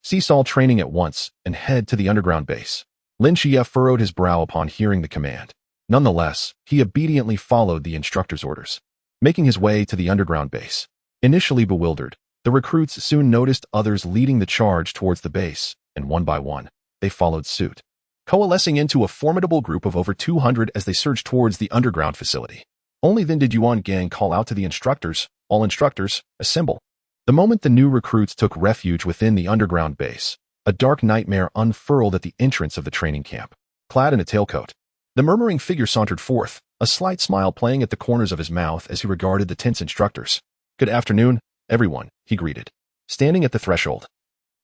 Cease all training at once and head to the underground base. Lin Chia furrowed his brow upon hearing the command. Nonetheless, he obediently followed the instructor's orders, making his way to the underground base. Initially bewildered, the recruits soon noticed others leading the charge towards the base, and one by one, they followed suit, coalescing into a formidable group of over 200 as they surged towards the underground facility. Only then did Yuan Gang call out to the instructors, all instructors, assemble. The moment the new recruits took refuge within the underground base, a dark nightmare unfurled at the entrance of the training camp. Clad in a tailcoat, the murmuring figure sauntered forth, a slight smile playing at the corners of his mouth as he regarded the tense instructors. Good afternoon, everyone, he greeted, standing at the threshold.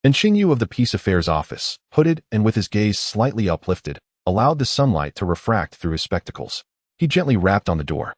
And Xingyu of the Peace Affairs office, hooded and with his gaze slightly uplifted, allowed the sunlight to refract through his spectacles. He gently rapped on the door.